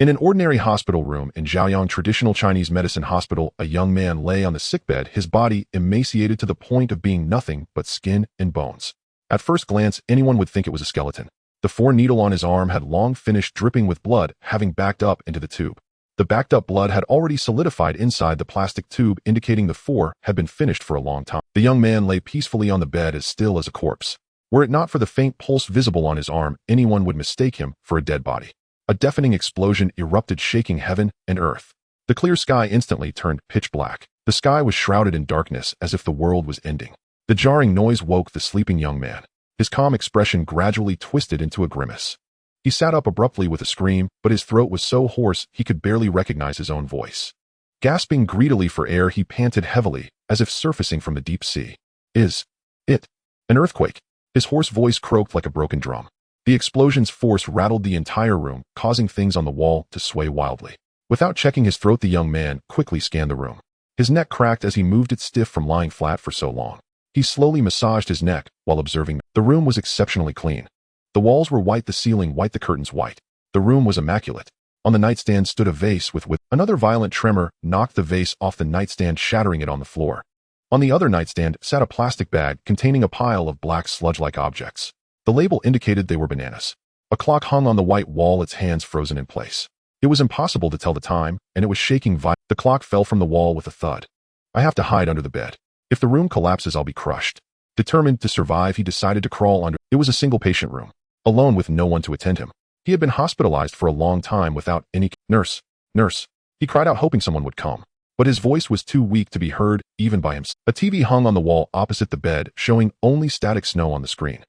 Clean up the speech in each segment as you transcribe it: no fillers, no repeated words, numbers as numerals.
In an ordinary hospital room in Zhaoyang traditional Chinese medicine hospital, a young man lay on the sickbed, his body emaciated to the point of being nothing but skin and bones. At first glance, anyone would think it was a skeleton. The 4-needle on his arm had long finished dripping with blood, having backed up into the tube. The backed-up blood had already solidified inside the plastic tube, indicating the 4 had been finished for a long time. The young man lay peacefully on the bed as still as a corpse. Were it not for the faint pulse visible on his arm, anyone would mistake him for a dead body. A deafening explosion erupted, shaking heaven and earth. The clear sky instantly turned pitch black. The sky was shrouded in darkness as if the world was ending. The jarring noise woke the sleeping young man. His calm expression gradually twisted into a grimace. He sat up abruptly with a scream, but his throat was so hoarse he could barely recognize his own voice. Gasping greedily for air, he panted heavily, as if surfacing from the deep sea. Is it an earthquake? His hoarse voice croaked like a broken drum. The explosion's force rattled the entire room, causing things on the wall to sway wildly. Without checking his throat, the young man quickly scanned the room. His neck cracked as he moved it, stiff from lying flat for so long. He slowly massaged his neck while observing. The room was exceptionally clean. The walls were white, the ceiling white, the curtains white. The room was immaculate. On the nightstand stood a vase with another violent tremor knocked the vase off the nightstand, shattering it on the floor. On the other nightstand sat a plastic bag containing a pile of black sludge-like objects. The label indicated they were bananas. A clock hung on the white wall, its hands frozen in place. It was impossible to tell the time, and it was shaking violently. The clock fell from the wall with a thud. I have to hide under the bed. If the room collapses, I'll be crushed. Determined to survive, he decided to crawl under. It was a single-patient room, alone with no one to attend him. He had been hospitalized for a long time without any nurse. Nurse. He cried out, hoping someone would come. But his voice was too weak to be heard, even by himself. A TV hung on the wall opposite the bed, showing only static snow on the screen.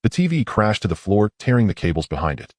The TV crashed to the floor, tearing the cables behind it.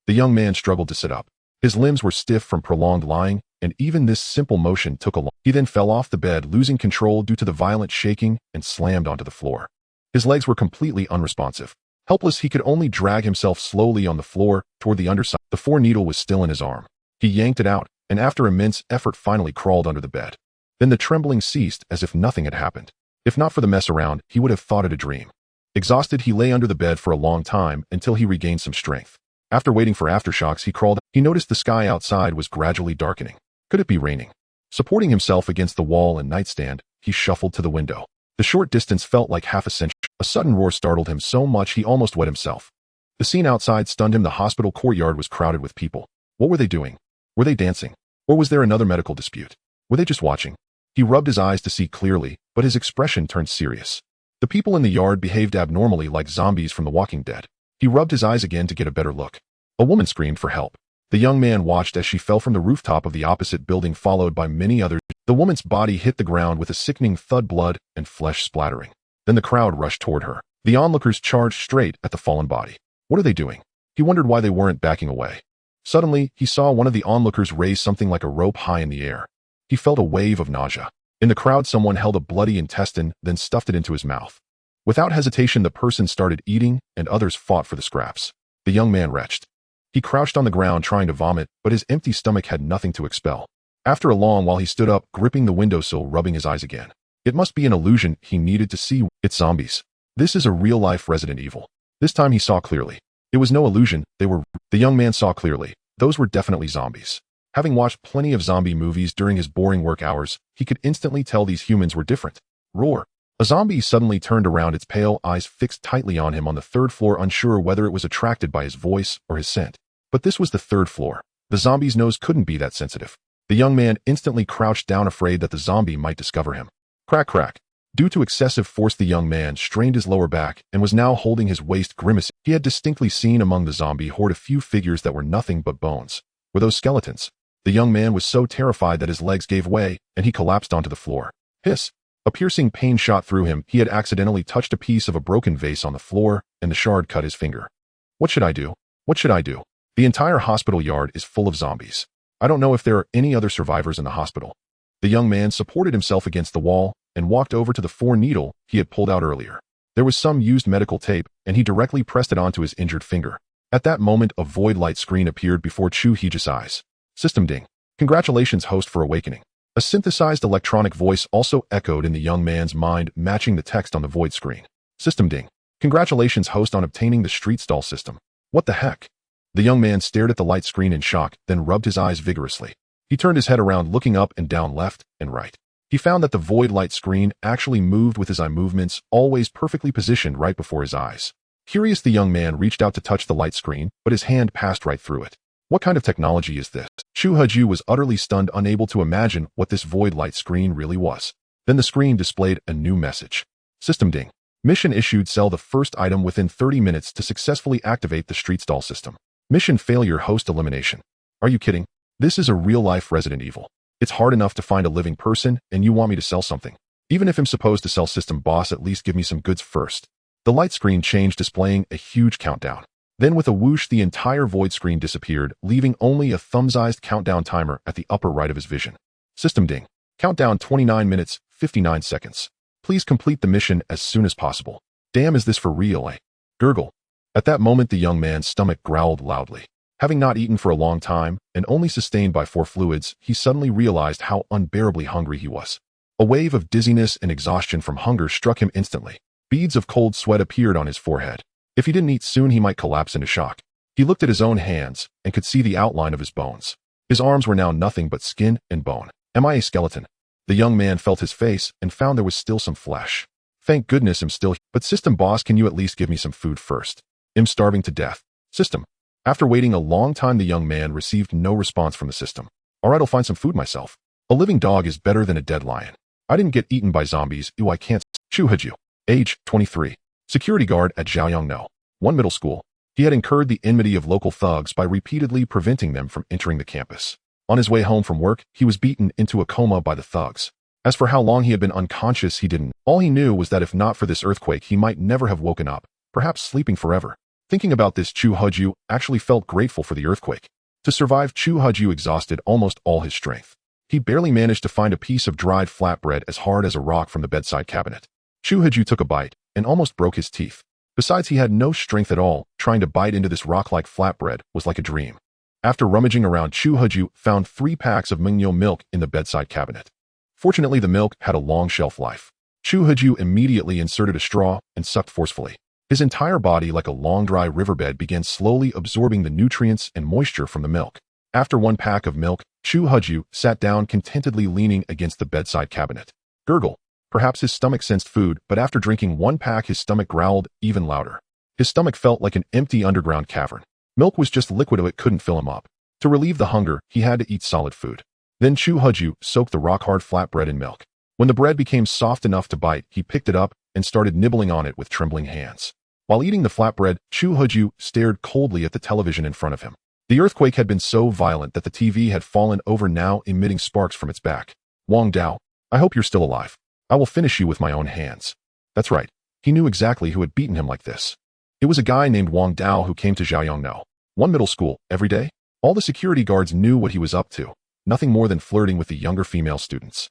The young man struggled to sit up. His limbs were stiff from prolonged lying, and even this simple motion took a long. He then fell off the bed, losing control due to the violent shaking, and slammed onto the floor. His legs were completely unresponsive. Helpless, he could only drag himself slowly on the floor toward the underside. The 4-needle was still in his arm. He yanked it out, and after immense effort finally crawled under the bed. Then the trembling ceased as if nothing had happened. If not for the mess around, he would have thought it a dream. Exhausted, he lay under the bed for a long time until he regained some strength. After waiting for aftershocks, he crawled. He noticed the sky outside was gradually darkening. Could it be raining? Supporting himself against the wall and nightstand, he shuffled to the window. The short distance felt like half a century. A sudden roar startled him so much he almost wet himself. The scene outside stunned him. The hospital courtyard was crowded with people. What were they doing? Were they dancing? Or was there another medical dispute? Were they just watching? He rubbed his eyes to see clearly, but his expression turned serious. The people in the yard behaved abnormally, like zombies from The Walking Dead. He rubbed his eyes again to get a better look. A woman screamed for help. The young man watched as she fell from the rooftop of the opposite building, followed by many others. The woman's body hit the ground with a sickening thud, blood and flesh splattering. Then the crowd rushed toward her. The onlookers charged straight at the fallen body. What are they doing? He wondered why they weren't backing away. Suddenly, he saw one of the onlookers raise something like a rope high in the air. He felt a wave of nausea. In the crowd, someone held a bloody intestine, then stuffed it into his mouth. Without hesitation, the person started eating, and others fought for the scraps. The young man retched. He crouched on the ground trying to vomit, but his empty stomach had nothing to expel. After a long while, he stood up, gripping the windowsill, rubbing his eyes again. It must be an illusion. He needed to see. It's zombies. This is a real-life Resident Evil. This time he saw clearly. It was no illusion. They were. The young man saw clearly. Those were definitely zombies. Having watched plenty of zombie movies during his boring work hours, he could instantly tell these humans were different. Roar. A zombie suddenly turned around, its pale eyes fixed tightly on him on the 3rd floor, unsure whether it was attracted by his voice or his scent. But this was the 3rd floor. The zombie's nose couldn't be that sensitive. The young man instantly crouched down, afraid that the zombie might discover him. Crack, crack. Due to excessive force, the young man strained his lower back and was now holding his waist, grimacing. He had distinctly seen among the zombie horde a few figures that were nothing but bones. Were those skeletons? The young man was so terrified that his legs gave way, and he collapsed onto the floor. Hiss! A piercing pain shot through him. He had accidentally touched a piece of a broken vase on the floor, and the shard cut his finger. What should I do? What should I do? The entire hospital yard is full of zombies. I don't know if there are any other survivors in the hospital. The young man supported himself against the wall and walked over to the 4-needle he had pulled out earlier. There was some used medical tape, and he directly pressed it onto his injured finger. At that moment, a void light screen appeared before Chu Heej's eyes. System ding. Congratulations, host, for awakening. A synthesized electronic voice also echoed in the young man's mind, matching the text on the void screen. System ding. Congratulations, host, on obtaining the street stall system. What the heck? The young man stared at the light screen in shock, then rubbed his eyes vigorously. He turned his head around, looking up and down, left and right. He found that the void light screen actually moved with his eye movements, always perfectly positioned right before his eyes. Curious, the young man reached out to touch the light screen, but his hand passed right through it. What kind of technology is this? Chu Haju was utterly stunned, unable to imagine what this void light screen really was. Then the screen displayed a new message. System ding. Mission issued. Sell the first item within 30 minutes to successfully activate the street stall system. Mission failure. Host elimination. Are you kidding? This is a real-life Resident Evil. It's hard enough to find a living person, and you want me to sell something. Even if I'm supposed to sell system boss, at least give me some goods first. The light screen changed, displaying a huge countdown. Then with a whoosh, the entire void screen disappeared, leaving only a thumb-sized countdown timer at the upper right of his vision. System ding. Countdown 29 minutes, 59 seconds. Please complete the mission as soon as possible. Damn, is this for real, eh? Gurgle. At that moment, the young man's stomach growled loudly. Having not eaten for a long time, and only sustained by 4 fluids, he suddenly realized how unbearably hungry he was. A wave of dizziness and exhaustion from hunger struck him instantly. Beads of cold sweat appeared on his forehead. If he didn't eat soon, he might collapse into shock. He looked at his own hands and could see the outline of his bones. His arms were now nothing but skin and bone. Am I a skeleton? The young man felt his face and found there was still some flesh. Thank goodness I'm still here. But system boss, can you at least give me some food first? I'm starving to death. System. After waiting a long time, the young man received no response from the system. Alright, I'll find some food myself. A living dog is better than a dead lion. I didn't get eaten by zombies. Ew, I can't. Chu Haju. Age, 23. Security guard at Zhaoyang 1 middle school. He had incurred the enmity of local thugs by repeatedly preventing them from entering the campus. On his way home from work, he was beaten into a coma by the thugs. As for how long he had been unconscious, he didn't. All he knew was that if not for this earthquake, he might never have woken up, perhaps sleeping forever. Thinking about this, Chu Haju actually felt grateful for the earthquake. To survive, Chu Haju exhausted almost all his strength. He barely managed to find a piece of dried flatbread as hard as a rock from the bedside cabinet. Chu Haju took a bite and almost broke his teeth. Besides, he had no strength at all. Trying to bite into this rock-like flatbread was like a dream. After rummaging around, Chu Haju found 3 packs of Mengyo milk in the bedside cabinet. Fortunately, the milk had a long shelf life. Chu Haju immediately inserted a straw and sucked forcefully. His entire body, like a long dry riverbed, began slowly absorbing the nutrients and moisture from the milk. After 1 pack of milk, Chu Haju sat down contentedly, leaning against the bedside cabinet. Gurgle. Perhaps his stomach sensed food, but after drinking 1 pack, his stomach growled even louder. His stomach felt like an empty underground cavern. Milk was just liquid, it couldn't fill him up. To relieve the hunger, he had to eat solid food. Then Chu Haju soaked the rock-hard flatbread in milk. When the bread became soft enough to bite, he picked it up and started nibbling on it with trembling hands. While eating the flatbread, Chu Haju stared coldly at the television in front of him. The earthquake had been so violent that the TV had fallen over, now emitting sparks from its back. Wang Dao, I hope you're still alive. I will finish you with my own hands. That's right. He knew exactly who had beaten him like this. It was a guy named Wang Dao who came to Zhaoyang 1 middle school every day. All the security guards knew what he was up to, nothing more than flirting with the younger female students.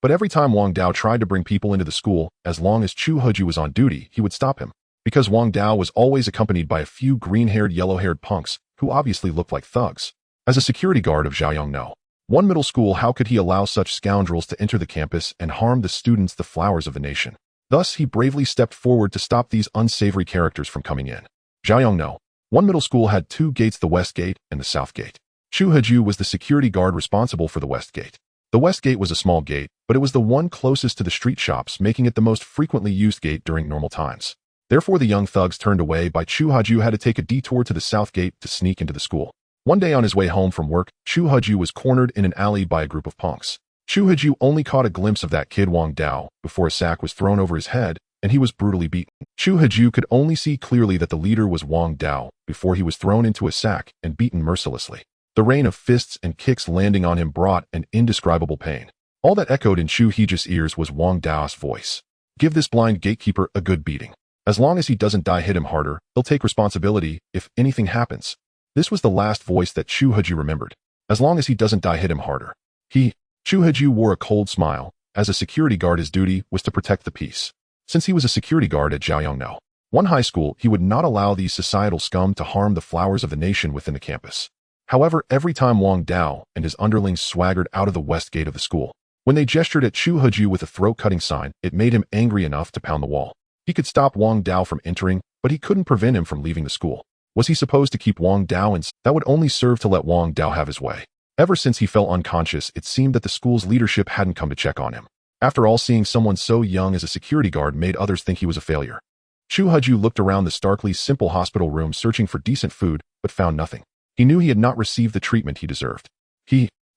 But every time Wang Dao tried to bring people into the school, as long as Chu Haju was on duty, he would stop him. Because Wang Dao was always accompanied by a few green-haired, yellow-haired punks who obviously looked like thugs. As a security guard of Zhaoyang 1 middle school, how could he allow such scoundrels to enter the campus and harm the students, the flowers of the nation? Thus, he bravely stepped forward to stop these unsavory characters from coming in. Zhaoyang 1 middle school had 2 gates, the west gate and the south gate. Chu Haju was the security guard responsible for the west gate. The west gate was a small gate, but it was the one closest to the street shops, making it the most frequently used gate during normal times. Therefore, the young thugs turned away by Chu Haju had to take a detour to the south gate to sneak into the school. One day on his way home from work, Chu Haju was cornered in an alley by a group of punks. Chu Haju only caught a glimpse of that kid Wang Dao before a sack was thrown over his head and he was brutally beaten. Chu Haju could only see clearly that the leader was Wang Dao before he was thrown into a sack and beaten mercilessly. The rain of fists and kicks landing on him brought an indescribable pain. All that echoed in Chu Haju's ears was Wang Dao's voice. Give this blind gatekeeper a good beating. As long as he doesn't die, hit him harder. He'll take responsibility if anything happens. This was the last voice that Chu Haju remembered. As long as he doesn't die, hit him harder. Chu Haju wore a cold smile. As a security guard, his duty was to protect the peace. Since he was a security guard at Zhaoyang 1 high school, he would not allow these societal scum to harm the flowers of the nation within the campus. However, every time Wang Dao and his underlings swaggered out of the west gate of the school, when they gestured at Chu Haju with a throat-cutting sign, it made him angry enough to pound the wall. He could stop Wang Dao from entering, but he couldn't prevent him from leaving the school. Was he supposed to keep Wang Dao in? That would only serve to let Wang Dao have his way. Ever since he fell unconscious, it seemed that the school's leadership hadn't come to check on him. After all, seeing someone so young as a security guard made others think he was a failure. Chu Haju looked around the starkly simple hospital room searching for decent food, but found nothing. He knew he had not received the treatment he deserved.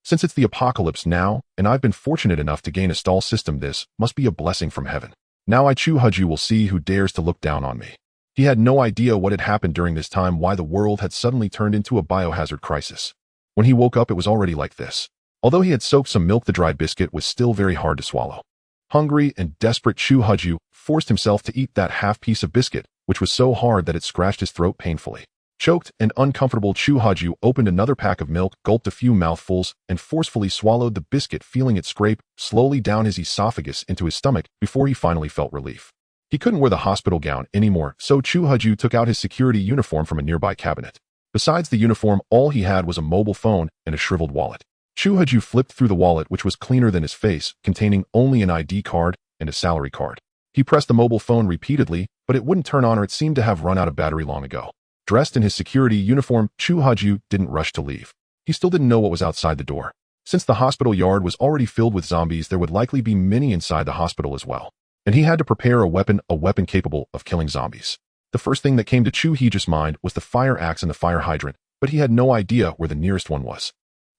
Since it's the apocalypse now, and I've been fortunate enough to gain a stall system, this must be a blessing from heaven. Now Chu Haju will see who dares to look down on me. He had no idea what had happened during this time, why the world had suddenly turned into a biohazard crisis. When he woke up, it was already like this. Although he had soaked some milk, the dried biscuit was still very hard to swallow. Hungry and desperate, Chu Haju forced himself to eat that half piece of biscuit, which was so hard that it scratched his throat painfully. Choked and uncomfortable, Chu Haju opened another pack of milk, gulped a few mouthfuls, and forcefully swallowed the biscuit, feeling it scrape slowly down his esophagus into his stomach before he finally felt relief. He couldn't wear the hospital gown anymore, so Chu Haju took out his security uniform from a nearby cabinet. Besides the uniform, all he had was a mobile phone and a shriveled wallet. Chu Haju flipped through the wallet, which was cleaner than his face, containing only an ID card and a salary card. He pressed the mobile phone repeatedly, but it wouldn't turn on, or it seemed to have run out of battery long ago. Dressed in his security uniform, Chu Haju didn't rush to leave. He still didn't know what was outside the door. Since the hospital yard was already filled with zombies, there would likely be many inside the hospital as well. And he had to prepare a weapon capable of killing zombies. The first thing that came to Chu Haju's mind was the fire axe and the fire hydrant, but he had no idea where the nearest one was.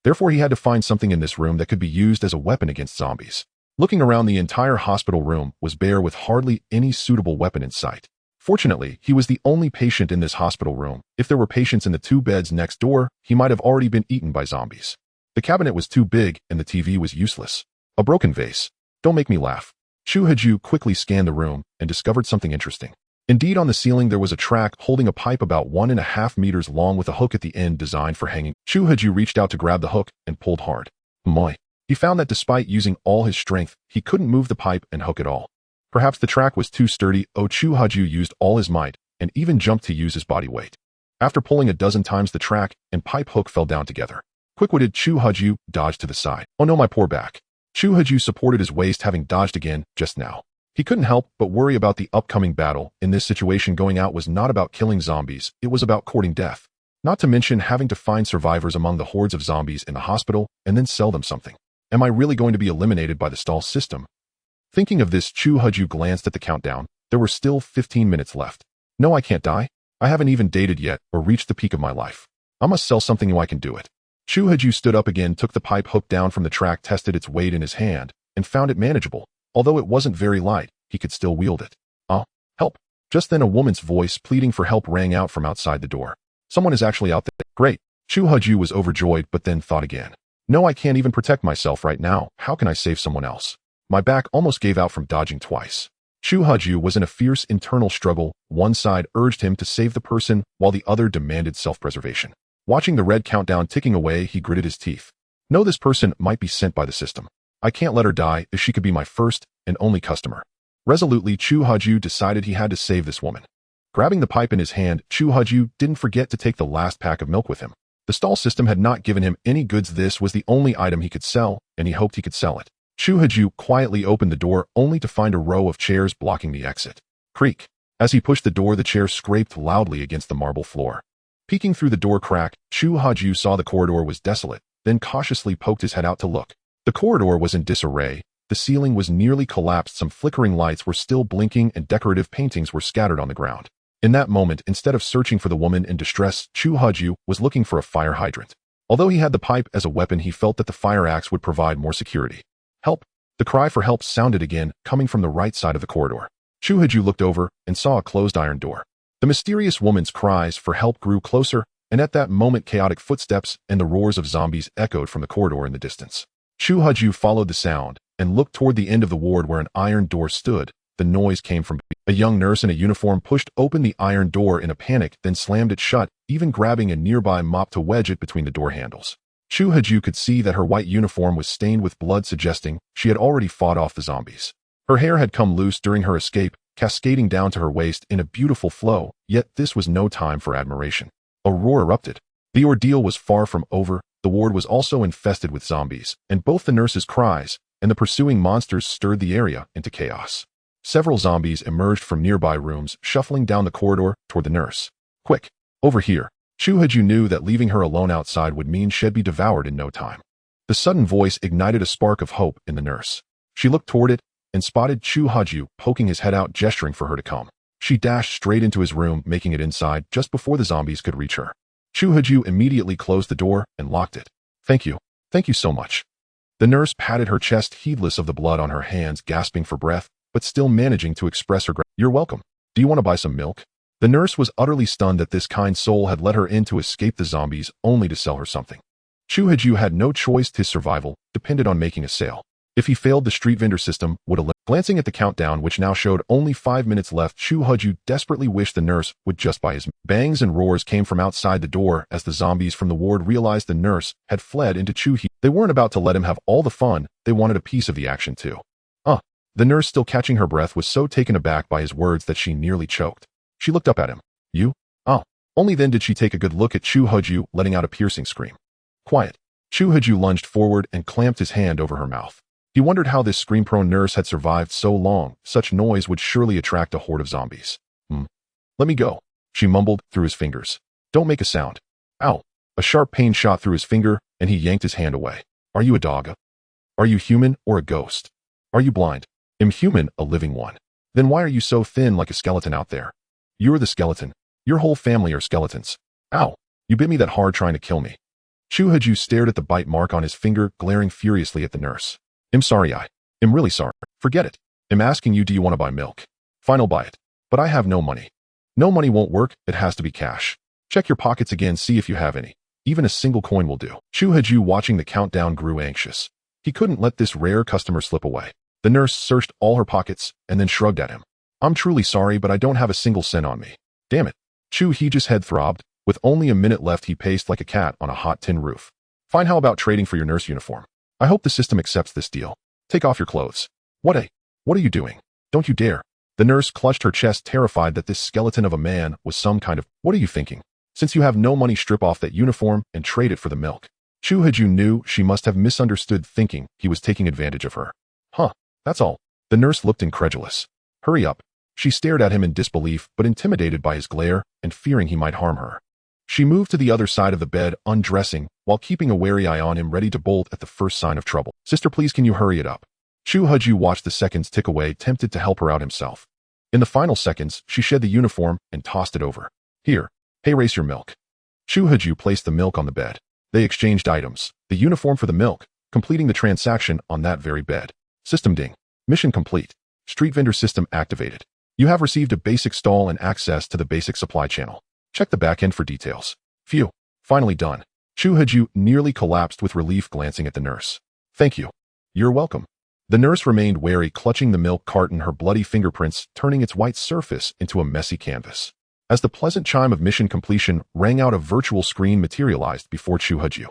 Therefore, he had to find something in this room that could be used as a weapon against zombies. Looking around, the entire hospital room was bare with hardly any suitable weapon in sight. Fortunately, he was the only patient in this hospital room. If there were patients in the 2 beds next door, he might have already been eaten by zombies. The cabinet was too big, and the TV was useless. A broken vase. Don't make me laugh. Chu Haju quickly scanned the room and discovered something interesting. Indeed, on the ceiling there was a track holding a pipe about 1.5 meters long with a hook at the end designed for hanging. Chu Haju reached out to grab the hook and pulled hard. Moi. He found that despite using all his strength, he couldn't move the pipe and hook at all. Perhaps the track was too sturdy. Chu Haju used all his might and even jumped to use his body weight. After pulling a dozen times, the track and pipe hook fell down together. Quick-witted, Chu Haju dodged to the side. Oh no, my poor back. Chu Haju supported his waist, having dodged again just now. He couldn't help but worry about the upcoming battle. In this situation, going out was not about killing zombies, it was about courting death. Not to mention having to find survivors among the hordes of zombies in the hospital and then sell them something. Am I really going to be eliminated by the stall system? Thinking of this, Chu Haju glanced at the countdown. There were still 15 minutes left. No, I can't die. I haven't even dated yet or reached the peak of my life. I must sell something so I can do it. Chu Haju stood up again, took the pipe hook down from the track, tested its weight in his hand, and found it manageable. Although it wasn't very light, he could still wield it. Help. Just then a woman's voice pleading for help rang out from outside the door. Someone is actually out there. Great. Chu Haju was overjoyed, but then thought again. No, I can't even protect myself right now. How can I save someone else? My back almost gave out from dodging twice. Chu Haju was in a fierce internal struggle. One side urged him to save the person, while the other demanded self-preservation. Watching the red countdown ticking away, he gritted his teeth. No, this person might be sent by the system. I can't let her die, if she could be my first and only customer. Resolutely, Chu Haju decided he had to save this woman. Grabbing the pipe in his hand, Chu Haju didn't forget to take the last pack of milk with him. The stall system had not given him any goods. This was the only item he could sell, and he hoped he could sell it. Chu Haju quietly opened the door, only to find a row of chairs blocking the exit. Creak. As he pushed the door, the chair scraped loudly against the marble floor. Peeking through the door crack, Chu Haju saw the corridor was desolate, then cautiously poked his head out to look. The corridor was in disarray. The ceiling was nearly collapsed, some flickering lights were still blinking, and decorative paintings were scattered on the ground. In that moment, instead of searching for the woman in distress, Chu Haju was looking for a fire hydrant. Although he had the pipe as a weapon, he felt that the fire axe would provide more security. Help! The cry for help sounded again, coming from the right side of the corridor. Chu Haju looked over and saw a closed iron door. The mysterious woman's cries for help grew closer, and at that moment chaotic footsteps and the roars of zombies echoed from the corridor in the distance. Chu Haju followed the sound and looked toward the end of the ward where an iron door stood. The noise came from a young nurse in a uniform pushed open the iron door in a panic, then slammed it shut, even grabbing a nearby mop to wedge it between the door handles. Chu Haju could see that her white uniform was stained with blood, suggesting she had already fought off the zombies. Her hair had come loose during her escape, cascading down to her waist in a beautiful flow, yet this was no time for admiration. A roar erupted. The ordeal was far from over. The ward was also infested with zombies, and both the nurse's cries and the pursuing monsters stirred the area into chaos. Several zombies emerged from nearby rooms, shuffling down the corridor toward the nurse. Quick! Over here. Chu Haju knew that leaving her alone outside would mean she'd be devoured in no time. The sudden voice ignited a spark of hope in the nurse. She looked toward it and spotted Chu Haju poking his head out, gesturing for her to come. She dashed straight into his room, making it inside just before the zombies could reach her. Chu Haju immediately closed the door and locked it. Thank you. Thank you so much. The nurse patted her chest, heedless of the blood on her hands, gasping for breath, but still managing to express her gratitude. You're welcome. Do you want to buy some milk? The nurse was utterly stunned that this kind soul had let her in to escape the zombies only to sell her something. Chu Haju had no choice. His survival depended on making a sale. If he failed, the street vendor system would eliminate. Glancing at the countdown, which now showed only 5 minutes left, Chu Haju desperately wished the nurse would just buy his. Bangs and roars came from outside the door as the zombies from the ward realized the nurse had fled into Chu Haju. They weren't about to let him have all the fun, they wanted a piece of the action too. The nurse, still catching her breath, was so taken aback by his words that she nearly choked. She looked up at him. You? Oh. Only then did she take a good look at Chu Haju, letting out a piercing scream. Quiet. Chu Haju lunged forward and clamped his hand over her mouth. He wondered how this scream-prone nurse had survived so long. Such noise would surely attract a horde of zombies. Let me go, she mumbled through his fingers. Don't make a sound. Ow. A sharp pain shot through his finger, and he yanked his hand away. Are you a dog? Are you human or a ghost? Are you blind? Am human, a living one. Then why are you so thin, like a skeleton out there? You're the skeleton. Your whole family are skeletons. Ow. You bit me that hard trying to kill me. Chu Haju stared at the bite mark on his finger, glaring furiously at the nurse. I'm sorry, I'm really sorry. Forget it. I'm asking you, do you want to buy milk? Fine, I'll buy it. But I have no money. No money won't work, it has to be cash. Check your pockets again, see if you have any. Even a single coin will do. Chu Haju, watching the countdown, grew anxious. He couldn't let this rare customer slip away. The nurse searched all her pockets and then shrugged at him. I'm truly sorry, but I don't have a single cent on me. Damn it. Chu Haju's head throbbed. With only a minute left, he paced like a cat on a hot tin roof. Fine, how about trading for your nurse uniform? I hope the system accepts this deal. Take off your clothes. What are you doing? Don't you dare. The nurse clutched her chest, terrified that this skeleton of a man was some kind of. What are you thinking? Since you have no money, strip off that uniform and trade it for the milk. Chu Haju knew she must have misunderstood, thinking he was taking advantage of her. That's all. The nurse looked incredulous. Hurry up. She stared at him in disbelief, but intimidated by his glare and fearing he might harm her. She moved to the other side of the bed, undressing, while keeping a wary eye on him, ready to bolt at the first sign of trouble. Sister, please, can you hurry it up? Chu Haju watched the seconds tick away, tempted to help her out himself. In the final seconds, she shed the uniform and tossed it over. Here, hey, race your milk. Chu Haju placed the milk on the bed. They exchanged items, the uniform for the milk, completing the transaction on that very bed. System ding. Mission complete. Street vendor system activated. You have received a basic stall and access to the basic supply channel. Check the back end for details. Phew. Finally done. Chu Haju nearly collapsed with relief, glancing at the nurse. Thank you. You're welcome. The nurse remained wary, clutching the milk carton, her bloody fingerprints turning its white surface into a messy canvas. As the pleasant chime of mission completion rang out, a virtual screen materialized before Chu Haju.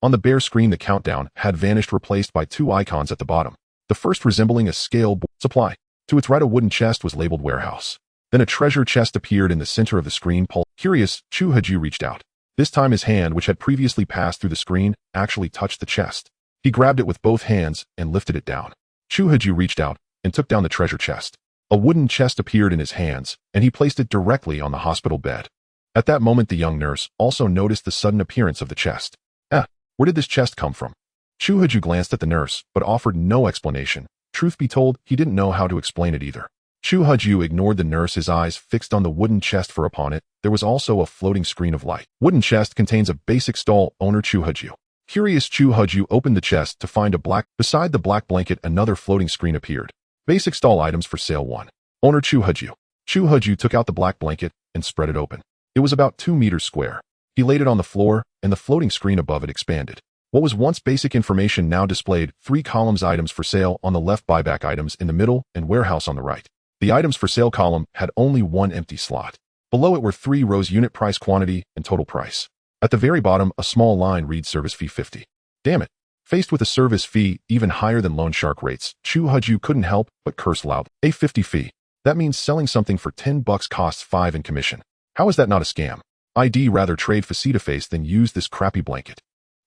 On the bare screen, the countdown had vanished, replaced by 2 icons at the bottom. The first resembling a scale supply. To its right, a wooden chest was labeled warehouse. Then a treasure chest appeared in the center of the screen. Curious, Chu Haju reached out. This time his hand, which had previously passed through the screen, actually touched the chest. He grabbed it with both hands and lifted it down. Chu Haju reached out and took down the treasure chest. A wooden chest appeared in his hands, and he placed it directly on the hospital bed. At that moment, the young nurse also noticed the sudden appearance of the chest. Where did this chest come from? Chu Haju glanced at the nurse, but offered no explanation. Truth be told, he didn't know how to explain it either. Chu Haju ignored the nurse, his eyes fixed on the wooden chest, for upon it, there was also a floating screen of light. Wooden chest contains a basic stall, owner Chu Haju. Curious, Chu Haju opened the chest to find beside the black blanket, another floating screen appeared. Basic stall items for sale 1. Owner Chu Haju. Chu Haju took out the black blanket and spread it open. It was about 2 meters square. He laid it on the floor, and the floating screen above it expanded. What was once basic information now displayed 3 columns: items for sale on the left, buyback items in the middle, and warehouse on the right. The items for sale column had only 1 empty slot. Below it were 3 rows: unit price, quantity, and total price. At the very bottom, a small line reads service fee 50. Damn it. Faced with a service fee even higher than loan shark rates, Chu Haju couldn't help but curse loudly. A 50 fee. That means selling something for $10 costs 5 in commission. How is that not a scam? I'd rather trade face-to-face than use this crappy blanket.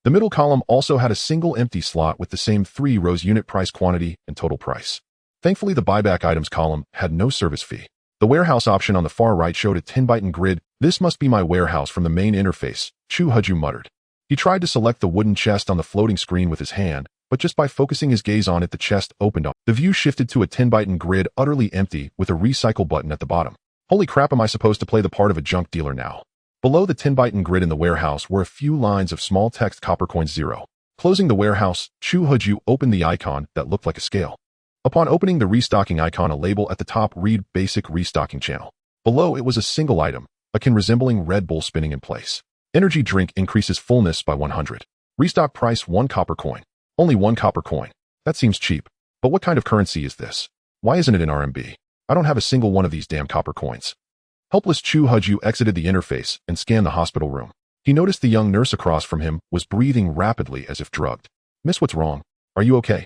The middle column also had a single empty slot with the same 3 rows: unit price, quantity, and total price. Thankfully, the buyback items column had no service fee. The warehouse option on the far right showed a 10-byte grid. This must be my warehouse from the main interface, Chu Huju muttered. He tried to select the wooden chest on the floating screen with his hand, but just by focusing his gaze on it, the chest opened up. The view shifted to a 10-byte grid utterly empty with a recycle button at the bottom. Holy crap, am I supposed to play the part of a junk dealer now? Below the 10-byte grid in the warehouse were a few lines of small text copper coins 0. Closing the warehouse, Chu Huju opened the icon that looked like a scale. Upon opening the restocking icon, a label at the top read Basic Restocking Channel. Below it was a single item, a can resembling Red Bull spinning in place. Energy drink increases fullness by 100. Restock price 1 copper coin. Only 1 copper coin. That seems cheap. But what kind of currency is this? Why isn't it in RMB? I don't have a single one of these damn copper coins. Helpless Chu Huju exited the interface and scanned the hospital room. He noticed the young nurse across from him was breathing rapidly as if drugged. Miss, what's wrong? Are you okay?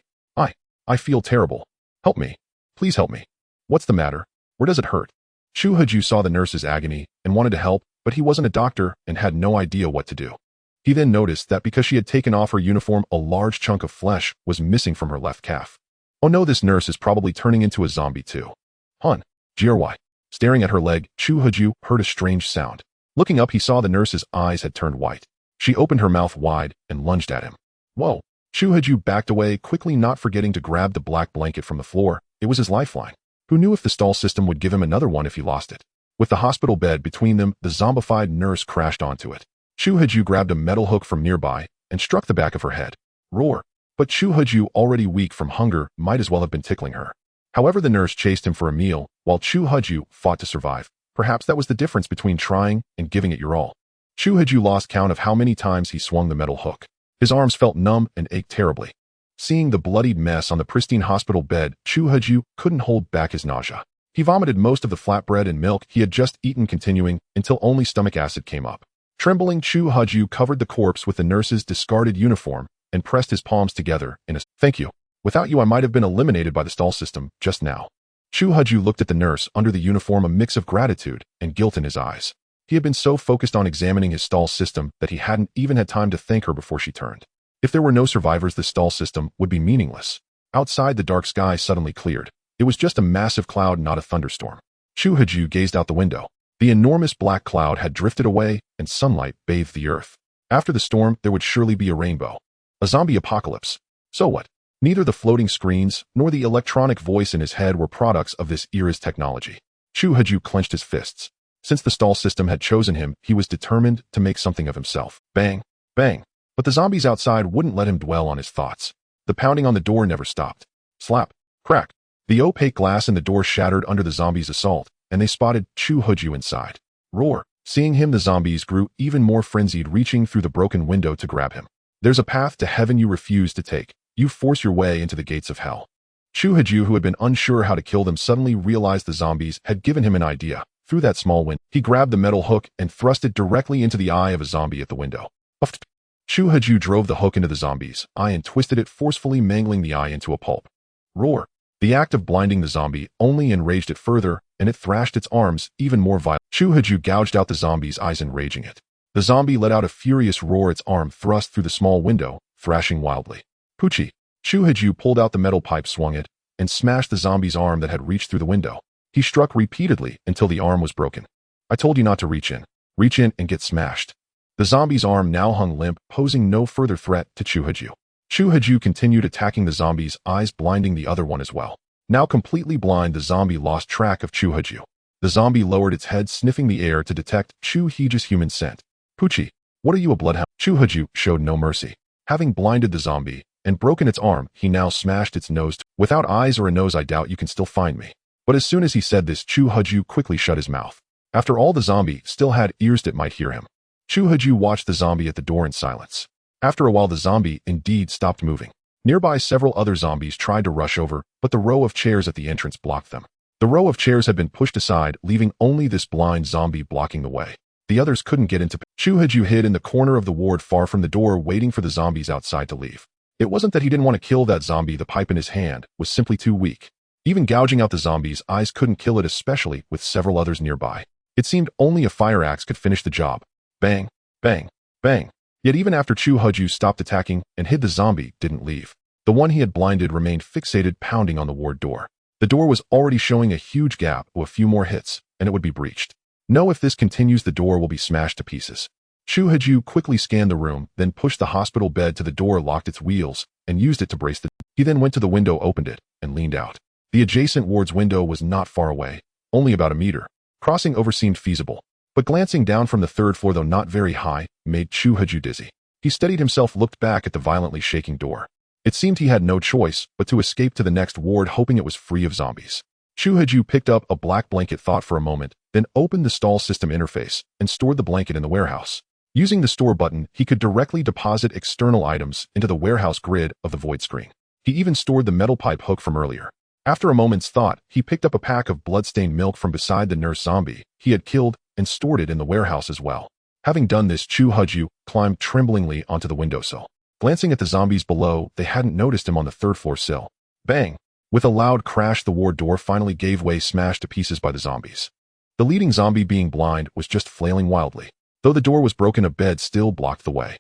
I feel terrible. Help me. Please help me. What's the matter? Where does it hurt? Chu Huju saw the nurse's agony and wanted to help, but he wasn't a doctor and had no idea what to do. He then noticed that because she had taken off her uniform, a large chunk of flesh was missing from her left calf. Oh no, this nurse is probably turning into a zombie too. Hun. GRY. Staring at her leg, Chu Huju heard a strange sound. Looking up, he saw the nurse's eyes had turned white. She opened her mouth wide and lunged at him. Whoa. Chu Huju backed away quickly, not forgetting to grab the black blanket from the floor. It was his lifeline. Who knew if the stall system would give him another one if he lost it? With the hospital bed between them, the zombified nurse crashed onto it. Chu Huju grabbed a metal hook from nearby and struck the back of her head. Roar. But Chu Huju, already weak from hunger, might as well have been tickling her. However, the nurse chased him for a meal, while Chu Huju fought to survive. Perhaps that was the difference between trying and giving it your all. Chu Huju lost count of how many times he swung the metal hook. His arms felt numb and ached terribly. Seeing the bloodied mess on the pristine hospital bed, Chu Huju couldn't hold back his nausea. He vomited most of the flatbread and milk he had just eaten, continuing until only stomach acid came up. Trembling, Chu Huju covered the corpse with the nurse's discarded uniform and pressed his palms together in a "Thank you. Without you, I might have been eliminated by the stall system just now." Chu Huju looked at the nurse under the uniform, a mix of gratitude and guilt in his eyes. He had been so focused on examining his stall system that he hadn't even had time to thank her before she turned. If there were no survivors, the stall system would be meaningless. Outside, the dark sky suddenly cleared. It was just a massive cloud, not a thunderstorm. Chu Huju gazed out the window. The enormous black cloud had drifted away and sunlight bathed the earth. After the storm, there would surely be a rainbow. A zombie apocalypse. So what? Neither the floating screens nor the electronic voice in his head were products of this era's technology. Chu Huju clenched his fists. Since the stall system had chosen him, he was determined to make something of himself. Bang, bang. But the zombies outside wouldn't let him dwell on his thoughts. The pounding on the door never stopped. Slap, crack. The opaque glass in the door shattered under the zombies' assault, and they spotted Chu Huju inside. Roar. Seeing him, the zombies grew even more frenzied, reaching through the broken window to grab him. There's a path to heaven you refuse to take. You force your way into the gates of hell. Chu Huju, who had been unsure how to kill them, suddenly realized the zombies had given him an idea. Through that small window, he grabbed the metal hook and thrust it directly into the eye of a zombie at the window. Puffed. Chu Huju drove the hook into the zombie's eye and twisted it, forcefully mangling the eye into a pulp. Roar. The act of blinding the zombie only enraged it further, and it thrashed its arms even more violently. Chu Huju gouged out the zombie's eyes, enraging it. The zombie let out a furious roar, its arm thrust through the small window, thrashing wildly. Poochie. Chu Huju pulled out the metal pipe, swung it, and smashed the zombie's arm that had reached through the window. He struck repeatedly until the arm was broken. I told you not to reach in. Reach in and get smashed. The zombie's arm now hung limp, posing no further threat to Chu Huju. Chu Huju continued attacking the zombie's eyes, blinding the other one as well. Now completely blind, the zombie lost track of Chu Huju. The zombie lowered its head, sniffing the air to detect Chu Huju's human scent. Poochie, what are you, a bloodhound? Chu Huju showed no mercy. Having blinded the zombie and broken its arm, he now smashed its nose. Without eyes or a nose, I doubt you can still find me. But as soon as he said this, Chu Huju quickly shut his mouth. After all, the zombie still had ears that might hear him. Chu Huju watched the zombie at the door in silence. After a while, the zombie indeed stopped moving. Nearby, several other zombies tried to rush over, but the row of chairs at the entrance blocked them. The row of chairs had been pushed aside, leaving only this blind zombie blocking the way. The others couldn't get into. Chu Huju hid in the corner of the ward far from the door, waiting for the zombies outside to leave. It wasn't that he didn't want to kill that zombie, the pipe in his hand was simply too weak. Even gouging out the zombie's eyes couldn't kill it, especially with several others nearby. It seemed only a fire axe could finish the job. Bang, bang, bang. Yet even after Chu Huju stopped attacking and hid, the zombie didn't leave. The one he had blinded remained fixated, pounding on the ward door. The The door was already showing a huge gap of a few more hits, and it would be breached. No, if this continues, the door will be smashed to pieces. Chu Haju quickly scanned the room, then pushed the hospital bed to the door, locked its wheels, and used it to brace the... He then went to the window, opened it, and leaned out. The adjacent ward's window was not far away, only about a meter. Crossing over seemed feasible, but glancing down from the third floor, though not very high, made Chu Haju dizzy. He steadied himself, looked back at the violently shaking door. It seemed he had no choice but to escape to the next ward, hoping it was free of zombies. Chu Haju picked up a black blanket, thought for a moment, then opened the stall system interface and stored the blanket in the warehouse. Using the store button, he could directly deposit external items into the warehouse grid of the void screen. He even stored the metal pipe hook from earlier. After a moment's thought, he picked up a pack of bloodstained milk from beside the nurse zombie he had killed and stored it in the warehouse as well. Having done this, Chu Haju climbed tremblingly onto the windowsill. Glancing at the zombies below, they hadn't noticed him on the third floor sill. Bang! With a loud crash, the ward door finally gave way, smashed to pieces by the zombies. The leading zombie, being blind, was just flailing wildly. Though the door was broken, a bed still blocked the way.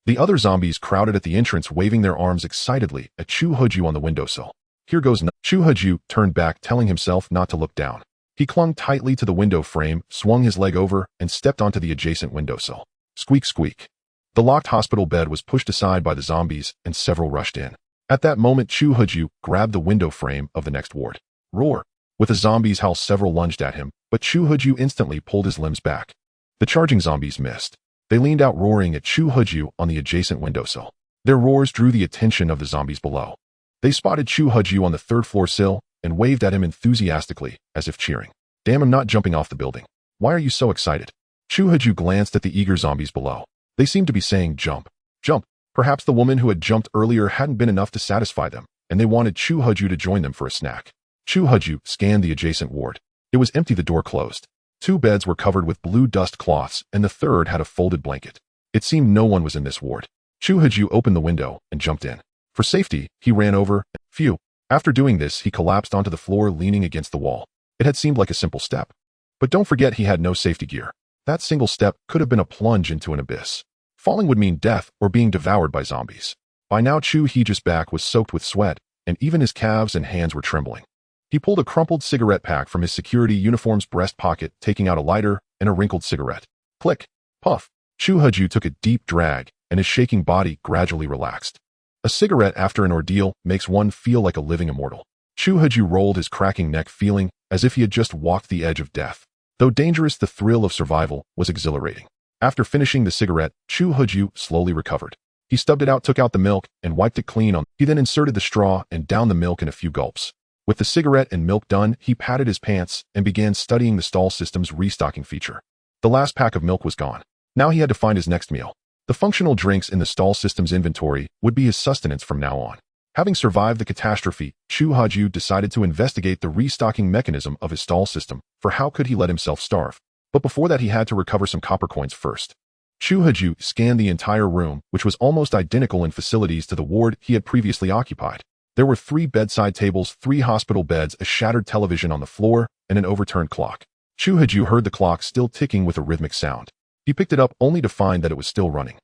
The other zombies crowded at the entrance, waving their arms excitedly at Chu Haju on the windowsill. Here goes nothing. Chu Haju turned back, telling himself not to look down. He clung tightly to the window frame, swung his leg over, and stepped onto the adjacent windowsill. Squeak, squeak. The locked hospital bed was pushed aside by the zombies, and several rushed in. At that moment, Chu Haju grabbed the window frame of the next ward. Roar! With a zombie's howl, several lunged at him, but Chu Haju instantly pulled his limbs back. The charging zombies missed. They leaned out, roaring at Chu Haju on the adjacent windowsill. Their roars drew the attention of the zombies below. They spotted Chu Haju on the third floor sill and waved at him enthusiastically, as if cheering. Damn, I'm not jumping off the building. Why are you so excited? Chu Haju glanced at the eager zombies below. They seemed to be saying, jump, jump. Perhaps the woman who had jumped earlier hadn't been enough to satisfy them, and they wanted Chu Haju to join them for a snack. Chu Haju scanned the adjacent ward. It was empty, the door closed. 2 beds were covered with blue dust cloths, and the third had a folded blanket. It seemed no one was in this ward. Chu Haju opened the window and jumped in. For safety, he ran over. Phew. After doing this, he collapsed onto the floor, leaning against the wall. It had seemed like a simple step. But don't forget, he had no safety gear. That single step could have been a plunge into an abyss. Falling would mean death or being devoured by zombies. By now, Chu Haju's back was soaked with sweat, and even his calves and hands were trembling. He pulled a crumpled cigarette pack from his security uniform's breast pocket, taking out a lighter and a wrinkled cigarette. Click. Puff. Chu Haju took a deep drag, and his shaking body gradually relaxed. A cigarette after an ordeal makes one feel like a living immortal. Chu Haju rolled his cracking neck, feeling as if he had just walked the edge of death. Though dangerous, the thrill of survival was exhilarating. After finishing the cigarette, Chu Haju slowly recovered. He stubbed it out, took out the milk, and wiped it clean on. He then inserted the straw and downed the milk in a few gulps. With the cigarette and milk done, he patted his pants and began studying the stall system's restocking feature. The last pack of milk was gone. Now he had to find his next meal. The functional drinks in the stall system's inventory would be his sustenance from now on. Having survived the catastrophe, Chu Haju decided to investigate the restocking mechanism of his stall system, for how could he let himself starve? But before that, he had to recover some copper coins first. Chu Haju scanned the entire room, which was almost identical in facilities to the ward he had previously occupied. There were 3 bedside tables, 3 hospital beds, a shattered television on the floor, and an overturned clock. Chu Haju heard the clock still ticking with a rhythmic sound. He picked it up only to find that it was still running.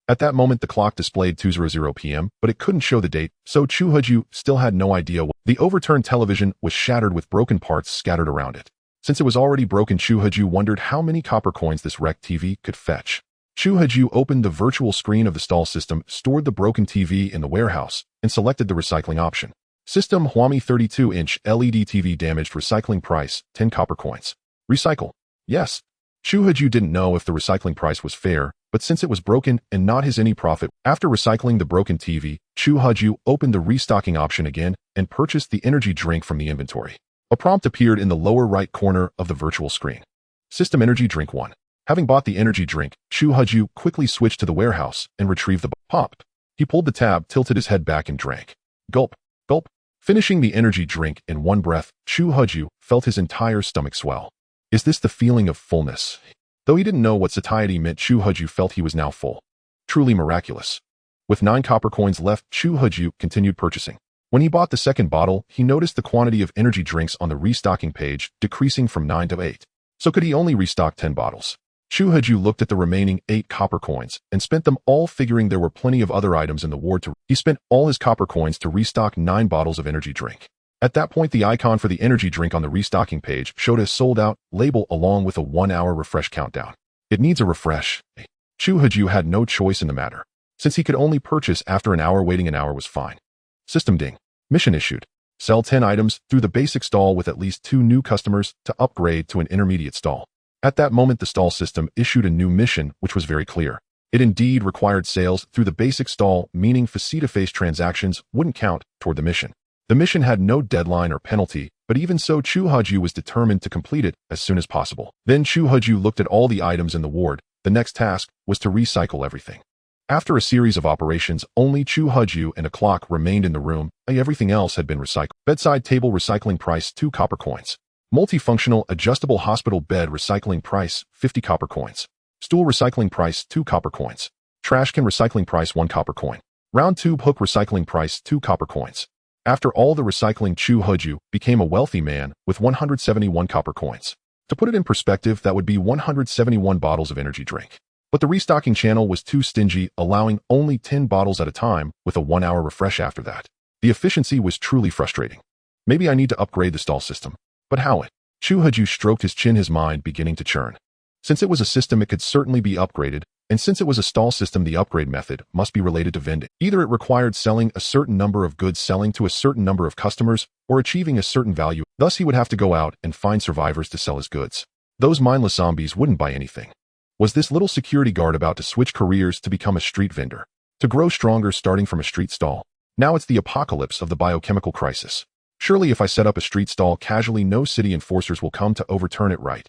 At that moment, the clock displayed 2:00 p.m., but it couldn't show the date, so Chu Haju still had no idea what. The overturned television was shattered with broken parts scattered around it. Since it was already broken, Chu Haju wondered how many copper coins this wrecked TV could fetch. Chu Haju opened the virtual screen of the stall system, stored the broken TV in the warehouse, and selected the recycling option. System Huami 32-inch LED TV damaged, recycling price 10 copper coins. Recycle. Yes. Chu Haju didn't know if the recycling price was fair, but since it was broken and not his any profit, after recycling the broken TV, Chu Haju opened the restocking option again and purchased the energy drink from the inventory. A prompt appeared in the lower right corner of the virtual screen. System Energy Drink 1. Having bought the energy drink, Chu Haju quickly switched to the warehouse and retrieved the pop. He pulled the tab, tilted his head back, and drank. Gulp, gulp. Finishing the energy drink in one breath, Chu Haju felt his entire stomach swell. Is this the feeling of fullness? Though he didn't know what satiety meant, Chu Haju felt he was now full. Truly miraculous. With 9 copper coins left, Chu Haju continued purchasing. When he bought the second bottle, he noticed the quantity of energy drinks on the restocking page decreasing from 9 to 8. So could he only restock 10 bottles? Chu Haju looked at the remaining 8 copper coins and spent them all, figuring there were plenty of other items in the ward to. He spent all his copper coins to restock 9 bottles of energy drink. At that point, the icon for the energy drink on the restocking page showed a sold-out label along with a 1-hour refresh countdown. It needs a refresh. Chu Haju had no choice in the matter, since he could only purchase after an hour. Waiting an hour was fine. System ding. Mission issued. Sell 10 items through the basic stall with at least 2 new customers to upgrade to an intermediate stall. At that moment, the stall system issued a new mission, which was very clear. It indeed required sales through the basic stall, meaning face-to-face transactions wouldn't count toward the mission. The mission had no deadline or penalty, but even so, Chu Haju was determined to complete it as soon as possible. Then Chu Haju looked at all the items in the ward. The next task was to recycle everything. After a series of operations, only Chu Haju and a clock remained in the room. Everything else had been recycled. Bedside table recycling price 2 copper coins. Multifunctional adjustable hospital bed recycling price 50 copper coins. Stool recycling price 2 copper coins. Trash can recycling price 1 copper coin. Round tube hook recycling price 2 copper coins. After all the recycling, Chu Haju became a wealthy man with 171 copper coins. To put it in perspective, that would be 171 bottles of energy drink. But the restocking channel was too stingy, allowing only 10 bottles at a time with a 1-hour refresh after that. The efficiency was truly frustrating. Maybe I need to upgrade the stall system. But how? Chu Haju stroked his chin, his mind beginning to churn. Since it was a system, it could certainly be upgraded, and since it was a stall system, the upgrade method must be related to vending. Either it required selling a certain number of goods, selling to a certain number of customers, or achieving a certain value. Thus, he would have to go out and find survivors to sell his goods. Those mindless zombies wouldn't buy anything. Was this little security guard about to switch careers to become a street vendor? To grow stronger starting from a street stall? Now it's the apocalypse of the biochemical crisis. Surely if I set up a street stall casually, no city enforcers will come to overturn it, right?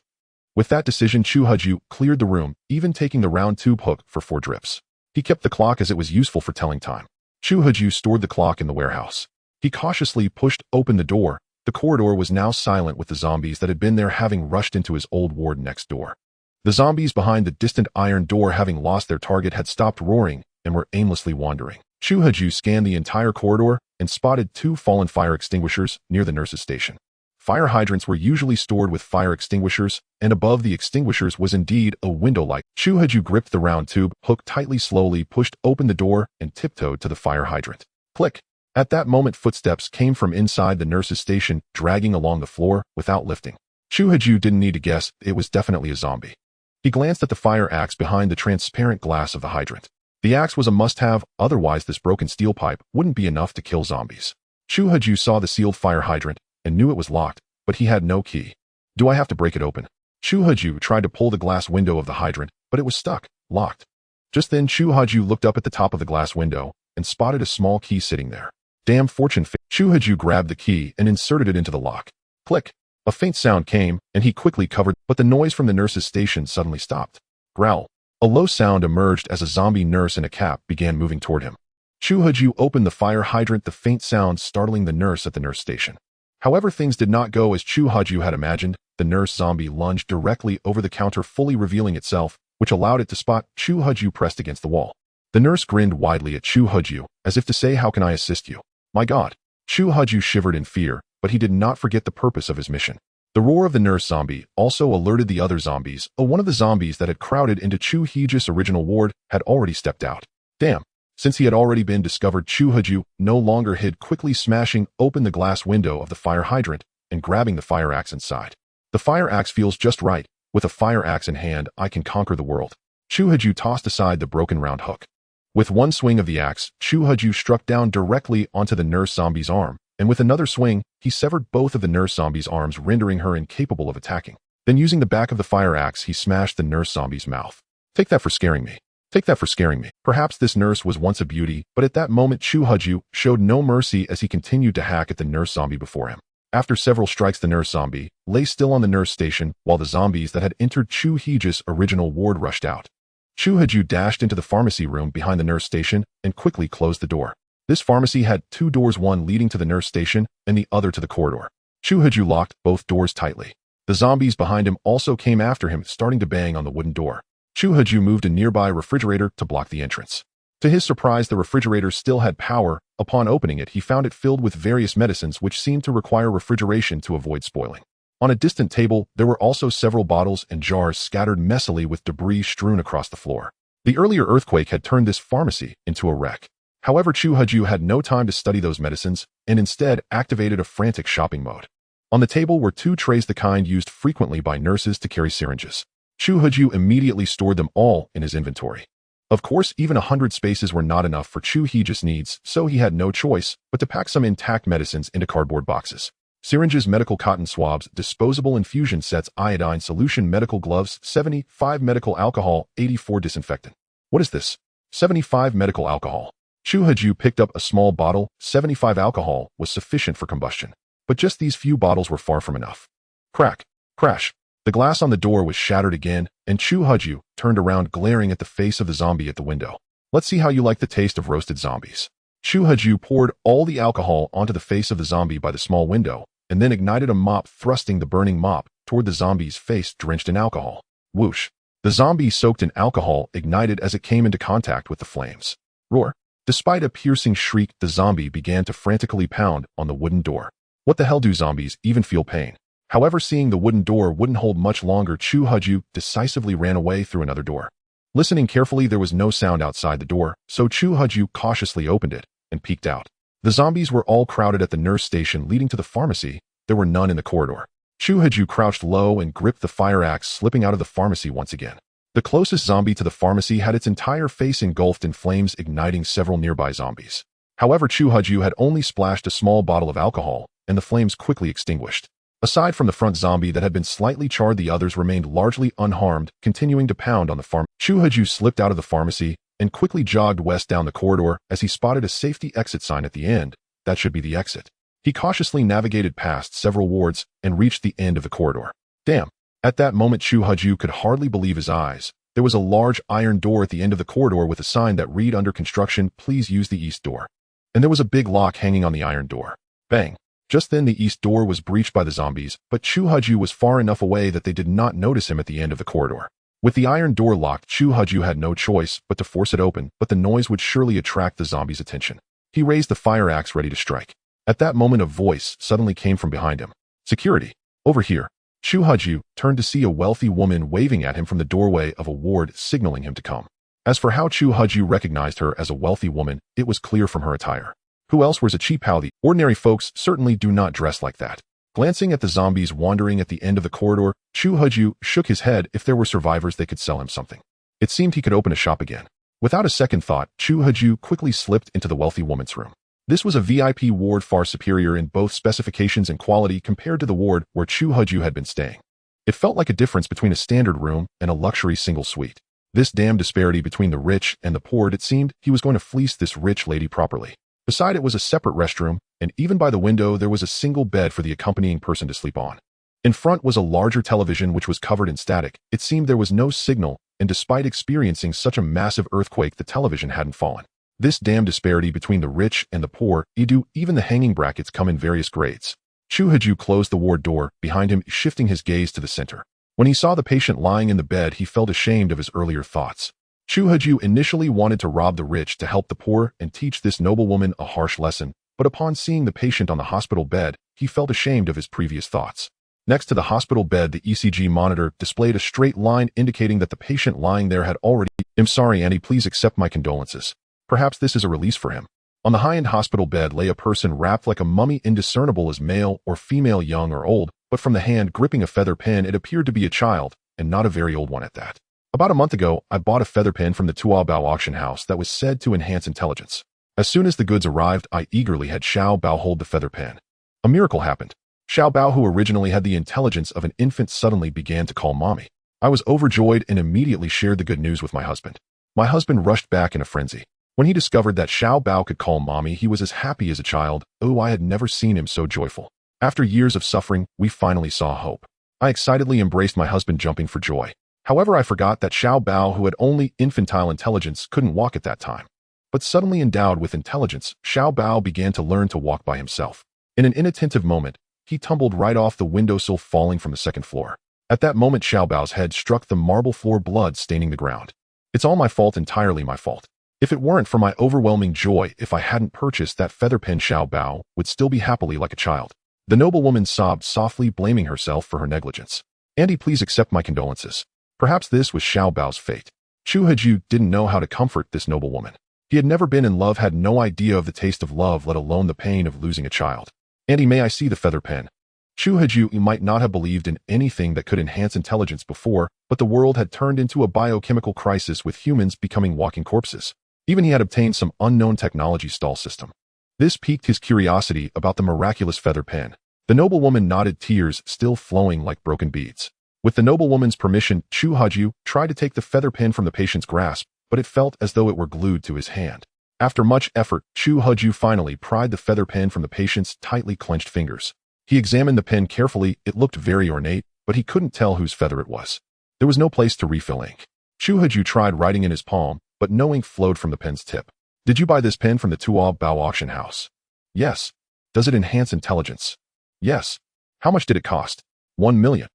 With that decision, Chu Haju cleared the room, even taking the round tube hook for 4 drips. He kept the clock as it was useful for telling time. Chu Haju stored the clock in the warehouse. He cautiously pushed open the door. The corridor was now silent, with the zombies that had been there having rushed into his old ward next door. The zombies behind the distant iron door, having lost their target, had stopped roaring and were aimlessly wandering. Chu Haju scanned the entire corridor and spotted 2 fallen fire extinguishers near the nurse's station. Fire hydrants were usually stored with fire extinguishers, and above the extinguishers was indeed a window light. Chu Haju gripped the round tube hook tightly, slowly pushed open the door, and tiptoed to the fire hydrant. Click! At that moment, footsteps came from inside the nurse's station, dragging along the floor without lifting. Chu Haju didn't need to guess, it was definitely a zombie. He glanced at the fire axe behind the transparent glass of the hydrant. The axe was a must-have, otherwise this broken steel pipe wouldn't be enough to kill zombies. Chu Haju saw the sealed fire hydrant and knew it was locked, but he had no key. Do I have to break it open? Chu Haju tried to pull the glass window of the hydrant, but it was stuck, locked. Just then, Chu Haju looked up at the top of the glass window and spotted a small key sitting there. Damn fortune. Chu Haju grabbed the key and inserted it into the lock. Click! A faint sound came, and he quickly covered, but the noise from the nurse's station suddenly stopped. Growl. A low sound emerged as a zombie nurse in a cap began moving toward him. Chu Haju opened the fire hydrant, the faint sound startling the nurse at the nurse station. However, things did not go as Chu Haju had imagined. The nurse zombie lunged directly over the counter, fully revealing itself, which allowed it to spot Chu Haju pressed against the wall. The nurse grinned widely at Chu Haju, as if to say, "How can I assist you?" My God! Chu Haju shivered in fear, but he did not forget the purpose of his mission. The roar of the nurse zombie also alerted the other zombies. One of the zombies that had crowded into Chu Haju's original ward had already stepped out. Damn! Since he had already been discovered, Chu Haju no longer hid, quickly smashing open the glass window of the fire hydrant and grabbing the fire axe inside. The fire axe feels just right. With a fire axe in hand, I can conquer the world. Chu Haju tossed aside the broken round hook. With one swing of the axe, Chu Haju struck down directly onto the nurse zombie's arm, and with another swing, he severed both of the nurse zombie's arms, rendering her incapable of attacking. Then, using the back of the fire axe, he smashed the nurse zombie's mouth. Take that for scaring me. Take that for scaring me. Perhaps this nurse was once a beauty, but at that moment Chu Haju showed no mercy as he continued to hack at the nurse zombie before him. After several strikes, the nurse zombie lay still on the nurse station, while the zombies that had entered Chu Haju's original ward rushed out. Chu Haju dashed into the pharmacy room behind the nurse station and quickly closed the door. This pharmacy had 2 doors, one leading to the nurse station and the other to the corridor. Chu Haju locked both doors tightly. The zombies behind him also came after him, starting to bang on the wooden door. Chu Haju moved a nearby refrigerator to block the entrance. To his surprise, the refrigerator still had power. Upon opening it, he found it filled with various medicines which seemed to require refrigeration to avoid spoiling. On a distant table, there were also several bottles and jars scattered messily with debris strewn across the floor. The earlier earthquake had turned this pharmacy into a wreck. However, Chu Haju had no time to study those medicines and instead activated a frantic shopping mode. On the table were 2 trays, the kind used frequently by nurses to carry syringes. Chu Haju immediately stored them all in his inventory. Of course, even 100 spaces were not enough for Chu Heji's needs, so he had no choice but to pack some intact medicines into cardboard boxes. Syringes, medical cotton swabs, disposable infusion sets, iodine solution, medical gloves, 75 medical alcohol, 84 disinfectant. What is this? 75 medical alcohol. Chu Haju picked up a small bottle. 75 alcohol was sufficient for combustion. But just these few bottles were far from enough. Crack. Crash. The glass on the door was shattered again, and Chu Haju turned around, glaring at the face of the zombie at the window. Let's see how you like the taste of roasted zombies. Chu Haju poured all the alcohol onto the face of the zombie by the small window, and then ignited a mop, thrusting the burning mop toward the zombie's face drenched in alcohol. Whoosh. The zombie, soaked in alcohol, ignited as it came into contact with the flames. Roar. Despite a piercing shriek, the zombie began to frantically pound on the wooden door. What the hell, do zombies even feel pain? However, seeing the wooden door wouldn't hold much longer, Chu Haju decisively ran away through another door. Listening carefully, there was no sound outside the door, so Chu Haju cautiously opened it and peeked out. The zombies were all crowded at the nurse station leading to the pharmacy. There were none in the corridor. Chu Haju crouched low and gripped the fire axe, slipping out of the pharmacy once again. The closest zombie to the pharmacy had its entire face engulfed in flames, igniting several nearby zombies. However, Chu Haju had only splashed a small bottle of alcohol, and the flames quickly extinguished. Aside from the front zombie that had been slightly charred, the others remained largely unharmed, continuing to pound on the farm. Chu Haju slipped out of the pharmacy and quickly jogged west down the corridor as he spotted a safety exit sign at the end. That should be the exit. He cautiously navigated past several wards and reached the end of the corridor. Damn. At that moment, Chu Haju could hardly believe his eyes. There was a large iron door at the end of the corridor with a sign that read, "Under construction, please use the east door." And there was a big lock hanging on the iron door. Bang. Just then, the east door was breached by the zombies, but Chu Haju was far enough away that they did not notice him at the end of the corridor. With the iron door locked, Chu Haju had no choice but to force it open, but the noise would surely attract the zombies' attention. He raised the fire axe ready to strike. At that moment, a voice suddenly came from behind him. "Security, over here." Chu Haju turned to see a wealthy woman waving at him from the doorway of a ward, signaling him to come. As for how Chu Haju recognized her as a wealthy woman, it was clear from her attire. Who else wears a cheap howdy? Ordinary folks certainly do not dress like that. Glancing at the zombies wandering at the end of the corridor, Chu Haju shook his head. If there were survivors, they could sell him something. It seemed he could open a shop again. Without a second thought, Chu Haju quickly slipped into the wealthy woman's room. This was a VIP ward, far superior in both specifications and quality compared to the ward where Chu Haju had been staying. It felt like a difference between a standard room and a luxury single suite. This damn disparity between the rich and the poor, it seemed he was going to fleece this rich lady properly. Beside it was a separate restroom, and even by the window there was a single bed for the accompanying person to sleep on. In front was a larger television which was covered in static. It seemed there was no signal, and despite experiencing such a massive earthquake, the television hadn't fallen. This damn disparity between the rich and the poor, even the hanging brackets come in various grades. Chu Haju closed the ward door behind him, shifting his gaze to the center. When he saw the patient lying in the bed, he felt ashamed of his earlier thoughts. Chu Haju initially wanted to rob the rich to help the poor and teach this noblewoman a harsh lesson, but upon seeing the patient on the hospital bed, he felt ashamed of his previous thoughts. Next to the hospital bed, the ECG monitor displayed a straight line indicating that the patient lying there had already— "I'm sorry, Andy, please accept my condolences. Perhaps this is a release for him." On the high-end hospital bed lay a person wrapped like a mummy, indiscernible as male or female, young or old, but from the hand gripping a feather pen, it appeared to be a child, and not a very old one at that. About a month ago, I bought a feather pen from the Tuobao auction house that was said to enhance intelligence. As soon as the goods arrived, I eagerly had Xiao Bao hold the feather pen. A miracle happened. Xiao Bao, who originally had the intelligence of an infant, suddenly began to call mommy. I was overjoyed and immediately shared the good news with my husband. My husband rushed back in a frenzy. When he discovered that Xiao Bao could call mommy, he was as happy as a child. Oh, I had never seen him so joyful. After years of suffering, we finally saw hope. I excitedly embraced my husband, jumping for joy. However, I forgot that Xiao Bao, who had only infantile intelligence, couldn't walk at that time. But suddenly endowed with intelligence, Xiao Bao began to learn to walk by himself. In an inattentive moment, he tumbled right off the windowsill, falling from the second floor. At that moment, Xiao Bao's head struck the marble floor, blood staining the ground. It's all my fault, entirely my fault. If it weren't for my overwhelming joy, if I hadn't purchased that feather pen, Xiao Bao would still be happily like a child. The noblewoman sobbed softly, blaming herself for her negligence. Andy, please accept my condolences. Perhaps this was Xiao Bao's fate. Chu Haju didn't know how to comfort this noblewoman. He had never been in love, had no idea of the taste of love, let alone the pain of losing a child. "Auntie, may I see the feather pen?" Chu Haju might not have believed in anything that could enhance intelligence before, but the world had turned into a biochemical crisis with humans becoming walking corpses. Even he had obtained some unknown technology stall system. This piqued his curiosity about the miraculous feather pen. The noblewoman nodded, tears still flowing like broken beads. With the noblewoman's permission, Chu Haju tried to take the feather pen from the patient's grasp, but it felt as though it were glued to his hand. After much effort, Chu Haju finally pried the feather pen from the patient's tightly clenched fingers. He examined the pen carefully. It looked very ornate, but he couldn't tell whose feather it was. There was no place to refill ink. Chu Haju tried writing in his palm, but no ink flowed from the pen's tip. "Did you buy this pen from the Tuo Bao auction house?" "Yes." "Does it enhance intelligence?" "Yes." "How much did it cost?" 1 million.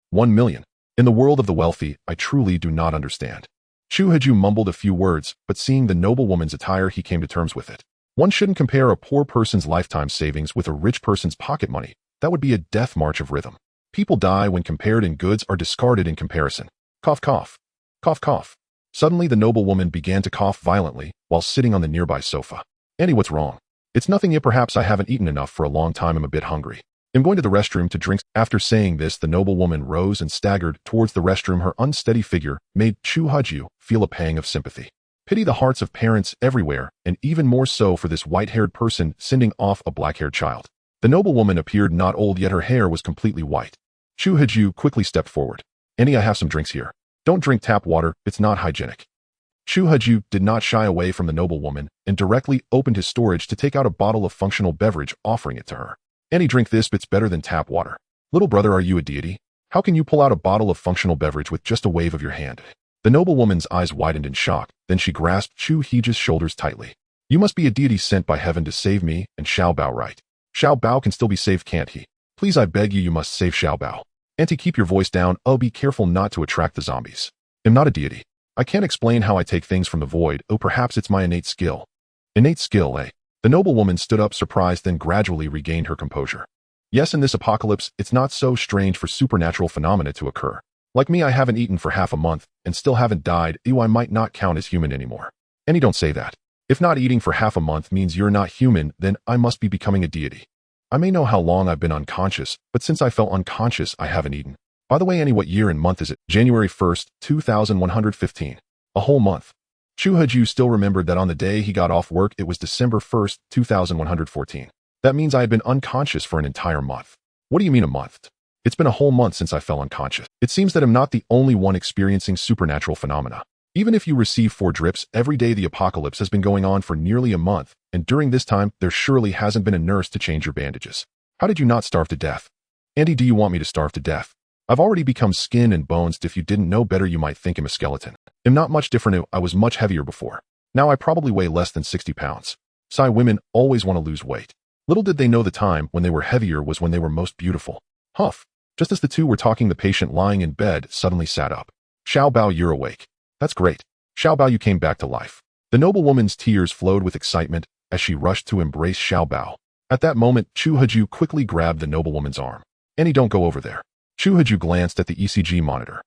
1 million. In the world of the wealthy, I truly do not understand. Chu Haju mumbled a few words, but seeing the noblewoman's attire, he came to terms with it. One shouldn't compare a poor person's lifetime savings with a rich person's pocket money. That would be a death march of rhythm. People die when compared and goods are discarded in comparison. Cough, cough. Cough, cough. Suddenly the noblewoman began to cough violently while sitting on the nearby sofa. "Auntie, what's wrong?" "It's nothing yet. Perhaps I haven't eaten enough for a long time. I'm a bit hungry. I'm going to the restroom to drink." After saying this, the noblewoman rose and staggered towards the restroom. Her unsteady figure made Chu Haju feel a pang of sympathy. Pity the hearts of parents everywhere, and even more so for this white-haired person sending off a black-haired child. The noblewoman appeared not old, yet her hair was completely white. Chu Haju quickly stepped forward. "Auntie, I have some drinks here. Don't drink tap water, it's not hygienic." Chu Haju did not shy away from the noblewoman and directly opened his storage to take out a bottle of functional beverage, offering it to her. "Auntie, drink this, it's better than tap water." "Little brother, are you a deity? How can you pull out a bottle of functional beverage with just a wave of your hand?" The noblewoman's eyes widened in shock, then she grasped Chu Haju's shoulders tightly. "You must be a deity sent by heaven to save me and Xiao Bao, right? Xiao Bao can still be saved, can't he? Please, I beg you, you must save Xiao Bao." "Auntie, keep your voice down. Oh, be careful not to attract the zombies. I'm not a deity. I can't explain how I take things from the void. Oh, perhaps it's my innate skill." "Innate skill, eh?" The noblewoman stood up surprised, then gradually regained her composure. "Yes, in this apocalypse, it's not so strange for supernatural phenomena to occur. Like me, I haven't eaten for half a month and still haven't died. Ew, I might not count as human anymore." "Auntie, don't say that. If not eating for half a month means you're not human, then I must be becoming a deity. I may know how long I've been unconscious, but since I felt unconscious, I haven't eaten. By the way, Auntie, what year and month is it?" "January 1st, 2115. A whole month." Chu Haju still remembered that on the day he got off work, it was December 1st, 2114. "That means I had been unconscious for an entire month." "What do you mean a month?" "It's been a whole month since I fell unconscious. It seems that I'm not the only one experiencing supernatural phenomena. Even if you receive 4 drips every day, the apocalypse has been going on for nearly a month, and during this time, there surely hasn't been a nurse to change your bandages. How did you not starve to death?" "Auntie, do you want me to starve to death? I've already become skin and bones. If you didn't know better, you might think I'm a skeleton. I'm not much different. I was much heavier before. Now I probably weigh less than 60 pounds. Sigh, women always want to lose weight. Little did they know the time when they were heavier was when they were most beautiful." Huff. Just as the two were talking, the patient lying in bed suddenly sat up. "Xiao Bao, you're awake. That's great. Xiao Bao, you came back to life." The noblewoman's tears flowed with excitement as she rushed to embrace Xiao Bao. At that moment, Chu Haju quickly grabbed the noblewoman's arm. "Auntie, don't go over there." Chu Haju glanced at the ECG monitor.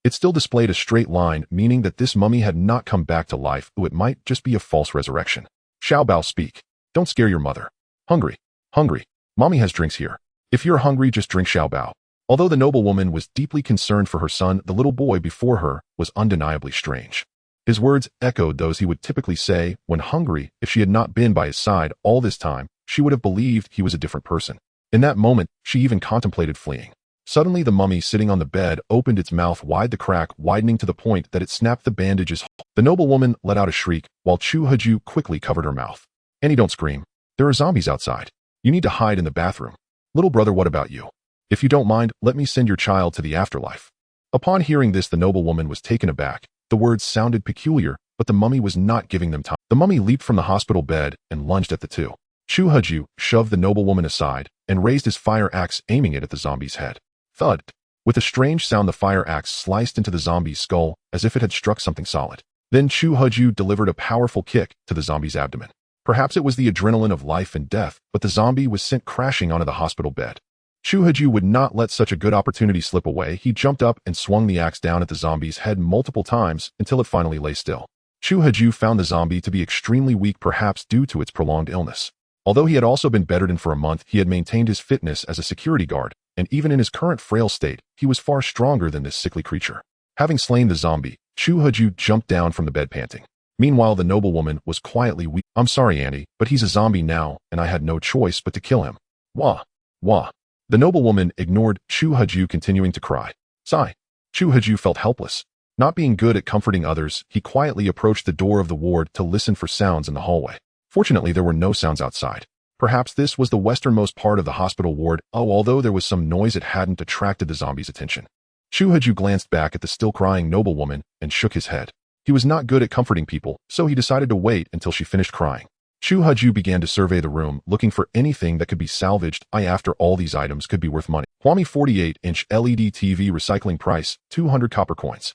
It still displayed a straight line, meaning that this mummy had not come back to life, or it might just be a false resurrection. "Xiao Bao, speak. Don't scare your mother." "Hungry. Hungry. Mommy has drinks here. If you're hungry, just drink, Xiao Bao." Although the noblewoman was deeply concerned for her son, the little boy before her was undeniably strange. His words echoed those he would typically say when hungry. If she had not been by his side all this time, she would have believed he was a different person. In that moment, she even contemplated fleeing. Suddenly, the mummy sitting on the bed opened its mouth wide, the crack widening to the point that it snapped the bandages. The noblewoman let out a shriek, while Chu Haju quickly covered her mouth. "Auntie, don't scream. There are zombies outside. You need to hide in the bathroom." "Little brother, what about you? If you don't mind, let me send your child to the afterlife." Upon hearing this, the noblewoman was taken aback. The words sounded peculiar, but the mummy was not giving them time. The mummy leaped from the hospital bed and lunged at the two. Chu Haju shoved the noblewoman aside and raised his fire axe, aiming it at the zombie's head. Thud! With a strange sound, the fire axe sliced into the zombie's skull as if it had struck something solid. Then Chu Haju delivered a powerful kick to the zombie's abdomen. Perhaps it was the adrenaline of life and death, but the zombie was sent crashing onto the hospital bed. Chu Haju would not let such a good opportunity slip away. He jumped up and swung the axe down at the zombie's head multiple times until it finally lay still. Chu Haju found the zombie to be extremely weak, perhaps due to its prolonged illness. Although he had also been bedridden for a month, he had maintained his fitness as a security guard, and even in his current frail state, he was far stronger than this sickly creature. Having slain the zombie, Chu Haju jumped down from the bed panting. Meanwhile, the noblewoman was quietly weeping. "I'm sorry, Auntie, but he's a zombie now, and I had no choice but to kill him. Wah, wah." The noblewoman ignored Chu Haju, continuing to cry. Sigh. Chu Haju felt helpless. Not being good at comforting others, he quietly approached the door of the ward to listen for sounds in the hallway. Fortunately, there were no sounds outside. Perhaps this was the westernmost part of the hospital ward. Although there was some noise, it hadn't attracted the zombie's attention. Chu Haju glanced back at the still crying noblewoman and shook his head. He was not good at comforting people, so he decided to wait until she finished crying. Chu Haju began to survey the room, looking for anything that could be salvaged. After all, these items could be worth money. Huami 48-inch LED TV recycling price, 200 copper coins.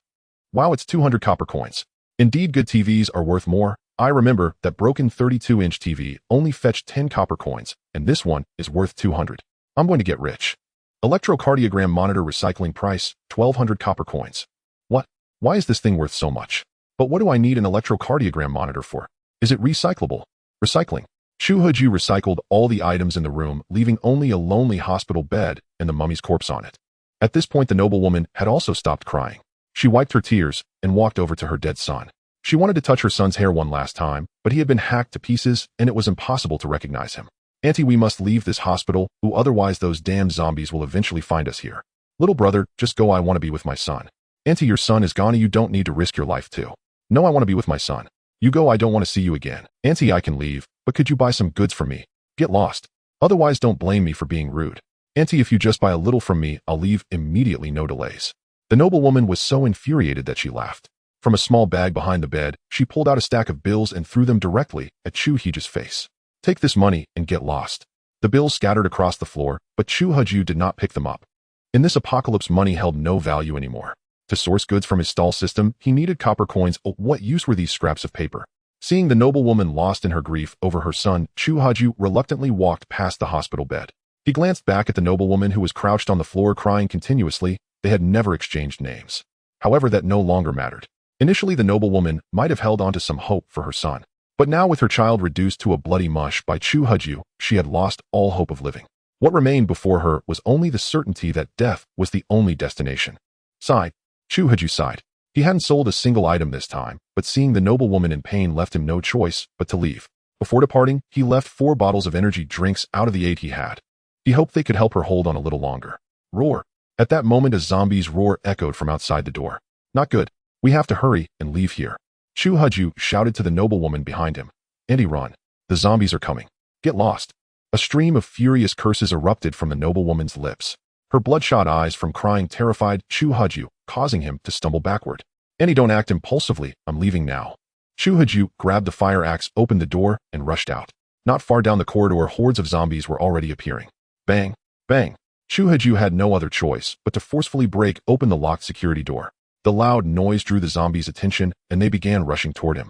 Wow, it's 200 copper coins. Indeed, good TVs are worth more. I remember that broken 32-inch TV only fetched 10 copper coins, and this one is worth 200. I'm going to get rich. Electrocardiogram monitor recycling price, 1200 copper coins. What? Why is this thing worth so much? But what do I need an electrocardiogram monitor for? Is it recyclable? Recycling. Chu Haju recycled all the items in the room, leaving only a lonely hospital bed and the mummy's corpse on it. At this point, the noblewoman had also stopped crying. She wiped her tears and walked over to her dead son. She wanted to touch her son's hair one last time, but he had been hacked to pieces and it was impossible to recognize him. Auntie, we must leave this hospital, otherwise those damn zombies will eventually find us here. Little brother, just go, I want to be with my son. Auntie, your son is gone, you don't need to risk your life too. No, I want to be with my son. You go, I don't want to see you again. Auntie, I can leave, but could you buy some goods from me? Get lost. Otherwise, don't blame me for being rude. Auntie, if you just buy a little from me, I'll leave immediately, no delays. The noblewoman was so infuriated that she laughed. From a small bag behind the bed, she pulled out a stack of bills and threw them directly at Chu Haju's face. Take this money and get lost. The bills scattered across the floor, but Chu Haju did not pick them up. In this apocalypse, money held no value anymore. To source goods from his stall system, he needed copper coins. What use were these scraps of paper? Seeing the noblewoman lost in her grief over her son, Chu Haju reluctantly walked past the hospital bed. He glanced back at the noblewoman who was crouched on the floor crying continuously. They had never exchanged names. However, that no longer mattered. Initially, the noblewoman might have held on to some hope for her son. But now, with her child reduced to a bloody mush by Chu Haju, she had lost all hope of living. What remained before her was only the certainty that death was the only destination. Sighed. Chu Haju sighed. He hadn't sold a single item this time, but seeing the noblewoman in pain left him no choice but to leave. Before departing, he left 4 bottles of energy drinks out of the 8 he had. He hoped they could help her hold on a little longer. Roar. At that moment, a zombie's roar echoed from outside the door. Not good. We have to hurry and leave here. Chu Haju shouted to the noblewoman behind him. Auntie, run. The zombies are coming. Get lost. A stream of furious curses erupted from the noblewoman's lips. Her bloodshot eyes from crying terrified Chu Haju, causing him to stumble backward. Auntie, don't act impulsively. I'm leaving now. Chu Haju grabbed the fire axe, opened the door, and rushed out. Not far down the corridor, hordes of zombies were already appearing. Bang, bang. Chu Haju had no other choice but to forcefully break open the locked security door. The loud noise drew the zombies' attention, and they began rushing toward him.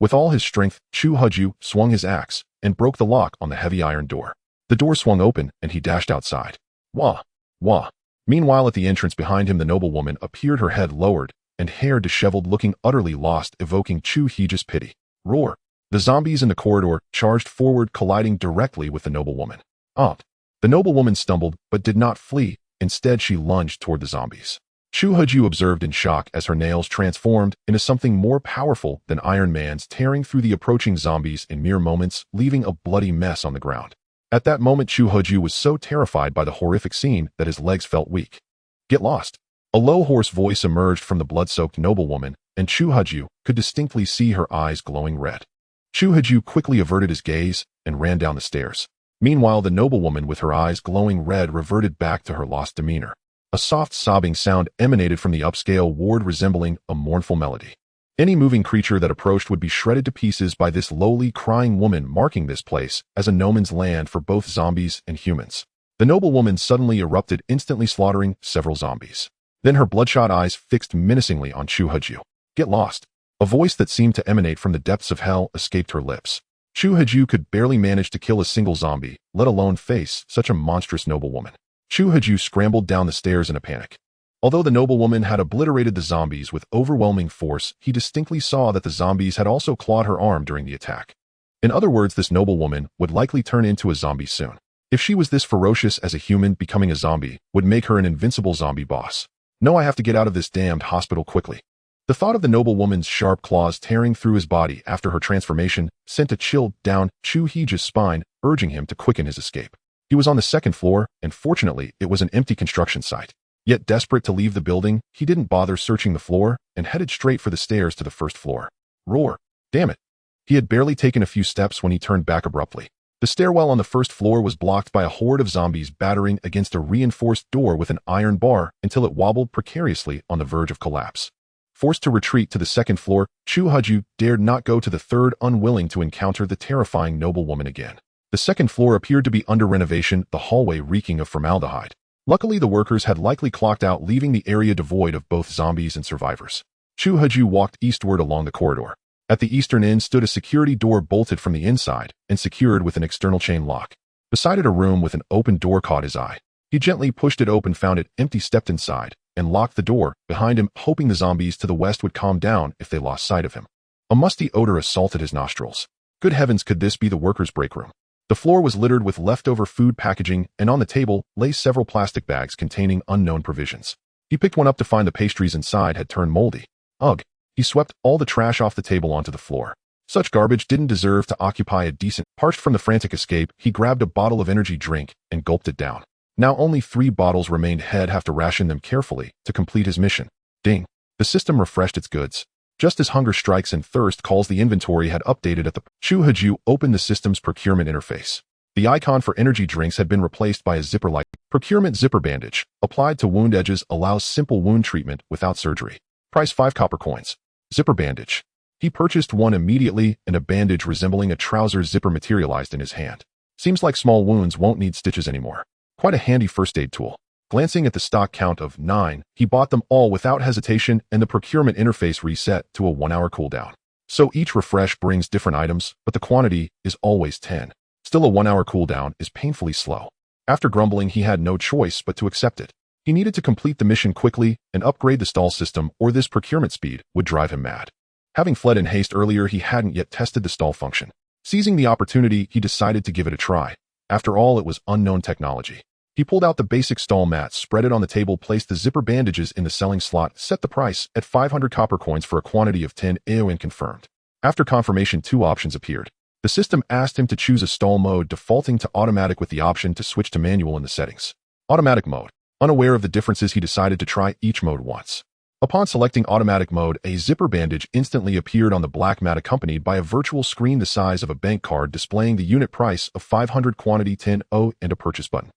With all his strength, Chu Haju swung his axe and broke the lock on the heavy iron door. The door swung open, and he dashed outside. Wah, wah. Meanwhile, at the entrance behind him, the noblewoman appeared, her head lowered and hair disheveled, looking utterly lost, evoking Chu Haju's pity. Roar. The zombies in the corridor charged forward, colliding directly with the noblewoman. The noblewoman stumbled, but did not flee. Instead, she lunged toward the zombies. Chu Haju observed in shock as her nails transformed into something more powerful than Iron Man's, tearing through the approaching zombies in mere moments, leaving a bloody mess on the ground. At that moment, Chu Haju was so terrified by the horrific scene that his legs felt weak. Get lost. A low, hoarse voice emerged from the blood-soaked noblewoman, and Chu Haju could distinctly see her eyes glowing red. Chu Haju quickly averted his gaze and ran down the stairs. Meanwhile, the noblewoman with her eyes glowing red reverted back to her lost demeanor. A soft sobbing sound emanated from the upscale ward, resembling a mournful melody. Any moving creature that approached would be shredded to pieces by this lowly, crying woman, marking this place as a no man's land for both zombies and humans. The noblewoman suddenly erupted, instantly slaughtering several zombies. Then her bloodshot eyes fixed menacingly on Chu Haju. Get lost. A voice that seemed to emanate from the depths of hell escaped her lips. Chu Haju could barely manage to kill a single zombie, let alone face such a monstrous noblewoman. Chu Haju scrambled down the stairs in a panic. Although the noblewoman had obliterated the zombies with overwhelming force, he distinctly saw that the zombies had also clawed her arm during the attack. In other words, this noblewoman would likely turn into a zombie soon. If she was this ferocious as a human, becoming a zombie would make her an invincible zombie boss. No, I have to get out of this damned hospital quickly. The thought of the noblewoman's sharp claws tearing through his body after her transformation sent a chill down Chu Heji's spine, urging him to quicken his escape. He was on the second floor, and fortunately, it was an empty construction site. Yet desperate to leave the building, he didn't bother searching the floor and headed straight for the stairs to the first floor. Roar! Damn it! He had barely taken a few steps when he turned back abruptly. The stairwell on the first floor was blocked by a horde of zombies battering against a reinforced door with an iron bar until it wobbled precariously on the verge of collapse. Forced to retreat to the second floor, Chu Heju dared not go to the third, unwilling to encounter the terrifying noblewoman again. The second floor appeared to be under renovation, the hallway reeking of formaldehyde. Luckily, the workers had likely clocked out, leaving the area devoid of both zombies and survivors. Chu Heju walked eastward along the corridor. At the eastern end stood a security door bolted from the inside and secured with an external chain lock. Beside it, a room with an open door caught his eye. He gently pushed it open, found it empty, stepped inside, and locked the door behind him, hoping the zombies to the west would calm down if they lost sight of him. A musty odor assaulted his nostrils. Good heavens, could this be the workers' break room? The floor was littered with leftover food packaging, and on the table lay several plastic bags containing unknown provisions. He picked one up to find the pastries inside had turned moldy. Ugh! He swept all the trash off the table onto the floor. Such garbage didn't deserve to occupy a decent. Parched from the frantic escape, he grabbed a bottle of energy drink and gulped it down. Now only 3 bottles remained. He'd have to ration them carefully to complete his mission. Ding! The system refreshed its goods. Just as hunger strikes and thirst calls, the inventory had updated at the. Chu Heju opened the system's procurement interface. The icon for energy drinks had been replaced by a zipper-like procurement zipper bandage. Applied to wound edges, allows simple wound treatment without surgery. Price 5 copper coins. Zipper bandage. He purchased one immediately, and a bandage resembling a trouser zipper materialized in his hand. Seems like small wounds won't need stitches anymore. Quite a handy first aid tool. Glancing at the stock count of 9, he bought them all without hesitation, and the procurement interface reset to a 1-hour cooldown. So each refresh brings different items, but the quantity is always 10. Still, a 1-hour cooldown is painfully slow. After grumbling, he had no choice but to accept it. He needed to complete the mission quickly and upgrade the stall system, or this procurement speed would drive him mad. Having fled in haste earlier, he hadn't yet tested the stall function. Seizing the opportunity, he decided to give it a try. After all, it was unknown technology. He pulled out the basic stall mat, spread it on the table, placed the zipper bandages in the selling slot, set the price at 500 copper coins for a quantity of 10 and confirmed. After confirmation, 2 options appeared. The system asked him to choose a stall mode, defaulting to automatic with the option to switch to manual in the settings. Automatic mode. Unaware of the differences, he decided to try each mode once. Upon selecting automatic mode, a zipper bandage instantly appeared on the black mat, accompanied by a virtual screen the size of a bank card displaying the unit price of 500, quantity 10 and a purchase button.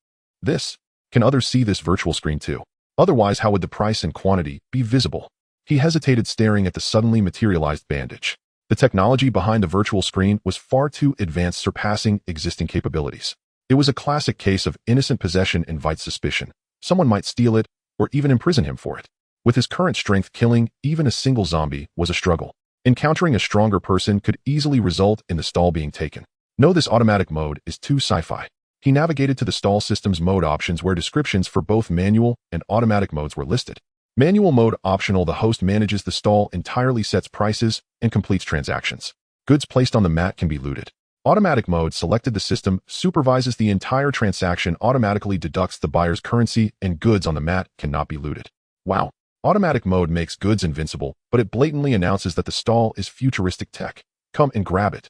Can others see this virtual screen too? Otherwise, how would the price and quantity be visible? He hesitated, staring at the suddenly materialized bandage. The technology behind the virtual screen was far too advanced, surpassing existing capabilities. It was a classic case of innocent possession invites suspicion. Someone might steal it, or even imprison him for it. With his current strength, killing even a single zombie was a struggle. Encountering a stronger person could easily result in the stall being taken. No, this automatic mode is too sci-fi. He navigated to the stall system's mode options, where descriptions for both manual and automatic modes were listed. Manual mode optional: the host manages the stall entirely, sets prices, and completes transactions. Goods placed on the mat can be looted. Automatic mode selected: the system supervises the entire transaction, automatically deducts the buyer's currency, and goods on the mat cannot be looted. Wow. Automatic mode makes goods invincible, but it blatantly announces that the stall is futuristic tech. Come and grab it.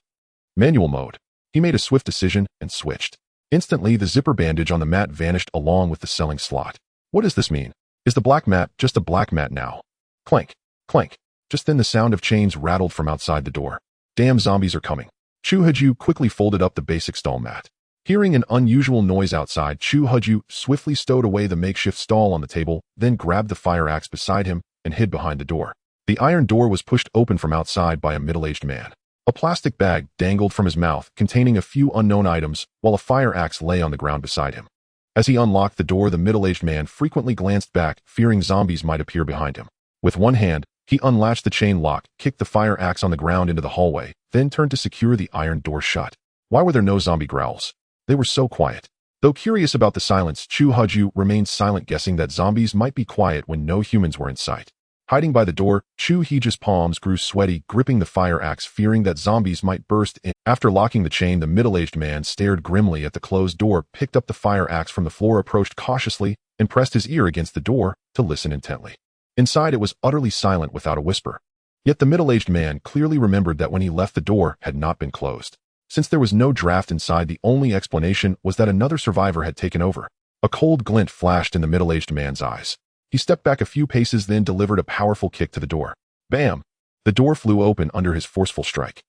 Manual mode. He made a swift decision and switched. Instantly, the zipper bandage on the mat vanished along with the selling slot. What does this mean? Is the black mat just a black mat now? Clank, clank. Just then the sound of chains rattled from outside the door. Damn, zombies are coming. Chu Heju quickly folded up the basic stall mat. Hearing an unusual noise outside, Chu Heju swiftly stowed away the makeshift stall on the table, then grabbed the fire axe beside him and hid behind the door. The iron door was pushed open from outside by a middle-aged man. A plastic bag dangled from his mouth, containing a few unknown items, while a fire axe lay on the ground beside him. As he unlocked the door, the middle-aged man frequently glanced back, fearing zombies might appear behind him. With one hand, he unlatched the chain lock, kicked the fire axe on the ground into the hallway, then turned to secure the iron door shut. Why were there no zombie growls? They were so quiet. Though curious about the silence, Chu Huju remained silent, guessing that zombies might be quiet when no humans were in sight. Hiding by the door, Chu Heju's palms grew sweaty, gripping the fire axe, fearing that zombies might burst in. After locking the chain, the middle-aged man stared grimly at the closed door, picked up the fire axe from the floor, approached cautiously, and pressed his ear against the door to listen intently. Inside, it was utterly silent without a whisper. Yet the middle-aged man clearly remembered that when he left, the door had not been closed. Since there was no draft inside, the only explanation was that another survivor had taken over. A cold glint flashed in the middle-aged man's eyes. He stepped back a few paces, then delivered a powerful kick to the door. Bam! The door flew open under his forceful strike.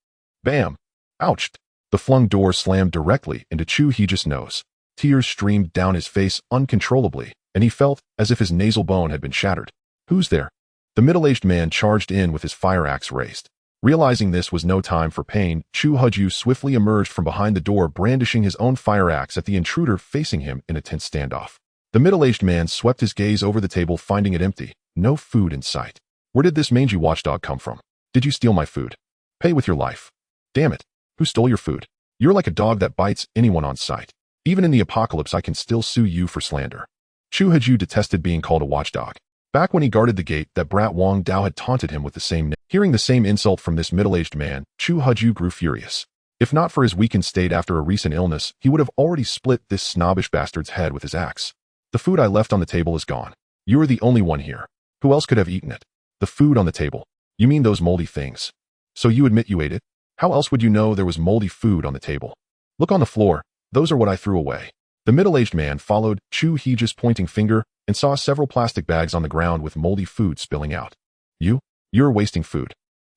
Bam! Ouch! The flung door slammed directly into Chu Heju's nose. Tears streamed down his face uncontrollably, and he felt as if his nasal bone had been shattered. Who's there? The middle-aged man charged in with his fire axe raised. Realizing this was no time for pain, Chu Huju swiftly emerged from behind the door, brandishing his own fire axe at the intruder facing him in a tense standoff. The middle-aged man swept his gaze over the table, finding it empty. No food in sight. Where did this mangy watchdog come from? Did you steal my food? Pay with your life. Damn it. Who stole your food? You're like a dog that bites anyone on sight. Even in the apocalypse, I can still sue you for slander. Chu Huju detested being called a watchdog. Back when he guarded the gate, that brat Wang Dao had taunted him with the same name. Hearing the same insult from this middle-aged man, Chu Huju grew furious. If not for his weakened state after a recent illness, he would have already split this snobbish bastard's head with his axe. The food I left on the table is gone. You are the only one here. Who else could have eaten it? The food on the table. You mean those moldy things? So you admit you ate it? How else would you know there was moldy food on the table? Look on the floor. Those are what I threw away. The middle-aged man followed Chu Heju's pointing finger and saw several plastic bags on the ground with moldy food spilling out. You're wasting food.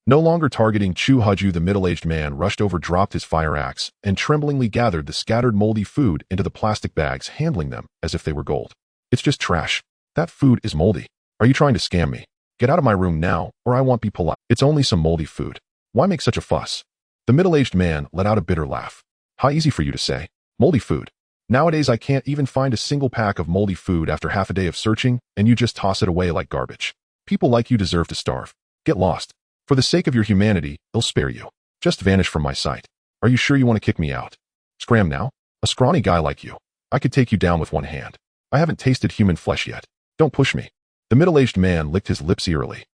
No longer targeting Chu Huju, the middle-aged man rushed over, dropped his fire axe, and tremblingly gathered the scattered moldy food into the plastic bags, handling them as if they were gold. It's just trash. That food is moldy. Are you trying to scam me? Get out of my room now, or I won't be polite. It's only some moldy food. Why make such a fuss? The middle-aged man let out a bitter laugh. How easy for you to say. Moldy food. Nowadays I can't even find a single pack of moldy food after half a day of searching, and you just toss it away like garbage. People like you deserve to starve. Get lost. For the sake of your humanity, I'll spare you. Just vanish from my sight. Are you sure you want to kick me out? Scram now? A scrawny guy like you. I could take you down with one hand. I haven't tasted human flesh yet. Don't push me. The middle-aged man licked his lips eerily.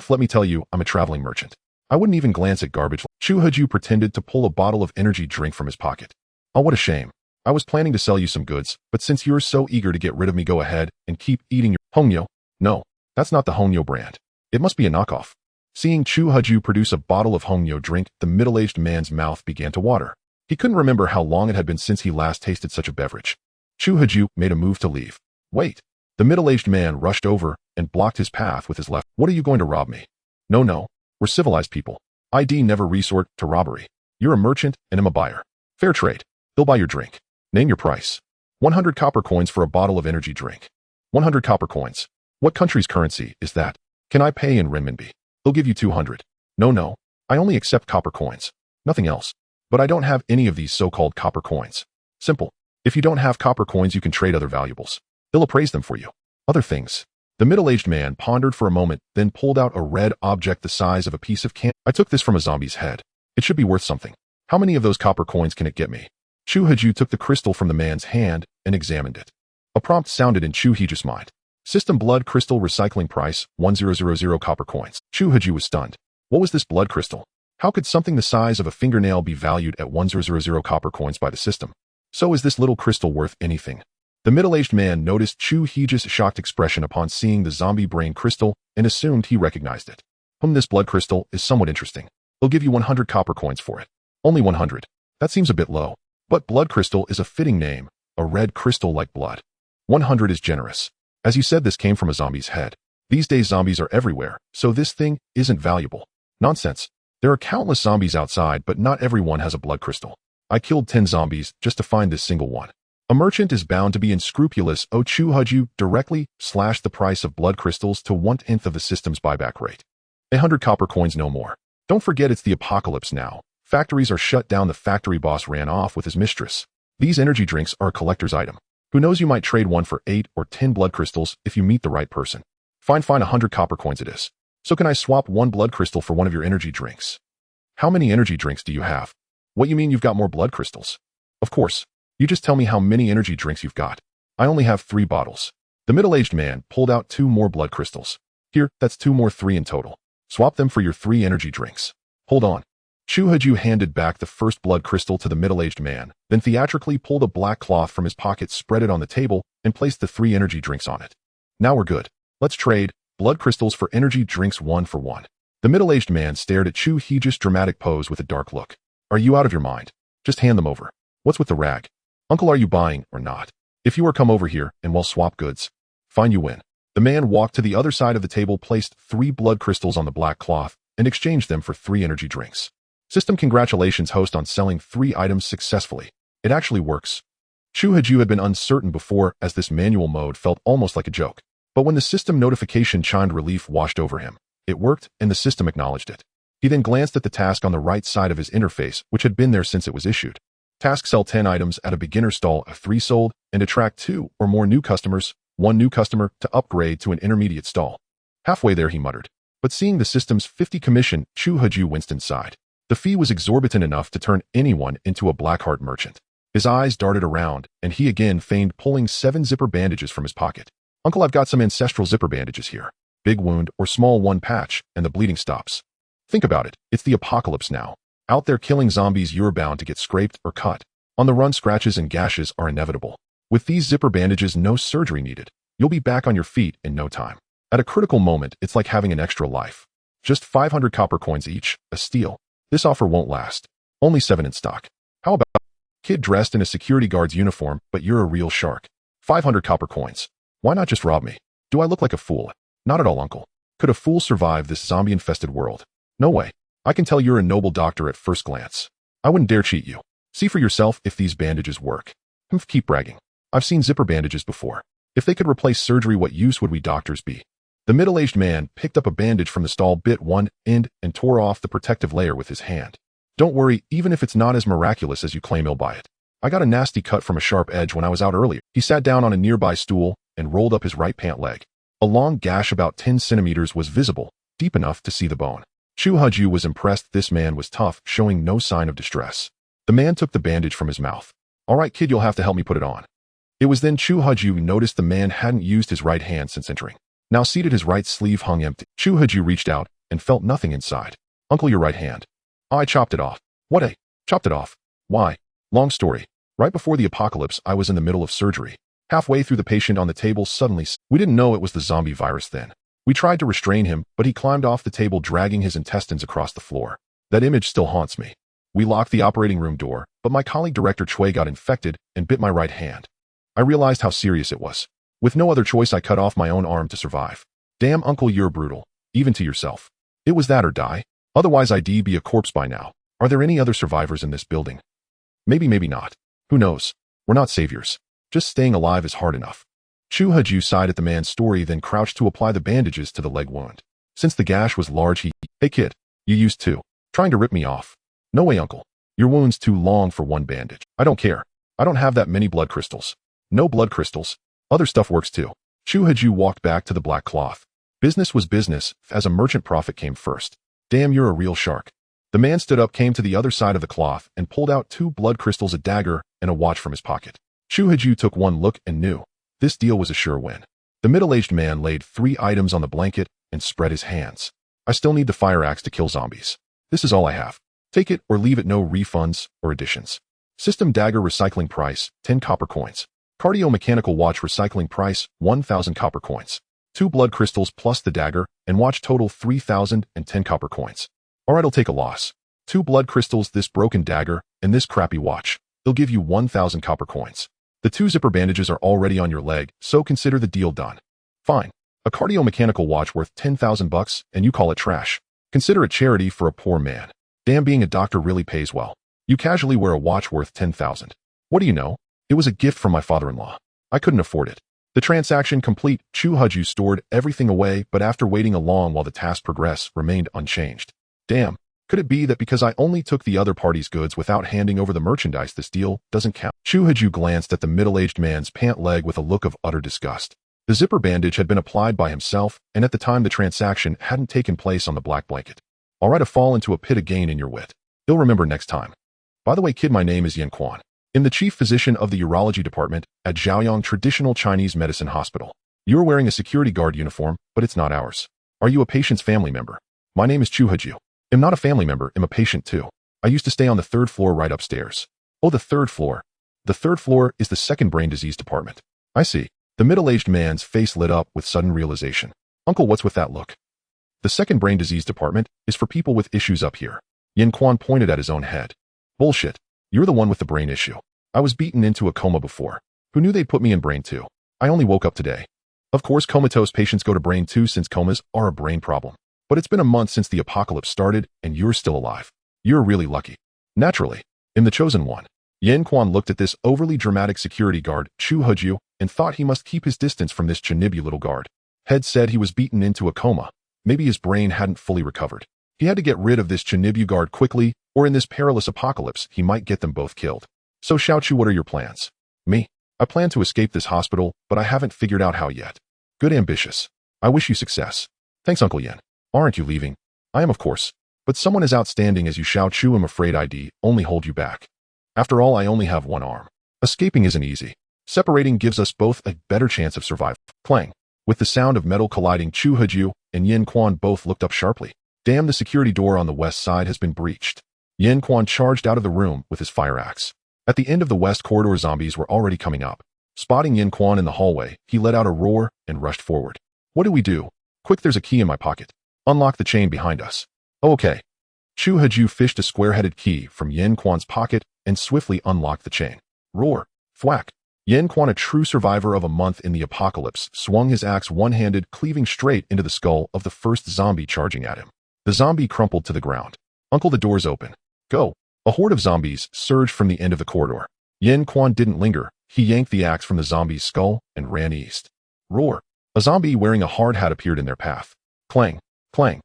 Let me tell you, I'm a traveling merchant. I wouldn't even glance at garbage. Chu Huju pretended to pull a bottle of energy drink from his pocket. Oh, what a shame. I was planning to sell you some goods, but since you're so eager to get rid of me, go ahead and keep eating your Hongyo. No, that's not the Hongyo brand. It must be a knockoff. Seeing Chu Huju produce a bottle of Hongyo drink, the middle-aged man's mouth began to water. He couldn't remember how long it had been since he last tasted such a beverage. Chu Huju made a move to leave. Wait. The middle-aged man rushed over and blocked his path with his left. What are you going to rob me? No. We're civilized people. ID never resort to robbery. You're a merchant and I'm a buyer. Fair trade. They'll buy your drink. Name your price. 100 copper coins for a bottle of energy drink. 100 copper coins. What country's currency is that? Can I pay in renminbi? They'll give you 200. No. I only accept copper coins. Nothing else. But I don't have any of these so-called copper coins. Simple. If you don't have copper coins, you can trade other valuables. They'll appraise them for you. Other things. The middle-aged man pondered for a moment, then pulled out a red object the size of a piece of candy. I took this from a zombie's head. It should be worth something. How many of those copper coins can it get me? Chu Huju took the crystal from the man's hand and examined it. A prompt sounded in Chu Huju's mind. System blood crystal recycling price, 1000 copper coins. Chu Huju was stunned. What was this blood crystal? How could something the size of a fingernail be valued at 1000 copper coins by the system? So is this little crystal worth anything? The middle-aged man noticed Chu Huju's shocked expression upon seeing the zombie brain crystal and assumed he recognized it. This blood crystal is somewhat interesting. They'll give you 100 copper coins for it. Only 100. That seems a bit low. But blood crystal is a fitting name, a red crystal like blood. 100 is generous. As you said, this came from a zombie's head. These days zombies are everywhere, so this thing isn't valuable. Nonsense. There are countless zombies outside, but not everyone has a blood crystal. I killed 10 zombies just to find this single one. A merchant is bound to be unscrupulous. Chu Huju directly slashed the price of blood crystals to 1/10 of the system's buyback rate. 100 copper coins, no more. Don't forget it's the apocalypse now. Factories are shut down. The factory boss ran off with his mistress. These energy drinks are a collector's item. Who knows, you might trade one for 8 or 10 blood crystals if you meet the right person. Fine, 100 copper coins it is. So can I swap one blood crystal for one of your energy drinks? How many energy drinks do you have? What you mean you've got more blood crystals? Of course. You just tell me how many energy drinks you've got. I only have 3 bottles. The middle-aged man pulled out 2 more blood crystals. Here, that's 2 more 3 in total. Swap them for your 3 energy drinks. Hold on. Chu Haju handed back the first blood crystal to the middle-aged man, then theatrically pulled a black cloth from his pocket, spread it on the table, and placed the 3 energy drinks on it. Now we're good. Let's trade blood crystals for energy drinks 1 for 1. The middle-aged man stared at Chu Heju's dramatic pose with a dark look. Are you out of your mind? Just hand them over. What's with the rag? Uncle, are you buying or not? If you are, come over here and we'll swap goods. Fine, you win. The man walked to the other side of the table, placed 3 blood crystals on the black cloth, and exchanged them for 3 energy drinks. System, congratulations, host, on selling 3 items successfully. It actually works. Chu Haju had been uncertain before, as this manual mode felt almost like a joke. But when the system notification chimed, relief washed over him. It worked, and the system acknowledged it. He then glanced at the task on the right side of his interface, which had been there since it was issued. Task: sell 10 items at a beginner stall of 3 sold, and attract 2 or more new customers, 1 new customer to upgrade to an intermediate stall. Halfway there, he muttered. But seeing the system's 50 commission, Chu Haju winced inside. The fee was exorbitant enough to turn anyone into a Blackheart merchant. His eyes darted around, and he again feigned pulling 7 zipper bandages from his pocket. Uncle, I've got some ancestral zipper bandages here. Big wound or small one patch, and the bleeding stops. Think about it. It's the apocalypse now. Out there killing zombies, you're bound to get scraped or cut. On the run, scratches and gashes are inevitable. With these zipper bandages, no surgery needed. You'll be back on your feet in no time. At a critical moment, it's like having an extra life. Just 500 copper coins each, a steal. This offer won't last. Only 7 in stock. How about kid dressed in a security guard's uniform, but you're a real shark? 500 copper coins. Why not just rob me? Do I look like a fool? Not at all, uncle. Could a fool survive this zombie-infested world? No way. I can tell you're a noble doctor at first glance. I wouldn't dare cheat you. See for yourself if these bandages work. Keep bragging. I've seen zipper bandages before. If they could replace surgery, what use would we doctors be? The middle-aged man picked up a bandage from the stall, bit one end, and tore off the protective layer with his hand. Don't worry, even if it's not as miraculous as you claim, he'll buy it. I got a nasty cut from a sharp edge when I was out earlier. He sat down on a nearby stool and rolled up his right pant leg. A long gash about 10 centimeters was visible, deep enough to see the bone. Chu Haju was impressed. This man was tough, showing no sign of distress. The man took the bandage from his mouth. All right, kid, you'll have to help me put it on. It was then Chu Haju noticed the man hadn't used his right hand since entering. Now seated, his right sleeve hung empty. Chu Haju reached out and felt nothing inside. Uncle, your right hand. I chopped it off. What? Chopped it off? Why? Long story. Right before the apocalypse, I was in the middle of surgery. Halfway through, the patient on the table suddenly... We didn't know it was the zombie virus then. We tried to restrain him, but he climbed off the table, dragging his intestines across the floor. That image still haunts me. We locked the operating room door, but my colleague Director Chui got infected and bit my right hand. I realized how serious it was. With no other choice, I cut off my own arm to survive. Damn, uncle, you're brutal, even to yourself. It was that or die. Otherwise, I'd be a corpse by now. Are there any other survivors in this building? Maybe, maybe not. Who knows? We're not saviors. Just staying alive is hard enough. Chu Haju sighed at the man's story, then crouched to apply the bandages to the leg wound. Since the gash was large, Hey kid, you used to. Trying to rip me off. No way, uncle. Your wound's too long for one bandage. I don't care. I don't have that many blood crystals. No blood crystals. Other stuff works too. Chu Haju walked back to the black cloth. Business was business, as a merchant profit came first. Damn, you're a real shark. The man stood up, came to the other side of the cloth, and pulled out 2 blood crystals, a dagger, and a watch from his pocket. Chu Haju took one look and knew. This deal was a sure win. The middle-aged man laid 3 items on the blanket and spread his hands. I still need the fire axe to kill zombies. This is all I have. Take it or leave it, no refunds or additions. System dagger recycling price, 10 copper coins. Cardio mechanical watch recycling price, 1,000 copper coins. 2 blood crystals plus the dagger and watch total 3,010 copper coins. Alright, I'll take a loss. 2 blood crystals, this broken dagger, and this crappy watch. They'll give you 1,000 copper coins. The 2 zipper bandages are already on your leg, so consider the deal done. Fine. A cardio mechanical watch worth 10,000 bucks, and you call it trash. Consider it charity for a poor man. Damn, being a doctor really pays well. You casually wear a watch worth 10,000. What do you know? It was a gift from my father-in-law. I couldn't afford it. The transaction complete, Chu Haju stored everything away, but after waiting along while the task progressed, remained unchanged. Damn. Could it be that because I only took the other party's goods without handing over the merchandise, this deal doesn't count? Chu Haju glanced at the middle-aged man's pant leg with a look of utter disgust. The zipper bandage had been applied by himself, and at the time the transaction hadn't taken place on the black blanket. Alright, a fall into a pit again in your wit. You'll remember next time. By the way, kid, my name is Yen Quan. In the chief physician of the urology department at Zhaoyang Traditional Chinese Medicine Hospital. You're wearing a security guard uniform, but it's not ours. Are you a patient's family member? My name is Chu Heju. I'm not a family member, I'm a patient too. I used to stay on the 3rd floor right upstairs. Oh, the 3rd floor. The 3rd floor is the second brain disease department. I see. The middle-aged man's face lit up with sudden realization. Uncle, what's with that look? The second brain disease department is for people with issues up here. Yin Quan pointed at his own head. Bullshit. You're the one with the brain issue. I was beaten into a coma before. Who knew they'd put me in brain 2? I only woke up today. Of course, comatose patients go to brain 2 since comas are a brain problem. But it's been a month since the apocalypse started, and you're still alive. You're really lucky. Naturally. I'm the chosen one. Yin Quan looked at this overly dramatic security guard, Chu Heju, and thought he must keep his distance from this Chinibu little guard. Head said he was beaten into a coma. Maybe his brain hadn't fully recovered. He had to get rid of this Chinibu guard quickly, or in this perilous apocalypse, he might get them both killed. So Xiaochu, what are your plans? Me? I plan to escape this hospital, but I haven't figured out how yet. Good, ambitious. I wish you success. Thanks, Uncle Yin. Aren't you leaving? I am, of course. But someone as outstanding as you, Xiaochu, I'm afraid I'd only hold you back. After all, I only have one arm. Escaping isn't easy. Separating gives us both a better chance of survival. Clang. With the sound of metal colliding, Chu Heju and Yin Quan both looked up sharply. Damn, the security door on the west side has been breached. Yin Quan charged out of the room with his fire axe. At the end of the west corridor, zombies were already coming up. Spotting Yin Quan in the hallway, he let out a roar and rushed forward. What do we do? Quick, there's a key in my pocket. Unlock the chain behind us. Oh, okay. Chu Heju fished a square-headed key from Yin Quan's pocket and swiftly unlocked the chain. Roar. Thwack. Yin Quan, a true survivor of a month in the apocalypse, swung his axe one-handed, cleaving straight into the skull of the first zombie charging at him. The zombie crumpled to the ground. Uncle, the door's open. Go. A horde of zombies surged from the end of the corridor. Yin Quan didn't linger. He yanked the axe from the zombie's skull and ran east. Roar. A zombie wearing a hard hat appeared in their path. Clang. Clang.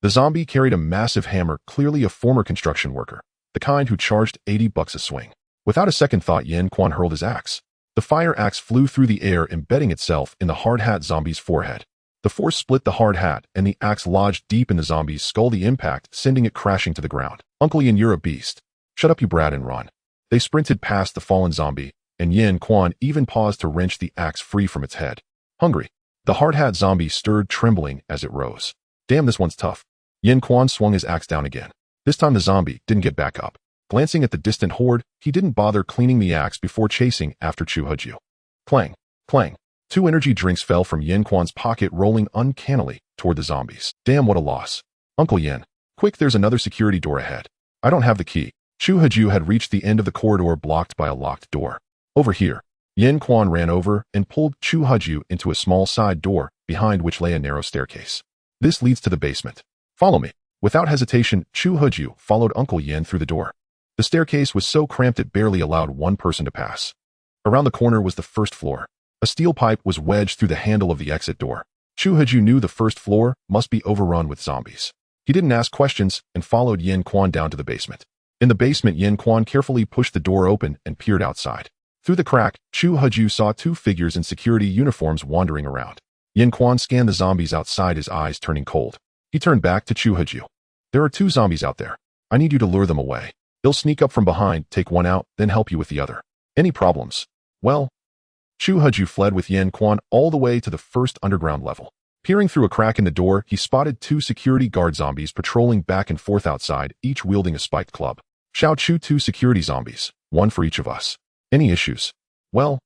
The zombie carried a massive hammer, clearly a former construction worker, the kind who charged $80 a swing. Without a second thought, Yin Quan hurled his axe. The fire axe flew through the air, embedding itself in the hard hat zombie's forehead. The force split the hard hat, and the axe lodged deep in the zombie's skull, the impact sending it crashing to the ground. Uncle Yin, you're a beast. Shut up, you brat, and run. They sprinted past the fallen zombie, and Yin Quan even paused to wrench the axe free from its head. Hungry. The hard hat zombie stirred, trembling as it rose. Damn, this one's tough. Yin Quan swung his axe down again. This time the zombie didn't get back up. Glancing at the distant horde, he didn't bother cleaning the axe before chasing after Chu Heju. Clang. Clang. 2 energy drinks fell from Yin Quan's pocket, rolling uncannily toward the zombies. Damn, what a loss. Uncle Yin. Quick, there's another security door ahead. I don't have the key. Chu Heju had reached the end of the corridor, blocked by a locked door. Over here. Yin Quan ran over and pulled Chu Heju into a small side door, behind which lay a narrow staircase. This leads to the basement. Follow me. Without hesitation, Chu Heju followed Uncle Yin through the door. The staircase was so cramped it barely allowed one person to pass. Around the corner was the first floor. A steel pipe was wedged through the handle of the exit door. Chu Heju knew the first floor must be overrun with zombies. He didn't ask questions and followed Yin Quan down to the basement. In the basement, Yin Quan carefully pushed the door open and peered outside. Through the crack, Chu Heju saw 2 figures in security uniforms wandering around. Yin Quan scanned the zombies outside, his eyes turning cold. He turned back to Chu Heju. There are 2 zombies out there. I need you to lure them away. They'll sneak up from behind, take one out, then help you with the other. Any problems? Well, Chu Heju fled with Yin Quan all the way to the first underground level. Peering through a crack in the door, he spotted 2 security guard zombies patrolling back and forth outside, each wielding a spiked club. Xiao Chu, 2 security zombies, 1 for each of us. Any issues? Well,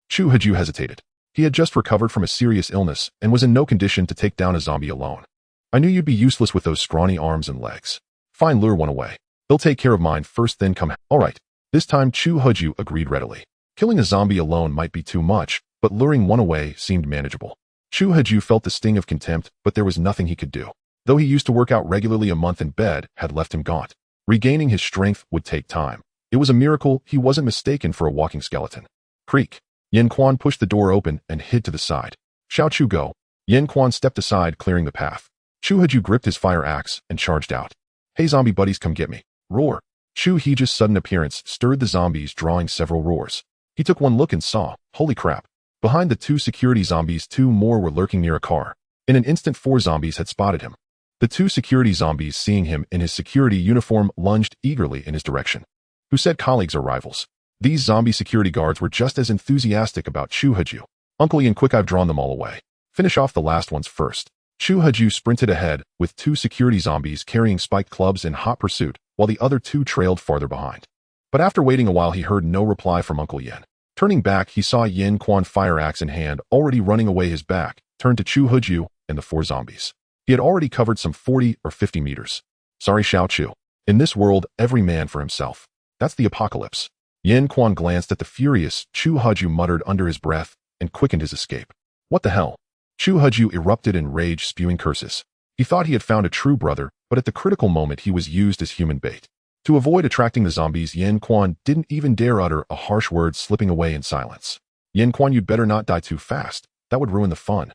Chu Heju hesitated. He had just recovered from a serious illness and was in no condition to take down a zombie alone. I knew you'd be useless with those scrawny arms and legs. Fine, lure one away. They'll take care of mine first, then come. All right. This time Chu Heju agreed readily. Killing a zombie alone might be too much, but luring one away seemed manageable. Chu Heju felt the sting of contempt, but there was nothing he could do. Though he used to work out regularly, a month in bed had left him gaunt. Regaining his strength would take time. It was a miracle he wasn't mistaken for a walking skeleton. Creak. Yin Quan pushed the door open and hid to the side. Xiao Chu, go. Yin Quan stepped aside, clearing the path. Chu Heju gripped his fire axe and charged out. Hey, zombie buddies, come get me. Roar. Chu Heju's sudden appearance stirred the zombies, drawing several roars. He took one look and saw, holy crap. Behind the 2 security zombies, 2 more were lurking near a car. In an instant, 4 zombies had spotted him. The 2 security zombies, seeing him in his security uniform, lunged eagerly in his direction. Who said colleagues are rivals? These zombie security guards were just as enthusiastic about Chu Haju. Uncle Yan, quick, I've drawn them all away. Finish off the last ones first. Chu Haju sprinted ahead, with 2 security zombies carrying spiked clubs in hot pursuit, while the other 2 trailed farther behind. But after waiting a while, he heard no reply from Uncle Yan. Turning back, he saw Yin Quan, fire axe in hand, already running away. His back turned to Chu Haju and the 4 zombies. He had already covered some 40 or 50 meters. Sorry, Xiao Chu. In this world, every man for himself. That's the apocalypse. Yin Quan glanced at the furious Chu Haju, muttered under his breath, and quickened his escape. What the hell? Chu Haju erupted in rage, spewing curses. He thought he had found a true brother, but at the critical moment he was used as human bait. To avoid attracting the zombies, Yin Quan didn't even dare utter a harsh word, slipping away in silence. Yin Quan, you'd better not die too fast. That would ruin the fun.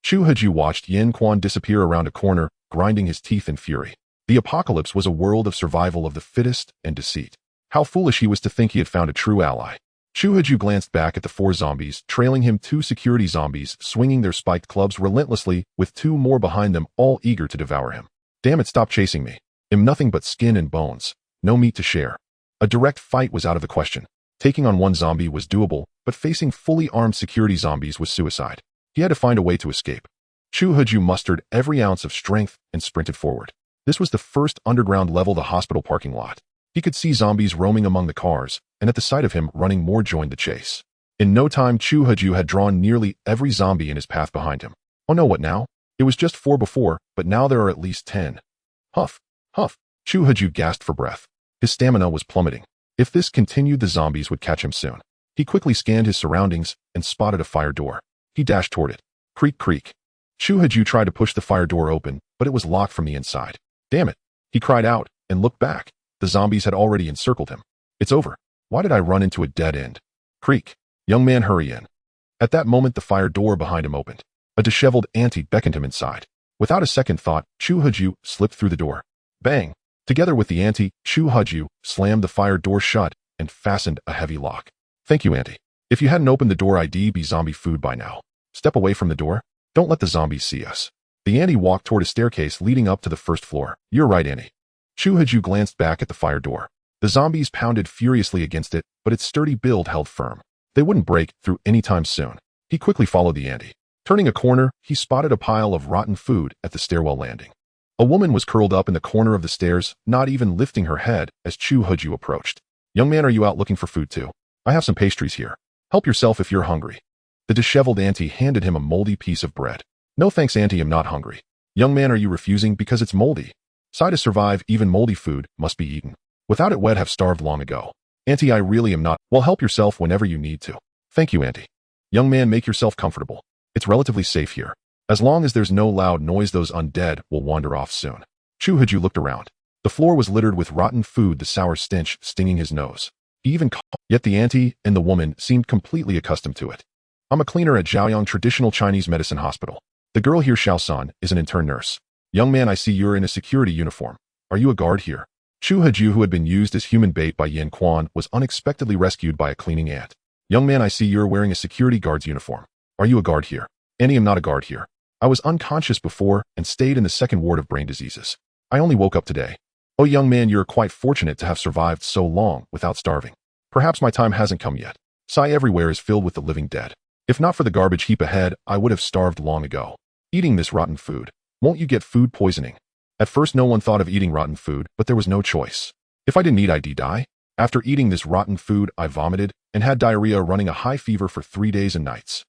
Chu Haju watched Yin Quan disappear around a corner, grinding his teeth in fury. The apocalypse was a world of survival of the fittest and deceit. How foolish he was to think he had found a true ally. Chu Haju glanced back at the 4 zombies, trailing him 2 security zombies, swinging their spiked clubs relentlessly, with 2 more behind them, all eager to devour him. Damn it, stop chasing me. I'm nothing but skin and bones. No meat to share. A direct fight was out of the question. Taking on 1 zombie was doable, but facing fully armed security zombies was suicide. He had to find a way to escape. Chu Haju mustered every ounce of strength and sprinted forward. This was the first underground level, the hospital parking lot. He could see zombies roaming among the cars, and at the sight of him running, more joined the chase. In no time, Chu Haju had drawn nearly every zombie in his path behind him. Oh no, what now? It was just 4 before, but now there are at least 10. Huff, huff. Chu Haju gasped for breath. His stamina was plummeting. If this continued, the zombies would catch him soon. He quickly scanned his surroundings and spotted a fire door. He dashed toward it. Creak, creak. Chu Haju tried to push the fire door open, but it was locked from the inside. Damn it. He cried out and looked back. The zombies had already encircled him. It's over. Why did I run into a dead end? Creak. Young man, hurry in. At that moment, the fire door behind him opened. A disheveled auntie beckoned him inside. Without a second thought, Chu Haju slipped through the door. Bang! Together with the auntie, Chu Haju slammed the fire door shut and fastened a heavy lock. Thank you, auntie. If you hadn't opened the door, I'd be zombie food by now. Step away from the door. Don't let the zombies see us. The auntie walked toward a staircase leading up to the first floor. You're right, auntie. Chu Haju glanced back at the fire door. The zombies pounded furiously against it, but its sturdy build held firm. They wouldn't break through any time soon. He quickly followed the auntie. Turning a corner, he spotted a pile of rotten food at the stairwell landing. A woman was curled up in the corner of the stairs, not even lifting her head as Chu Haju approached. Young man, are you out looking for food too? I have some pastries here. Help yourself if you're hungry. The disheveled auntie handed him a moldy piece of bread. No thanks, auntie, I'm not hungry. Young man, are you refusing because it's moldy? To survive, even moldy food must be eaten. Without it, would have starved long ago. Auntie, I really am not. Well, help yourself whenever you need to. Thank you, auntie. Young man, make yourself comfortable. It's relatively safe here. As long as there's no loud noise, those undead will wander off soon. Chu Haju looked around. The floor was littered with rotten food, the sour stench stinging his nose. He even coughed, yet the auntie and the woman seemed completely accustomed to it. I'm a cleaner at Zhaoyang Traditional Chinese Medicine Hospital. The girl here, Xiao Sun, is an intern nurse. Young man, I see you're in a security uniform. Are you a guard here? Chu Haju, who had been used as human bait by Yin Quan, was unexpectedly rescued by a cleaning ant. Young man, I see you're wearing a security guard's uniform. Are you a guard here? Auntie, I'm not a guard here. I was unconscious before and stayed in the 2nd ward of brain diseases. I only woke up today. Oh, young man, you're quite fortunate to have survived so long without starving. Perhaps my time hasn't come yet. Sai everywhere is filled with the living dead. If not for the garbage heap ahead, I would have starved long ago. Eating this rotten food. Won't you get food poisoning? At first, no one thought of eating rotten food, but there was no choice. If I didn't eat, I'd die. After eating this rotten food, I vomited and had diarrhea, running a high fever for 3 days and nights.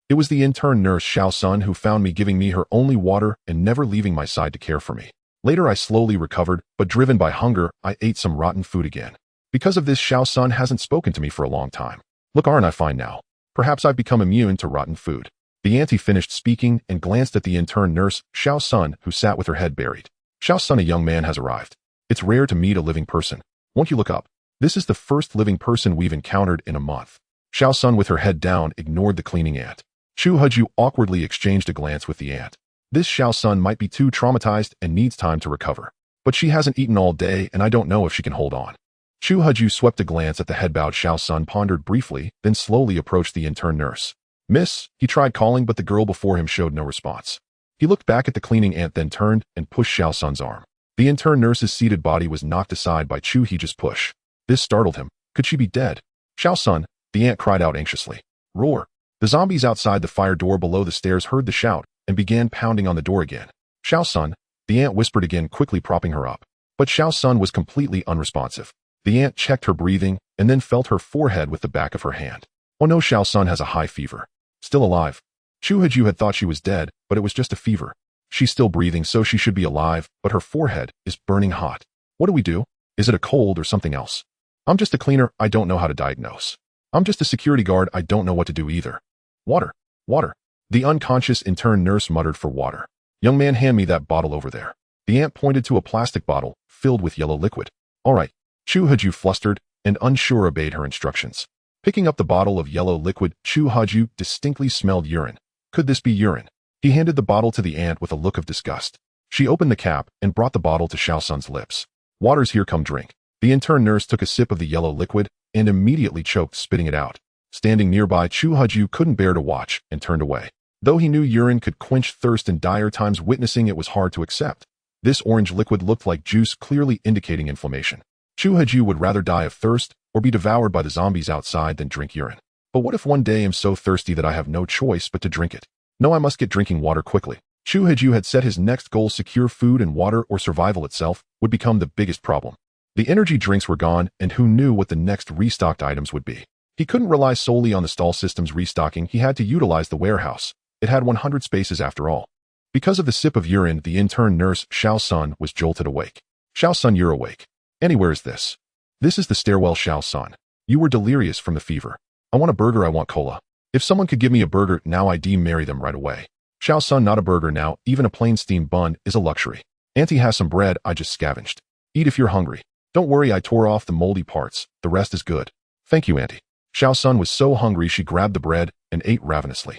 It was the intern nurse Xiao Sun who found me, giving me her only water and never leaving my side to care for me. Later, I slowly recovered, but driven by hunger, I ate some rotten food again. Because of this, Xiao Sun hasn't spoken to me for a long time. Look, aren't I fine now? Perhaps I've become immune to rotten food. The auntie finished speaking and glanced at the intern nurse, Xiao Sun, who sat with her head buried. Xiao Sun, a young man has arrived. It's rare to meet a living person. Won't you look up? This is the first living person we've encountered in a month. Xiao Sun, with her head down, ignored the cleaning ant. Chu Haju awkwardly exchanged a glance with the ant. This Xiao Sun might be too traumatized and needs time to recover. But she hasn't eaten all day, and I don't know if she can hold on. Chu Haju swept a glance at the head-bowed Xiao Sun, pondered briefly, then slowly approached the intern nurse. Miss, he tried calling, but the girl before him showed no response. He looked back at the cleaning ant, then turned and pushed Xiao Sun's arm. The intern nurse's seated body was knocked aside by Chu Haju's push. This startled him. Could she be dead? Xiao Sun, the ant cried out anxiously. Roar. The zombies outside the fire door below the stairs heard the shout and began pounding on the door again. Xiao Sun, the ant whispered again, quickly propping her up. But Xiao Sun was completely unresponsive. The ant checked her breathing and then felt her forehead with the back of her hand. Oh no, Xiao Sun has a high fever. Still alive. Chu Haju had thought she was dead, but it was just a fever. She's still breathing, so she should be alive, but her forehead is burning hot. What do we do? Is it a cold or something else? I'm just a cleaner, I don't know how to diagnose. I'm just a security guard, I don't know what to do either. Water. Water. The unconscious intern nurse muttered for water. Young man, hand me that bottle over there. The ant pointed to a plastic bottle filled with yellow liquid. All right. Chu Haju, flustered and unsure, obeyed her instructions. Picking up the bottle of yellow liquid, Chu Haju distinctly smelled urine. Could this be urine? He handed the bottle to the ant with a look of disgust. She opened the cap and brought the bottle to Xiao Sun's lips. Water's here, come drink. The intern nurse took a sip of the yellow liquid and immediately choked, spitting it out. Standing nearby, Chu Haju couldn't bear to watch and turned away. Though he knew urine could quench thirst in dire times, witnessing it was hard to accept. This orange liquid looked like juice, clearly indicating inflammation. Chu Haju would rather die of thirst or be devoured by the zombies outside than drink urine. But what if one day I'm so thirsty that I have no choice but to drink it? No, I must get drinking water quickly. Chu Haju had set his next goal: secure food and water, or survival itself would become the biggest problem. The energy drinks were gone, and who knew what the next restocked items would be. He couldn't rely solely on the stall system's restocking, he had to utilize the warehouse. It had 100 spaces after all. Because of the sip of urine, the intern nurse, Xiao Sun, was jolted awake. Xiao Sun, you're awake. Anywhere is this? This is the stairwell, Xiao Sun. You were delirious from the fever. I want a burger, I want cola. If someone could give me a burger now, I'd marry them right away. Xiao Sun, not a burger now, even a plain steamed bun is a luxury. Auntie has some bread I just scavenged. Eat if you're hungry. Don't worry, I tore off the moldy parts, the rest is good. Thank you, Auntie. Xiao Sun was so hungry she grabbed the bread and ate ravenously.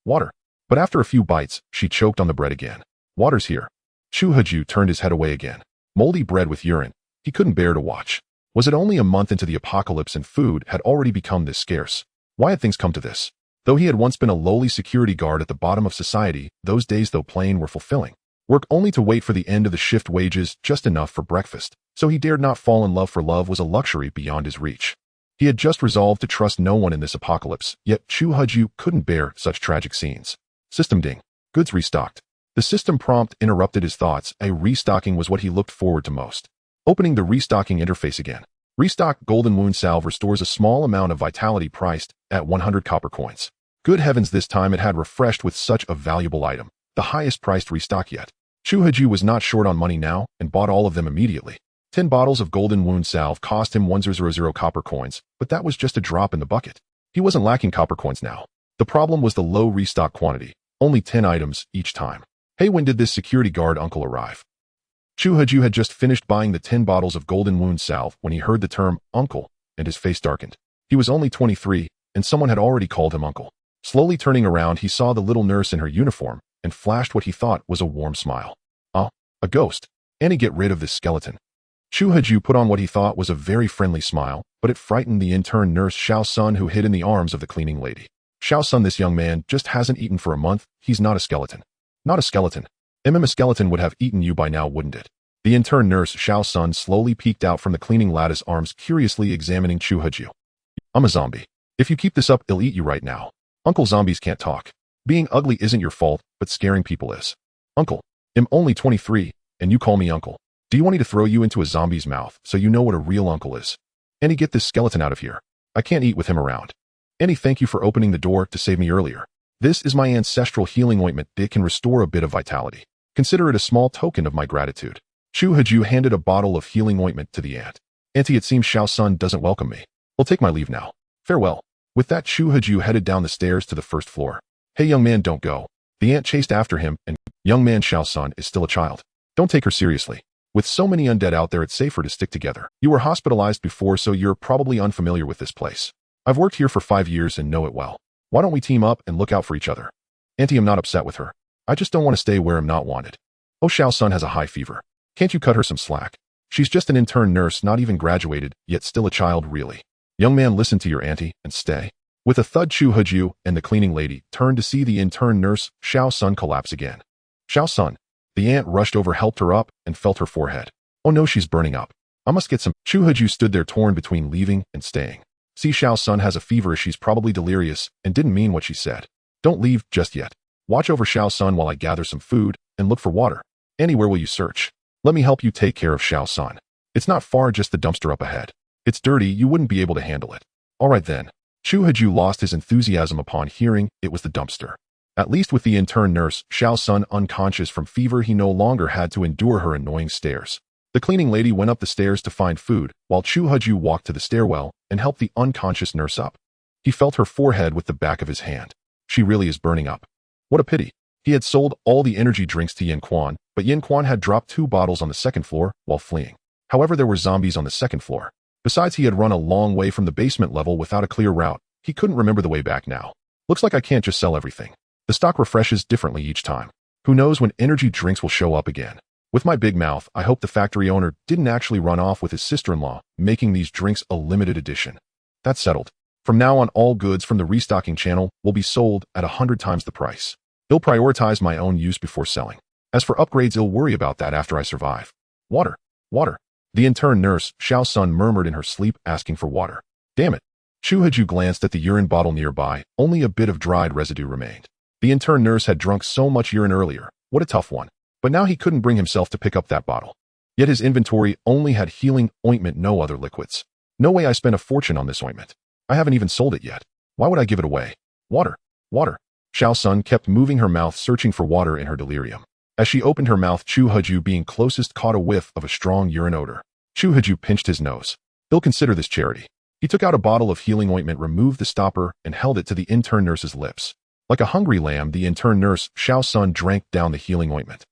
Water. But after a few bites, she choked on the bread again. Water's here. Chu Haju turned his head away again. Moldy bread with urine. He couldn't bear to watch. Was it only a month into the apocalypse and food had already become this scarce? Why had things come to this? Though he had once been a lowly security guard at the bottom of society, those days though plain were fulfilling. Work only to wait for the end of the shift, wages just enough for breakfast. So he dared not fall in love, for love was a luxury beyond his reach. He had just resolved to trust no one in this apocalypse, yet Chu Haju couldn't bear such tragic scenes. System ding. Goods restocked. The system prompt interrupted his thoughts. A restocking was what he looked forward to most. Opening the restocking interface again. Restock golden wound salve restores a small amount of vitality, priced at 100 copper coins. Good heavens, this time it had refreshed with such a valuable item. The highest priced restock yet. Chu Haju was not short on money now and bought all of them immediately. 10 bottles of golden wound salve cost him 1000 copper coins, but that was just a drop in the bucket. He wasn't lacking copper coins now. The problem was the low restock quantity, only 10 items each time. Hey, when did this security guard uncle arrive? Chu Haju had just finished buying the 10 bottles of golden wound salve when he heard the term uncle, and his face darkened. He was only 23, and someone had already called him uncle. Slowly turning around, he saw the little nurse in her uniform and flashed what he thought was a warm smile. A ghost. Annie, get rid of this skeleton. Chu Haju put on what he thought was a very friendly smile, but it frightened the intern nurse Xiao Sun, who hid in the arms of the cleaning lady. Xiao Sun, this young man just hasn't eaten for a month. He's not a skeleton. Not a skeleton. A skeleton would have eaten you by now, wouldn't it? The intern nurse Xiao Sun slowly peeked out from the cleaning lattice, arms curiously examining Chu Haju. I'm a zombie. If you keep this up, they'll eat you right now. Uncle, zombies can't talk. Being ugly isn't your fault, but scaring people is. Uncle, I'm only 23, and you call me uncle. Do you want me to throw you into a zombie's mouth so you know what a real uncle is? Annie, get this skeleton out of here. I can't eat with him around. Annie, thank you for opening the door to save me earlier. This is my ancestral healing ointment. It can restore a bit of vitality. Consider it a small token of my gratitude. Chu Haju handed a bottle of healing ointment to the ant. Auntie, it seems Xiao Sun doesn't welcome me. I'll take my leave now. Farewell. With that, Chu Haju headed down the stairs to the first floor. Hey, young man, don't go. The ant chased after him, and young man, Xiao Sun is still a child. Don't take her seriously. With so many undead out there, it's safer to stick together. You were hospitalized before, so you're probably unfamiliar with this place. I've worked here for 5 years and know it well. Why don't we team up and look out for each other? Auntie, I'm not upset with her. I just don't want to stay where I'm not wanted. Oh, Xiao Sun has a high fever. Can't you cut her some slack? She's just an intern nurse, not even graduated, yet still a child, really. Young man, listen to your auntie and stay. With a thud, Chu Haju and the cleaning lady turned to see the intern nurse Xiao Sun collapse again. Xiao Sun. The ant rushed over, helped her up, and felt her forehead. Oh no, she's burning up. I must get some. Chu Haju stood there, torn between leaving and staying. See, Xiao Sun has a fever. She's probably delirious and didn't mean what she said. Don't leave just yet. Watch over Xiao Sun while I gather some food and look for water. Anywhere will you search? Let me help you take care of Xiao Sun. It's not far, just the dumpster up ahead. It's dirty, you wouldn't be able to handle it. All right then. Chu Haju lost his enthusiasm upon hearing it was the dumpster. At least with the intern nurse, Xiao Sun unconscious from fever, he no longer had to endure her annoying stares. The cleaning lady went up the stairs to find food, while Chu Haju walked to the stairwell and helped the unconscious nurse up. He felt her forehead with the back of his hand. She really is burning up. What a pity. He had sold all the energy drinks to Yin Quan, but Yin Quan had dropped 2 bottles on the second floor while fleeing. However, there were zombies on the second floor. Besides, he had run a long way from the basement level without a clear route. He couldn't remember the way back now. Looks like I can't just sell everything. The stock refreshes differently each time. Who knows when energy drinks will show up again. With my big mouth, I hope the factory owner didn't actually run off with his sister-in-law, making these drinks a limited edition. That's settled. From now on, all goods from the restocking channel will be sold at 100 times the price. He'll prioritize my own use before selling. As for upgrades, he'll worry about that after I survive. Water. Water. The intern nurse, Xiao Sun, murmured in her sleep, asking for water. Damn it. Chu Haju glanced at the urine bottle nearby. Only a bit of dried residue remained. The intern nurse had drunk so much urine earlier. What a tough one. But now he couldn't bring himself to pick up that bottle. Yet his inventory only had healing ointment, no other liquids. No way I spent a fortune on this ointment. I haven't even sold it yet. Why would I give it away? Water. Water. Xiao Sun kept moving her mouth, searching for water in her delirium. As she opened her mouth, Chu Haju, being closest, caught a whiff of a strong urine odor. Chu Haju pinched his nose. He'll consider this charity. He took out a bottle of healing ointment, removed the stopper, and held it to the intern nurse's lips. Like a hungry lamb, the intern nurse, Xiao Sun, drank down the healing ointment.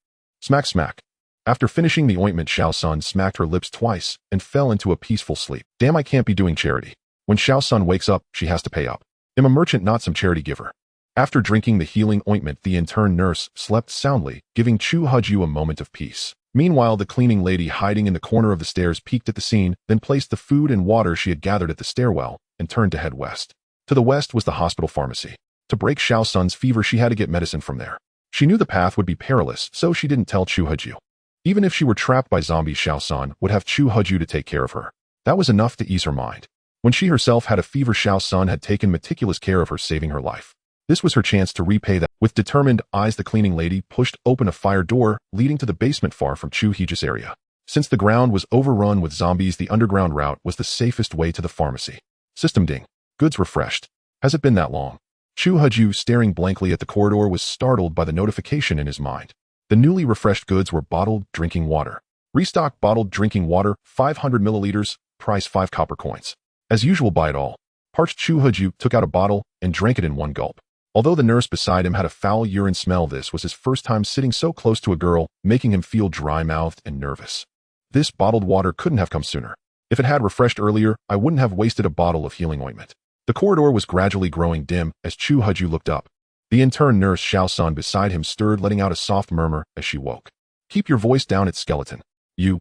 Smack, smack. After finishing the ointment, Xiao Sun smacked her lips twice and fell into a peaceful sleep. Damn, I can't be doing charity. When Xiao Sun wakes up, she has to pay up. I'm a merchant, not some charity giver. After drinking the healing ointment, the intern nurse slept soundly, giving Chu Haju a moment of peace. Meanwhile, the cleaning lady, hiding in the corner of the stairs, peeked at the scene, then placed the food and water she had gathered at the stairwell and turned to head west. To the west was the hospital pharmacy. To break Xiao Sun's fever, she had to get medicine from there. She knew the path would be perilous, so she didn't tell Chu Haju. Even if she were trapped by zombies, Xiao Sun would have Chu Haju to take care of her. That was enough to ease her mind. When she herself had a fever, Xiao Sun had taken meticulous care of her, saving her life. This was her chance to repay that. With determined eyes, the cleaning lady pushed open a fire door leading to the basement far from Chu Haju's area. Since the ground was overrun with zombies, the underground route was the safest way to the pharmacy. System ding. Goods refreshed. Has it been that long? Chu Haju, staring blankly at the corridor, was startled by the notification in his mind. The newly refreshed goods were bottled drinking water. Restock bottled drinking water, 500 milliliters, price 5 copper coins. As usual, buy it all. Parched Chu Haju took out a bottle and drank it in one gulp. Although the nurse beside him had a foul urine smell, this was his first time sitting so close to a girl, making him feel dry-mouthed and nervous. This bottled water couldn't have come sooner. If it had refreshed earlier, I wouldn't have wasted a bottle of healing ointment. The corridor was gradually growing dim as Chu Haju looked up. The intern nurse, Xiao Sun, beside him stirred, letting out a soft murmur as she woke. Keep your voice down, it's skeleton. You,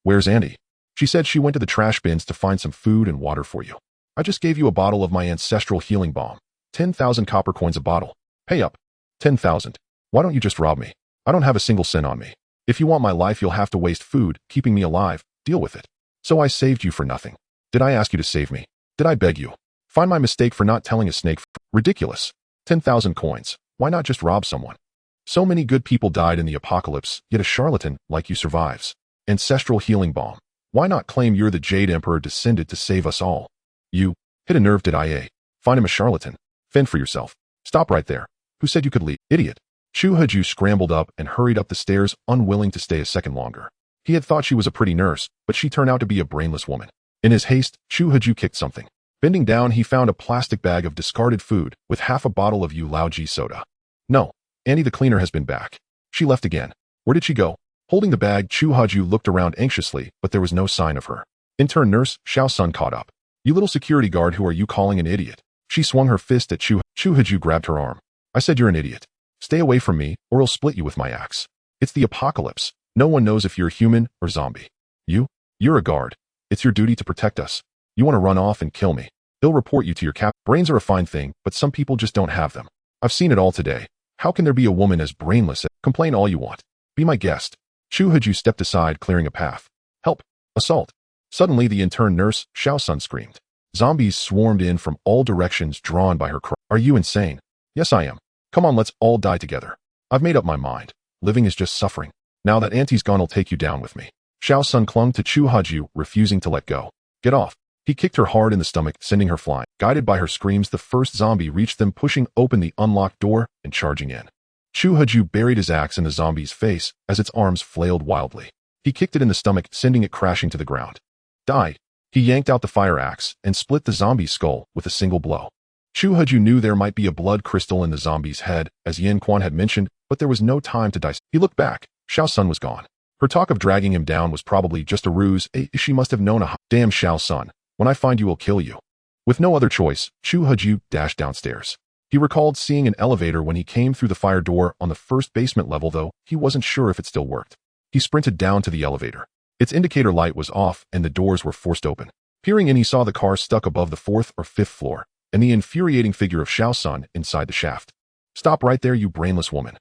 where's Andy? She said she went to the trash bins to find some food and water for you. I just gave you a bottle of my ancestral healing balm. 10,000 copper coins a bottle. Pay up. 10,000. Why don't you just rob me? I don't have a single cent on me. If you want my life, you'll have to waste food, keeping me alive. Deal with it. So I saved you for nothing. Did I ask you to save me? Did I beg you? Find my mistake for not telling a snake. Ridiculous. 10,000 coins. Why not just rob someone? So many good people died in the apocalypse, yet a charlatan like you survives. Ancestral healing balm. Why not claim you're the Jade Emperor descended to save us all? You hit a nerve, did I? Find him a charlatan. Fend for yourself. Stop right there. Who said you could leave? Idiot. Chu Haju scrambled up and hurried up the stairs, unwilling to stay a second longer. He had thought she was a pretty nurse, but she turned out to be a brainless woman. In his haste, Chu Haju kicked something. Bending down, he found a plastic bag of discarded food with half a bottle of Yu Lao Ji soda. No, Annie the cleaner has been back. She left again. Where did she go? Holding the bag, Chu Haju looked around anxiously, but there was no sign of her. Intern nurse, Xiao Sun, caught up. You little security guard, who are you calling an idiot? She swung her fist at Chu Haju, grabbed her arm. I said you're an idiot. Stay away from me, or I'll split you with my axe. It's the apocalypse. No one knows if you're human or zombie. You're a guard. It's your duty to protect us. You want to run off and kill me. They'll report you to your cap. Brains are a fine thing, but some people just don't have them. I've seen it all today. How can there be a woman as brainless as— Complain all you want. Be my guest. Chu Haju stepped aside, clearing a path. Help. Assault. Suddenly, the intern nurse, Xiao Sun, screamed. Zombies swarmed in from all directions, drawn by her cry. Are you insane? Yes, I am. Come on, let's all die together. I've made up my mind. Living is just suffering. Now that auntie's gone, I'll take you down with me. Xiao Sun clung to Chu Haju, refusing to let go. Get off. He kicked her hard in the stomach, sending her flying. Guided by her screams, the first zombie reached them, pushing open the unlocked door and charging in. Chu Haju buried his axe in the zombie's face as its arms flailed wildly. He kicked it in the stomach, sending it crashing to the ground. Die. He yanked out the fire axe and split the zombie's skull with a single blow. Chu Haju knew there might be a blood crystal in the zombie's head, as Yin Quan had mentioned, but there was no time to dice. He looked back. Xiao Sun was gone. Her talk of dragging him down was probably just a ruse. She must have known a damn Xiao Sun. When I find you, I'll kill you. With no other choice, Chu Haju dashed downstairs. He recalled seeing an elevator when he came through the fire door on the first basement level, though he wasn't sure if it still worked. He sprinted down to the elevator. Its indicator light was off and the doors were forced open. Peering in, he saw the car stuck above the 4th or 5th floor, and the infuriating figure of Xiao Sun inside the shaft. Stop right there, you brainless woman.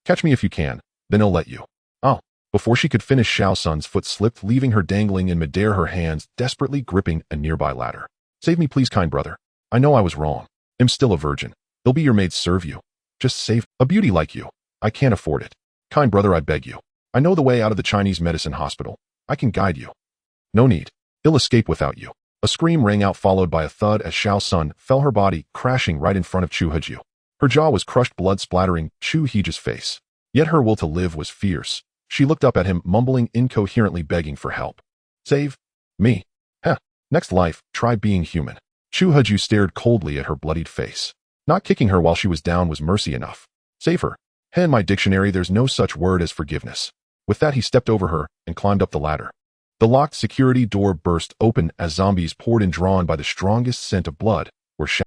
Catch me if you can, then I'll let you. Oh. Before she could finish, Xiao Sun's foot slipped, leaving her dangling in midair, her hands desperately gripping a nearby ladder. Save me, please, kind brother. I know I was wrong. I'm still a virgin. They'll be your maids serve you. Just save a beauty like you. I can't afford it. Kind brother, I beg you. I know the way out of the Chinese medicine hospital. I can guide you. No need. He'll escape without you. A scream rang out, followed by a thud as Xiao Sun fell, her body crashing right in front of Chu Haju. Her jaw was crushed, blood splattering Chu Haju's face. Yet her will to live was fierce. She looked up at him, mumbling incoherently, begging for help. Save me. Heh. Next life, try being human. Chu Haju stared coldly at her bloodied face. Not kicking her while she was down was mercy enough. Save her. In my dictionary, there's no such word as forgiveness. With that, he stepped over her and climbed up the ladder. The locked security door burst open as zombies poured in, drawn by the strongest scent of blood.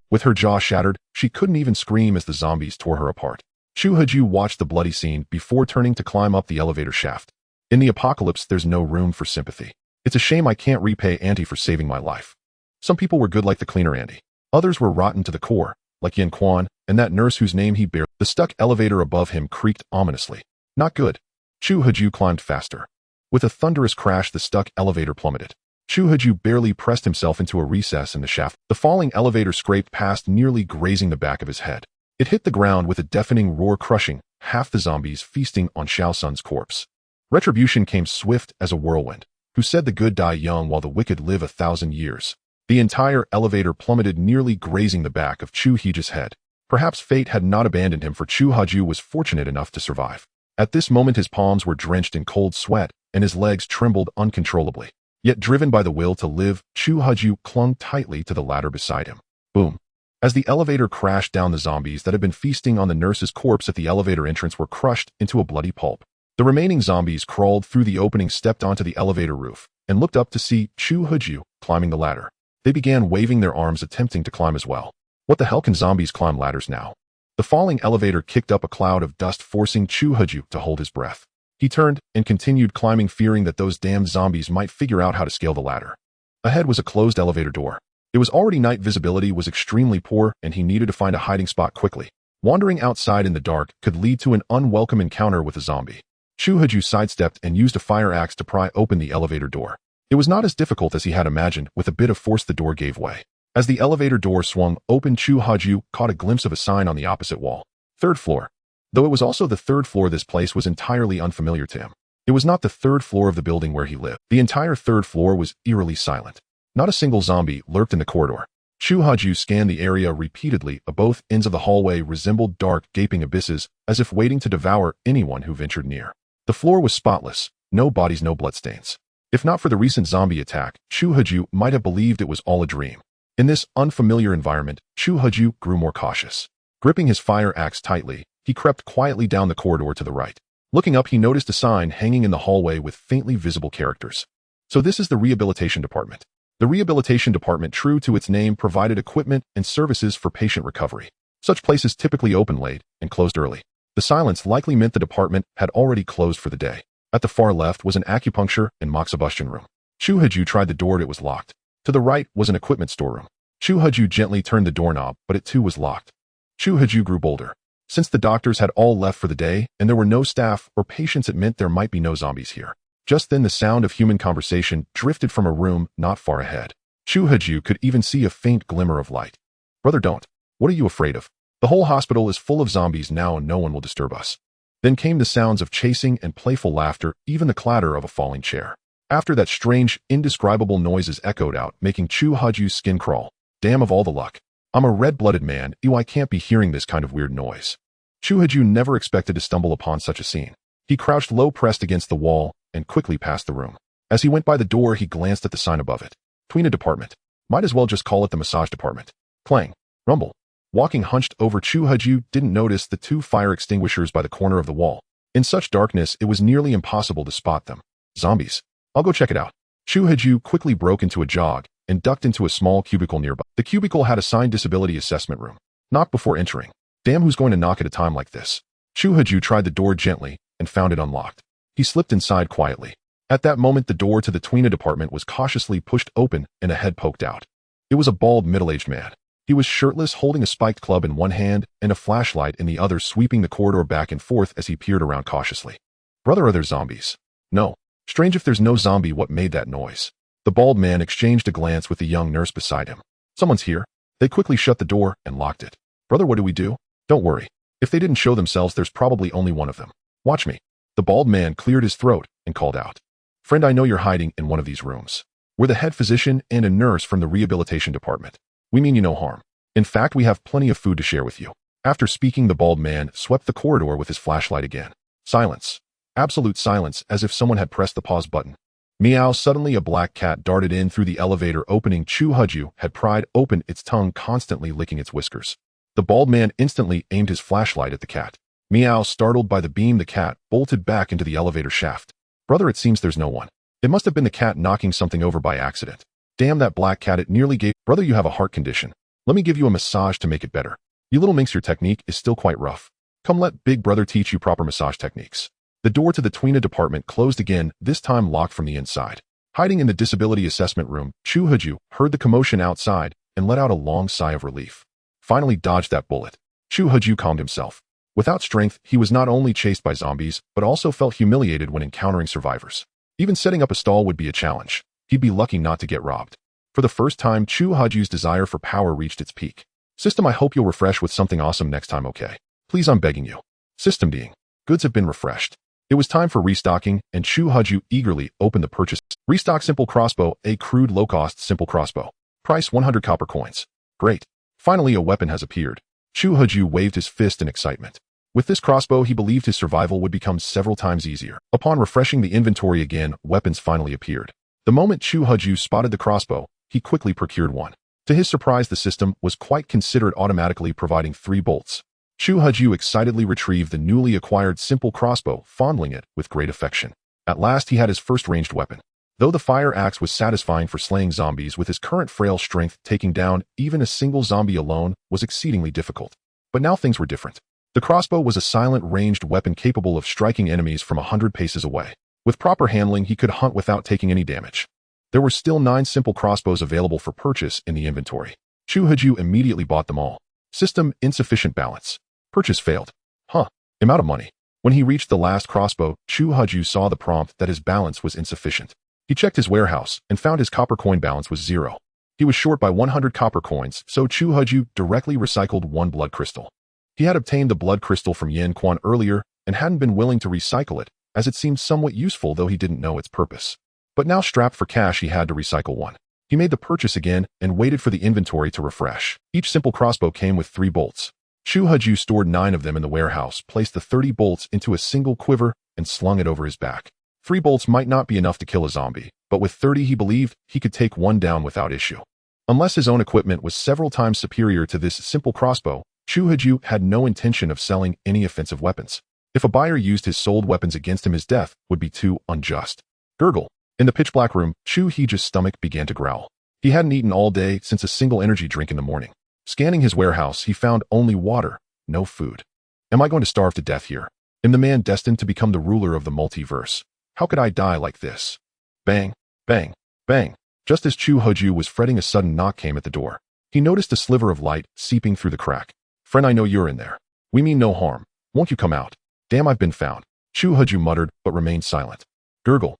With her jaw shattered, she couldn't even scream as the zombies tore her apart. Chu Haju watched the bloody scene before turning to climb up the elevator shaft. In the apocalypse, there's no room for sympathy. It's a shame I can't repay Auntie for saving my life. Some people were good, like the cleaner Auntie. Others were rotten to the core, like Yin Quan and that nurse whose name he barely. The stuck elevator above him creaked ominously. Not good. Chu Haju climbed faster. With a thunderous crash, the stuck elevator plummeted. Chu Haju barely pressed himself into a recess in the shaft. The falling elevator scraped past, nearly grazing the back of his head. It hit the ground with a deafening roar, crushing half the zombies feasting on Xiao Sun's corpse. Retribution came swift as a whirlwind. Who said the good die young while the wicked live 1,000 years? The entire elevator plummeted, nearly grazing the back of Chu Haju's head. Perhaps fate had not abandoned him, for Chu Haju was fortunate enough to survive. At this moment, his palms were drenched in cold sweat, and his legs trembled uncontrollably. Yet driven by the will to live, Chu Haju clung tightly to the ladder beside him. Boom. As the elevator crashed down, the zombies that had been feasting on the nurse's corpse at the elevator entrance were crushed into a bloody pulp. The remaining zombies crawled through the opening, stepped onto the elevator roof, and looked up to see Chu Haju climbing the ladder. They began waving their arms, attempting to climb as well. What the hell, can zombies climb ladders now? The falling elevator kicked up a cloud of dust, forcing Chu Haju to hold his breath. He turned and continued climbing, fearing that those damn zombies might figure out how to scale the ladder. Ahead was a closed elevator door. It was already night, visibility was extremely poor, and he needed to find a hiding spot quickly. Wandering outside in the dark could lead to an unwelcome encounter with a zombie. Chu Haju sidestepped and used a fire axe to pry open the elevator door. It was not as difficult as he had imagined. With a bit of force, the door gave way. As the elevator door swung open, Chu Haju caught a glimpse of a sign on the opposite wall. 3rd floor. Though it was also the 3rd floor, this place was entirely unfamiliar to him. It was not the 3rd floor of the building where he lived. The entire 3rd floor was eerily silent. Not a single zombie lurked in the corridor. Chu Haju scanned the area repeatedly. Both ends of the hallway resembled dark, gaping abysses, as if waiting to devour anyone who ventured near. The floor was spotless. No bodies, no bloodstains. If not for the recent zombie attack, Chu Haju might have believed it was all a dream. In this unfamiliar environment, Chu Haju grew more cautious. Gripping his fire axe tightly, he crept quietly down the corridor to the right. Looking up, he noticed a sign hanging in the hallway with faintly visible characters. So this is the rehabilitation department. The rehabilitation department, true to its name, provided equipment and services for patient recovery. Such places typically open late and closed early. The silence likely meant the department had already closed for the day. At the far left was an acupuncture and moxibustion room. Chu Haju tried the door, it was locked. To the right was an equipment storeroom. Chu Haju gently turned the doorknob, but it too was locked. Chu Haju grew bolder. Since the doctors had all left for the day and there were no staff or patients, it meant there might be no zombies here. Just then, the sound of human conversation drifted from a room not far ahead. Chu Heju could even see a faint glimmer of light. Brother, don't. What are you afraid of? The whole hospital is full of zombies now and no one will disturb us. Then came the sounds of chasing and playful laughter, even the clatter of a falling chair. After that, strange, indescribable noises echoed out, making Chu Heju's skin crawl. Damn, of all the luck. I'm a red-blooded man, I can't be hearing this kind of weird noise. Chu Heju never expected to stumble upon such a scene. He crouched low, pressed against the wall, and quickly passed the room. As he went by the door, he glanced at the sign above it. Twina department. Might as well just call it the massage department. Clang. Rumble. Walking hunched over, Chu Heju didn't notice the 2 fire extinguishers by the corner of the wall. In such darkness, it was nearly impossible to spot them. Zombies. I'll go check it out. Chu Heju quickly broke into a jog and ducked into a small cubicle nearby. The cubicle had a signed disability assessment room. Knock before entering. Damn, who's going to knock at a time like this? Chu Heju tried the door gently and found it unlocked. He slipped inside quietly. At that moment, the door to the Twina department was cautiously pushed open and a head poked out. It was a bald, middle-aged man. He was shirtless, holding a spiked club in one hand and a flashlight in the other, sweeping the corridor back and forth as he peered around cautiously. Brother, are there zombies? No. Strange if there's no zombie, what made that noise? The bald man exchanged a glance with the young nurse beside him. Someone's here. They quickly shut the door and locked it. Brother, what do we do? Don't worry. If they didn't show themselves, there's probably only one of them. Watch me. The bald man cleared his throat and called out. Friend, I know you're hiding in one of these rooms. We're the head physician and a nurse from the rehabilitation department. We mean you no harm. In fact, we have plenty of food to share with you. After speaking, the bald man swept the corridor with his flashlight again. Silence. Absolute silence, as if someone had pressed the pause button. Meow, suddenly a black cat darted in through the elevator opening. Chu Heju had pried open its tongue, constantly licking its whiskers. The bald man instantly aimed his flashlight at the cat. Meow, startled by the beam, the cat bolted back into the elevator shaft. Brother, it seems there's no one. It must have been the cat knocking something over by accident. Damn that black cat, it nearly gave— Brother, you have a heart condition. Let me give you a massage to make it better. You little minx, your technique is still quite rough. Come let big brother teach you proper massage techniques. The door to the Twina department closed again, this time locked from the inside. Hiding in the disability assessment room, Chu Heju heard the commotion outside and let out a long sigh of relief. Finally dodged that bullet. Chu Heju calmed himself. Without strength, he was not only chased by zombies, but also felt humiliated when encountering survivors. Even setting up a stall would be a challenge. He'd be lucky not to get robbed. For the first time, Chu Heju's desire for power reached its peak. System, I hope you'll refresh with something awesome next time, okay? Please, I'm begging you. System being. Goods have been refreshed. It was time for restocking, and Chu Heju eagerly opened the purchase. Restock simple crossbow, a crude low-cost simple crossbow. Price 100 copper coins. Great. Finally, a weapon has appeared. Chu Heju waved his fist in excitement. With this crossbow, he believed his survival would become several times easier. Upon refreshing the inventory again, weapons finally appeared. The moment Chu Heju spotted the crossbow, he quickly procured one. To his surprise, the system was quite considerate, automatically providing 3 bolts. Chu Heju excitedly retrieved the newly acquired simple crossbow, fondling it with great affection. At last, he had his first ranged weapon. Though the fire axe was satisfying for slaying zombies, with his current frail strength, taking down even a single zombie alone was exceedingly difficult. But now things were different. The crossbow was a silent ranged weapon capable of striking enemies from 100 paces away. With proper handling, he could hunt without taking any damage. There were still 9 simple crossbows available for purchase in the inventory. Chu Heju immediately bought them all. System, insufficient balance. Purchase failed. Huh. I'm out of money. When he reached the last crossbow, Chu Heju saw the prompt that his balance was insufficient. He checked his warehouse and found his copper coin balance was 0. He was short by 100 copper coins, so Chu Heju directly recycled 1 blood crystal. He had obtained the blood crystal from Yin Quan earlier and hadn't been willing to recycle it, as it seemed somewhat useful, though he didn't know its purpose. But now, strapped for cash, he had to recycle 1. He made the purchase again and waited for the inventory to refresh. Each simple crossbow came with 3 bolts. Chu Heju stored 9 of them in the warehouse, placed the 30 bolts into a single quiver, and slung it over his back. 3 bolts might not be enough to kill a zombie, but with 30 he believed he could take one down without issue. Unless his own equipment was several times superior to this simple crossbow, Chu Heju had no intention of selling any offensive weapons. If a buyer used his sold weapons against him, his death would be too unjust. Gurgle. In the pitch-black room, Chu Heju's stomach began to growl. He hadn't eaten all day since a single energy drink in the morning. Scanning his warehouse, he found only water, no food. Am I going to starve to death here? Am the man destined to become the ruler of the multiverse? How could I die like this? Bang, bang, bang. Just as Chu Heju was fretting, a sudden knock came at the door. He noticed a sliver of light seeping through the crack. Friend, I know you're in there. We mean no harm. Won't you come out? Damn, I've been found. Chu Heju muttered, but remained silent. Gurgle.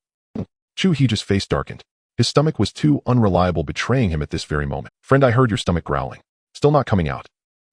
Chu Heju's face darkened. His stomach was too unreliable, betraying him at this very moment. "Friend, I heard your stomach growling. Still not coming out."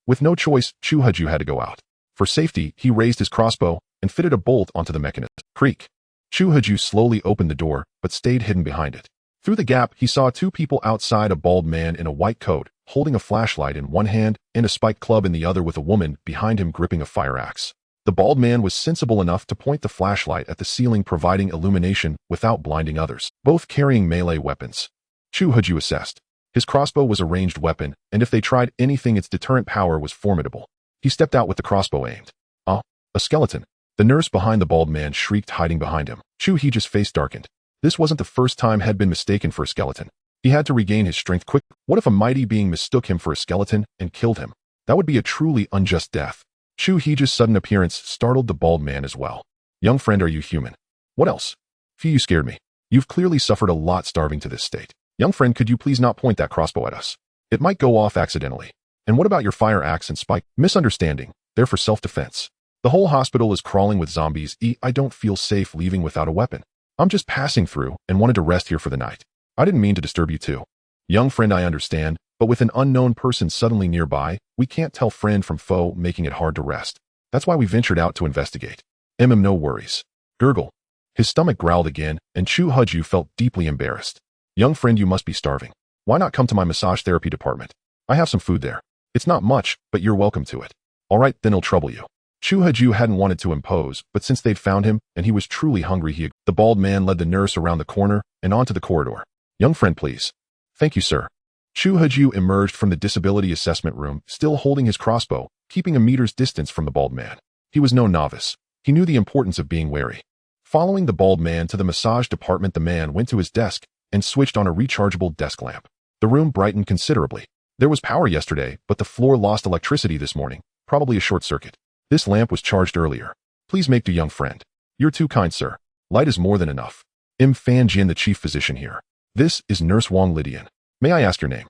With no choice, Chu Haju had to go out. For safety, he raised his crossbow and fitted a bolt onto the mechanism. Creak. Chu Haju slowly opened the door, but stayed hidden behind it. Through the gap, he saw two people outside, a bald man in a white coat, holding a flashlight in one hand and a spiked club in the other, with a woman behind him gripping a fire axe. The bald man was sensible enough to point the flashlight at the ceiling, providing illumination without blinding others, both carrying melee weapons. Chu Haju assessed. His crossbow was a ranged weapon, and if they tried anything, its deterrent power was formidable. He stepped out with the crossbow aimed. A skeleton. The nurse behind the bald man shrieked, hiding behind him. Chu Haju's face darkened. This wasn't the first time had been mistaken for a skeleton. He had to regain his strength quick. What if a mighty being mistook him for a skeleton and killed him? That would be a truly unjust death. Chu Haju's sudden appearance startled the bald man as well. "Young friend, are you human?" "What else?" "Phew, you scared me. You've clearly suffered a lot starving to this state. Young friend, could you please not point that crossbow at us? It might go off accidentally. And what about your fire axe and spike?" "Misunderstanding. They're for self-defense. The whole hospital is crawling with zombies. I don't feel safe leaving without a weapon. I'm just passing through and wanted to rest here for the night. I didn't mean to disturb you too." "Young friend, I understand, but with an unknown person suddenly nearby, we can't tell friend from foe, making it hard to rest. That's why we ventured out to investigate." No worries." Gurgle. His stomach growled again, and Chu Haju felt deeply embarrassed. "Young friend, you must be starving. Why not come to my massage therapy department? I have some food there. It's not much, but you're welcome to it." "All right, then I'll trouble you." Chu Haju hadn't wanted to impose, but since they'd found him and he was truly hungry, the bald man led the nurse around the corner and onto the corridor. "Young friend, please." "Thank you, sir." Chu Haju emerged from the disability assessment room, still holding his crossbow, keeping a meter's distance from the bald man. He was no novice. He knew the importance of being wary. Following the bald man to the massage department, the man went to his desk and switched on a rechargeable desk lamp. The room brightened considerably. There was power yesterday, but the floor lost electricity this morning, probably a short circuit. This lamp was charged earlier. "Please make do, young friend." "You're too kind, sir. Light is more than enough." Fan Jian, the chief physician here. "This is Nurse Wang Lidian. May I ask your name?"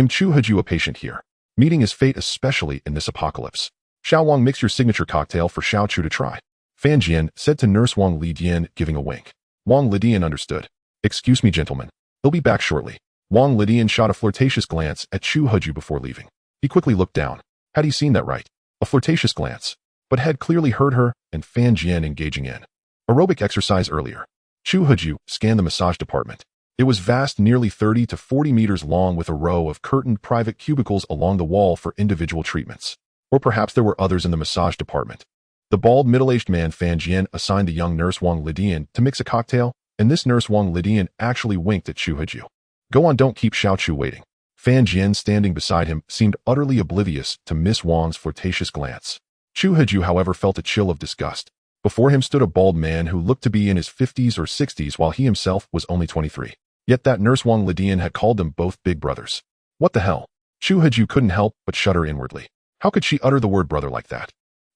Chu Haju, a patient here. Meeting his fate, especially in this apocalypse. "Xiao Wang, mix your signature cocktail for Xiao Chu to try." Fan Jian said to Nurse Wang Lidian, giving a wink. Wang Lidian understood. "Excuse me, gentlemen. He'll be back shortly." Wang Lidian shot a flirtatious glance at Chu Haju before leaving. He quickly looked down. Had he seen that right? A flirtatious glance. But had clearly heard her and Fan Jian engaging in aerobic exercise earlier. Chu Haju scanned the massage department. It was vast, nearly 30 to 40 meters long, with a row of curtained private cubicles along the wall for individual treatments. Or perhaps there were others in the massage department. The bald, middle-aged man Fan Jian assigned the young nurse Wang Lidian to mix a cocktail, and this nurse Wang Lidian actually winked at Chu Haju. "Go on, don't keep Xiao Chu waiting." Fan Jian, standing beside him, seemed utterly oblivious to Miss Wang's flirtatious glance. Chu Haju, however, felt a chill of disgust. Before him stood a bald man who looked to be in his 50s or 60s, while he himself was only 23. Yet that nurse Wang Lidian had called them both big brothers. What the hell? Chu Haju couldn't help but shudder inwardly. How could she utter the word brother like that?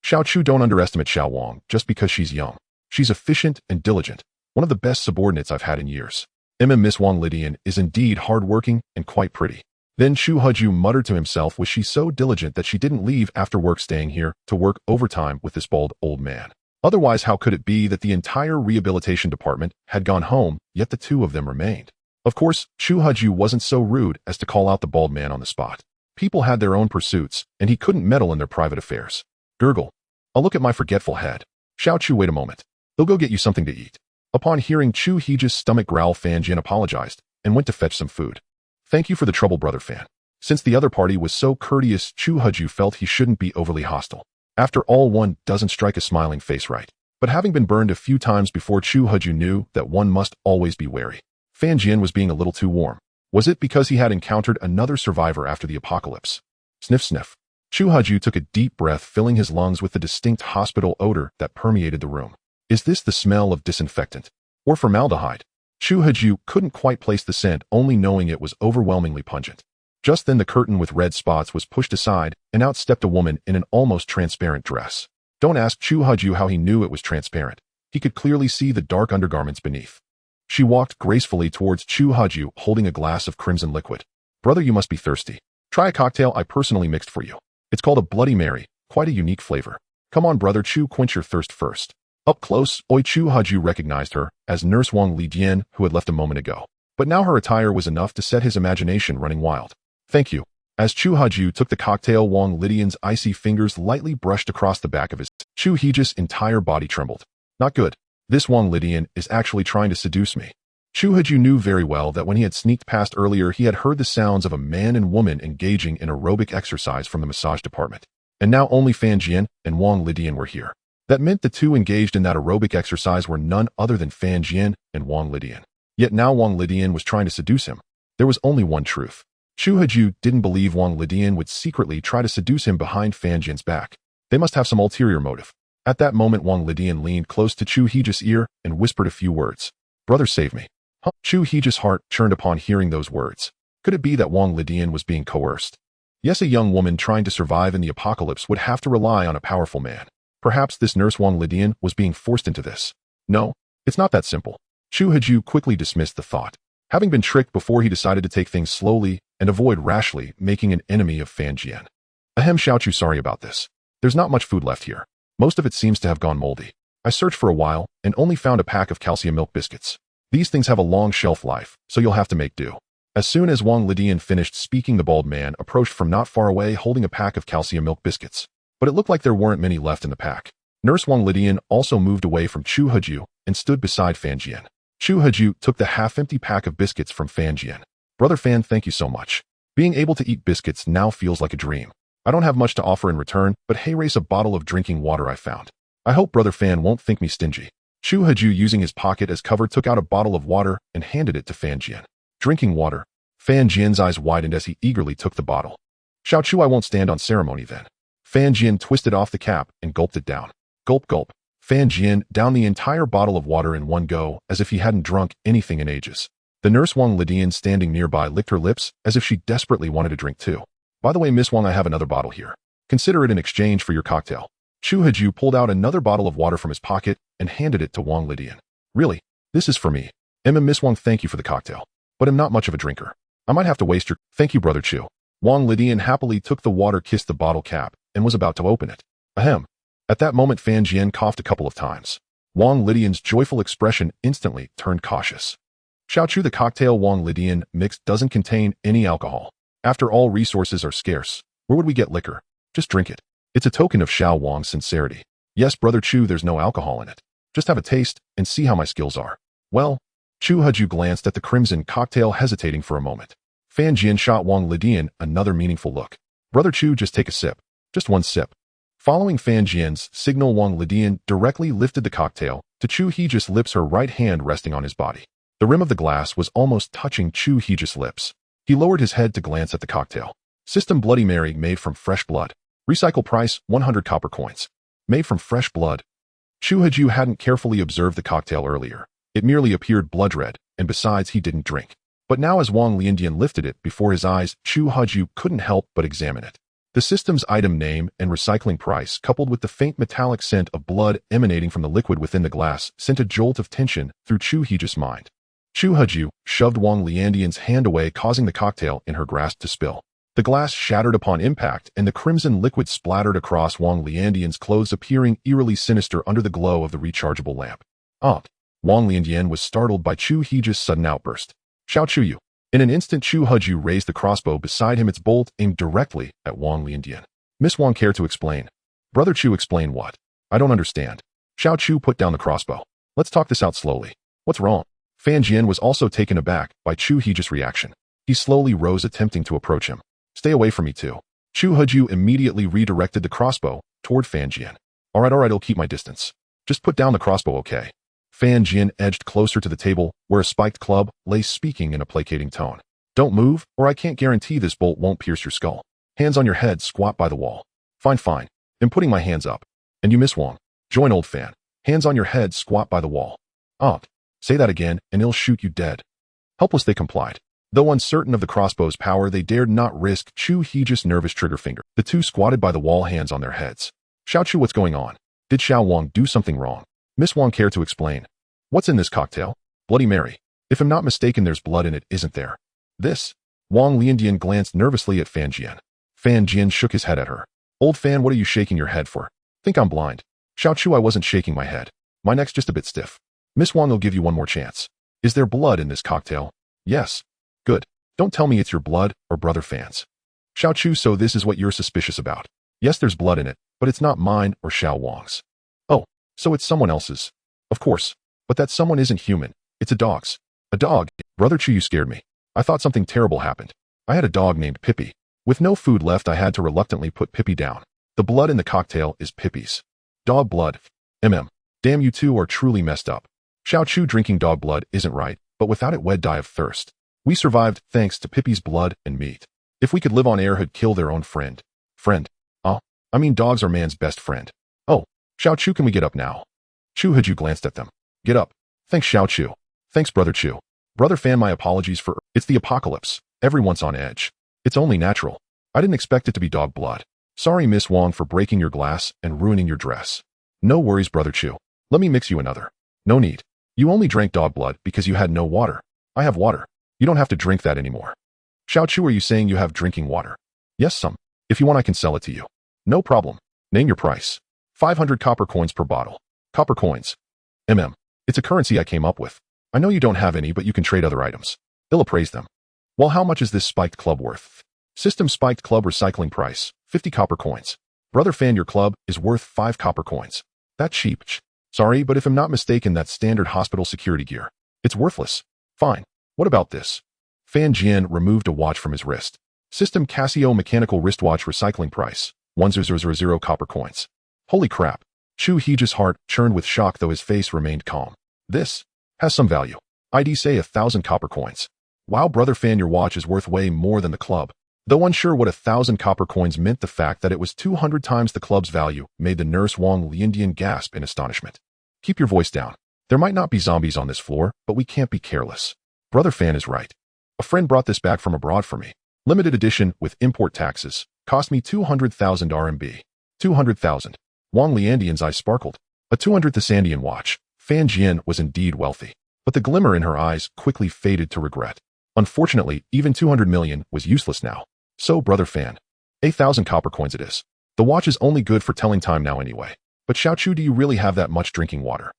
Xiao Chu, don't underestimate Xiao Wang just because she's young. She's efficient and diligent, one of the best subordinates I've had in years. Miss Wang Lidian is indeed hard-working and quite pretty. Then Chu Haju muttered to himself, was she so diligent that she didn't leave after work, staying here to work overtime with this bald old man? Otherwise, how could it be that the entire rehabilitation department had gone home, yet the two of them remained? Of course, Chu Haju wasn't so rude as to call out the bald man on the spot. People had their own pursuits, and he couldn't meddle in their private affairs. Gurgle. I'll look at my forgetful head. Xiao Chu, wait a moment. They'll go get you something to eat. Upon hearing Chu Haju's stomach growl, Fan Jian apologized and went to fetch some food. Thank you for the trouble, brother Fan. Since the other party was so courteous, Chu Haju felt he shouldn't be overly hostile. After all, one doesn't strike a smiling face right. But having been burned a few times before, Chu Haju knew that one must always be wary. Fan Jian was being a little too warm. Was it because he had encountered another survivor after the apocalypse? Sniff, sniff. Chu Haju took a deep breath, filling his lungs with the distinct hospital odor that permeated the room. Is this the smell of disinfectant? Or formaldehyde? Chu Haju couldn't quite place the scent, only knowing it was overwhelmingly pungent. Just then the curtain with red spots was pushed aside, and out stepped a woman in an almost transparent dress. Don't ask Chu Haju how he knew it was transparent. He could clearly see the dark undergarments beneath. She walked gracefully towards Chu Haju, holding a glass of crimson liquid. Brother, you must be thirsty. Try a cocktail I personally mixed for you. It's called a Bloody Mary, quite a unique flavor. Come on, brother Chu, quench your thirst first. Up close, Chu Haju recognized her as Nurse Wang Lidian, who had left a moment ago. But now her attire was enough to set his imagination running wild. Thank you. As Chu Haju took the cocktail, Wang Lidian's icy fingers lightly brushed across the back of his. Chu Heji's entire body trembled. Not good. This Wang Lidian is actually trying to seduce me. Chu Haju knew very well that when he had sneaked past earlier, he had heard the sounds of a man and woman engaging in aerobic exercise from the massage department. And now only Fan Jian and Wang Lidian were here. That meant the two engaged in that aerobic exercise were none other than Fan Jian and Wang Lidian. Yet now Wang Lidian was trying to seduce him. There was only one truth. Chu Haju didn't believe Wang Lidian would secretly try to seduce him behind Fan Jian's back. They must have some ulterior motive. At that moment, Wang Lidian leaned close to Chu Heji's ear and whispered a few words. Brother, save me. Huh? Chu Heji's heart churned upon hearing those words. Could it be that Wang Lidian was being coerced? Yes, a young woman trying to survive in the apocalypse would have to rely on a powerful man. Perhaps this nurse Wang Lidian was being forced into this. No, it's not that simple. Chu Haju quickly dismissed the thought. Having been tricked before, he decided to take things slowly and avoid rashly making an enemy of Fan Jian. Ahem, Xiaochu, sorry about this. There's not much food left here. Most of it seems to have gone moldy. I searched for a while and only found a pack of calcium milk biscuits. These things have a long shelf life, so you'll have to make do. As soon as Wang Lidian finished speaking, the bald man approached from not far away holding a pack of calcium milk biscuits. But it looked like there weren't many left in the pack. Nurse Wang Lidian also moved away from Chu Haju and stood beside Fan Jian. Chu Haju took the half-empty pack of biscuits from Fan Jian. Brother Fan, thank you so much. Being able to eat biscuits now feels like a dream. I don't have much to offer in return, but hey, race a bottle of drinking water I found. I hope Brother Fan won't think me stingy. Chu Haju, using his pocket as cover, took out a bottle of water and handed it to Fan Jian. Drinking water. Fan Jian's eyes widened as he eagerly took the bottle. Xiaochu, I won't stand on ceremony then. Fan Jian twisted off the cap and gulped it down. Gulp, gulp. Fan Jian downed the entire bottle of water in one go, as if he hadn't drunk anything in ages. The nurse Wang Lidian, standing nearby, licked her lips as if she desperately wanted a drink too. By the way, Miss Wang, I have another bottle here. Consider it in exchange for your cocktail. Chu Haju pulled out another bottle of water from his pocket and handed it to Wang Lidian. Really? This is for me. Miss Wang, thank you for the cocktail. But I'm not much of a drinker. I might have to waste your— Thank you, Brother Chu. Wang Lidian happily took the water, kissed the bottle cap, and was about to open it. Ahem. At that moment, Fan Jian coughed a couple of times. Wang Lidian's joyful expression instantly turned cautious. Xiaochu, the cocktail Wang Lidian mixed doesn't contain any alcohol. After all, resources are scarce. Where would we get liquor? Just drink it. It's a token of Xiao Wang's sincerity. Yes, Brother Chu, there's no alcohol in it. Just have a taste and see how my skills are. Well, Chu Haju glanced at the crimson cocktail, hesitating for a moment. Fan Jian shot Wang Lidian another meaningful look. Brother Chu, just take a sip. Just one sip. Following Fan Jian's signal, Wang Lidian directly lifted the cocktail to Chu Heji's lips, her right hand resting on his body. The rim of the glass was almost touching Chu Heji's lips. He lowered his head to glance at the cocktail. System Bloody Mary, made from fresh blood. Recycle price 100 copper coins. Made from fresh blood. Chu Haju hadn't carefully observed the cocktail earlier. It merely appeared blood red, and besides, he didn't drink. But now as Wang Lidian lifted it before his eyes, Chu Haju couldn't help but examine it. The system's item name and recycling price, coupled with the faint metallic scent of blood emanating from the liquid within the glass, sent a jolt of tension through Chu Heji's mind. Chu Haju shoved Wang Lidian's hand away, causing the cocktail in her grasp to spill. The glass shattered upon impact, and the crimson liquid splattered across Wang Lidian's clothes, appearing eerily sinister under the glow of the rechargeable lamp. Wang Lidian was startled by Chu Heji's sudden outburst. Xiaochu you. In an instant, Chu Haju raised the crossbow beside him, its bolt aimed directly at Wang Lidian. Miss Wang, care to explain? Brother Chu, explain what? I don't understand. Xiaochu put down the crossbow. Let's talk this out slowly. What's wrong? Fan Jian was also taken aback by Chu Heji's reaction. He slowly rose, attempting to approach him. Stay away from me too. Chu Haju immediately redirected the crossbow toward Fan Jian. Alright, I'll keep my distance. Just put down the crossbow, okay? Fan Jian edged closer to the table, where a spiked club lay, speaking in a placating tone. Don't move, or I can't guarantee this bolt won't pierce your skull. Hands on your head, squat by the wall. Fine. I'm putting my hands up. And you, Miss Wang. Join old Fan. Hands on your head, squat by the wall. Say that again, and he'll shoot you dead. Helpless, they complied. Though uncertain of the crossbow's power, they dared not risk Chu Heji's nervous trigger finger. The two squatted by the wall, hands on their heads. Xiaochu, what's going on? Did Xiao Wang do something wrong? Miss Wang, care to explain? What's in this cocktail? Bloody Mary. If I'm not mistaken, there's blood in it, isn't there? This? Wang Lidian glanced nervously at Fan Jian. Fan Jian shook his head at her. Old Fan, what are you shaking your head for? Think I'm blind? Xiaochu, I wasn't shaking my head. My neck's just a bit stiff. Miss Wang will give you one more chance. Is there blood in this cocktail? Yes. Good. Don't tell me it's your blood or brother fans. Xiao Chu, so this is what you're suspicious about. Yes, there's blood in it, but it's not mine or Xiao Wang's. Oh, so it's someone else's. Of course. But that someone isn't human. It's a dog's. A dog. Brother Chu, you scared me. I thought something terrible happened. I had a dog named Pippi. With no food left, I had to reluctantly put Pippi down. The blood in the cocktail is Pippi's. Dog blood. Damn, you two are truly messed up. Xiao Chu, drinking dog blood isn't right, but without it we'd die of thirst. We survived thanks to Pippi's blood and meat. If we could live on air, who'd kill their own friend. I mean, dogs are man's best friend. Oh, Xiao Chu, can we get up now? Chu Haju glanced at them. Get up. Thanks, Xiao Chu. Thanks, Brother Chu. Brother Fan, my apologies for... It's the apocalypse. Everyone's on edge. It's only natural. I didn't expect it to be dog blood. Sorry, Miss Wang, for breaking your glass and ruining your dress. No worries, Brother Chu. Let me mix you another. No need. You only drank dog blood because you had no water. I have water. You don't have to drink that anymore. Xiao Chu, are you saying you have drinking water? Yes, some. If you want, I can sell it to you. No problem. Name your price. 500 copper coins per bottle. Copper coins. It's a currency I came up with. I know you don't have any, but you can trade other items. They'll appraise them. Well, how much is this spiked club worth? System spiked club recycling price, 50 copper coins. Brother Fan, your club is worth 5 copper coins. That cheap. Sorry, but if I'm not mistaken, that's standard hospital security gear. It's worthless. Fine. What about this? Fan Jian removed a watch from his wrist. System Casio mechanical wristwatch recycling price, 1000 copper coins. Holy crap. Chu Heji's heart churned with shock, though his face remained calm. This has some value. I'd say 1,000 copper coins. Wow, Brother Fan, your watch is worth way more than the club. Though unsure what 1,000 copper coins meant, the fact that it was 200 times the club's value made the nurse Wang Liandian gasp in astonishment. Keep your voice down. There might not be zombies on this floor, but we can't be careless. Brother Fan is right. A friend brought this back from abroad for me. Limited edition with import taxes. Cost me 200,000 RMB. 200,000. Wang Liandian's eyes sparkled. A 200th Sandian watch. Fan Jian was indeed wealthy. But the glimmer in her eyes quickly faded to regret. Unfortunately, even 200 million was useless now. So, Brother Fan, 1,000 copper coins it is. The watch is only good for telling time now anyway. But Xiao Chu, do you really have that much drinking water?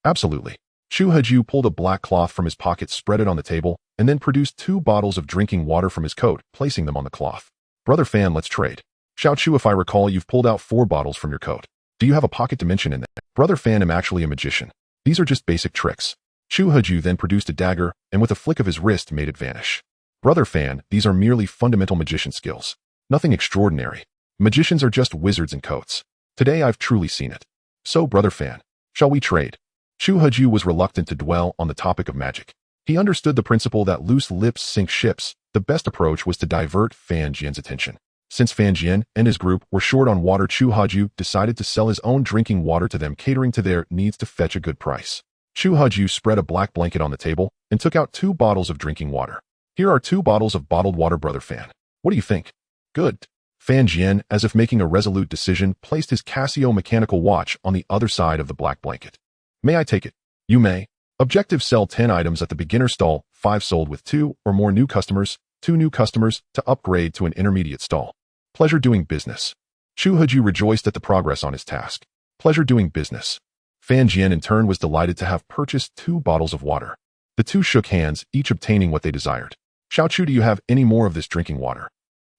Absolutely. Chu Haju pulled a black cloth from his pocket, spread it on the table, and then produced 2 bottles of drinking water from his coat, placing them on the cloth. Brother Fan, let's trade. Xiao Chu, if I recall, you've pulled out 4 bottles from your coat. Do you have a pocket dimension in there? Brother Fan, I'm actually a magician. These are just basic tricks. Chu Haju then produced a dagger, and with a flick of his wrist made it vanish. Brother Fan, these are merely fundamental magician skills. Nothing extraordinary. Magicians are just wizards in coats. Today I've truly seen it. So, Brother Fan, shall we trade? Chu Haju was reluctant to dwell on the topic of magic. He understood the principle that loose lips sink ships. The best approach was to divert Fan Jian's attention. Since Fan Jian and his group were short on water, Chu Haju decided to sell his own drinking water to them, catering to their needs to fetch a good price. Chu Haju spread a black blanket on the table and took out 2 bottles of drinking water. Here are 2 bottles of bottled water, Brother Fan. What do you think? Good. Fan Jian, as if making a resolute decision, placed his Casio mechanical watch on the other side of the black blanket. May I take it? You may. Objective: sell 10 items at the beginner stall, 5 sold with 2 or more new customers, 2 new customers to upgrade to an intermediate stall. Pleasure doing business. Chu Haju rejoiced at the progress on his task. Pleasure doing business. Fan Jian in turn was delighted to have purchased 2 bottles of water. The two shook hands, each obtaining what they desired. Xiao Chu, do you have any more of this drinking water?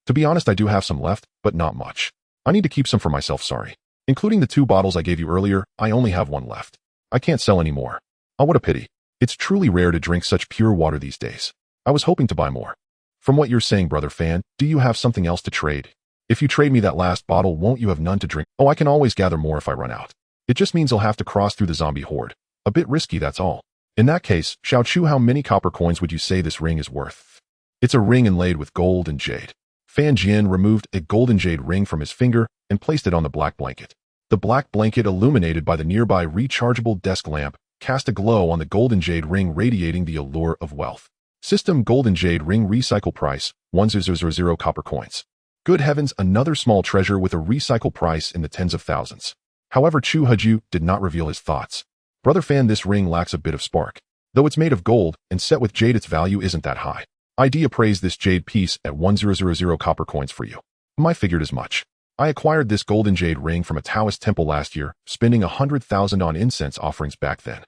To be honest, I do have some left, but not much. I need to keep some for myself, sorry. Including the 2 bottles I gave you earlier, I only have 1 left. I can't sell any more. Oh, what a pity. It's truly rare to drink such pure water these days. I was hoping to buy more. From what you're saying, Brother Fan, do you have something else to trade? If you trade me that last bottle, won't you have none to drink? Oh, I can always gather more if I run out. It just means I'll have to cross through the zombie horde. A bit risky, that's all. In that case, Xiao Chu, how many copper coins would you say this ring is worth? It's a ring inlaid with gold and jade. Fan Jian removed a golden jade ring from his finger and placed it on the black blanket. The black blanket, illuminated by the nearby rechargeable desk lamp, cast a glow on the golden jade ring, radiating the allure of wealth. System golden jade ring recycle price, 1000 copper coins. Good heavens, another small treasure with a recycle price in the tens of thousands. However, Chu Haju did not reveal his thoughts. Brother Fan, this ring lacks a bit of spark. Though it's made of gold and set with jade, its value isn't that high. I'd appraise this jade piece at 1000 copper coins for you. I figured as much. I acquired this golden jade ring from a Taoist temple last year, spending 100,000 on incense offerings back then.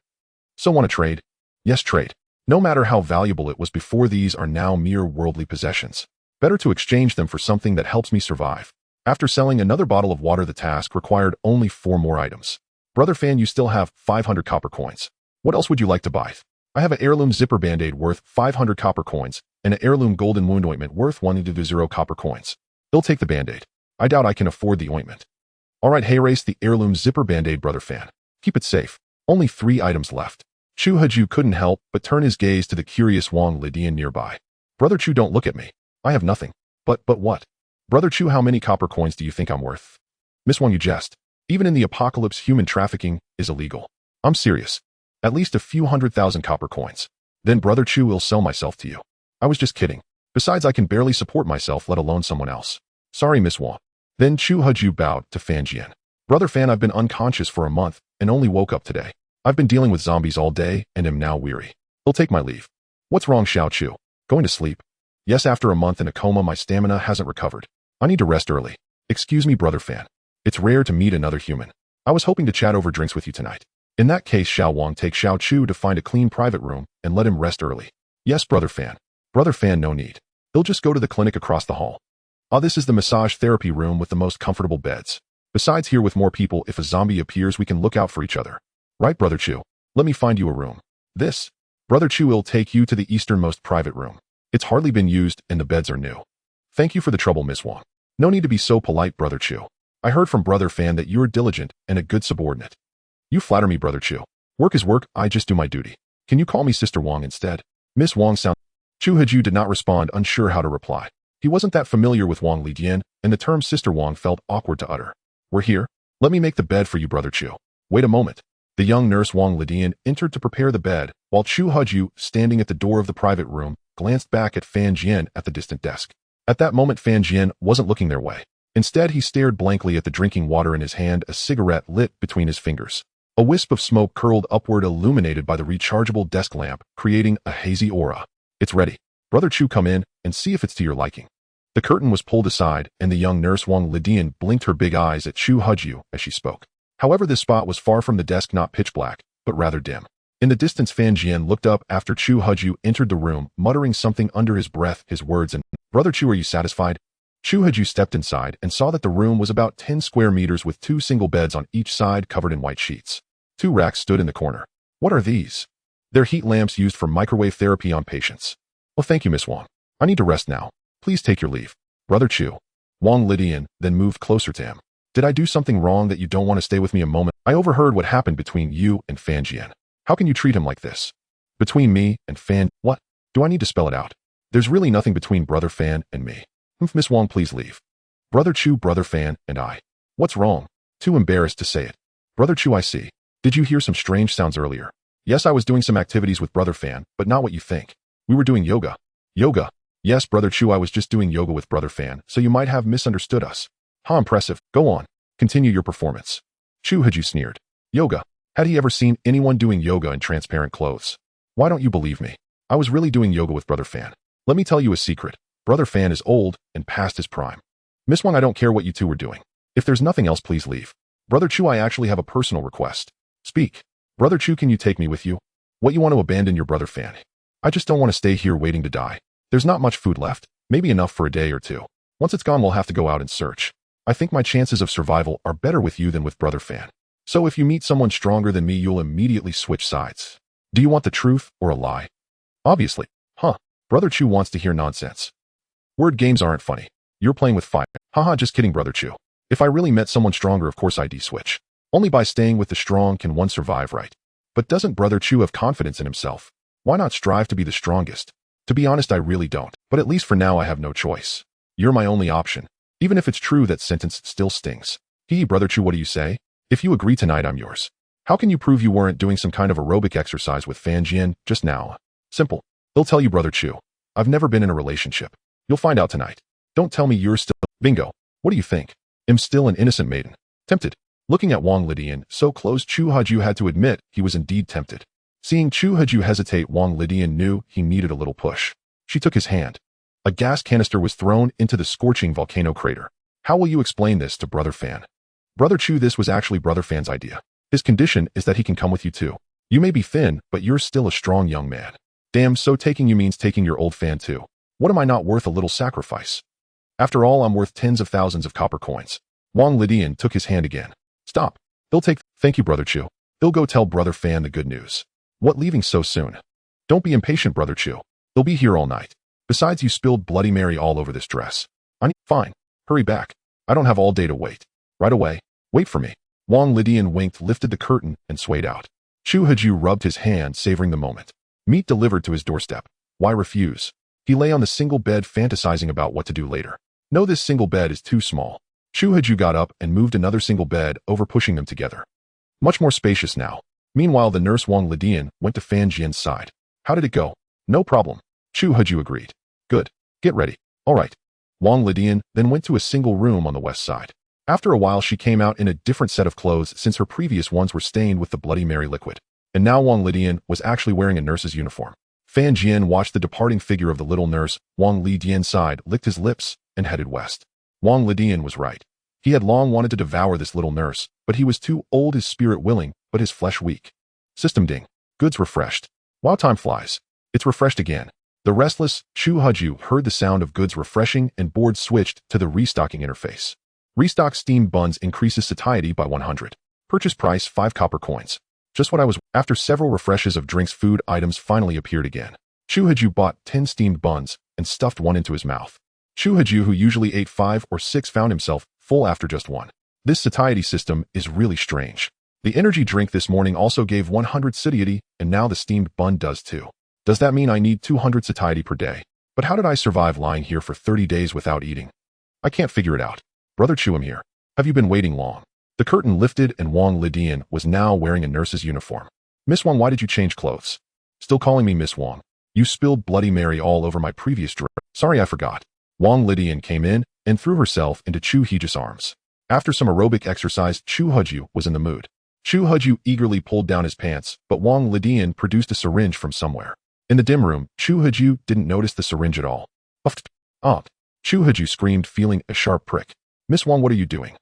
So want to trade? Yes, trade. No matter how valuable it was before, these are now mere worldly possessions. Better to exchange them for something that helps me survive. After selling another bottle of water, the task required only 4 more items. Brother Fan, you still have 500 copper coins. What else would you like to buy? I have an heirloom zipper band-aid worth 500 copper coins and an heirloom golden wound ointment worth 100 copper coins. He'll take the band-aid. I doubt I can afford the ointment. Alright, hey, race the heirloom zipper band-aid, Brother Fan. Keep it safe. Only 3 items left. Chu Haju couldn't help but turn his gaze to the curious Wang Lidian nearby. Brother Chu, don't look at me. I have nothing. But what? Brother Chu, how many copper coins do you think I'm worth? Miss Wang, you jest. Even in the apocalypse, human trafficking is illegal. I'm serious. At least a few 100,000 copper coins. Then Brother Chu will sell myself to you. I was just kidding. Besides, I can barely support myself, let alone someone else. Sorry, Miss Wang. Then Chu Haju bowed to Fan Jian. Brother Fan, I've been unconscious for a month and only woke up today. I've been dealing with zombies all day and am now weary. He'll take my leave. What's wrong, Xiao Chu? Going to sleep? Yes, after a month in a coma, my stamina hasn't recovered. I need to rest early. Excuse me, Brother Fan. It's rare to meet another human. I was hoping to chat over drinks with you tonight. In that case, Xiao Wang, take Xiao Chu to find a clean private room and let him rest early. Yes, Brother Fan. Brother Fan, no need. He'll just go to the clinic across the hall. This is the massage therapy room with the most comfortable beds. Besides, here with more people, if a zombie appears, we can look out for each other. Right, Brother Chu? Let me find you a room. This? Brother Chu will take you to the easternmost private room. It's hardly been used and the beds are new. Thank you for the trouble, Miss Wang. No need to be so polite, Brother Chu. I heard from Brother Fan that you're diligent and a good subordinate. You flatter me, Brother Chu. Work is work, I just do my duty. Can you call me Sister Wang instead? Miss Wang sound. Chu Haju did not respond, unsure how to reply. He wasn't that familiar with Wang Lidian, and the term Sister Wang felt awkward to utter. We're here. Let me make the bed for you, Brother Chu. Wait a moment. The young nurse Wang Lidian entered to prepare the bed, while Chu Haju, standing at the door of the private room, glanced back at Fan Jian at the distant desk. At that moment, Fan Jian wasn't looking their way. Instead, he stared blankly at the drinking water in his hand, a cigarette lit between his fingers. A wisp of smoke curled upward, illuminated by the rechargeable desk lamp, creating a hazy aura. It's ready. Brother Chu, come in and see if it's to your liking. The curtain was pulled aside, and the young nurse Wang Lidian blinked her big eyes at Chu Haju as she spoke. However, this spot was far from the desk, not pitch black, but rather dim. In the distance, Fan Jian looked up after Chu Haju entered the room, muttering something under his breath, his words, and, Brother Chu, are you satisfied? Chu Haju stepped inside and saw that the room was about 10 square meters with 2 single beds on each side covered in white sheets. 2 racks stood in the corner. What are these? They're heat lamps used for microwave therapy on patients. Well, thank you, Miss Wang. I need to rest now. Please take your leave. Brother Chu. Wang Lidian then moved closer to him. Did I do something wrong that you don't want to stay with me a moment? I overheard what happened between you and Fan Jian. How can you treat him like this? Between me and Fan, what? Do I need to spell it out? There's really nothing between Brother Fan and me. Miss Wang, please leave. Brother Chu, Brother Fan, and I. What's wrong? Too embarrassed to say it. Brother Chu, I see. Did you hear some strange sounds earlier? Yes, I was doing some activities with Brother Fan, but not what you think. We were doing yoga. Yoga? Yes, Brother Chu, I was just doing yoga with Brother Fan, so you might have misunderstood us. How impressive. Go on. Continue your performance. Chu Haju sneered. Yoga. Had he ever seen anyone doing yoga in transparent clothes? Why don't you believe me? I was really doing yoga with Brother Fan. Let me tell you a secret. Brother Fan is old and past his prime. Miss Wang, I don't care what you two were doing. If there's nothing else, please leave. Brother Chu, I actually have a personal request. Speak. Brother Chu, can you take me with you? What, you want to abandon your Brother Fan? I just don't want to stay here waiting to die. There's not much food left, maybe enough for a day or two. Once it's gone, we'll have to go out and search. I think my chances of survival are better with you than with Brother Fan. So if you meet someone stronger than me, you'll immediately switch sides. Do you want the truth or a lie? Obviously. Huh. Brother Chu wants to hear nonsense. Word games aren't funny. You're playing with fire. Haha, just kidding, Brother Chu. If I really met someone stronger, of course I'd switch. Only by staying with the strong can one survive, right? But doesn't Brother Chu have confidence in himself? Why not strive to be the strongest? To be honest, I really don't. But at least for now, I have no choice. You're my only option. Even if it's true, that sentence still stings. Brother Chu, what do you say? If you agree tonight, I'm yours. How can you prove you weren't doing some kind of aerobic exercise with Fan Jian just now? Simple. He'll tell you, Brother Chu. I've never been in a relationship. You'll find out tonight. Don't tell me you're still... Bingo. What do you think? I'm still an innocent maiden. Tempted. Looking at Wang Lidian so close, Chu Haju had to admit he was indeed tempted. Seeing Chu Haju hesitate, Wang Lidian knew he needed a little push. She took his hand. A gas canister was thrown into the scorching volcano crater. How will you explain this to Brother Fan? Brother Chu, this was actually Brother Fan's idea. His condition is that he can come with you too. You may be thin, but you're still a strong young man. Damn, so taking you means taking your old fan too. What am I not worth a little sacrifice? After all, I'm worth tens of thousands of copper coins. Wang Lidian took his hand again. Stop. Thank you, Brother Chu. He'll go tell Brother Fan the good news. What, leaving so soon? Don't be impatient, Brother Chu. He'll be here all night. Besides, you spilled Bloody Mary all over this dress. Fine. Hurry back. I don't have all day to wait. Right away. Wait for me. Wang Lidian winked, lifted the curtain, and swayed out. Chu Haju rubbed his hand, savoring the moment. Meat delivered to his doorstep. Why refuse? He lay on the single bed, fantasizing about what to do later. No, this single bed is too small. Chu Haju got up and moved another single bed over, pushing them together. Much more spacious now. Meanwhile, the nurse Wang Lidian went to Fan Jian's side. How did it go? No problem. Chu Haju agreed. Good. Get ready. All right. Wang Lidian then went to a single room on the west side. After a while, she came out in a different set of clothes since her previous ones were stained with the Bloody Mary liquid. And now Wang Lidian was actually wearing a nurse's uniform. Fan Jian watched the departing figure of the little nurse. Wang Lidian's side, licked his lips, and headed west. Wang Lidian was right. He had long wanted to devour this little nurse, but he was too old, his spirit willing, but his flesh weak. System ding. Goods refreshed. Wow, time flies. It's refreshed again. The restless Chu Haju heard the sound of goods refreshing and board switched to the restocking interface. Restock steamed buns increases satiety by 100. Purchase price 5 copper coins. Just what I was. After several refreshes of drinks, food items finally appeared again. Chu Haju bought 10 steamed buns and stuffed one into his mouth. Chu Haju, who usually ate 5 or 6, found himself full after just one. This satiety system is really strange. The energy drink this morning also gave 100 satiety, and now the steamed bun does too. Does that mean I need 200 satiety per day? But how did I survive lying here for 30 days without eating? I can't figure it out. Brother Chu, I'm here. Have you been waiting long? The curtain lifted and Wang Lidian was now wearing a nurse's uniform. Miss Wang, why did you change clothes? Still calling me Miss Wang. You spilled Bloody Mary all over my previous dress. Sorry, I forgot. Wang Lidian came in and threw herself into Chu Haju's arms. After some aerobic exercise, Chu Haju was in the mood. Chu Haju eagerly pulled down his pants, but Wang Lidian produced a syringe from somewhere. In the dim room, Chu Haju didn't notice the syringe at all. Chu Haju screamed, feeling a sharp prick. Miss Wang, what are you doing?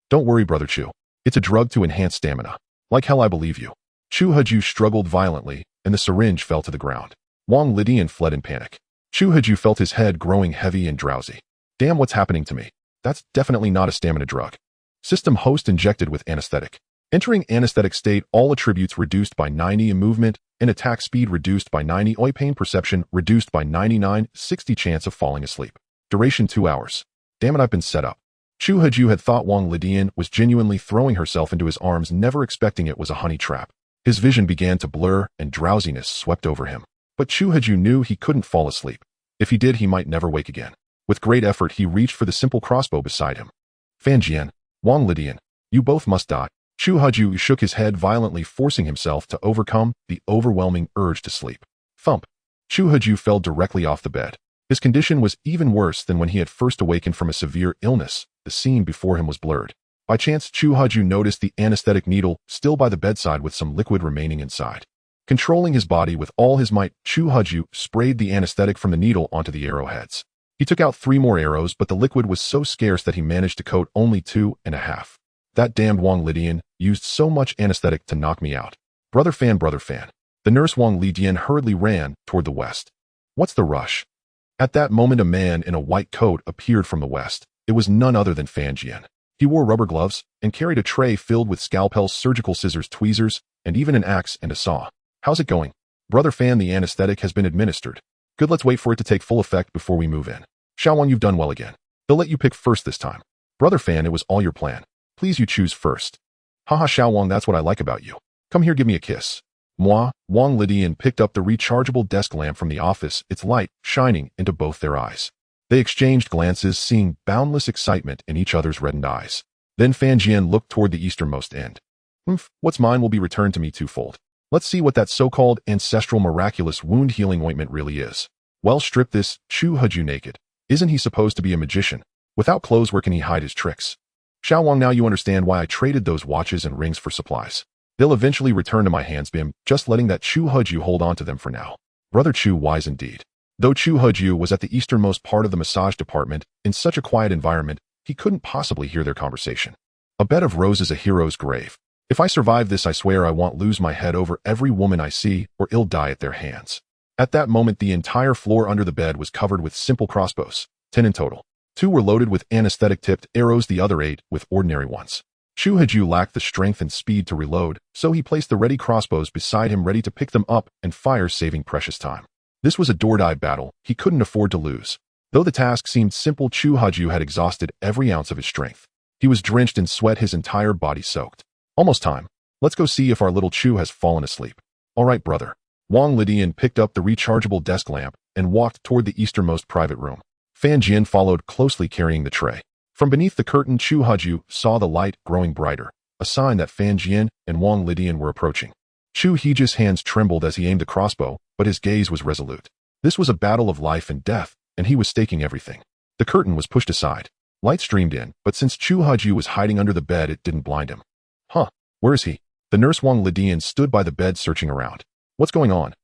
Don't worry, Brother Chu. It's a drug to enhance stamina. Like hell, I believe you. Chu Haju struggled violently, and the syringe fell to the ground. Wang Lidian fled in panic. Chu Haju felt his head growing heavy and drowsy. Damn, what's happening to me? That's definitely not a stamina drug. System host injected with anesthetic. Entering anesthetic state, all attributes reduced by 90 in movement, and attack speed reduced by 90, oi pain perception reduced by 99, 60 chance of falling asleep. Duration 2 hours. Damn it, I've been set up. Chu Haju had thought Wang Lidian was genuinely throwing herself into his arms, never expecting it was a honey trap. His vision began to blur and drowsiness swept over him. But Chu Haju knew he couldn't fall asleep. If he did, he might never wake again. With great effort, he reached for the simple crossbow beside him. Fan Jian, Wang Lidian, you both must die. Chu Haju shook his head violently, forcing himself to overcome the overwhelming urge to sleep. Thump. Chu Haju fell directly off the bed. His condition was even worse than when he had first awakened from a severe illness. The scene before him was blurred. By chance, Chu Haju noticed the anesthetic needle still by the bedside with some liquid remaining inside. Controlling his body with all his might, Chu Haju sprayed the anesthetic from the needle onto the arrowheads. He took out 3 more arrows, but the liquid was so scarce that he managed to coat only 2.5. That damned Wang Lidian used so much anesthetic to knock me out. Brother Fan, Brother Fan. The nurse Wang Lidian hurriedly ran toward the west. What's the rush? At that moment, a man in a white coat appeared from the west. It was none other than Fan Jian. He wore rubber gloves and carried a tray filled with scalpels, surgical scissors, tweezers, and even an axe and a saw. How's it going? Brother Fan, the anesthetic has been administered. Good, let's wait for it to take full effect before we move in. Xiaowang, you've done well again. They'll let you pick first this time. Brother Fan, it was all your plan. Please, you choose first. Haha, Xiaowang, that's what I like about you. Come here, give me a kiss. Moi, Wang Lidian picked up the rechargeable desk lamp from the office, its light shining into both their eyes. They exchanged glances, seeing boundless excitement in each other's reddened eyes. Then Fan Jian looked toward the easternmost end. What's mine will be returned to me twofold. Let's see what that so-called ancestral miraculous wound-healing ointment really is. Well, strip this Chu Haju naked. Isn't he supposed to be a magician? Without clothes, where can he hide his tricks? Xiaowang, now you understand why I traded those watches and rings for supplies. They'll eventually return to my hands, Bim, just letting that Chu Haju hold on to them for now. Brother Chu, wise indeed. Though Chu Haju was at the easternmost part of the massage department, in such a quiet environment, he couldn't possibly hear their conversation. A bed of roses, a hero's grave. If I survive this, I swear I won't lose my head over every woman I see or ill die at their hands. At that moment, the entire floor under the bed was covered with simple crossbows, 10 in total. 2 were loaded with anesthetic-tipped arrows, the other 8 with ordinary ones. Chu Haju lacked the strength and speed to reload, so he placed the ready crossbows beside him, ready to pick them up and fire, saving precious time. This was a door-die battle he couldn't afford to lose. Though the task seemed simple, Chu Haju had exhausted every ounce of his strength. He was drenched in sweat, his entire body soaked. Almost time. Let's go see if our little Chu has fallen asleep. All right, brother. Wang Lidian picked up the rechargeable desk lamp and walked toward the easternmost private room. Fan Jian followed closely, carrying the tray. From beneath the curtain, Chu Haju saw the light growing brighter, a sign that Fan Jian and Wang Lidian were approaching. Chu Heji's hands trembled as he aimed the crossbow, but his gaze was resolute. This was a battle of life and death, and he was staking everything. The curtain was pushed aside. Light streamed in, but since Chu Haju was hiding under the bed, it didn't blind him. Where is he? The nurse Wang Lidian stood by the bed, searching around. What's going on?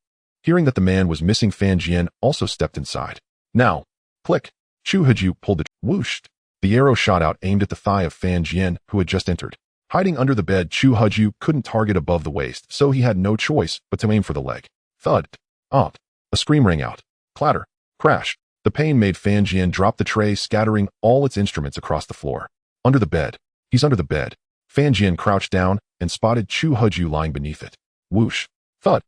Hearing that the man was missing, Fan Jian also stepped inside. Now, click. Chu Haju pulled the whoosh. The arrow shot out, aimed at the thigh of Fan Jian, who had just entered. Hiding under the bed, Chu Haju couldn't target above the waist, so he had no choice but to aim for the leg. Thud. A scream rang out. Clatter. Crash. The pain made Fan Jian drop the tray, scattering all its instruments across the floor. Under the bed. He's under the bed. Fan Jian crouched down and spotted Chu Haju lying beneath it. Whoosh. Thud.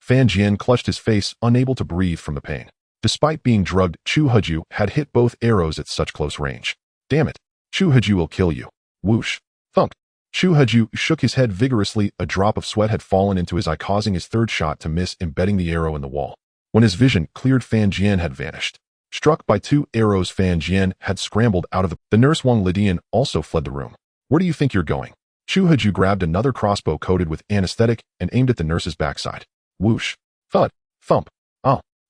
Fan Jian clutched his face, unable to breathe from the pain. Despite being drugged, Chu Haju had hit both arrows at such close range. Damn it. Chu Haju will kill you. Whoosh. Thunk. Chu Haju shook his head vigorously. A drop of sweat had fallen into his eye, causing his third shot to miss, embedding the arrow in the wall. When his vision cleared, Fan Jian had vanished. Struck by 2 arrows, Fan Jian had scrambled out of the nurse Wang Lidian also fled the room. Where do you think you're going? Chu Haju grabbed another crossbow coated with anesthetic and aimed at the nurse's backside. Whoosh. Thud. Thump.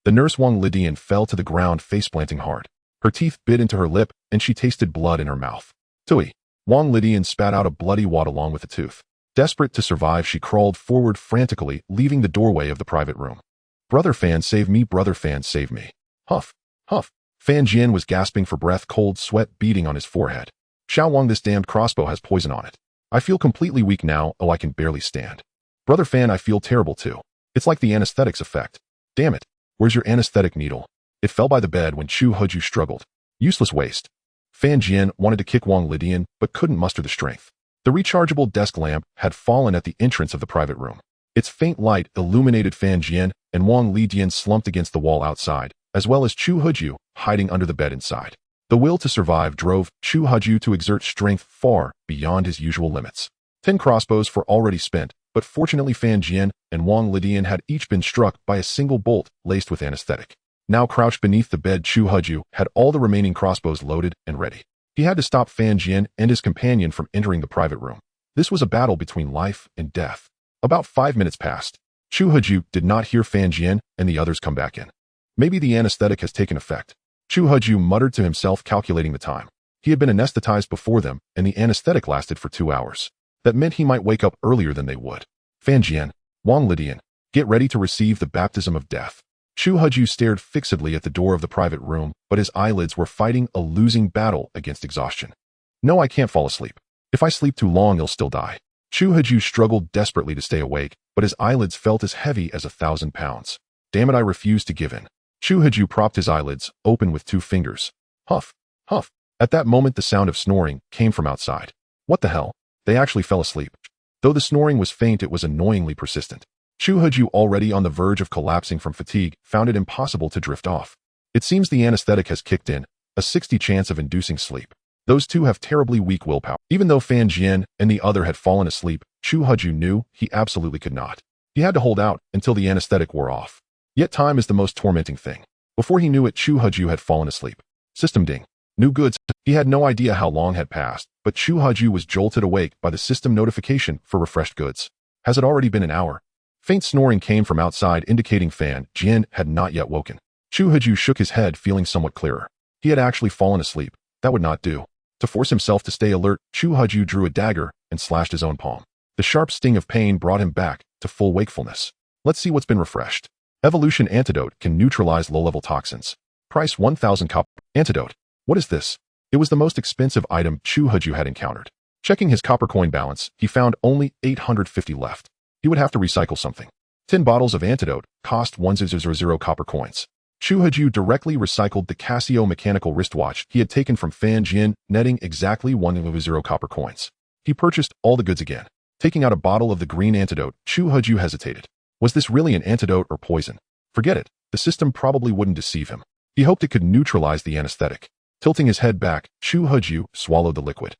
The nurse Wang Lidian fell to the ground, face planting hard. Her teeth bit into her lip, and she tasted blood in her mouth. Tui. Wang Lidian spat out a bloody wad along with the tooth. Desperate to survive, she crawled forward frantically, leaving the doorway of the private room. Brother Fan, save me, brother Fan, save me. Huff. Huff. Fan Jian was gasping for breath, cold sweat beading on his forehead. Xiao Wang, this damned crossbow has poison on it. I feel completely weak now. I can barely stand. Brother Fan, I feel terrible too. It's like the anesthetics effect. Damn it. Where's your anesthetic needle? It fell by the bed when Chu Haju struggled. Useless waste. Fan Jian wanted to kick Wang Lidian, but couldn't muster the strength. The rechargeable desk lamp had fallen at the entrance of the private room. Its faint light illuminated Fan Jian and Wang Lidian slumped against the wall outside, as well as Chu Haju hiding under the bed inside. The will to survive drove Chu Haju to exert strength far beyond his usual limits. 10 crossbows were already spent, but fortunately Fan Jian and Wang Lidian had each been struck by a single bolt laced with anesthetic. Now crouched beneath the bed, Chu Haju had all the remaining crossbows loaded and ready. He had to stop Fan Jian and his companion from entering the private room. This was a battle between life and death. About 5 minutes passed. Chu Haju did not hear Fan Jian and the others come back in. Maybe the anesthetic has taken effect. Chu Haju muttered to himself, calculating the time. He had been anesthetized before them, and the anesthetic lasted for 2 hours. That meant he might wake up earlier than they would. Fan Jian, Wang Lidian, get ready to receive the baptism of death. Chu Haju stared fixedly at the door of the private room, but his eyelids were fighting a losing battle against exhaustion. No, I can't fall asleep. If I sleep too long, I'll still die. Chu Haju struggled desperately to stay awake, but his eyelids felt as heavy as 1,000 pounds. Damn it, I refused to give in. Chu Haju propped his eyelids open with 2 fingers. Huff, huff. At that moment, the sound of snoring came from outside. What the hell? They actually fell asleep. Though the snoring was faint, it was annoyingly persistent. Chu Haju, already on the verge of collapsing from fatigue, found it impossible to drift off. It seems the anesthetic has kicked in, a 60 chance of inducing sleep. Those 2 have terribly weak willpower. Even though Fan Jian and the other had fallen asleep, Chu Haju knew he absolutely could not. He had to hold out until the anesthetic wore off. Yet time is the most tormenting thing. Before he knew it, Chu Haju had fallen asleep. System ding. New goods. He had no idea how long had passed, but Chu Haju was jolted awake by the system notification for refreshed goods. Has it already been an hour? Faint snoring came from outside, indicating Fan Jian had not yet woken. Chu Haju shook his head, feeling somewhat clearer. He had actually fallen asleep. That would not do. To force himself to stay alert, Chu Haju drew a dagger and slashed his own palm. The sharp sting of pain brought him back to full wakefulness. Let's see what's been refreshed. Evolution antidote can neutralize low-level toxins. Price 1,000 copper. Antidote. What is this? It was the most expensive item Chu Haju had encountered. Checking his copper coin balance, he found only 850 left. He would have to recycle something. 10 bottles of antidote cost 1,000 copper coins. Chu Haju directly recycled the Casio mechanical wristwatch he had taken from Fan Jian, netting exactly 1,000 copper coins. He purchased all the goods again. Taking out a bottle of the green antidote, Chu Haju hesitated. Was this really an antidote or poison? Forget it. The system probably wouldn't deceive him. He hoped it could neutralize the anesthetic. Tilting his head back, Chu Haju swallowed the liquid.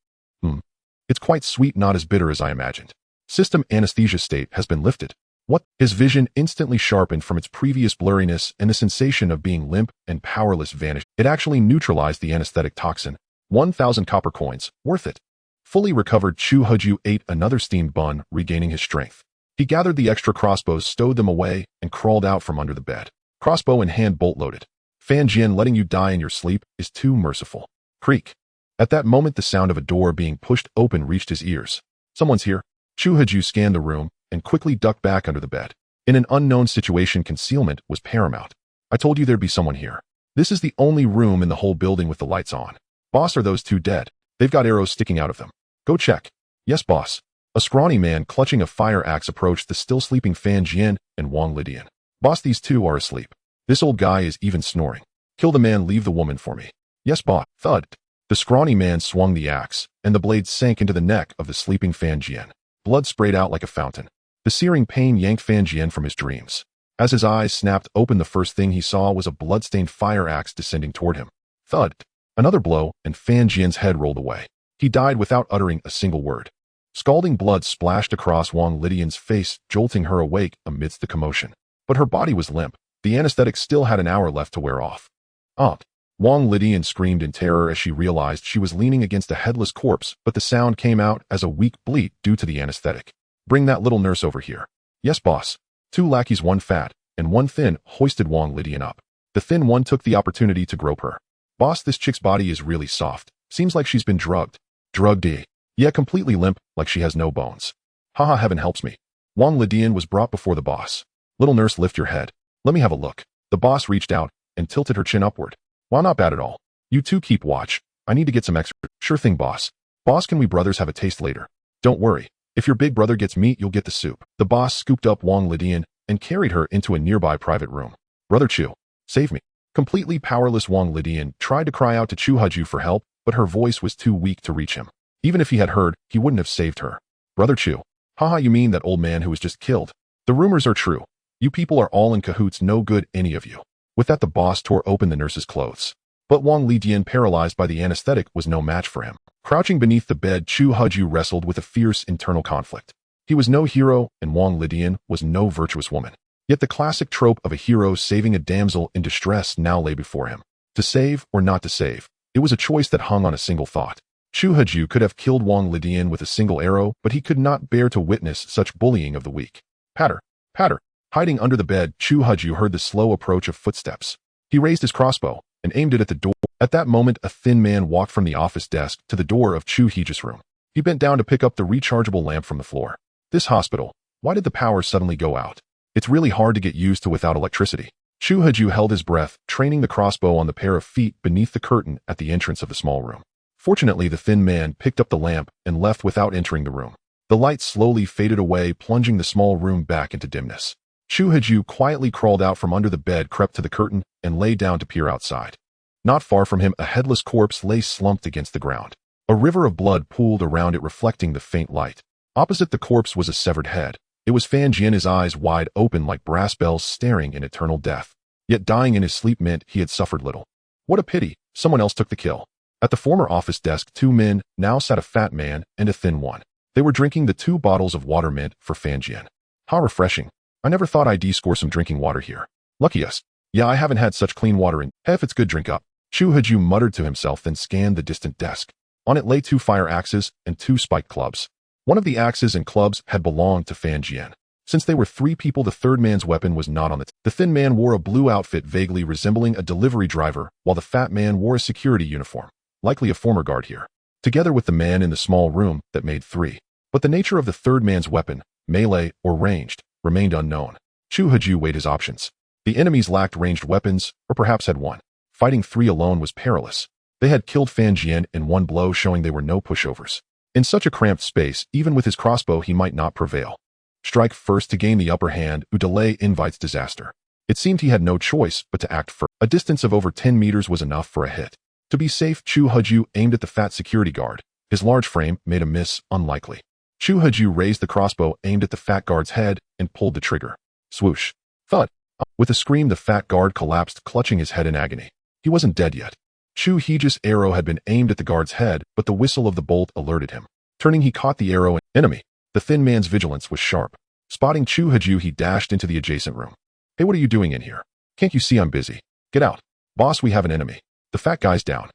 It's quite sweet, not as bitter as I imagined. System anesthesia state has been lifted. What? His vision instantly sharpened from its previous blurriness, and the sensation of being limp and powerless vanished. It actually neutralized the anesthetic toxin. 1,000 copper coins. Worth it. Fully recovered, Chu Haju ate another steamed bun, regaining his strength. He gathered the extra crossbows, stowed them away, and crawled out from under the bed. Crossbow in hand, bolt loaded. Fan Jian, letting you die in your sleep is too merciful. Creak. At that moment, the sound of a door being pushed open reached his ears. Someone's here. Chu Haju scanned the room and quickly ducked back under the bed. In an unknown situation, concealment was paramount. I told you there'd be someone here. This is the only room in the whole building with the lights on. Boss, are those two dead? They've got arrows sticking out of them. Go check. Yes, boss. A scrawny man clutching a fire axe approached the still sleeping Fan Jian and Wang Lidian. Boss, these two are asleep. This old guy is even snoring. Kill the man, leave the woman for me. Yes, boss. Thud. The scrawny man swung the axe, and the blade sank into the neck of the sleeping Fan Jian. Blood sprayed out like a fountain. The searing pain yanked Fan Jian from his dreams. As his eyes snapped open, the first thing he saw was a blood-stained fire axe descending toward him. Thud. Another blow, and Fan Jian's head rolled away. He died without uttering a single word. Scalding blood splashed across Wang Lidian's face, jolting her awake amidst the commotion. But her body was limp. The anesthetic still had an hour left to wear off. Aunt. Wang Lidian screamed in terror as she realized she was leaning against a headless corpse, but the sound came out as a weak bleat due to the anesthetic. Bring that little nurse over here. Yes, boss. 2 lackeys, 1 fat and 1 thin, hoisted Wang Lidian up. The thin one took the opportunity to grope her. Boss, this chick's body is really soft. Seems like she's been drugged. Drugged, eh? Yeah, completely limp, like she has no bones. Haha, heaven helps me. Wang Lidian was brought before the boss. Little nurse, lift your head. Let me have a look. The boss reached out and tilted her chin upward. Well, not bad at all. You two keep watch. I need to get some extra. Sure thing, boss. Boss, can we brothers have a taste later? Don't worry. If your big brother gets meat, you'll get the soup. The boss scooped up Wang Lidian and carried her into a nearby private room. Brother Chu, save me. Completely powerless, Wang Lidian tried to cry out to Chu Haju for help, but her voice was too weak to reach him. Even if he had heard, he wouldn't have saved her. Brother Chu. Haha, you mean that old man who was just killed? The rumors are true. You people are all in cahoots, no good, any of you. With that, the boss tore open the nurse's clothes. But Wang Lidian, paralyzed by the anesthetic, was no match for him. Crouching beneath the bed, Chu Haju wrestled with a fierce internal conflict. He was no hero, and Wang Lidian was no virtuous woman. Yet the classic trope of a hero saving a damsel in distress now lay before him. To save or not to save, it was a choice that hung on a single thought. Chu Haju could have killed Wang Lidian with a single arrow, but he could not bear to witness such bullying of the weak. Patter, patter. Hiding under the bed, Chu Haju heard the slow approach of footsteps. He raised his crossbow and aimed it at the door. At that moment, a thin man walked from the office desk to the door of Chu Haju's room. He bent down to pick up the rechargeable lamp from the floor. This hospital. Why did the power suddenly go out? It's really hard to get used to without electricity. Chu Haju held his breath, training the crossbow on the pair of feet beneath the curtain at the entrance of the small room. Fortunately, the thin man picked up the lamp and left without entering the room. The light slowly faded away, plunging the small room back into dimness. Chu Haju quietly crawled out from under the bed, crept to the curtain, and lay down to peer outside. Not far from him, a headless corpse lay slumped against the ground. A river of blood pooled around it, reflecting the faint light. Opposite the corpse was a severed head. It was Fan Jian, his eyes wide open like brass bells, staring in eternal death. Yet dying in his sleep meant he had suffered little. What a pity, someone else took the kill. At the former office desk, 2 men now sat, a fat man and a thin one. They were drinking the 2 bottles of water meant for Fan Jian. How refreshing. I never thought I'd score some drinking water here. Lucky us. Yeah, I haven't had such clean water in. If it's good, drink up. Chu Haju muttered to himself, then scanned the distant desk. On it lay 2 fire axes and 2 spiked clubs. One of the axes and clubs had belonged to Fan Jian. Since they were 3 people, the third man's weapon was not on the The thin man wore a blue outfit vaguely resembling a delivery driver, while the fat man wore a security uniform, likely a former guard here. Together with the man in the small room, that made 3. But the nature of the third man's weapon, melee or ranged, remained unknown. Chu Haju weighed his options. The enemies lacked ranged weapons, or perhaps had one. Fighting 3 alone was perilous. They had killed Fan Jian in one blow, showing they were no pushovers. In such a cramped space, even with his crossbow he might not prevail. Strike first to gain the upper hand, or delay invites disaster. It seemed he had no choice but to act first. A distance of over 10 meters was enough for a hit. To be safe, Chu Haju aimed at the fat security guard. His large frame made a miss unlikely. Chu Haju raised the crossbow, aimed at the fat guard's head, and pulled the trigger. Swoosh. Thud. With a scream, the fat guard collapsed, clutching his head in agony. He wasn't dead yet. Chu Haju's arrow had been aimed at the guard's head, but the whistle of the bolt alerted him. Turning, he caught the arrow and enemy. The thin man's vigilance was sharp. Spotting Chu Haju, he dashed into the adjacent room. Hey, what are you doing in here? Can't you see I'm busy? Get out. Boss, we have an enemy. The fat guy's down.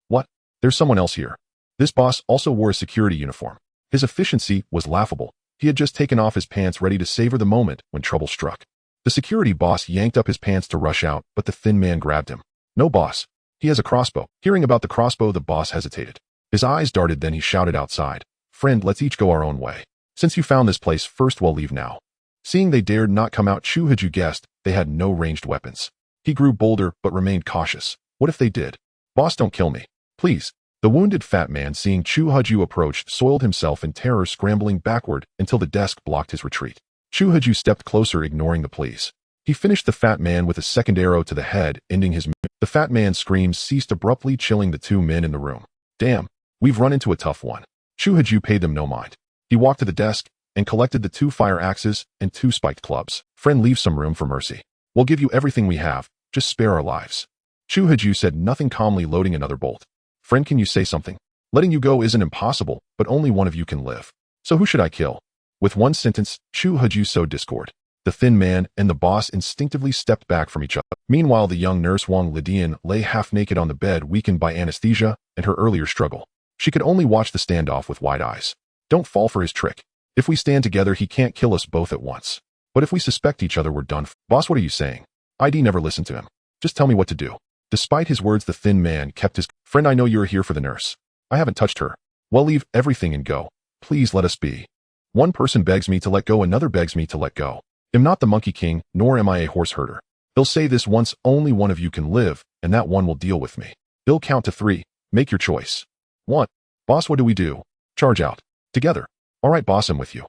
What? There's someone else here. This boss also wore a security uniform. His efficiency was laughable. He had just taken off his pants, ready to savor the moment when trouble struck. The security boss yanked up his pants to rush out, but the thin man grabbed him. No, boss. He has a crossbow. Hearing about the crossbow, the boss hesitated. His eyes darted, then he shouted outside. Friend, let's each go our own way. Since you found this place first, we'll leave now. Seeing they dared not come out, Chu Haju guessed they had no ranged weapons. He grew bolder, but remained cautious. What if they did? Boss, don't kill me. Please. The wounded fat man, seeing Chu Haju approach, soiled himself in terror, scrambling backward until the desk blocked his retreat. Chu Haju stepped closer, ignoring the pleas. He finished the fat man with a second arrow to the head, ending his mission. The fat man's screams ceased abruptly, chilling the two men in the room. Damn, we've run into a tough one. Chu Haju paid them no mind. He walked to the desk and collected the 2 fire axes and 2 spiked clubs. Friend, leave some room for mercy. We'll give you everything we have, just spare our lives. Chu Haju said nothing, calmly loading another bolt. Friend, can you say something? Letting you go isn't impossible, but only one of you can live. So who should I kill? With one sentence, Chu Haju sowed discord. The thin man and the boss instinctively stepped back from each other. Meanwhile, the young nurse Wang Lidian lay half-naked on the bed, weakened by anesthesia and her earlier struggle. She could only watch the standoff with wide eyes. Don't fall for his trick. If we stand together, he can't kill us both at once. But if we suspect each other, we're done. Boss, what are you saying? ID never listened to him. Just tell me what to do. Despite his words, the thin man kept his... Friend, I know you're here for the nurse. I haven't touched her. Well, leave everything and go. Please let us be. One person begs me to let go, another begs me to let go. I'm not the Monkey King, nor am I a horse herder. They'll say this once, only one of you can live, and that one will deal with me. They'll count to 3. Make your choice. 1. Boss, what do we do? Charge out. Together. All right, boss, I'm with you.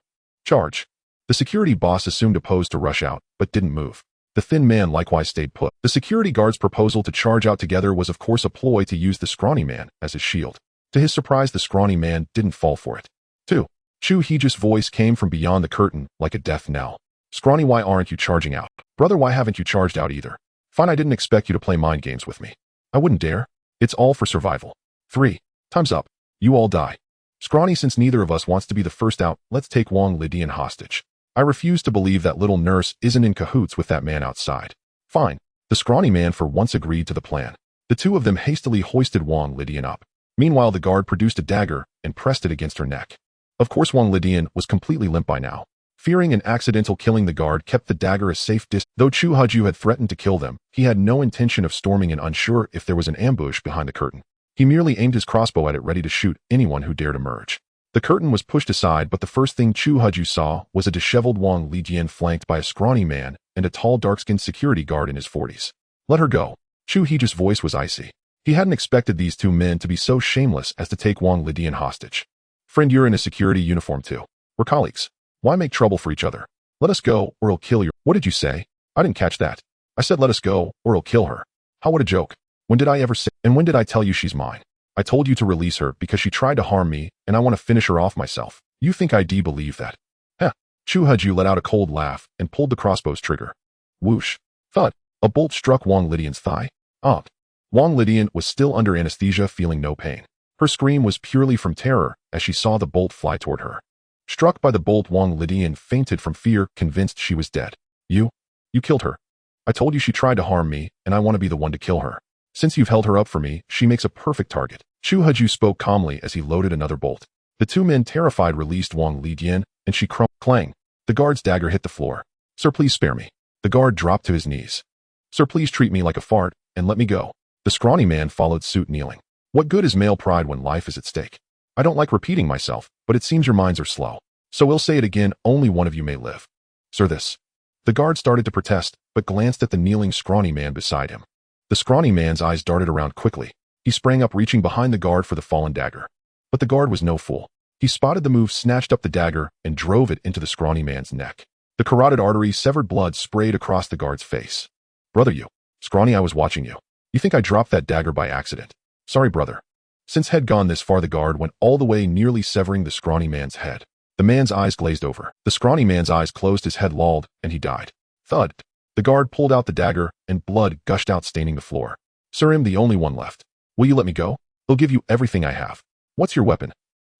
Charge. The security boss assumed a pose to rush out, but didn't move. The thin man likewise stayed put. The security guard's proposal to charge out together was of course a ploy to use the scrawny man as his shield. To his surprise, the scrawny man didn't fall for it. 2. Chu Haju's voice came from beyond the curtain like a death knell. Scrawny, why aren't you charging out? Brother, why haven't you charged out either? Fine, I didn't expect you to play mind games with me. I wouldn't dare. It's all for survival. 3. Time's up. You all die. Scrawny, since neither of us wants to be the first out, let's take Wang Lidian hostage. I refuse to believe that little nurse isn't in cahoots with that man outside. Fine. The scrawny man for once agreed to the plan. The two of them hastily hoisted Wang Lidian up. Meanwhile, the guard produced a dagger and pressed it against her neck. Of course, Wang Lidian was completely limp by now. Fearing an accidental killing, the guard kept the dagger a safe distance. Though Chu Haju had threatened to kill them, he had no intention of storming in, unsure if there was an ambush behind the curtain. He merely aimed his crossbow at it, ready to shoot anyone who dared emerge. The curtain was pushed aside, but the first thing Chu Haju saw was a disheveled Wang Lidian flanked by a scrawny man and a tall dark-skinned security guard in his 40s. Let her go. Chu Haju's voice was icy. He hadn't expected these two men to be so shameless as to take Wang Lidian hostage. Friend, you're in a security uniform too. We're colleagues. Why make trouble for each other? Let us go, or he'll kill you. What did you say? I didn't catch that. I said let us go, or he'll kill her. How, what a joke. When did I ever say? And when did I tell you she's mine? I told you to release her because she tried to harm me, and I want to finish her off myself. You think I'd believe that? Heh. Chu Haju let out a cold laugh and pulled the crossbow's trigger. Whoosh. Thud. A bolt struck Wang Lidian's thigh. Ouch. Wang Lidian was still under anesthesia, feeling no pain. Her scream was purely from terror as she saw the bolt fly toward her. Struck by the bolt, Wang Lidian fainted from fear, convinced she was dead. You killed her. I told you she tried to harm me, and I want to be the one to kill her. Since you've held her up for me, she makes a perfect target. Chu Haju spoke calmly as he loaded another bolt. The two men, terrified, released Wang Lidian, and she clang. The guard's dagger hit the floor. Sir, please spare me. The guard dropped to his knees. Sir, please treat me like a fart and let me go. The scrawny man followed suit, kneeling. What good is male pride when life is at stake? I don't like repeating myself, but it seems your minds are slow. So we'll say it again, only one of you may live. Sir, this. The guard started to protest, but glanced at the kneeling scrawny man beside him. The scrawny man's eyes darted around quickly. He sprang up, reaching behind the guard for the fallen dagger. But the guard was no fool. He spotted the move, snatched up the dagger, and drove it into the scrawny man's neck. The carotid artery severed blood sprayed across the guard's face. Brother, you. Scrawny, I was watching you. You think I dropped that dagger by accident? Sorry, brother. Since had gone this far, the guard went all the way, nearly severing the scrawny man's head. The man's eyes glazed over. The scrawny man's eyes closed, his head lolled, and he died. Thud. The guard pulled out the dagger, and blood gushed out, staining the floor. Sir, I'm the only one left. Will you let me go? I'll give you everything I have. What's your weapon?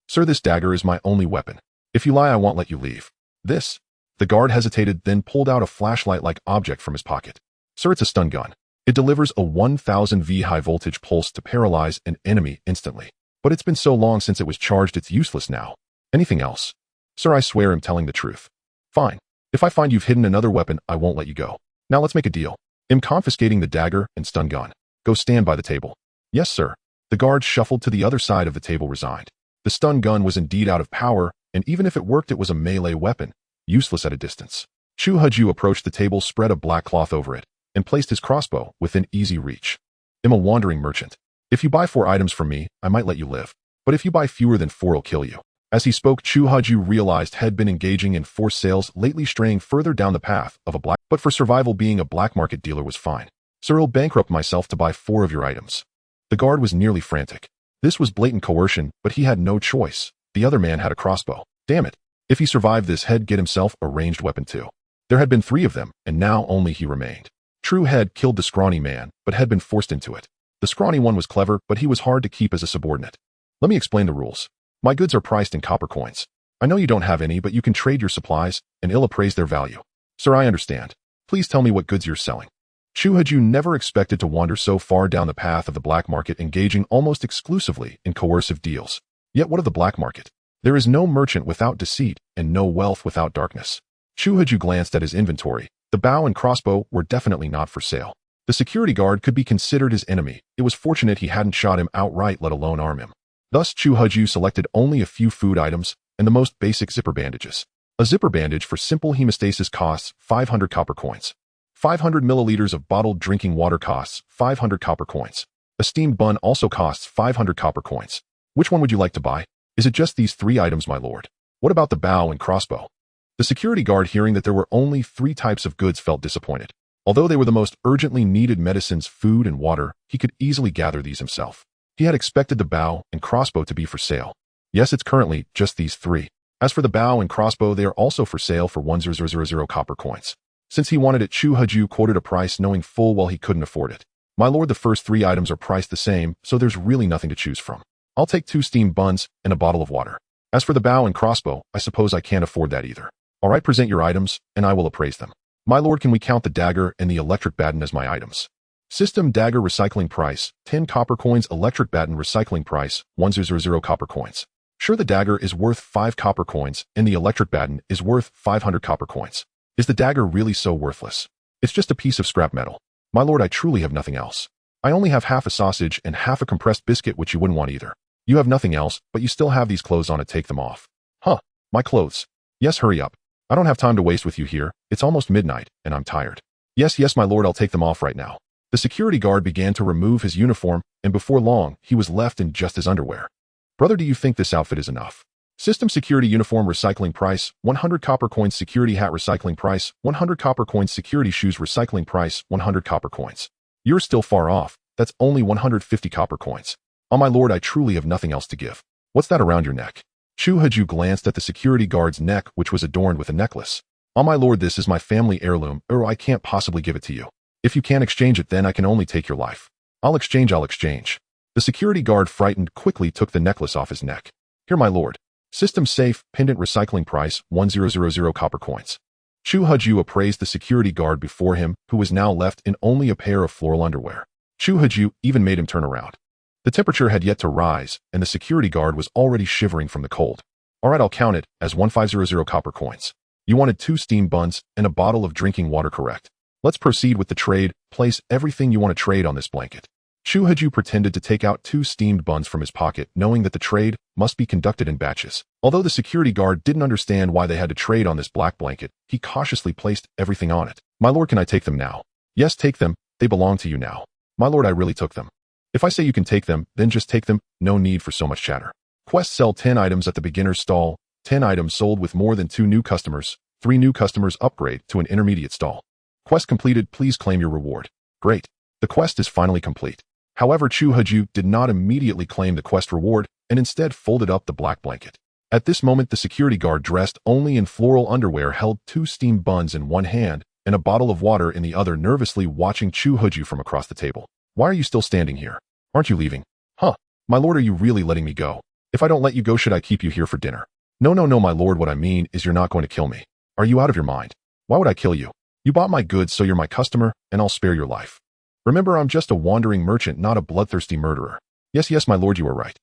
Sir, this dagger is my only weapon. If you lie, I won't let you leave. This? The guard hesitated, then pulled out a flashlight-like object from his pocket. Sir, it's a stun gun. It delivers a 1000 V high-voltage pulse to paralyze an enemy instantly. But it's been so long since it was charged, it's useless now. Anything else? Sir, I swear I'm telling the truth. Fine. If I find you've hidden another weapon, I won't let you go. Now let's make a deal. I'm confiscating the dagger and stun gun. Go stand by the table. Yes, sir. The guard shuffled to the other side of the table, resigned. The stun gun was indeed out of power, and even if it worked, it was a melee weapon, useless at a distance. Chu Huju approached the table, spread a black cloth over it, and placed his crossbow within easy reach. I'm a wandering merchant. If you buy 4 items from me, I might let you live. But if you buy fewer than 4, I'll kill you. As he spoke, Chu Huju realized had been engaging in forced sales, lately straying further down the path of a black, but for survival, being a black market dealer was fine. Sir, I'll bankrupt myself to buy 4 of your items. The guard was nearly frantic. This was blatant coercion, but he had no choice. The other man had a crossbow. Damn it. If he survived this, he'd get himself a ranged weapon too. There had been 3 of them, and now only he remained. True Head killed the scrawny man, but had been forced into it. The scrawny one was clever, but he was hard to keep as a subordinate. Let me explain the rules. My goods are priced in copper coins. I know you don't have any, but you can trade your supplies, and I'll appraise their value. Sir, I understand. Please tell me what goods you're selling. Chu Huju never expected to wander so far down the path of the black market, engaging almost exclusively in coercive deals. Yet what of the black market? There is no merchant without deceit, and no wealth without darkness. Chu Huju glanced at his inventory. The bow and crossbow were definitely not for sale. The security guard could be considered his enemy. It was fortunate he hadn't shot him outright, let alone arm him. Thus, Chu Huju selected only a few food items and the most basic zipper bandages. A zipper bandage for simple hemostasis costs 500 copper coins. 500 milliliters of bottled drinking water costs 500 copper coins. A steamed bun also costs 500 copper coins. Which one would you like to buy? Is it just these 3 items, my lord? What about the bow and crossbow? The security guard, hearing that there were only 3 types of goods, felt disappointed. Although they were the most urgently needed medicines, food and water, he could easily gather these himself. He had expected the bow and crossbow to be for sale. Yes, it's currently just these 3. As for the bow and crossbow, they are also for sale for 1000 copper coins. Since he wanted it, Chu Huju quoted a price, knowing full well he couldn't afford it. My lord, the first 3 items are priced the same, so there's really nothing to choose from. I'll take 2 steamed buns and a bottle of water. As for the bow and crossbow, I suppose I can't afford that either. All right, present your items, and I will appraise them. My lord, can we count the dagger and the electric baton as my items? System dagger recycling price, 10 copper coins. Electric baton recycling price, 100 copper coins. Sure, the dagger is worth 5 copper coins, and the electric baton is worth 500 copper coins. Is the dagger really so worthless? It's just a piece of scrap metal. My lord, I truly have nothing else. I only have half a sausage and half a compressed biscuit, which you wouldn't want either. You have nothing else, but you still have these clothes on it. Take them off. Huh, my clothes. Yes, hurry up. I don't have time to waste with you here. It's almost midnight, and I'm tired. Yes, my lord, I'll take them off right now. The security guard began to remove his uniform, and before long, he was left in just his underwear. Brother, do you think this outfit is enough? System security uniform recycling price, 100 copper coins. Security hat recycling price, 100 copper coins. Security shoes recycling price, 100 copper coins. You're still far off. That's only 150 copper coins. Oh my lord, I truly have nothing else to give. What's that around your neck? Chu Huju glanced at the security guard's neck, which was adorned with a necklace. Oh my lord, this is my family heirloom, or I can't possibly give it to you. If you can't exchange it, then I can only take your life. I'll exchange. The security guard, frightened, quickly took the necklace off his neck. Here, my lord. System safe, pendant recycling price, 1000 copper coins. Chu Huju appraised the security guard before him, who was now left in only a pair of floral underwear. Chu Huju even made him turn around. The temperature had yet to rise, and the security guard was already shivering from the cold. All right, I'll count it as 1500 copper coins. You wanted 2 steamed buns and a bottle of drinking water, correct? Let's proceed with the trade. Place everything you want to trade on this blanket. Chu Huju pretended to take out 2 steamed buns from his pocket, knowing that the trade must be conducted in batches. Although the security guard didn't understand why they had to trade on this black blanket, he cautiously placed everything on it. My lord, can I take them now? Yes, take them. They belong to you now. My lord, I really took them. If I say you can take them, then just take them. No need for so much chatter. Quest sell 10 items at the beginner's stall, 10 items sold with more than 2 new customers, 3 new customers upgrade to an intermediate stall. Quest completed, please claim your reward. Great. The quest is finally complete. However, Chu Haju did not immediately claim the quest reward and instead folded up the black blanket. At this moment, the security guard dressed only in floral underwear held 2 steamed buns in one hand and a bottle of water in the other, nervously watching Chu Haju from across the table. Why are you still standing here? Aren't you leaving? Huh. My lord, are you really letting me go? If I don't let you go, should I keep you here for dinner? No, my lord, what I mean is you're not going to kill me. Are you out of your mind? Why would I kill you? You bought my goods, so you're my customer, and I'll spare your life. Remember, I'm just a wandering merchant, not a bloodthirsty murderer. Yes, my lord, you are right.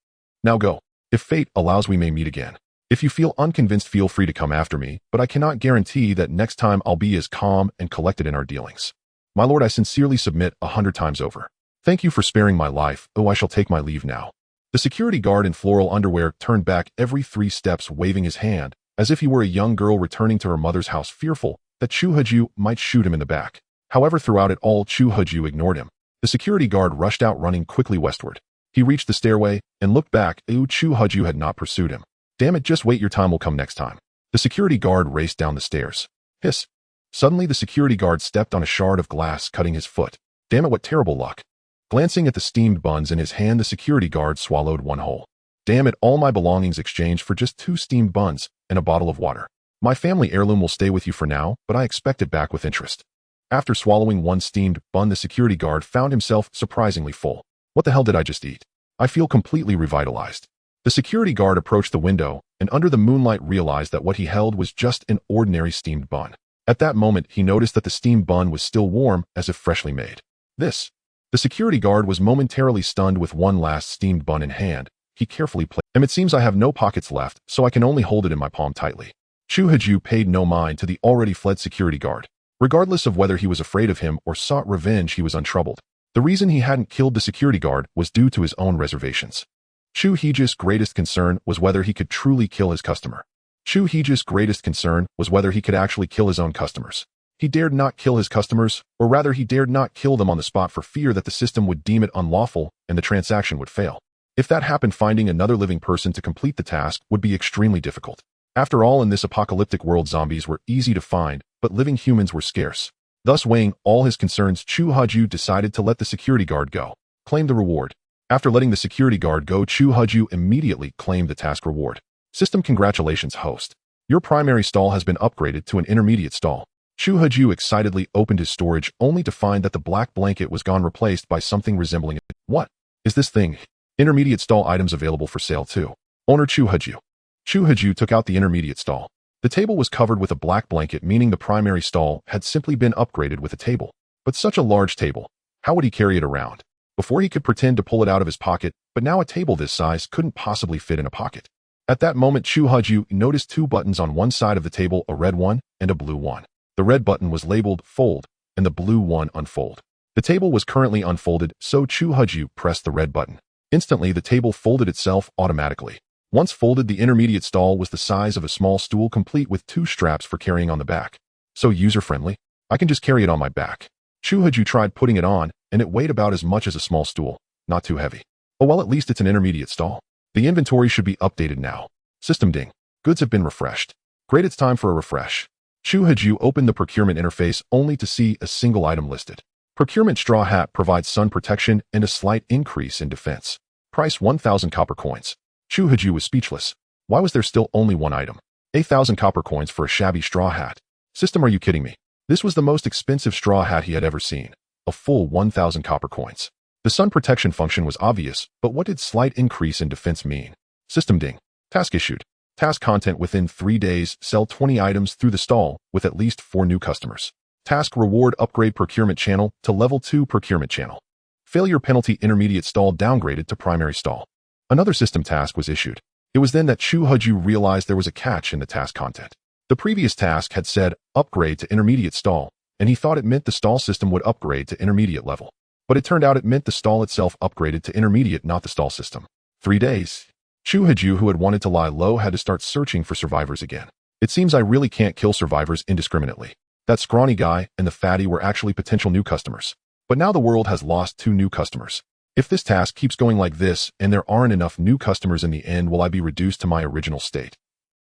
Now go. If fate allows, we may meet again. If you feel unconvinced, feel free to come after me, but I cannot guarantee that next time I'll be as calm and collected in our dealings. My lord, I sincerely submit 100 times over. Thank you for sparing my life. Oh, I shall take my leave now. The security guard in floral underwear turned back every 3 steps, waving his hand, as if he were a young girl returning to her mother's house, fearful that Chu Haju might shoot him in the back. However, throughout it all, Chu Haju ignored him. The security guard rushed out, running quickly westward. He reached the stairway and looked back. Chu Haju had not pursued him. Damn it, just wait, your time will come next time. The security guard raced down the stairs. Hiss. Suddenly, the security guard stepped on a shard of glass, cutting his foot. Damn it, what terrible luck. Glancing at the steamed buns in his hand, the security guard swallowed one whole. Damn it, all my belongings exchanged for just 2 steamed buns and a bottle of water. My family heirloom will stay with you for now, but I expect it back with interest. After swallowing 1 steamed bun, the security guard found himself surprisingly full. What the hell did I just eat? I feel completely revitalized. The security guard approached the window and under the moonlight realized that what he held was just an ordinary steamed bun. At that moment, he noticed that the steamed bun was still warm, as if freshly made. The security guard was momentarily stunned. With one last steamed bun in hand, he carefully placed it. It seems I have no pockets left, so I can only hold it in my palm tightly. Chu Haju paid no mind to the already fled security guard. Regardless of whether he was afraid of him or sought revenge, he was untroubled. The reason he hadn't killed the security guard was due to his own reservations. Chu Haju's greatest concern was whether he could truly kill his customer. Chu Haju's greatest concern was whether he could actually kill his own customers. He dared not kill his customers, or rather he dared not kill them on the spot for fear that the system would deem it unlawful and the transaction would fail. If that happened, finding another living person to complete the task would be extremely difficult. After all, in this apocalyptic world, zombies were easy to find, but living humans were scarce. Thus, weighing all his concerns, Chu Haju decided to let the security guard go. Claim the reward. After letting the security guard go, Chu Haju immediately claimed the task reward. System: congratulations, host. Your primary stall has been upgraded to an intermediate stall. Chu Haju excitedly opened his storage only to find that the black blanket was gone, replaced by something resembling it. What is this thing? Intermediate stall items available for sale too. Owner Chu Haju. Chu Haju took out the intermediate stall. The table was covered with a black blanket, meaning the primary stall had simply been upgraded with a table. But such a large table, how would he carry it around? Before, he could pretend to pull it out of his pocket, but now a table this size couldn't possibly fit in a pocket. At that moment, Chu Haju noticed 2 buttons on one side of the table, a red one and a blue one. The red button was labeled fold and the blue one unfold. The table was currently unfolded, so Chu Haju pressed the red button. Instantly, the table folded itself automatically. Once folded, the intermediate stall was the size of a small stool, complete with 2 straps for carrying on the back. So user-friendly. I can just carry it on my back. Chu Haju tried putting it on, and it weighed about as much as a small stool. Not too heavy. Oh well, at least it's an intermediate stall. The inventory should be updated now. System ding. Goods have been refreshed. Great, it's time for a refresh. Chu Haju opened the procurement interface only to see a single item listed. Procurement: straw hat provides sun protection and a slight increase in defense. Price: 1,000 copper coins. Chu Haju was speechless. Why was there still only one item? 1,000 copper coins for a shabby straw hat. System, are you kidding me? This was the most expensive straw hat he had ever seen. A full 1,000 copper coins. The sun protection function was obvious, but what did slight increase in defense mean? System ding. Task issued. Task content: within 3 days, sell 20 items through the stall with at least 4 new customers. Task reward: upgrade procurement channel to level 2 procurement channel. Failure penalty: intermediate stall downgraded to primary stall. Another system task was issued. It was then that Chu Haju realized there was a catch in the task content. The previous task had said upgrade to intermediate stall, and he thought it meant the stall system would upgrade to intermediate level. But it turned out it meant the stall itself upgraded to intermediate, not the stall system. 3 days. Chu Haju, who had wanted to lie low, had to start searching for survivors again. It seems I really can't kill survivors indiscriminately. That scrawny guy and the fatty were actually potential new customers. But now the world has lost 2 new customers. If this task keeps going like this and there aren't enough new customers in the end, will I be reduced to my original state?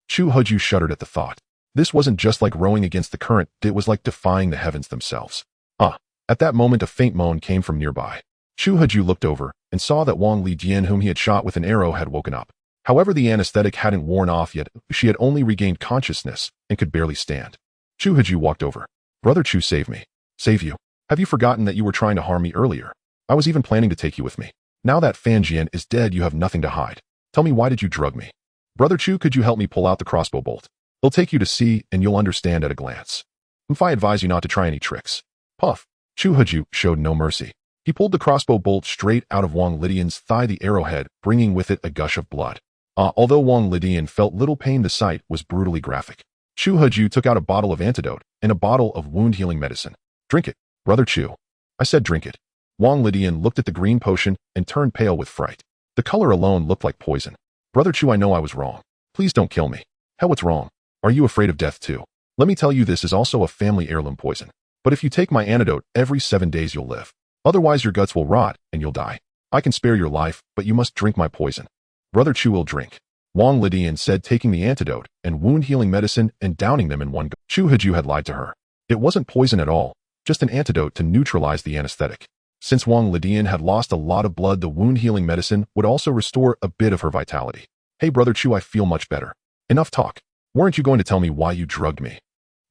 Chu Huju shuddered at the thought. This wasn't just like rowing against the current, it was like defying the heavens themselves. At that moment a faint moan came from nearby. Chu Huju looked over and saw that Wang Lidian, whom he had shot with an arrow, had woken up. However, the anesthetic hadn't worn off yet. She had only regained consciousness and could barely stand. Chu Huju walked over. Brother Chu, save me. Save you? Have you forgotten that you were trying to harm me earlier? I was even planning to take you with me. Now that Fan Jian is dead, you have nothing to hide. Tell me, why did you drug me? Brother Chu, could you help me pull out the crossbow bolt? It'll take you to see and you'll understand at a glance. I advise you not to try any tricks. Puff. Chu Huju showed no mercy. He pulled the crossbow bolt straight out of Wang Lidian's thigh, the arrowhead bringing with it a gush of blood. Although Wang Lidian felt little pain, the sight was brutally graphic. Chu Huju took out a bottle of antidote and a bottle of wound-healing medicine. Drink it, Brother Chu. I said drink it. Wang Lidian looked at the green potion and turned pale with fright. The color alone looked like poison. Brother Chu, I know I was wrong. Please don't kill me. Hell, what's wrong? Are you afraid of death too? Let me tell you, this is also a family heirloom poison. But if you take my antidote every 7 days, you'll live. Otherwise, your guts will rot and you'll die. I can spare your life, but you must drink my poison. Brother Chu will drink. Wang Lidian said, taking the antidote and wound-healing medicine and downing them in one go. Chu Huju had lied to her. It wasn't poison at all, just an antidote to neutralize the anesthetic. Since Wang Lidian had lost a lot of blood, the wound-healing medicine would also restore a bit of her vitality. Hey, Brother Chu, I feel much better. Enough talk. Weren't you going to tell me why you drugged me?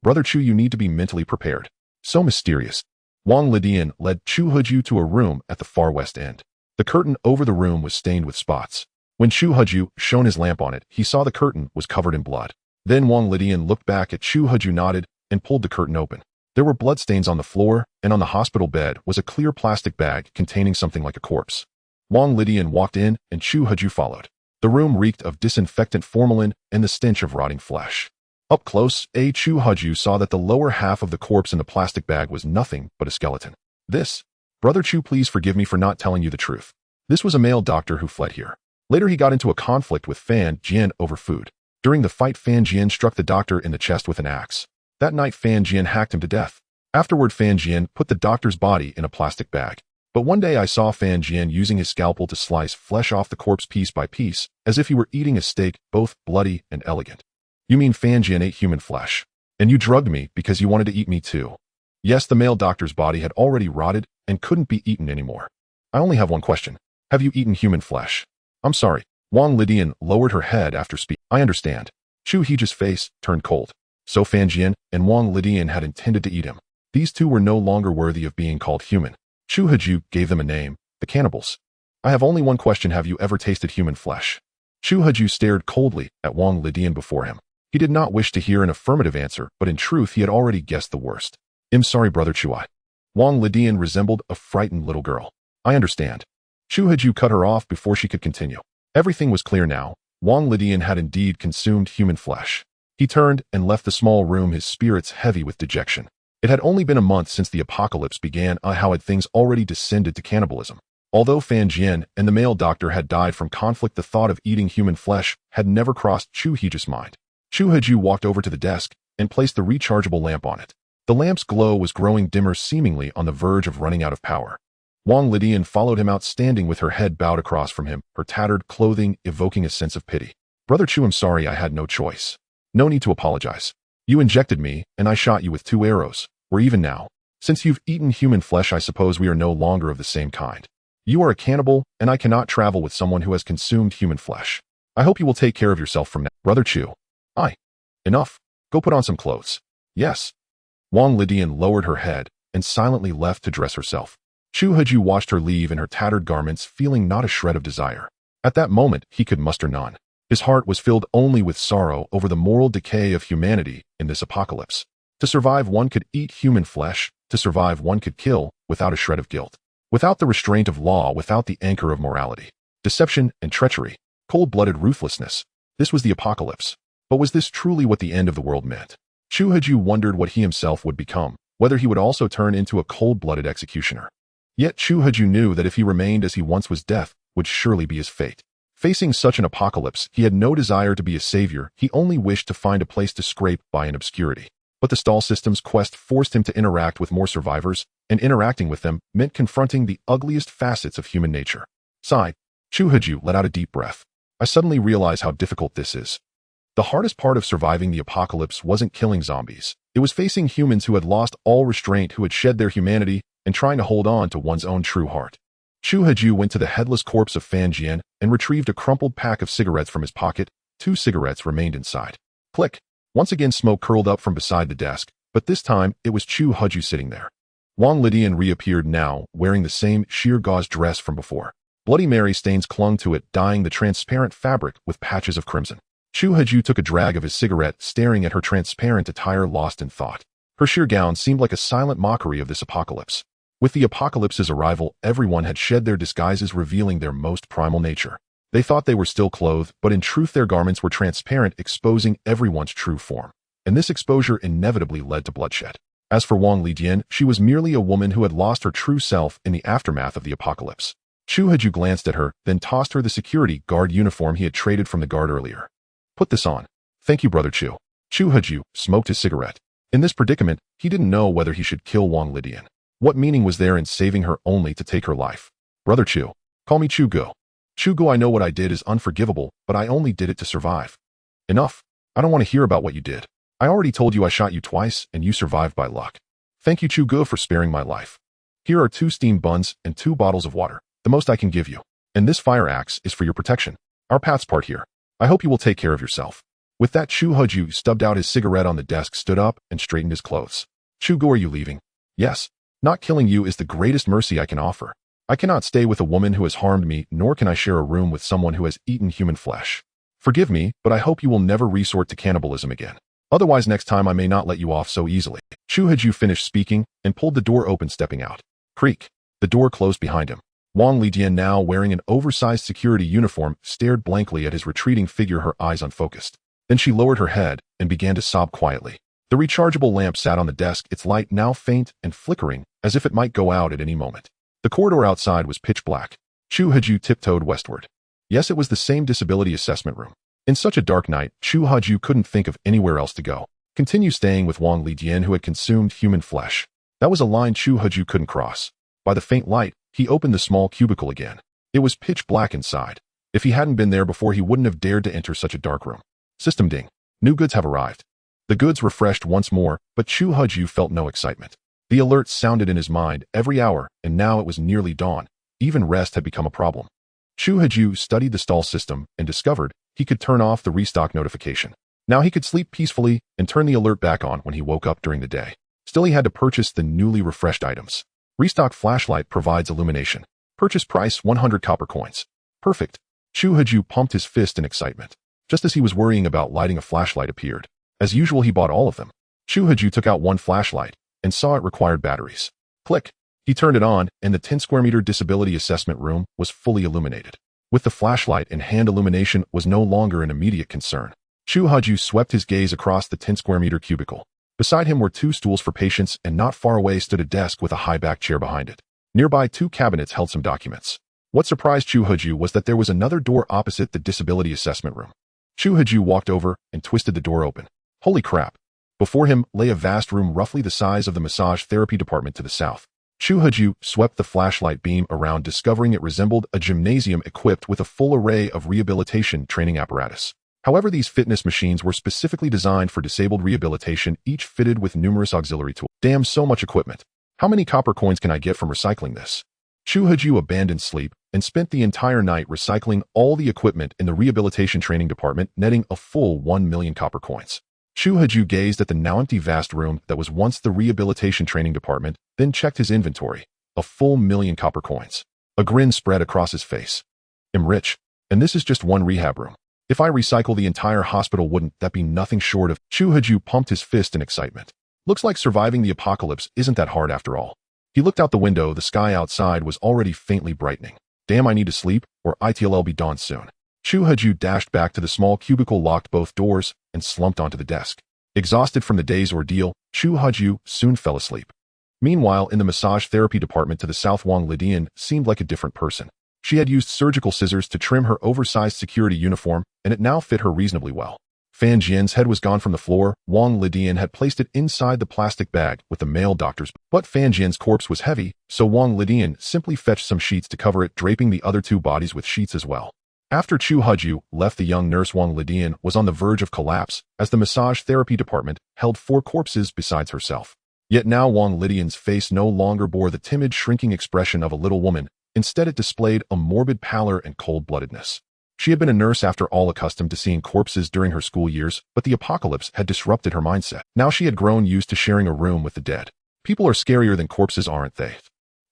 Brother Chu, you need to be mentally prepared. So mysterious. Wang Lidian led Chu Huju to a room at the far west end. The curtain over the room was stained with spots. When Chu Huju shone his lamp on it, he saw the curtain was covered in blood. Then Wang Lidian looked back at Chu Huju, nodded, and pulled the curtain open. There were bloodstains on the floor, and on the hospital bed was a clear plastic bag containing something like a corpse. Wang Lidian walked in, and Chu Huju followed. The room reeked of disinfectant formalin and the stench of rotting flesh. Up close, Chu Huju saw that the lower half of the corpse in the plastic bag was nothing but a skeleton. This, Brother Chu, please forgive me for not telling you the truth. This was a male doctor who fled here. Later he got into a conflict with Fan Jian over food. During the fight, Fan Jian struck the doctor in the chest with an axe. That night Fan Jian hacked him to death. Afterward, Fan Jian put the doctor's body in a plastic bag. But one day I saw Fan Jian using his scalpel to slice flesh off the corpse piece by piece, as if he were eating a steak, both bloody and elegant. You mean Fan Jian ate human flesh? And you drugged me because you wanted to eat me too? Yes, the male doctor's body had already rotted and couldn't be eaten anymore. I only have one question. Have you eaten human flesh? I'm sorry. Wang Lidian lowered her head after speaking. I understand. Chu Huju's face turned cold. So Fan Jian and Wang Lidian had intended to eat him. These two were no longer worthy of being called human. Chu Huju gave them a name, the cannibals. I have only one question. Have you ever tasted human flesh? Chu Huju stared coldly at Wang Lidian before him. He did not wish to hear an affirmative answer, but in truth he had already guessed the worst. I'm sorry, Brother Chu. Wang Lidian resembled a frightened little girl. I understand. Chu Huju cut her off before she could continue. Everything was clear now. Wang Lidian had indeed consumed human flesh. He turned and left the small room, his spirits heavy with dejection. It had only been a month since the apocalypse began. How had things already descended to cannibalism? Although Fan Jian and the male doctor had died from conflict, the thought of eating human flesh had never crossed Chu Huju's mind. Chu Huju walked over to the desk and placed the rechargeable lamp on it. The lamp's glow was growing dimmer, seemingly on the verge of running out of power. Wang Lidian followed him out, standing with her head bowed across from him, her tattered clothing evoking a sense of pity. Brother Chu, I'm sorry, I had no choice. No need to apologize. You injected me, and I shot you with 2 arrows. We're even now. Since you've eaten human flesh, I suppose we are no longer of the same kind. You are a cannibal, and I cannot travel with someone who has consumed human flesh. I hope you will take care of yourself from now. Brother Chu. Enough. Go put on some clothes. Yes. Wang Lidian lowered her head and silently left to dress herself. Chu Huju watched her leave in her tattered garments, feeling not a shred of desire. At that moment, he could muster none. His heart was filled only with sorrow over the moral decay of humanity in this apocalypse. To survive, one could eat human flesh. To survive, one could kill without a shred of guilt. Without the restraint of law, without the anchor of morality. Deception and treachery. Cold-blooded ruthlessness. This was the apocalypse. But was this truly what the end of the world meant? Chu Huju wondered what he himself would become, whether he would also turn into a cold-blooded executioner. Yet Chu Huju knew that if he remained as he once was, death would surely be his fate. Facing such an apocalypse, he had no desire to be a savior. He only wished to find a place to scrape by in obscurity. But the stall system's quest forced him to interact with more survivors, and interacting with them meant confronting the ugliest facets of human nature. Sigh. Chu Haju let out a deep breath. I suddenly realize how difficult this is. The hardest part of surviving the apocalypse wasn't killing zombies. It was facing humans who had lost all restraint, who had shed their humanity, and trying to hold on to one's own true heart. Chu Haju went to the headless corpse of Fan Jian and retrieved a crumpled pack of cigarettes from his pocket. 2 cigarettes remained inside. Click. Once again smoke curled up from beside the desk, but this time it was Chu Haju sitting there. Wang Lidian reappeared now, wearing the same sheer gauze dress from before. Bloody Mary stains clung to it, dyeing the transparent fabric with patches of crimson. Chu Haju took a drag of his cigarette, staring at her transparent attire, lost in thought. Her sheer gown seemed like a silent mockery of this apocalypse. With the apocalypse's arrival, everyone had shed their disguises, revealing their most primal nature. They thought they were still clothed, but in truth their garments were transparent, exposing everyone's true form. And this exposure inevitably led to bloodshed. As for Wang Lidian, she was merely a woman who had lost her true self in the aftermath of the apocalypse. Chu Haju glanced at her, then tossed her the security guard uniform he had traded from the guard earlier. Put this on. Thank you, Brother Chu. Chu Haju smoked his cigarette. In this predicament, he didn't know whether he should kill Wang Lidian. What meaning was there in saving her only to take her life? Brother Chu. Call me Chu Go. Chu Go, I know what I did is unforgivable, but I only did it to survive. Enough. I don't want to hear about what you did. I already told you I shot you twice, and you survived by luck. Thank you, Chu Go, for sparing my life. Here are 2 steamed buns and 2 bottles of water, the most I can give you. And this fire axe is for your protection. Our paths part here. I hope you will take care of yourself. With that, Chu Haju stubbed out his cigarette on the desk, stood up, and straightened his clothes. Chu Go, are you leaving? Yes. Not killing you is the greatest mercy I can offer. I cannot stay with a woman who has harmed me, nor can I share a room with someone who has eaten human flesh. Forgive me, but I hope you will never resort to cannibalism again. Otherwise, next time I may not let you off so easily. Chu Haju finished speaking and pulled the door open, stepping out. Creak. The door closed behind him. Wang Lidian, now wearing an oversized security uniform, stared blankly at his retreating figure, her eyes unfocused. Then she lowered her head and began to sob quietly. The rechargeable lamp sat on the desk, its light now faint and flickering, as if it might go out at any moment. The corridor outside was pitch black. Chu Haju tiptoed westward. Yes, it was the same disability assessment room. In such a dark night, Chu Haju couldn't think of anywhere else to go. Continue staying with Wang Lidian, who had consumed human flesh. That was a line Chu Haju couldn't cross. By the faint light, he opened the small cubicle again. It was pitch black inside. If he hadn't been there before, he wouldn't have dared to enter such a dark room. System ding. New goods have arrived. The goods refreshed once more, but Chu Haju felt no excitement. The alert sounded in his mind every hour, and now it was nearly dawn. Even rest had become a problem. Chu Haju studied the stall system and discovered he could turn off the restock notification. Now he could sleep peacefully and turn the alert back on when he woke up during the day. Still, he had to purchase the newly refreshed items. Restock flashlight provides illumination. Purchase price 100 copper coins. Perfect. Chu Haju pumped his fist in excitement. Just as he was worrying about lighting, a flashlight appeared. As usual, he bought all of them. Chu Haju took out one flashlight and saw it required batteries. Click. He turned it on, and the 10 square meter disability assessment room was fully illuminated. With the flashlight and hand, illumination was no longer an immediate concern. Chu Haju swept his gaze across the 10 square meter cubicle. Beside him were 2 stools for patients, and not far away stood a desk with a high-back chair behind it. Nearby, 2 cabinets held some documents. What surprised Chu Haju was that there was another door opposite the disability assessment room. Chu Haju walked over and twisted the door open. Holy crap! Before him lay a vast room roughly the size of the massage therapy department to the south. Chu Haju swept the flashlight beam around, discovering it resembled a gymnasium equipped with a full array of rehabilitation training apparatus. However, these fitness machines were specifically designed for disabled rehabilitation, each fitted with numerous auxiliary tools. Damn, so much equipment. How many copper coins can I get from recycling this? Chu Haju abandoned sleep and spent the entire night recycling all the equipment in the rehabilitation training department, netting a full 1 million copper coins. Chu Haju gazed at the now empty vast room that was once the rehabilitation training department, then checked his inventory. A full 1 million copper coins. A grin spread across his face. I'm rich, and this is just one rehab room. If I recycle the entire hospital, wouldn't that be nothing short of... Chu Haju pumped his fist in excitement. Looks like surviving the apocalypse isn't that hard after all. He looked out the window. The sky outside was already faintly brightening. Damn, I need to sleep, or it'll be dawn soon. Chu Haju dashed back to the small cubicle, locked both doors, and slumped onto the desk. Exhausted from the day's ordeal, Chu Haju soon fell asleep. Meanwhile, in the massage therapy department to the south, Wang Lidian seemed like a different person. She had used surgical scissors to trim her oversized security uniform, and it now fit her reasonably well. Fan Jian's head was gone from the floor. Wang Lidian had placed it inside the plastic bag with the male doctors, but Fan Jian's corpse was heavy, so Wang Lidian simply fetched some sheets to cover it, draping the other two bodies with sheets as well. After Chu Heju left, the young nurse Wang Lidian was on the verge of collapse as the massage therapy department held 4 corpses besides herself. Yet now Wang Lidian's face no longer bore the timid, shrinking expression of a little woman. Instead, it displayed a morbid pallor and cold-bloodedness. She had been a nurse after all, accustomed to seeing corpses during her school years, but the apocalypse had disrupted her mindset. Now she had grown used to sharing a room with the dead. People are scarier than corpses, aren't they?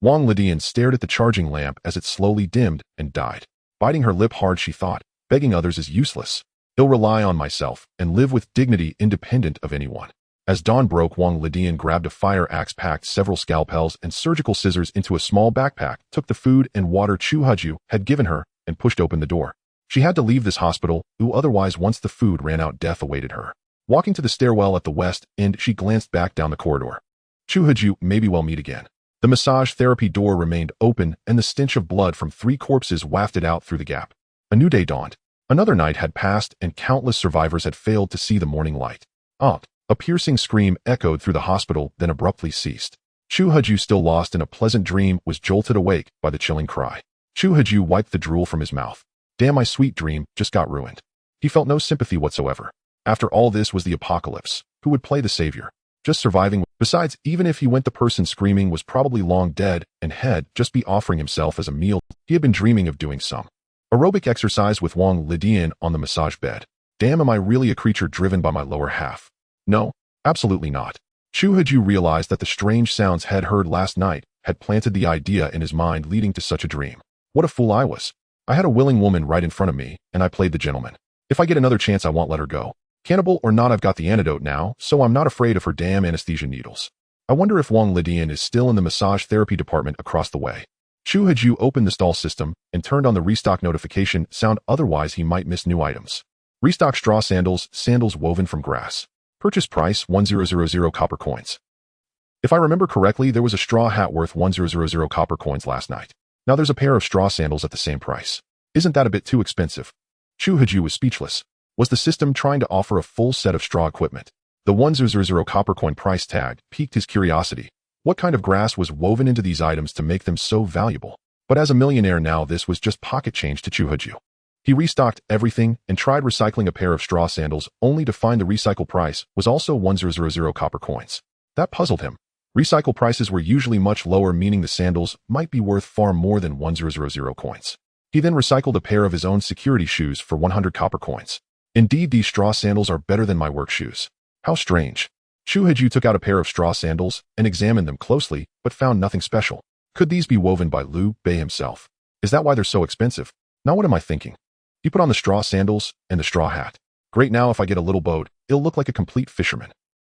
Wang Lidian stared at the charging lamp as it slowly dimmed and died. Biting her lip hard, she thought, begging others is useless. I'll rely on myself and live with dignity independent of anyone. As dawn broke, Wang Lidian grabbed a fire axe, packed several scalpels and surgical scissors into a small backpack, took the food and water Chu Heju had given her, and pushed open the door. She had to leave this hospital, otherwise once the food ran out, death awaited her. Walking to the stairwell at the west end, she glanced back down the corridor. Chu Heju, maybe we'll meet again. The massage therapy door remained open, and the stench of blood from 3 corpses wafted out through the gap. A new day dawned. Another night had passed, and countless survivors had failed to see the morning light. A piercing scream echoed through the hospital, then abruptly ceased. Chu Heju, still lost in a pleasant dream, was jolted awake by the chilling cry. Chu Heju wiped the drool from his mouth. Damn, my sweet dream just got ruined. He felt no sympathy whatsoever. After all, this was the apocalypse. Who would play the savior? Just surviving. Besides, even if he went, the person screaming was probably long dead and had just be offering himself as a meal. He had been dreaming of doing some aerobic exercise with Wang Lidian on the massage bed. Damn, am I really a creature driven by my lower half? No, absolutely not. Chu Heju realized that the strange sounds had heard last night had planted the idea in his mind, leading to such a dream. What a fool I was. I had a willing woman right in front of me, and I played the gentleman. If I get another chance, I won't let her go. Cannibal or not, I've got the antidote now, so I'm not afraid of her damn anesthesia needles. I wonder if Wang Lidian is still in the massage therapy department across the way. Chu Heju opened the stall system and turned on the restock notification sound, otherwise he might miss new items. Restock straw sandals, sandals woven from grass. Purchase price 1000 copper coins. If I remember correctly, there was a straw hat worth 1000 copper coins last night. Now there's a pair of straw sandals at the same price. Isn't that a bit too expensive? Chu Heju was speechless. Was the system trying to offer a full set of straw equipment? The 1000 copper coin price tag piqued his curiosity. What kind of grass was woven into these items to make them so valuable? But as a millionaire now, this was just pocket change to Chu Heju. He restocked everything and tried recycling a pair of straw sandals, only to find the recycle price was also 1000 copper coins. That puzzled him. Recycle prices were usually much lower, meaning the sandals might be worth far more than 1000 coins. He then recycled a pair of his own security shoes for 100 copper coins. Indeed, these straw sandals are better than my work shoes. How strange. Chu Heju took out a pair of straw sandals and examined them closely, but found nothing special. Could these be woven by Liu Bei himself? Is that why they're so expensive? Now what am I thinking? He put on the straw sandals and the straw hat. Great, now if I get a little boat, it'll look like a complete fisherman.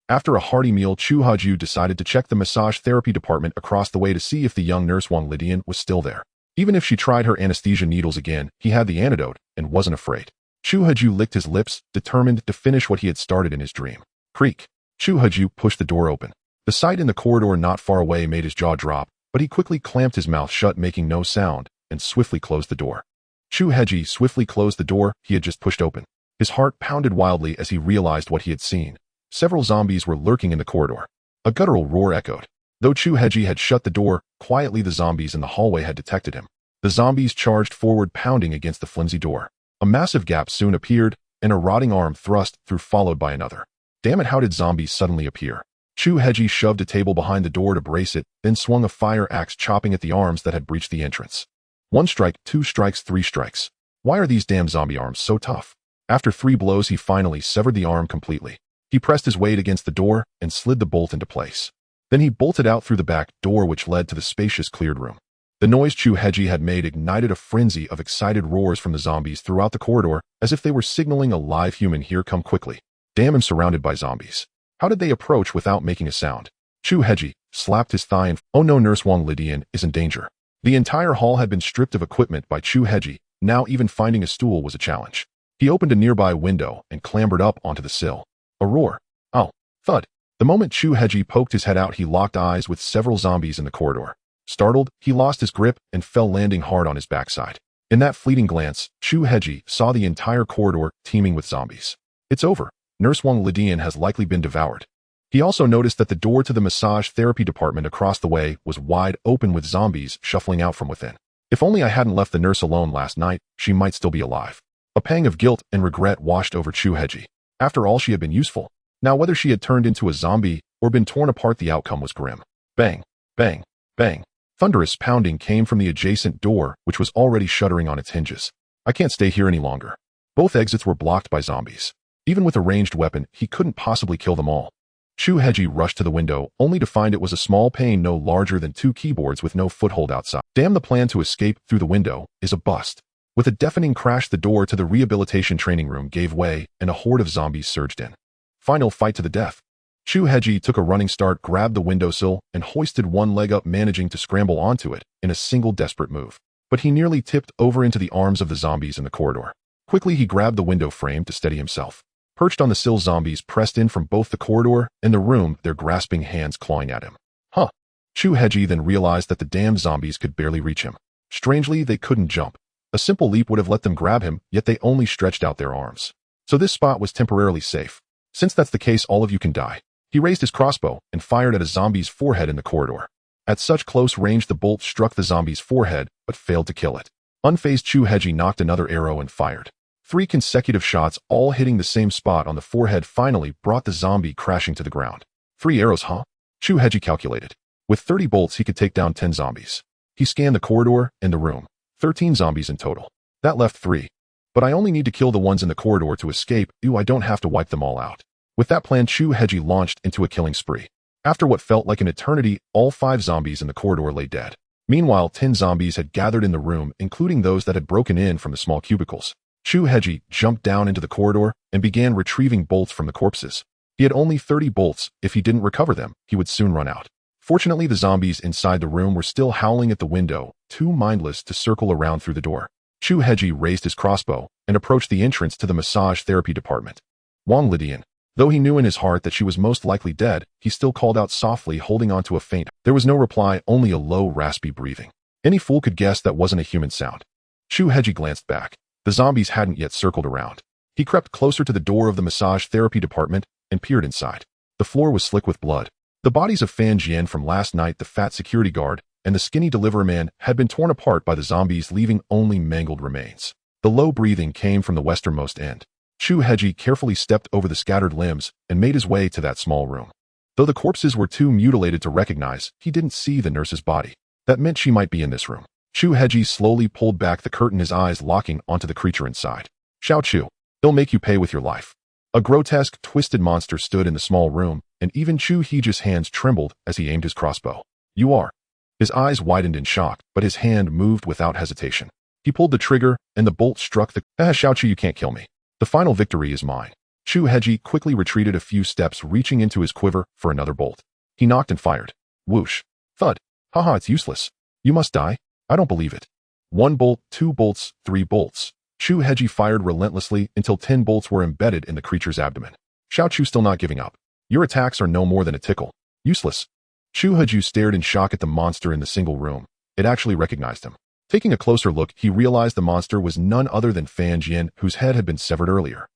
After a hearty meal, Chu Heju decided to check the massage therapy department across the way to see if the young nurse Wang Lidian was still there. Even if she tried her anesthesia needles again, he had the antidote and wasn't afraid. Chu Heju licked his lips, determined to finish what he had started in his dream. Creak. Chu Heju pushed the door open. The sight in the corridor not far away made his jaw drop, but he quickly clamped his mouth shut, making no sound, and swiftly closed the door. Chu Heju swiftly closed the door he had just pushed open. His heart pounded wildly as he realized what he had seen. Several zombies were lurking in the corridor. A guttural roar echoed. Though Chu Heju had shut the door, quietly the zombies in the hallway had detected him. The zombies charged forward, pounding against the flimsy door. A massive gap soon appeared, and a rotting arm thrust through, followed by another. Damn it, how did zombies suddenly appear? Chu Heju shoved a table behind the door to brace it, then swung a fire axe, chopping at the arms that had breached the entrance. 1 strike, 2 strikes, 3 strikes. Why are these damn zombie arms so tough? After 3 blows, he finally severed the arm completely. He pressed his weight against the door and slid the bolt into place. Then he bolted out through the back door, which led to the spacious cleared room. The noise Chu Heju had made ignited a frenzy of excited roars from the zombies throughout the corridor, as if they were signaling a live human, here, come quickly. Damn, I'm surrounded by zombies. How did they approach without making a sound? Chu Heju slapped his thigh and, oh no, Nurse Wang Lidian is in danger. The entire hall had been stripped of equipment by Chu Heju. Now even finding a stool was a challenge. He opened a nearby window and clambered up onto the sill. A roar. Oh, thud. The moment Chu Heju poked his head out, he locked eyes with several zombies in the corridor. Startled, he lost his grip and fell, landing hard on his backside. In that fleeting glance, Chu Heju saw the entire corridor teeming with zombies. It's over. Nurse Wang Lidian has likely been devoured. He also noticed that the door to the massage therapy department across the way was wide open with zombies shuffling out from within. If only I hadn't left the nurse alone last night, she might still be alive. A pang of guilt and regret washed over Chu Heji. After all, she had been useful. Now whether she had turned into a zombie or been torn apart, the outcome was grim. Bang, bang, bang. Thunderous pounding came from the adjacent door, which was already shuddering on its hinges. I can't stay here any longer. Both exits were blocked by zombies. Even with a ranged weapon, he couldn't possibly kill them all. Chu Heji rushed to the window, only to find it was a small pane no larger than 2 keyboards with no foothold outside. Damn, the plan to escape through the window is a bust. With a deafening crash, the door to the rehabilitation training room gave way, and a horde of zombies surged in. Final fight to the death. Chu Heji took a running start, grabbed the windowsill, and hoisted one leg up, managing to scramble onto it in a single desperate move. But he nearly tipped over into the arms of the zombies in the corridor. Quickly, he grabbed the window frame to steady himself. Perched on the sill, zombies pressed in from both the corridor and the room, their grasping hands clawing at him. Huh. Chu Heji then realized that the damned zombies could barely reach him. Strangely, they couldn't jump. A simple leap would have let them grab him, yet they only stretched out their arms. So this spot was temporarily safe. Since that's the case, all of you can die. He raised his crossbow and fired at a zombie's forehead in the corridor. At such close range, the bolt struck the zombie's forehead, but failed to kill it. Unfazed, Chu Heji knocked another arrow and fired. 3 consecutive shots, all hitting the same spot on the forehead, finally brought the zombie crashing to the ground. 3 arrows, huh? Chu Heji calculated. With 30 bolts, he could take down 10 zombies. He scanned the corridor and the room. 13 zombies in total. That left 3. But I only need to kill the ones in the corridor to escape. I don't have to wipe them all out. With that plan, Chu Heji launched into a killing spree. After what felt like an eternity, all 5 zombies in the corridor lay dead. Meanwhile, 10 zombies had gathered in the room, including those that had broken in from the small cubicles. Chu Heji jumped down into the corridor and began retrieving bolts from the corpses. He had only 30 bolts. If he didn't recover them, he would soon run out. Fortunately, the zombies inside the room were still howling at the window, too mindless to circle around through the door. Chu Heji raised his crossbow and approached the entrance to the massage therapy department. Wang Lidian. Though he knew in his heart that she was most likely dead, he still called out softly, holding on to a faint. There was no reply, only a low, raspy breathing. Any fool could guess that wasn't a human sound. Chu Heji glanced back. The zombies hadn't yet circled around. He crept closer to the door of the massage therapy department and peered inside. The floor was slick with blood. The bodies of Fan Jian from last night, the fat security guard, and the skinny delivery man had been torn apart by the zombies, leaving only mangled remains. The low breathing came from the westernmost end. Chu Heji carefully stepped over the scattered limbs and made his way to that small room. Though the corpses were too mutilated to recognize, he didn't see the nurse's body. That meant she might be in this room. Chu Heji slowly pulled back the curtain, his eyes locking onto the creature inside. Xiao Chu, they'll make you pay with your life. A grotesque, twisted monster stood in the small room, and even Chu Heji's hands trembled as he aimed his crossbow. You are. His eyes widened in shock, but his hand moved without hesitation. He pulled the trigger, and the bolt struck the... Xiao Chu, you can't kill me. The final victory is mine. Chu Heji quickly retreated a few steps, reaching into his quiver for another bolt. He knocked and fired. Whoosh. Thud. Haha, it's useless. You must die. I don't believe it. 1 bolt, 2 bolts, 3 bolts. Chu Heji fired relentlessly until 10 bolts were embedded in the creature's abdomen. Xiao Chu still not giving up. Your attacks are no more than a tickle. Useless. Chu Heji stared in shock at the monster in the single room. It actually recognized him. Taking a closer look, he realized the monster was none other than Fan Jian, whose head had been severed earlier.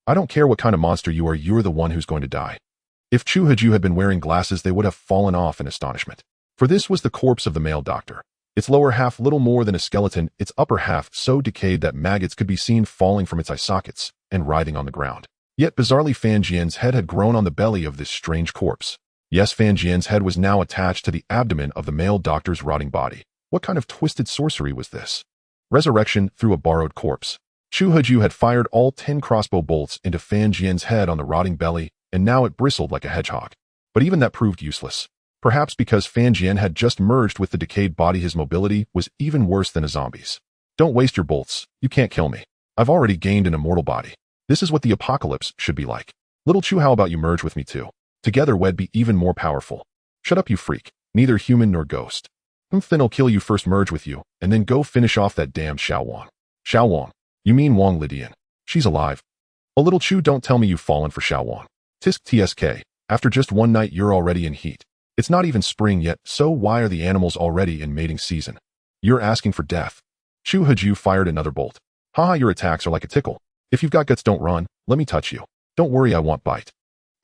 I don't care what kind of monster you are, you're the one who's going to die. If Chu Heji had been wearing glasses, they would have fallen off in astonishment. For this was the corpse of the male doctor. Its lower half little more than a skeleton, its upper half so decayed that maggots could be seen falling from its eye sockets and writhing on the ground. Yet bizarrely, Fan Jian's head had grown on the belly of this strange corpse. Yes, Fan Jian's head was now attached to the abdomen of the male doctor's rotting body. What kind of twisted sorcery was this? Resurrection through a borrowed corpse. Chu Heji had fired all 10 crossbow bolts into Fan Jian's head on the rotting belly, and now it bristled like a hedgehog. But even that proved useless. Perhaps because Fan Jian had just merged with the decayed body, his mobility was even worse than a zombie's. Don't waste your bolts. You can't kill me. I've already gained an immortal body. This is what the apocalypse should be like. Little Chu, how about you merge with me too? Together we'd be even more powerful. Shut up, you freak. Neither human nor ghost. Then I'll kill you first, merge with you, and then go finish off that damn Xiao Wang. Xiao Wang? You mean Wang Lidian? She's alive. A Little Chu, don't tell me you've fallen for Xiao Wang. Tisk tsk. After just one night you're already in heat. It's not even spring yet, so why are the animals already in mating season? You're asking for death. Chu Heji fired another bolt. Haha, your attacks are like a tickle. If you've got guts, don't run. Let me touch you. Don't worry, I won't bite.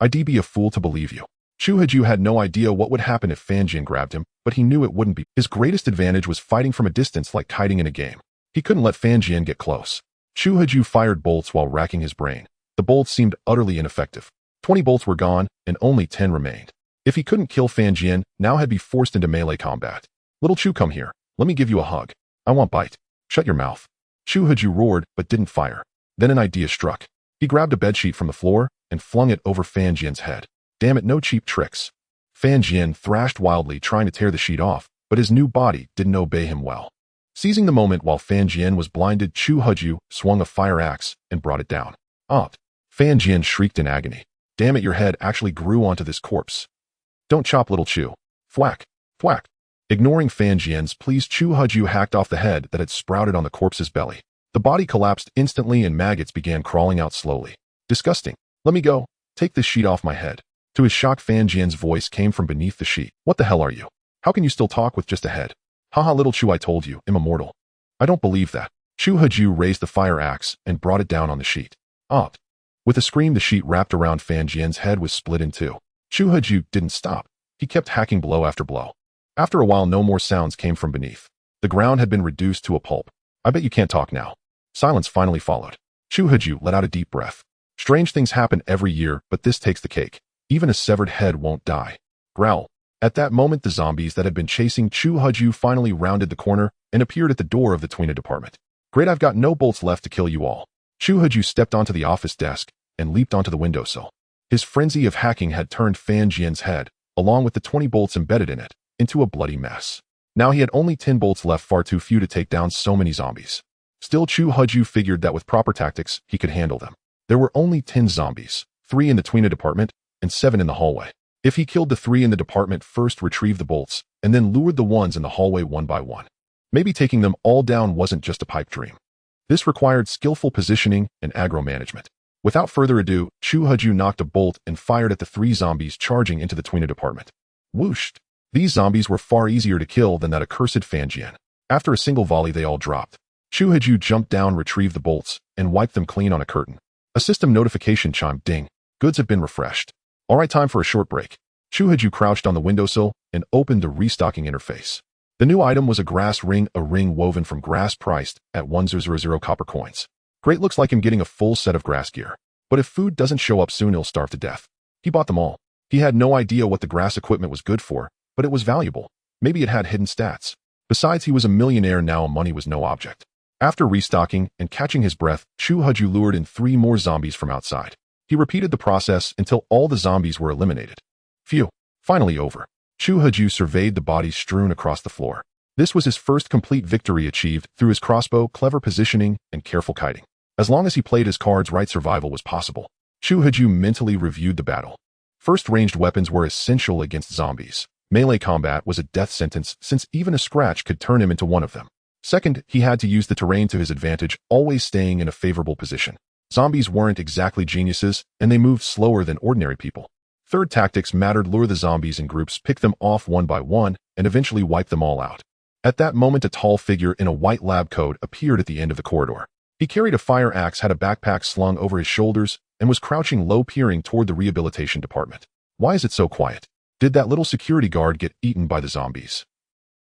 I'd be a fool to believe you. Chu Haju had no idea what would happen if Fan Jian grabbed him, but he knew it wouldn't be. His greatest advantage was fighting from a distance like kiting in a game. He couldn't let Fan Jian get close. Chu Haju fired bolts while racking his brain. The bolts seemed utterly ineffective. 20 bolts were gone, and only 10 remained. If he couldn't kill Fan Jian, now had be forced into melee combat. Little Chu, come here. Let me give you a hug. I won't bite. Shut your mouth. Chu Haju roared, but didn't fire. Then an idea struck. He grabbed a bedsheet from the floor and flung it over Fan Jian's head. Damn it, no cheap tricks. Fan Jian thrashed wildly, trying to tear the sheet off, but his new body didn't obey him well. Seizing the moment while Fan Jian was blinded, Chu Haju swung a fire axe and brought it down. Out. Fan Jian shrieked in agony. Damn it, your head actually grew onto this corpse. Don't chop, little Chu. Thwack. Thwack. Ignoring Fan Jian's pleas, Chu Haju hacked off the head that had sprouted on the corpse's belly. The body collapsed instantly and maggots began crawling out slowly. Disgusting. Let me go. Take this sheet off my head. To his shock, Fan Jian's voice came from beneath the sheet. What the hell are you? How can you still talk with just a head? Haha, little Chu, I told you, I'm immortal. I don't believe that. Chu Haju raised the fire axe and brought it down on the sheet. Out. With a scream, the sheet wrapped around Fan Jian's head was split in two. Chu Haju didn't stop. He kept hacking blow after blow. After a while, no more sounds came from beneath. The ground had been reduced to a pulp. I bet you can't talk now. Silence finally followed. Chu Haju let out a deep breath. Strange things happen every year, but this takes the cake. Even a severed head won't die. Growl. At that moment, the zombies that had been chasing Chu Haju finally rounded the corner and appeared at the door of the Twina department. Great, I've got no bolts left to kill you all. Chu Haju stepped onto the office desk and leaped onto the windowsill. His frenzy of hacking had turned Fan Jian's head, along with the 20 bolts embedded in it, into a bloody mess. Now he had only 10 bolts left, far too few to take down so many zombies. Still, Chu Haju figured that with proper tactics, he could handle them. There were only 10 zombies, 3 in the Twina department, and 7 in the hallway. If he killed the 3 in the department first, retrieved the bolts, and then lured the ones in the hallway one by one, maybe taking them all down wasn't just a pipe dream. This required skillful positioning and aggro management. Without further ado, Chu Haju knocked a bolt and fired at the 3 zombies charging into the Twina department. Whoosh! These zombies were far easier to kill than that accursed Fan Jian. After a single volley, they all dropped. Chu Haju jumped down, retrieved the bolts, and wiped them clean on a curtain. A system notification chimed. Ding. Goods have been refreshed. Alright, time for a short break. Chu Haju crouched on the windowsill and opened the restocking interface. The new item was a grass ring, a ring woven from grass priced at 1000 copper coins. Great, looks like him getting a full set of grass gear. But if food doesn't show up soon, he'll starve to death. He bought them all. He had no idea what the grass equipment was good for, but it was valuable. Maybe it had hidden stats. Besides, he was a millionaire now, and money was no object. After restocking and catching his breath, Chu Haju lured in 3 more zombies from outside. He repeated the process until all the zombies were eliminated. Phew, finally over. Chu Haju surveyed the bodies strewn across the floor. This was his first complete victory achieved through his crossbow, clever positioning, and careful kiting. As long as he played his cards right, survival was possible. Chu Haju mentally reviewed the battle. First, ranged weapons were essential against zombies. Melee combat was a death sentence since even a scratch could turn him into one of them. Second, he had to use the terrain to his advantage, always staying in a favorable position. Zombies weren't exactly geniuses, and they moved slower than ordinary people. Third, tactics mattered. Lure the zombies in groups, pick them off one by one, and eventually wipe them all out. At that moment, a tall figure in a white lab coat appeared at the end of the corridor. He carried a fire axe, had a backpack slung over his shoulders, and was crouching low, peering toward the rehabilitation department. Why is it so quiet? Did that little security guard get eaten by the zombies?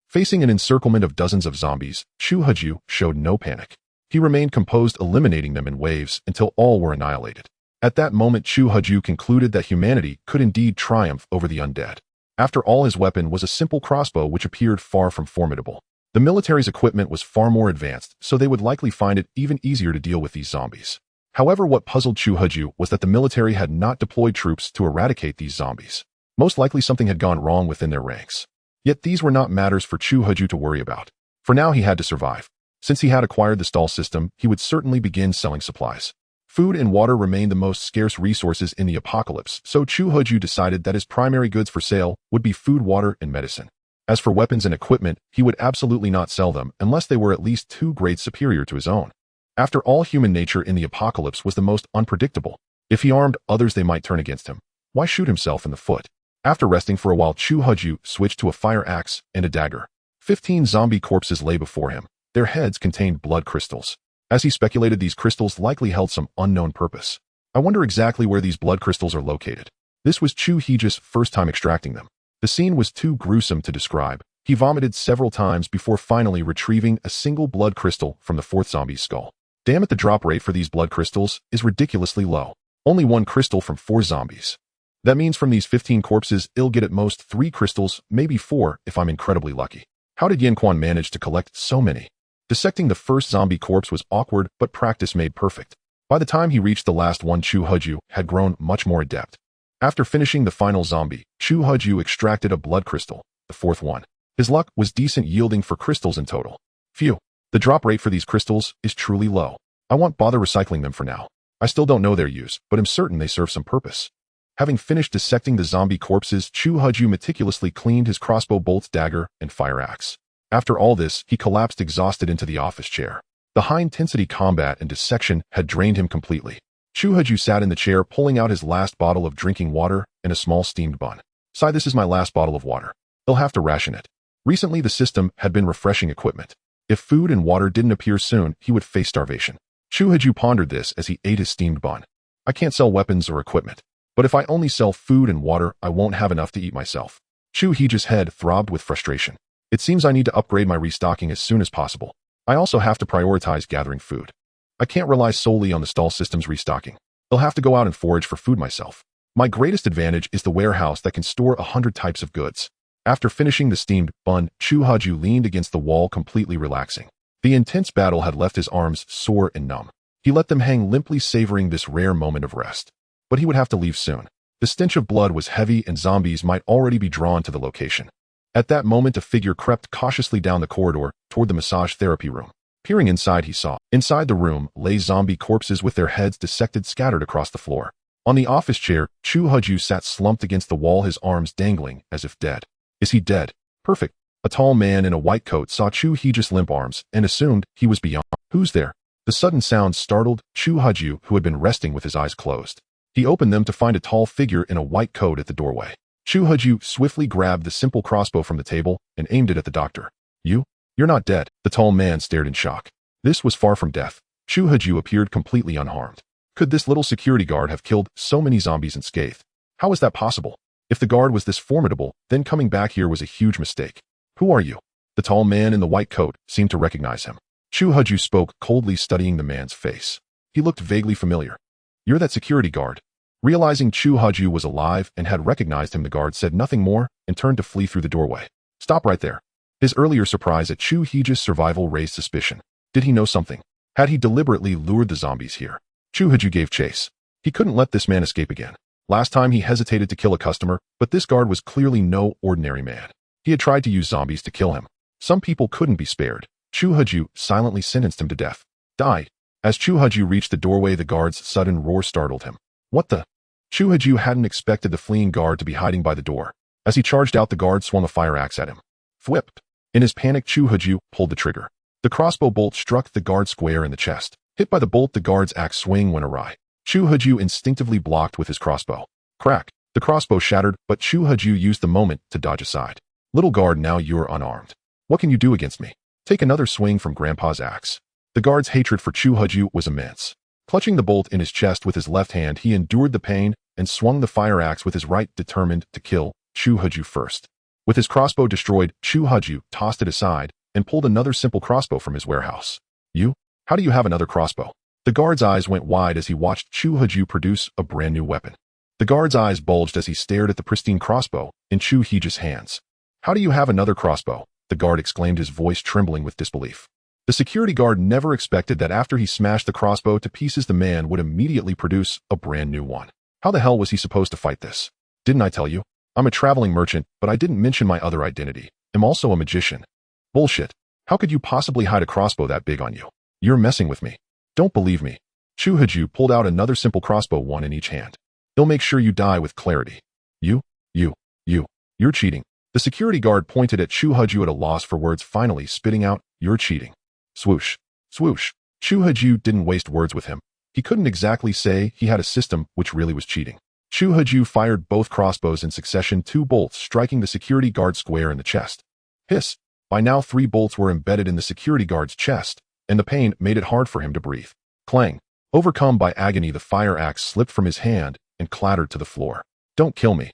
Facing an encirclement of dozens of zombies, Chu Haju showed no panic. He remained composed, eliminating them in waves until all were annihilated. At that moment, Chu Haju concluded that humanity could indeed triumph over the undead. After all, his weapon was a simple crossbow which appeared far from formidable. The military's equipment was far more advanced, so they would likely find it even easier to deal with these zombies. However, what puzzled Chu Haju was that the military had not deployed troops to eradicate these zombies. Most likely something had gone wrong within their ranks. Yet these were not matters for Chu Haju to worry about. For now, he had to survive. Since he had acquired the stall system, he would certainly begin selling supplies. Food and water remained the most scarce resources in the apocalypse, so Chu Haju decided that his primary goods for sale would be food, water, and medicine. As for weapons and equipment, he would absolutely not sell them unless they were at least 2 grades superior to his own. After all, human nature in the apocalypse was the most unpredictable. If he armed others, they might turn against him. Why shoot himself in the foot? After resting for a while, Chu Haju switched to a fire axe and a dagger. 15 zombie corpses lay before him. Their heads contained blood crystals. As he speculated, these crystals likely held some unknown purpose. I wonder exactly where these blood crystals are located. This was Chu Heejus' first time extracting them. The scene was too gruesome to describe. He vomited several times before finally retrieving a single blood crystal from the fourth zombie's skull. Damn it, the drop rate for these blood crystals is ridiculously low. Only 1 crystal from 4 zombies. That means from these 15 corpses, I'll get at most 3 crystals, maybe 4 if I'm incredibly lucky. How did Yanquan manage to collect so many? Dissecting the first zombie corpse was awkward, but practice made perfect. By the time he reached the last one, Chu Heju had grown much more adept. After finishing the final zombie, Chu Heju extracted a blood crystal, the 4th one. His luck was decent, yielding 4 crystals in total. Phew. The drop rate for these crystals is truly low. I won't bother recycling them for now. I still don't know their use, but am certain they serve some purpose. Having finished dissecting the zombie corpses, Chu Heju meticulously cleaned his crossbow bolts, dagger, and fire axe. After all this, he collapsed exhausted into the office chair. The high-intensity combat and dissection had drained him completely. Chu Heju sat in the chair, pulling out his last bottle of drinking water and a small steamed bun. Sigh, this is my last bottle of water. He'll have to ration it. Recently, the system had been refreshing equipment. If food and water didn't appear soon, he would face starvation. Chu Heju pondered this as he ate his steamed bun. I can't sell weapons or equipment. But if I only sell food and water, I won't have enough to eat myself. Chu Heejus' head throbbed with frustration. It seems I need to upgrade my restocking as soon as possible. I also have to prioritize gathering food. I can't rely solely on the stall system's restocking. I'll have to go out and forage for food myself. My greatest advantage is the warehouse that can store 100 types of goods. After finishing the steamed bun, Chu Heju leaned against the wall, completely relaxing. The intense battle had left his arms sore and numb. He let them hang limply, savoring this rare moment of rest. But he would have to leave soon. The stench of blood was heavy and zombies might already be drawn to the location. At that moment, a figure crept cautiously down the corridor toward the massage therapy room. Peering inside, he saw. Inside the room lay zombie corpses with their heads dissected, scattered across the floor. On the office chair, Chu Heju sat slumped against the wall, his arms dangling as if dead. Is he dead? Perfect. A tall man in a white coat saw Chu Heejus' limp arms and assumed he was beyond. Who's there? The sudden sound startled Chu Heju, who had been resting with his eyes closed. He opened them to find a tall figure in a white coat at the doorway. Chu Heju swiftly grabbed the simple crossbow from the table and aimed it at the doctor. You're not dead. The tall man stared in shock. This was far from death. Chu Heju appeared completely unharmed. Could this little security guard have killed so many zombies unscathed? How is that possible? If the guard was this formidable, then coming back here was a huge mistake. Who are you? The tall man in the white coat seemed to recognize him. Chu Heju spoke, coldly studying the man's face. He looked vaguely familiar. You're that security guard. Realizing Chu Heju was alive and had recognized him, the guard said nothing more and turned to flee through the doorway. Stop right there. His earlier surprise at Chu Heejus' survival raised suspicion. Did he know something? Had he deliberately lured the zombies here? Chu Heju gave chase. He couldn't let this man escape again. Last time he hesitated to kill a customer, but this guard was clearly no ordinary man. He had tried to use zombies to kill him. Some people couldn't be spared. Chu Heju silently sentenced him to death. Die. As Chu Heju reached the doorway, the guard's sudden roar startled him. What the? Chu Heju hadn't expected the fleeing guard to be hiding by the door. As he charged out, the guard swung a fire axe at him. Whipped. In his panic, Chu Heju pulled the trigger. The crossbow bolt struck the guard square in the chest. Hit by the bolt, the guard's axe swing went awry. Chu Heju instinctively blocked with his crossbow. Crack. The crossbow shattered, but Chu Heju used the moment to dodge aside. Little guard, now you're unarmed. What can you do against me? Take another swing from Grandpa's axe. The guard's hatred for Chu Heju was immense. Clutching the bolt in his chest with his left hand, he endured the pain and swung the fire axe with his right, determined to kill Chu Heju first. With his crossbow destroyed, Chu Heju tossed it aside and pulled another simple crossbow from his warehouse. How do you have another crossbow? The guard's eyes went wide as he watched Chu Heju produce a brand new weapon. The guard's eyes bulged as he stared at the pristine crossbow in Chu Heejus' hands. How do you have another crossbow? The guard exclaimed, his voice trembling with disbelief. The security guard never expected that after he smashed the crossbow to pieces, the man would immediately produce a brand new one. How the hell was he supposed to fight this? Didn't I tell you? I'm a traveling merchant, but I didn't mention my other identity. I'm also a magician. Bullshit. How could you possibly hide a crossbow that big on you? You're messing with me. Don't believe me. Chu Heju pulled out another simple crossbow, one in each hand. He'll make sure you die with clarity. You're cheating. The security guard pointed at Chu Heju at a loss for words, finally spitting out, you're cheating. Swoosh. Swoosh. Chu Heju didn't waste words with him. He couldn't exactly say he had a system which really was cheating. Chu Heju fired both crossbows in succession, 2 bolts striking the security guard square in the chest. Hiss. By now 3 bolts were embedded in the security guard's chest, and the pain made it hard for him to breathe. Clang. Overcome by agony, the fire axe slipped from his hand and clattered to the floor. Don't kill me.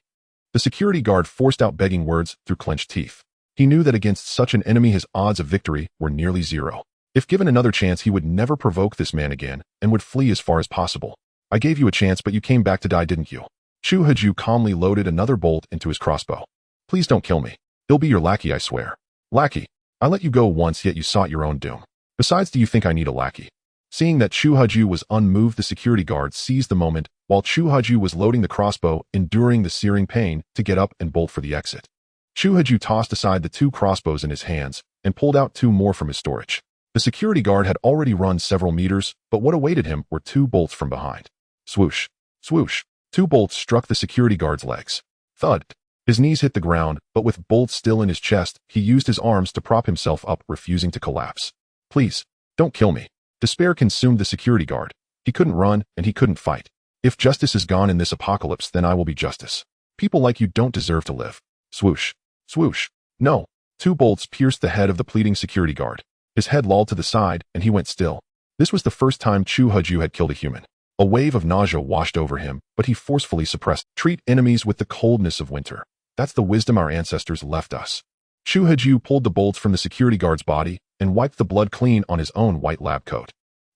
The security guard forced out begging words through clenched teeth. He knew that against such an enemy his odds of victory were nearly zero. If given another chance, he would never provoke this man again and would flee as far as possible. I gave you a chance, but you came back to die, didn't you? Chu Haju calmly loaded another bolt into his crossbow. Please don't kill me. He'll be your lackey, I swear. Lackey. I let you go once, yet you sought your own doom. Besides, do you think I need a lackey? Seeing that Chu Haju was unmoved, the security guard seized the moment while Chu Haju was loading the crossbow, enduring the searing pain, to get up and bolt for the exit. Chu Haju tossed aside the 2 crossbows in his hands and pulled out 2 more from his storage. The security guard had already run several meters, but what awaited him were 2 bolts from behind. Swoosh, swoosh. 2 bolts struck the security guard's legs. Thud. His knees hit the ground, but with bolts still in his chest, he used his arms to prop himself up, refusing to collapse. Please, don't kill me. Despair consumed the security guard. He couldn't run, and he couldn't fight. If justice is gone in this apocalypse, then I will be justice. People like you don't deserve to live. Swoosh. Swoosh. No. 2 bolts pierced the head of the pleading security guard. His head lolled to the side, and he went still. This was the first time Chu Haju had killed a human. A wave of nausea washed over him, but he forcefully suppressed. Treat enemies with the coldness of winter. That's the wisdom our ancestors left us. Chu Haju pulled the bolts from the security guard's body and wiped the blood clean on his own white lab coat.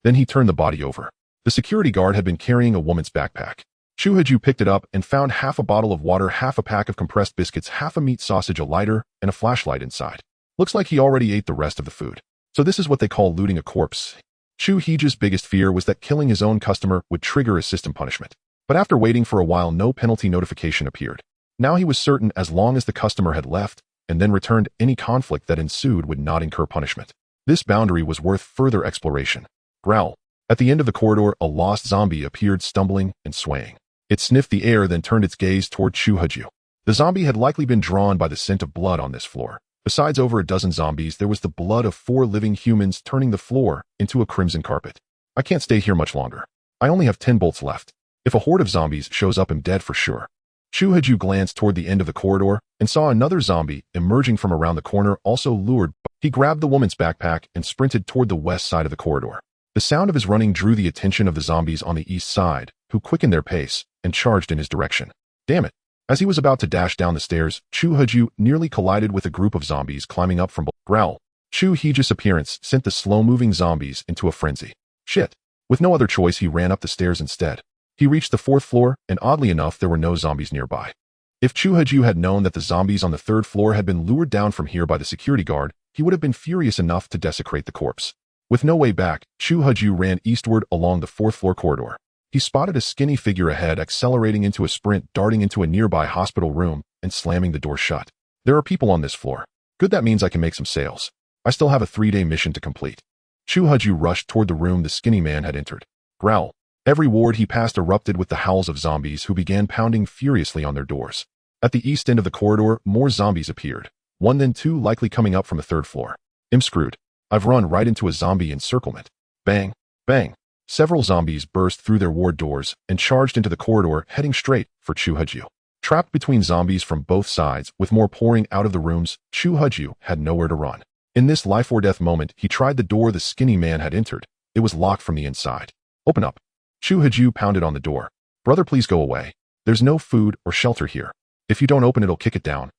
Then he turned the body over. The security guard had been carrying a woman's backpack. Chu Haju picked it up and found half a bottle of water, half a pack of compressed biscuits, half a meat sausage, a lighter, and a flashlight inside. Looks like he already ate the rest of the food. So this is what they call looting a corpse. Chu Haju's biggest fear was that killing his own customer would trigger a system punishment. But after waiting for a while, no penalty notification appeared. Now he was certain as long as the customer had left and then returned, any conflict that ensued would not incur punishment. This boundary was worth further exploration. Growl. At the end of the corridor, a lost zombie appeared, stumbling and swaying. It sniffed the air, then turned its gaze toward Chu Haju. The zombie had likely been drawn by the scent of blood on this floor. Besides over a dozen zombies, there was the blood of 4 living humans, turning the floor into a crimson carpet. I can't stay here much longer. I only have 10 bolts left. If a horde of zombies shows up, I'm dead for sure. Chu Haju glanced toward the end of the corridor and saw another zombie emerging from around the corner, also lured. He grabbed the woman's backpack and sprinted toward the west side of the corridor. The sound of his running drew the attention of the zombies on the east side, who quickened their pace and charged in his direction. Damn it. As he was about to dash down the stairs, Chu Haju nearly collided with a group of zombies climbing up from below. Growl. Chu Haju's appearance sent the slow-moving zombies into a frenzy. Shit. With no other choice, he ran up the stairs instead. He reached the 4th floor, and oddly enough, there were no zombies nearby. If Chu Haju had known that the zombies on the 3rd floor had been lured down from here by the security guard, he would have been furious enough to desecrate the corpse. With no way back, Chu Haju ran eastward along the 4th floor corridor. He spotted a skinny figure ahead, accelerating into a sprint, darting into a nearby hospital room and slamming the door shut. There are people on this floor. Good, that means I can make some sales. I still have a 3-day mission to complete. Chu Haju rushed toward the room the skinny man had entered. Growl. Every ward he passed erupted with the howls of zombies who began pounding furiously on their doors. At the east end of the corridor, more zombies appeared. 1 then 2 likely coming up from the 3rd floor. I'm screwed. I've run right into a zombie encirclement. Bang. Bang. Several zombies burst through their ward doors and charged into the corridor, heading straight for Chu Haju. Trapped between zombies from both sides, with more pouring out of the rooms, Chu Haju had nowhere to run. In this life-or-death moment, he tried the door the skinny man had entered. It was locked from the inside. Open up. Chu Haju pounded on the door. Brother, please go away. There's no food or shelter here. If you don't open it, I'll kick it down.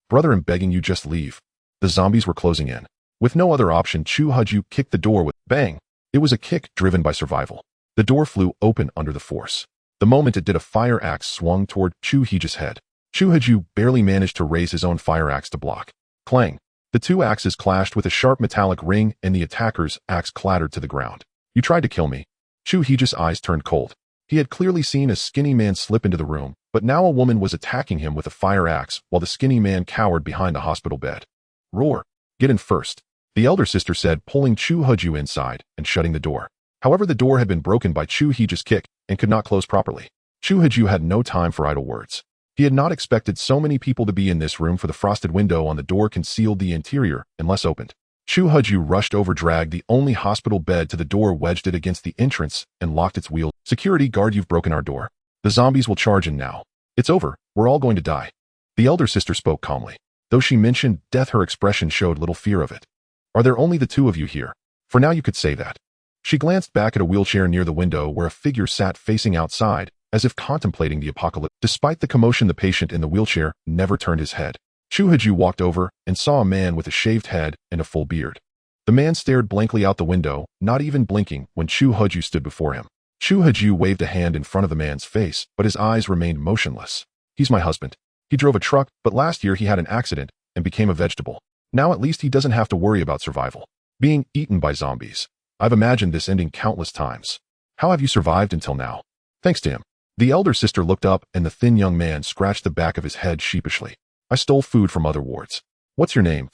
Brother, I'm begging you, just leave. The zombies were closing in. With no other option, Chu Haju kicked the door with bang. It was a kick driven by survival. The door flew open under the force. The moment it did, a fire axe swung toward Chu Haju's head. Chu Haju barely managed to raise his own fire axe to block. Clang. The 2 axes clashed with a sharp metallic ring, and the attacker's axe clattered to the ground. You tried to kill me. Chu Haju's eyes turned cold. He had clearly seen a skinny man slip into the room, but now a woman was attacking him with a fire axe while the skinny man cowered behind the hospital bed. Roar. Get in first, the elder sister said, pulling Chu Haju inside and shutting the door. However, the door had been broken by Chu Haju's kick and could not close properly. Chu Haju had no time for idle words. He had not expected so many people to be in this room, for the frosted window on the door concealed the interior unless opened. Chu Haju rushed over, dragged the only hospital bed to the door, wedged it against the entrance, and locked its wheel. Security guard, you've broken our door. The zombies will charge in now. It's over. We're all going to die. The elder sister spoke calmly. Though she mentioned death, her expression showed little fear of it. Are there only the 2 of you here? For now, you could say that. She glanced back at a wheelchair near the window where a figure sat facing outside, as if contemplating the apocalypse. Despite the commotion, the patient in the wheelchair never turned his head. Chu Haju walked over and saw a man with a shaved head and a full beard. The man stared blankly out the window, not even blinking when Chu Haju stood before him. Chu Haju waved a hand in front of the man's face, but his eyes remained motionless. He's my husband. He drove a truck, but last year he had an accident and became a vegetable. Now at least he doesn't have to worry about survival. Being eaten by zombies. I've imagined this ending countless times. How have you survived until now? Thanks to him. The elder sister looked up and the thin young man scratched the back of his head sheepishly. I stole food from other wards. What's your name?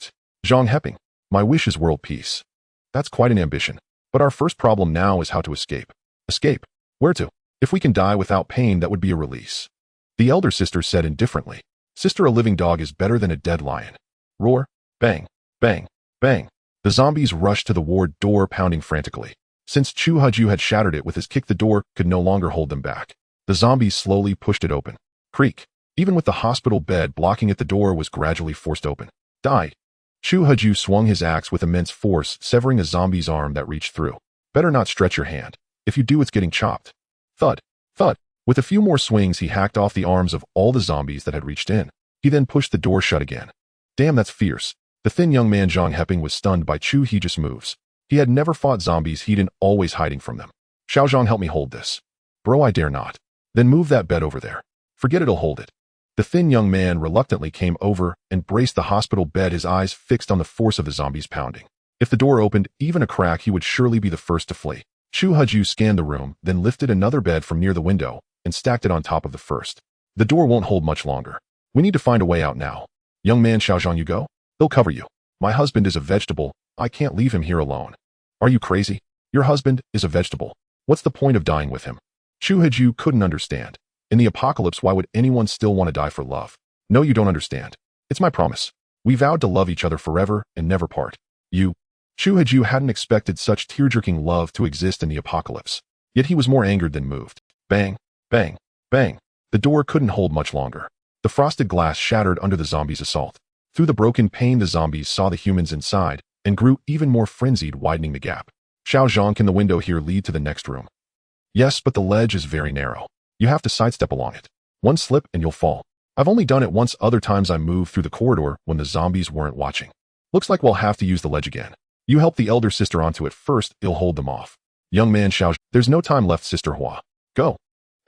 Zhang Heping. My wish is world peace. That's quite an ambition. But our first problem now is how to escape. Escape? Where to? If we can die without pain, that would be a release. The elder sister said indifferently. Sister, a living dog is better than a dead lion. Roar. Bang. Bang. Bang. The zombies rushed to the ward door, pounding frantically. Since Chu Haju had shattered it with his kick, the door could no longer hold them back. The zombies slowly pushed it open. Creak. Even with the hospital bed blocking it, the door was gradually forced open. Die. Chu Haju swung his axe with immense force, severing a zombie's arm that reached through. Better not stretch your hand. If you do, it's getting chopped. Thud. Thud. With a few more swings, he hacked off the arms of all the zombies that had reached in. He then pushed the door shut again. Damn, that's fierce. The thin young man Zhang Heping was stunned by Chu Haju's moves. He had never fought zombies, he'd been always hiding from them. Xiao Zhang, help me hold this. Bro, I dare not. Then move that bed over there. Forget it'll hold it. The thin young man reluctantly came over and braced the hospital bed, his eyes fixed on the force of the zombies pounding. If the door opened even a crack, he would surely be the first to flee. Chu Haju scanned the room, then lifted another bed from near the window and stacked it on top of the first. The door won't hold much longer. We need to find a way out now. Young man Xiao Zhang, you go? They'll cover you. My husband is a vegetable. I can't leave him here alone. Are you crazy? Your husband is a vegetable. What's the point of dying with him? Chu Haju couldn't understand. In the apocalypse, why would anyone still want to die for love? No, you don't understand. It's my promise. We vowed to love each other forever and never part. You. Chu Haju hadn't expected such tear-jerking love to exist in the apocalypse. Yet he was more angered than moved. Bang, bang, bang. The door couldn't hold much longer. The frosted glass shattered under the zombies' assault. Through the broken pane, the zombies saw the humans inside and grew even more frenzied, widening the gap. Xiao Zhang, can the window here lead to the next room? Yes, but the ledge is very narrow. You have to sidestep along it. One slip and you'll fall. I've only done it once. Other times I moved through the corridor when the zombies weren't watching. Looks like we'll have to use the ledge again. You help the elder sister onto it first, it'll hold them off. Young man Xiao, there's no time left, Sister Hua. Go.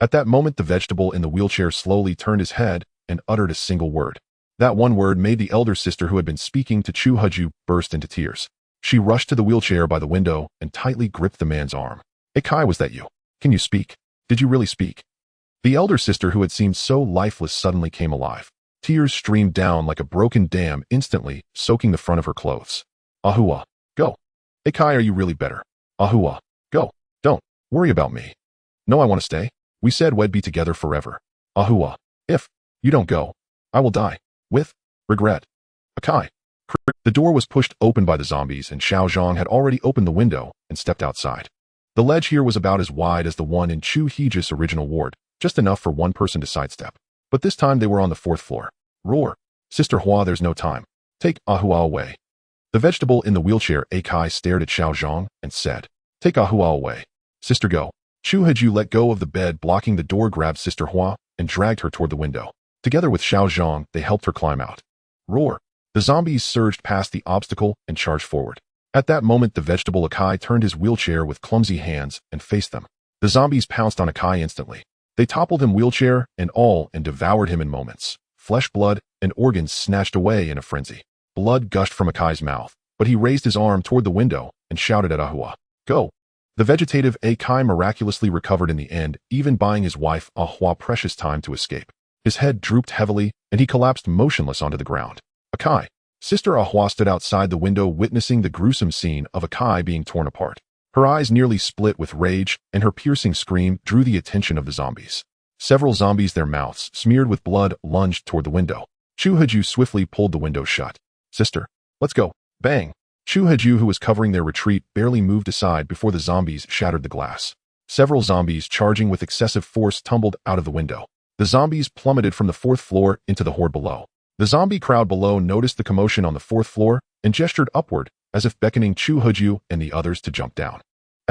At that moment, the vegetable in the wheelchair slowly turned his head and uttered a single word. That one word made the elder sister, who had been speaking to Chu Haju, burst into tears. She rushed to the wheelchair by the window and tightly gripped the man's arm. Hey Kai, was that you? Can you speak? Did you really speak? The elder sister, who had seemed so lifeless, suddenly came alive. Tears streamed down like a broken dam, instantly soaking the front of her clothes. Ahua, go. Hey Kai, are you really better? Ahua, go. Don't worry about me. No, I want to stay. We said we'd be together forever. Ahua, if you don't go, I will die. With regret. Akai. The door was pushed open by the zombies, and Xiao Zhang had already opened the window and stepped outside. The ledge here was about as wide as the one in Chu Haju's original ward, just enough for one person to sidestep. But this time they were on the 4th floor. Roar. Sister Hua, there's no time. Take Ahua away. The vegetable in the wheelchair, Akai, stared at Xiao Zhang and said, Take Ahua away. Sister, go. Chu Haju let go of the bed blocking the door, grabbed Sister Hua, and dragged her toward the window. Together with Xiao Zhang, they helped her climb out. Roar. The zombies surged past the obstacle and charged forward. At that moment, the vegetable Akai turned his wheelchair with clumsy hands and faced them. The zombies pounced on Akai instantly. They toppled him, wheelchair and all, and devoured him in moments. Flesh, blood, and organs snatched away in a frenzy. Blood gushed from Akai's mouth, but he raised his arm toward the window and shouted at Ahua, Go. The vegetative Akai miraculously recovered in the end, even buying his wife Ahua precious time to escape. His head drooped heavily, and he collapsed motionless onto the ground. Akai. Sister Ahua stood outside the window, witnessing the gruesome scene of Akai being torn apart. Her eyes nearly split with rage, and her piercing scream drew the attention of the zombies. Several zombies, their mouths smeared with blood, lunged toward the window. Chu Haju swiftly pulled the window shut. Sister, let's go. Bang. Chu Haju, who was covering their retreat, barely moved aside before the zombies shattered the glass. Several zombies, charging with excessive force, tumbled out of the window. The zombies plummeted from the 4th floor into the horde below. The zombie crowd below noticed the commotion on the 4th floor and gestured upward, as if beckoning Chu Haju and the others to jump down.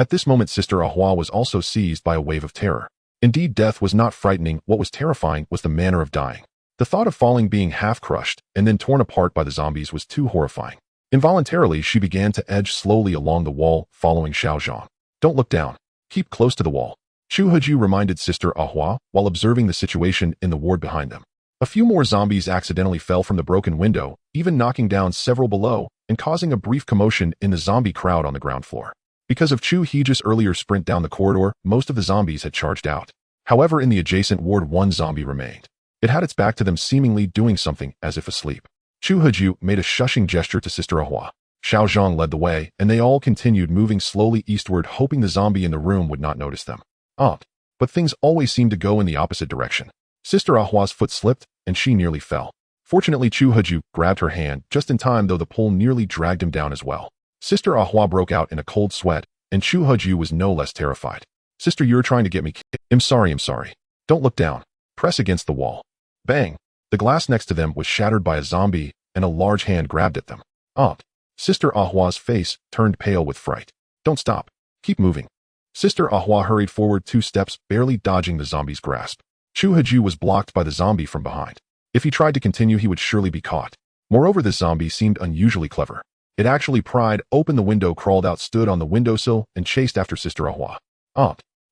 At this moment, Sister Ahua was also seized by a wave of terror. Indeed, death was not frightening. What was terrifying was the manner of dying. The thought of falling, being half crushed, and then torn apart by the zombies was too horrifying. Involuntarily, she began to edge slowly along the wall, following Zhaoyang. Don't look down. Keep close to the wall, Chu Heju reminded Sister Ahua while observing the situation in the ward behind them. A few more zombies accidentally fell from the broken window, even knocking down several below and causing a brief commotion in the zombie crowd on the ground floor. Because of Chu Heju's earlier sprint down the corridor, most of the zombies had charged out. However, in the adjacent ward, one zombie remained. It had its back to them, seemingly doing something as if asleep. Chu Heju made a shushing gesture to Sister Ahua. Zhaoyang led the way, and they all continued moving slowly eastward, hoping the zombie in the room would not notice them. But things always seemed to go in the opposite direction. Sister Ahua's foot slipped, and she nearly fell. Fortunately, Chu Heju grabbed her hand just in time, though the pull nearly dragged him down as well. Sister Ahua broke out in a cold sweat, and Chu Heju was no less terrified. Sister, you're trying to get me killed. I'm sorry. Don't look down. Press against the wall. Bang! The glass next to them was shattered by a zombie, and a large hand grabbed at them. Sister Ahua's face turned pale with fright. Don't stop. Keep moving. Sister Ahua hurried forward 2 steps, barely dodging the zombie's grasp. Chu Heju was blocked by the zombie from behind. If he tried to continue, he would surely be caught. Moreover, this zombie seemed unusually clever. It actually pried open the window, crawled out, stood on the windowsill, and chased after Sister Ahua.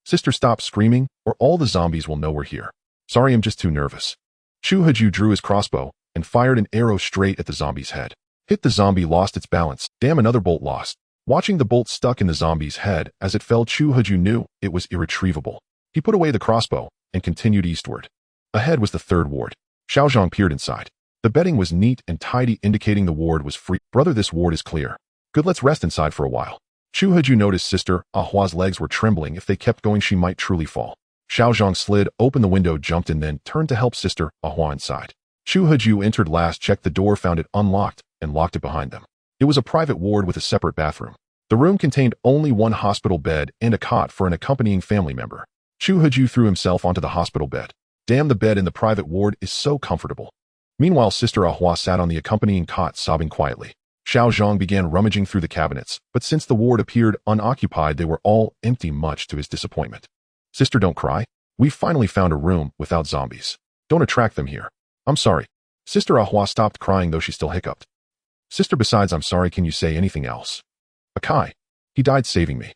Sister, stop screaming, or all the zombies will know we're here. Sorry, I'm just too nervous. Chu Heju drew his crossbow and fired an arrow straight at the zombie's head. Hit the zombie, lost its balance. Damn, another bolt lost. Watching the bolt stuck in the zombie's head as it fell, Chu Heju knew it was irretrievable. He put away the crossbow and continued eastward. Ahead was the 3rd ward. Zhaoyang peered inside. The bedding was neat and tidy, indicating the ward was free. Brother, this ward is clear. Good, let's rest inside for a while. Chu Heju noticed Sister Ahua's legs were trembling. If they kept going, she might truly fall. Zhaoyang slid open the window, jumped, and then turned to help Sister Ahua inside. Chu Heju entered last, checked the door, found it unlocked, and locked it behind them. It was a private ward with a separate bathroom. The room contained only one hospital bed and a cot for an accompanying family member. Chu Heju threw himself onto the hospital bed. Damn, the bed in the private ward is so comfortable. Meanwhile, Sister Ahua sat on the accompanying cot, sobbing quietly. Zhaoyang began rummaging through the cabinets, but since the ward appeared unoccupied, they were all empty, much to his disappointment. Sister, don't cry. We've finally found a room without zombies. Don't attract them here. I'm sorry. Sister Ahua stopped crying, though she still hiccuped. Sister, besides I'm sorry, can you say anything else? Akai. He died saving me.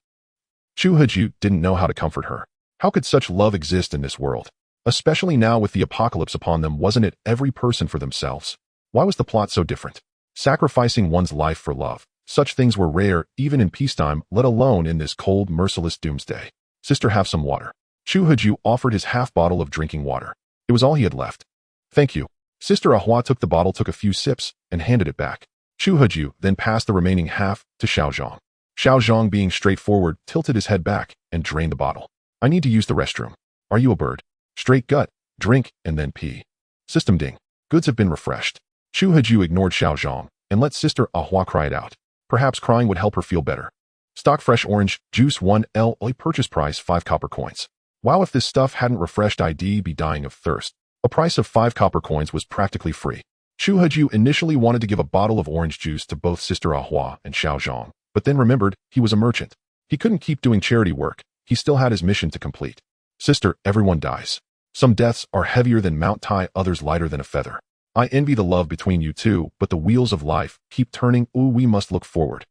Chu Heju didn't know how to comfort her. How could such love exist in this world? Especially now with the apocalypse upon them, wasn't it every person for themselves? Why was the plot so different? Sacrificing one's life for love. Such things were rare, even in peacetime, let alone in this cold, merciless doomsday. Sister, have some water. Chu Heju offered his half bottle of drinking water. It was all he had left. Thank you. Sister Ahua took the bottle, took a few sips, and handed it back. Chu Heju then passed the remaining half to Zhaoyang. Zhaoyang, being straightforward, tilted his head back and drained the bottle. I need to use the restroom. Are you a bird? Straight gut, drink, and then pee. System ding. Goods have been refreshed. Chu Heju ignored Zhaoyang and let Sister Ahua cry it out. Perhaps crying would help her feel better. Stock fresh orange juice 1 L. Purchase price 5 copper coins. Wow, if this stuff hadn't refreshed, I'd be dying of thirst. A price of 5 copper coins was practically free. Chu Heju initially wanted to give a bottle of orange juice to both Sister Ahua and Zhaoyang, but then remembered he was a merchant. He couldn't keep doing charity work. He still had his mission to complete. Sister, everyone dies. Some deaths are heavier than Mount Tai, others lighter than a feather. I envy the love between you two, but the wheels of life keep turning. Ooh, we must look forward.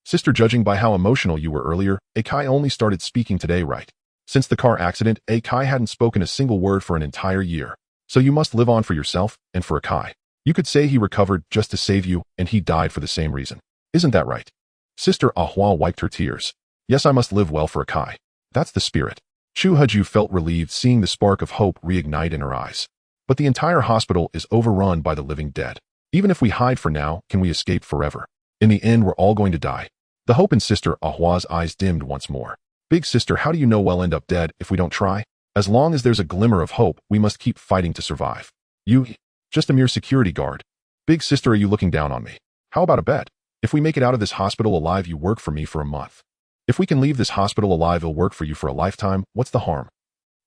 Sister, judging by how emotional you were earlier, Akai only started speaking today, right? Since the car accident, Akai hadn't spoken a single word for an entire year. So you must live on for yourself and for Akai. You could say he recovered just to save you, and he died for the same reason. Isn't that right? Sister Ahua wiped her tears. Yes, I must live well for Akai. That's the spirit. Chu Heju felt relieved seeing the spark of hope reignite in her eyes. But the entire hospital is overrun by the living dead. Even if we hide for now, can we escape forever? In the end, we're all going to die. The hope in Sister Ahua's eyes dimmed once more. Big sister, how do you know we'll end up dead if we don't try? As long as there's a glimmer of hope, we must keep fighting to survive. You, just a mere security guard. Big sister, are you looking down on me? How about a bet? If we make it out of this hospital alive, you work for me for a month. If we can leave this hospital alive, it'll work for you for a lifetime. What's the harm?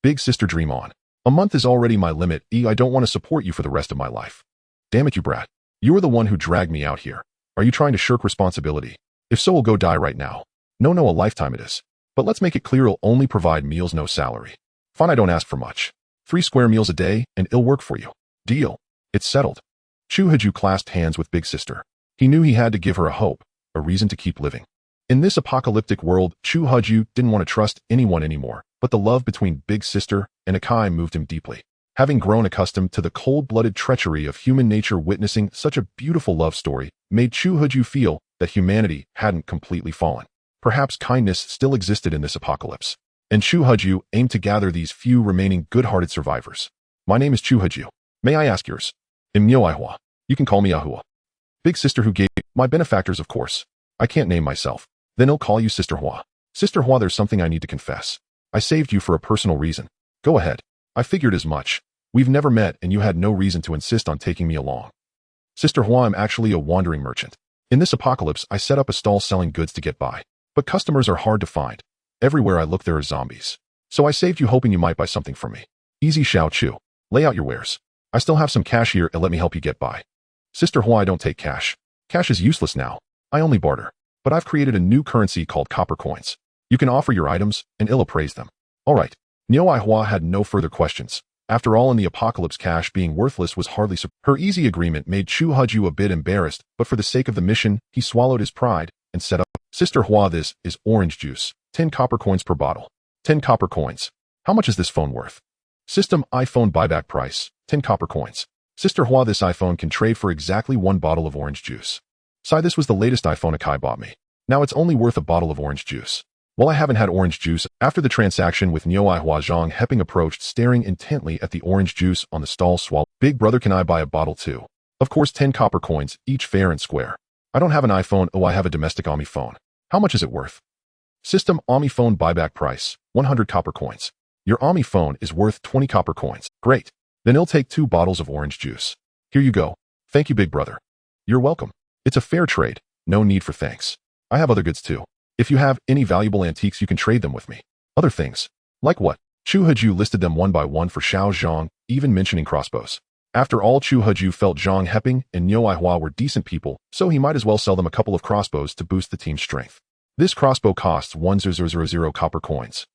Big sister, dream on. A month is already my limit. I don't want to support you for the rest of my life. Damn it, you brat. You are the one who dragged me out here. Are you trying to shirk responsibility? If so, we'll go die right now. No, a lifetime it is. But let's make it clear I'll only provide meals, no salary. Fine, I don't ask for much. 3 square meals a day and it'll work for you. Deal. It's settled. Chu Haju clasped hands with Big Sister. He knew he had to give her a hope, a reason to keep living. In this apocalyptic world, Chu Haju didn't want to trust anyone anymore, but the love between Big Sister and Akai moved him deeply. Having grown accustomed to the cold-blooded treachery of human nature, witnessing such a beautiful love story made Chu Haju feel that humanity hadn't completely fallen. Perhaps kindness still existed in this apocalypse. And Chu Haju aimed to gather these few remaining good-hearted survivors. My name is Chu Haju. May I ask yours? Imnyo. You can call me Ahua. Big Sister who gave my benefactors, of course. I can't name myself. Then I'll call you Sister Hua. Sister Hua, there's something I need to confess. I saved you for a personal reason. Go ahead. I figured as much. We've never met and you had no reason to insist on taking me along. Sister Hua, I'm actually a wandering merchant. In this apocalypse, I set up a stall selling goods to get by. But customers are hard to find. Everywhere I look there are zombies. So I saved you hoping you might buy something from me. Easy, Xiao Chu. Lay out your wares. I still have some cash here and let me help you get by. Sister Hua, I don't take cash. Cash is useless now. I only barter. But I've created a new currency called copper coins. You can offer your items and I'll appraise them. Alright. Niu Hua had no further questions. After all, in the apocalypse, cash being worthless was hardly her easy agreement made Chu Haju a bit embarrassed, but for the sake of the mission, he swallowed his pride and said up, Sister Hua, this is orange juice. 10 copper coins per bottle. 10 copper coins. How much is this phone worth? System iPhone buyback price. 10 copper coins. Sister Hua, this iPhone can trade for exactly 1 bottle of orange juice. Sai, this was the latest iPhone Akai bought me. Now it's only worth a bottle of orange juice. Well, I haven't had orange juice. After the transaction with Niu Hua, Zhang Heping approached, staring intently at the orange juice on the stall swallow. Big brother, can I buy a bottle too? Of course, 10 copper coins, each fair and square. I don't have an iPhone. Oh, I have a domestic Ami phone. How much is it worth? System Ami phone buyback price, 100 copper coins. Your Ami phone is worth 20 copper coins. Great. Then I'll take 2 bottles of orange juice. Here you go. Thank you, big brother. You're welcome. It's a fair trade. No need for thanks. I have other goods too. If you have any valuable antiques, you can trade them with me. Other things. Like what? Chu Haju listed them one by one for Xiao Zhang, even mentioning crossbows. After all, Chu Haju felt Zhang Heping and Niu Hua were decent people, so he might as well sell them a couple of crossbows to boost the team's strength. This crossbow costs 1,000 copper coins.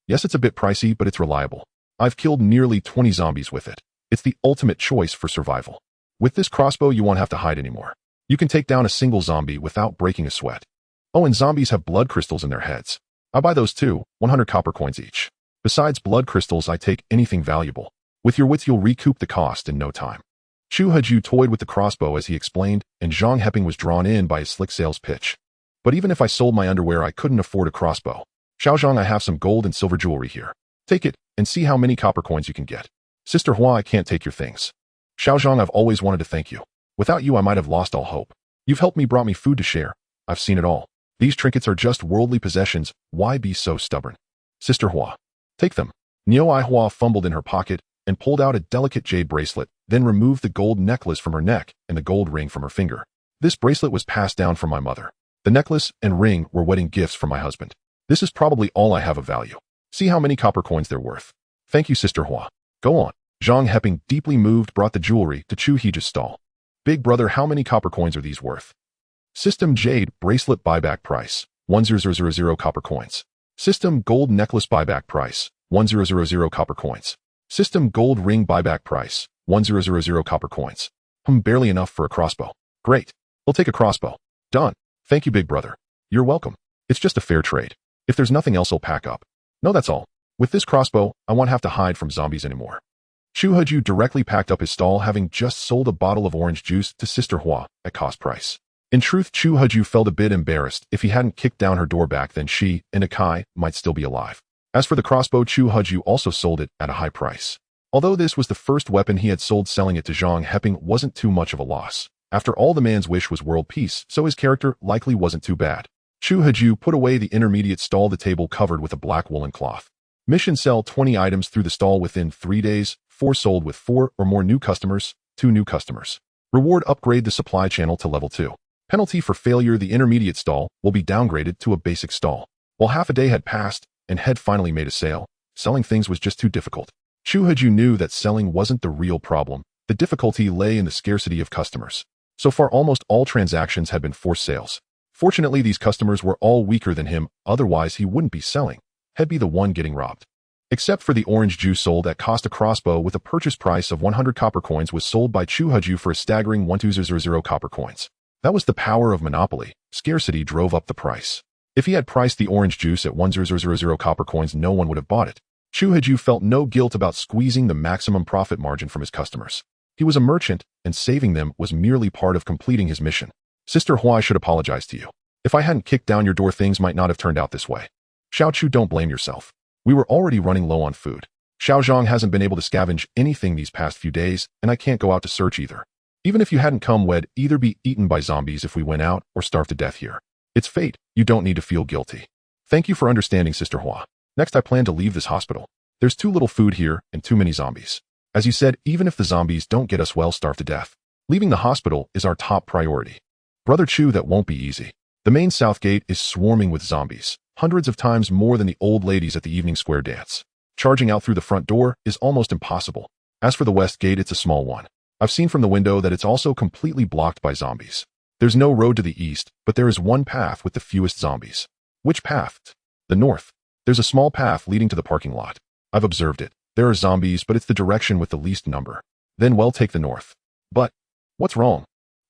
Yes, it's a bit pricey, but it's reliable. I've killed nearly 20 zombies with it. It's the ultimate choice for survival. With this crossbow, you won't have to hide anymore. You can take down a single zombie without breaking a sweat. Oh, and zombies have blood crystals in their heads. I'll buy those too, 100 copper coins each. Besides blood crystals, I take anything valuable. With your wits, you'll recoup the cost in no time. Chu Haju toyed with the crossbow as he explained, and Zhang Heping was drawn in by his slick sales pitch. But even if I sold my underwear, I couldn't afford a crossbow. Xiao Zhang, I have some gold and silver jewelry here. Take it, and see how many copper coins you can get. Sister Hua, I can't take your things. Xiao Zhang, I've always wanted to thank you. Without you, I might have lost all hope. You've helped me, brought me food to share. I've seen it all. These trinkets are just worldly possessions. Why be so stubborn? Sister Hua. Take them. Niu Hua fumbled in her pocket and pulled out a delicate jade bracelet, then removed the gold necklace from her neck and the gold ring from her finger. This bracelet was passed down from my mother. The necklace and ring were wedding gifts from my husband. This is probably all I have of value. See how many copper coins they're worth. Thank you, Sister Hua. Go on. Zhang Heping, deeply moved, brought the jewelry to Chu Heju's stall. Big brother, how many copper coins are these worth? System jade bracelet buyback price, 1,000 copper coins. System gold necklace buyback price, 1,000 copper coins. System gold ring buyback price, 1,000 copper coins. Barely enough for a crossbow. Great. We'll take a crossbow. Done. Thank you, big brother. You're welcome. It's just a fair trade. If there's nothing else, I'll pack up. No, that's all. With this crossbow, I won't have to hide from zombies anymore. Chu Haju directly packed up his stall, having just sold a bottle of orange juice to Sister Hua at cost price. In truth, Chu Haju felt a bit embarrassed. If he hadn't kicked down her door back, then she and Akai might still be alive. As for the crossbow, Chu Haju also sold it at a high price. Although this was the first weapon he had sold, selling it to Zhang Heping wasn't too much of a loss. After all, the man's wish was world peace, so his character likely wasn't too bad. Chu Haju put away the intermediate stall, the table covered with a black woolen cloth. Mission: sell 20 items through the stall within 3 days, 4 sold with 4 or more new customers, 2 new customers. Reward: upgrade the supply channel to level 2. Penalty for failure: the intermediate stall will be downgraded to a basic stall. While half a day had passed and had finally made a sale, selling things was just too difficult. Chu Haju knew that selling wasn't the real problem. The difficulty lay in the scarcity of customers. So far, almost all transactions had been forced sales. Fortunately, these customers were all weaker than him, otherwise he wouldn't be selling. He'd be the one getting robbed. Except for the orange juice sold at cost. A crossbow with a purchase price of 100 copper coins was sold by Chu Huju for a staggering 1200 copper coins. That was the power of monopoly. Scarcity drove up the price. If he had priced the orange juice at 1000 copper coins, no one would have bought it. Chu Huju felt no guilt about squeezing the maximum profit margin from his customers. He was a merchant, and saving them was merely part of completing his mission. Sister Hua, I should apologize to you. If I hadn't kicked down your door, things might not have turned out this way. Xiao Chu, don't blame yourself. We were already running low on food. Xiao Zhang hasn't been able to scavenge anything these past few days, and I can't go out to search either. Even if you hadn't come, we'd either be eaten by zombies if we went out, or starve to death here. It's fate. You don't need to feel guilty. Thank you for understanding, Sister Hua. Next, I plan to leave this hospital. There's too little food here, and too many zombies. As you said, even if the zombies don't get us, we'll starve to death. Leaving the hospital is our top priority. Brother Chu, that won't be easy. The main south gate is swarming with zombies, hundreds of times more than the old ladies at the evening square dance. Charging out through the front door is almost impossible. As for the west gate, it's a small one. I've seen from the window that it's also completely blocked by zombies. There's no road to the east, but there is one path with the fewest zombies. Which path? The north. There's a small path leading to the parking lot. I've observed it. There are zombies, but it's the direction with the least number. Then we'll take the north. But what's wrong?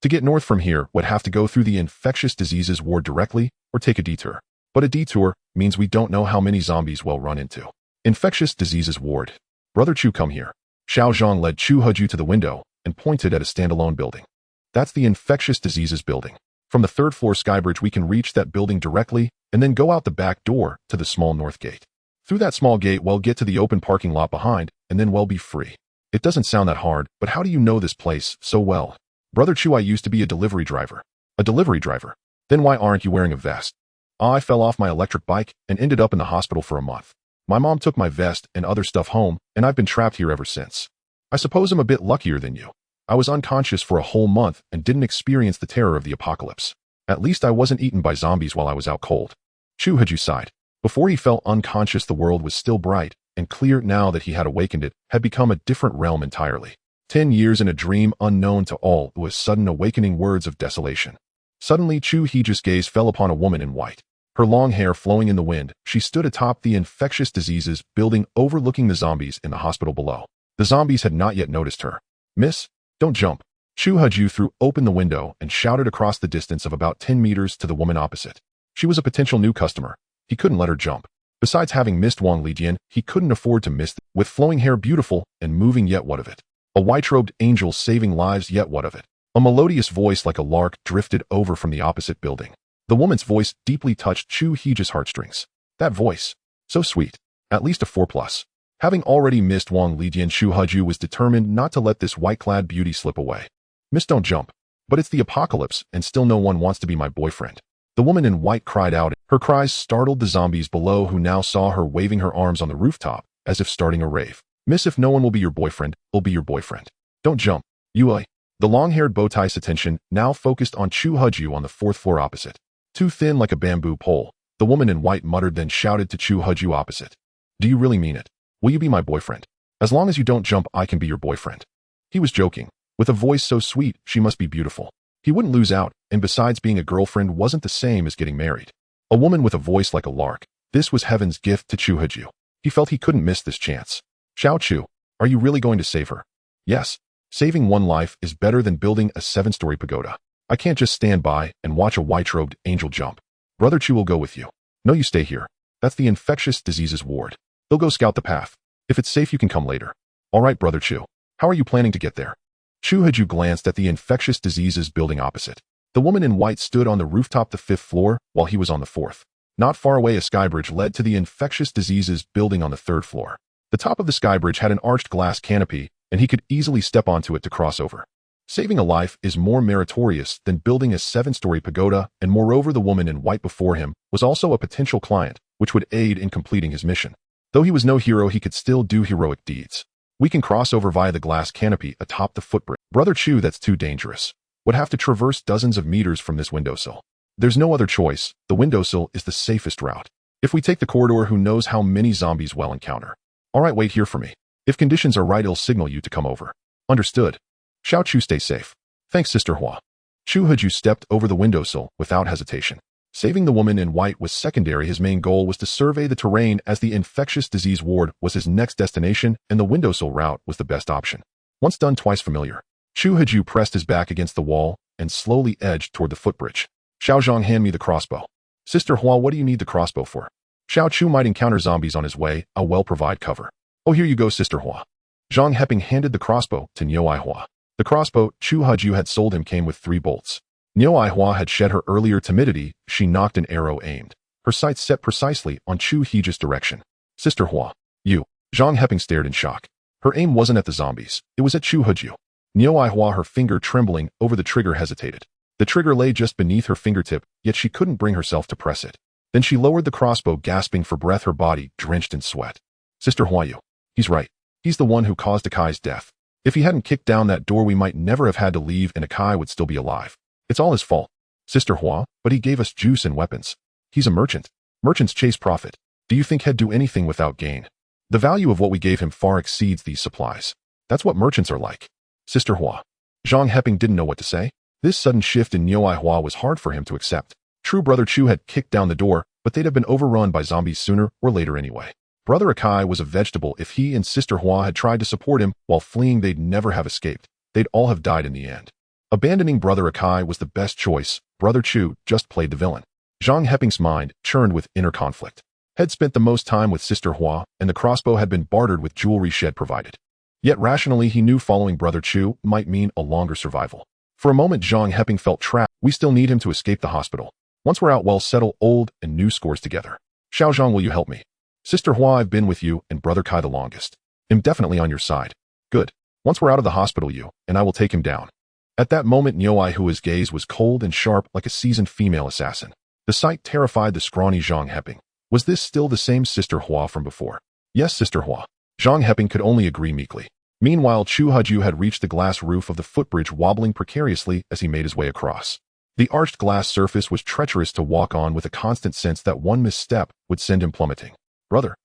To get north from here, we'd have to go through the infectious diseases ward directly, or take a detour. But a detour means we don't know how many zombies we'll run into. Infectious diseases ward. Brother Chu, come here. Xiao Zhang led Chu Huju to the window and pointed at a standalone building. That's the infectious diseases building. From the third floor skybridge, we can reach that building directly and then go out the back door to the small north gate. Through that small gate, we'll get to the open parking lot behind, and then we'll be free. It doesn't sound that hard, but how do you know this place so well? Brother Chu, I used to be a delivery driver. A delivery driver? Then why aren't you wearing a vest? I fell off my electric bike and ended up in the hospital for a month. My mom took my vest and other stuff home, and I've been trapped here ever since. I suppose I'm a bit luckier than you. I was unconscious for a whole month and didn't experience the terror of the apocalypse. At least I wasn't eaten by zombies while I was out cold. Chu Huju sighed. Before he fell unconscious, the world was still bright and clear. Now that he had awakened, it had become a different realm entirely. 10 years in a dream unknown to all, it was sudden awakening, words of desolation. Suddenly, Chu Huju's gaze fell upon a woman in white. Her long hair flowing in the wind, she stood atop the infectious diseases building overlooking the zombies in the hospital below. The zombies had not yet noticed her. Miss, don't jump. Chu Huju threw open the window and shouted across the distance of about 10 meters to the woman opposite. She was a potential new customer. He couldn't let her jump. Besides having missed Wang Lijian, he couldn't afford to miss with flowing hair, beautiful and moving, yet what of it? A white-robed angel saving lives, yet what of it? A melodious voice like a lark drifted over from the opposite building. The woman's voice deeply touched Chu Huju's heartstrings. That voice, so sweet. At least a 4+. Having already missed Wang Lijian, Chu Huju was determined not to let this white-clad beauty slip away. Miss, don't jump. But it's the apocalypse, and still no one wants to be my boyfriend. The woman in white cried out. Her cries startled the zombies below, who now saw her waving her arms on the rooftop, as if starting a rave. Miss, if no one will be your boyfriend, I'll be your boyfriend. Don't jump. You. The long-haired bowtie's attention now focused on Chu Huju on the 4th floor opposite. Too thin like a bamboo pole, the woman in white muttered, then shouted to Chu Huju opposite. Do you really mean it? Will you be my boyfriend? As long as you don't jump, I can be your boyfriend. He was joking. With a voice so sweet, she must be beautiful. He wouldn't lose out, and besides, being a girlfriend wasn't the same as getting married. A woman with a voice like a lark. This was heaven's gift to Chu Huju. He felt he couldn't miss this chance. Xiao Chu, are you really going to save her? Yes. Saving one life is better than building a 7-story pagoda. I can't just stand by and watch a white-robed angel jump. Brother Chu will go with you. No, you stay here. That's the infectious diseases ward. They'll go scout the path. If it's safe, you can come later. All right, Brother Chu. How are you planning to get there? Chu Huju glanced at the infectious diseases building opposite. The woman in white stood on the rooftop, the 5th floor, while he was on the 4th. Not far away, a skybridge led to the infectious diseases building on the 3rd floor. The top of the skybridge had an arched glass canopy, and he could easily step onto it to cross over. Saving a life is more meritorious than building a 7-story pagoda, and moreover, the woman in white before him was also a potential client, which would aid in completing his mission. Though he was no hero, he could still do heroic deeds. We can cross over via the glass canopy atop the footbridge. Brother Chu, that's too dangerous. Would have to traverse dozens of meters from this windowsill. There's no other choice. The windowsill is the safest route. If we take the corridor, who knows how many zombies we'll encounter. All right, wait here for me. If conditions are right, I'll signal you to come over. Understood. Xiao Chu, stay safe. Thanks, Sister Hua. Chu Huju stepped over the windowsill without hesitation. Saving the woman in white was secondary. His main goal was to survey the terrain, as the infectious disease ward was his next destination and the windowsill route was the best option. Once done, twice familiar. Chu Huju pressed his back against the wall and slowly edged toward the footbridge. Zhaoyang, hand me the crossbow. Sister Hua, what do you need the crossbow for? Xiao Chu might encounter zombies on his way. I'll well provide cover. Oh, here you go, Sister Hua. Zhang Heping handed the crossbow to Niu Aihua. The crossbow Chu Huju had sold him came with 3 bolts. Niu Aihua had shed her earlier timidity. She knocked an arrow aimed, her sights set precisely on Chu Huju's direction. Sister Hua, you. Zhang Heping stared in shock. Her aim wasn't at the zombies, it was at Chu Huju. Niu Aihua, her finger trembling over the trigger, hesitated. The trigger lay just beneath her fingertip, yet she couldn't bring herself to press it. Then she lowered the crossbow, gasping for breath, her body drenched in sweat. Sister Hua, he's right. He's the one who caused Akai's death. If he hadn't kicked down that door, we might never have had to leave and Akai would still be alive. It's all his fault. Sister Hua, but he gave us juice and weapons. He's a merchant. Merchants chase profit. Do you think he'd do anything without gain? The value of what we gave him far exceeds these supplies. That's what merchants are like. Sister Hua. Zhang Heping didn't know what to say. This sudden shift in Niu Aihua was hard for him to accept. True, Brother Chu had kicked down the door, but they'd have been overrun by zombies sooner or later anyway. Brother Akai was a vegetable. If he and Sister Hua had tried to support him while fleeing, they'd never have escaped. They'd all have died in the end. Abandoning Brother Akai was the best choice. Brother Chu just played the villain. Zhang Heping's mind churned with inner conflict. Had spent the most time with Sister Hua, and the crossbow had been bartered with jewelry shed provided. Yet rationally, he knew following Brother Chu might mean a longer survival. For a moment, Zhang Heping felt trapped. We still need him to escape the hospital. Once we're out, we'll settle old and new scores together. Zhaoyang, will you help me? Sister Hua, I've been with you and Brother Kai the longest. I'm definitely on your side. Good. Once we're out of the hospital, you and I will take him down. At that moment, Niu Aihua's gaze was cold and sharp like a seasoned female assassin. The sight terrified the scrawny Zhang Heping. Was this still the same Sister Hua from before? Yes, Sister Hua. Zhang Heping could only agree meekly. Meanwhile, Chu Huju had reached the glass roof of the footbridge, wobbling precariously as he made his way across. The arched glass surface was treacherous to walk on, with a constant sense that one misstep would send him plummeting. Brother,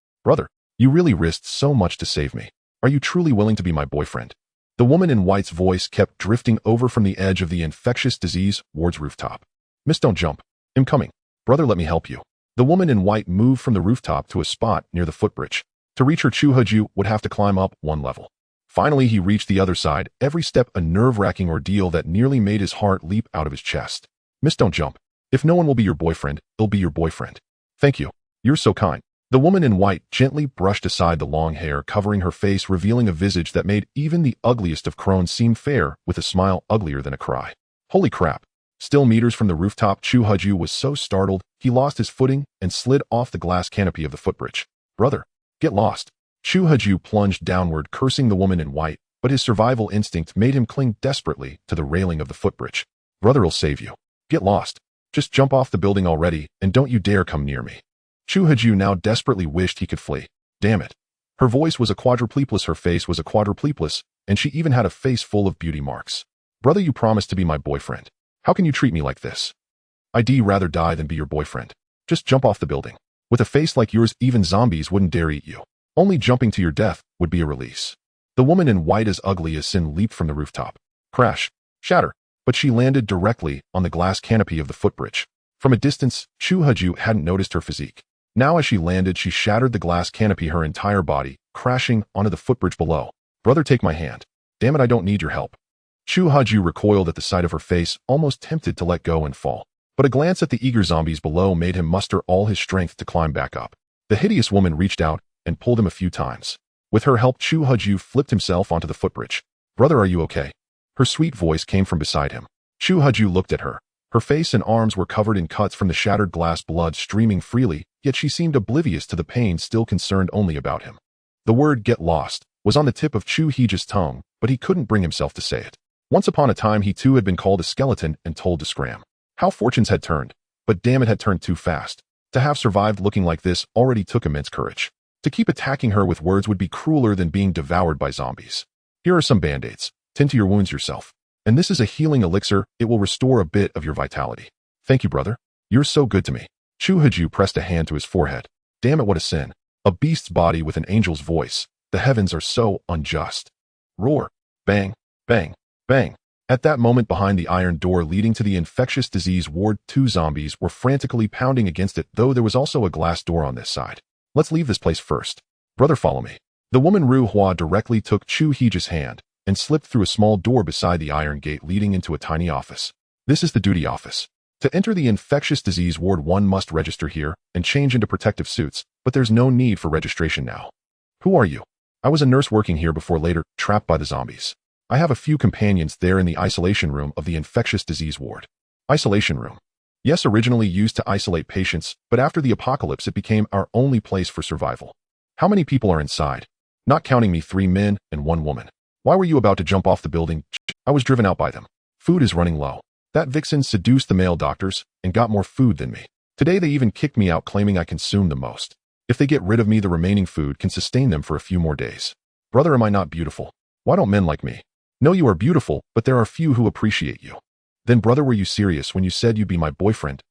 you really risked so much to save me. Are you truly willing to be my boyfriend? The woman in white's voice kept drifting over from the edge of the infectious disease ward's rooftop. Miss, don't jump. I'm coming. Brother, let me help you. The woman in white moved from the rooftop to a spot near the footbridge. To reach her, Chu Huju would have to climb up 1 level. Finally, he reached the other side, every step a nerve-wracking ordeal that nearly made his heart leap out of his chest. Miss, don't jump. If no one will be your boyfriend, it'll be your boyfriend. Thank you. You're so kind. The woman in white gently brushed aside the long hair covering her face, revealing a visage that made even the ugliest of crones seem fair, with a smile uglier than a cry. Holy crap. Still meters from the rooftop, Chu Huju was so startled, he lost his footing and slid off the glass canopy of the footbridge. Brother, get lost. Chu Huju plunged downward, cursing the woman in white, but his survival instinct made him cling desperately to the railing of the footbridge. Brother'll save you. Get lost. Just jump off the building already, and don't you dare come near me. Chu Huju now desperately wished he could flee. Damn it. Her voice was a quadruplepless, her face was a quadruplepless, and she even had a face full of beauty marks. Brother, you promised to be my boyfriend. How can you treat me like this? I'd rather die than be your boyfriend. Just jump off the building. With a face like yours, even zombies wouldn't dare eat you. Only jumping to your death would be a release. The woman in white, as ugly as sin, leaped from the rooftop. Crash. Shatter. But she landed directly on the glass canopy of the footbridge. From a distance, Chu Huju hadn't noticed her physique. Now as she landed, she shattered the glass canopy, her entire body, crashing onto the footbridge below. Brother, take my hand. Damn it, I don't need your help. Chu Huju recoiled at the sight of her face, almost tempted to let go and fall. But a glance at the eager zombies below made him muster all his strength to climb back up. The hideous woman reached out and pulled him a few times. With her help, Chu Huju flipped himself onto the footbridge. Brother, are you okay? Her sweet voice came from beside him. Chu Huju looked at her. Her face and arms were covered in cuts from the shattered glass, blood streaming freely, yet she seemed oblivious to the pain, still concerned only about him. The word "get lost" was on the tip of Chu Huju's tongue, but he couldn't bring himself to say it. Once upon a time, he too had been called a skeleton and told to scram. How fortunes had turned, but damn, it had turned too fast. To have survived looking like this already took immense courage. To keep attacking her with words would be crueler than being devoured by zombies. Here are some band-aids. Tend to your wounds yourself. And this is a healing elixir. It will restore a bit of your vitality. Thank you, brother. You're so good to me. Chu Huju pressed a hand to his forehead. Damn it, what a sin. A beast's body with an angel's voice. The heavens are so unjust. Roar. Bang. Bang. Bang. At that moment, behind the iron door leading to the infectious disease ward, 2 zombies were frantically pounding against it, though there was also a glass door on this side. Let's leave this place first. Brother, follow me. The woman Ru Hua directly took Chu Heji's hand and slipped through a small door beside the iron gate leading into a tiny office. This is the duty office. To enter the infectious disease ward, one must register here and change into protective suits, but there's no need for registration now. Who are you? I was a nurse working here before, later trapped by the zombies. I have a few companions there in the isolation room of the infectious disease ward. Isolation room. Yes, originally used to isolate patients, but after the apocalypse it became our only place for survival. How many people are inside? Not counting me, 3 men and 1 woman. Why were you about to jump off the building? I was driven out by them. Food is running low. That vixen seduced the male doctors and got more food than me. Today they even kicked me out, claiming I consumed the most. If they get rid of me, the remaining food can sustain them for a few more days. Brother, am I not beautiful? Why don't men like me? No, you are beautiful, but there are few who appreciate you. Then brother, were you serious when you said you'd be my boyfriend?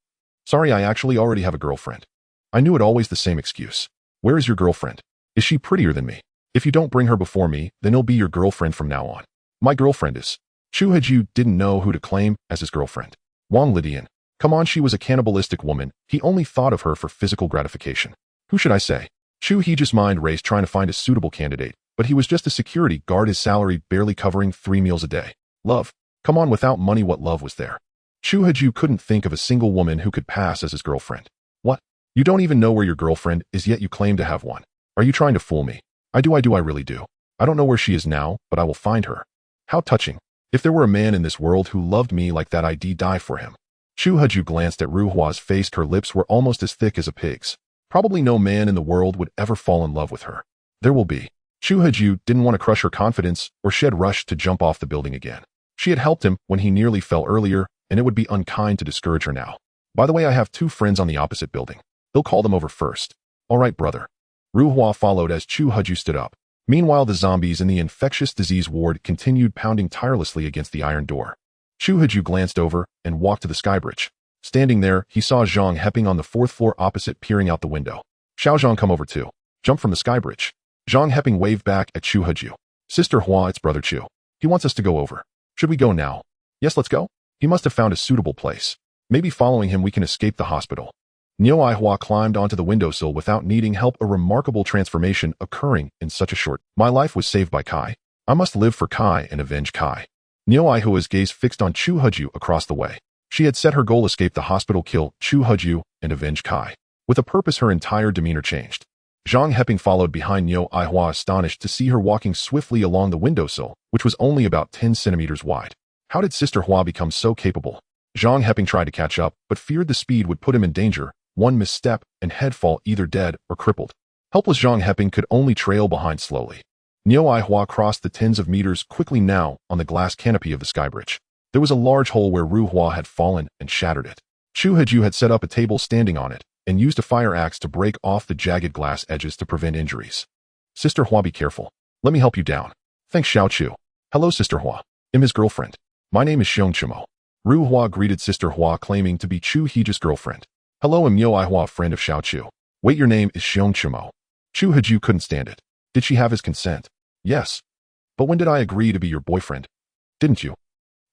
Sorry, I actually already have a girlfriend. I knew it, always the same excuse. Where is your girlfriend? Is she prettier than me? If you don't bring her before me, then it'll be your girlfriend from now on. My girlfriend is. Chu Heju didn't know who to claim as his girlfriend. Wang Lidian. Come on, she was a cannibalistic woman. He only thought of her for physical gratification. Who should I say? Chu Heju's mind raced trying to find a suitable candidate, but he was just a security guard, his salary barely covering 3 meals a day. Love. Come on, without money what love was there? Chu Heju couldn't think of a single woman who could pass as his girlfriend. What? You don't even know where your girlfriend is, yet you claim to have one. Are you trying to fool me? I do, I really do. I don't know where she is now, but I will find her. How touching. If there were a man in this world who loved me like that, I'd die for him. Chu Heju glanced at Ru Hua's face. Her lips were almost as thick as a pig's. Probably no man in the world would ever fall in love with her. There will be. Chu Heju didn't want to crush her confidence, or she'd rush to jump off the building again. She had helped him when he nearly fell earlier, and it would be unkind to discourage her now. By the way, I have 2 friends on the opposite building. They'll call them over first. All right, brother. Ru Hua followed as Chu Heju stood up. Meanwhile, the zombies in the infectious disease ward continued pounding tirelessly against the iron door. Chu Heju glanced over and walked to the skybridge. Standing there, he saw Zhang Heping on the 4th floor opposite, peering out the window. Xiaozhang, come over too. Jump from the skybridge. Zhang Heping waved back at Chu Heju. Sister Hua, it's brother Chu. He wants us to go over. Should we go now? Yes, let's go. He must have found a suitable place. Maybe following him we can escape the hospital. Niu Aihua climbed onto the windowsill without needing help, a remarkable transformation occurring in such a short. My life was saved by Kai. I must live for Kai and avenge Kai. Niu Aihua's gaze fixed on Chu Heju across the way. She had set her goal: escape the hospital, kill Chu Heju, and avenge Kai. With a purpose, her entire demeanor changed. Zhang Heping followed behind Niu Aihua, astonished to see her walking swiftly along the windowsill, which was only about 10 centimeters wide. How did Sister Hua become so capable? Zhang Heping tried to catch up, but feared the speed would put him in danger. One misstep and head fall, either dead or crippled. Helpless Zhang Heping could only trail behind slowly. Niu Aihua crossed the tens of meters quickly now on the glass canopy of the skybridge. There was a large hole where Ru Hua had fallen and shattered it. Chu Heju had set up a table standing on it and used a fire axe to break off the jagged glass edges to prevent injuries. Sister Hua, be careful. Let me help you down. Thanks, Xiao Chu. Hello, Sister Hua. I'm his girlfriend. My name is Xiong Chumo. Ru Hua greeted Sister Hua, claiming to be Chu Heju's girlfriend. Hello, I'm Niu Aihua, friend of Xiao Chu. Wait, your name is Xiong Chumo. Chu Heju couldn't stand it. Did she have his consent? Yes. But when did I agree to be your boyfriend? Didn't you?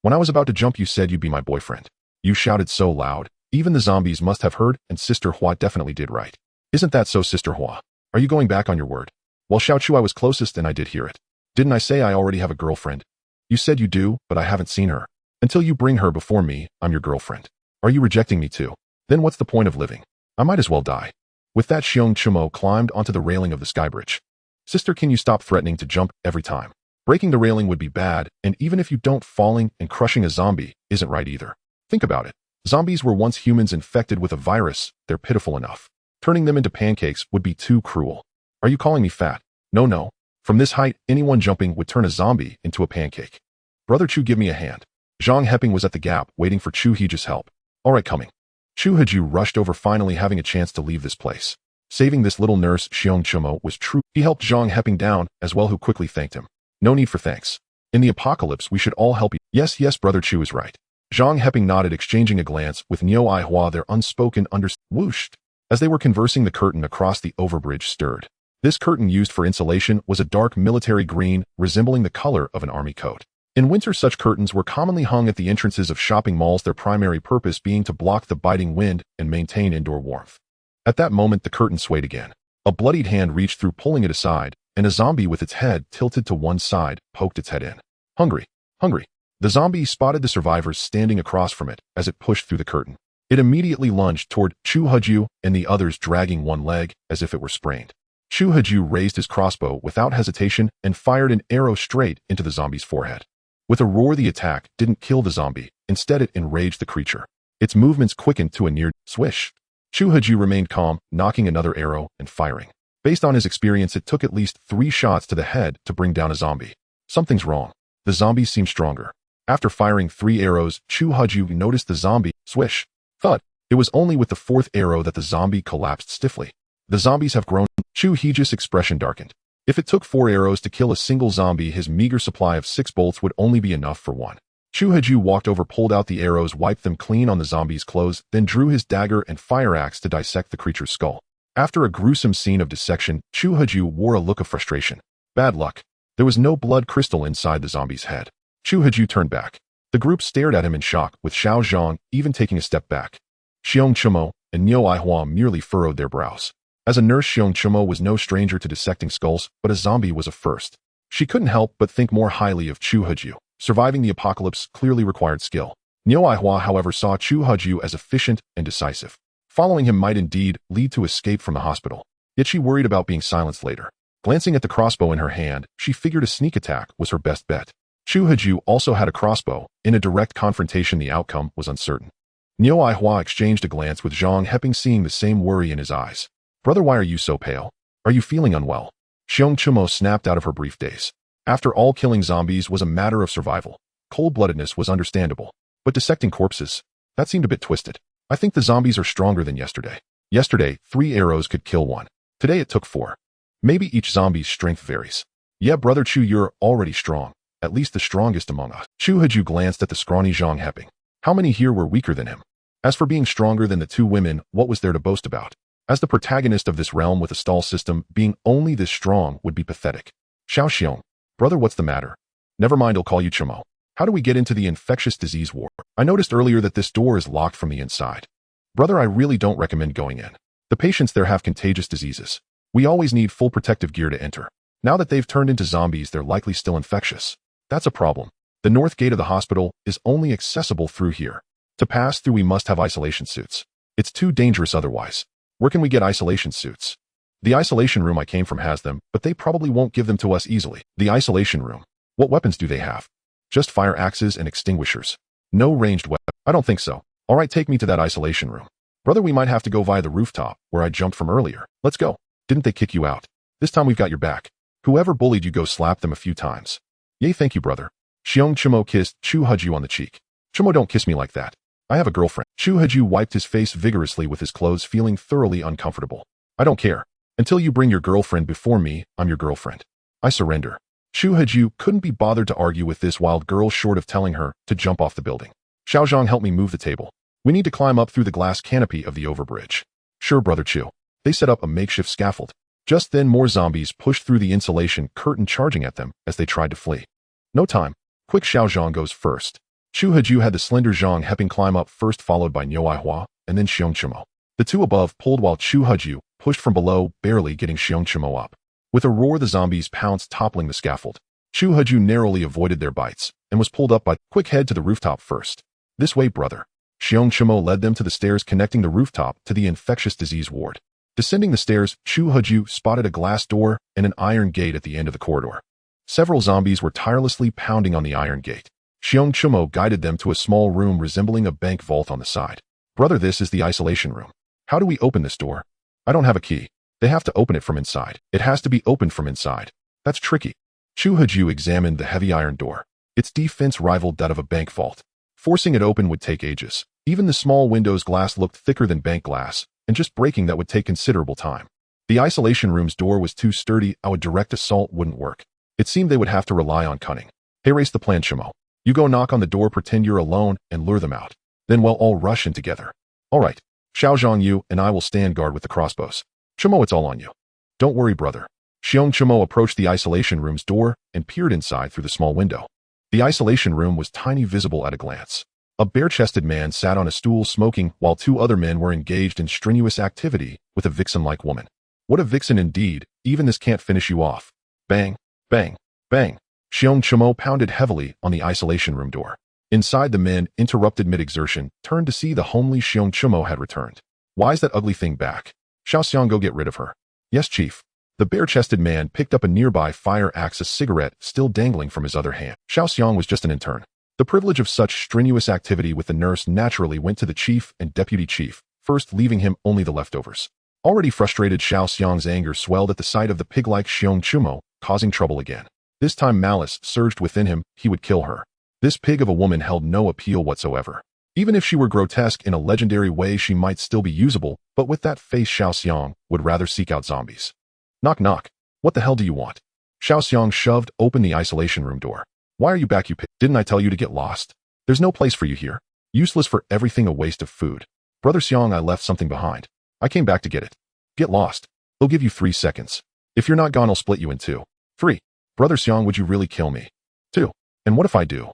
When I was about to jump, you said you'd be my boyfriend. You shouted so loud, even the zombies must have heard, and Sister Hua definitely did right. Isn't that so, Sister Hua? Are you going back on your word? Well, Xiao Chu, I was closest and I did hear it. Didn't I say I already have a girlfriend? You said you do, but I haven't seen her. Until you bring her before me, I'm your girlfriend. Are you rejecting me too? Then what's the point of living? I might as well die. With that, Xiong Chumo climbed onto the railing of the skybridge. Sister, can you stop threatening to jump every time? Breaking the railing would be bad, and even if you don't, falling and crushing a zombie isn't right either. Think about it. Zombies were once humans infected with a virus. They're pitiful enough. Turning them into pancakes would be too cruel. Are you calling me fat? No. From this height, anyone jumping would turn a zombie into a pancake. Brother Chu, give me a hand. Zhang Heping was at the gap, waiting for Chu Heju's help. All right, coming. Chu Heju rushed over, finally having a chance to leave this place. Saving this little nurse, Xiong Chumo, was true. He helped Zhang Heping down as well, who quickly thanked him. No need for thanks. In the apocalypse, we should all help you. Yes, brother Chu is right. Zhang Heping nodded, exchanging a glance with Niu Aihua, their unspoken whooshed. As they were conversing, the curtain across the overbridge stirred. This curtain, used for insulation, was a dark military green, resembling the color of an army coat. In winter, such curtains were commonly hung at the entrances of shopping malls, their primary purpose being to block the biting wind and maintain indoor warmth. At that moment, the curtain swayed again. A bloodied hand reached through, pulling it aside, and a zombie with its head tilted to one side poked its head in. Hungry. Hungry. The zombie spotted the survivors standing across from it as it pushed through the curtain. It immediately lunged toward Chu Haju and the others, dragging one leg as if it were sprained. Chu Haju raised his crossbow without hesitation and fired an arrow straight into the zombie's forehead. With a roar, the attack didn't kill the zombie. Instead, it enraged the creature. Its movements quickened to a near swish. Chu Haju remained calm, nocking another arrow and firing. Based on his experience, it took at least 3 shots to the head to bring down a zombie. Something's wrong. The zombies seem stronger. After firing 3 arrows, Chu Haju noticed the zombie swish. Thud. It was only with the 4th arrow that the zombie collapsed stiffly. The zombies have grown. Chu Haju's expression darkened. If it took 4 arrows to kill a single zombie, his meager supply of 6 bolts would only be enough for one. Chu Haju walked over, pulled out the arrows, wiped them clean on the zombie's clothes, then drew his dagger and fire axe to dissect the creature's skull. After a gruesome scene of dissection, Chu Haju wore a look of frustration. Bad luck. There was no blood crystal inside the zombie's head. Chu Haju turned back. The group stared at him in shock, with Xiao Zhang even taking a step back. Xiong Chumo and Niu Aihua merely furrowed their brows. As a nurse, Xiong Chumo was no stranger to dissecting skulls, but a zombie was a first. She couldn't help but think more highly of Chu Haju. Surviving the apocalypse clearly required skill. Niu Aihua, however, saw Chu Haju as efficient and decisive. Following him might indeed lead to escape from the hospital. Yet she worried about being silenced later. Glancing at the crossbow in her hand, she figured a sneak attack was her best bet. Chu Haju also had a crossbow. In a direct confrontation, the outcome was uncertain. Niu Aihua exchanged a glance with Zhang Heping, seeing the same worry in his eyes. Brother, why are you so pale? Are you feeling unwell? Xiong Chumo snapped out of her brief daze. After all, killing zombies was a matter of survival. Cold-bloodedness was understandable. But dissecting corpses? That seemed a bit twisted. I think the zombies are stronger than yesterday. Yesterday, 3 arrows could kill one. Today it took 4. Maybe each zombie's strength varies. Yeah, Brother Chu, you're already strong. At least the strongest among us. Chu Haju glanced at the scrawny Zhang Heping. How many here were weaker than him? As for being stronger than the 2 women, what was there to boast about? As the protagonist of this realm with a stall system, being only this strong would be pathetic. Xiao Xiong. Brother, what's the matter? Never mind, I'll call you Chumo. How do we get into the infectious disease war? I noticed earlier that this door is locked from the inside. Brother, I really don't recommend going in. The patients there have contagious diseases. We always need full protective gear to enter. Now that they've turned into zombies, they're likely still infectious. That's a problem. The north gate of the hospital is only accessible through here. To pass through, we must have isolation suits. It's too dangerous otherwise. Where can we get isolation suits? The isolation room I came from has them, but they probably won't give them to us easily. The isolation room. What weapons do they have? Just fire axes and extinguishers. No ranged weapon. I don't think so. All right, take me to that isolation room. Brother, we might have to go via the rooftop, where I jumped from earlier. Let's go. Didn't they kick you out? This time we've got your back. Whoever bullied you, go slap them a few times. Yay, thank you, brother. Xiong Chumo kissed Chu Haju on the cheek. Chumo, don't kiss me like that. I have a girlfriend. Chu Haju wiped his face vigorously with his clothes, feeling thoroughly uncomfortable. I don't care. Until you bring your girlfriend before me, I'm your girlfriend. I surrender. Chu Haju couldn't be bothered to argue with this wild girl, short of telling her to jump off the building. Xiao Zhang, help me move the table. We need to climb up through the glass canopy of the overbridge. Sure, Brother Chu. They set up a makeshift scaffold. Just then, more zombies pushed through the insulation curtain, charging at them as they tried to flee. No time. Quick, Xiao Zhang goes first. Chu Haju had the slender Zhang Heping climb up first, followed by Niu Aihua, and then Xiong Chumo. The 2 above pulled while Chu Haju pushed from below, barely getting Xiong Chumo up. With a roar, the zombies pounced, toppling the scaffold. Chu Haju narrowly avoided their bites and was pulled up by quick. Head to the rooftop first. This way, brother. Xiong Chumo led them to the stairs connecting the rooftop to the infectious disease ward. Descending the stairs, Chu Haju spotted a glass door and an iron gate at the end of the corridor. Several zombies were tirelessly pounding on the iron gate. Xiong Chumo guided them to a small room resembling a bank vault on the side. Brother, this is the isolation room. How do we open this door? I don't have a key. They have to open it from inside. It has to be opened from inside. That's tricky. Chu Haju examined the heavy iron door. Its defense rivaled that of a bank vault. Forcing it open would take ages. Even the small window's glass looked thicker than bank glass, and just breaking that would take considerable time. The isolation room's door was too sturdy. A direct assault wouldn't work. It seemed they would have to rely on cunning. Hey, race the plan, Chumo. You go knock on the door, pretend you're alone, and lure them out. Then we'll all rush in together. All right. Xiao Zhang, you and I will stand guard with the crossbows. Chumo, it's all on you. Don't worry, brother. Xiong Chumo approached the isolation room's door and peered inside through the small window. The isolation room was tiny, visible at a glance. A bare-chested man sat on a stool smoking while two other men were engaged in strenuous activity with a vixen-like woman. What a vixen indeed, even this can't finish you off. Bang, bang, bang. Zhaoyang City pounded heavily on the isolation room door. Inside, the men, interrupted mid-exertion, turned to see the homely Zhaoyang City had returned. Why is that ugly thing back? Xiaoxiang, go get rid of her. Yes, chief. The bare-chested man picked up a nearby fire axe, a cigarette still dangling from his other hand. Xiaoxiang was just an intern. The privilege of such strenuous activity with the nurse naturally went to the chief and deputy chief, first leaving him only the leftovers. Already frustrated, Xiaoxiang's anger swelled at the sight of the pig-like Zhaoyang City, causing trouble again. This time malice surged within him, he would kill her. This pig of a woman held no appeal whatsoever. Even if she were grotesque in a legendary way, she might still be usable, but with that face, Xiaoxiang would rather seek out zombies. Knock knock. What the hell do you want? Xiaoxiang shoved open the isolation room door. Why are you back, you pig? Didn't I tell you to get lost? There's no place for you here. Useless for everything, a waste of food. Brother Xiang, I left something behind. I came back to get it. Get lost. I'll give you 3 seconds. If you're not gone, I'll split you in 2. 3. Brother Xiang, would you really kill me? 2. And what if I do?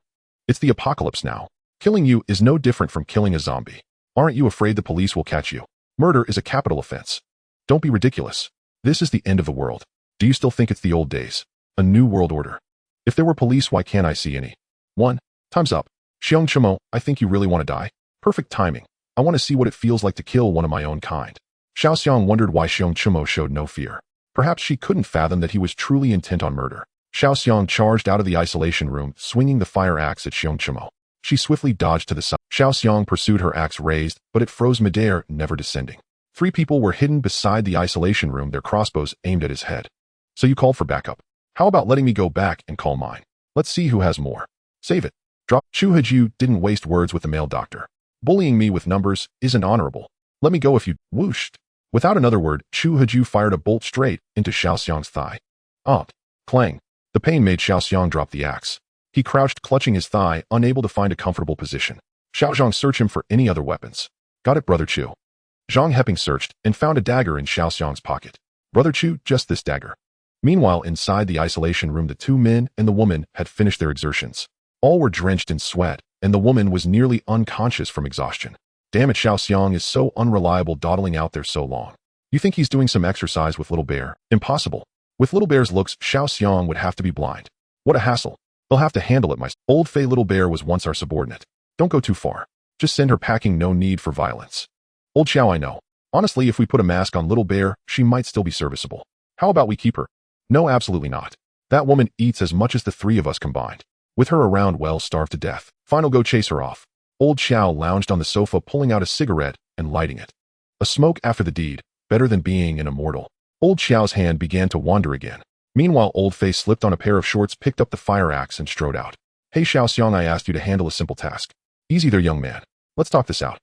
It's the apocalypse now. Killing you is no different from killing a zombie. Aren't you afraid the police will catch you? Murder is a capital offense. Don't be ridiculous. This is the end of the world. Do you still think it's the old days? A new world order? If there were police, why can't I see any? 1. Time's up. Zhaoyang City, I think you really want to die. Perfect timing. I want to see what it feels like to kill one of my own kind. Xiaoxiang wondered why Zhaoyang City showed no fear. Perhaps she couldn't fathom that he was truly intent on murder. Xiaoxiang charged out of the isolation room, swinging the fire axe at Zhaoyang City. She swiftly dodged to the side. Xiaoxiang pursued, her axe raised, but it froze midair, never descending. 3 people were hidden beside the isolation room, their crossbows aimed at his head. So you called for backup. How about letting me go back and call mine? Let's see who has more. Save it. Drop. Chu Haju didn't waste words with the male doctor. Bullying me with numbers isn't honorable. Let me go if you... Whooshed. Without another word, Chu Haju fired a bolt straight into Xiaoxiang's thigh. Clang. The pain made Xiaoxiang drop the axe. He crouched, clutching his thigh, unable to find a comfortable position. Xiaozhang, search him for any other weapons. Got it, Brother Chu. Zhang Heping searched and found a dagger in Xiaoxiang's pocket. Brother Chu, just this dagger. Meanwhile, inside the isolation room, the 2 men and the woman had finished their exertions. All were drenched in sweat, and the woman was nearly unconscious from exhaustion. Damn it, Xiaoxiang is so unreliable, dawdling out there so long. You think he's doing some exercise with Little Bear? Impossible. With Little Bear's looks, Xiaoxiang would have to be blind. What a hassle. They'll have to handle it myself. Old Fei, Little Bear was once our subordinate. Don't go too far. Just send her packing, no need for violence. Old Xiao, I know. Honestly, if we put a mask on Little Bear, she might still be serviceable. How about we keep her? No, absolutely not. That woman eats as much as the 3 of us combined. With her around, well, starve to death. Fine, I'll go chase her off. Old Xiao lounged on the sofa, pulling out a cigarette and lighting it. A smoke after the deed, better than being an immortal. Old Xiao's hand began to wander again. Meanwhile, Old Fei slipped on a pair of shorts, picked up the fire axe, and strode out. Hey, Xiaoxiang, I asked you to handle a simple task. Easy there, young man. Let's talk this out.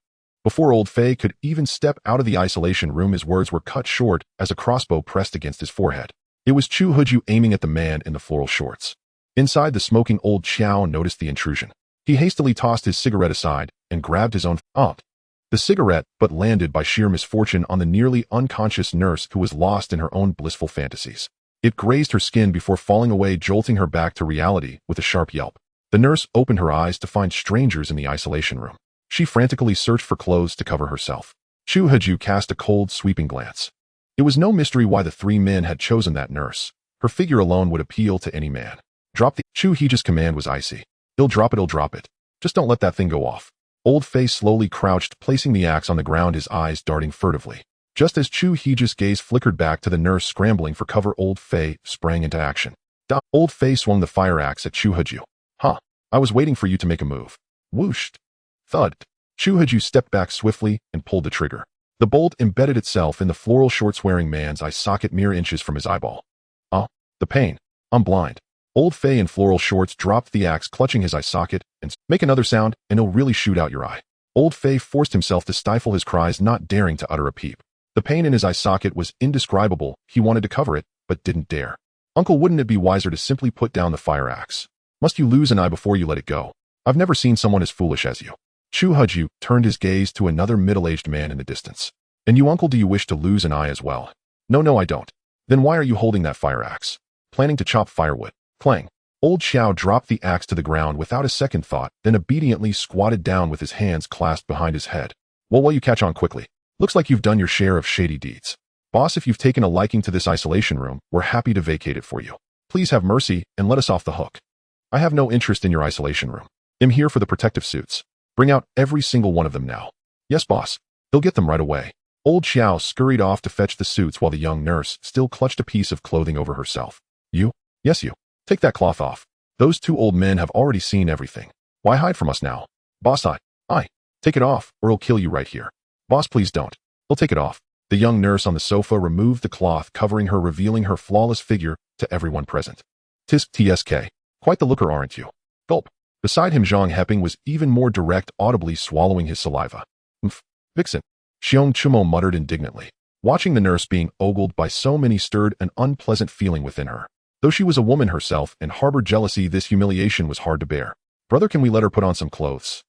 Before Old Fei could even step out of the isolation room, his words were cut short as a crossbow pressed against his forehead. It was Chu Haju aiming at the man in the floral shorts. Inside, the smoking Old Xiao noticed the intrusion. He hastily tossed his cigarette aside and grabbed his own the cigarette, but landed by sheer misfortune on the nearly unconscious nurse who was lost in her own blissful fantasies. It grazed her skin before falling away, jolting her back to reality with a sharp yelp. The nurse opened her eyes to find strangers in the isolation room. She frantically searched for clothes to cover herself. Chu Haju cast a cold, sweeping glance. It was no mystery why the 3 men had chosen that nurse. Her figure alone would appeal to any man. Drop the... Chu Haju's command was icy. He'll drop it. Just don't let that thing go off. Old Fei slowly crouched, placing the axe on the ground, his eyes darting furtively. Just as Chu Haju's gaze flickered back to the nurse scrambling for cover, Old Fei sprang into action. Old Fei swung the fire axe at Chu Haju. I was waiting for you to make a move. Whooshed. Thud. Chu Haju stepped back swiftly and pulled the trigger. The bolt embedded itself in the floral shorts-wearing man's eye socket mere inches from his eyeball. The pain. I'm blind. Old Fei in floral shorts dropped the axe, clutching his eye socket, and make another sound, and it'll really shoot out your eye. Old Fei forced himself to stifle his cries, not daring to utter a peep. The pain in his eye socket was indescribable. He wanted to cover it, but didn't dare. Uncle, wouldn't it be wiser to simply put down the fire axe? Must you lose an eye before you let it go? I've never seen someone as foolish as you. Chu Haju turned his gaze to another middle-aged man in the distance. And you, uncle, do you wish to lose an eye as well? No, I don't. Then why are you holding that fire axe? Planning to chop firewood. Clang. Old Xiao dropped the axe to the ground without a second thought, then obediently squatted down with his hands clasped behind his head. Well, you catch on quickly. Looks like you've done your share of shady deeds. Boss, if you've taken a liking to this isolation room, we're happy to vacate it for you. Please have mercy and let us off the hook. I have no interest in your isolation room. I'm here for the protective suits. Bring out every single one of them now. Yes, boss. He'll get them right away. Old Xiao scurried off to fetch the suits while the young nurse still clutched a piece of clothing over herself. You? Yes, you. Take that cloth off. Those two old men have already seen everything. Why hide from us now? Boss, I. Take it off, or he'll kill you right here. Boss, please don't. He'll take it off. The young nurse on the sofa removed the cloth covering her, revealing her flawless figure to everyone present. Tsk. Quite the looker, aren't you? Gulp. Beside him, Zhang Heping was even more direct, audibly swallowing his saliva. Vixen. Xiong Chumo muttered indignantly. Watching the nurse being ogled by so many stirred an unpleasant feeling within her. Though she was a woman herself and harbored jealousy, this humiliation was hard to bear. Brother, can we let her put on some clothes?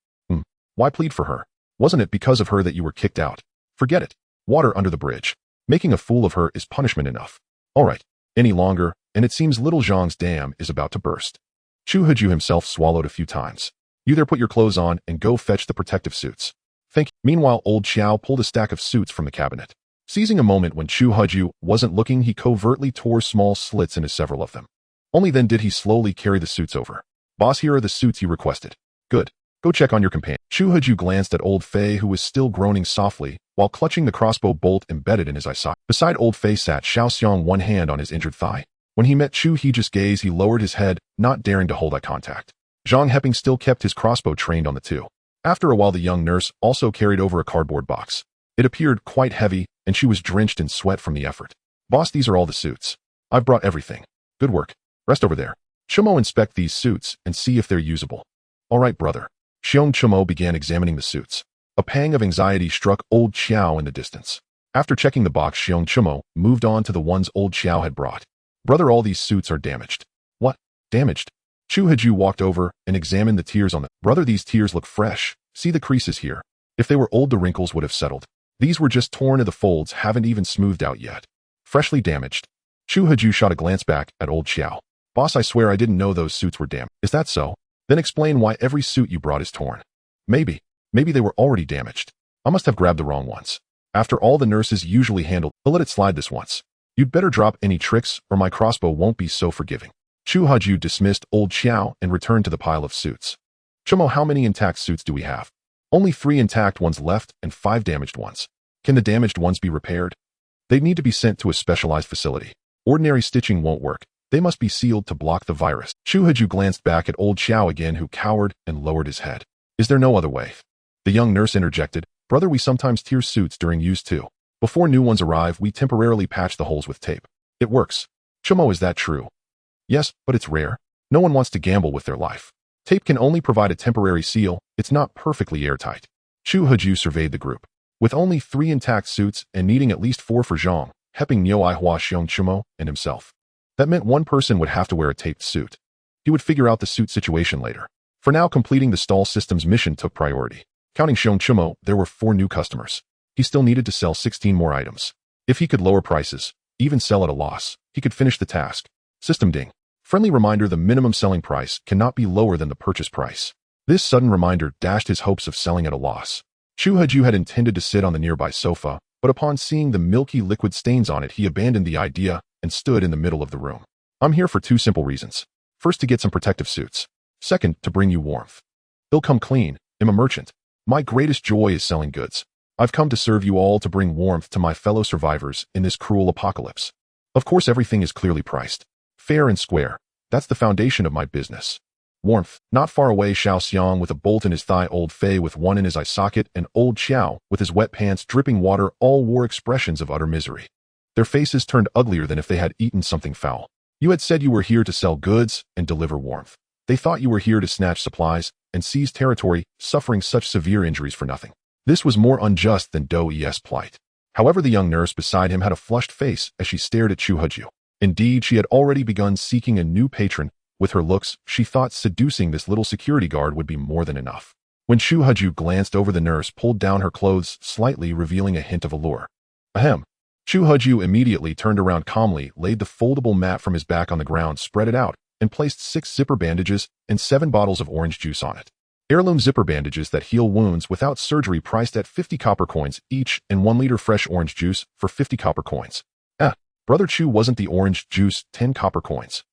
Why plead for her? Wasn't it because of her that you were kicked out? Forget it. Water under the bridge. Making a fool of her is punishment enough. All right. Any longer, and it seems little Zhang's dam is about to burst. Chu Huju himself swallowed a few times. You there, put your clothes on and go fetch the protective suits. Thank you. Meanwhile, old Xiao pulled a stack of suits from the cabinet. Seizing a moment when Chu Huju wasn't looking, he covertly tore small slits into several of them. Only then did he slowly carry the suits over. Boss, here are the suits you requested. Good. Go check on your companion. Chu Huju glanced at old Fei, who was still groaning softly while clutching the crossbow bolt embedded in his eye socket. Beside old Fei sat Xiao Xiong, one hand on his injured thigh. When he met Chu Heji's gaze, he lowered his head, not daring to hold eye contact. Zhang Heping still kept his crossbow trained on the two. After a while, the young nurse also carried over a cardboard box. It appeared quite heavy, and she was drenched in sweat from the effort. Boss, these are all the suits. I've brought everything. Good work. Rest over there. Chumo, inspect these suits and see if they're usable. All right, brother. Xiong Chumo began examining the suits. A pang of anxiety struck old Xiao in the distance. After checking the box, Xiong Chumo moved on to the ones old Xiao had brought. Brother, all these suits are damaged. What? Damaged? Chu Hiju walked over and examined the tears on them. Brother, these tears look fresh. See the creases here. If they were old, the wrinkles would have settled. These were just torn and the folds haven't even smoothed out yet. Freshly damaged. Chu Hiju shot a glance back at old Xiao. Boss, I swear I didn't know those suits were damaged. Is that so? Then explain why every suit you brought is torn. Maybe they were already damaged. I must have grabbed the wrong ones. After all, the nurses usually handle, but let it slide this once. You'd better drop any tricks or my crossbow won't be so forgiving. Chu Haju dismissed old Xiao and returned to the pile of suits. Chumo, how many intact suits do we have? Only 3 intact ones left and 5 damaged ones. Can the damaged ones be repaired? They need to be sent to a specialized facility. Ordinary stitching won't work. They must be sealed to block the virus. Chu Haju glanced back at old Xiao again, who cowered and lowered his head. Is there no other way? The young nurse interjected. Brother, we sometimes tear suits during use too. Before new ones arrive, we temporarily patch the holes with tape. It works. Chumo, is that true? Yes, but it's rare. No one wants to gamble with their life. Tape can only provide a temporary seal. It's not perfectly airtight. Chu Haju surveyed the group. With only 3 intact suits and needing at least 4 for Zhang, Heping Niu Aihua Xiong Chumo, and himself. That meant one person would have to wear a taped suit. He would figure out the suit situation later. For now, completing the stall system's mission took priority. Counting Xiong Chumo, there were 4 new customers. He still needed to sell 16 more items. If he could lower prices, even sell at a loss, he could finish the task. System ding. Friendly reminder: the minimum selling price cannot be lower than the purchase price. This sudden reminder dashed his hopes of selling at a loss. Chu Haju had intended to sit on the nearby sofa, but upon seeing the milky liquid stains on it, he abandoned the idea and stood in the middle of the room. I'm here for 2 simple reasons. First, to get some protective suits. Second, to bring you warmth. They'll come clean. I'm a merchant. My greatest joy is selling goods. I've come to serve you all, to bring warmth to my fellow survivors in this cruel apocalypse. Of course, everything is clearly priced. Fair and square. That's the foundation of my business. Warmth. Not far away, Xiao Xiong with a bolt in his thigh, old Fei with one in his eye socket, and old Xiao with his wet pants dripping water all wore expressions of utter misery. Their faces turned uglier than if they had eaten something foul. You had said you were here to sell goods and deliver warmth. They thought you were here to snatch supplies and seize territory, suffering such severe injuries for nothing. This was more unjust than Doe's plight. However, the young nurse beside him had a flushed face as she stared at Chu Haju. Indeed, she had already begun seeking a new patron. With her looks, she thought seducing this little security guard would be more than enough. When Chu Haju glanced over, the nurse pulled down her clothes slightly, revealing a hint of allure. Ahem. Chu Haju immediately turned around calmly, laid the foldable mat from his back on the ground, spread it out, and placed 6 zipper bandages and 7 bottles of orange juice on it. Heirloom zipper bandages that heal wounds without surgery priced at 50 copper coins each, and 1 liter fresh orange juice for 50 copper coins. Brother Chu wasn't the orange juice, 10 copper coins.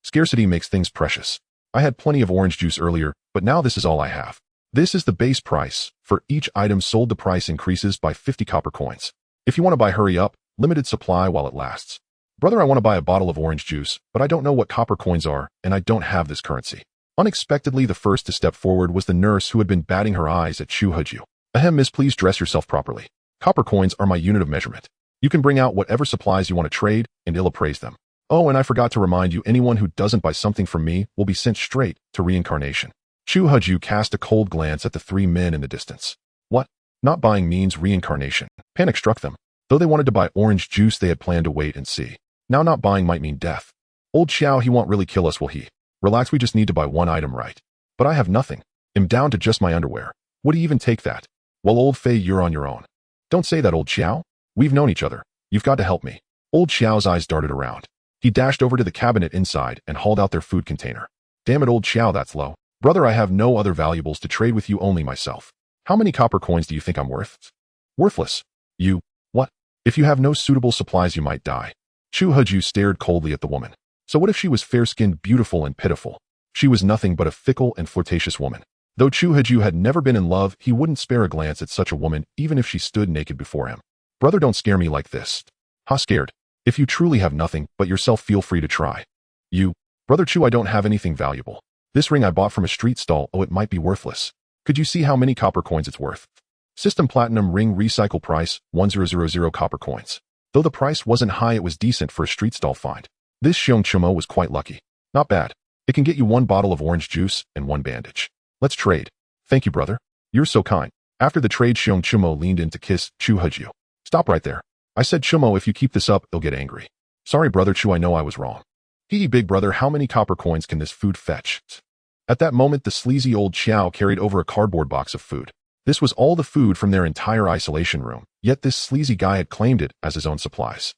Scarcity makes things precious. I had plenty of orange juice earlier, but now this is all I have. This is the base price. For each item sold, the price increases by 50 copper coins. If you want to buy, hurry up, limited supply while it lasts. Brother, I want to buy a bottle of orange juice, but I don't know what copper coins are, and I don't have this currency. Unexpectedly, the first to step forward was the nurse who had been batting her eyes at Chu Heju. Ahem, miss, please dress yourself properly. Copper coins are my unit of measurement. You can bring out whatever supplies you want to trade, and I'll appraise them. Oh, and I forgot to remind you, anyone who doesn't buy something from me will be sent straight to reincarnation. Chu Heju cast a cold glance at the 3 men in the distance. What? Not buying means reincarnation. Panic struck them. Though they wanted to buy orange juice, they had planned to wait and see. Now not buying might mean death. Old Xiao, he won't really kill us, will he? Relax, we just need to buy 1 item, right? But I have nothing. I'm down to just my underwear. Would he even take that? Well, old Fei, you're on your own. Don't say that, old Xiao. We've known each other. You've got to help me. Old Xiao's eyes darted around. He dashed over to the cabinet inside and hauled out their food container. Damn it, old Xiao, that's low. Brother, I have no other valuables to trade with you, only myself. How many copper coins do you think I'm worth? Worthless. You. What? If you have no suitable supplies, you might die. Chu Heju stared coldly at the woman. So what if she was fair-skinned, beautiful, and pitiful? She was nothing but a fickle and flirtatious woman. Though Chu Heju had never been in love, he wouldn't spare a glance at such a woman, even if she stood naked before him. Brother, don't scare me like this. Ha, scared. If you truly have nothing but yourself, feel free to try. You. Brother Chu, I don't have anything valuable. This ring I bought from a street stall, oh, it might be worthless. Could you see how many copper coins it's worth? System Platinum ring recycle price, 1000 copper coins. Though the price wasn't high, it was decent for a street stall find. This Xiong Chumo was quite lucky. Not bad. It can get you 1 bottle of orange juice and 1 bandage. Let's trade. Thank you, brother. You're so kind. After the trade, Xiong Chumo leaned in to kiss Chu Heju. Stop right there. I said, Chumo, if you keep this up, he'll get angry. Sorry, brother Chu, I know I was wrong. Hee, big brother, how many copper coins can this food fetch? At that moment, the sleazy old Xiao carried over a cardboard box of food. This was all the food from their entire isolation room, yet this sleazy guy had claimed it as his own supplies.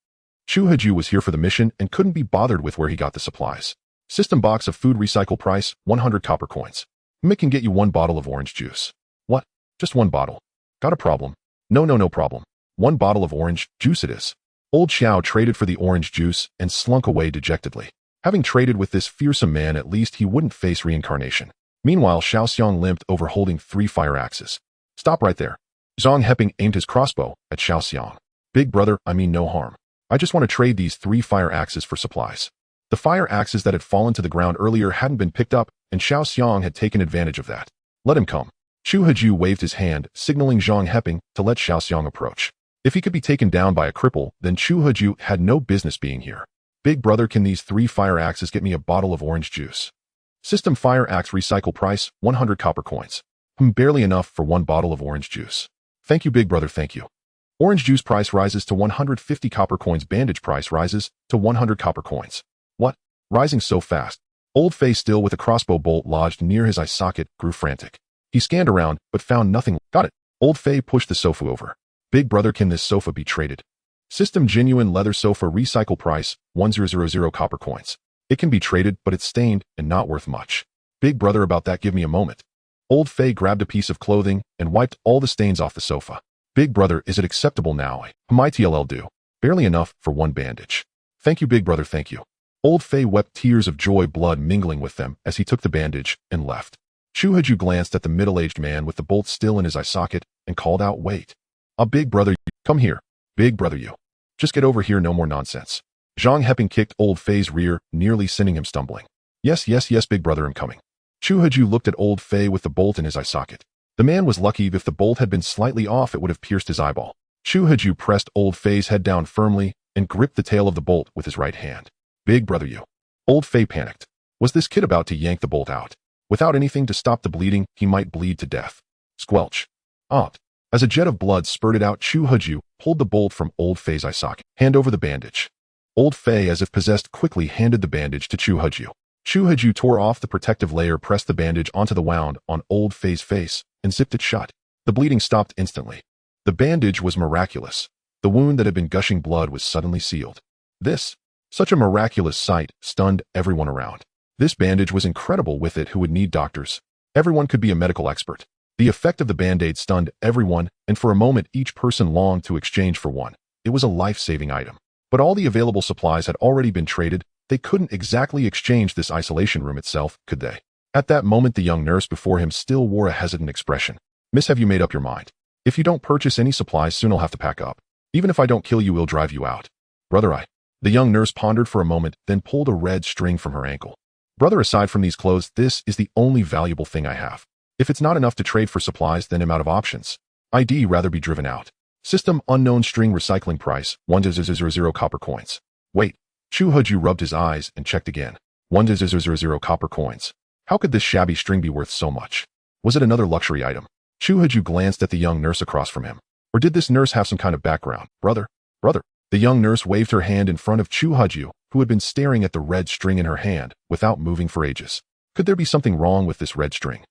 Chu Heju was here for the mission and couldn't be bothered with where he got the supplies. System box of food recycle price, 100 copper coins. Mick can get you 1 bottle of orange juice. What? Just 1 bottle? Got a problem? No problem. 1 bottle of orange juice it is. Old Xiao traded for the orange juice and slunk away dejectedly. Having traded with this fearsome man, at least he wouldn't face reincarnation. Meanwhile, Xiaoxiang limped over holding 3 fire axes. Stop right there. Zhang Heping aimed his crossbow at Xiaoxiang. Big brother, I mean no harm. I just want to trade these 3 fire axes for supplies. The fire axes that had fallen to the ground earlier hadn't been picked up, and Xiaoxiang had taken advantage of that. Let him come. Chu Heju waved his hand, signaling Zhang Heping to let Xiaoxiang approach. If he could be taken down by a cripple, then Chu Heju had no business being here. Big brother, can these 3 fire axes get me a bottle of orange juice? System fire axe recycle price, 100 copper coins. Barely enough for 1 bottle of orange juice. Thank you, big brother, thank you. Orange juice price rises to 150 copper coins. Bandage price rises to 100 copper coins. What? Rising so fast? Old Fei, still with a crossbow bolt lodged near his eye socket, grew frantic. He scanned around, but found nothing. Got it. Old Fei pushed the sofa over. Big brother, can this sofa be traded? System genuine leather sofa recycle price, 1000 copper coins. It can be traded, but it's stained and not worth much. Big brother, about that, give me a moment. Old Fei grabbed a piece of clothing and wiped all the stains off the sofa. Big brother, is it acceptable now? My TLL do. Barely enough for 1 bandage. Thank you, big brother, thank you. Old Fei wept tears of joy, blood mingling with them as he took the bandage and left. Chu Heju glanced at the middle-aged man with the bolt still in his eye socket and called out, wait. Big brother, come here. Big brother, you. Just get over here, no more nonsense. Zhang Heping kicked Old Fei's rear, nearly sending him stumbling. Yes, big brother, I'm coming. Chu Heju looked at Old Fei with the bolt in his eye socket. The man was lucky. If the bolt had been slightly off, it would have pierced his eyeball. Chu Heju pressed Old Fei's head down firmly and gripped the tail of the bolt with his right hand. Big brother, you. Old Fei panicked. Was this kid about to yank the bolt out? Without anything to stop the bleeding, he might bleed to death. Squelch. As a jet of blood spurted out, Chu Heju pulled the bolt from Old Fei's eye socket. Hand over the bandage. Old Fei, as if possessed, quickly handed the bandage to Chu Heju. Chu Heju tore off the protective layer, pressed the bandage onto the wound on Old Fei's face, and zipped it shut. The bleeding stopped instantly. The bandage was miraculous. The wound that had been gushing blood was suddenly sealed. Such a miraculous sight, stunned everyone around. This bandage was incredible. With it, who would need doctors? Everyone could be a medical expert. The effect of the band-aid stunned everyone, and for a moment each person longed to exchange for one. It was a life-saving item. But all the available supplies had already been traded. They couldn't exactly exchange this isolation room itself, could they? At that moment the young nurse before him still wore a hesitant expression. Miss, have you made up your mind? If you don't purchase any supplies soon I'll have to pack up. Even if I don't kill you, we'll drive you out. Brother, The young nurse pondered for a moment, then pulled a red string from her ankle. Brother, aside from these clothes, this is the only valuable thing I have. If it's not enough to trade for supplies, then I'm out of options. I'd rather be driven out. System unknown string recycling price, 1,000 copper coins. Wait. Chu Huju rubbed his eyes and checked again. 1,000 copper coins. How could this shabby string be worth so much? Was it another luxury item? Chu Huju glanced at the young nurse across from him. Or did this nurse have some kind of background? Brother. The young nurse waved her hand in front of Chu Huju, who had been staring at the red string in her hand, without moving for ages. Could there be something wrong with this red string?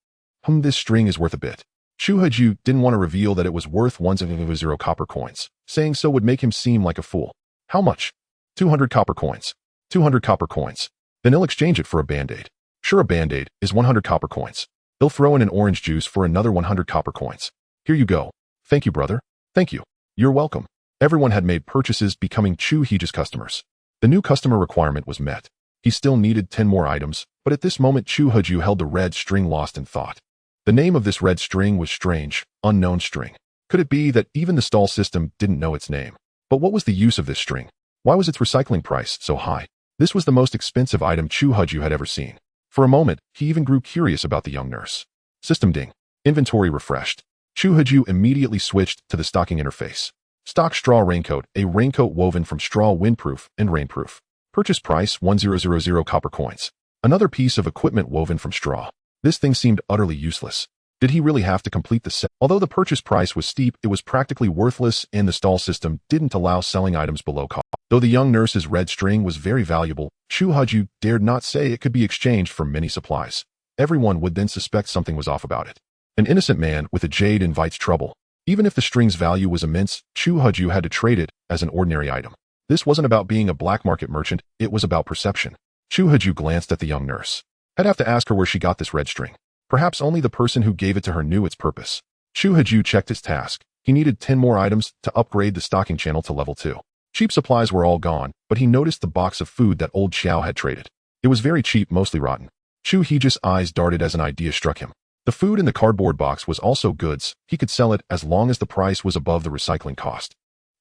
This string is worth a bit. Chu Huju didn't want to reveal that it was worth 1,000 copper coins. Saying so would make him seem like a fool. How much? 200 copper coins. 200 copper coins. Then he'll exchange it for a band-aid. Sure, a band-aid is 100 copper coins. He'll throw in an orange juice for another 100 copper coins. Here you go. Thank you, brother. Thank you. You're welcome. Everyone had made purchases, becoming Chu Huju's customers. The new customer requirement was met. He still needed 10 more items, but at this moment Chu Huju held the red string lost in thought. The name of this red string was strange, unknown string. Could it be that even the stall system didn't know its name? But what was the use of this string? Why was its recycling price so high? This was the most expensive item Chu Huju had ever seen. For a moment, he even grew curious about the young nurse. System ding. Inventory refreshed. Chu Huju immediately switched to the stocking interface. Stock straw raincoat, a raincoat woven from straw, windproof and rainproof. Purchase price 1,000 copper coins. Another piece of equipment woven from straw. This thing seemed utterly useless. Did he really have to complete the set? Although the purchase price was steep, it was practically worthless, and the stall system didn't allow selling items below cost. Though the young nurse's red string was very valuable, Chu Huju dared not say it could be exchanged for many supplies. Everyone would then suspect something was off about it. An innocent man with a jade invites trouble. Even if the string's value was immense, Chu Huju had to trade it as an ordinary item. This wasn't about being a black market merchant, it was about perception. Chu Huju glanced at the young nurse. I'd have to ask her where she got this red string. Perhaps only the person who gave it to her knew its purpose. Chu Huju checked his task. He needed 10 more items to upgrade the stocking channel to level 2. Cheap supplies were all gone, but he noticed the box of food that old Xiao had traded. It was very cheap, mostly rotten. Chu Huju's eyes darted as an idea struck him. The food in the cardboard box was also goods. He could sell it as long as the price was above the recycling cost.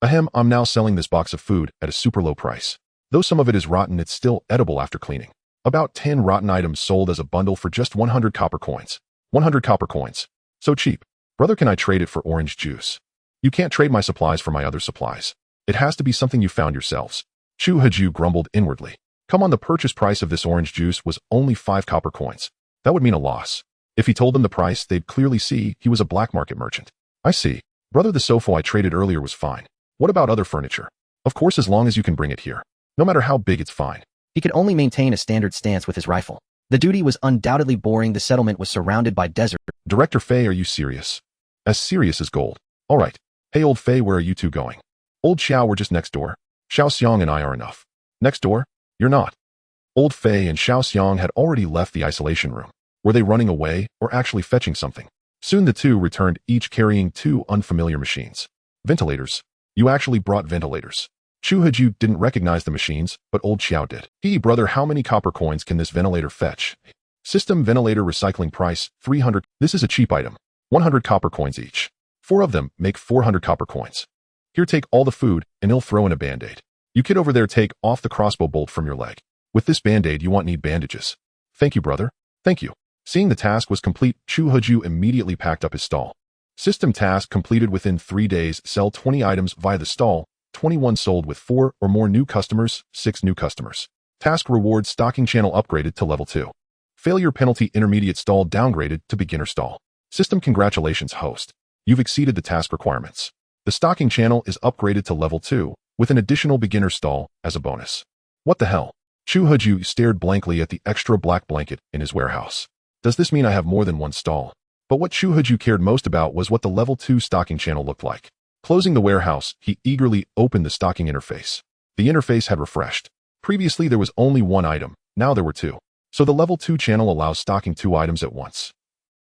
Ahem, I'm now selling this box of food at a super low price. Though some of it is rotten, it's still edible after cleaning. About 10 rotten items sold as a bundle for just 100 copper coins. 100 copper coins. So cheap. Brother, can I trade it for orange juice? You can't trade my supplies for my other supplies. It has to be something you found yourselves. Chu Huju grumbled inwardly. Come on, the purchase price of this orange juice was only 5 copper coins. That would mean a loss. If he told them the price, they'd clearly see he was a black market merchant. I see. Brother, the sofa I traded earlier was fine. What about other furniture? Of course, as long as you can bring it here. No matter how big, it's fine. He could only maintain a standard stance with his rifle. The duty was undoubtedly boring. The settlement was surrounded by desert. Director Fei, are you serious? As serious as gold. All right. Hey, old Fei, where are you two going? Old Xiao, we're just next door. Xiao Xiang and I are enough. Next door? You're not. Old Fei and Xiao Xiang had already left the isolation room. Were they running away or actually fetching something? Soon the two returned, each carrying 2 unfamiliar machines. Ventilators. You actually brought ventilators. Chu Huju didn't recognize the machines, but old Xiao did. Brother, how many copper coins can this ventilator fetch? System ventilator recycling price, 300. This is a cheap item. 100 copper coins each. 4 of them make 400 copper coins. Here, take all the food, and he'll throw in a band-aid. You kid over there, take off the crossbow bolt from your leg. With this band-aid, you won't need bandages. Thank you, brother. Thank you. Seeing the task was complete, Chu Huju immediately packed up his stall. System task completed within 3 days. Sell 20 items via the stall. 21 sold with 4 or more new customers, 6 new customers. Task reward stocking channel upgraded to level 2. Failure penalty intermediate stall downgraded to beginner stall. System congratulations host. You've exceeded the task requirements. The stocking channel is upgraded to level 2 with an additional beginner stall as a bonus. What the hell? Chu Huju stared blankly at the extra black blanket in his warehouse. Does this mean I have more than one stall? But what Chu Huju cared most about was what the level 2 stocking channel looked like. Closing the warehouse, he eagerly opened the stocking interface. The interface had refreshed. Previously there was only 1 item, now there were 2. so the level 2 channel allows stocking 2 items at once.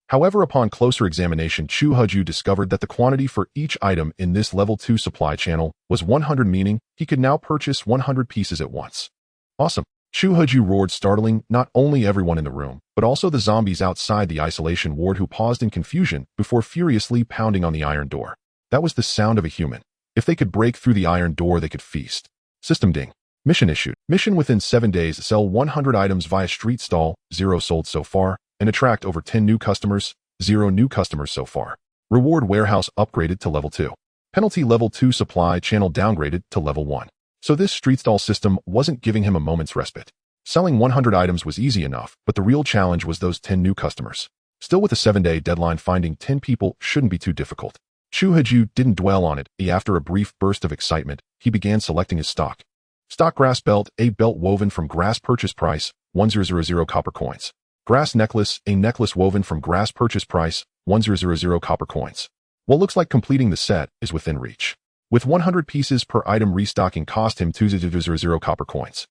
However, upon closer examination, Chu Huju discovered that the quantity for each item in this level 2 supply channel was 100, meaning he could now purchase 100 pieces at once. Awesome! Chu Huju roared, startling not only everyone in the room, but also the zombies outside the isolation ward who paused in confusion before furiously pounding on the iron door. That was the sound of a human. If they could break through the iron door, they could feast. System ding. Mission issued. Mission within 7 days: sell 100 items via street stall, 0 sold so far, and attract over 10 new customers, 0 new customers so far. Reward warehouse upgraded to level 2. Penalty level 2 supply channel downgraded to level 1. So this street stall system wasn't giving him a moment's respite. Selling 100 items was easy enough, but the real challenge was those 10 new customers. Still, with a 7-day deadline, finding 10 people shouldn't be too difficult. Chu Huju didn't dwell on it. After a brief burst of excitement, he began selecting his stock. Stock: grass belt, a belt woven from grass, purchase price 1000 copper coins. Grass necklace, a necklace woven from grass, purchase price 1000 copper coins. What looks like completing the set is within reach. With 100 pieces per item, restocking cost him 2000 copper coins.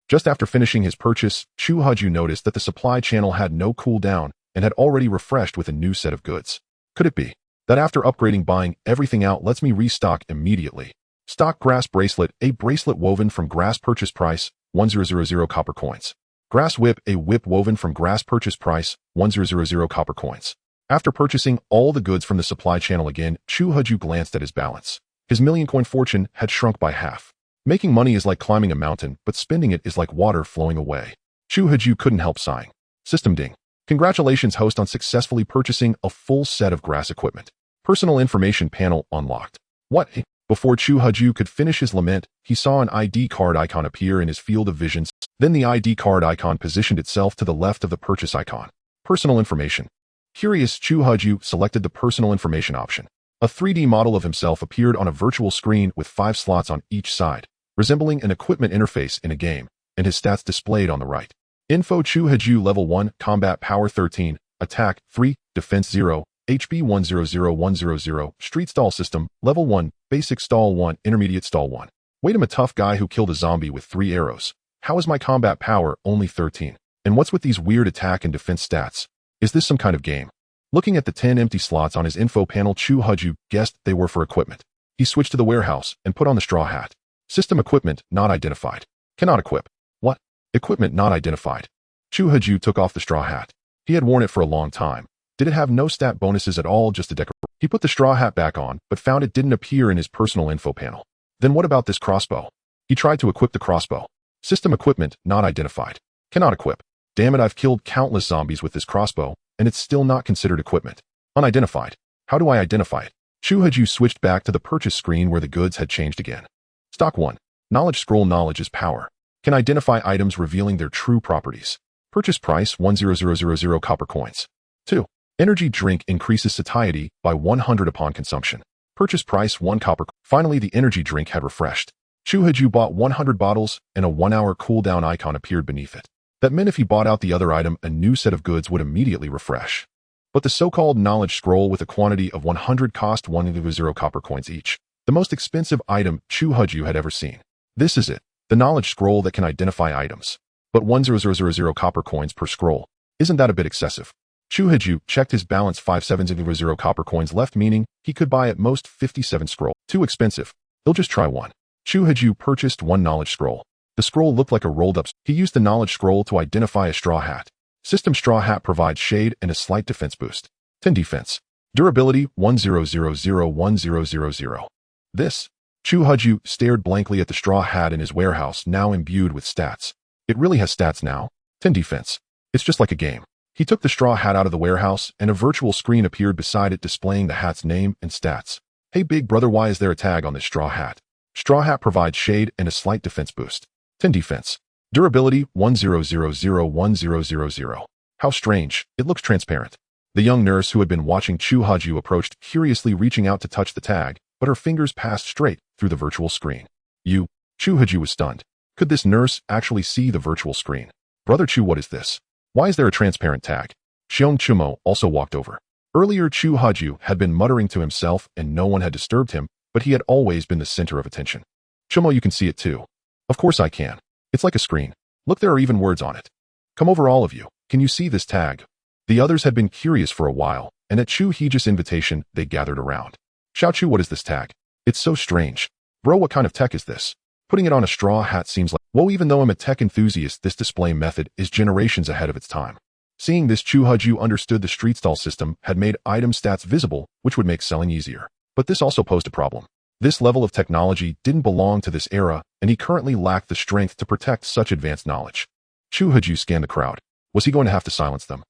Just after finishing his purchase, Chu Huju noticed that the supply channel had no cooldown and had already refreshed with a new set of goods. Could it be that after upgrading, buying everything out lets me restock immediately? Stock: grass bracelet, a bracelet woven from grass, purchase price 1000 copper coins. Grass whip, a whip woven from grass, purchase price 1000 copper coins. After purchasing all the goods from the supply channel again, Chu Huju glanced at his balance. His million-coin fortune had shrunk by half. Making money is like climbing a mountain, but spending it is like water flowing away. Chu Huju couldn't help sighing. System ding. Congratulations, host, on successfully purchasing a full set of grass equipment. Personal information panel unlocked. What? Before Chu Huju could finish his lament, he saw an ID card icon appear in his field of vision. Then the ID card icon positioned itself to the left of the purchase icon. Personal information. Curious, Chu Huju selected the personal information option. A 3D model of himself appeared on a virtual screen with 5 slots on each side, resembling an equipment interface in a game, and his stats displayed on the right. Info: Chu Huju level 1, combat power 13, attack 3, defense 0, HP 100100, street stall system, level 1, basic stall 1, intermediate stall 1. Wait, I'm a tough guy who killed a zombie with 3 arrows. How is my combat power only 13? And what's with these weird attack and defense stats? Is this some kind of game? Looking at the 10 empty slots on his info panel, Chu Huju guessed they were for equipment. He switched to the warehouse and put on the straw hat. System: equipment not identified. Cannot equip. What? Equipment not identified. Chu Huju took off the straw hat. He had worn it for a long time. Did it have no stat bonuses at all, just a decoration? He put the straw hat back on, but found it didn't appear in his personal info panel. Then what about this crossbow? He tried to equip the crossbow. System: equipment not identified. Cannot equip. Damn it, I've killed countless zombies with this crossbow, and it's still not considered equipment. Unidentified. How do I identify it? Chu Huju switched back to the purchase screen where the goods had changed again. Stock 1. Knowledge scroll. Knowledge is power. Can identify items revealing their true properties. Purchase price 1000 copper coins. 2. Energy drink increases satiety by 100 upon consumption. Purchase price 1 copper. Finally, the energy drink had refreshed. Chu Huju bought 100 bottles, and a 1-hour cooldown icon appeared beneath it. That meant if he bought out the other item, a new set of goods would immediately refresh. But the so-called knowledge scroll with a quantity of 100 cost 100 copper coins each. The most expensive item Chu Huju had ever seen. This is it, the knowledge scroll that can identify items. But 1000 copper coins per scroll. Isn't that a bit excessive? Chu Huju checked his balance. 5700 copper coins left, meaning he could buy at most 57 scroll. Too expensive. He'll just try one. Chu Huju purchased 1 knowledge scroll. The scroll looked like a rolled-up. He used the knowledge scroll to identify a straw hat. System: straw hat provides shade and a slight defense boost. 10 defense. Durability 10001000. This. Chu Huju stared blankly at the straw hat in his warehouse, now imbued with stats. It really has stats now. 10 defense. It's just like a game. He took the straw hat out of the warehouse, and a virtual screen appeared beside it displaying the hat's name and stats. Hey big brother, why is there a tag on this straw hat? Straw hat provides shade and a slight defense boost. 10 defense. Durability 10001000. How strange, it looks transparent. The young nurse who had been watching Chu Huju approached, curiously reaching out to touch the tag, but her fingers passed straight through the virtual screen. Chu Huju was stunned. Could this nurse actually see the virtual screen? Brother Chu, what is this? Why is there a transparent tag? Xiong Chumo also walked over. Earlier, Chu Huju had been muttering to himself and no one had disturbed him, but he had always been the center of attention. Chumo, you can see it too. Of course I can. It's like a screen. Look, there are even words on it. Come over all of you. Can you see this tag? The others had been curious for a while, and at Chu Heejus' invitation, they gathered around. Xiao Chu, what is this tag? It's so strange. Bro, what kind of tech is this? Putting it on a straw hat seems like, whoa, even though I'm a tech enthusiast, this display method is generations ahead of its time. Seeing this, Chu Heju understood the street stall system had made item stats visible, which would make selling easier. But this also posed a problem. This level of technology didn't belong to this era, and he currently lacked the strength to protect such advanced knowledge. Chu Heju scanned the crowd. Was he going to have to silence them?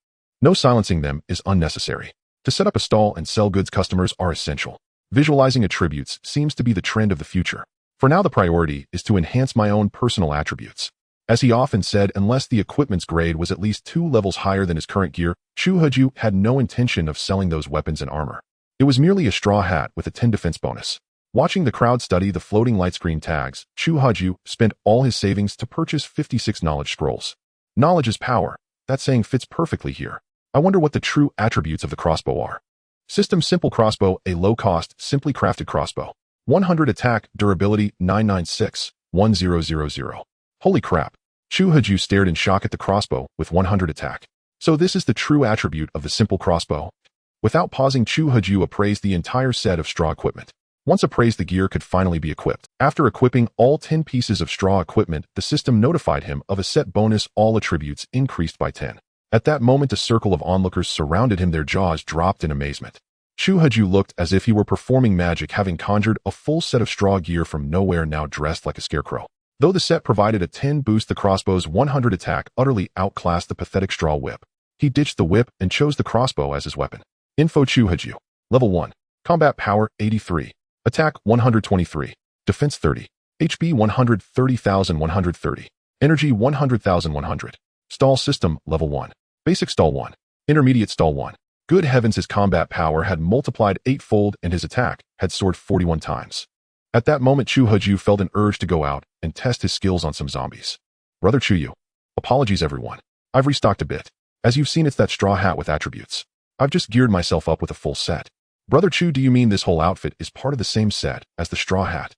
No, silencing them is unnecessary. To set up a stall and sell goods, customers are essential. Visualizing attributes seems to be the trend of the future. For now, the priority is to enhance my own personal attributes. As he often said, unless the equipment's grade was at least 2 levels higher than his current gear, Chu Heju had no intention of selling those weapons and armor. It was merely a straw hat with a 10 defense bonus. Watching the crowd study the floating light screen tags, Chu Heju spent all his savings to purchase 56 knowledge scrolls. Knowledge is power. That saying fits perfectly here. I wonder what the true attributes of the crossbow are. System simple crossbow, a low-cost, simply crafted crossbow. 100 attack, durability 996, 1000. Holy crap. Chu Heju stared in shock at the crossbow with 100 attack. So this is the true attribute of the simple crossbow. Without pausing, Chu Heju appraised the entire set of straw equipment. Once appraised, the gear could finally be equipped. After equipping all 10 pieces of straw equipment, the system notified him of a set bonus. All attributes increased by 10. At that moment, a circle of onlookers surrounded him, their jaws dropped in amazement. Chu Heju looked as if he were performing magic, having conjured a full set of straw gear from nowhere, now dressed like a scarecrow. Though the set provided a 10 boost, the crossbow's 100 attack utterly outclassed the pathetic straw whip. He ditched the whip and chose the crossbow as his weapon. Info: Chu Heju. Level 1. Combat power 83. Attack 123. Defense 30. HP 130,130. Energy 100,100. Stall system Level 1. Basic stall 1. Intermediate stall 1. Good heavens, his combat power had multiplied 8-fold and his attack had soared 41 times. At that moment, Chu Heju felt an urge to go out and test his skills on some zombies. Brother Chuyu. Apologies everyone. I've restocked a bit. As you've seen, it's that straw hat with attributes. I've just geared myself up with a full set. Brother Chu, do you mean this whole outfit is part of the same set as the straw hat?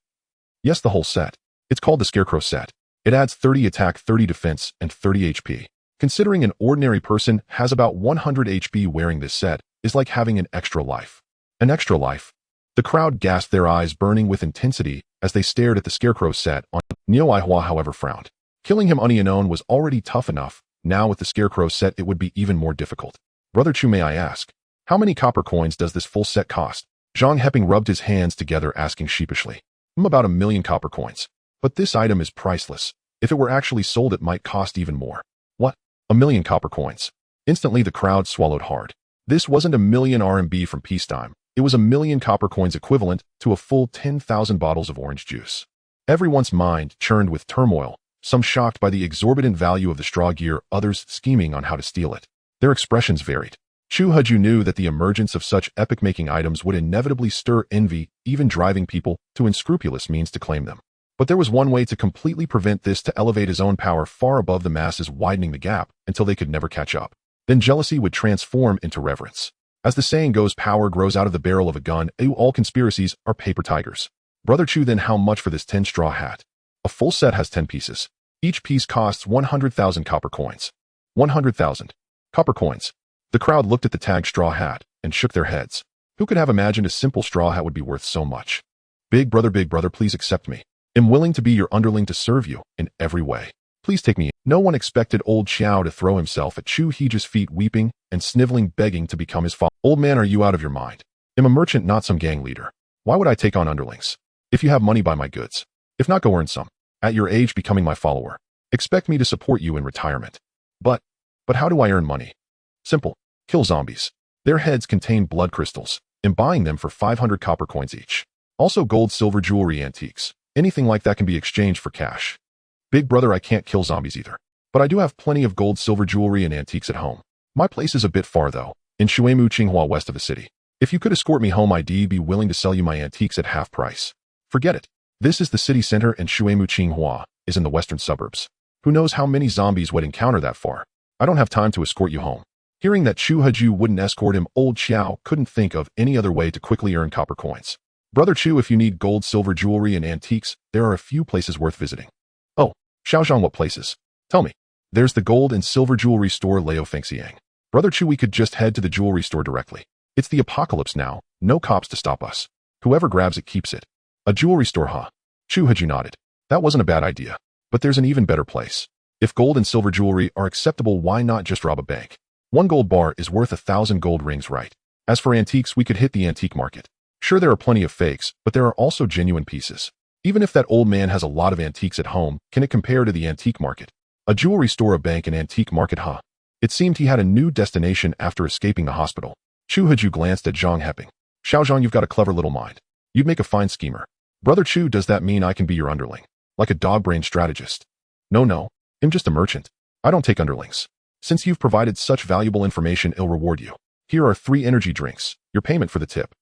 Yes, the whole set. It's called the Scarecrow set. It adds 30 attack, 30 defense, and 30 HP. Considering an ordinary person has about 100 HP, wearing this set is like having an extra life. An extra life? The crowd gasped, their eyes burning with intensity as they stared at the Scarecrow set on. Niu Aihua, however, frowned. Killing him unknown was already tough enough. Now with the Scarecrow set, it would be even more difficult. Brother Chu, may I ask, how many copper coins does this full set cost? Zhang Heping rubbed his hands together, asking sheepishly. About 1 million copper coins. But this item is priceless. If it were actually sold, it might cost even more. What? 1 million copper coins. Instantly, the crowd swallowed hard. This wasn't 1 million RMB from peacetime. It was 1 million copper coins, equivalent to a full 10,000 bottles of orange juice. Everyone's mind churned with turmoil, some shocked by the exorbitant value of the straw gear, others scheming on how to steal it. Their expressions varied. Chu Heju knew that the emergence of such epic-making items would inevitably stir envy, even driving people to unscrupulous means to claim them. But there was one way to completely prevent this: to elevate his own power far above the masses, widening the gap until they could never catch up. Then jealousy would transform into reverence. As the saying goes, power grows out of the barrel of a gun. All conspiracies are paper tigers. Brother Chu, then how much for this 10 straw hat? A full set has 10 pieces. Each piece costs 100,000 copper coins. 100,000 copper coins. The crowd looked at the tag straw hat and shook their heads. Who could have imagined a simple straw hat would be worth so much? Big brother, please accept me. Am willing to be your underling, to serve you in every way. Please take me in. No one expected old Xiao to throw himself at Chu Heejus' feet, weeping and sniveling, begging to become his father. Old man, are you out of your mind? I'm a merchant, not some gang leader. Why would I take on underlings? If you have money, buy my goods. If not, go earn some. At your age, becoming my follower. Expect me to support you in retirement. But how do I earn money? Simple. Kill zombies. Their heads contain blood crystals. I'm buying them for 500 copper coins each. Also gold, silver, jewelry, antiques. Anything like that can be exchanged for cash. Big brother, I can't kill zombies either. But I do have plenty of gold, silver, jewelry, and antiques at home. My place is a bit far though, in Shuimu, Qinghua, west of the city. If you could escort me home, I'd be willing to sell you my antiques at half price. Forget it. This is the city center and Shuimu, Qinghua is in the western suburbs. Who knows how many zombies would encounter that far? I don't have time to escort you home. Hearing that Chu Heju wouldn't escort him, old Xiao couldn't think of any other way to quickly earn copper coins. Brother Chu, if you need gold, silver, jewelry, and antiques, there are a few places worth visiting. Oh, Xiaozhang, what places? Tell me. There's the gold and silver jewelry store Leo Fengxiang. Brother Chu, we could just head to the jewelry store directly. It's the apocalypse now, no cops to stop us. Whoever grabs it keeps it. A jewelry store, huh? Chu Haju nodded. That wasn't a bad idea. But there's an even better place. If gold and silver jewelry are acceptable, why not just rob a bank? 1 gold bar is worth 1,000 gold rings, right? As for antiques, we could hit the antique market. Sure, there are plenty of fakes, but there are also genuine pieces. Even if that old man has a lot of antiques at home, can it compare to the antique market? A jewelry store, a bank, and antique market, huh? It seemed he had a new destination after escaping the hospital. Chu Haju glanced at Zhang Heping. Zhang, you've got a clever little mind. You'd make a fine schemer. Brother Chu, does that mean I can be your underling? Like a dog-brained strategist? No. I'm just a merchant. I don't take underlings. Since you've provided such valuable information, I'll reward you. Here are 3 energy drinks, your payment for the tip.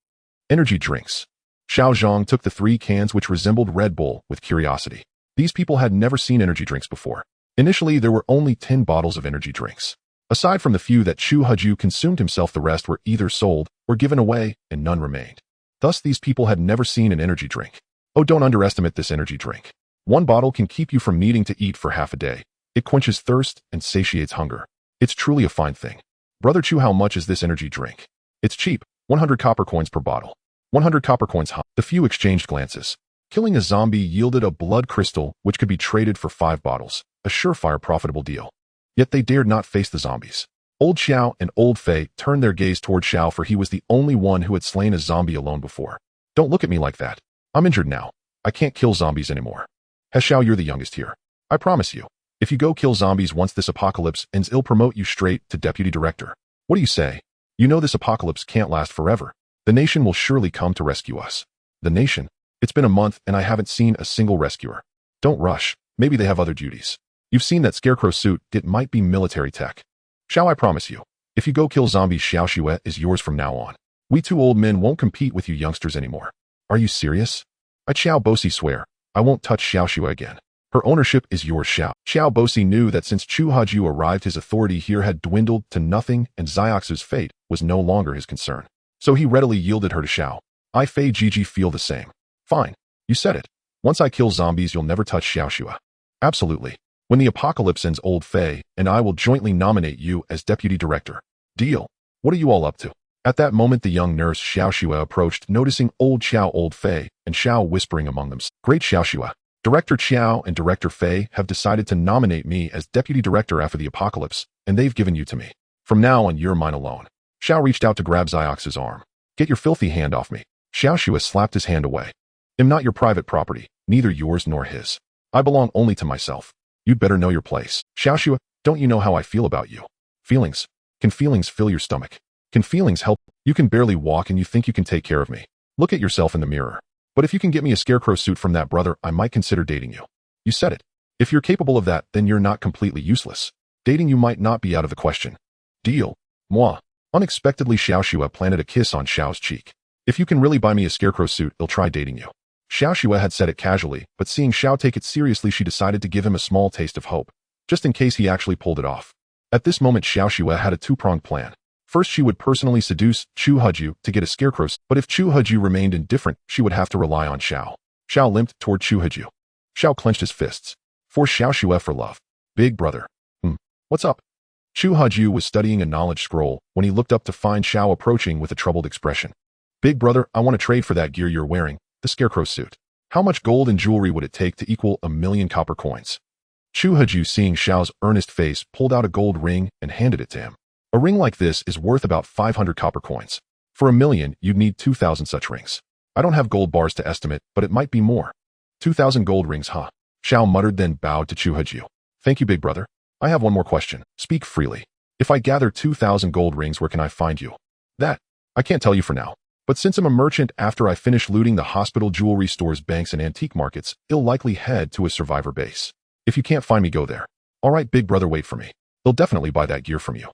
Energy drinks. Zhang took the 3 cans which resembled Red Bull with curiosity. These people had never seen energy drinks before. Initially, there were only 10 bottles of energy drinks. Aside from the few that Chu Haju consumed himself, the rest were either sold or given away, and none remained. Thus, these people had never seen an energy drink. Oh, don't underestimate this energy drink. 1 bottle can keep you from needing to eat for half a day. It quenches thirst and satiates hunger. It's truly a fine thing. Brother Chu, how much is this energy drink? It's cheap, 100 copper coins per bottle. 100 copper coins, huh? The few exchanged glances. Killing a zombie yielded a blood crystal which could be traded for 5 bottles, a surefire profitable deal. Yet they dared not face the zombies. Old Xiao and Old Fei turned their gaze toward Xiao, for he was the only one who had slain a zombie alone before. Don't look at me like that. I'm injured now. I can't kill zombies anymore. Xiao, you're the youngest here. I promise you. If you go kill zombies once this apocalypse ends, I'll promote you straight to deputy director. What do you say? You know this apocalypse can't last forever. The nation will surely come to rescue us. The nation? It's been a month and I haven't seen a single rescuer. Don't rush. Maybe they have other duties. You've seen that scarecrow suit. It might be military tech. Xiao, I promise you. If you go kill zombies, Xiao Xue is yours from now on. We 2 old men won't compete with you youngsters anymore. Are you serious? I Xiao Bosi swear. I won't touch Xiao Xue again. Her ownership is yours, Xiao. Xiao Bosi knew that since Chu Haju arrived, his authority here had dwindled to nothing, and Ziox's fate was no longer his concern. So he readily yielded her to Xiao. I Fei Gigi feel the same. Fine. You said it. Once I kill zombies, you'll never touch Xiao Xue. Absolutely. When the apocalypse ends, Old Fei and I will jointly nominate you as deputy director. Deal. What are you all up to? At that moment, the young nurse Xiao Xue approached, noticing Old Xiao, Old Fei, and Xiao whispering among them. Great Xiao Xue. Director Xiao and Director Fei have decided to nominate me as deputy director after the apocalypse, and they've given you to me. From now on, you're mine alone. Xiao reached out to grab Ziox's arm. Get your filthy hand off me. Xiao Xue slapped his hand away. I'm not your private property, neither yours nor his. I belong only to myself. You'd better know your place. Xiao Xue, don't you know how I feel about you? Feelings? Can feelings fill your stomach? Can feelings help? You can barely walk and you think you can take care of me. Look at yourself in the mirror. But if you can get me a scarecrow suit from that brother, I might consider dating you. You said it. If you're capable of that, then you're not completely useless. Dating you might not be out of the question. Deal. Moi. Unexpectedly, Xiao Xue planted a kiss on Xiao's cheek. If you can really buy me a scarecrow suit, I'll try dating you. Xiao Xue had said it casually, but seeing Xiao take it seriously, she decided to give him a small taste of hope, just in case he actually pulled it off. At this moment, Xiao Xue had a 2-pronged plan. First, she would personally seduce Chu Haju to get a scarecrow, but if Chu Haju remained indifferent, she would have to rely on Xiao. Xiao limped toward Chu Haju. Xiao clenched his fists. For Xiao Xue for love. Big brother. What's up? Chu Haju was studying a knowledge scroll when he looked up to find Xiao approaching with a troubled expression. Big brother, I want to trade for that gear you're wearing, the scarecrow suit. How much gold and jewelry would it take to equal 1,000,000 copper coins? Chu Haju, seeing Xiao's earnest face, pulled out a gold ring and handed it to him. A ring like this is worth about 500 copper coins. For 1,000,000, you'd need 2,000 such rings. I don't have gold bars to estimate, but it might be more. 2,000 gold rings, huh? Xiao muttered, then bowed to Chu Haju. Thank you, big brother. I have one more question. Speak freely. If I gather 2,000 gold rings, where can I find you? That, I can't tell you for now. But since I'm a merchant, after I finish looting the hospital, jewelry stores, banks, and antique markets, I'll likely head to a survivor base. If you can't find me, go there. All right, big brother, wait for me. I'll definitely buy that gear from you.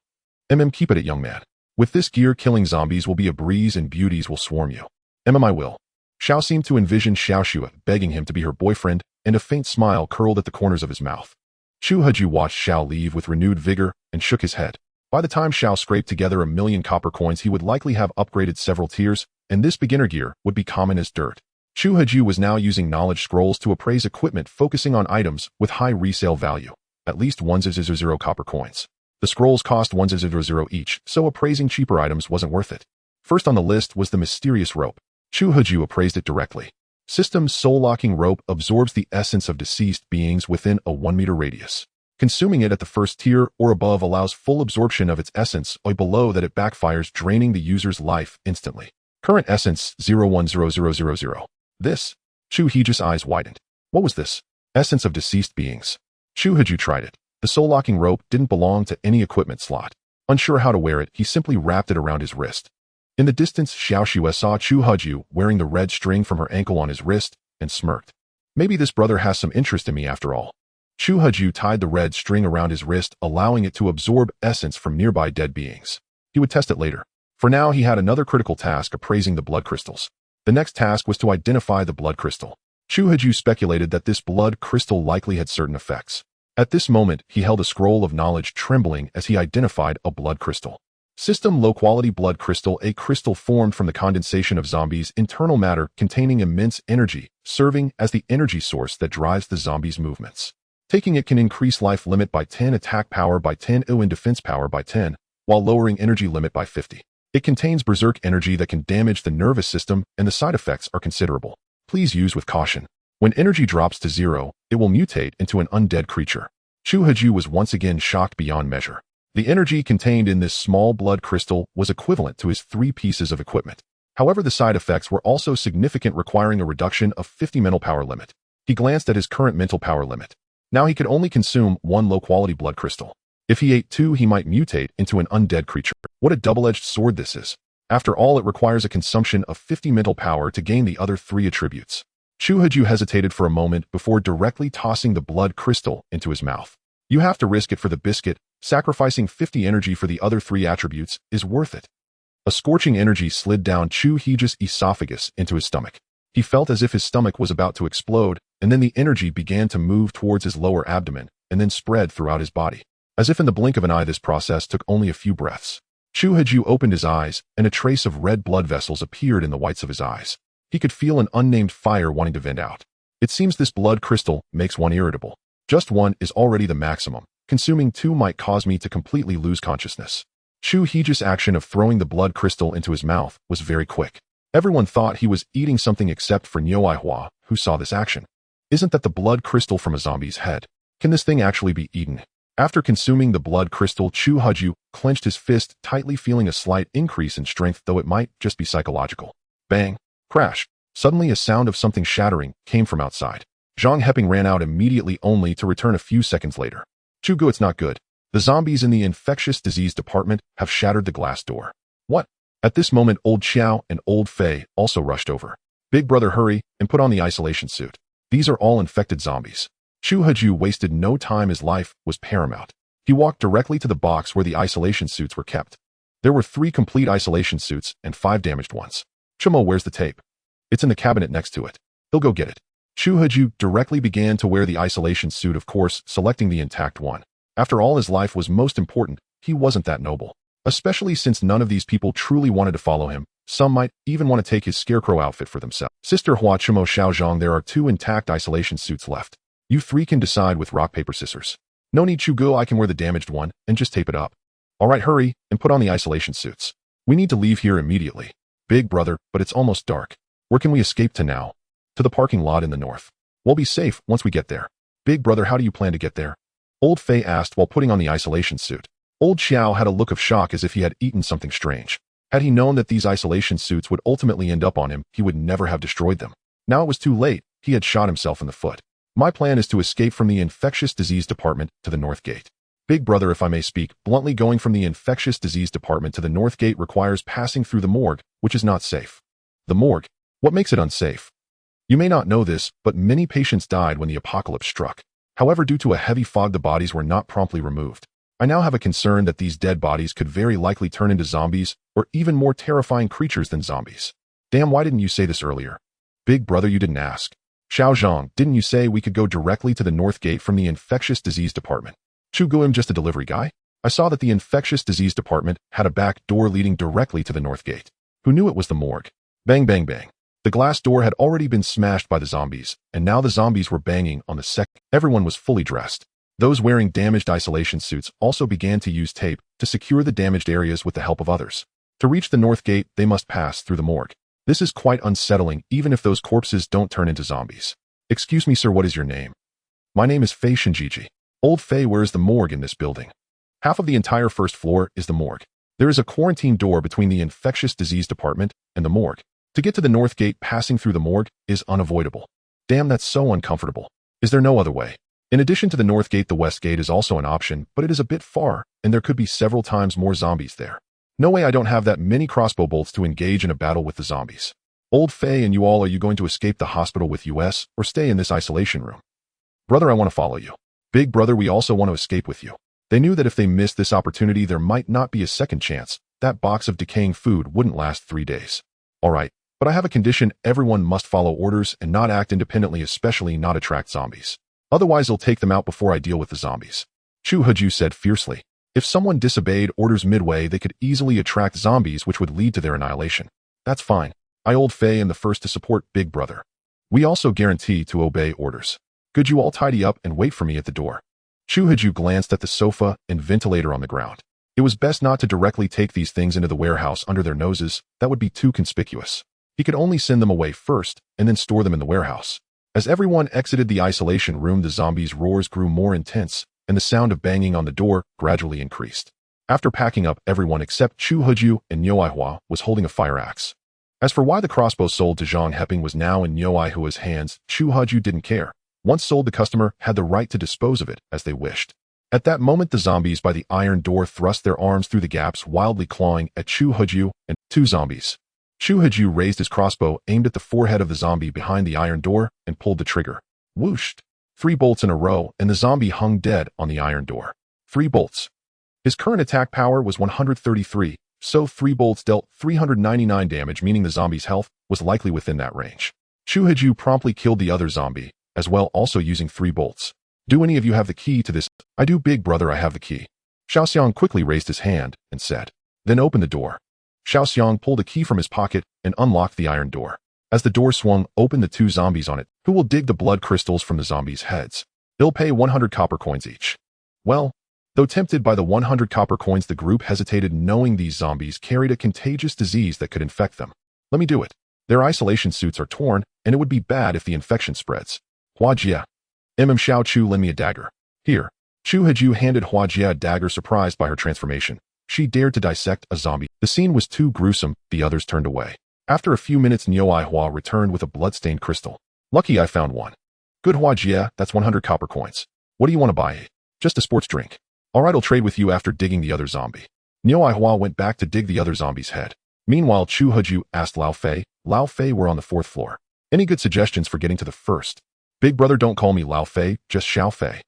Keep it, young man. With this gear, killing zombies will be a breeze and beauties will swarm you. I will. Xiao seemed to envision Xiao Xue begging him to be her boyfriend, and a faint smile curled at the corners of his mouth. Chu Haju watched Xiao leave with renewed vigor and shook his head. By the time Xiao scraped together 1,000,000 copper coins, he would likely have upgraded several tiers, and this beginner gear would be common as dirt. Chu Haju was now using knowledge scrolls to appraise equipment, focusing on items with high resale value. at least 1,000 copper coins. The scrolls cost 1,000 each, so appraising cheaper items wasn't worth it. First on the list was the mysterious rope. Chu Heju appraised it directly. System's soul-locking rope absorbs the essence of deceased beings within a 1-meter radius. Consuming it at the first tier or above allows full absorption of its essence, or below that it backfires, draining the user's life instantly. Current essence 010000. This? Chu Heju's eyes widened. What was this? Essence of deceased beings. Chu Heju tried it. The soul-locking rope didn't belong to any equipment slot. Unsure how to wear it, he simply wrapped it around his wrist. In the distance, Xiao Xue saw Chu Heju wearing the red string from her ankle on his wrist and smirked. Maybe this brother has some interest in me after all. Chu Heju tied the red string around his wrist, allowing it to absorb essence from nearby dead beings. He would test it later. For now, he had another critical task: appraising the blood crystals. The next task was to identify the blood crystal. Chu Heju speculated that this blood crystal likely had certain effects. At this moment, he held a scroll of knowledge trembling as he identified a blood crystal. System low-quality blood crystal, a crystal formed from the condensation of zombies' internal matter containing immense energy, serving as the energy source that drives the zombies' movements. Taking it can increase life limit by 10, attack power by 10, and defense power by 10, while lowering energy limit by 50. It contains berserk energy that can damage the nervous system, and the side effects are considerable. Please use with caution. When energy drops to 0, it will mutate into an undead creature. Chu Heju was once again shocked beyond measure. The energy contained in this small blood crystal was equivalent to his 3 pieces of equipment. However, the side effects were also significant, requiring a reduction of 50 mental power limit. He glanced at his current mental power limit. Now he could only consume 1 low-quality blood crystal. If he ate 2, he might mutate into an undead creature. What a double-edged sword this is. After all, it requires a consumption of 50 mental power to gain the other 3 attributes. Chu Heju hesitated for a moment before directly tossing the blood crystal into his mouth. You have to risk it for the biscuit. Sacrificing 50 energy for the other 3 attributes is worth it. A scorching energy slid down Chu Heju's esophagus into his stomach. He felt as if his stomach was about to explode, and then the energy began to move towards his lower abdomen, and then spread throughout his body. As if in the blink of an eye, this process took only a few breaths. Chu Heju opened his eyes, and a trace of red blood vessels appeared in the whites of his eyes. He could feel an unnamed fire wanting to vent out. It seems this blood crystal makes one irritable. Just 1 is already the maximum. Consuming 2 might cause me to completely lose consciousness. Chu Heju's action of throwing the blood crystal into his mouth was very quick. Everyone thought he was eating something except for Niu Hua, who saw this action. Isn't that the blood crystal from a zombie's head? Can this thing actually be eaten? After consuming the blood crystal, Chu Heju clenched his fist tightly, feeling a slight increase in strength, though it might just be psychological. Bang! Crash! Suddenly a sound of something shattering came from outside. Zhang Heping ran out immediately, only to return a few seconds later. Chugu, it's not good. The zombies in the infectious disease department have shattered the glass door. What? At this moment, Old Xiao and Old Fei also rushed over. Big brother, hurry and put on the isolation suit. These are all infected zombies. Chu Heju wasted no time. His life was paramount. He walked directly to the box where the isolation suits were kept. There were 3 complete isolation suits and 5 damaged ones. Chumo, where's the tape? It's in the cabinet next to it. He'll go get it. Chu Heju directly began to wear the isolation suit, of course, selecting the intact one. After all, his life was most important. He wasn't that noble. Especially since none of these people truly wanted to follow him. Some might even want to take his scarecrow outfit for themselves. Sister Hua, Chumo, Xiaozhang, there are 2 intact isolation suits left. You 3 can decide with rock, paper, scissors. No need, Chugu, I can wear the damaged one and just tape it up. Alright, hurry and put on the isolation suits. We need to leave here immediately. Big brother, but it's almost dark. Where can we escape to now? To the parking lot in the north. We'll be safe once we get there. Big brother, how do you plan to get there? Old Fei asked while putting on the isolation suit. Old Xiao had a look of shock as if he had eaten something strange. Had he known that these isolation suits would ultimately end up on him, he would never have destroyed them. Now it was too late. He had shot himself in the foot. My plan is to escape from the infectious disease department to the north gate. Big brother, if I may speak bluntly, going from the infectious disease department to the north gate requires passing through the morgue, which is not safe. The morgue? What makes it unsafe? You may not know this, but many patients died when the apocalypse struck. However, due to a heavy fog, the bodies were not promptly removed. I now have a concern that these dead bodies could very likely turn into zombies, or even more terrifying creatures than zombies. Damn, why didn't you say this earlier? Big brother, you didn't ask. Xiaozhang, didn't you say we could go directly to the north gate from the infectious disease department? Chugu, I'm just a delivery guy. I saw that the infectious disease department had a back door leading directly to the north gate. Who knew it was the morgue? Bang, bang, bang. The glass door had already been smashed by the zombies, and now the zombies were banging on the second. Everyone was fully dressed. Those wearing damaged isolation suits also began to use tape to secure the damaged areas with the help of others. To reach the north gate, they must pass through the morgue. This is quite unsettling, even if those corpses don't turn into zombies. Excuse me, sir, what is your name? My name is Fei Shinjiji. Old Fei, where is the morgue in this building? Half of the entire first floor is the morgue. There is a quarantine door between the infectious disease department and the morgue. To get to the north gate, passing through the morgue is unavoidable. Damn, that's so uncomfortable. Is there no other way? In addition to the north gate, the west gate is also an option, but it is a bit far, and there could be several times more zombies there. No way, I don't have that many crossbow bolts to engage in a battle with the zombies. Old Fei and you all, are you going to escape the hospital with us, or stay in this isolation room? Brother, I want to follow you. Big brother, we also want to escape with you. They knew that if they missed this opportunity, there might not be a second chance. That box of decaying food wouldn't last 3 days. Alright, but I have a condition: everyone must follow orders and not act independently, especially not attract zombies. Otherwise, I'll take them out before I deal with the zombies. Chu Huju said fiercely. If someone disobeyed orders midway, they could easily attract zombies, which would lead to their annihilation. That's fine. I, Old Fei, am the first to support Big Brother. We also guarantee to obey orders. Could you all tidy up and wait for me at the door? Chu Huju glanced at the sofa and ventilator on the ground. It was best not to directly take these things into the warehouse under their noses. That would be too conspicuous. He could only send them away first and then store them in the warehouse. As everyone exited the isolation room, the zombies' roars grew more intense, and the sound of banging on the door gradually increased. After packing up, everyone except Chu Huju and Niu Aihua was holding a fire axe. As for why the crossbow sold to Zhang Heping was now in Niu Aihua's hands, Chu Huju didn't care. Once sold, the customer had the right to dispose of it as they wished. At that moment, the zombies by the iron door thrust their arms through the gaps, wildly clawing at Chu Huju and 2 zombies. Chu Huju raised his crossbow, aimed at the forehead of the zombie behind the iron door, and pulled the trigger. Whooshed! 3 bolts in a row, and the zombie hung dead on the iron door. 3 bolts. His current attack power was 133, so 3 bolts dealt 399 damage, meaning the zombie's health was likely within that range. Chu Huju promptly killed the other zombie, as well, also using 3 bolts. Do any of you have the key to this? I do, Big Brother, I have the key. Xiaoxiang quickly raised his hand and said, then open the door. Xiaoxiang pulled a key from his pocket and unlocked the iron door. As the door swung open, the 2 zombies on it, who will dig the blood crystals from the zombies' heads. They'll pay 100 copper coins each. Well, though tempted by the 100 copper coins, the group hesitated, knowing these zombies carried a contagious disease that could infect them. Let me do it. Their isolation suits are torn, and it would be bad if the infection spreads. Hua Jia. Xiao Chu, lend me a dagger. Here. Chu Huju handed Hua Jia a dagger. Surprised by her transformation, she dared to dissect a zombie. The scene was too gruesome, the others turned away. After a few minutes, Niu Aihua returned with a blood-stained crystal. Lucky I found one. Good, Hua Jia, that's 100 copper coins. What do you want to buy? Just a sports drink. Alright, I'll trade with you after digging the other zombie. Niu Aihua went back to dig the other zombie's head. Meanwhile, Chu Huju asked Lao Fei. Lao Fei were on the 4th floor. Any good suggestions for getting to the first? Big brother, don't call me Lao Fei, just Xiao Fei.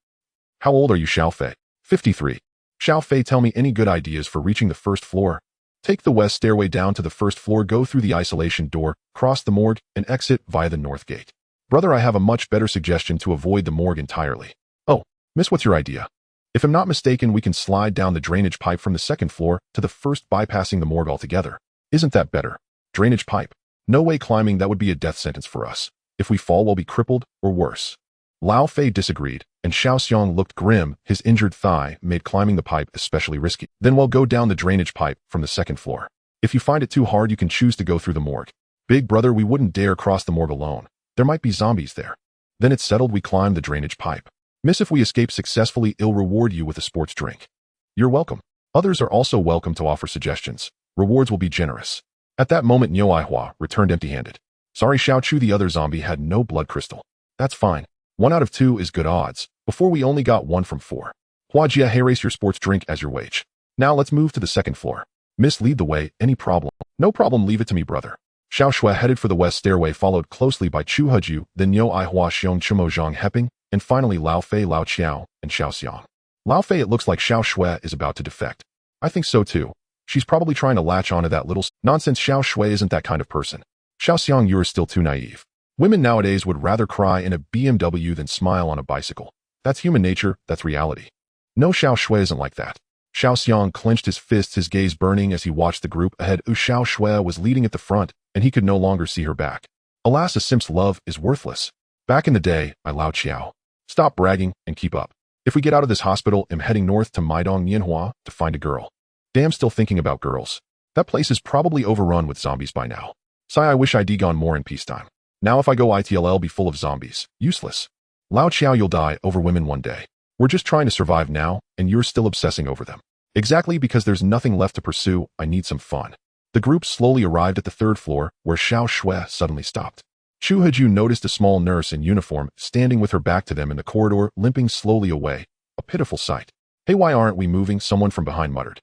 How old are you, Xiao Fei? 53. Xiao Fei, tell me any good ideas for reaching the 1st floor. Take the west stairway down to the 1st floor, go through the isolation door, cross the morgue, and exit via the north gate. Brother, I have a much better suggestion to avoid the morgue entirely. Oh, miss, what's your idea? If I'm not mistaken, we can slide down the drainage pipe from the 2nd floor to the 1st, bypassing the morgue altogether. Isn't that better? Drainage pipe? No way, climbing that would be a death sentence for us. If we fall, we'll be crippled, or worse. Lao Fei disagreed, and Xiaoxiang looked grim. His injured thigh made climbing the pipe especially risky. Then we'll go down the drainage pipe from the 2nd floor. If you find it too hard, you can choose to go through the morgue. Big brother, we wouldn't dare cross the morgue alone. There might be zombies there. Then it's settled, we climb the drainage pipe. Miss, if we escape successfully, I'll reward you with a sports drink. You're welcome. Others are also welcome to offer suggestions. Rewards will be generous. At that moment, Niu Aihua returned empty-handed. Sorry, Xiao Chu, the other zombie had no blood crystal. That's fine. 1 out of 2 is good odds. Before, we only got 1 from 4. Hua Jia, hey, race your sports drink as your wage. Now let's move to the 2nd floor. Miss, lead the way. Any problem? No problem, leave it to me, brother. Xiao Shui headed for the west stairway, followed closely by Chu Huju, then Niu Aihua, Xiong Chumo, Zhang Heping, and finally Lao Fei, Lao Qiao, and Xiao Xiang. Lao Fei, it looks like Xiao Shui is about to defect. I think so too. She's probably trying to latch onto that little nonsense. Xiao Shui isn't that kind of person. Xiao Xiang, you're still too naive. Women nowadays would rather cry in a BMW than smile on a bicycle. That's human nature, that's reality. No, Xiao Shui isn't like that. Xiao Xiang clenched his fists, his gaze burning as he watched the group ahead. Xiao Shui was leading at the front, and he could no longer see her back. Alas, a simp's love is worthless. Back in the day, I Lao Qiao. Stop bragging and keep up. If we get out of this hospital, I'm heading north to Maidong Nianhua to find a girl. Damn, still thinking about girls. That place is probably overrun with zombies by now. Sigh, I wish I'd gone more in peacetime. Now if I go ITLL be full of zombies. Useless. Lao Chiao, you'll die over women one day. We're just trying to survive now, and you're still obsessing over them. Exactly, because there's nothing left to pursue, I need some fun. The group slowly arrived at the third floor, where Xiao Shui suddenly stopped. Chu Haju noticed a small nurse in uniform standing with her back to them in the corridor, limping slowly away. A pitiful sight. Hey, why aren't we moving? Someone from behind muttered.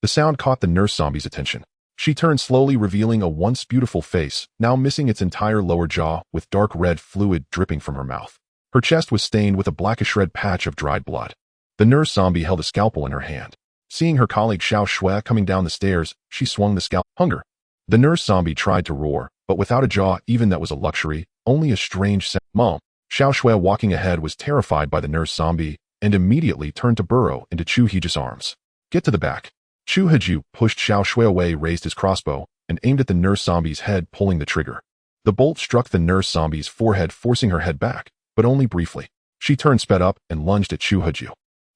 The sound caught the nurse zombie's attention. She turned slowly, revealing a once beautiful face, now missing its entire lower jaw, with dark red fluid dripping from her mouth. Her chest was stained with a blackish red patch of dried blood. The nurse zombie held a scalpel in her hand. Seeing her colleague Xiao Shui coming down the stairs, she swung the scalpel. Hunger. The nurse zombie tried to roar, but without a jaw, even that was a luxury, only a strange sound. Mom. Xiao Shui, walking ahead, was terrified by the nurse zombie and immediately turned to burrow into Chu Heju's arms. Get to the back. Chu Heju pushed Xiao Shui away, raised his crossbow, and aimed at the nurse zombie's head, pulling the trigger. The bolt struck the nurse zombie's forehead, forcing her head back, but only briefly. She turned, sped up, and lunged at Chu Heju.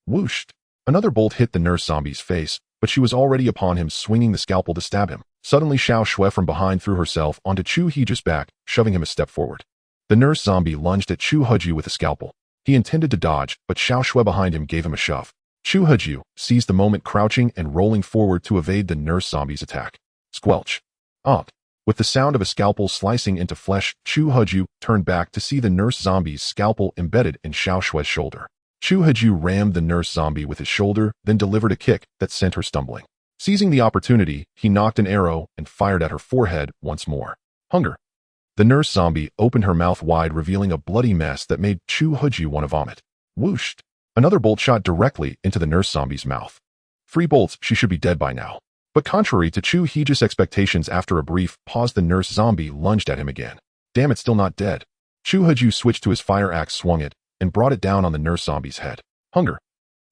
Whooshed. Another bolt hit the nurse zombie's face, but she was already upon him, swinging the scalpel to stab him. Suddenly, Xiao Shui from behind threw herself onto Chu Heju's back, shoving him a step forward. The nurse zombie lunged at Chu Heju with a scalpel. He intended to dodge, but Xiao Shui behind him gave him a shove. Chu Heju seized the moment, crouching and rolling forward to evade the nurse zombie's attack. Squelch. With the sound of a scalpel slicing into flesh, Chu Heju turned back to see the nurse zombie's scalpel embedded in Xiao Shui's shoulder. Chu Heju rammed the nurse zombie with his shoulder, then delivered a kick that sent her stumbling. Seizing the opportunity, he knocked an arrow and fired at her forehead once more. Hunger. The nurse zombie opened her mouth wide, revealing a bloody mess that made Chu Heju want to vomit. Whooshed. Another bolt shot directly into the nurse zombie's mouth. 3 bolts, she should be dead by now. But contrary to Chu Heju's expectations, after a brief pause, the nurse zombie lunged at him again. Damn, it's still not dead. Chu Heju switched to his fire axe, swung it, and brought it down on the nurse zombie's head. Hunger.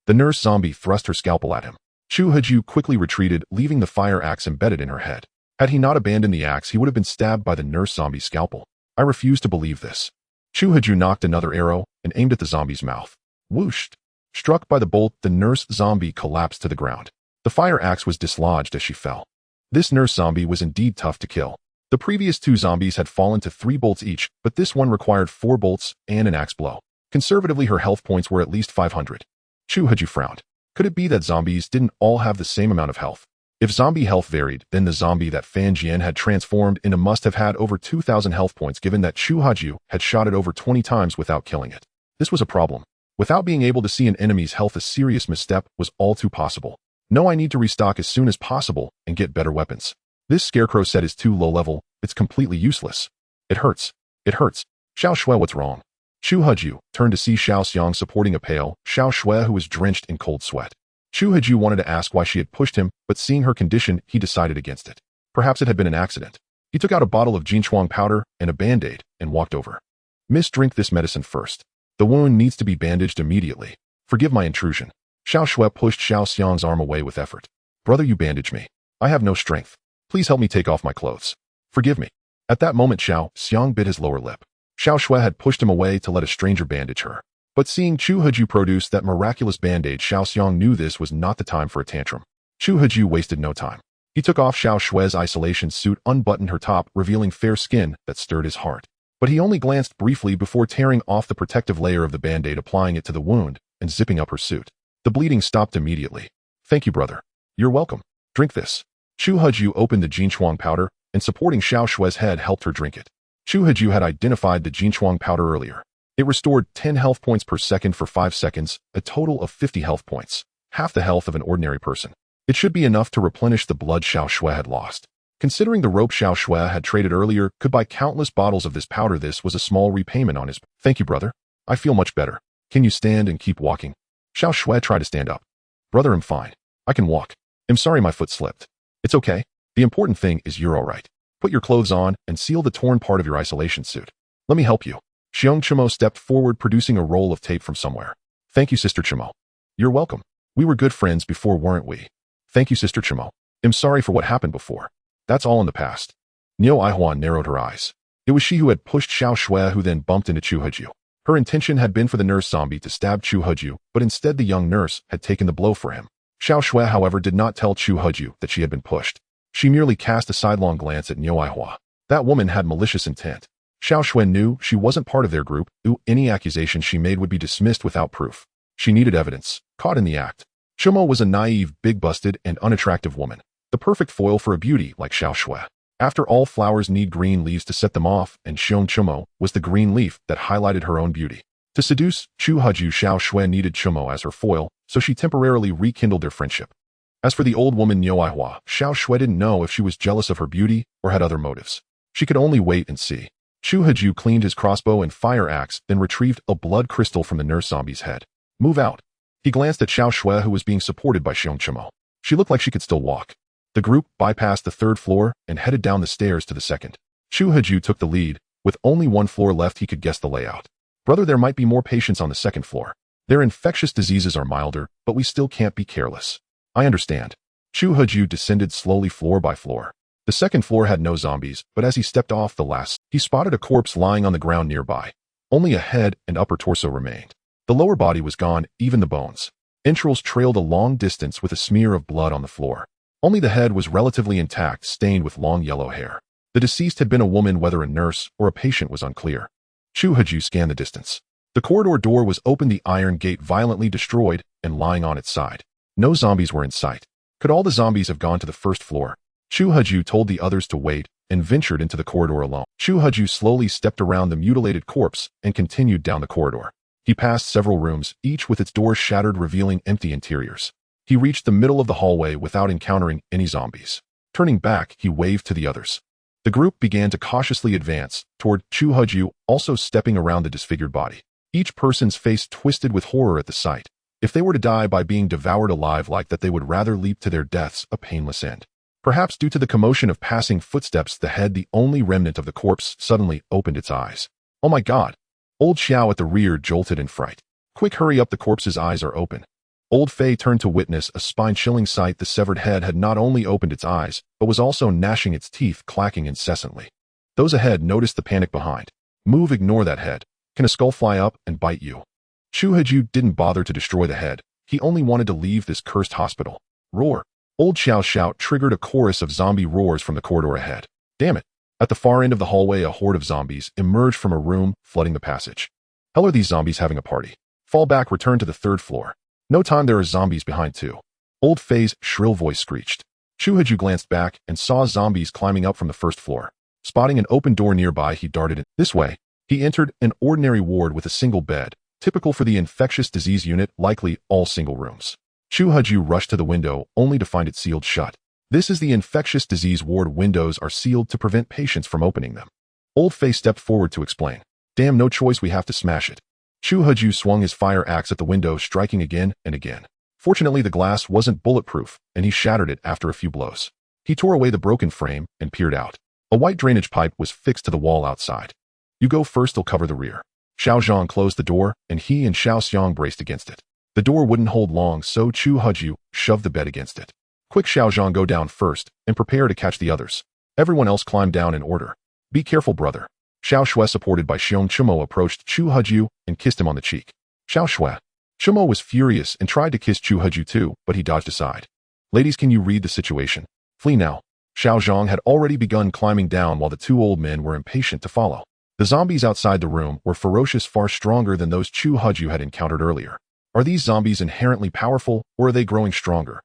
The nurse zombie thrust her scalpel at him. Chu Heju quickly retreated, leaving the fire axe embedded in her head. Had he not abandoned the axe, he would have been stabbed by the nurse zombie's scalpel. I refuse to believe this. Chu Heju knocked another arrow and aimed at the zombie's mouth. Whooshed. Struck by the bolt, the nurse zombie collapsed to the ground. The fire axe was dislodged as she fell. This nurse zombie was indeed tough to kill. The previous 2 zombies had fallen to 3 bolts each, but this one required 4 bolts and an axe blow. Conservatively, her health points were at least 500. Chu Heju frowned. Could it be that zombies didn't all have the same amount of health? If zombie health varied, then the zombie that Fan Jian had transformed into must have had over 2,000 health points, given that Chu Heju had shot it over 20 times without killing it. This was a problem. Without being able to see an enemy's health, a serious misstep was all too possible. No, I need to restock as soon as possible and get better weapons. This scarecrow set is too low level, it's completely useless. It hurts. It hurts. Xiao Shui, what's wrong? Chu Heju turned to see Xiao Xiang supporting a pale Xiao Shui who was drenched in cold sweat. Chu Heju wanted to ask why she had pushed him, but seeing her condition, he decided against it. Perhaps it had been an accident. He took out a bottle of Jinchuang powder and a band-aid and walked over. Miss, drink this medicine first. The wound needs to be bandaged immediately. Forgive my intrusion. Xiao Shui pushed Xiao Xiang's arm away with effort. Brother, you bandage me. I have no strength. Please help me take off my clothes. Forgive me. At that moment, Xiao Xiang bit his lower lip. Xiao Shui had pushed him away to let a stranger bandage her. But seeing Chu Heju produce that miraculous bandage, Xiao Xiang knew this was not the time for a tantrum. Chu Heju wasted no time. He took off Xiao Shui's isolation suit, unbuttoned her top, revealing fair skin that stirred his heart. But he only glanced briefly before tearing off the protective layer of the band-aid, applying it to the wound, and zipping up her suit. The bleeding stopped immediately. Thank you, brother. You're welcome. Drink this. Chu Heju opened the Jinchuang powder, and supporting Xiao Shui's head helped her drink it. Chu Heju had identified the Jinchuang powder earlier. It restored 10 health points per second for 5 seconds, a total of 50 health points, half the health of an ordinary person. It should be enough to replenish the blood Xiao Shui had lost. Considering the rope Xiao Shui had traded earlier could buy countless bottles of this powder, this was a small repayment on his. Thank you, brother. I feel much better. Can you stand and keep walking? Xiao Shui tried to stand up. Brother, I'm fine. I can walk. I'm sorry my foot slipped. It's okay. The important thing is you're all right. Put your clothes on and seal the torn part of your isolation suit. Let me help you. Xiong Chimo stepped forward, producing a roll of tape from somewhere. Thank you, Sister Chimo. You're welcome. We were good friends before, weren't we? Thank you, Sister Chimo. I'm sorry for what happened before. That's all in the past. Niu Aihuan narrowed her eyes. It was she who had pushed Xiao Shui, who then bumped into Chu Heju. Her intention had been for the nurse zombie to stab Chu Heju, but instead the young nurse had taken the blow for him. Xiao Shui, however, did not tell Chu Heju that she had been pushed. She merely cast a sidelong glance at Niu Aihua. That woman had malicious intent. Xiao Shui knew she wasn't part of their group, any accusation she made would be dismissed without proof. She needed evidence, caught in the act. Chumo was a naive, big-busted, and unattractive woman, the perfect foil for a beauty like Xiao Shui. After all, flowers need green leaves to set them off, and Xiong Chumo was the green leaf that highlighted her own beauty. To seduce Chu Heju, Xiao Shui needed Chumo as her foil, so she temporarily rekindled their friendship. As for the old woman Niu Aihua, Xiao Shui didn't know if she was jealous of her beauty or had other motives. She could only wait and see. Chu Heju cleaned his crossbow and fire axe, then retrieved a blood crystal from the nurse zombie's head. Move out. He glanced at Xiao Shui, who was being supported by Xiong Chumo. She looked like she could still walk. The group bypassed the third floor and headed down the stairs to the second. Chu Heju took the lead. With only one floor left, he could guess the layout. Brother, there might be more patients on the second floor. Their infectious diseases are milder, but we still can't be careless. I understand. Chu Heju descended slowly floor by floor. The second floor had no zombies, but as he stepped off the last, he spotted a corpse lying on the ground nearby. Only a head and upper torso remained. The lower body was gone, even the bones. Entrails trailed a long distance with a smear of blood on the floor. Only the head was relatively intact, stained with long yellow hair. The deceased had been a woman, whether a nurse or a patient was unclear. Chu Heju scanned the distance. The corridor door was open, the iron gate violently destroyed and lying on its side. No zombies were in sight. Could all the zombies have gone to the first floor? Chu Heju told the others to wait and ventured into the corridor alone. Chu Heju slowly stepped around the mutilated corpse and continued down the corridor. He passed several rooms, each with its doors shattered, revealing empty interiors. He reached the middle of the hallway without encountering any zombies. Turning back, he waved to the others. The group began to cautiously advance toward Chu Heju, also stepping around the disfigured body. Each person's face twisted with horror at the sight. If they were to die by being devoured alive like that, they would rather leap to their deaths, a painless end. Perhaps due to the commotion of passing footsteps, the head, the only remnant of the corpse, suddenly opened its eyes. Oh my God! Old Xiao at the rear jolted in fright. Quick, hurry up, the corpse's eyes are open. Old Fei turned to witness a spine-chilling sight. The severed head had not only opened its eyes, but was also gnashing its teeth, clacking incessantly. Those ahead noticed the panic behind. Move, ignore that head. Can a skull fly up and bite you? Chu Heju didn't bother to destroy the head. He only wanted to leave this cursed hospital. Roar. Old Xiao's shout triggered a chorus of zombie roars from the corridor ahead. Damn it. At the far end of the hallway, a horde of zombies emerged from a room, flooding the passage. Hell, are these zombies having a party? Fall back, return to the third floor. No time, there are zombies behind too. Old Fei's shrill voice screeched. Chu Heju glanced back and saw zombies climbing up from the first floor. Spotting an open door nearby, he darted in. This way. He entered an ordinary ward with a single bed, typical for the infectious disease unit, likely all single rooms. Chu Heju rushed to the window, only to find it sealed shut. This is the infectious disease ward. Windows are sealed to prevent patients from opening them. Old Fei stepped forward to explain. Damn, no choice, we have to smash it. Chu Heju swung his fire axe at the window, striking again and again. Fortunately, the glass wasn't bulletproof, and he shattered it after a few blows. He tore away the broken frame and peered out. A white drainage pipe was fixed to the wall outside. You go first, I'll cover the rear. Xiao Zhang closed the door, and he and Xiao Xiang braced against it. The door wouldn't hold long, so Chu Heju shoved the bed against it. Quick, Xiao Zhang, go down first, and prepare to catch the others. Everyone else climb down in order. Be careful, brother. Xiao Shui, supported by Xiong Chumo, approached Chu Heju and kissed him on the cheek. Xiao Shui. Chumo was furious and tried to kiss Chu Heju too, but he dodged aside. Ladies, can you read the situation? Flee now. Xiao Zhang had already begun climbing down while the two old men were impatient to follow. The zombies outside the room were ferocious, far stronger than those Chu Heju had encountered earlier. Are these zombies inherently powerful, or are they growing stronger?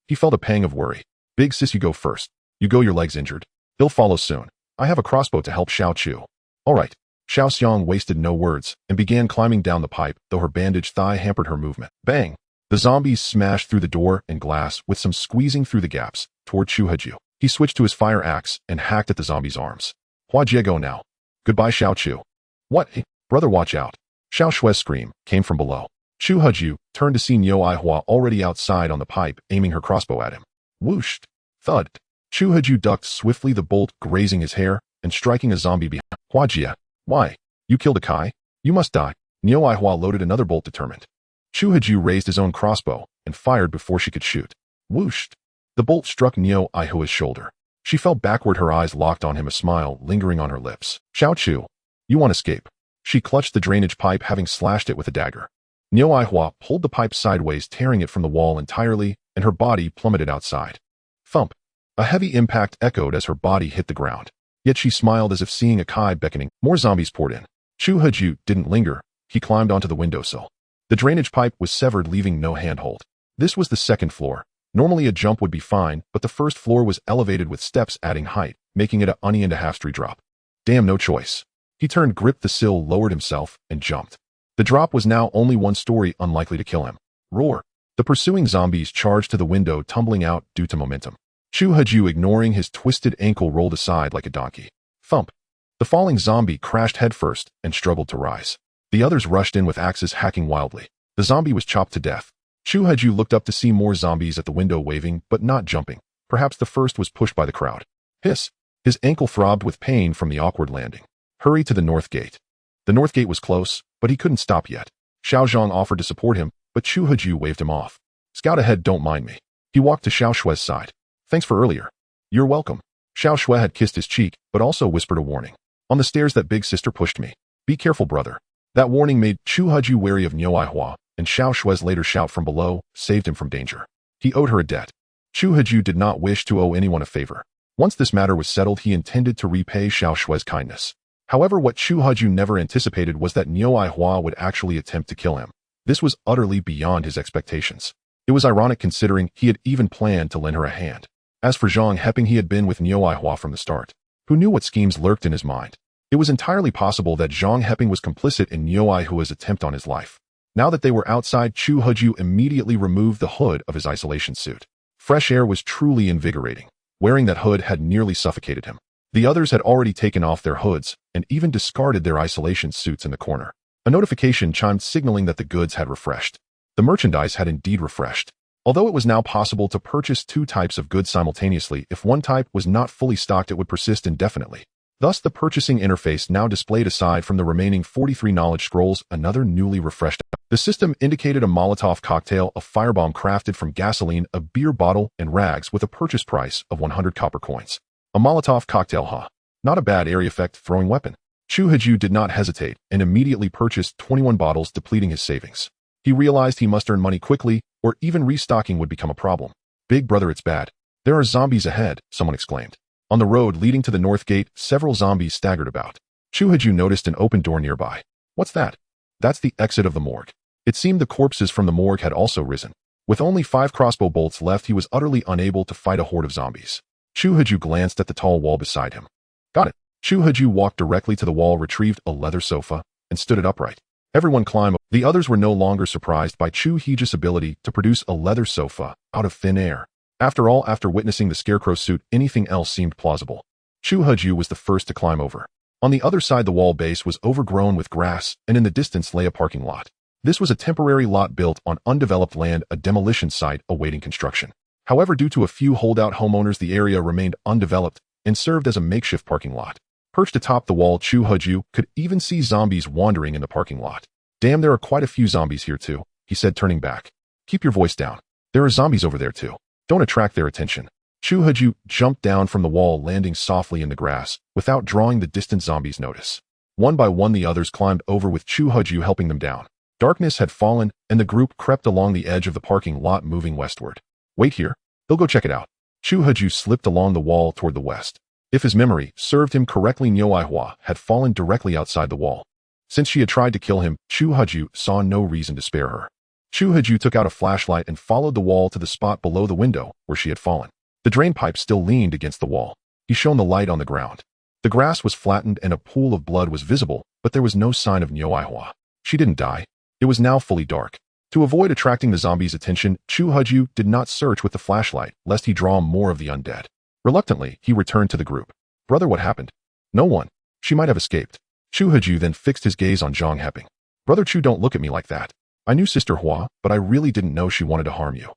He felt a pang of worry. Big sis, you go first. You go, your leg's injured. He'll follow soon. I have a crossbow to help Xiao Chu. All right. Xiao Xiang wasted no words and began climbing down the pipe, though her bandaged thigh hampered her movement. Bang! The zombies smashed through the door and glass, with some squeezing through the gaps, toward Chu Heju. He switched to his fire axe and hacked at the zombie's arms. Hua Jie, go now. Goodbye, Xiao Chu. What? Brother, watch out. Xiao Shui's scream came from below. Chu Heju turned to see Niu Aihua already outside on the pipe, aiming her crossbow at him. Whooshed. Thud. Chu Heju ducked swiftly, the bolt grazing his hair and striking a zombie behind. Hua Jie. Why? You killed a Kai? You must die. Niu Aihua loaded another bolt, determined. Chu Heju raised his own crossbow and fired before she could shoot. Whooshed. The bolt struck Niu Aihua's shoulder. She fell backward, her eyes locked on him, a smile lingering on her lips. Xiao Chu. You want escape? She clutched the drainage pipe, having slashed it with a dagger. Niu Aihua pulled the pipe sideways, tearing it from the wall entirely, and her body plummeted outside. Thump. A heavy impact echoed as her body hit the ground. Yet she smiled as if seeing a Kai beckoning. More zombies poured in. Chu Heju didn't linger. He climbed onto the windowsill. The drainage pipe was severed, leaving no handhold. This was the second floor. Normally a jump would be fine, but the first floor was elevated with steps adding height, making it a onion-and-a-half-story drop. Damn, no choice. He turned, gripped the sill, lowered himself, and jumped. The drop was now only one story, unlikely to kill him. Roar. The pursuing zombies charged to the window, tumbling out due to momentum. Chu Heju, ignoring his twisted ankle, rolled aside like a donkey. Thump. The falling zombie crashed headfirst and struggled to rise. The others rushed in with axes, hacking wildly. The zombie was chopped to death. Chu Heju looked up to see more zombies at the window, waving but not jumping. Perhaps the first was pushed by the crowd. Hiss. His ankle throbbed with pain from the awkward landing. Hurry to the north gate. The north gate was close, but he couldn't stop yet. Xiao Zhang offered to support him, but Chu Heju waved him off. Scout ahead, don't mind me. He walked to Xiao Shue's side. Thanks for earlier. You're welcome. Xiao Shue had kissed his cheek, but also whispered a warning. On the stairs, that big sister pushed me. Be careful, brother. That warning made Chu Heju wary of Niu Aihua, and Xiao Shue's later shout from below saved him from danger. He owed her a debt. Chu Heju did not wish to owe anyone a favor. Once this matter was settled, he intended to repay Xiao Shue's kindness. However, what Chu Heju never anticipated was that Niu Aihua would actually attempt to kill him. This was utterly beyond his expectations. It was ironic considering he had even planned to lend her a hand. As for Zhang Heping, he had been with Niu Aihua from the start. Who knew what schemes lurked in his mind? It was entirely possible that Zhang Heping was complicit in Niu Aihua's attempt on his life. Now that they were outside, Chu Heju immediately removed the hood of his isolation suit. Fresh air was truly invigorating. Wearing that hood had nearly suffocated him. The others had already taken off their hoods and even discarded their isolation suits in the corner. A notification chimed, signaling that the goods had refreshed. The merchandise had indeed refreshed. Although it was now possible to purchase two types of goods simultaneously, if one type was not fully stocked, it would persist indefinitely. Thus, the purchasing interface now displayed, aside from the remaining 43 knowledge scrolls, another newly refreshed. The system indicated a Molotov cocktail, a firebomb crafted from gasoline, a beer bottle, and rags with a purchase price of 100 copper coins. A Molotov cocktail, huh? Not a bad area effect throwing weapon. Chu Heju did not hesitate and immediately purchased 21 bottles, depleting his savings. He realized he must earn money quickly, or even restocking would become a problem. Big brother, it's bad. There are zombies ahead, someone exclaimed. On the road leading to the north gate, several zombies staggered about. Chu Heju noticed an open door nearby. What's that? That's the exit of the morgue. It seemed the corpses from the morgue had also risen. With only 5 crossbow bolts left, he was utterly unable to fight a horde of zombies. Chu Heju glanced at the tall wall beside him. Got it. Chu Heju walked directly to the wall, retrieved a leather sofa, and stood it upright. Everyone climbed. The others were no longer surprised by Chu Heju's ability to produce a leather sofa out of thin air. After all, after witnessing the scarecrow suit, anything else seemed plausible. Chu Heju was the first to climb over. On the other side, the wall base was overgrown with grass, and in the distance lay a parking lot. This was a temporary lot built on undeveloped land, a demolition site awaiting construction. However, due to a few holdout homeowners, the area remained undeveloped and served as a makeshift parking lot. Perched atop the wall, Chu Heju could even see zombies wandering in the parking lot. Damn, there are quite a few zombies here too, he said, turning back. Keep your voice down. There are zombies over there too. Don't attract their attention. Chu Heju jumped down from the wall, landing softly in the grass, without drawing the distant zombies' notice. One by one, the others climbed over, with Chu Heju helping them down. Darkness had fallen, and the group crept along the edge of the parking lot, moving westward. Wait here. They'll go check it out. Chu Heju slipped along the wall toward the west. If his memory served him correctly, Niu Aihua had fallen directly outside the wall. Since she had tried to kill him, Chu Heju saw no reason to spare her. Chu Heju took out a flashlight and followed the wall to the spot below the window where she had fallen. The drain pipe still leaned against the wall. He shone the light on the ground. The grass was flattened and a pool of blood was visible, but there was no sign of Niu Aihua. She didn't die. It was now fully dark. To avoid attracting the zombies' attention, Chu Heju did not search with the flashlight, lest he draw more of the undead. Reluctantly, he returned to the group. Brother, what happened? No one. She might have escaped. Chu Heju then fixed his gaze on Zhang Heping. Brother Chu, don't look at me like that. I knew Sister Hua, but I really didn't know she wanted to harm you.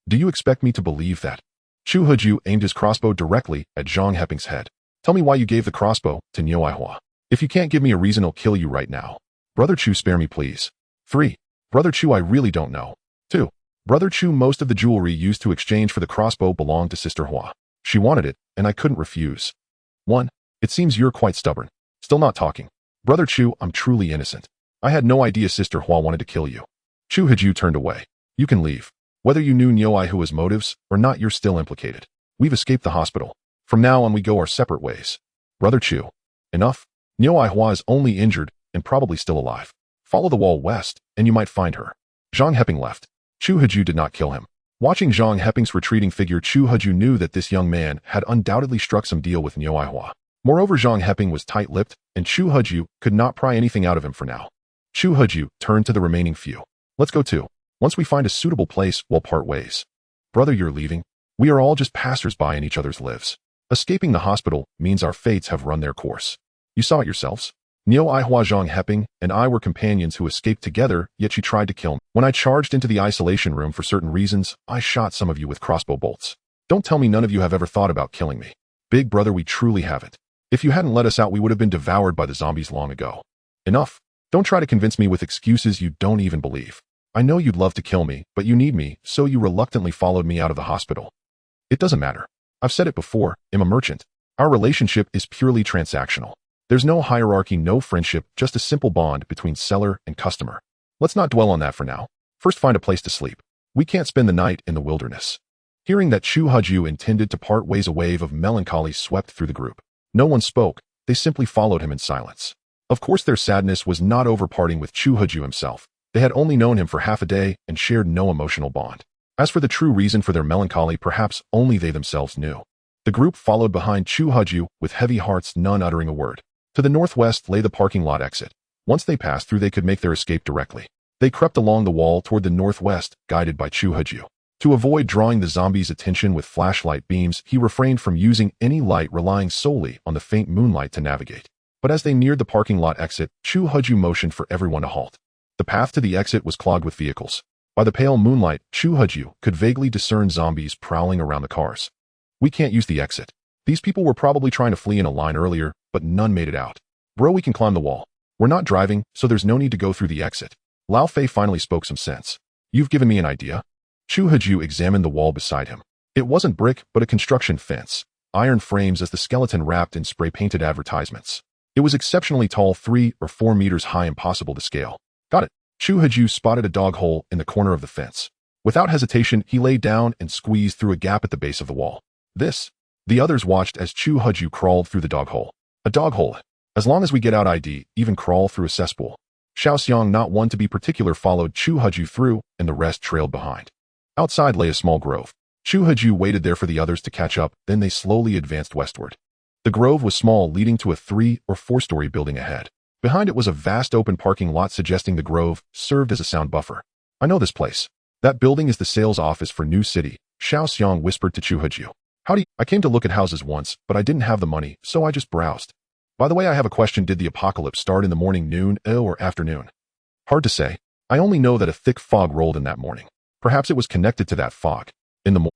Do you expect me to believe that? Chu Heju aimed his crossbow directly at Zhang Heping's head. Tell me why you gave the crossbow to Niu Aihua. If you can't give me a reason, I'll kill you right now. Brother Chu, spare me please. 3. Brother Chu, I really don't know. 2. Brother Chu, most of the jewelry used to exchange for the crossbow belonged to Sister Hua. She wanted it, and I couldn't refuse. 1. It seems you're quite stubborn. Still not talking. Brother Chu, I'm truly innocent. I had no idea Sister Hua wanted to kill you. Chu Haju turned away. You can leave. Whether you knew Niuai Hua's motives or not, you're still implicated. We've escaped the hospital. From now on we go our separate ways. Brother Chu. Enough. Niuai Hua is only injured and probably still alive. Follow the wall west, and you might find her. Zhang Heping left. Chu Haju did not kill him. Watching Zhang Heping's retreating figure, Chu Haju knew that this young man had undoubtedly struck some deal with Niuai Hua. Moreover, Zhang Heping was tight-lipped, and Chu Haju could not pry anything out of him for now. Chu Haju turned to the remaining few. Let's go too. Once we find a suitable place, we'll part ways. Brother, you're leaving? We are all just passers-by in each other's lives. Escaping the hospital means our fates have run their course. You saw it yourselves. Niuai Hua, Zhang Heping, and I were companions who escaped together, yet she tried to kill me. When I charged into the isolation room for certain reasons, I shot some of you with crossbow bolts. Don't tell me none of you have ever thought about killing me. Big brother, we truly haven't. If you hadn't let us out, we would have been devoured by the zombies long ago. Enough. Don't try to convince me with excuses you don't even believe. I know you'd love to kill me, but you need me, so you reluctantly followed me out of the hospital. It doesn't matter. I've said it before, I'm a merchant. Our relationship is purely transactional. There's no hierarchy, no friendship, just a simple bond between seller and customer. Let's not dwell on that for now. First, find a place to sleep. We can't spend the night in the wilderness. Hearing that Chu Haju intended to part ways, a wave of melancholy swept through the group. No one spoke. They simply followed him in silence. Of course, their sadness was not over parting with Chu Haju himself. They had only known him for half a day and shared no emotional bond. As for the true reason for their melancholy, perhaps only they themselves knew. The group followed behind Chu Haju with heavy hearts, none uttering a word. To the northwest lay the parking lot exit. Once they passed through, they could make their escape directly. They crept along the wall toward the northwest, guided by Chu Haju. To avoid drawing the zombies' attention with flashlight beams, he refrained from using any light, relying solely on the faint moonlight to navigate. But as they neared the parking lot exit, Chu Haju motioned for everyone to halt. The path to the exit was clogged with vehicles. By the pale moonlight, Chu Haju could vaguely discern zombies prowling around the cars. We can't use the exit. These people were probably trying to flee in a line earlier, but none made it out. Bro, we can climb the wall. We're not driving, so there's no need to go through the exit. Lao Fei finally spoke some sense. You've given me an idea. Chu Haju examined the wall beside him. It wasn't brick, but a construction fence. Iron frames as the skeleton wrapped in spray-painted advertisements. It was exceptionally tall, 3 or 4 meters high, impossible to scale. Got it. Chu Haju spotted a dog hole in the corner of the fence. Without hesitation, he lay down and squeezed through a gap at the base of the wall. The others watched as Chu Haju crawled through the dog hole. A dog hole. As long as we get out ID, even crawl through a cesspool. Xiaoxiang, not one to be particular, followed Chu Haju through, and the rest trailed behind. Outside lay a small grove. Chu Haju waited there for the others to catch up, then they slowly advanced westward. The grove was small, leading to a 3 or 4-story building ahead. Behind it was a vast open parking lot, suggesting the grove served as a sound buffer. I know this place. That building is the sales office for New City, Xiaoxiang whispered to Chu Haju. Howdy, I came to look at houses once, but I didn't have the money, so I just browsed. By the way, I have a question. Did the apocalypse start in the morning, noon, or afternoon? Hard to say. I only know that a thick fog rolled in that morning. Perhaps it was connected to that fog.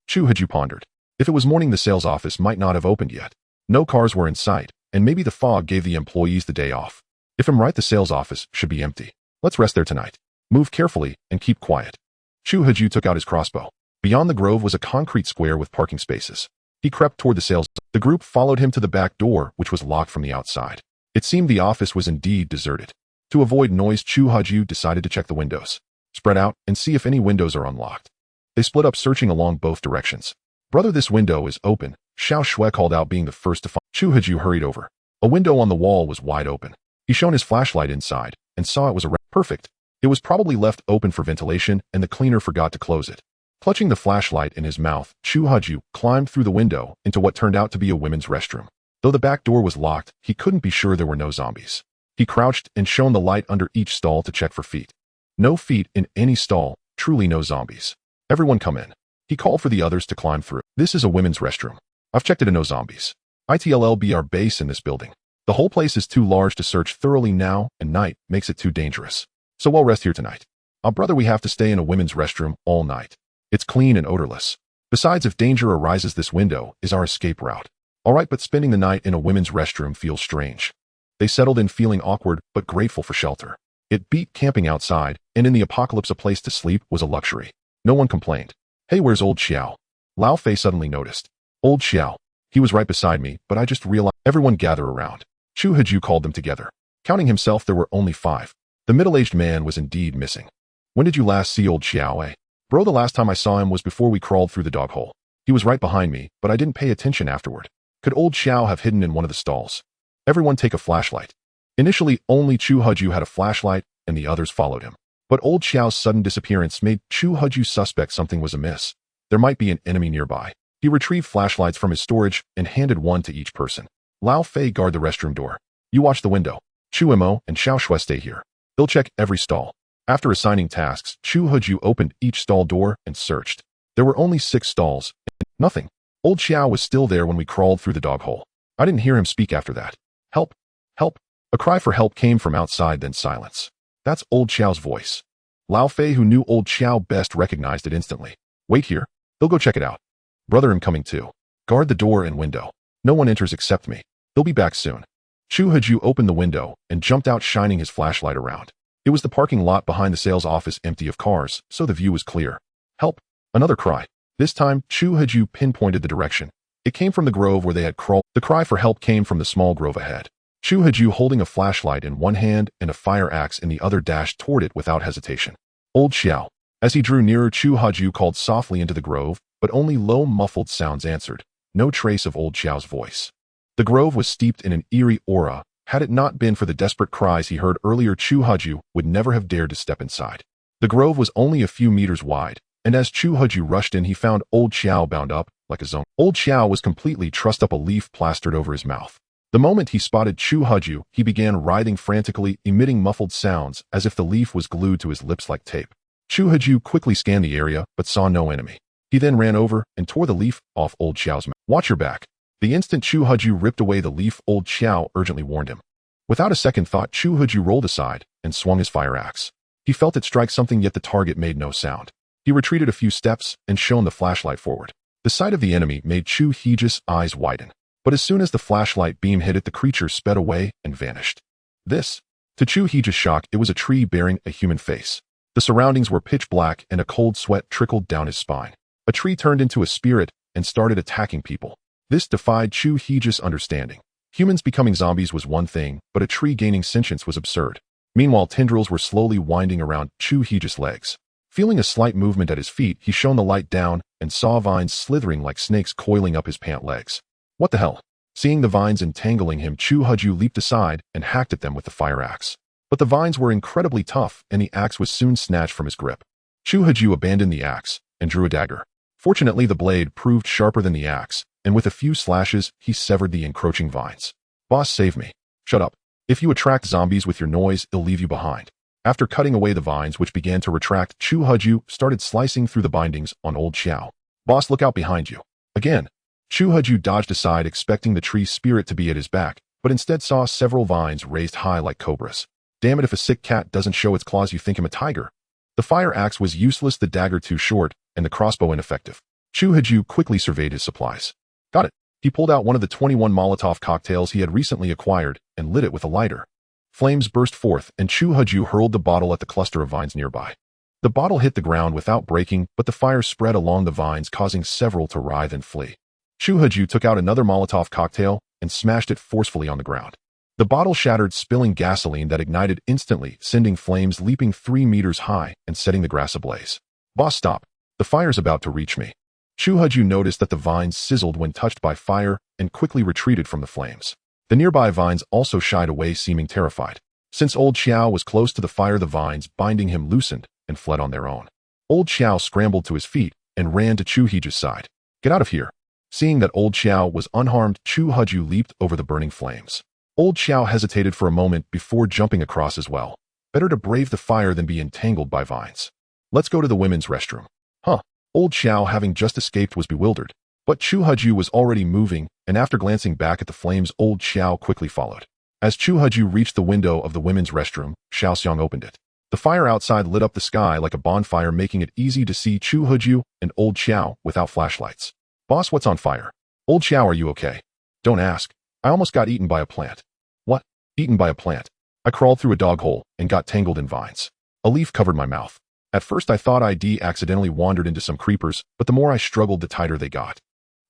Chu Haju pondered. If it was morning, the sales office might not have opened yet. No cars were in sight, and maybe the fog gave the employees the day off. If I'm right, the sales office should be empty. Let's rest there tonight. Move carefully and keep quiet. Chu Haju took out his crossbow. Beyond the grove was a concrete square with parking spaces. He crept toward the sales. The group followed him to the back door, which was locked from the outside. It seemed the office was indeed deserted. To avoid noise, Chu Haju decided to check the windows. Spread out and see if any windows are unlocked. They split up, searching along both directions. Brother, this window is open, Xiao Shui called out, being the first to find. Chu Haju hurried over. A window on the wall was wide open. He shone his flashlight inside and saw it was perfect. It was probably left open for ventilation, and the cleaner forgot to close it. Clutching the flashlight in his mouth, Chu Haju climbed through the window into what turned out to be a women's restroom. Though the back door was locked, he couldn't be sure there were no zombies. He crouched and shone the light under each stall to check for feet. No feet in any stall, truly no zombies. Everyone come in. He called for the others to climb through. This is a women's restroom. I've checked it and no zombies. It'll be our base in this building. The whole place is too large to search thoroughly now, and night makes it too dangerous. So we'll rest here tonight. Brother, we have to stay in a women's restroom all night. It's clean and odorless. Besides, if danger arises, this window is our escape route. All right, but spending the night in a women's restroom feels strange. They settled in, feeling awkward but grateful for shelter. It beat camping outside, and in the apocalypse a place to sleep was a luxury. No one complained. Hey, where's old Xiao? Lao Fei suddenly noticed. Old Xiao. He was right beside me, but I just realized. Everyone gather around. Chu Haju called them together. Counting himself, there were only 5. The middle-aged man was indeed missing. When did you last see old Xiao? Bro, the last time I saw him was before we crawled through the dog hole. He was right behind me, but I didn't pay attention afterward. Could old Xiao have hidden in one of the stalls? Everyone take a flashlight. Initially, only Chu Huju had a flashlight, and the others followed him. But old Xiao's sudden disappearance made Chu Huju suspect something was amiss. There might be an enemy nearby. He retrieved flashlights from his storage and handed one to each person. Lao Fei, guard the restroom door. You watch the window. Chu Imo and Xiao Shui stay here. They'll check every stall. After assigning tasks, Chu Huju opened each stall door and searched. There were only 6 stalls, and nothing. Old Xiao was still there when we crawled through the dog hole. I didn't hear him speak after that. Help! Help! A cry for help came from outside, then silence. That's old Xiao's voice. Lao Fei, who knew old Xiao best, recognized it instantly. Wait here. They'll go check it out. Brother, I'm coming too. Guard the door and window. No one enters except me. They'll be back soon. Chu Huju opened the window and jumped out, shining his flashlight around. It was the parking lot behind the sales office, empty of cars, so the view was clear. Help! Another cry. This time, Chu Huju pinpointed the direction. It came from the grove where they had crawled. The cry for help came from the small grove ahead. Chu Huju, holding a flashlight in one hand and a fire axe in the other, dashed toward it without hesitation. Old Xiao. As he drew nearer, Chu Huju called softly into the grove, but only low, muffled sounds answered. No trace of old Xiao's voice. The grove was steeped in an eerie aura. Had it not been for the desperate cries he heard earlier, Chu Huju would never have dared to step inside. The grove was only a few meters wide, and as Chu Huju rushed in, he found old Xiao bound up like a zombie. Old Xiao was completely trussed up, a leaf plastered over his mouth. The moment he spotted Chu Huju, he began writhing frantically, emitting muffled sounds as if the leaf was glued to his lips like tape. Chu Huju quickly scanned the area, but saw no enemy. He then ran over and tore the leaf off old Xiao's mouth. Watch your back. The instant Chu Huju ripped away the leaf, old Xiao urgently warned him. Without a second thought, Chu Huju rolled aside and swung his fire axe. He felt it strike something, yet the target made no sound. He retreated a few steps and shone the flashlight forward. The sight of the enemy made Chu Huju's eyes widen. But as soon as the flashlight beam hit it, the creature sped away and vanished. This, to Chu Huju's shock, it was a tree bearing a human face. The surroundings were pitch black and a cold sweat trickled down his spine. A tree turned into a spirit and started attacking people. This defied Chu Huju's understanding. Humans becoming zombies was one thing, but a tree gaining sentience was absurd. Meanwhile, tendrils were slowly winding around Chu Huju's legs. Feeling a slight movement at his feet, he shone the light down and saw vines slithering like snakes coiling up his pant legs. What the hell? Seeing the vines entangling him, Chu Huju leaped aside and hacked at them with the fire axe. But the vines were incredibly tough, and the axe was soon snatched from his grip. Chu Huju abandoned the axe and drew a dagger. Fortunately, the blade proved sharper than the axe, and with a few slashes, he severed the encroaching vines. Boss, save me. Shut up. If you attract zombies with your noise, it'll leave you behind. After cutting away the vines, which began to retract, Chu Huju started slicing through the bindings on old Xiao. Boss, look out behind you. Again. Chu Huju dodged aside, expecting the tree spirit to be at his back, but instead saw several vines raised high like cobras. Damn it, if a sick cat doesn't show its claws, you think him a tiger. The fire axe was useless, the dagger too short, and the crossbow ineffective. Chu Huju quickly surveyed his supplies. Got it. He pulled out one of the 21 Molotov cocktails he had recently acquired and lit it with a lighter. Flames burst forth, and Chu Huju hurled the bottle at the cluster of vines nearby. The bottle hit the ground without breaking, but the fire spread along the vines, causing several to writhe and flee. Chu Huju took out another Molotov cocktail and smashed it forcefully on the ground. The bottle shattered, spilling gasoline that ignited instantly, sending flames leaping 3 meters high and setting the grass ablaze. Boss, stop. The fire's about to reach me. Chu Huju noticed that the vines sizzled when touched by fire and quickly retreated from the flames. The nearby vines also shied away, seeming terrified. Since old Xiao was close to the fire, the vines binding him loosened and fled on their own. Old Xiao scrambled to his feet and ran to Chu Huju's side. Get out of here. Seeing that old Xiao was unharmed, Chu Huju leaped over the burning flames. Old Xiao hesitated for a moment before jumping across as well. Better to brave the fire than be entangled by vines. Let's go to the women's restroom. Huh. Old Xiao, having just escaped, was bewildered. But Chu Huju was already moving, and after glancing back at the flames, old Xiao quickly followed. As Chu Huju reached the window of the women's restroom, Xiaoxiang opened it. The fire outside lit up the sky like a bonfire, making it easy to see Chu Huju and old Xiao without flashlights. Boss, what's on fire? Old Xiao, are you okay? Don't ask. I almost got eaten by a plant. What? Eaten by a plant? I crawled through a dog hole and got tangled in vines. A leaf covered my mouth. At first I thought I'd accidentally wandered into some creepers, but the more I struggled, the tighter they got.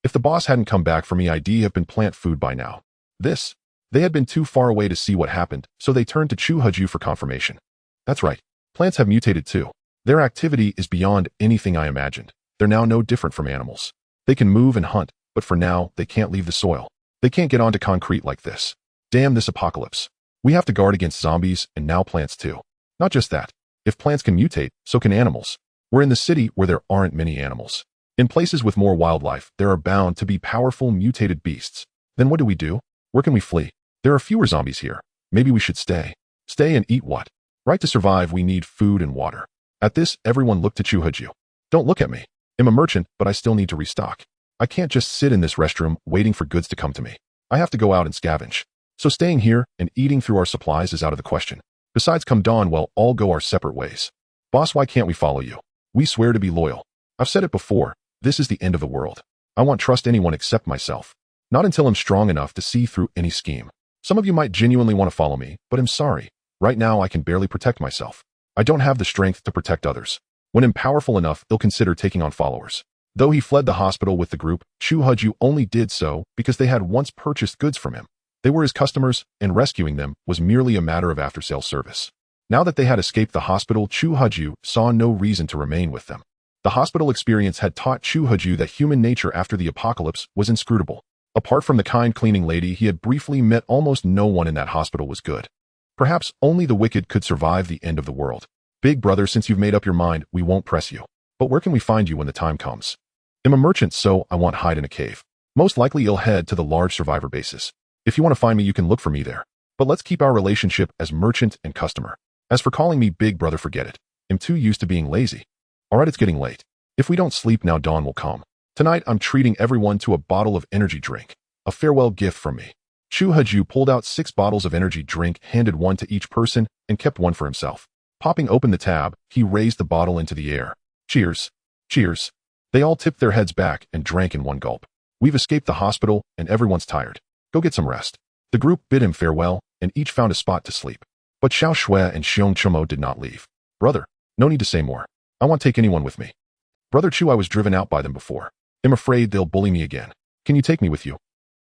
If the boss hadn't come back for me, I'd have been plant food by now. This They had been too far away to see what happened, so they turned to Chu Huju for confirmation. That's right. Plants have mutated too. Their activity is beyond anything I imagined. They're now no different from animals. They can move and hunt, but for now, they can't leave the soil. They can't get onto concrete like this. Damn this apocalypse. We have to guard against zombies and now plants too. Not just that. If plants can mutate, so can animals. We're in the city where there aren't many animals. In places with more wildlife, there are bound to be powerful mutated beasts. Then what do? Where can we flee? There are fewer zombies here. Maybe we should stay. Stay and eat what? Right, to survive, we need food and water. At this, everyone looked to Chu Huju. Don't look at me. I'm a merchant, but I still need to restock. I can't just sit in this restroom waiting for goods to come to me. I have to go out and scavenge. So staying here and eating through our supplies is out of the question. Besides, come dawn, we'll all go our separate ways. Boss, why can't we follow you? We swear to be loyal. I've said it before. This is the end of the world. I won't trust anyone except myself. Not until I'm strong enough to see through any scheme. Some of you might genuinely want to follow me, but I'm sorry. Right now, I can barely protect myself. I don't have the strength to protect others. When I'm powerful enough, they'll consider taking on followers. Though he fled the hospital with the group, Chu Huju only did so because they had once purchased goods from him. They were his customers, and rescuing them was merely a matter of after-sales service. Now that they had escaped the hospital, Chu Huju saw no reason to remain with them. The hospital experience had taught Chu Huju that human nature after the apocalypse was inscrutable. Apart from the kind cleaning lady he had briefly met, almost no one in that hospital was good. Perhaps only the wicked could survive the end of the world. Big brother, since you've made up your mind, we won't press you. But where can we find you when the time comes? I'm a merchant, so I won't hide in a cave. Most likely you'll head to the large survivor bases. If you want to find me, you can look for me there. But let's keep our relationship as merchant and customer. As for calling me big brother, forget it. I'm too used to being lazy. Alright, it's getting late. If we don't sleep now, dawn will come. Tonight, I'm treating everyone to a bottle of energy drink. A farewell gift from me. Chu Huju pulled out 6 bottles of energy drink, handed one to each person, and kept one for himself. Popping open the tab, he raised the bottle into the air. Cheers. Cheers. They all tipped their heads back and drank in one gulp. We've escaped the hospital, and everyone's tired. Go get some rest. The group bid him farewell, and each found a spot to sleep. But Xiao Shui and Xiong Chumo did not leave. Brother, no need to say more. I won't take anyone with me. Brother Chu, I was driven out by them before. I'm afraid they'll bully me again. Can you take me with you?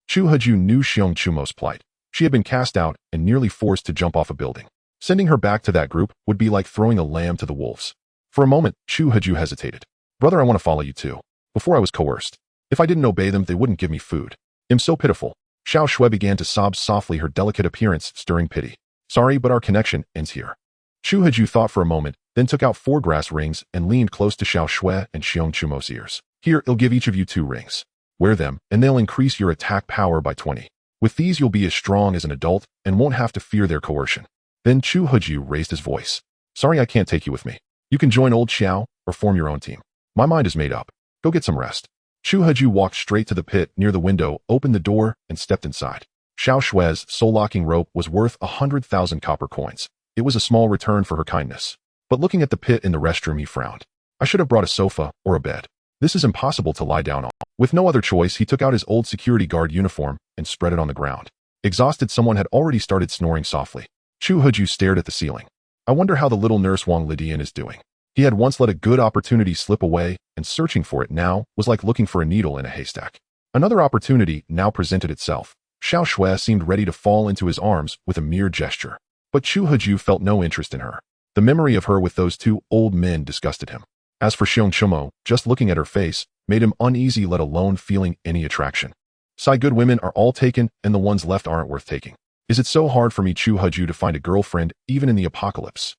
Chu Huju knew Xiong Chumo's plight. She had been cast out and nearly forced to jump off a building. Sending her back to that group would be like throwing a lamb to the wolves. For a moment, Chu Huju hesitated. Brother, I want to follow you too. Before I was coerced. If I didn't obey them, they wouldn't give me food. I'm so pitiful. Xiao Shui began to sob softly, her delicate appearance stirring pity. Sorry, but our connection ends here. Chu Huju thought for a moment, then took out 4 grass rings and leaned close to Xiao Shui and Xiong Chumo's ears. Here, I'll give each of you 2 rings. Wear them, and they'll increase your attack power by 20. With these, you'll be as strong as an adult and won't have to fear their coercion. Then Chu Huju raised his voice. Sorry, I can't take you with me. You can join old Xiao or form your own team. My mind is made up. Go get some rest. Chu Huju walked straight to the pit near the window, opened the door, and stepped inside. Xiao Shui's soul-locking rope was worth 100,000 copper coins. It was a small return for her kindness. But looking at the pit in the restroom, he frowned. I should have brought a sofa or a bed. This is impossible to lie down on. With no other choice, he took out his old security guard uniform and spread it on the ground. Exhausted, someone had already started snoring softly. Chu Huju stared at the ceiling. I wonder how the little nurse Wang Lidian is doing. He had once let a good opportunity slip away, and searching for it now was like looking for a needle in a haystack. Another opportunity now presented itself. Xiao Shui seemed ready to fall into his arms with a mere gesture. But Chu Huju felt no interest in her. The memory of her with those 2 old men disgusted him. As for Xiong Chumo, just looking at her face made him uneasy, let alone feeling any attraction. Sigh, good women are all taken, and the ones left aren't worth taking. Is it so hard for me, Chu Huju, to find a girlfriend, even in the apocalypse?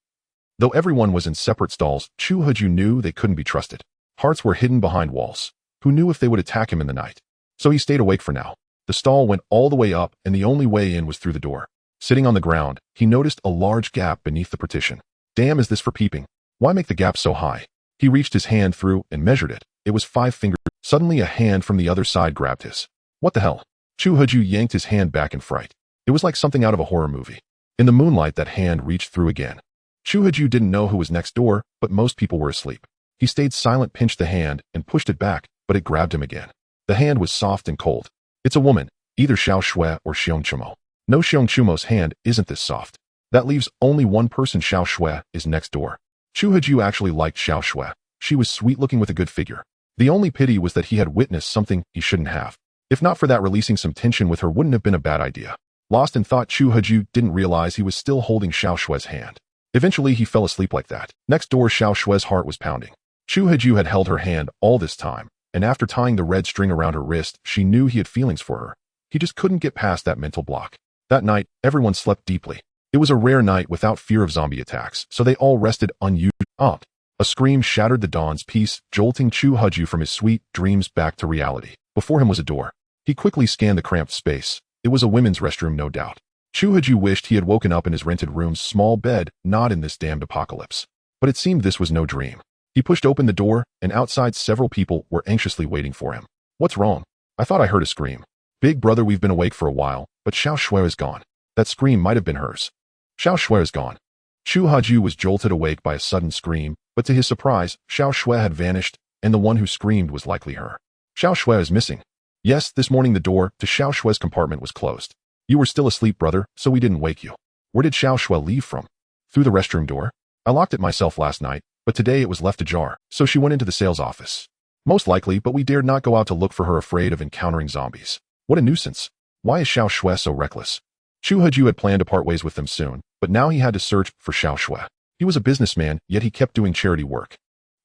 Though everyone was in separate stalls, Chu Huju knew they couldn't be trusted. Hearts were hidden behind walls. Who knew if they would attack him in the night? So he stayed awake for now. The stall went all the way up, and the only way in was through the door. Sitting on the ground, he noticed a large gap beneath the partition. Damn, is this for peeping? Why make the gap so high? He reached his hand through and measured it. It was 5 fingers. Suddenly a hand from the other side grabbed his. What the hell? Chu Huju yanked his hand back in fright. It was like something out of a horror movie. In the moonlight, that hand reached through again. Chu Huju didn't know who was next door, but most people were asleep. He stayed silent, pinched the hand, and pushed it back, but it grabbed him again. The hand was soft and cold. It's a woman, either Xiao Shui or Xiong Chumo. No, Xiong Chumo's hand isn't this soft. That leaves only one person. Xiao Shui is next door. Chu Huju actually liked Xiao Shui. She was sweet-looking with a good figure. The only pity was that he had witnessed something he shouldn't have. If not for that, releasing some tension with her wouldn't have been a bad idea. Lost in thought, Chu Haju didn't realize he was still holding Xiao Shue's hand. Eventually, he fell asleep like that. Next door, Xiao Shue's heart was pounding. Chu Haju had held her hand all this time, and after tying the red string around her wrist, she knew he had feelings for her. He just couldn't get past that mental block. That night, everyone slept deeply. It was a rare night without fear of zombie attacks, so they all rested unusually. A scream shattered the dawn's peace, jolting Chu Haju from his sweet dreams back to reality. Before him was a door. He quickly scanned the cramped space. It was a women's restroom, no doubt. Chu Haju wished he had woken up in his rented room's small bed, not in this damned apocalypse. But it seemed this was no dream. He pushed open the door, and outside several people were anxiously waiting for him. What's wrong? I thought I heard a scream. Big brother, we've been awake for a while, but Xiao Shui is gone. That scream might have been hers. Xiao Shui is gone. Chu Haju was jolted awake by a sudden scream, but to his surprise, Xiao Shui had vanished, and the one who screamed was likely her. Xiao Shui is missing. Yes, this morning the door to Xiao Shui's compartment was closed. You were still asleep, brother, so we didn't wake you. Where did Xiao Shui leave from? Through the restroom door? I locked it myself last night, but today it was left ajar, so she went into the sales office. Most likely, but we dared not go out to look for her, afraid of encountering zombies. What a nuisance. Why is Xiao Shui so reckless? Chu Haju had planned to part ways with them soon, but now he had to search for Xiao Shui. He was a businessman, yet he kept doing charity work.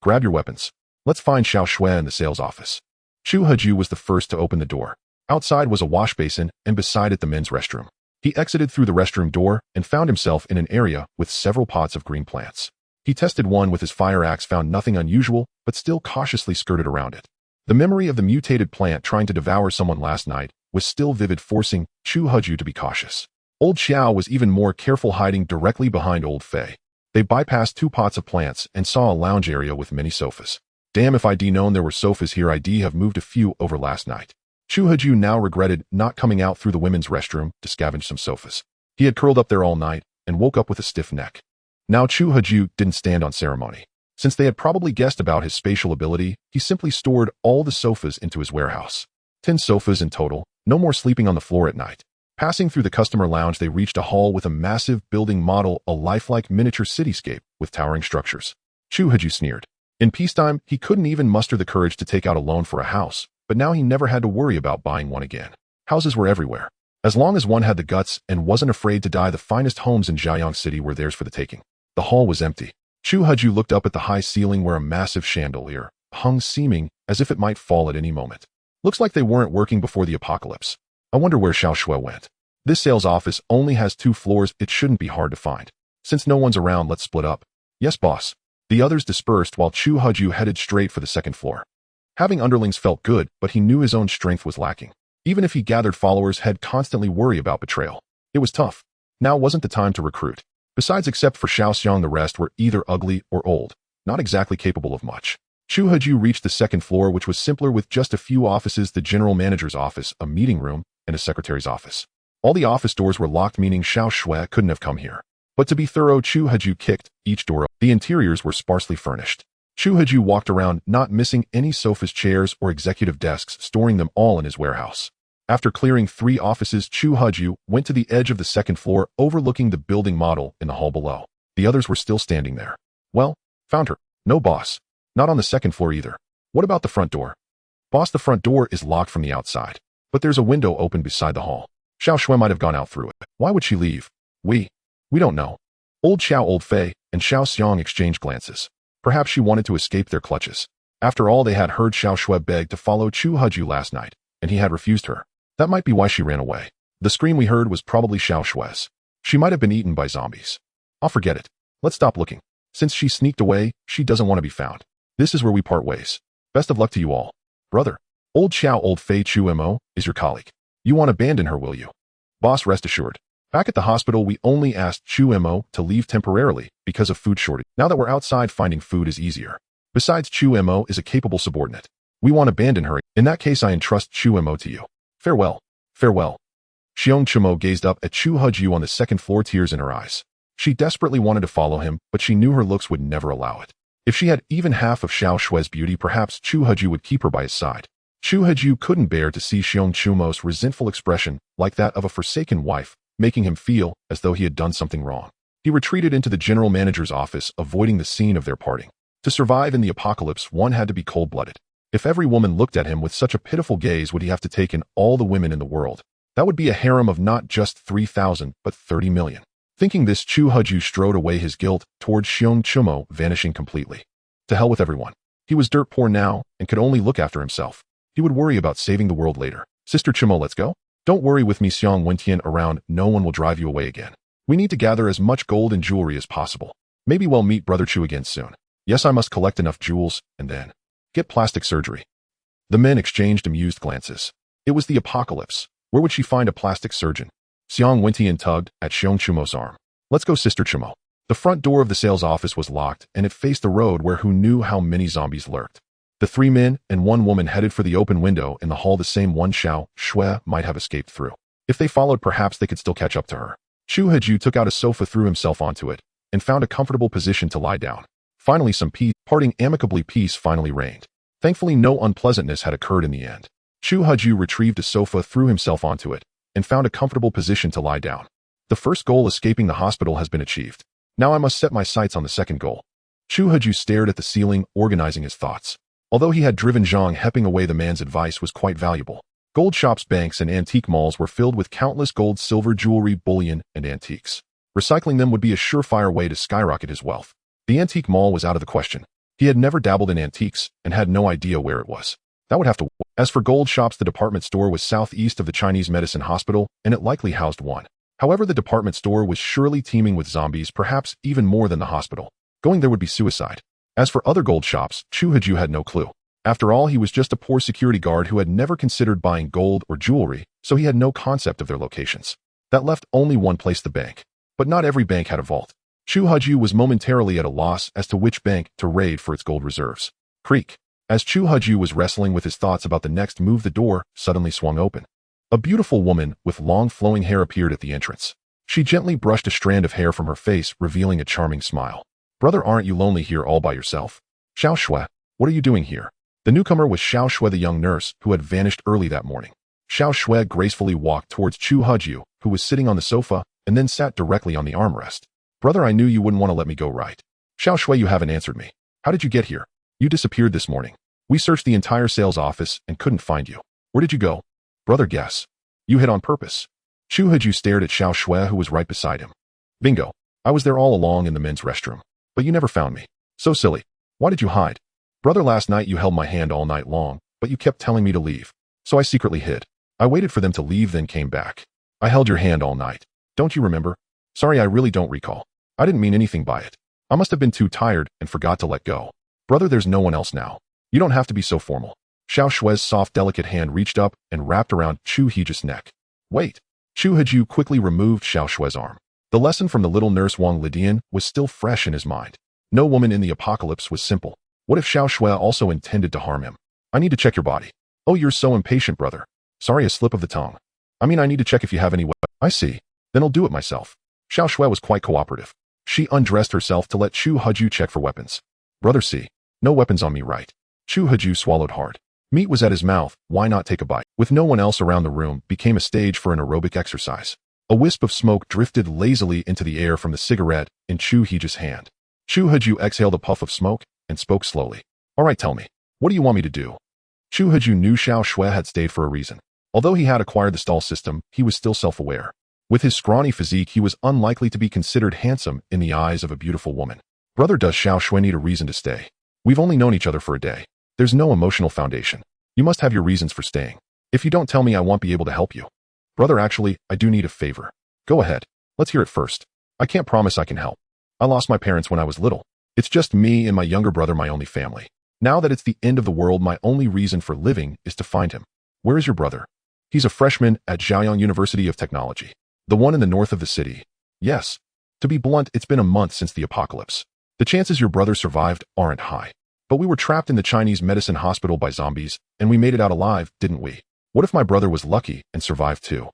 Grab your weapons. Let's find Xiao Shui in the sales office. Chu Haju was the first to open the door. Outside was a wash basin, and beside it the men's restroom. He exited through the restroom door and found himself in an area with several pots of green plants. He tested one with his fire axe, found nothing unusual, but still cautiously skirted around it. The memory of the mutated plant trying to devour someone last night was still vivid, forcing Chu Haju to be cautious. Old Xiao was even more careful, hiding directly behind Old Fei. They bypassed 2 pots of plants and saw a lounge area with many sofas. Damn, if I'd known there were sofas here, I'd have moved a few over last night. Chu Haju now regretted not coming out through the women's restroom to scavenge some sofas. He had curled up there all night and woke up with a stiff neck. Now Chu Haju didn't stand on ceremony. Since they had probably guessed about his spatial ability, he simply stored all the sofas into his warehouse. 10 sofas in total, no more sleeping on the floor at night. Passing through the customer lounge, they reached a hall with a massive building model, a lifelike miniature cityscape with towering structures. Chu Haju sneered. In peacetime, he couldn't even muster the courage to take out a loan for a house, but now he never had to worry about buying one again. Houses were everywhere. As long as one had the guts and wasn't afraid to die, the finest homes in Zhaoyang City were theirs for the taking. The hall was empty. Chu Haju looked up at the high ceiling where a massive chandelier hung, seeming as if it might fall at any moment. Looks like they weren't working before the apocalypse. I wonder where Xiao Shui went. This sales office only has 2 floors. It shouldn't be hard to find. Since no one's around, let's split up. Yes, boss. The others dispersed while Chu Haju headed straight for the 2nd floor. Having underlings felt good, but he knew his own strength was lacking. Even if he gathered followers, he'd constantly worry about betrayal. It was tough. Now wasn't the time to recruit. Besides, except for Xiao Xiang, the rest were either ugly or old, not exactly capable of much. Chu Haju reached the 2nd floor, which was simpler with just a few offices: the general manager's office, a meeting room, and a secretary's office. All the office doors were locked, meaning Xiao Shui couldn't have come here. But to be thorough, Chu Haju kicked each door. The interiors were sparsely furnished. Chu Haju walked around, not missing any sofas, chairs, or executive desks, storing them all in his warehouse. After clearing 3 offices, Chu Haju went to the edge of the 2nd floor, overlooking the building model in the hall below. The others were still standing there. Well, found her. No, boss. Not on the 2nd floor either. What about the front door? Boss, the front door is locked from the outside. But there's a window open beside the hall. Xiao Shui might have gone out through it. Why would she leave? We don't know. Old Xiao, Old Fei, and Xiao Xiang exchanged glances. Perhaps she wanted to escape their clutches. After all, they had heard Xiao Shui beg to follow Chu Haju last night, and he had refused her. That might be why she ran away. The scream we heard was probably Xiao Shui's. She might have been eaten by zombies. I'll forget it. Let's stop looking. Since she sneaked away, she doesn't want to be found. This is where we part ways. Best of luck to you all. Brother. Old Xiao, Old Fei, Chu Mo is your colleague. You won't abandon her, will you? Boss, rest assured. Back at the hospital, we only asked Chu Mo to leave temporarily because of food shortage. Now that we're outside, finding food is easier. Besides, Chu Mo is a capable subordinate. We won't abandon her. In that case, I entrust Chu Mo to you. Farewell. Farewell. Xiong Chumo gazed up at Chu Haju on the 2nd floor, tears in her eyes. She desperately wanted to follow him, but she knew her looks would never allow it. If she had even half of Xiao Shui's beauty, perhaps Chu Haju would keep her by his side. Chu Haju couldn't bear to see Xiong Chumo's resentful expression, like that of a forsaken wife, making him feel as though he had done something wrong. He retreated into the general manager's office, avoiding the scene of their parting. To survive in the apocalypse, one had to be cold-blooded. If every woman looked at him with such a pitiful gaze, would he have to take in all the women in the world? That would be a harem of not just 3,000, but 30 million. Thinking this, Chu Huju strode away his guilt towards Xiong Chumo, vanishing completely. To hell with everyone. He was dirt poor now and could only look after himself. He would worry about saving the world later. Sister Chumo, let's go? Don't worry with me, Xiong Wentian around. No one will drive you away again. We need to gather as much gold and jewelry as possible. Maybe we'll meet Brother Chu again soon. Yes, I must collect enough jewels and then get plastic surgery. The men exchanged amused glances. It was the apocalypse. Where would she find a plastic surgeon? Xiong Wentian tugged at Xiong Chumo's arm. Let's go, Sister Chumo. The front door of the sales office was locked, and it faced the road where who knew how many zombies lurked. The 3 men and 1 woman headed for the open window in the hall. The same one Xiao Shui might have escaped through. If they followed, perhaps they could still catch up to her. Chu Huju took out a sofa, threw himself onto it, and found a comfortable position to lie down. Finally, some peace, parting amicably, peace finally reigned. Thankfully, no unpleasantness had occurred in the end. Chu Huju retrieved a sofa, threw himself onto it, and found a comfortable position to lie down. The first goal, escaping the hospital, has been achieved. Now I must set my sights on the second goal. Chu Huju stared at the ceiling, organizing his thoughts. Although he had driven Zhang Heping away, the man's advice was quite valuable. Gold shops, banks, and antique malls were filled with countless gold, silver, jewelry, bullion, and antiques. Recycling them would be a surefire way to skyrocket his wealth. The antique mall was out of the question. He had never dabbled in antiques and had no idea where it was. That would have to. As for gold shops, the department store was southeast of the Chinese medicine hospital, and it likely housed one. However, the department store was surely teeming with zombies, perhaps even more than the hospital. Going there would be suicide. As for other gold shops, Chu Huju had no clue. After all, he was just a poor security guard who had never considered buying gold or jewelry, so he had no concept of their locations. That left only one place: the bank. But not every bank had a vault. Chu Huju was momentarily at a loss as to which bank to raid for its gold reserves. Creak. As Chu Huju was wrestling with his thoughts about the next move, the door suddenly swung open. A beautiful woman with long flowing hair appeared at the entrance. She gently brushed a strand of hair from her face, revealing a charming smile. Brother, aren't you lonely here all by yourself? Xiao Shui, what are you doing here? The newcomer was Xiao Shui, the young nurse who had vanished early that morning. Xiao Shui gracefully walked towards Chu Huju, who was sitting on the sofa, and then sat directly on the armrest. Brother, I knew you wouldn't want to let me go, right? Xiao Shui, you haven't answered me. How did you get here? You disappeared this morning. We searched the entire sales office and couldn't find you. Where did you go? Brother, guess. You hid on purpose. Chu Huju stared at Xiao Shui, who was right beside him. Bingo. I was there all along in the men's restroom. But you never found me. So silly. Why did you hide? Brother, last night you held my hand all night long, but you kept telling me to leave. So I secretly hid. I waited for them to leave, then came back. I held your hand all night. Don't you remember? Sorry, I really don't recall. I didn't mean anything by it. I must have been too tired and forgot to let go. Brother, there's no one else now. You don't have to be so formal. Xiao Shui's soft, delicate hand reached up and wrapped around Chu Huju's neck. Wait. Chu Huju quickly removed Xiao Shui's arm. The lesson from the little nurse Wang Lidian was still fresh in his mind. No woman in the apocalypse was simple. What if Xiao Shui also intended to harm him? I need to check your body. Oh, you're so impatient, brother. Sorry, a slip of the tongue. I mean, I need to check if you have any weapons. I see. Then I'll do it myself. Xiao Shui was quite cooperative. She undressed herself to let Chu Huju check for weapons. Brother, see. No weapons on me, right? Chu Huju swallowed hard. Meat was at his mouth, why not take a bite? With no one else around, the room became a stage for an aerobic exercise. A wisp of smoke drifted lazily into the air from the cigarette in Chu Huju's hand. Chu Huju exhaled a puff of smoke and spoke slowly. All right, tell me. What do you want me to do? Chu Huju knew Xiao Shui had stayed for a reason. Although he had acquired the stall system, he was still self-aware. With his scrawny physique, he was unlikely to be considered handsome in the eyes of a beautiful woman. Brother, does Xiao Shui need a reason to stay? We've only known each other for a day. There's no emotional foundation. You must have your reasons for staying. If you don't tell me, I won't be able to help you. Brother, actually, I do need a favor. Go ahead. Let's hear it first. I can't promise I can help. I lost my parents when I was little. It's just me and my younger brother, my only family. Now that it's the end of the world, my only reason for living is to find him. Where is your brother? He's a freshman at Zhaoyang University of Technology. The one in the north of the city. Yes. To be blunt, it's been a month since the apocalypse. The chances your brother survived aren't high. But we were trapped in the Chinese medicine hospital by zombies, and we made it out alive, didn't we? What if my brother was lucky and survived too?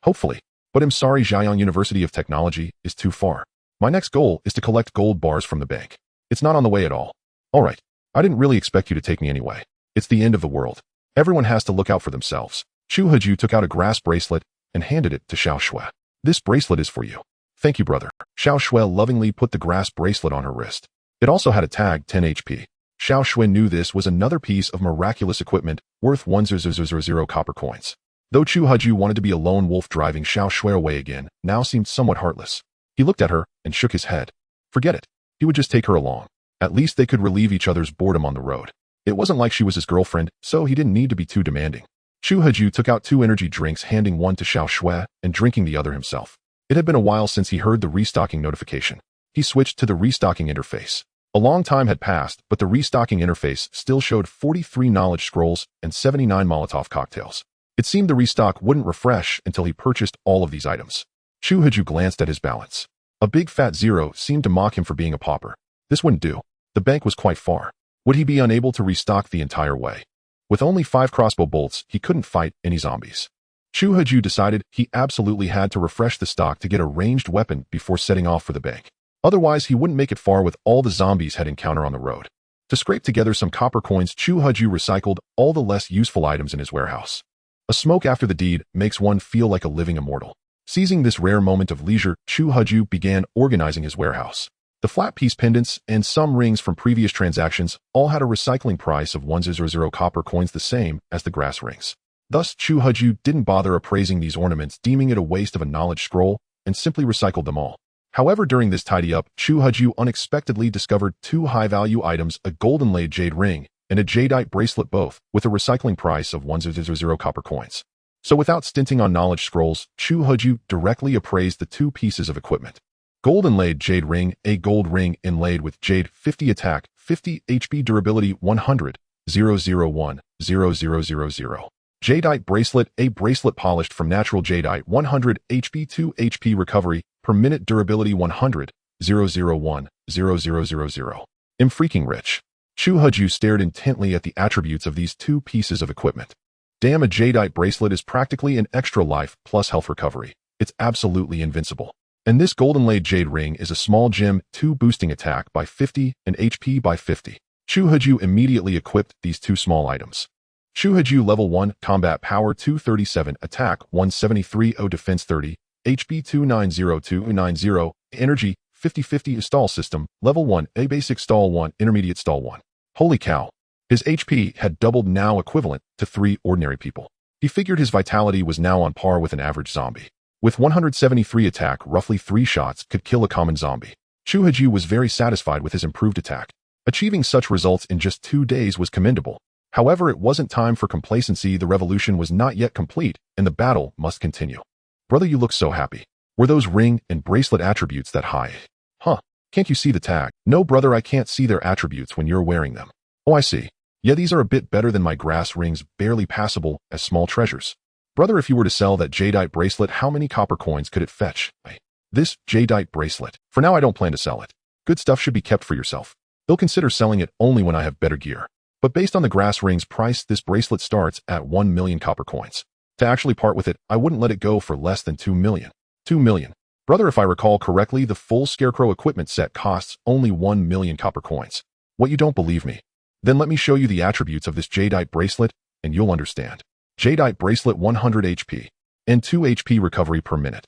Hopefully. But I'm sorry, Zhaoyang University of Technology is too far. My next goal is to collect gold bars from the bank. It's not on the way at all. All right. I didn't really expect you to take me anyway. It's the end of the world. Everyone has to look out for themselves. Chu Huju took out a grass bracelet and handed it to Xiao Shui. This bracelet is for you. Thank you, brother. Xiao Shui lovingly put the grass bracelet on her wrist. It also had a tag 10 HP. Xiao Shui knew this was another piece of miraculous equipment worth 1,000 copper coins. Though Chu Huju wanted to be a lone wolf driving Xiao Shui away again, now seemed somewhat heartless. He looked at her and shook his head. Forget it. He would just take her along. At least they could relieve each other's boredom on the road. It wasn't like she was his girlfriend, so he didn't need to be too demanding. Chu Huju took out 2 energy drinks, handing one to Xiao Shui and drinking the other himself. It had been a while since he heard the restocking notification. He switched to the restocking interface. A long time had passed, but the restocking interface still showed 43 knowledge scrolls and 79 Molotov cocktails. It seemed the restock wouldn't refresh until he purchased all of these items. Chu Huju glanced at his balance. A big fat zero seemed to mock him for being a pauper. This wouldn't do. The bank was quite far. Would he be unable to restock the entire way? With only 5 crossbow bolts, he couldn't fight any zombies. Chu Huju decided he absolutely had to refresh the stock to get a ranged weapon before setting off for the bank. Otherwise, he wouldn't make it far with all the zombies he'd encounter on the road. To scrape together some copper coins, Chu Huju recycled all the less useful items in his warehouse. A smoke after the deed makes one feel like a living immortal. Seizing this rare moment of leisure, Chu Huju began organizing his warehouse. The flat piece pendants and some rings from previous transactions all had a recycling price of 100 copper coins, the same as the grass rings. Thus, Chu Huju didn't bother appraising these ornaments, deeming it a waste of a knowledge scroll, and simply recycled them all. However, during this tidy-up, Chu Huju unexpectedly discovered 2 high-value items, a golden-laid jade ring and a jadeite bracelet, both with a recycling price of 100 copper coins. So without stinting on knowledge scrolls, Chu Huju directly appraised the 2 pieces of equipment. Golden-laid jade ring, a gold ring inlaid with jade, 50 attack, 50 HP durability, 100, 001, 0000. Jadeite bracelet, a bracelet polished from natural jadeite, 100 HP, 2 HP recovery per minute, durability 100, 001, 0000. I'm freaking rich. Chu Huju stared intently at the attributes of these 2 pieces of equipment. Damn, a jadeite bracelet is practically an extra life plus health recovery. It's absolutely invincible. And this golden-laid jade ring is a small gem, 2 boosting attack by 50 and HP by 50. Chu Huju immediately equipped these 2 small items. Chu Huju level 1, combat power 237, attack 173, defense 30, HP 290290, energy 50-50, stall system, level 1, a basic stall 1, intermediate stall 1. Holy cow. His HP had doubled, now equivalent to 3 ordinary people. He figured his vitality was now on par with an average zombie. With 173 attack, roughly 3 shots could kill a common zombie. Chu Huju was very satisfied with his improved attack. Achieving such results in just 2 days was commendable. However, it wasn't time for complacency. The revolution was not yet complete, and the battle must continue. Brother, you look so happy. Were those ring and bracelet attributes that high? Huh, can't you see the tag? No, brother, I can't see their attributes when you're wearing them. Oh, I see. Yeah, these are a bit better than my grass rings, barely passable as small treasures. Brother, if you were to sell that jadeite bracelet, how many copper coins could it fetch? This jadeite bracelet. For now, I don't plan to sell it. Good stuff should be kept for yourself. They'll consider selling it only when I have better gear. But based on the grass ring's price, this bracelet starts at 1 million copper coins. To actually part with it, I wouldn't let it go for less than 2 million. 2 million. Brother, if I recall correctly, the full Scarecrow equipment set costs only 1 million copper coins. What, you don't believe me? Then let me show you the attributes of this jadeite bracelet, and you'll understand. Jadeite bracelet, 100 HP, and 2 HP recovery per minute.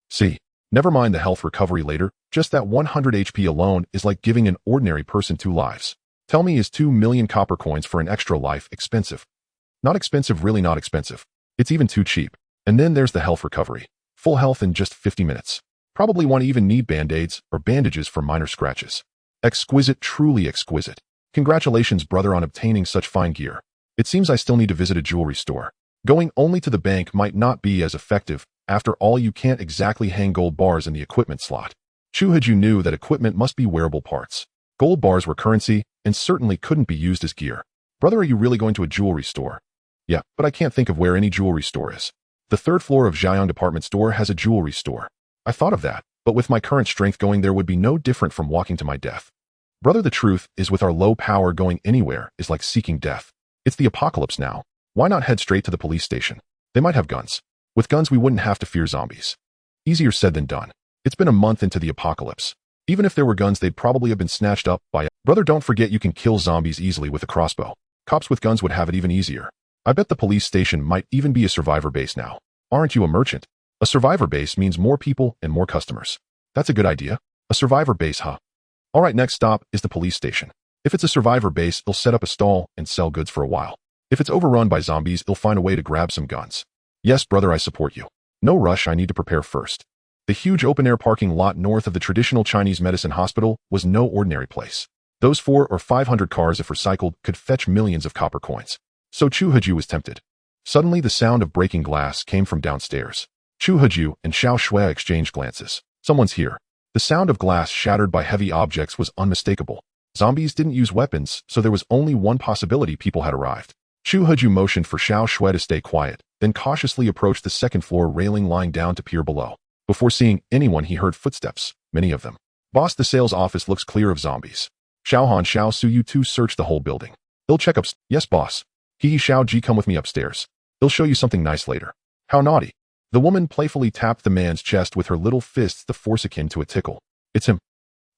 See, never mind the health recovery later, just that 100 HP alone is like giving an ordinary person 2 lives. Tell me, is 2 million copper coins for an extra life expensive? Not expensive, really not expensive. It's even too cheap. And then there's the health recovery. Full health in just 50 minutes. Probably won't even need band-aids or bandages for minor scratches. Exquisite, truly exquisite. Congratulations, brother, on obtaining such fine gear. It seems I still need to visit a jewelry store. Going only to the bank might not be as effective. After all, you can't exactly hang gold bars in the equipment slot. Chu Huju knew that equipment must be wearable parts. Gold bars were currency and certainly couldn't be used as gear. Brother, are you really going to a jewelry store? Yeah, but I can't think of where any jewelry store is. The 3rd floor of Zhaoyang department store has a jewelry store. I thought of that, but with my current strength, going there would be no different from walking to my death. Brother, the truth is, with our low power, going anywhere is like seeking death. It's the apocalypse now. Why not head straight to the police station? They might have guns. With guns, we wouldn't have to fear zombies. Easier said than done. It's been a month into the apocalypse. Even if there were guns, they'd probably have been snatched up by a... Brother, don't forget you can kill zombies easily with a crossbow. Cops with guns would have it even easier. I bet the police station might even be a survivor base now. Aren't you a merchant? A survivor base means more people and more customers. That's a good idea. A survivor base, huh? Alright, next stop is the police station. If it's a survivor base, they'll set up a stall and sell goods for a while. If it's overrun by zombies, they'll find a way to grab some guns. Yes, brother, I support you. No rush, I need to prepare first. The huge open-air parking lot north of the traditional Chinese medicine hospital was no ordinary place. Those 400 or 500 cars, if recycled, could fetch millions of copper coins. So Chu Heju was tempted. Suddenly, the sound of breaking glass came from downstairs. Chu Heju and Xiao Shui exchanged glances. Someone's here. The sound of glass shattered by heavy objects was unmistakable. Zombies didn't use weapons, so there was only one possibility: people had arrived. Chu Heju motioned for Xiao Shui to stay quiet, then cautiously approached the second-floor railing, lying down to peer below. Before seeing anyone, he heard footsteps, many of them. Boss, the sales office looks clear of zombies. Xiaohan, Xiao Su, you two search the whole building. They'll check up. Yes, boss. He Xiao Ji, come with me upstairs. They'll show you something nice later. How naughty. The woman playfully tapped the man's chest with her little fists, the force akin to a tickle. It's him.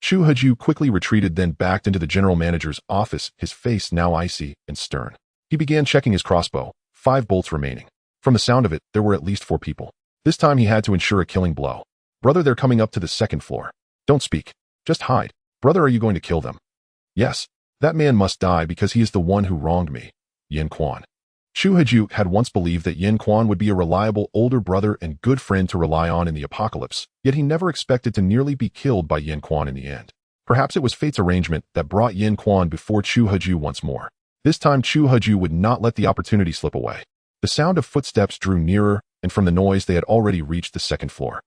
Chu Heju quickly retreated, then backed into the general manager's office, his face now icy and stern. He began checking his crossbow, 5 bolts remaining. From the sound of it, there were at least 4 people. This time he had to ensure a killing blow. Brother, they're coming up to the second floor. Don't speak. Just hide. Brother, are you going to kill them? Yes. That man must die because he is the one who wronged me. Yin Quan. Chu Heju had once believed that Yin Quan would be a reliable older brother and good friend to rely on in the apocalypse, yet he never expected to nearly be killed by Yin Quan in the end. Perhaps it was fate's arrangement that brought Yin Quan before Chu Heju once more. This time Chu Heju would not let the opportunity slip away. The sound of footsteps drew nearer, and from the noise they had already reached the second floor.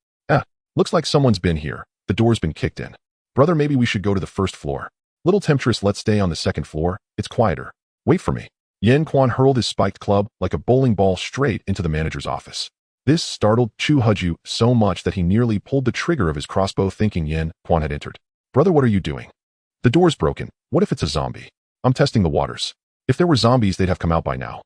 Looks like someone's been here. The door's been kicked in. Brother, maybe we should go to the first floor. Little temptress, let's stay on the second floor. It's quieter. Wait for me. Yin Quan hurled his spiked club like a bowling ball straight into the manager's office. This startled Chu Heju so much that he nearly pulled the trigger of his crossbow, thinking Yin Quan had entered. Brother, what are you doing? The door's broken. What if it's a zombie? I'm testing the waters. If there were zombies, they'd have come out by now.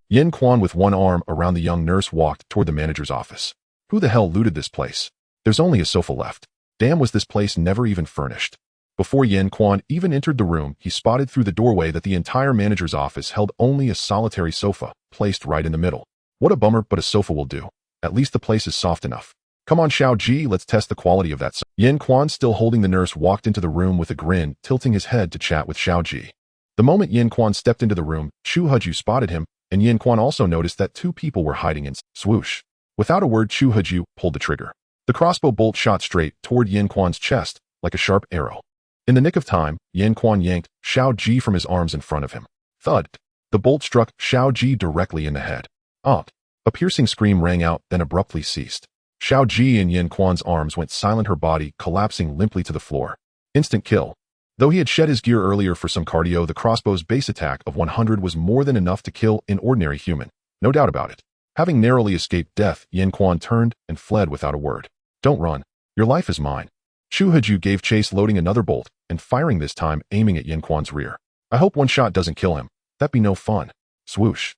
Yin Quan, with one arm around the young nurse, walked toward the manager's office. Who the hell looted this place? There's only a sofa left. Damn, was this place never even furnished? Before Yin Quan even entered the room, he spotted through the doorway that the entire manager's office held only a solitary sofa, placed right in the middle. What a bummer, but a sofa will do. At least the place is soft enough. Come on, Xiao Ji, let's test the quality of that sofa. Yin Quan, still holding the nurse, walked into the room with a grin, tilting his head to chat with Xiao Ji. The moment Yin Quan stepped into the room, Chu Heju spotted him, and Yin Quan also noticed that 2 people were hiding in swoosh. Without a word, Chu Heju pulled the trigger. The crossbow bolt shot straight toward Yin Quan's chest, like a sharp arrow. In the nick of time, Yin Quan yanked Xiao Ji from his arms in front of him. Thud! The bolt struck Xiao Ji directly in the head. A piercing scream rang out, then abruptly ceased. Xiao Ji in Yin Quan's arms went silent, her body collapsing limply to the floor. Instant kill. Though he had shed his gear earlier for some cardio, the crossbow's base attack of 100 was more than enough to kill an ordinary human. No doubt about it. Having narrowly escaped death, Yin Quan turned and fled without a word. Don't run. Your life is mine. Chu Heju gave chase, loading another bolt and firing, this time aiming at Yin Quan's rear. I hope one shot doesn't kill him. That'd be no fun. Swoosh.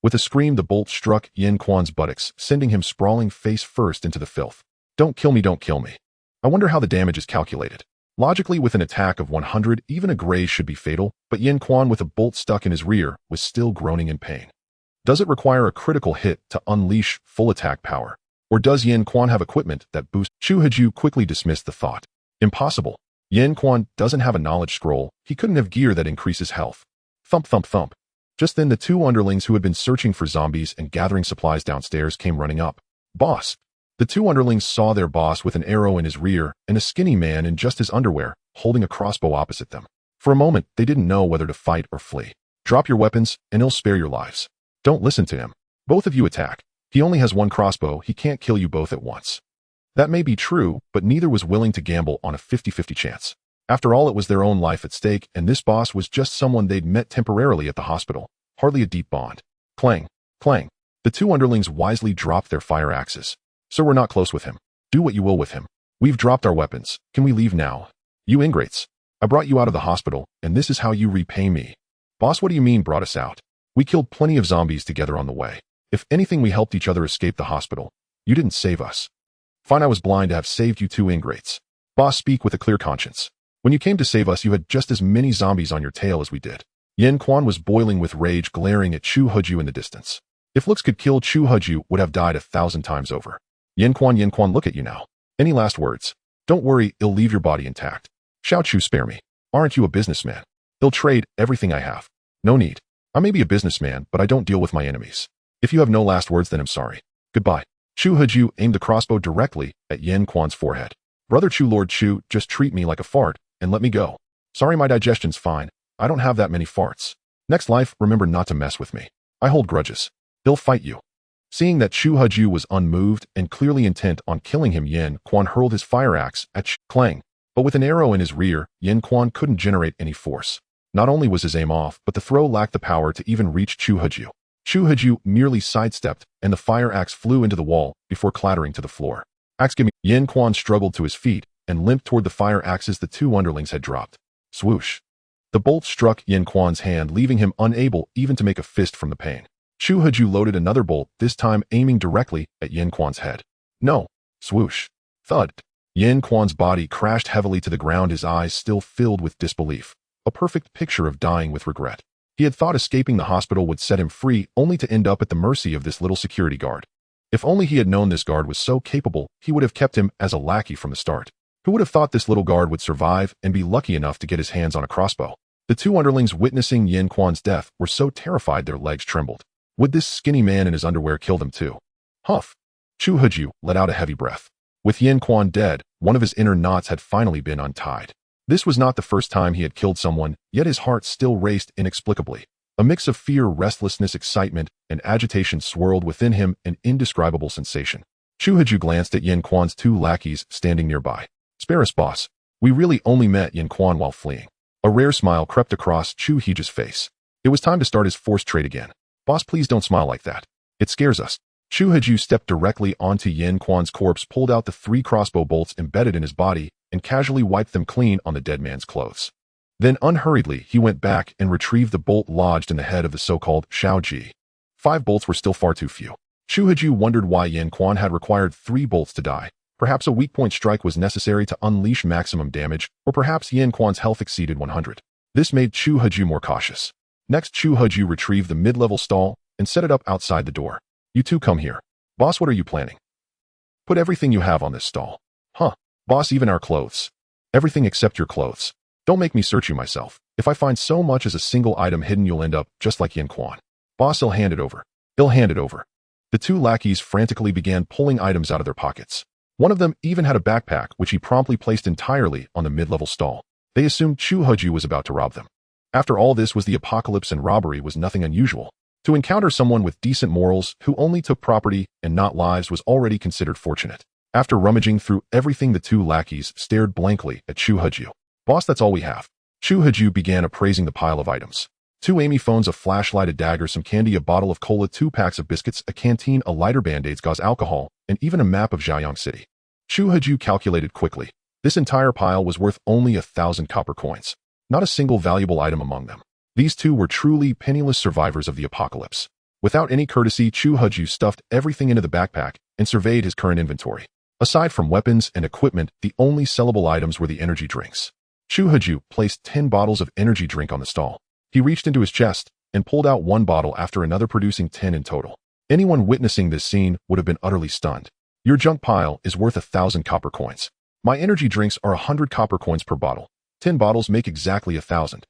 With a scream, the bolt struck Yin Quan's buttocks, sending him sprawling face first into the filth. Don't kill me, don't kill me. I wonder how the damage is calculated. Logically, with an attack of 100, even a graze should be fatal, but Yin Quan, with a bolt stuck in his rear, was still groaning in pain. Does it require a critical hit to unleash full attack power? Or does Yin Quan have equipment that boosts? Chu Heju quickly dismissed the thought. Impossible. Yin Quan doesn't have a knowledge scroll. He couldn't have gear that increases health. Thump, thump, thump. Just then, the 2 underlings who had been searching for zombies and gathering supplies downstairs came running up. Boss. The 2 underlings saw their boss with an arrow in his rear and a skinny man in just his underwear, holding a crossbow opposite them. For a moment, they didn't know whether to fight or flee. Drop your weapons, and he'll spare your lives. Don't listen to him. Both of you attack. He only has 1 crossbow. He can't kill you both at once. That may be true, but neither was willing to gamble on a 50-50 chance. After all, it was their own life at stake, and this boss was just someone they'd met temporarily at the hospital. Hardly a deep bond. Clang, clang. The 2 underlings wisely dropped their fire axes. Sir, we're not close with him. Do what you will with him. We've dropped our weapons. Can we leave now? You ingrates. I brought you out of the hospital, and this is how you repay me. Boss, what do you mean brought us out? We killed plenty of zombies together on the way. If anything, we helped each other escape the hospital. You didn't save us. Fine, I was blind to have saved you 2 ingrates. Boss, speak with a clear conscience. When you came to save us, you had just as many zombies on your tail as we did. Yin Quan was boiling with rage, glaring at Chu Heju in the distance. If looks could kill, Chu Heju would have died 1,000 times over. Yin Quan, look at you now. Any last words? Don't worry, I'll leave your body intact. Xiao Chu, spare me. Aren't you a businessman? I'll trade everything I have. No need. I may be a businessman, but I don't deal with my enemies. If you have no last words, then I'm sorry. Goodbye. Chu Haju aimed the crossbow directly at Yin Quan's forehead. Brother Chu, Lord Chu, just treat me like a fart and let me go. Sorry, my digestion's fine. I don't have that many farts. Next life, remember not to mess with me. I hold grudges. He'll fight you. Seeing that Chu Haju was unmoved and clearly intent on killing him, Yin Quan hurled his fire axe at Clang. But with an arrow in his rear, Yin Quan couldn't generate any force. Not only was his aim off, but the throw lacked the power to even reach Chu Haju. Chu Haju merely sidestepped, and the fire axe flew into the wall before clattering to the floor. Axe give me. Yin Quan struggled to his feet and limped toward the fire axes the two underlings had dropped. Swoosh. The bolt struck Yin Quan's hand, leaving him unable even to make a fist from the pain. Chu Haju loaded another bolt, this time aiming directly at Yin Quan's head. No. Swoosh. Thud. Yin Quan's body crashed heavily to the ground, his eyes still filled with disbelief. A perfect picture of dying with regret. He had thought escaping the hospital would set him free, only to end up at the mercy of this little security guard. If only he had known this guard was so capable, he would have kept him as a lackey from the start. Who would have thought this little guard would survive and be lucky enough to get his hands on a crossbow? The two underlings witnessing Yin Quan's death were so terrified their legs trembled. Would this skinny man in his underwear kill them too? Huff. Chu Haju let out a heavy breath. With Yin Quan dead, one of his inner knots had finally been untied. This was not the first time he had killed someone, yet his heart still raced inexplicably. A mix of fear, restlessness, excitement, and agitation swirled within him, an indescribable sensation. Chu Haju glanced at Yin Quan's two lackeys standing nearby. Spare us, boss. We really only met Yin Quan while fleeing. A rare smile crept across Chu Haju's face. It was time to start his forced trade again. Boss, please don't smile like that. It scares us. Chu Haju stepped directly onto Yin Quan's corpse, pulled out the 3 crossbow bolts embedded in his body, and casually wiped them clean on the dead man's clothes. Then unhurriedly, he went back and retrieved the bolt lodged in the head of the so-called Shao Ji. 5 bolts were still far too few. Chu Haju wondered why Yin Quan had required 3 bolts to die. Perhaps a weak point strike was necessary to unleash maximum damage, or perhaps Yin Quan's health exceeded 100. This made Chu Haju more cautious. Next, Chu Haju retrieved the mid-level stall and set it up outside the door. You two come here. Boss, what are you planning? Put everything you have on this stall. Huh. Boss, even our clothes. Everything except your clothes. Don't make me search you myself. If I find so much as a single item hidden, you'll end up just like Yin Quan. Boss, he'll hand it over. He'll hand it over. The two lackeys frantically began pulling items out of their pockets. One of them even had a backpack, which he promptly placed entirely on the mid-level stall. They assumed Chu Haju was about to rob them. After all, this was the apocalypse, and robbery was nothing unusual. To encounter someone with decent morals who only took property and not lives was already considered fortunate. After rummaging through everything, the two lackeys stared blankly at Chu Haju. Boss, that's all we have. Chu Haju began appraising the pile of items. 2 Amy phones, a flashlight, a dagger, some candy, a bottle of cola, 2 packs of biscuits, a canteen, a lighter, band-aids, gauze, alcohol, and even a map of Zhaoyang City. Chu Haju calculated quickly. This entire pile was worth only 1,000 copper coins. Not a single valuable item among them. These two were truly penniless survivors of the apocalypse. Without any courtesy, Chu Haju stuffed everything into the backpack and surveyed his current inventory. Aside from weapons and equipment, the only sellable items were the energy drinks. Chu Haju placed 10 bottles of energy drink on the stall. He reached into his chest and pulled out 1 bottle after another, producing 10 in total. Anyone witnessing this scene would have been utterly stunned. Your junk pile is worth 1,000 copper coins. My energy drinks are 100 copper coins per bottle. 10 bottles make exactly 1,000.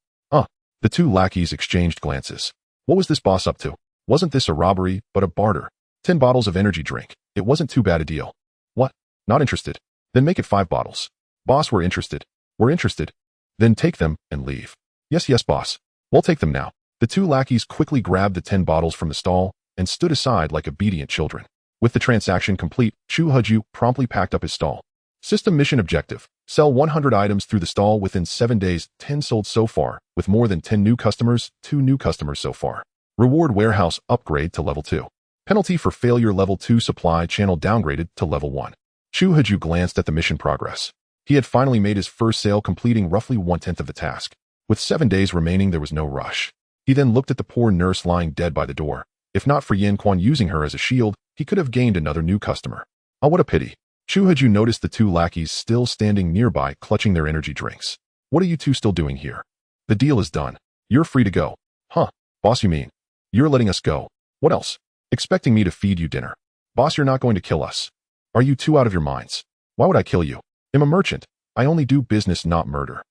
The two lackeys exchanged glances. What was this boss up to? Wasn't this a robbery, but a barter? 10 bottles of energy drink. It wasn't too bad a deal. What? Not interested? Then make it 5 bottles. Boss, we're interested. We're interested. Then take them and leave. Yes, boss. We'll take them now. The two lackeys quickly grabbed the 10 bottles from the stall and stood aside like obedient children. With the transaction complete, Chu Haju promptly packed up his stall. System mission objective. Sell 100 items through the stall within 7 days, 10 sold so far, with more than 10 new customers, 2 new customers so far. Reward warehouse upgrade to level 2. Penalty for failure level 2, supply channel downgraded to level 1. Chu Haju glanced at the mission progress. He had finally made his first sale, completing roughly 1/10 of the task. With 7 days remaining, there was no rush. He then looked at the poor nurse lying dead by the door. If not for Yin Quan using her as a shield, he could have gained another new customer. Oh, what a pity. Chu Haju noticed the two lackeys still standing nearby, clutching their energy drinks. What are you two still doing here? The deal is done. You're free to go. Huh, boss, you mean? You're letting us go. What else? Expecting me to feed you dinner. Boss, you're not going to kill us. Are you two out of your minds? Why would I kill you? I'm a merchant. I only do business, not murder.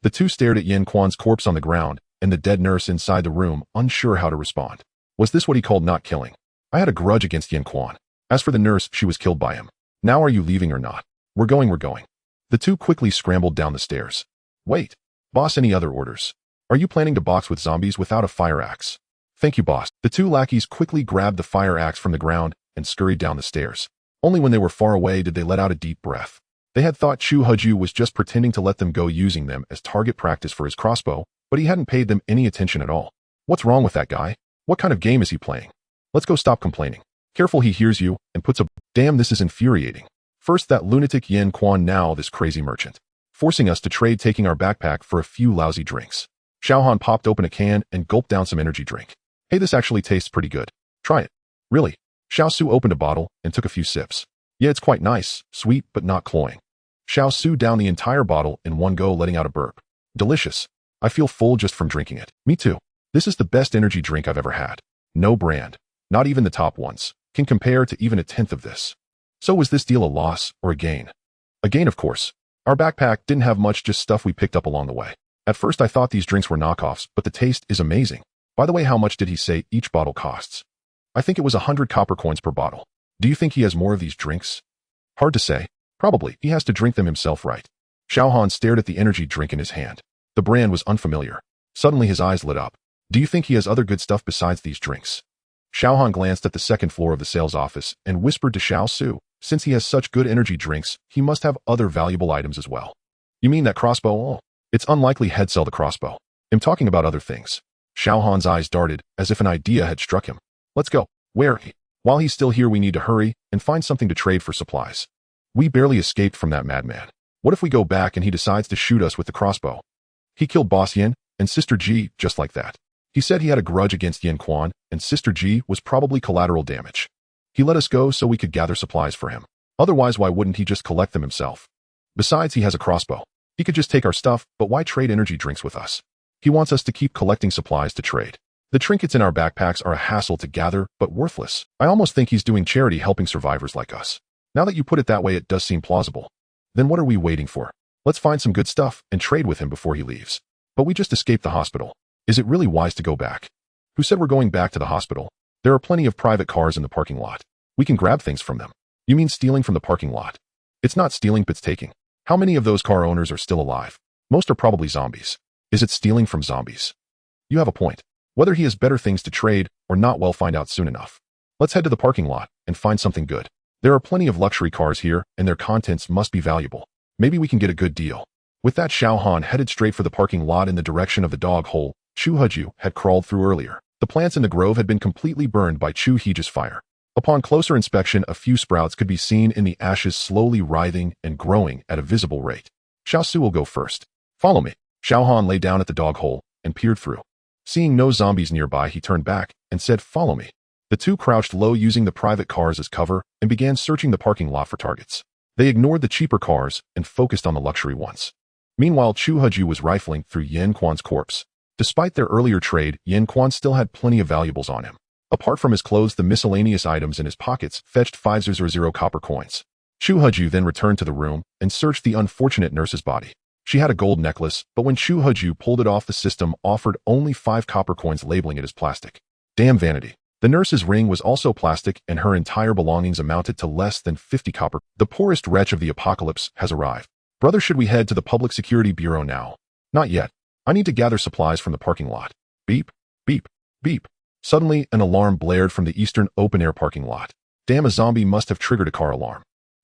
The two stared at Yin Quan's corpse on the ground and the dead nurse inside the room, unsure how to respond. Was this what he called not killing? I had a grudge against Yin Quan. As for the nurse, she was killed by him. Now are you leaving or not? We're going. The two quickly scrambled down the stairs. Wait. Boss, any other orders? Are you planning to box with zombies without a fire axe? Thank you, boss. The two lackeys quickly grabbed the fire axe from the ground and scurried down the stairs. Only when they were far away did they let out a deep breath. They had thought Chu Huju was just pretending to let them go, using them as target practice for his crossbow, but he hadn't paid them any attention at all. What's wrong with that guy? What kind of game is he playing? Let's go, stop complaining. Careful, he hears you and puts a— Damn, this is infuriating. First that lunatic Yin Quan, now this crazy merchant. Forcing us to trade, taking our backpack for a few lousy drinks. Xiaohan popped open a can and gulped down some energy drink. Hey, this actually tastes pretty good. Try it. Really? Xiao Su opened a bottle and took a few sips. Yeah, it's quite nice, sweet but not cloying. Xiao Su downed the entire bottle in one go, letting out a burp. Delicious. I feel full just from drinking it. Me too. This is the best energy drink I've ever had. No brand, not even the top ones, can compare to even a tenth of this. So was this deal a loss or a gain? A gain, of course. Our backpack didn't have much, just stuff we picked up along the way. At first I thought these drinks were knockoffs, but the taste is amazing. By the way, how much did he say each bottle costs? I think it was 100 copper coins per bottle. Do you think he has more of these drinks? Hard to say. Probably. He has to drink them himself, right? Xiaohan stared at the energy drink in his hand. The brand was unfamiliar. Suddenly his eyes lit up. Do you think he has other good stuff besides these drinks? Xiaohan glanced at the second floor of the sales office and whispered to Xiao Su, since he has such good energy drinks, he must have other valuable items as well. You mean that crossbow? Oh, it's unlikely he'd sell the crossbow. I'm talking about other things. Xiaohan's eyes darted as if an idea had struck him. Let's go. Where? While he's still here, we need to hurry and find something to trade for supplies. We barely escaped from that madman. What if we go back and he decides to shoot us with the crossbow? He killed Boss Yin and Sister Ji just like that. He said he had a grudge against Yin Quan, and Sister Ji was probably collateral damage. He let us go so we could gather supplies for him. Otherwise, why wouldn't he just collect them himself? Besides, he has a crossbow. He could just take our stuff, but why trade energy drinks with us? He wants us to keep collecting supplies to trade. The trinkets in our backpacks are a hassle to gather, but worthless. I almost think he's doing charity, helping survivors like us. Now that you put it that way, it does seem plausible. Then what are we waiting for? Let's find some good stuff and trade with him before he leaves. But we just escaped the hospital. Is it really wise to go back? Who said we're going back to the hospital? There are plenty of private cars in the parking lot. We can grab things from them. You mean stealing from the parking lot? It's not stealing, but it's taking. How many of those car owners are still alive? Most are probably zombies. Is it stealing from zombies? You have a point. Whether he has better things to trade or not, we'll find out soon enough. Let's head to the parking lot and find something good. There are plenty of luxury cars here, and their contents must be valuable. Maybe we can get a good deal. With that, Xiaohan headed straight for the parking lot in the direction of the dog hole Chu Huju had crawled through earlier. The plants in the grove had been completely burned by Chu Heji's fire. Upon closer inspection, a few sprouts could be seen in the ashes, slowly writhing and growing at a visible rate. Xiao Su will go first. Follow me. Xiaohan lay down at the dog hole and peered through. Seeing no zombies nearby, he turned back and said, "Follow me." The two crouched low, using the private cars as cover, and began searching the parking lot for targets. They ignored the cheaper cars and focused on the luxury ones. Meanwhile, Chu Huju was rifling through Yin Quan's corpse. Despite their earlier trade, Yin Quan still had plenty of valuables on him. Apart from his clothes, the miscellaneous items in his pockets fetched 500 copper coins. Chu Huju then returned to the room and searched the unfortunate nurse's body. She had a gold necklace, but when Chu Huju pulled it off, the system offered only 5 copper coins, labeling it as plastic. Damn vanity. The nurse's ring was also plastic, and her entire belongings amounted to less than 50 copper. The poorest wretch of the apocalypse has arrived. Brother, should we head to the Public Security Bureau now? Not yet. I need to gather supplies from the parking lot. Beep, beep, beep. Suddenly, an alarm blared from the eastern open-air parking lot. Damn, a zombie must have triggered a car alarm.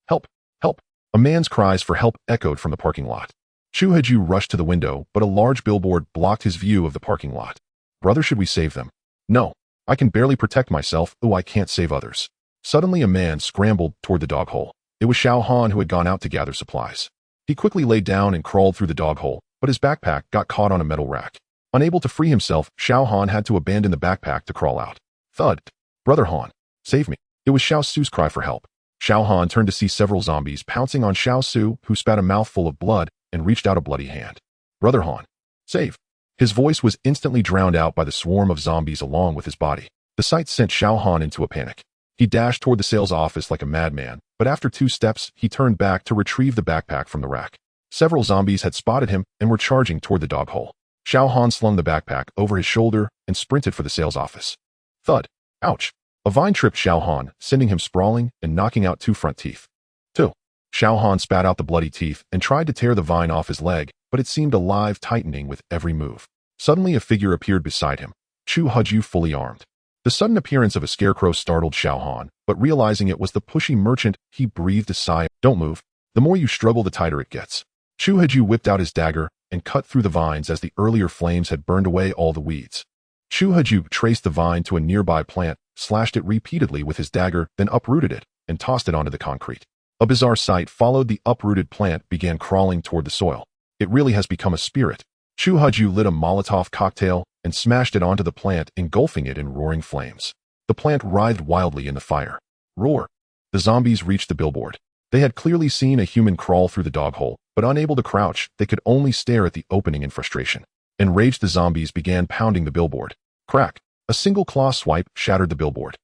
Help, help. A man's cries for help echoed from the parking lot. Chu Huju rushed to the window, but a large billboard blocked his view of the parking lot. Brother, should we save them? No. I can barely protect myself. Oh, I can't save others. Suddenly, a man scrambled toward the dog hole. It was Xiaohan, who had gone out to gather supplies. He quickly laid down and crawled through the dog hole, but his backpack got caught on a metal rack. Unable to free himself, Xiaohan had to abandon the backpack to crawl out. Thud. Brother Han, save me. It was Xiao Su's cry for help. Xiaohan turned to see several zombies pouncing on Xiao Su, who spat a mouthful of blood and reached out a bloody hand. Brother Han, save. His voice was instantly drowned out by the swarm of zombies along with his body. The sight sent Xiaohan into a panic. He dashed toward the sales office like a madman, but after 2 steps, he turned back to retrieve the backpack from the rack. Several zombies had spotted him and were charging toward the dog hole. Xiaohan slung the backpack over his shoulder and sprinted for the sales office. Thud. Ouch. A vine tripped Xiao Han, sending him sprawling and knocking out 2 front teeth. 2. Xiao Han spat out the bloody teeth and tried to tear the vine off his leg, but it seemed alive, tightening with every move. Suddenly a figure appeared beside him, Chu Huju fully armed. The sudden appearance of a scarecrow startled Xiao Han, but realizing it was the pushy merchant, he breathed a sigh. Don't move. The more you struggle, the tighter it gets. Chu Huju whipped out his dagger and cut through the vines as the earlier flames had burned away all the weeds. Chu Huju traced the vine to a nearby plant, slashed it repeatedly with his dagger, then uprooted it and tossed it onto the concrete. A bizarre sight followed. The uprooted plant began crawling toward the soil. It really has become a spirit. Chu Huju lit a Molotov cocktail and smashed it onto the plant, engulfing it in roaring flames. The plant writhed wildly in the fire. Roar! The zombies reached the billboard. They had clearly seen a human crawl through the dog hole, but unable to crouch, they could only stare at the opening in frustration. Enraged, the zombies began pounding the billboard. Crack! A single claw swipe shattered the billboard.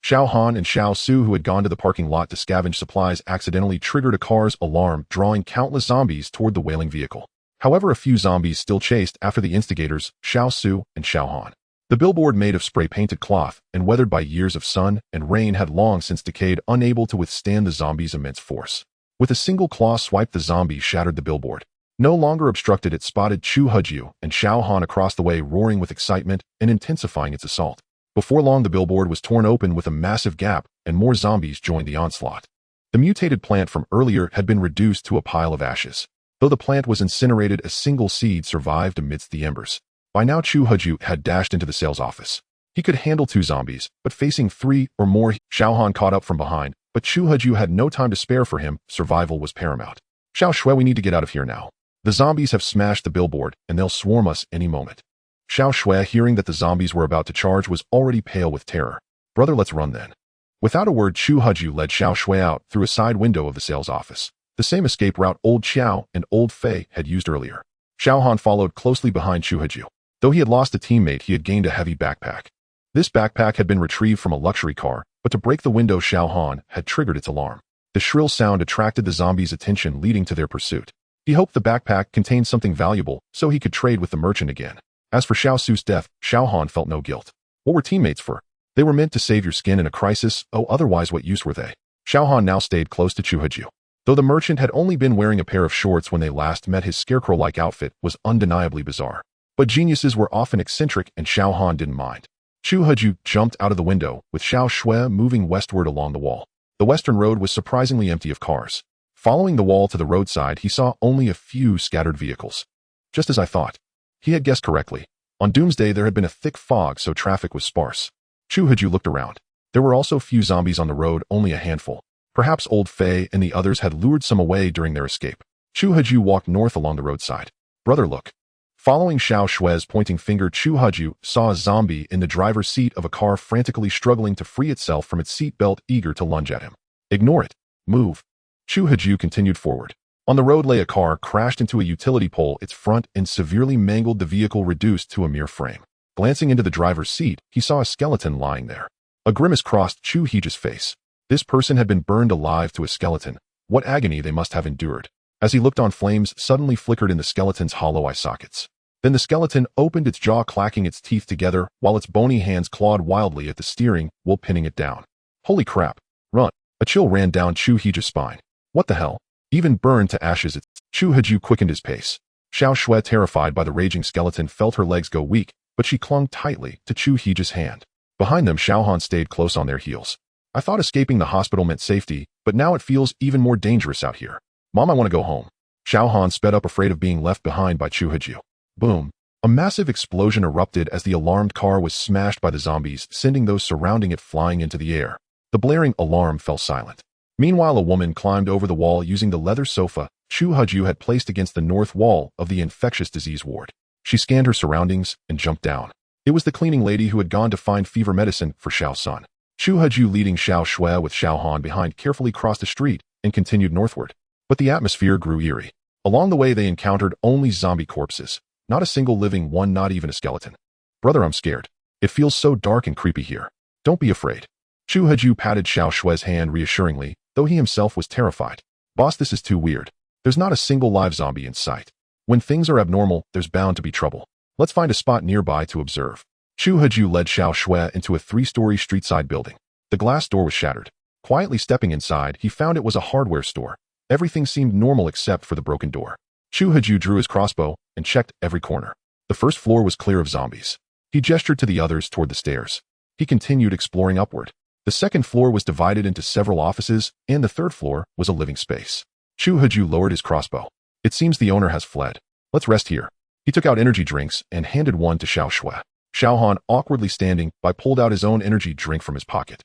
Xiao Han and Xiao Su, who had gone to the parking lot to scavenge supplies, accidentally triggered a car's alarm, drawing countless zombies toward the wailing vehicle. However, a few zombies still chased after the instigators, Xiao Su and Xiao Han. The billboard, made of spray-painted cloth and weathered by years of sun and rain, had long since decayed, unable to withstand the zombies' immense force. With a single claw swipe, the zombie shattered the billboard. No longer obstructed, it spotted Chu Huju and Xiao Han across the way, roaring with excitement and intensifying its assault. Before long, the billboard was torn open with a massive gap, and more zombies joined the onslaught. The mutated plant from earlier had been reduced to a pile of ashes. Though the plant was incinerated, a single seed survived amidst the embers. By now, Chu Huju had dashed into the sales office. He could handle 2 zombies, but facing 3 or more, Xiao Han caught up from behind, but Chu Huju had no time to spare for him. Survival was paramount. Xiao Shui, we need to get out of here now. The zombies have smashed the billboard, and they'll swarm us any moment. Xiao Shui, hearing that the zombies were about to charge, was already pale with terror. Brother, let's run then. Without a word, Chu Huju led Xiao Shui out through a side window of the sales office, the same escape route old Xiao and old Fei had used earlier. Xiao Han followed closely behind Chu Huju. Though he had lost a teammate, he had gained a heavy backpack. This backpack had been retrieved from a luxury car, but to break the window, Xiao Han had triggered its alarm. The shrill sound attracted the zombies' attention, leading to their pursuit. He hoped the backpack contained something valuable, so he could trade with the merchant again. As for Xiao Su's death, Xiao Han felt no guilt. What were teammates for? They were meant to save your skin in a crisis. Oh, otherwise what use were they? Xiao Han now stayed close to Chu Huju. Though the merchant had only been wearing a pair of shorts when they last met, his scarecrow-like outfit was undeniably bizarre. But geniuses were often eccentric, and Xiao Han didn't mind. Chu Huju jumped out of the window, with Xiao Shui moving westward along the wall. The western road was surprisingly empty of cars. Following the wall to the roadside, he saw only a few scattered vehicles. Just as I thought. He had guessed correctly. On Doomsday, there had been a thick fog, so traffic was sparse. Chu Huju looked around. There were also few zombies on the road, only a handful. Perhaps old Fei and the others had lured some away during their escape. Chu Huju walked north along the roadside. Brother, look. Following Xiao Shui's pointing finger, Chu Huju saw a zombie in the driver's seat of a car, frantically struggling to free itself from its seatbelt, eager to lunge at him. Ignore it. Move. Chu Huju continued forward. On the road lay a car crashed into a utility pole, its front end severely mangled, the vehicle reduced to a mere frame. Glancing into the driver's seat, he saw a skeleton lying there. A grimace crossed Chu Huju's face. This person had been burned alive to a skeleton. What agony they must have endured. As he looked on, flames suddenly flickered in the skeleton's hollow eye sockets. Then the skeleton opened its jaw, clacking its teeth together, while its bony hands clawed wildly at the steering wheel, pinning it down. Holy crap. Run. A chill ran down Chu Huju's spine. What the hell? Even burned to ashes, Chu Huju quickened his pace. Xiao Shui, terrified by the raging skeleton, felt her legs go weak, but she clung tightly to Chu Huju's hand. Behind them, Xiao Han stayed close on their heels. I thought escaping the hospital meant safety, but now it feels even more dangerous out here. Mom, I want to go home. Xiao Han sped up, afraid of being left behind by Chu Huju. Boom. A massive explosion erupted as the alarmed car was smashed by the zombies, sending those surrounding it flying into the air. The blaring alarm fell silent. Meanwhile, a woman climbed over the wall using the leather sofa Chu Huju had placed against the north wall of the infectious disease ward. She scanned her surroundings and jumped down. It was the cleaning lady who had gone to find fever medicine for Xiao's son. Chu Huju, leading Xiao Shui with Xiao Han behind, carefully crossed the street and continued northward. But the atmosphere grew eerie. Along the way, they encountered only zombie corpses. Not a single living one, not even a skeleton. Brother, I'm scared. It feels so dark and creepy here. Don't be afraid. Chu Huju patted Xiao Shui's hand reassuringly, though he himself was terrified. Boss, this is too weird. There's not a single live zombie in sight. When things are abnormal, there's bound to be trouble. Let's find a spot nearby to observe. Chu Haju led Xiao Shui into a 3-story street-side building. The glass door was shattered. Quietly stepping inside, he found it was a hardware store. Everything seemed normal except for the broken door. Chu Haju drew his crossbow and checked every corner. The first floor was clear of zombies. He gestured to the others toward the stairs. He continued exploring upward. The second floor was divided into several offices, and the third floor was a living space. Chu Haju lowered his crossbow. It seems the owner has fled. Let's rest here. He took out energy drinks and handed one to Xiao Shui. Xiao Han, awkwardly standing by, pulled out his own energy drink from his pocket.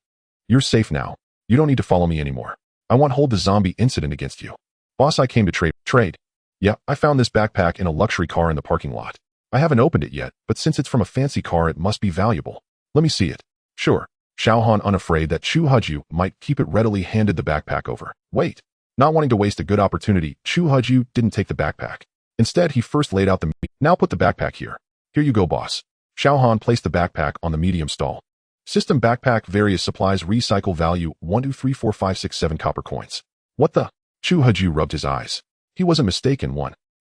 You're safe now. You don't need to follow me anymore. I won't hold the zombie incident against you. Boss, I came to trade. Yeah, I found this backpack in a luxury car in the parking lot. I haven't opened it yet, but since it's from a fancy car, it must be valuable. Let me see it. Sure. Xiao Han, unafraid that Chu Haju might keep it, readily handed the backpack over. Wait. Not wanting to waste a good opportunity, Chu Haju didn't take the backpack. Instead, he first laid out the Now put the backpack here. Here you go, boss. Xiao Han placed the backpack on the medium stall. System backpack, various supplies, recycle value 1, 2, 3, 4, 5, 6, 7 copper coins. What the? Chu Haju rubbed his eyes. He wasn't mistaken.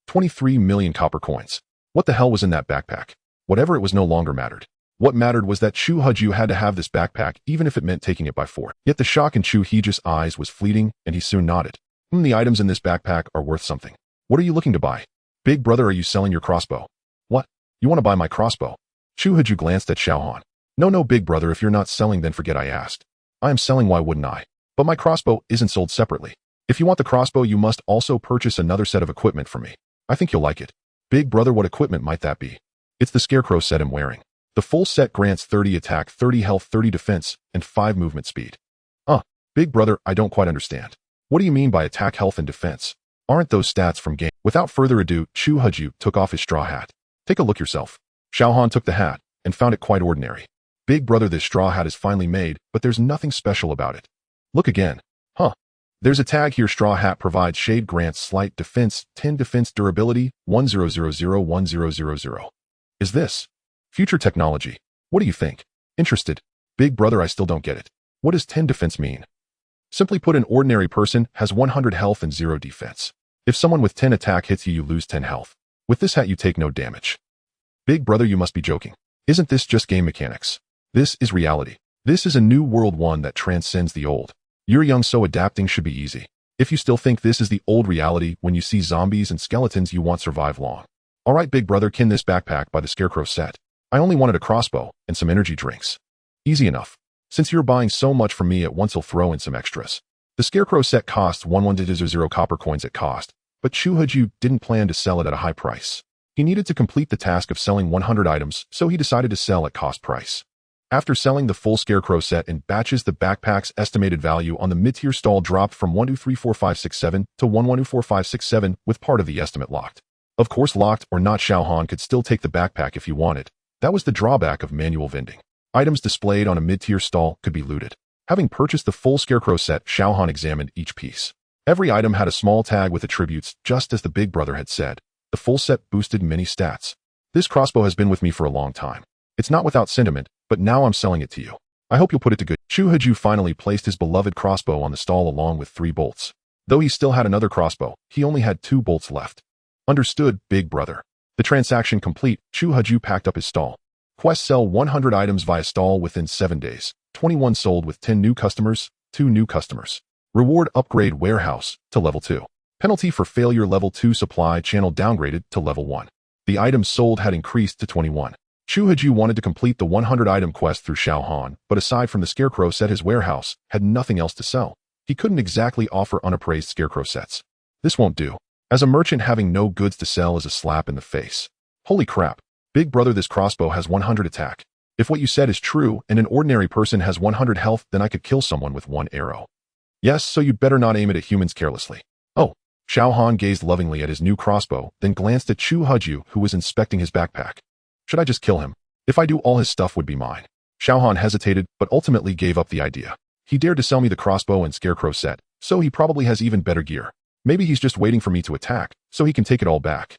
23 million copper coins. What the hell was in that backpack? Whatever it was no longer mattered. What mattered was that Chu Haju had to have this backpack, even if it meant taking it by force. Yet the shock in Chu Haju's eyes was fleeting, and he soon nodded. The items in this backpack are worth something. What are you looking to buy? Big brother, are you selling your crossbow? What? You want to buy my crossbow? Chu Haju glanced at Xiao Han. No, big brother, if you're not selling, then forget I asked. I am selling, why wouldn't I? But my crossbow isn't sold separately. If you want the crossbow, you must also purchase another set of equipment from me. I think you'll like it. Big brother, what equipment might that be? It's the scarecrow set I'm wearing. The full set grants 30 attack, 30 health, 30 defense, and 5 movement speed. Big brother, I don't quite understand. What do you mean by attack, health, and defense? Aren't those stats from game? Without further ado, Chu Haju took off his straw hat. Take a look yourself. Xiao Han took the hat and found it quite ordinary. Big brother, this straw hat is finely made, but there's nothing special about it. Look again. There's a tag here. Straw hat provides shade, grants slight defense, 10 defense, durability, 10001000. Is this future technology? What do you think? Interested? Big brother, I still don't get it. What does 10 defense mean? Simply put, an ordinary person has 100 health and 0 defense. If someone with 10 attack hits you, you lose 10 health. With this hat, you take no damage. Big brother, you must be joking. Isn't this just game mechanics? This is reality. This is a new world, one that transcends the old. You're young, so adapting should be easy. If you still think this is the old reality, when you see zombies and skeletons, you won't survive long. Alright, big brother, can this backpack by the scarecrow set. I only wanted a crossbow and some energy drinks. Easy enough. Since you're buying so much from me at once, I'll throw in some extras. The scarecrow set costs 11000 copper coins at cost, but Chu Haju didn't plan to sell it at a high price. He needed to complete the task of selling 100 items, so he decided to sell at cost price. After selling the full scarecrow set in batches, the backpack's estimated value on the mid-tier stall dropped from 1234,567 to 1124,567, with part of the estimate locked. Of course, locked or not, Xiao Han could still take the backpack if he wanted. That was the drawback of manual vending. Items displayed on a mid-tier stall could be looted. Having purchased the full scarecrow set, Xiao Han examined each piece. Every item had a small tag with attributes, just as the big brother had said. The full set boosted many stats. This crossbow has been with me for a long time. It's not without sentiment, but now I'm selling it to you. I hope you'll put it to good. Chu Haju finally placed his beloved crossbow on the stall along with 3 bolts. Though he still had another crossbow, he only had 2 bolts left. Understood, big brother. The transaction complete, Chu Haju packed up his stall. Quest: sell 100 items via stall within 7 days. 21 sold with 10 new customers, 2 new customers. Reward: upgrade warehouse to level 2. Penalty for failure: level 2 supply channel downgraded to level 1. The items sold had increased to 21. Chu Haju wanted to complete the 100 item quest through Xiao Han, but aside from the scarecrow set, his warehouse had nothing else to sell. He couldn't exactly offer unappraised scarecrow sets. This won't do. As a merchant, having no goods to sell is a slap in the face. Holy crap. Big brother, this crossbow has 100 attack. If what you said is true and an ordinary person has 100 health, then I could kill someone with 1 arrow. Yes, so you'd better not aim it at humans carelessly. Oh. Xiao Han gazed lovingly at his new crossbow, then glanced at Chu Haju, who was inspecting his backpack. Should I just kill him? If I do, all his stuff would be mine. Xiao Han hesitated, but ultimately gave up the idea. He dared to sell me the crossbow and scarecrow set, so he probably has even better gear. Maybe he's just waiting for me to attack, so he can take it all back.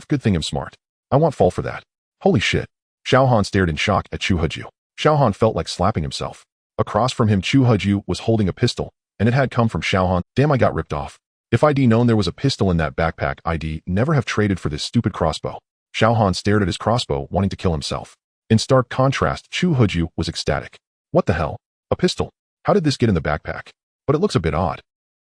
Good thing I'm smart. I won't fall for that. Holy shit. Xiao Han stared in shock at Chu Haju. Xiao Han felt like slapping himself. Across from him, Chu Haju was holding a pistol, and it had come from Xiao Han. Damn, I got ripped off. If I'd known there was a pistol in that backpack, I'd never have traded for this stupid crossbow. Xiao Han stared at his crossbow, wanting to kill himself. In stark contrast, Chu Huju was ecstatic. What the hell? A pistol? How did this get in the backpack? But it looks a bit odd.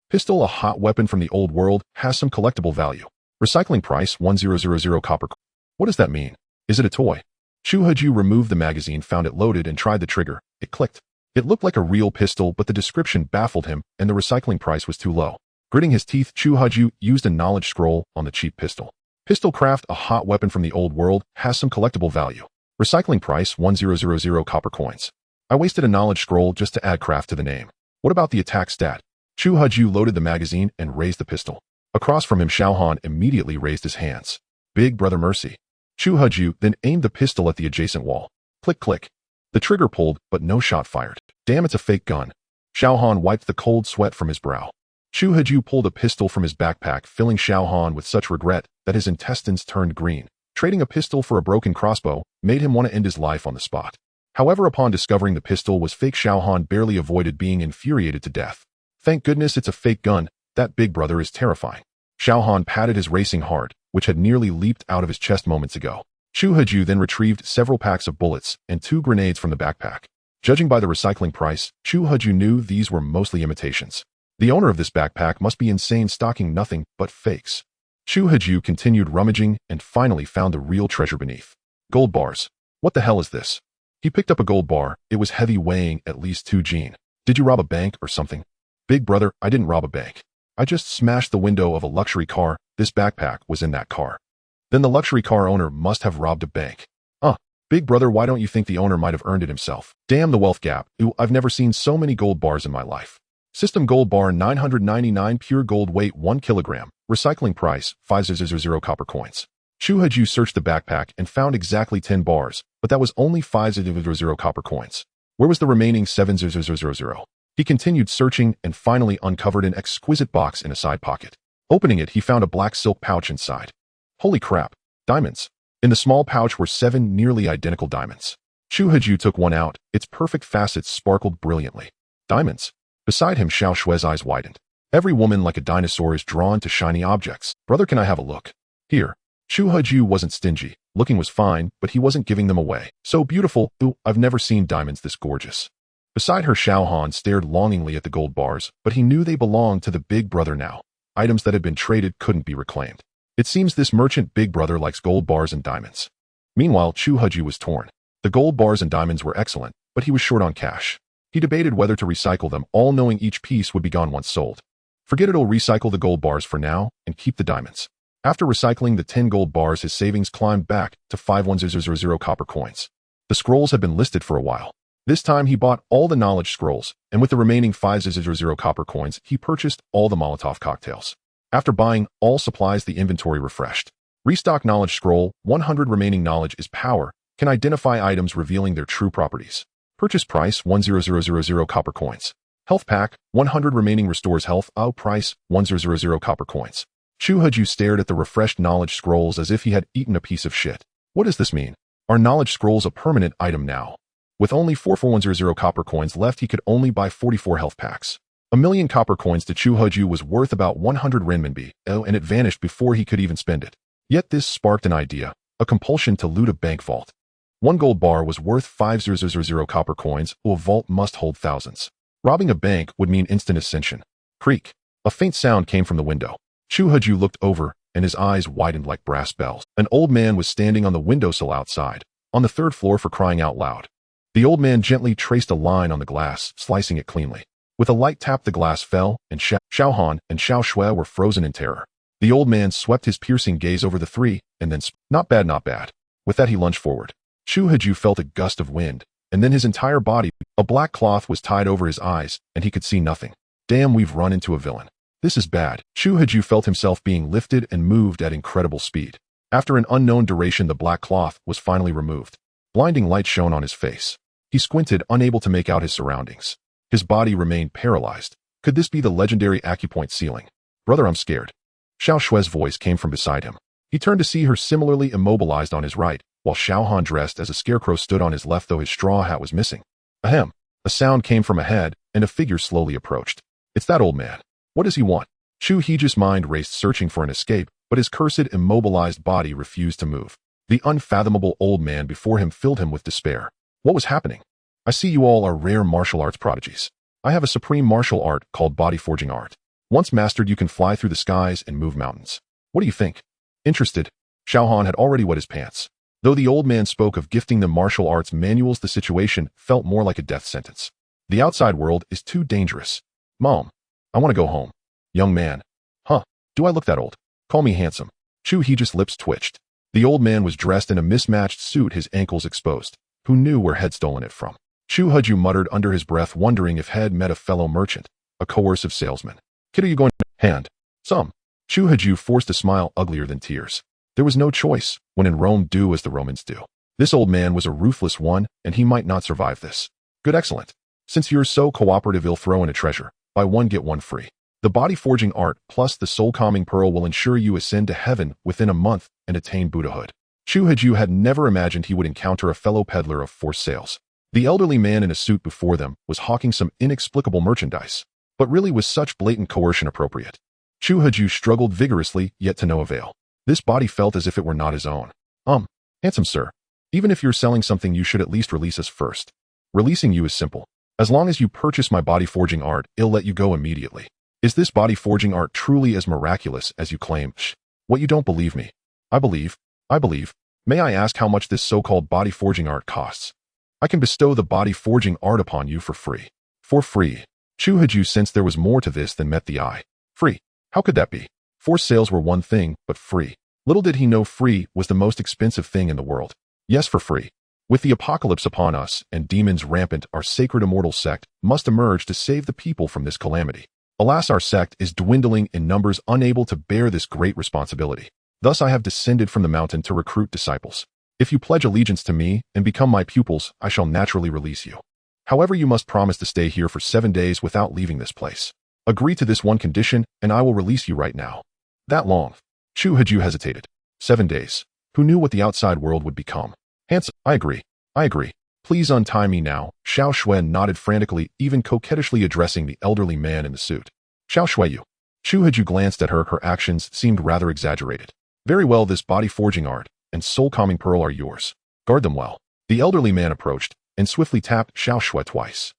Pistol, a hot weapon from the old world, has some collectible value. Recycling price 1000 copper. What does that mean? Is it a toy? Chu Huju removed the magazine, found it loaded, and tried the trigger. It clicked. It looked like a real pistol, but the description baffled him, and the recycling price was too low. Gritting his teeth, Chu Huju used a knowledge scroll on the cheap pistol. Pistol craft, a hot weapon from the old world, has some collectible value. Recycling price 1000 copper coins. I wasted a knowledge scroll just to add craft to the name. What about the attack stat? Chu Huju loaded the magazine and raised the pistol. Across from him, Xiaohan immediately raised his hands. Big brother mercy. Chu Huju then aimed the pistol at the adjacent wall. Click, click. The trigger pulled, but no shot fired. Damn, it's a fake gun. Xiaohan wiped the cold sweat from his brow. Chu Huju pulled a pistol from his backpack, filling Xiaohan with such regret that his intestines turned green. Trading a pistol for a broken crossbow made him want to end his life on the spot. However, upon discovering the pistol was fake, Xiaohan barely avoided being infuriated to death. Thank goodness it's a fake gun. That big brother is terrifying. Xiaohan patted his racing heart, which had nearly leaped out of his chest moments ago. Chu Huju then retrieved several packs of bullets and 2 grenades from the backpack. Judging by the recycling price, Chu Huju knew these were mostly imitations. The owner of this backpack must be insane, stocking nothing but fakes. Chu Huju continued rummaging and finally found the real treasure beneath. Gold bars. What the hell is this? He picked up a gold bar. It was heavy, weighing at least 2 Gene. Did you rob a bank or something? Big brother, I didn't rob a bank. I just smashed the window of a luxury car. This backpack was in that car. Then the luxury car owner must have robbed a bank. Big brother, why don't you think the owner might have earned it himself? Damn the wealth gap. Ooh, I've never seen so many gold bars in my life. System gold bar 999 pure gold, weight 1 kilogram. Recycling price 500 copper coins. Chu Huju searched the backpack and found exactly 10 bars, but that was only 500 copper coins. Where was the remaining 700? He continued searching and finally uncovered an exquisite box in a side pocket. Opening it, he found a black silk pouch inside. Holy crap! Diamonds! In the small pouch were 7 nearly identical diamonds. Chu Huju took one out. Its perfect facets sparkled brilliantly. Diamonds! Beside him, Xiao Shue's eyes widened. Every woman like a dinosaur is drawn to shiny objects. Brother, can I have a look? Here. Chu Huju wasn't stingy. Looking was fine, but he wasn't giving them away. So beautiful. Ooh, I've never seen diamonds this gorgeous. Beside her, Xiaohan stared longingly at the gold bars, but he knew they belonged to the big brother now. Items that had been traded couldn't be reclaimed. It seems this merchant big brother likes gold bars and diamonds. Meanwhile, Chu Huju was torn. The gold bars and diamonds were excellent, but he was short on cash. He debated whether to recycle them, all knowing each piece would be gone once sold. Forget it, he'll recycle the gold bars for now and keep the diamonds. After recycling the 10 gold bars, his savings climbed back to 5100 copper coins. The scrolls had been listed for a while. This time he bought all the knowledge scrolls, and with the remaining 500 copper coins, he purchased all the Molotov cocktails. After buying all supplies, the inventory refreshed. Restock knowledge scroll, 100 remaining knowledge is power, can identify items revealing their true properties. Purchase price 1000 copper coins. Health pack, 100 remaining restores health, price 1000 copper coins. Chu Huju stared at the refreshed knowledge scrolls as if he had eaten a piece of shit. What does this mean? Are knowledge scrolls a permanent item now? With only 4410 copper coins left, he could only buy 44 health packs. 1,000,000 copper coins to Chu Huju was worth about 100 renminbi, and it vanished before he could even spend it. Yet this sparked an idea, a compulsion to loot a bank vault. 1 gold bar was worth 500 copper coins, a vault must hold thousands. Robbing a bank would mean instant ascension. Creak. A faint sound came from the window. Chu Huju looked over, and his eyes widened like brass bells. An old man was standing on the windowsill outside, on the 3rd floor, for crying out loud. The old man gently traced a line on the glass, slicing it cleanly. With a light tap, the glass fell, and Xiaohan and Xiao Shui were frozen in terror. The old man swept his piercing gaze over the 3, and then not bad, not bad. With that, he lunged forward. Chu Huju felt a gust of wind, and then his entire body, a black cloth was tied over his eyes, and he could see nothing. Damn, we've run into a villain. This is bad. Chu Huju felt himself being lifted and moved at incredible speed. After an unknown duration, the black cloth was finally removed. Blinding light shone on his face. He squinted, unable to make out his surroundings. His body remained paralyzed. Could this be the legendary acupoint ceiling? Brother, I'm scared. Xiao Shue's voice came from beside him. He turned to see her similarly immobilized on his right, while Xiaohan, dressed as a scarecrow, stood on his left, though his straw hat was missing. Ahem. A sound came from ahead, and a figure slowly approached. It's that old man. What does he want? Chu Huju's mind raced, searching for an escape, but his cursed, immobilized body refused to move. The unfathomable old man before him filled him with despair. What was happening? I see you all are rare martial arts prodigies. I have a supreme martial art called body forging art. Once mastered, you can fly through the skies and move mountains. What do you think? Interested? Xiaohan had already wet his pants. Though the old man spoke of gifting them martial arts manuals, the situation felt more like a death sentence. The outside world is too dangerous. Mom, I want to go home. Young man. Huh, do I look that old? Call me handsome. Chu Heji's lips twitched. The old man was dressed in a mismatched suit, his ankles exposed. Who knew where Head stolen it from? Chu Heju muttered under his breath, wondering if Head met a fellow merchant, a coercive salesman. Kid, are you going to hand? Some. Chu Heju forced a smile uglier than tears. There was no choice. When in Rome, do as the Romans do. This old man was a ruthless one, and he might not survive this. Good, excellent. Since you're so cooperative, you'll throw in a treasure. Buy one, get one free. The body forging art plus the soul calming pearl will ensure you ascend to heaven within a month and attain Buddhahood. Chu Heju had never imagined he would encounter a fellow peddler of forced sales. The elderly man in a suit before them was hawking some inexplicable merchandise. But really, was such blatant coercion appropriate? Chu Heju struggled vigorously, yet to no avail. This body felt as if it were not his own. Handsome sir. Even if you're selling something, you should at least release us first. Releasing you is simple. As long as you purchase my body forging art, I'll let you go immediately. Is this body forging art truly as miraculous as you claim? What, you don't believe me? I believe. May I ask how much this so-called body forging art costs? I can bestow the body forging art upon you for free. For free. Chu Heju sensed there was more to this than met the eye. Free? How could that be? Forced sales were one thing, but free. Little did he know free was the most expensive thing in the world. Yes, for free. With the apocalypse upon us and demons rampant, our sacred immortal sect must emerge to save the people from this calamity. Alas, our sect is dwindling in numbers, unable to bear this great responsibility. Thus I have descended from the mountain to recruit disciples. If you pledge allegiance to me and become my pupils, I shall naturally release you. However, you must promise to stay here for 7 days without leaving this place. Agree to this one condition, and I will release you right now. That long? Chu Heju hesitated. 7 days. Who knew what the outside world would become? Handsome. I agree. Please untie me now. Xiao Xue nodded frantically, even coquettishly addressing the elderly man in the suit. Xiao Xueyu. Chu Heju glanced at her. Her actions seemed rather exaggerated. Very well, this body forging art and soul calming pearl are yours. Guard them well. The elderly man approached and swiftly tapped Xiao Xue twice.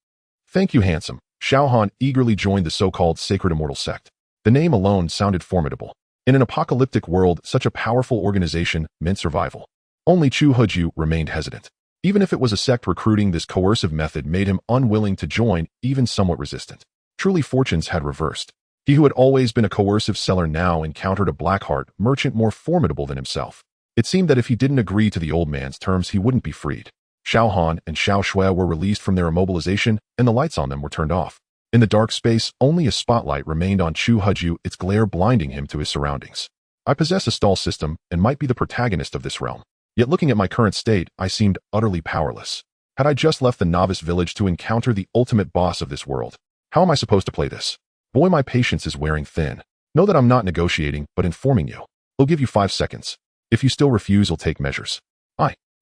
Thank you, handsome. Xiao Han eagerly joined the so-called sacred immortal sect. The name alone sounded formidable. In an apocalyptic world, such a powerful organization meant survival. Only Chu Heju remained hesitant. Even if it was a sect recruiting, this coercive method made him unwilling to join, even somewhat resistant. Truly, fortunes had reversed. He who had always been a coercive seller now encountered a blackheart merchant more formidable than himself. It seemed that if he didn't agree to the old man's terms, he wouldn't be freed. Xiao Han and Xiao Xue were released from their immobilization, and the lights on them were turned off. In the dark space, only a spotlight remained on Chu Heju, its glare blinding him to his surroundings. I possess a stall system and might be the protagonist of this realm. Yet looking at my current state, I seemed utterly powerless. Had I just left the novice village to encounter the ultimate boss of this world? How am I supposed to play this? Boy, my patience is wearing thin. Know that I'm not negotiating, but informing you. I'll give you 5 seconds. If you still refuse, I'll take measures.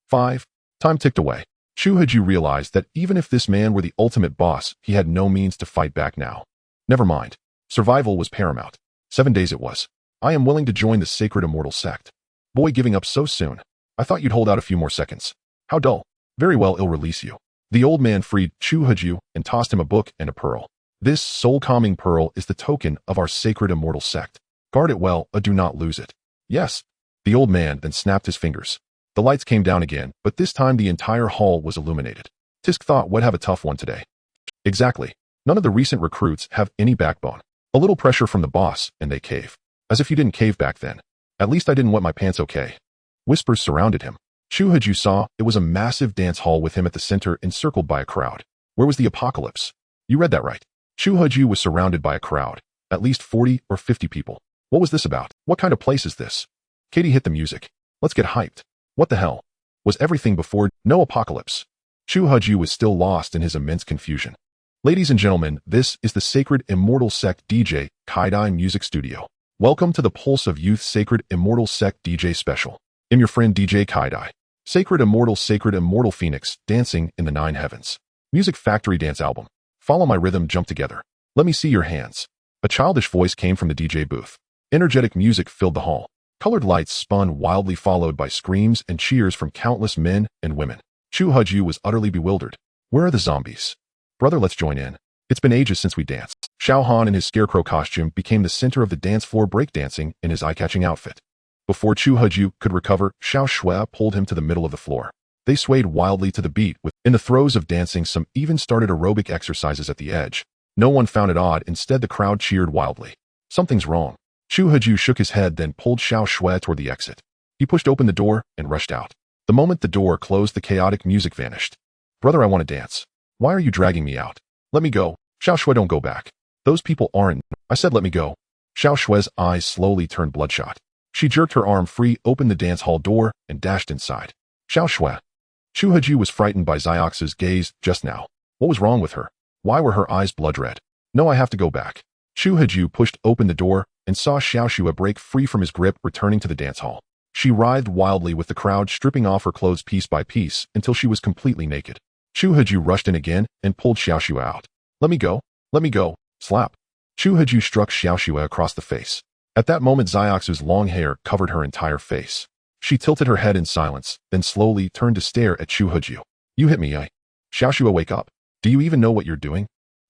5. Time ticked away. Chu Heju realized that even if this man were the ultimate boss, he had no means to fight back now. Never mind. Survival was paramount. 7 days it was. I am willing to join the sacred immortal sect. Boy, giving up so soon. I thought you'd hold out a few more seconds. How dull. Very well, I'll release you. The old man freed Chu Heju and tossed him a book and a pearl. This soul-calming pearl is the token of our sacred immortal sect. Guard it well, do not lose it. Yes. The old man then snapped his fingers. The lights came down again, but this time the entire hall was illuminated. Tisk thought we'd have a tough one today. Exactly. None of the recent recruits have any backbone. A little pressure from the boss, and they cave. As if you didn't cave back then. At least I didn't wet my pants, okay. Whispers surrounded him. Chu Heju saw it was a massive dance hall with him at the center, encircled by a crowd. Where was the apocalypse? You read that right. Chu Heju was surrounded by a crowd. At least 40 or 50 people. What was this about? What kind of place is this? Katie hit the music. Let's get hyped. What the hell? Was everything before no apocalypse? Chu Heju was still lost in his immense confusion. Ladies and gentlemen, this is the Sacred Immortal Sect DJ Kaidai Music Studio. Welcome to the Pulse of Youth Sacred Immortal Sect DJ Special. I'm your friend DJ Kaidai. Sacred Immortal Phoenix, dancing in the 9 heavens. Music Factory Dance Album. Follow my rhythm, jump together. Let me see your hands. A childish voice came from the DJ booth. Energetic music filled the hall. Colored lights spun wildly, followed by screams and cheers from countless men and women. Chu Huju was utterly bewildered. Where are the zombies? Brother, let's join in. It's been ages since we danced. Xiao Han in his scarecrow costume became the center of the dance floor, breakdancing in his eye-catching outfit. Before Chu Huju could recover, Xiao Shui pulled him to the middle of the floor. They swayed wildly to the beat. In the throes of dancing, some even started aerobic exercises at the edge. No one found it odd. Instead, the crowd cheered wildly. Something's wrong. Chu Huju shook his head, then pulled Xiao Shui toward the exit. He pushed open the door and rushed out. The moment the door closed, the chaotic music vanished. Brother, I want to dance. Why are you dragging me out? Let me go. Xiao Shui, don't go back. Those people aren't. I said let me go. Xiao Shui's eyes slowly turned bloodshot. She jerked her arm free, opened the dance hall door, and dashed inside. Xiao Shui. Chu Huju was frightened by Zhaoyang's gaze just now. What was wrong with her? Why were her eyes blood red? No, I have to go back. Chu Huju pushed open the door and saw Xiao Shui break free from his grip, returning to the dance hall. She writhed wildly with the crowd, stripping off her clothes piece by piece until she was completely naked. Chu Huju rushed in again and pulled Xiao Shui out. Let me go. Let me go. Slap. Chu Huju struck Xiao Shui across the face. At that moment, Zhaoyang's long hair covered her entire face. She tilted her head in silence, then slowly turned to stare at Chu Huju. You hit me, Xiao Shui, wake up. Do you even know what you're doing?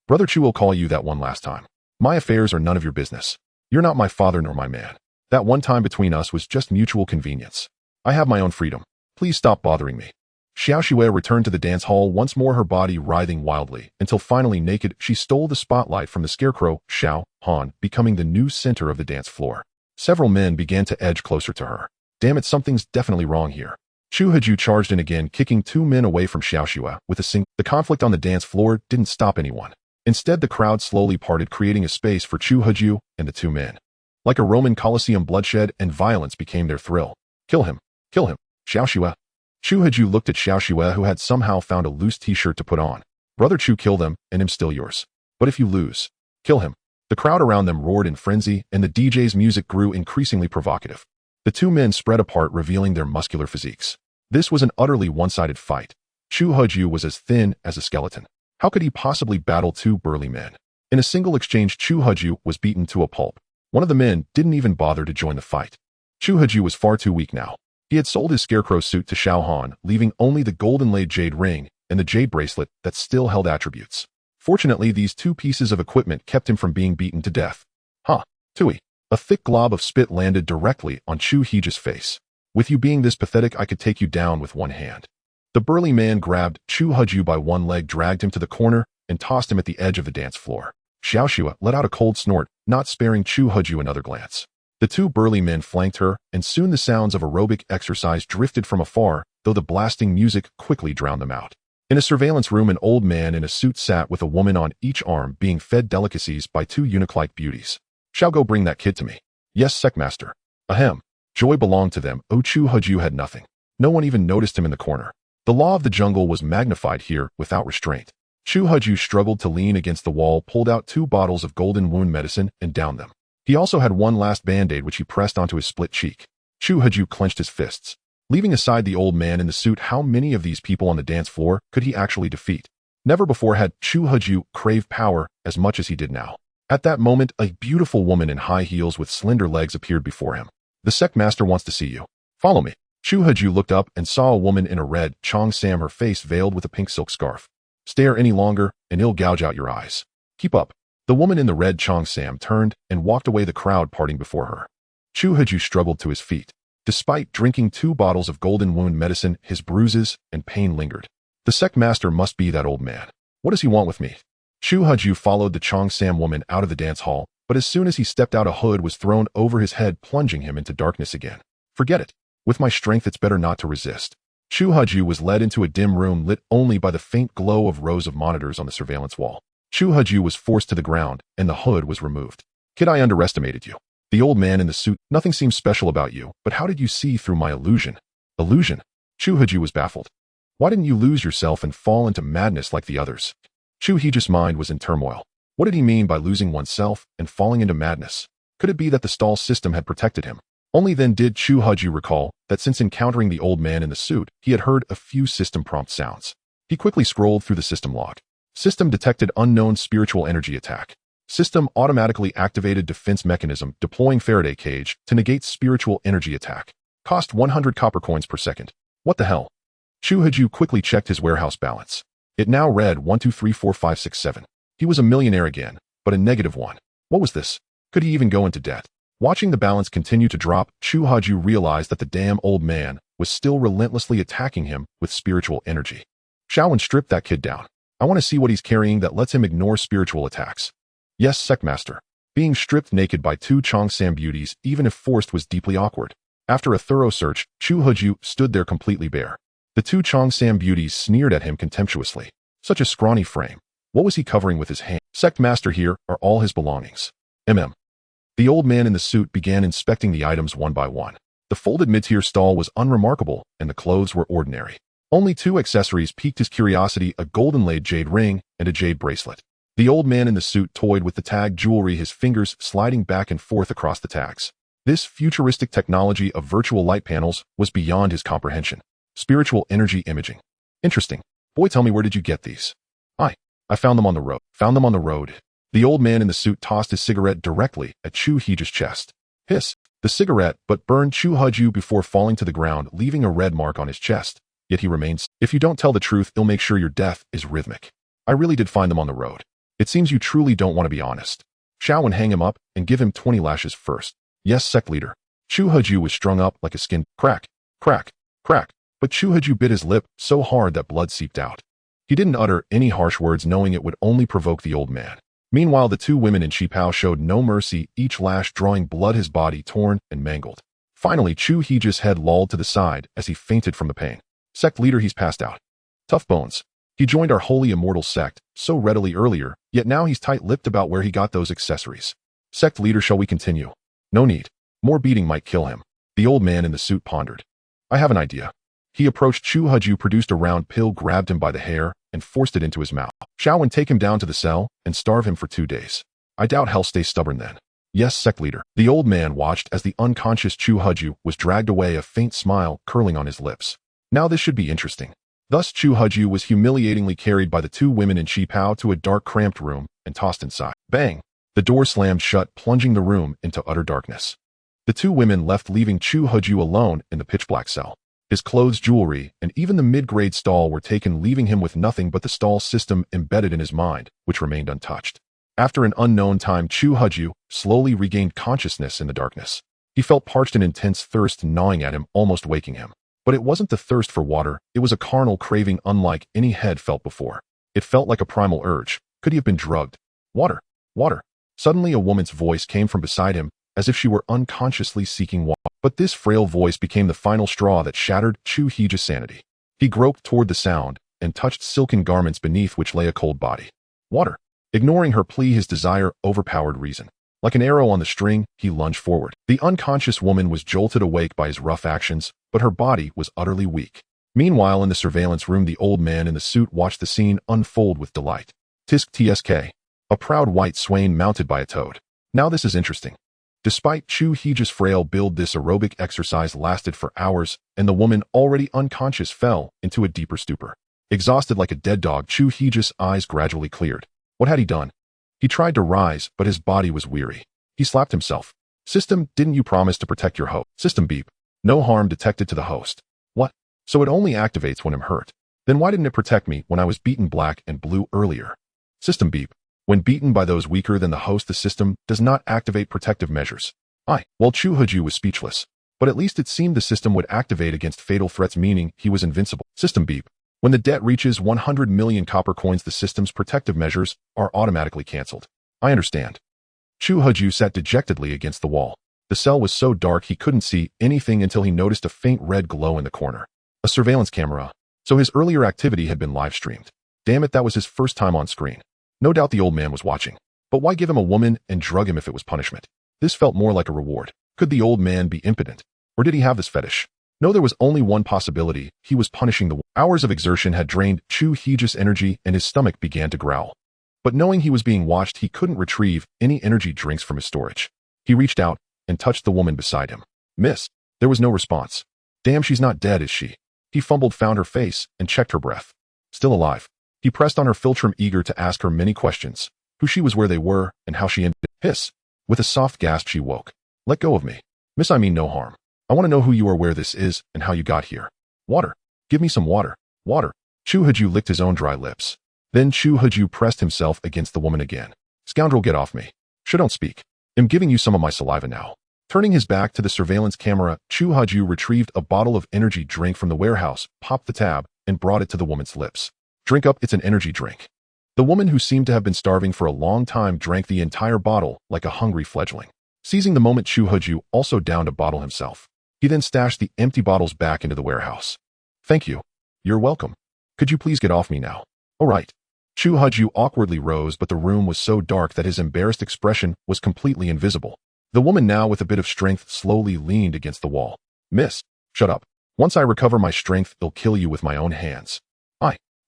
Brother Chu will call you that one last time. My affairs are none of your business. You're not my father nor my man. That one time between us was just mutual convenience. I have my own freedom. Please stop bothering me. Xiao Shui returned to the dance hall, once more her body writhing wildly, until finally naked, she stole the spotlight from the scarecrow, Xiao Han, becoming the new center of the dance floor. Several men began to edge closer to her. Damn it, something's definitely wrong here. Chu Huju charged in again, kicking two men away from Xiao Shui with a sing. The conflict on the dance floor didn't stop anyone. Instead, the crowd slowly parted, creating a space for Chu Huju and the two men. Like a Roman Colosseum, bloodshed and violence became their thrill. Kill him. Kill him. Xiao Shui. Chu Huju looked at Xiao Shui, who had somehow found a loose t-shirt to put on. Brother Chu, kill them, and I'm still yours. But if you lose, kill him. The crowd around them roared in frenzy, and the DJ's music grew increasingly provocative. The two men spread apart, revealing their muscular physiques. This was an utterly one-sided fight. Chu Huju was as thin as a skeleton. How could he possibly battle two burly men? In a single exchange, Chu Huju was beaten to a pulp. One of the men didn't even bother to join the fight. Chu Huju was far too weak now. He had sold his scarecrow suit to Xiao Han, leaving only the golden-laid jade ring and the jade bracelet that still held attributes. Fortunately, these two pieces of equipment kept him from being beaten to death. Tui. A thick glob of spit landed directly on Chu Huju's face. With you being this pathetic, I could take you down with one hand. The burly man grabbed Chu Huju by one leg, dragged him to the corner, and tossed him at the edge of the dance floor. Xiao Shui let out a cold snort, not sparing Chu Huju another glance. The two burly men flanked her, and soon the sounds of aerobic exercise drifted from afar, though the blasting music quickly drowned them out. In a surveillance room, an old man in a suit sat with a woman on each arm, being fed delicacies by two eunuch-like beauties. Shall go bring that kid to me. Yes, Secmaster. Ahem. Joy belonged to them. Chu Huju had nothing. No one even noticed him in the corner. The law of the jungle was magnified here without restraint. Chu Huju struggled to lean against the wall, pulled out 2 bottles of golden wound medicine, and downed them. He also had one last band-aid which he pressed onto his split cheek. Chu Huju clenched his fists. Leaving aside the old man in the suit, how many of these people on the dance floor could he actually defeat? Never before had Chu Huju craved power as much as he did now. At that moment, a beautiful woman in high heels with slender legs appeared before him. The Secmaster wants to see you. Follow me. Chu Huju looked up and saw a woman in a red cheongsam, her face veiled with a pink silk scarf. Stare any longer, and it'll gouge out your eyes. Keep up. The woman in the red cheongsam turned and walked away, the crowd parting before her. Chu Huju struggled to his feet. Despite drinking 2 bottles of golden wound medicine, his bruises and pain lingered. The Secmaster must be that old man. What does he want with me? Chu Huju followed the cheongsam woman out of the dance hall, but as soon as he stepped out, a hood was thrown over his head, plunging him into darkness again. Forget it. With my strength, it's better not to resist. Chu Huju was led into a dim room lit only by the faint glow of rows of monitors on the surveillance wall. Chu Huju was forced to the ground, and the hood was removed. Kid, I underestimated you. The old man in the suit, nothing seems special about you, but how did you see through my illusion? Illusion? Chu Huju was baffled. Why didn't you lose yourself and fall into madness like the others? Chu Huju's mind was in turmoil. What did he mean by losing oneself and falling into madness? Could it be that the stall system had protected him? Only then did Chu Huju recall that since encountering the old man in the suit, he had heard a few system prompt sounds. He quickly scrolled through the system log. System detected unknown spiritual energy attack. System automatically activated defense mechanism deploying Faraday cage to negate spiritual energy attack. Cost 100 copper coins per second. What the hell? Chu Haju quickly checked his warehouse balance. It now read 1234567. He was a millionaire again, but a negative one. What was this? Could he even go into debt? Watching the balance continue to drop, Chu Haju realized that the damn old man was still relentlessly attacking him with spiritual energy. Xiaowen stripped that kid down. I want to see what he's carrying that lets him ignore spiritual attacks. Yes, Sectmaster. Being stripped naked by two Chongsam beauties, even if forced, was deeply awkward. After a thorough search, Chu Haju stood there completely bare. The two Chongsam beauties sneered at him contemptuously. Such a scrawny frame. What was he covering with his hand? Sectmaster, here are all his belongings. The old man in the suit began inspecting the items one by one. The folded mid-tier stall was unremarkable, and the clothes were ordinary. Only two accessories piqued his curiosity, a golden-laid jade ring and a jade bracelet. The old man in the suit toyed with the tag jewelry, his fingers sliding back and forth across the tags. This futuristic technology of virtual light panels was beyond his comprehension. Spiritual energy imaging. Interesting. Boy, tell me, where did you get these? I found them on the road. Found them on the road. The old man in the suit tossed his cigarette directly at Chu Haju's chest. Hiss. The cigarette but burned Chu Haju before falling to the ground, leaving a red mark on his chest. Yet he remains. If you don't tell the truth, it'll make sure your death is rhythmic. I really did find them on the road. It seems you truly don't want to be honest. Xiaowen, hang him up and give him 20 lashes first. Yes, sect leader. Chu Haju was strung up like a skin. Crack, crack, crack. But Chu Haju bit his lip so hard that blood seeped out. He didn't utter any harsh words, knowing it would only provoke the old man. Meanwhile, the two women in Qipao showed no mercy, each lash drawing blood, his body torn and mangled. Finally, Chu Haju's head lolled to the side as he fainted from the pain. Sect leader, he's passed out. Tough bones. He joined our holy immortal sect so readily earlier, yet now he's tight-lipped about where he got those accessories. Sect leader, shall we continue? No need. More beating might kill him. The old man in the suit pondered. I have an idea. He approached Chu Haju, produced a round pill, grabbed him by the hair, and forced it into his mouth. Xiaowen, take him down to the cell and starve him for 2 days. I doubt he'll stay stubborn then. Yes, sect leader. The old man watched as the unconscious Chu Haju was dragged away, a faint smile curling on his lips. Now this should be interesting. Thus Chu Haju was humiliatingly carried by the two women in Qipao to a dark, cramped room and tossed inside. Bang! The door slammed shut, plunging the room into utter darkness. The two women left, leaving Chu Haju alone in the pitch-black cell. His clothes, jewelry, and even the mid-grade stall were taken, leaving him with nothing but the stall system embedded in his mind, which remained untouched. After an unknown time, Chu Haju slowly regained consciousness in the darkness. He felt parched, and intense thirst gnawing at him, almost waking him. But it wasn't the thirst for water, it was a carnal craving unlike any head felt before. It felt like a primal urge. Could he have been drugged? Water. Water. Suddenly a woman's voice came from beside him, as if she were unconsciously seeking water. But this frail voice became the final straw that shattered Chu Haju's sanity. He groped toward the sound and touched silken garments beneath which lay a cold body. Water. Ignoring her plea, his desire overpowered reason. Like an arrow on the string, he lunged forward. The unconscious woman was jolted awake by his rough actions, but her body was utterly weak. Meanwhile, in the surveillance room, the old man in the suit watched the scene unfold with delight. Tisk tsk. A proud white swain mounted by a toad. Now this is interesting. Despite Chu Haju's frail build, this aerobic exercise lasted for hours, and the woman, already unconscious, fell into a deeper stupor. Exhausted like a dead dog, Chu Haju's eyes gradually cleared. What had he done? He tried to rise, but his body was weary. He slapped himself. System, didn't you promise to protect your host? System beep. No harm detected to the host. What? So it only activates when I'm hurt. Then why didn't it protect me when I was beaten black and blue earlier? System beep. When beaten by those weaker than the host, the system does not activate protective measures. Well, Chu Haju was speechless. But at least it seemed the system would activate against fatal threats, meaning he was invincible. System beep. When the debt reaches 100 million copper coins, the system's protective measures are automatically cancelled. I understand. Chu Haju sat dejectedly against the wall. The cell was so dark he couldn't see anything until he noticed a faint red glow in the corner. A surveillance camera. So his earlier activity had been live-streamed. Damn it, that was his first time on screen. No doubt the old man was watching. But why give him a woman and drug him if it was punishment? This felt more like a reward. Could the old man be impotent? Or did he have this fetish? No, there was only one possibility. He was punishing the hours of exertion had drained Chu Haju's energy, and his stomach began to growl. But knowing he was being watched, he couldn't retrieve any energy drinks from his storage. He reached out and touched the woman beside him. Miss. There was no response. Damn, she's not dead, is she? He fumbled, found her face, and checked her breath. Still alive. He pressed on her philtrum, eager to ask her many questions. who she was, where they were, and how she ended. Hiss. With a soft gasp she woke. Let go of me. Miss, I mean no harm. I want to know who you are, where this is, and how you got here. Water. Give me some water. Water. Chu Haju licked his own dry lips. Then Chu Haju pressed himself against the woman again. Scoundrel, get off me. Don't speak. I'm giving you some of my saliva now. Turning his back to the surveillance camera, Chu Haju retrieved a bottle of energy drink from the warehouse, popped the tab, and brought it to the woman's lips. Drink up, it's an energy drink. The woman, who seemed to have been starving for a long time, drank the entire bottle like a hungry fledgling. Seizing the moment, Chu Haju also downed a bottle himself. He then stashed the empty bottles back into the warehouse. Thank you. You're welcome. Could you please get off me now? All right. Chu Haju awkwardly rose, but the room was so dark that his embarrassed expression was completely invisible. The woman, now with a bit of strength, slowly leaned against the wall. Miss, shut up. Once I recover my strength, I'll kill you with my own hands.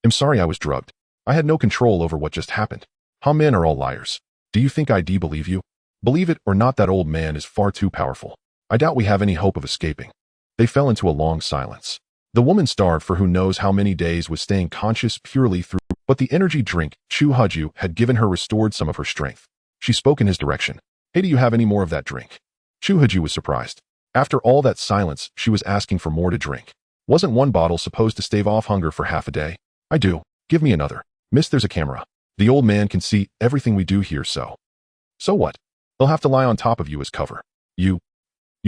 I'm sorry, I was drugged. I had no control over what just happened. Men are all liars. Do you think I believe you? Believe it or not, that old man is far too powerful. I doubt we have any hope of escaping. They fell into a long silence. The woman, starved for who knows how many days, was staying conscious purely through, but the energy drink Chu Haju had given her restored some of her strength. She spoke in his direction. Hey, do you have any more of that drink? Chu Haju was surprised. After all that silence, she was asking for more to drink. Wasn't one bottle supposed to stave off hunger for half a day? I do. Give me another. Miss, there's a camera. The old man can see everything we do here, so. So what? They'll have to lie on top of you as cover. You'd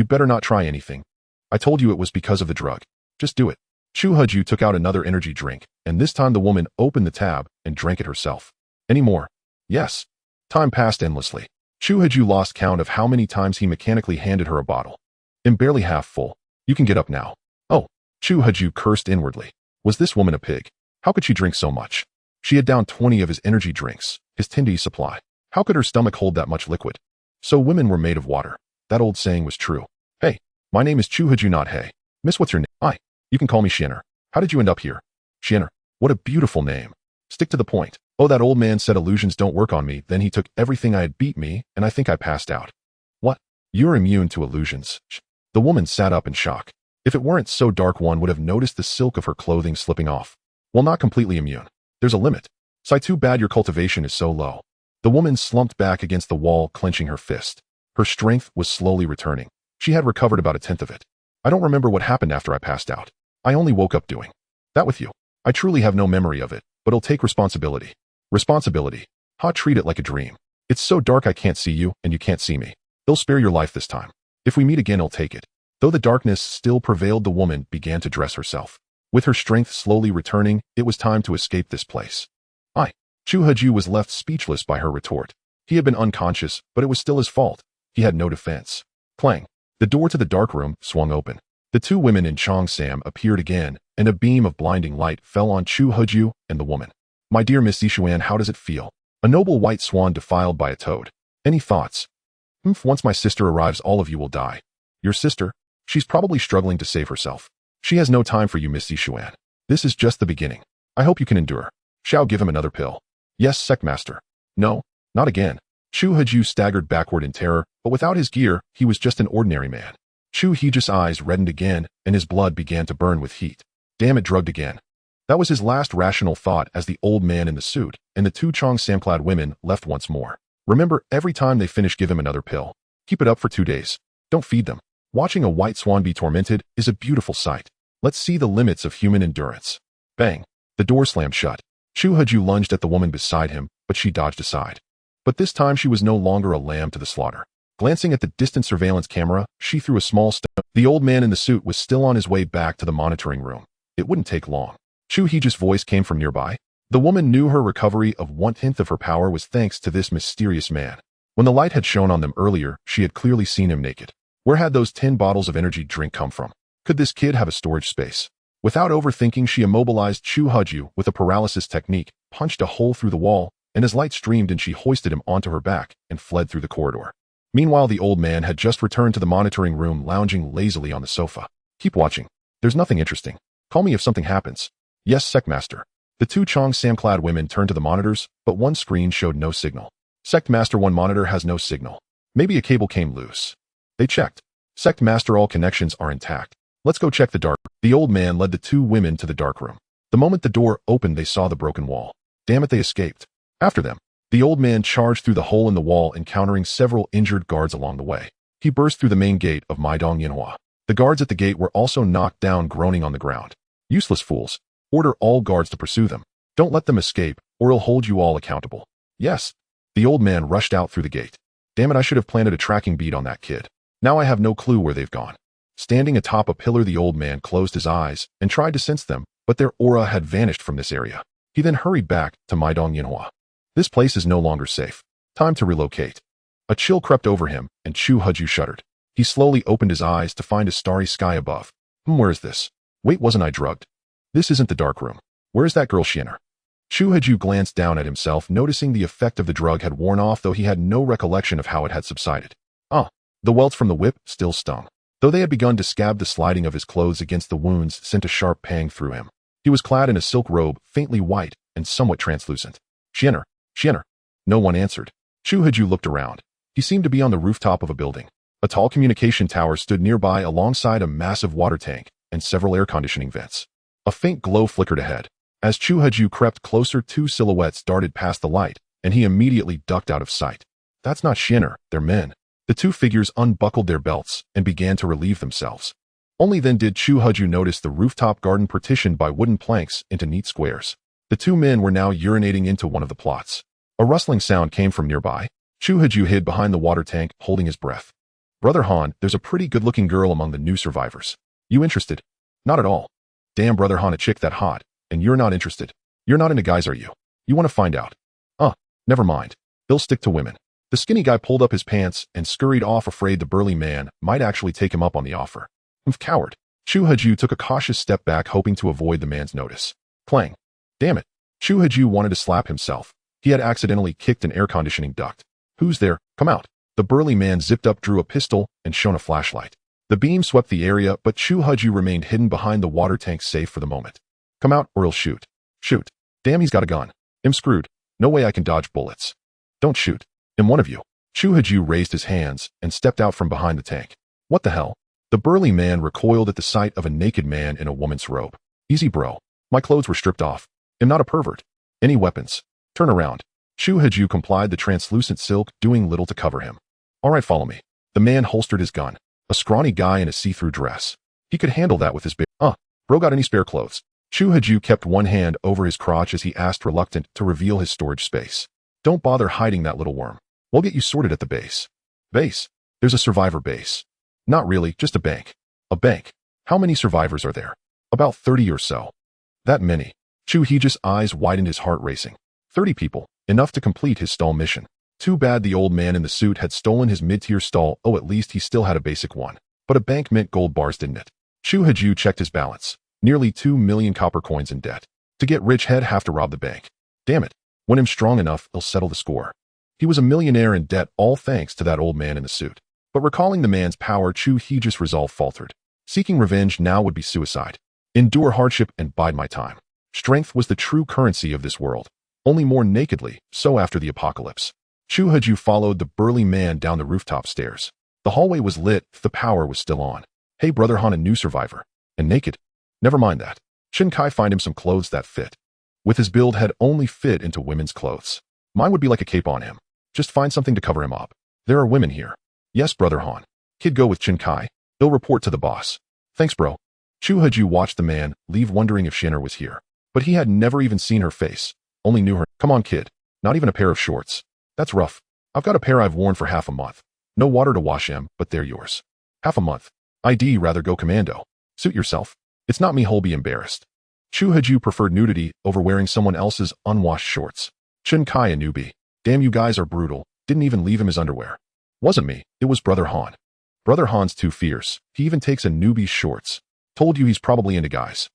better not try anything. I told you it was because of the drug. Just do it. Chu Haju took out another energy drink, and this time the woman opened the tab and drank it herself. Any more? Yes. Time passed endlessly. Chu Haju lost count of how many times he mechanically handed her a bottle. I'm barely half full. You can get up now. Oh. Chu Haju cursed inwardly. Was this woman a pig? How could she drink so much? She had downed 20 of his energy drinks, his 10-day supply. How could her stomach hold that much liquid? So women were made of water. That old saying was true. Hey, my name is Chu Haju, not Hey. Miss, what's your name? You can call me Shinner. How did you end up here? Shinner. What a beautiful name. Stick to the point. Oh, that old man said illusions don't work on me. Then he took everything I had, beat me, and I think I passed out. What? You're immune to illusions. The woman sat up in shock. If it weren't so dark, one would have noticed the silk of her clothing slipping off. Well, not completely immune. There's a limit. Sigh, too bad your cultivation is so low. The woman slumped back against the wall, clenching her fist. Her strength was slowly returning. She had recovered about 1/10 of it. I don't remember what happened after I passed out. I only woke up doing that with you. I truly have no memory of it, but I'll take responsibility. Responsibility. Treat it like a dream. It's so dark I can't see you, and you can't see me. They'll spare your life this time. If we meet again, I'll take it. Though the darkness still prevailed, the woman began to dress herself. With her strength slowly returning, it was time to escape this place. Chu Haju was left speechless by her retort. He had been unconscious, but it was still his fault. He had no defense. Clang. The door to the dark room swung open. The two women in Cheongsam appeared again, and a beam of blinding light fell on Chu Haju and the woman. My dear Miss Yishuan, how does it feel? A noble white swan defiled by a toad. Any thoughts? Once my sister arrives, all of you will die. Your sister? She's probably struggling to save herself. She has no time for you, Miss Yishuan. This is just the beginning. I hope you can endure. Shall give him another pill. Yes, Sectmaster. No, not again. Chu Haju staggered backward in terror, but without his gear, he was just an ordinary man. Chu Haju's eyes reddened again, and his blood began to burn with heat. Damn it, drugged again. That was his last rational thought as the old man in the suit and the two Cheongsam-clad women left once more. Remember, every time they finish, give him another pill. Keep it up for 2 days. Don't feed them. Watching a white swan be tormented is a beautiful sight. Let's see the limits of human endurance. Bang. The door slammed shut. Chu Haju lunged at the woman beside him, but she dodged aside. But this time she was no longer a lamb to the slaughter. Glancing at the distant surveillance camera, she threw a small stone. The old man in the suit was still on his way back to the monitoring room. It wouldn't take long. Chu Haju's voice came from nearby. The woman knew her recovery of 1/10 of her power was thanks to this mysterious man. When the light had shone on them earlier, she had clearly seen him naked. Where had those 10 bottles of energy drink come from? Could this kid have a storage space? Without overthinking, she immobilized Chu Haju with a paralysis technique, punched a hole through the wall, and as light streamed in, she hoisted him onto her back and fled through the corridor. Meanwhile, the old man had just returned to the monitoring room, lounging lazily on the sofa. Keep watching. There's nothing interesting. Call me if something happens. Yes, Sectmaster. The two Cheongsam-clad women turned to the monitors, but one screen showed no signal. Sectmaster, one monitor has no signal. Maybe a cable came loose. They checked. Sectmaster, all connections are intact. Let's go check the dark. The old man led the two women to the dark room. The moment the door opened, they saw the broken wall. Damn it, they escaped. After them. The old man charged through the hole in the wall, encountering several injured guards along the way. He burst through the main gate of Tianyuan. The guards at the gate were also knocked down, groaning on the ground. Useless fools. Order all guards to pursue them. Don't let them escape, or he'll hold you all accountable. Yes. The old man rushed out through the gate. Damn it, I should have planted a tracking bead on that kid. Now I have no clue where they've gone. Standing atop a pillar, the old man closed his eyes and tried to sense them, but their aura had vanished from this area. He then hurried back to Tianyuan. This place is no longer safe. Time to relocate. A chill crept over him, and Chu Huju shuddered. He slowly opened his eyes to find a starry sky above. Where is this? Wait, wasn't I drugged? This isn't the dark room. Where is that girl Shienner? Chu Huju glanced down at himself, noticing the effect of the drug had worn off, though he had no recollection of how it had subsided. The welts from the whip still stung. Though they had begun to scab, the sliding of his clothes against the wounds sent a sharp pang through him. He was clad in a silk robe, faintly white and somewhat translucent. Shienner. Shienner. No one answered. Chu Huju looked around. He seemed to be on the rooftop of a building. A tall communication tower stood nearby alongside a massive water tank and several air conditioning vents. A faint glow flickered ahead. As Chu Huju crept closer, two silhouettes darted past the light, and he immediately ducked out of sight. That's not Shienner, they're men. The two figures unbuckled their belts and began to relieve themselves. Only then did Chu Huju notice the rooftop garden partitioned by wooden planks into neat squares. The two men were now urinating into one of the plots. A rustling sound came from nearby. Chu Huju hid behind the water tank, holding his breath. Brother Han, there's a pretty good-looking girl among the new survivors. You interested? Not at all. Damn, Brother Han, a chick that hot, and you're not interested. You're not into guys, are you? You want to find out? Never mind. They'll stick to women. The skinny guy pulled up his pants and scurried off, afraid the burly man might actually take him up on the offer. Coward. Chu Huju took a cautious step back, hoping to avoid the man's notice. Clang. Damn it. Chu Huju wanted to slap himself. He had accidentally kicked an air conditioning duct. Who's there? Come out. The burly man zipped up, drew a pistol, and shone a flashlight. The beam swept the area, but Chu Huju remained hidden behind the water tank, safe for the moment. Come out, or he'll shoot. Shoot. Damn, he's got a gun. I'm screwed. No way I can dodge bullets. Don't shoot. I'm one of you. Chu Huju raised his hands and stepped out from behind the tank. What the hell? The burly man recoiled at the sight of a naked man in a woman's robe. Easy, bro. My clothes were stripped off. I'm not a pervert. Any weapons? Turn around. Chu Huju complied, the translucent silk doing little to cover him. All right, follow me. The man holstered his gun. A scrawny guy in a see-through dress. He could handle that with his bro, got any spare clothes? Chu Huju kept one hand over his crotch as he asked, reluctant to reveal his storage space. Don't bother hiding that little worm. We'll get you sorted at the base. Base? There's a survivor base. Not really, just a bank. A bank? How many survivors are there? About 30 or so. That many. Chu Huju's eyes widened, his heart racing. 30 people, enough to complete his stall mission. Too bad the old man in the suit had stolen his mid-tier stall. At least he still had a basic one. But a bank meant gold bars, didn't it? Chu Huju checked his balance. Nearly 2 million copper coins in debt. To get rich, he'd have to rob the bank. Damn it. When I'm strong enough, he'll settle the score. He was a millionaire in debt, all thanks to that old man in the suit. But recalling the man's power, Chu Huju's resolve faltered. Seeking revenge now would be suicide. Endure hardship and bide my time. Strength was the true currency of this world. Only more nakedly, so after the apocalypse. Chu Huju followed the burly man down the rooftop stairs. The hallway was lit, the power was still on. Hey, Brother Han, a new survivor. And naked? Never mind that. Shouldn't Kai find him some clothes that fit? With his build, had only fit into women's clothes. Mine would be like a cape on him. Just find something to cover him up. There are women here. Yes, Brother Han. Kid, go with Chin Kai. They'll report to the boss. Thanks, bro. Chu Huju watched the man leave, wondering if Shienner was here. But he had never even seen her face. Only knew her. Come on, kid. Not even a pair of shorts. That's rough. I've got a pair I've worn for half a month. No water to wash them, but they're yours. Half a month. I'd rather go commando. Suit yourself. It's not me who'll be embarrassed. Chu Huju preferred nudity over wearing someone else's unwashed shorts. Chin Kai, a newbie. Damn, you guys are brutal. Didn't even leave him his underwear. Wasn't me. It was Brother Han. Brother Han's too fierce. He even takes a newbie's shorts. Told you he's probably into guys.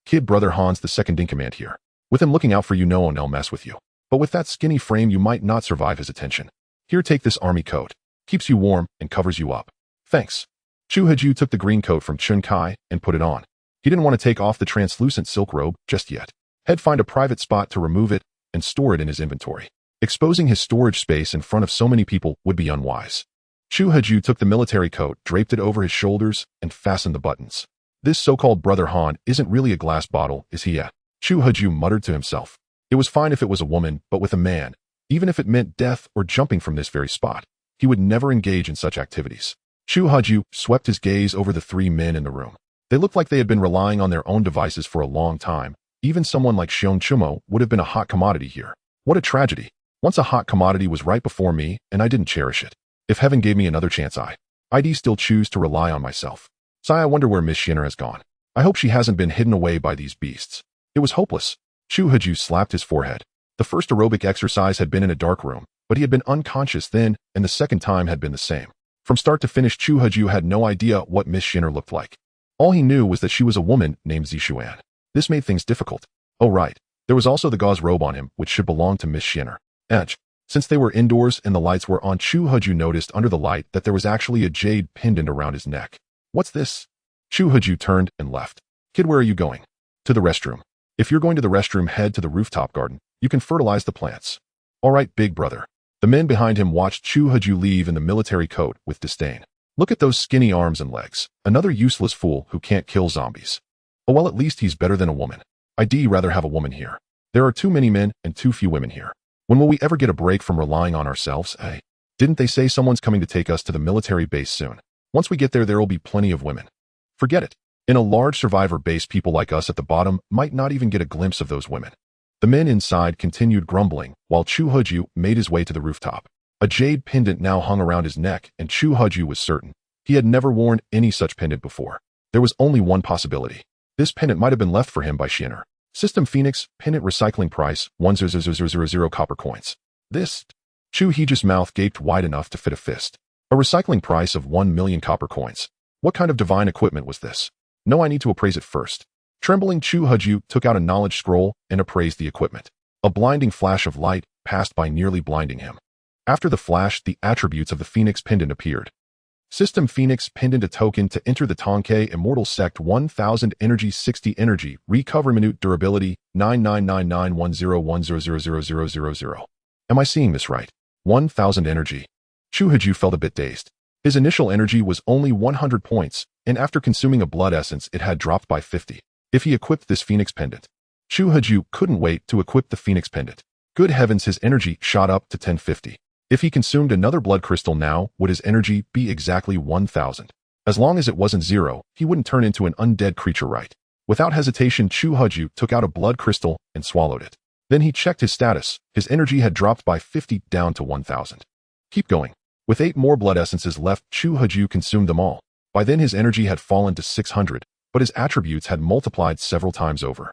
Kid, Brother Han's the second in command here. With him looking out for you, no one will mess with you. But with that skinny frame, you might not survive his attention. Here, take this army coat. Keeps you warm and covers you up. Thanks. Chu Huju took the green coat from Chin Kai and put it on. He didn't want to take off the translucent silk robe just yet. He'd find a private spot to remove it and store it in his inventory. Exposing his storage space in front of so many people would be unwise. Chu Huju took the military coat, draped it over his shoulders, and fastened the buttons. This so-called Brother Han isn't really a glass bottle, is he? Chu Huju muttered to himself. It was fine if it was a woman, but with a man, Even if it meant death or jumping from this very spot, he would never engage in such activities. Chu Haju swept his gaze over the three men in the room. They looked like they had been relying on their own devices for a long time. Even someone like Xiong Chumo would have been a hot commodity here. What a tragedy. Once a hot commodity was right before me, and I didn't cherish it. If heaven gave me another chance, I'd still choose to rely on myself. I wonder where Miss Shinner has gone. I hope she hasn't been hidden away by these beasts. It was hopeless. Chu Haju slapped his forehead. The first aerobic exercise had been in a dark room, but he had been unconscious then, and the second time had been the same. From start to finish, Chu Haju had no idea what Miss Shinner looked like. All he knew was that she was a woman named Zishuan. This made things difficult. Oh right, there was also the gauze robe on him, which should belong to Miss Shinner. Since they were indoors and the lights were on, Chu Haju noticed under the light that there was actually a jade pendant around his neck. What's this? Chu Haju turned and left. Kid, where are you going? To the restroom. If you're going to the restroom, head to the rooftop garden. You can fertilize the plants. All right, big brother. The men behind him watched Chu Haju leave in the military coat with disdain. Look at those skinny arms and legs. Another useless fool who can't kill zombies. Oh well, at least he's better than a woman. I'd rather have a woman here. There are too many men and too few women here. When will we ever get a break from relying on ourselves, eh? Didn't they say someone's coming to take us to the military base soon? Once we get there, there'll be plenty of women. Forget it. In a large survivor base, people like us at the bottom might not even get a glimpse of those women. The men inside continued grumbling, while Chu Haju made his way to the rooftop. A jade pendant now hung around his neck, and Chu Haju was certain he had never worn any such pendant before. There was only one possibility. This pendant might have been left for him by Shinner. System Phoenix, pendant recycling price, 100,000 copper coins. This? Chu Haju's mouth gaped wide enough to fit a fist. A recycling price of 1 million copper coins. What kind of divine equipment was this? No, I need to appraise it first. Trembling, Chu Haju took out a knowledge scroll and appraised the equipment. A blinding flash of light passed by, nearly blinding him. After the flash, the attributes of the Phoenix pendant appeared. System Phoenix pendant, a token to enter the Tonkei Immortal Sect, 1000 energy, 60 energy, recover minute, durability, 999910100000. Am I seeing this right? 1000 energy. Chu Haju felt a bit dazed. His initial energy was only 100 points, and after consuming a blood essence, it had dropped by 50. If he equipped this Phoenix pendant, Chu Haju couldn't wait to equip the Phoenix pendant. Good heavens, his energy shot up to 1050. If he consumed another blood crystal now, would his energy be exactly 1000? As long as it wasn't 0, he wouldn't turn into an undead creature, right? Without hesitation, Chu Haju took out a blood crystal and swallowed it. Then he checked his status. His energy had dropped by 50 down to 1000. Keep going. With 8 more blood essences left, Chu Haju consumed them all. By then his energy had fallen to 600, but his attributes had multiplied several times over.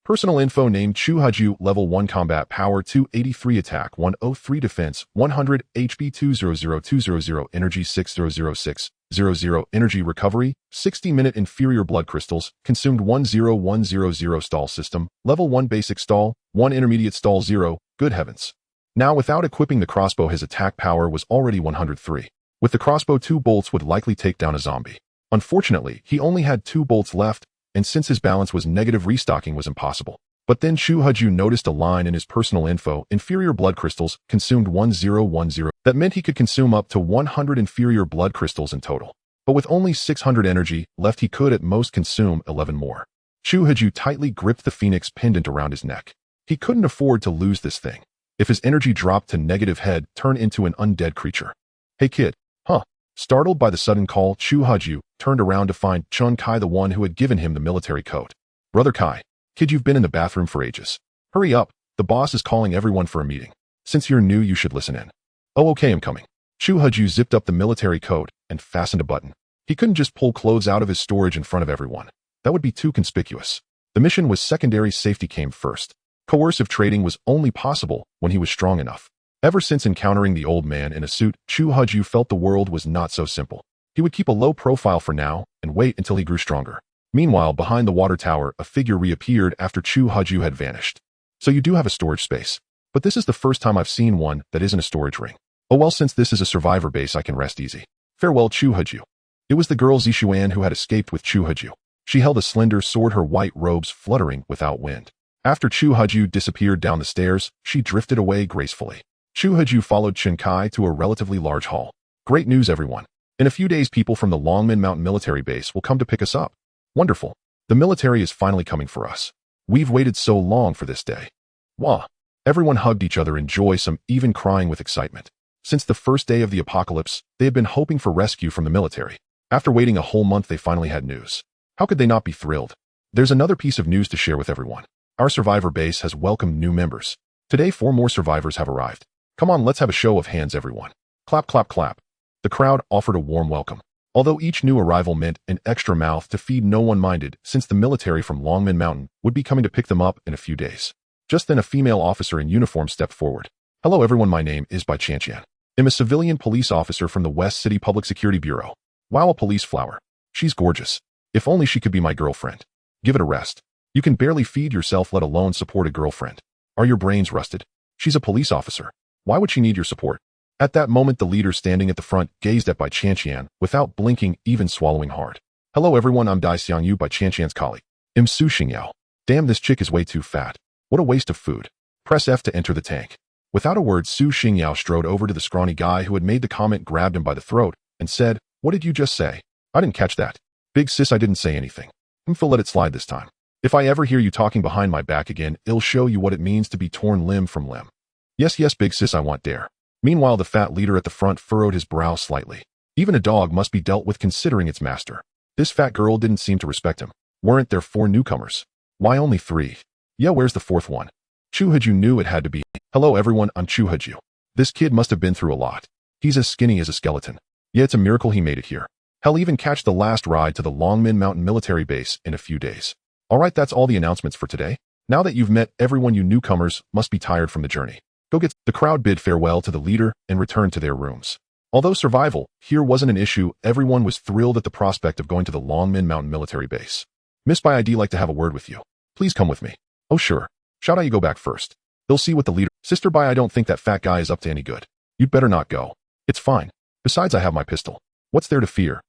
Personal info: name Chu Haju, level 1 combat power 283, attack 103, defense 100, HP 200200, energy 600600, energy recovery 60-minute, inferior blood crystals consumed 10100, stall system level 1, basic stall 1, intermediate stall 0. Good heavens. Now, without equipping the crossbow, his attack power was already 103. With the crossbow, 2 bolts would likely take down a zombie. Unfortunately, he only had 2 bolts left, and since his balance was negative, restocking was impossible. But then Chu Haju noticed a line in his personal info: inferior blood crystals consumed 1010. That meant he could consume up to 100 inferior blood crystals in total. But with only 600 energy left, he could at most consume 11 more. Chu Haju tightly gripped the Phoenix pendant around his neck. He couldn't afford to lose this thing. If his energy dropped to negative, he'd turn into an undead creature. Hey kid. Huh? Startled by the sudden call, Chu Haju turned around to find Chun Kai, the one who had given him the military coat. Brother Kai. Kid, you've been in the bathroom for ages. Hurry up, the boss is calling everyone for a meeting. Since you're new, you should listen in. Oh okay, I'm coming. Chu Haju zipped up the military coat and fastened a button. He couldn't just pull clothes out of his storage in front of everyone. That would be too conspicuous. The mission was secondary, safety came first. Coercive trading was only possible when he was strong enough. Ever since encountering the old man in a suit, Chu Haju felt the world was not so simple. He would keep a low profile for now and wait until he grew stronger. Meanwhile, behind the water tower, a figure reappeared after Chu Haju had vanished. So you do have a storage space. But this is the first time I've seen one that isn't a storage ring. Oh well, since this is a survivor base, I can rest easy. Farewell, Chu Haju. It was the girl Zishuan who had escaped with Chu Haju. She held a slender sword, her white robes fluttering without wind. After Chu Haju disappeared down the stairs, she drifted away gracefully. Chu Haju followed Chun Kai to a relatively large hall. Great news, everyone. In a few days, people from the Longmen Mountain military base will come to pick us up. Wonderful. The military is finally coming for us. We've waited so long for this day. Wah. Everyone hugged each other in joy, some even crying with excitement. Since the first day of the apocalypse, they had been hoping for rescue from the military. After waiting a whole month, they finally had news. How could they not be thrilled? There's another piece of news to share with everyone. Our survivor base has welcomed new members. Today, 4 more survivors have arrived. Come on, let's have a show of hands, everyone. Clap, clap, clap. The crowd offered a warm welcome. Although each new arrival meant an extra mouth to feed, no one minded, since the military from Longman Mountain would be coming to pick them up in a few days. Just then, a female officer in uniform stepped forward. Hello everyone, my name is Bai Chantian. I'm a civilian police officer from the West City Public Security Bureau. Wow, a police flower. She's gorgeous. If only she could be my girlfriend. Give it a rest. You can barely feed yourself, let alone support a girlfriend. Are your brains rusted? She's a police officer. Why would she need your support? At that moment, the leader standing at the front gazed at Bai Chantian without blinking, even swallowing hard. Hello everyone, I'm Dai Xiangyu, Bai Chantian's colleague. I'm Su Xingyao. Damn, this chick is way too fat. What a waste of food. Press F to enter the tank. Without a word, Su Xingyao strode over to the scrawny guy who had made the comment, grabbed him by the throat, and said, "What did you just say? I didn't catch that." "Big sis, I didn't say anything. Phil, let it slide this time. If I ever hear you talking behind my back again, I'll show you what it means to be torn limb from limb." Yes, big sis, I want dare." Meanwhile, the fat leader at the front furrowed his brow slightly. Even a dog must be dealt with considering its master. This fat girl didn't seem to respect him. Weren't there 4 newcomers? Why only 3? Yeah, where's the 4th one? Chu Haju knew it had to be. Hello everyone, I'm Chu Haju. This kid must have been through a lot. He's as skinny as a skeleton. Yeah, it's a miracle he made it here. He'll even catch the last ride to the Longman Mountain military base in a few days. Alright, that's all the announcements for today. Now that you've met everyone, you newcomers must be tired from the journey. Go get. The crowd bid farewell to the leader and returned to their rooms. Although survival here wasn't an issue, everyone was thrilled at the prospect of going to the Longman Mountain military base. Miss Bai, I'd like to have a word with you. Please come with me. Oh sure. Shout out, you go back first. They'll see what the leader. Sister Bai, I don't think that fat guy is up to any good. You'd better not go. It's fine. Besides, I have my pistol. What's there to fear?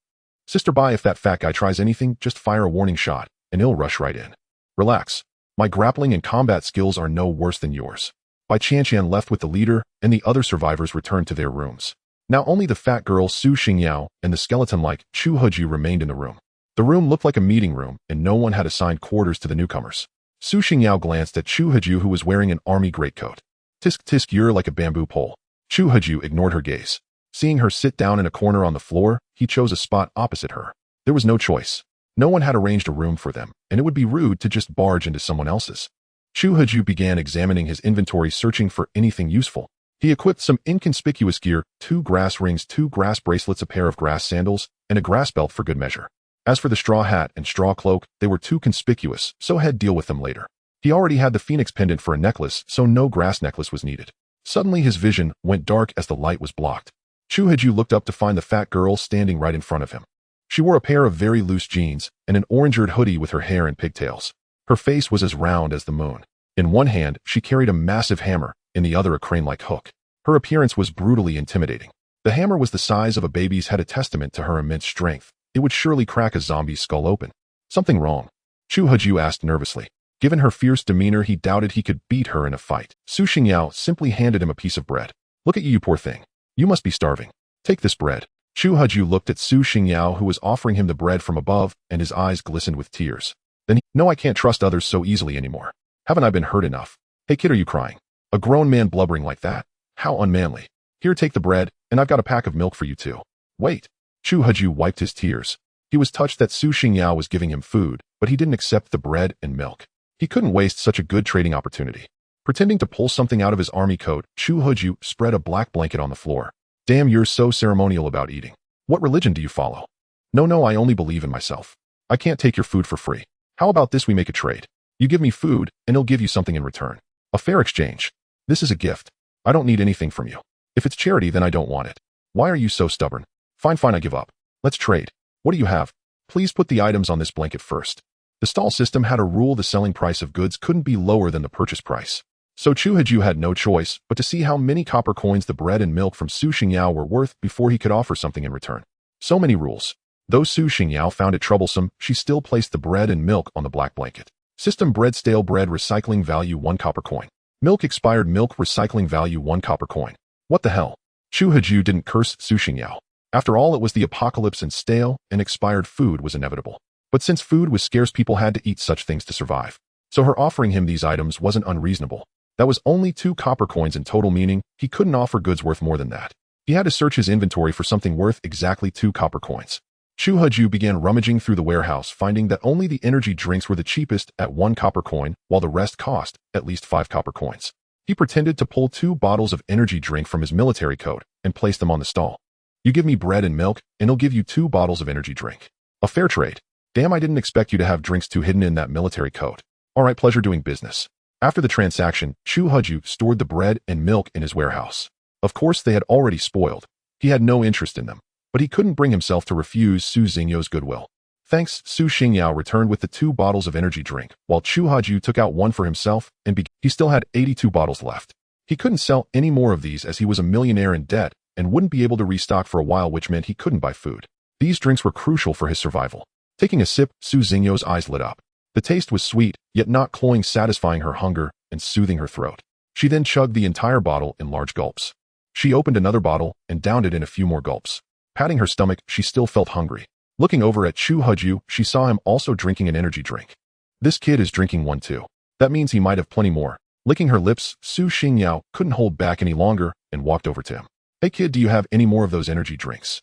Sister Bai, if that fat guy tries anything, just fire a warning shot, and he'll rush right in. Relax. My grappling and combat skills are no worse than yours. Bai Chantian left with the leader, and the other survivors returned to their rooms. Now only the fat girl Su Xingyao and the skeleton-like Chu Heju remained in the room. The room looked like a meeting room, and no one had assigned quarters to the newcomers. Su Xingyao glanced at Chu Heju, who was wearing an army greatcoat. Tisk tisk, you're like a bamboo pole. Chu Heju ignored her gaze. Seeing her sit down in a corner on the floor, he chose a spot opposite her. There was no choice. No one had arranged a room for them, and it would be rude to just barge into someone else's. Chu Heju began examining his inventory, searching for anything useful. He equipped some inconspicuous gear, 2 grass rings, 2 grass bracelets, a pair of grass sandals, and a grass belt for good measure. As for the straw hat and straw cloak, they were too conspicuous, so he'd deal with them later. He already had the phoenix pendant for a necklace, so no grass necklace was needed. Suddenly his vision went dark as the light was blocked. Chu Heju looked up to find the fat girl standing right in front of him. She wore a pair of very loose jeans and an orange-eared hoodie with her hair in pigtails. Her face was as round as the moon. In one hand, she carried a massive hammer, in the other a crane-like hook. Her appearance was brutally intimidating. The hammer was the size of a baby's head, a testament to her immense strength. It would surely crack a zombie's skull open. Something wrong? Chu Heju asked nervously. Given her fierce demeanor, he doubted he could beat her in a fight. Su Xingyao simply handed him a piece of bread. Look at you, poor thing. You must be starving. Take this bread. Chu Heju looked at Su Xingyao, who was offering him the bread from above, and his eyes glistened with tears. Then no, I can't trust others so easily anymore. Haven't I been hurt enough? Hey kid, are you crying? A grown man blubbering like that? How unmanly. Here, take the bread, and I've got a pack of milk for you too. Wait. Chu Heju wiped his tears. He was touched that Su Xingyao was giving him food, but he didn't accept the bread and milk. He couldn't waste such a good trading opportunity. Pretending to pull something out of his army coat, Chu Heju spread a black blanket on the floor. Damn, you're so ceremonial about eating. What religion do you follow? No, I only believe in myself. I can't take your food for free. How about this, we make a trade? You give me food, and I'll give you something in return. A fair exchange. This is a gift. I don't need anything from you. If it's charity, then I don't want it. Why are you so stubborn? Fine, I give up. Let's trade. What do you have? Please put the items on this blanket first. The stall system had a rule: the selling price of goods couldn't be lower than the purchase price. So Chu Heju had no choice but to see how many copper coins the bread and milk from Su Xingyao were worth before he could offer something in return. So many rules. Though Su Xingyao found it troublesome, she still placed the bread and milk on the black blanket. System: bread, stale bread, recycling value 1 copper coin. Milk, expired milk, recycling value 1 copper coin. What the hell? Chu Heju didn't curse Su Xingyao. After all, it was the apocalypse, and stale and expired food was inevitable. But since food was scarce, people had to eat such things to survive. So her offering him these items wasn't unreasonable. That was only 2 copper coins in total, meaning he couldn't offer goods worth more than that. He had to search his inventory for something worth exactly 2 copper coins. Chu Heju began rummaging through the warehouse, finding that only the energy drinks were the cheapest at 1 copper coin, while the rest cost at least 5 copper coins. He pretended to pull 2 bottles of energy drink from his military coat and place them on the stall. You give me bread and milk, and he'll give you 2 bottles of energy drink. A fair trade. Damn, I didn't expect you to have drinks too hidden in that military coat. All right, pleasure doing business. After the transaction, Chu Heju stored the bread and milk in his warehouse. Of course, they had already spoiled. He had no interest in them, but he couldn't bring himself to refuse Su Xingyao's goodwill. Thanks, Su Xingyao returned with the 2 bottles of energy drink, while Chu Heju took out one for himself, and he still had 82 bottles left. He couldn't sell any more of these as he was a millionaire in debt and wouldn't be able to restock for a while, which meant he couldn't buy food. These drinks were crucial for his survival. Taking a sip, Su Xingyao's eyes lit up. The taste was sweet, yet not cloying, satisfying her hunger and soothing her throat. She then chugged the entire bottle in large gulps. She opened another bottle and downed it in a few more gulps. Patting her stomach, she still felt hungry. Looking over at Chu Heju, she saw him also drinking an energy drink. This kid is drinking one too. That means he might have plenty more. Licking her lips, Su Xingyao couldn't hold back any longer and walked over to him. Hey kid, do you have any more of those energy drinks?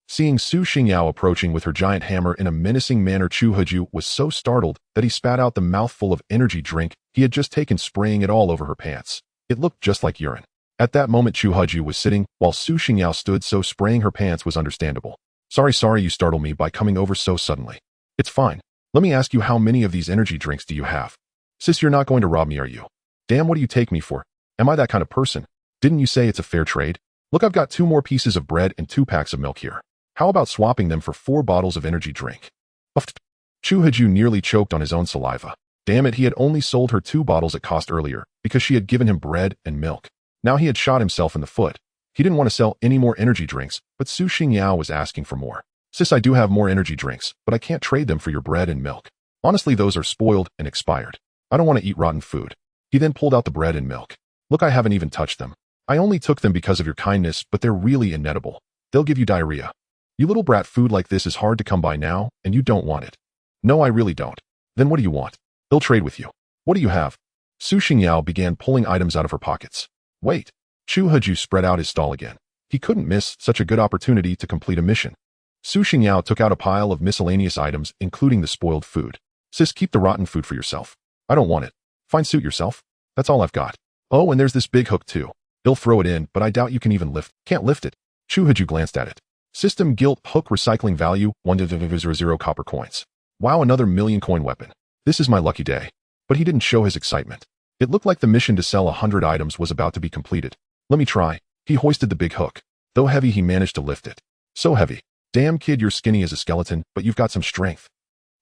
Seeing Su Xingyao approaching with her giant hammer in a menacing manner, Chu Heju was so startled that he spat out the mouthful of energy drink he had just taken, spraying it all over her pants. It looked just like urine. At that moment, Chu Heju was sitting, while Su Xingyao stood, so spraying her pants was understandable. Sorry, you startled me by coming over so suddenly. It's fine. Let me ask you, how many of these energy drinks do you have? Sis, you're not going to rob me, are you? Damn, what do you take me for? Am I that kind of person? Didn't you say it's a fair trade? Look, I've got 2 more pieces of bread and 2 packs of milk here. How about swapping them for 4 bottles of energy drink? Uffed. Chu Heju nearly choked on his own saliva. Damn it, he had only sold her 2 bottles at cost earlier because she had given him bread and milk. Now he had shot himself in the foot. He didn't want to sell any more energy drinks, but Su Xingyao was asking for more. Sis, I do have more energy drinks, but I can't trade them for your bread and milk. Honestly, those are spoiled and expired. I don't want to eat rotten food. He then pulled out the bread and milk. Look, I haven't even touched them. I only took them because of your kindness, but they're really inedible. They'll give you diarrhea. You little brat, food like this is hard to come by now, and you don't want it. No, I really don't. Then what do you want? They'll trade with you. What do you have? Su Xingyao began pulling items out of her pockets. Wait. Chu Heju spread out his stall again. He couldn't miss such a good opportunity to complete a mission. Su Xingyao took out a pile of miscellaneous items, including the spoiled food. Sis, keep the rotten food for yourself. I don't want it. Fine, suit yourself. That's all I've got. Oh, and there's this big hook too. They'll throw it in, but I doubt you can even lift. Can't lift it. Chu Heju glanced at it. System gilt hook, recycling value 1.00 copper coins. Wow, another million coin weapon. This is my lucky day. But he didn't show his excitement. It looked like the mission to sell 100 items was about to be completed. Let me try. He hoisted the big hook. Though heavy, he managed to lift it. So heavy. Damn kid, you're skinny as a skeleton, but you've got some strength.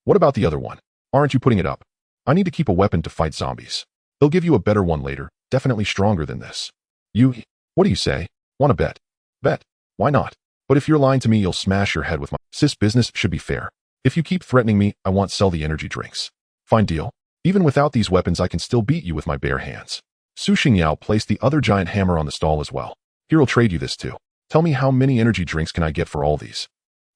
What about the other one? Aren't you putting it up? I need to keep a weapon to fight zombies. They'll give you a better one later, definitely stronger than this. What do you say? Want to bet? Bet. Why not? But if you're lying to me, you'll smash your head with my... Sis, business should be fair. If you keep threatening me, I won't sell the energy drinks. Fine deal. Even without these weapons, I can still beat you with my bare hands. Su Xingyao placed the other giant hammer on the stall as well. Here, I'll trade you this too. Tell me, how many energy drinks can I get for all these?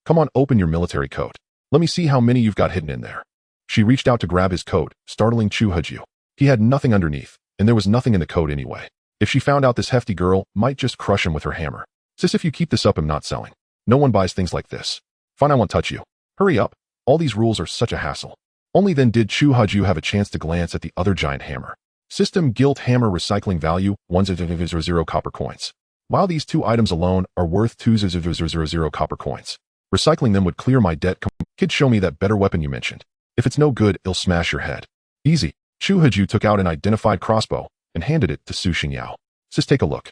Come on, open your military coat. Let me see how many you've got hidden in there. She reached out to grab his coat, startling Chu Heju. He had nothing underneath, and there was nothing in the coat anyway. If she found out, this hefty girl might just crush him with her hammer. Sis, if you keep this up, I'm not selling. No one buys things like this. Fine, I won't touch you. Hurry up. All these rules are such a hassle. Only then did Chu Heju have a chance to glance at the other giant hammer. System gilt hammer, recycling value 1.00 copper coins. While these 2 items alone are worth 2.00 copper coins, recycling them would clear my debt. Kid, show me that better weapon you mentioned. If it's no good, it'll smash your head. Easy. Chu Heju took out an identified crossbow and handed it to Su Xingyao. Sis, take a look.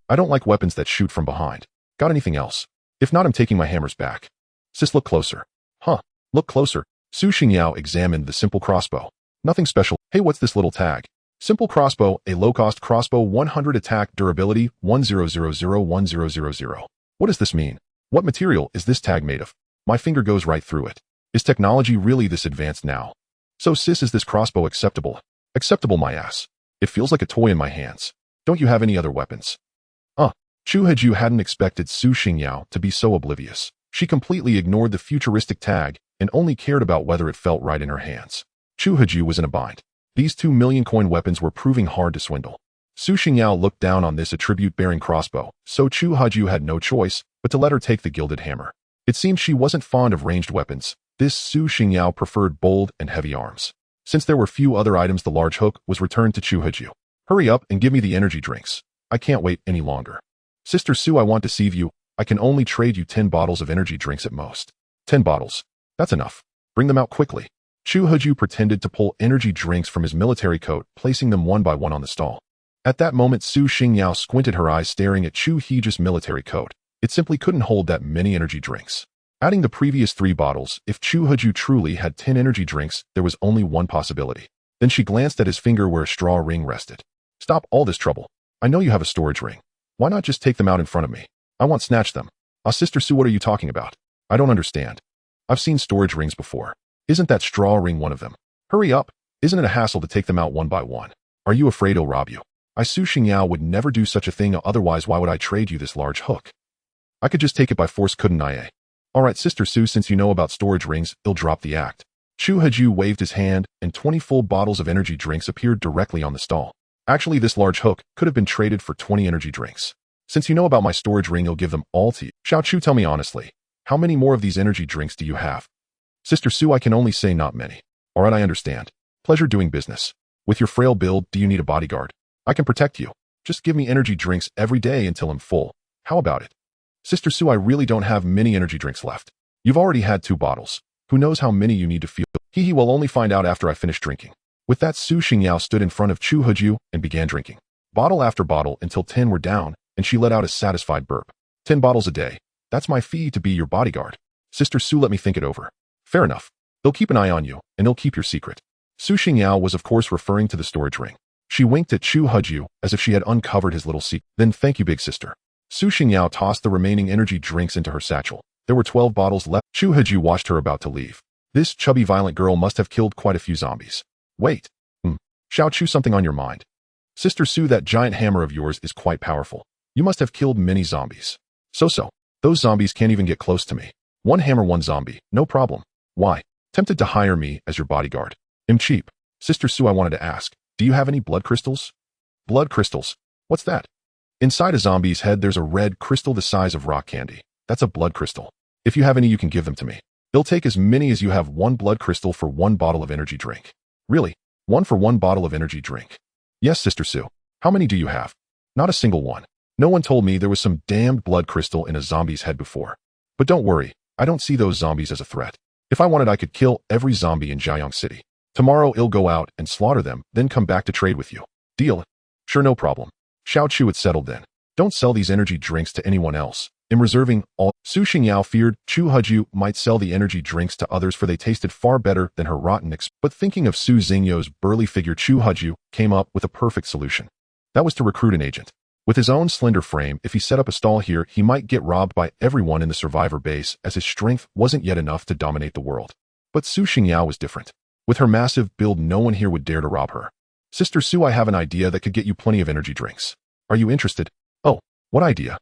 I don't like weapons that shoot from behind. Got anything else? If not, I'm taking my hammers back. Sis, look closer. Huh. Look closer. Su Xingyao examined the simple crossbow. Nothing special. Hey, what's this little tag? Simple crossbow, a low-cost crossbow, 100 attack durability, 10001000. What does this mean? What material is this tag made of? My finger goes right through it. Is technology really this advanced now? So sis, is this crossbow acceptable? Acceptable, my ass. It feels like a toy in my hands. Don't you have any other weapons? Chu Heju hadn't expected Su Xingyao to be so oblivious. She completely ignored the futuristic tag and only cared about whether it felt right in her hands. Chu Heju was in a bind. These 2 million coin weapons were proving hard to swindle. Su Xingyao looked down on this attribute-bearing crossbow, so Chu Huju had no choice but to let her take the gilded hammer. It seemed she wasn't fond of ranged weapons. This Su Xingyao preferred bold and heavy arms. Since there were few other items, the large hook was returned to Chu Huju. Hurry up and give me the energy drinks. I can't wait any longer. Sister Su, I want to deceive you. I can only trade you 10 bottles of energy drinks at most. 10 bottles. That's enough. Bring them out quickly. Chu Huju pretended to pull energy drinks from his military coat, placing them one by one on the stall. At that moment, Su Xingyao squinted her eyes, staring at Chu Huju's military coat. It simply couldn't hold that many energy drinks. Adding the previous 3 bottles, if Chu Huju truly had 10 energy drinks, there was only one possibility. Then she glanced at his finger where a straw ring rested. Stop all this trouble. I know you have a storage ring. Why not just take them out in front of me? I want to snatch them. Sister Su, what are you talking about? I don't understand. I've seen storage rings before. Isn't that straw ring one of them? Hurry up. Isn't it a hassle to take them out one by one? Are you afraid he'll rob you? Su Xingyao would never do such a thing, otherwise why would I trade you this large hook? I could just take it by force, couldn't I? Alright, Sister Su, since you know about storage rings, I'll drop the act. Chu Huju waved his hand, and 20 full bottles of energy drinks appeared directly on the stall. Actually, this large hook could have been traded for 20 energy drinks. Since you know about my storage ring, I'll give them all to you. Xiao Chu, tell me honestly, how many more of these energy drinks do you have? Sister Su, I can only say not many. Alright, I understand. Pleasure doing business. With your frail build, do you need a bodyguard? I can protect you. Just give me energy drinks every day until I'm full. How about it? Sister Su, I really don't have many energy drinks left. You've already had 2 bottles. Who knows how many you need to feel? He will only find out after I finish drinking. With that, Su Xingyao stood in front of Chu Huju and began drinking. Bottle after bottle until 10 were down, and she let out a satisfied burp. 10 bottles a day. That's my fee to be your bodyguard. Sister Su, let me think it over. Fair enough. They'll keep an eye on you, and they'll keep your secret. Su Xingyao was of course referring to the storage ring. She winked at Chu Huju as if she had uncovered his little secret. Then thank you, big sister. Su Xingyao tossed the remaining energy drinks into her satchel. There were 12 bottles left. Chu Huju watched her about to leave. This chubby violent girl must have killed quite a few zombies. Wait. Xiao Chu, something on your mind. Sister Su, that giant hammer of yours is quite powerful. You must have killed many zombies. So. Those zombies can't even get close to me. One hammer, one zombie. No problem. Why? Tempted to hire me as your bodyguard. I'm cheap. Sister Su, I wanted to ask, do you have any blood crystals? Blood crystals? What's that? Inside a zombie's head, there's a red crystal the size of rock candy. That's a blood crystal. If you have any, you can give them to me. They'll take as many as you have. 1 blood crystal for 1 bottle of energy drink. Really? 1 for 1 bottle of energy drink? Yes, Sister Su. How many do you have? Not a single one. No one told me there was some damned blood crystal in a zombie's head before. But don't worry, I don't see those zombies as a threat. If I wanted, I could kill every zombie in Zhaoyang City. Tomorrow I'll go out and slaughter them, then come back to trade with you. Deal? Sure, no problem. Xiao Chu, it's settled then. Don't sell these energy drinks to anyone else. I'm reserving all. Su Xingyao feared Chu Huju might sell the energy drinks to others, for they tasted far better than her rotten but thinking of Su Xingyo's burly figure, Chu Huju came up with a perfect solution. That was to recruit an agent. With his own slender frame, if he set up a stall here, he might get robbed by everyone in the survivor base, as his strength wasn't yet enough to dominate the world. But Su Xingyao was different. With her massive build, no one here would dare to rob her. Sister Su, I have an idea that could get you plenty of energy drinks. Are you interested? Oh, what idea?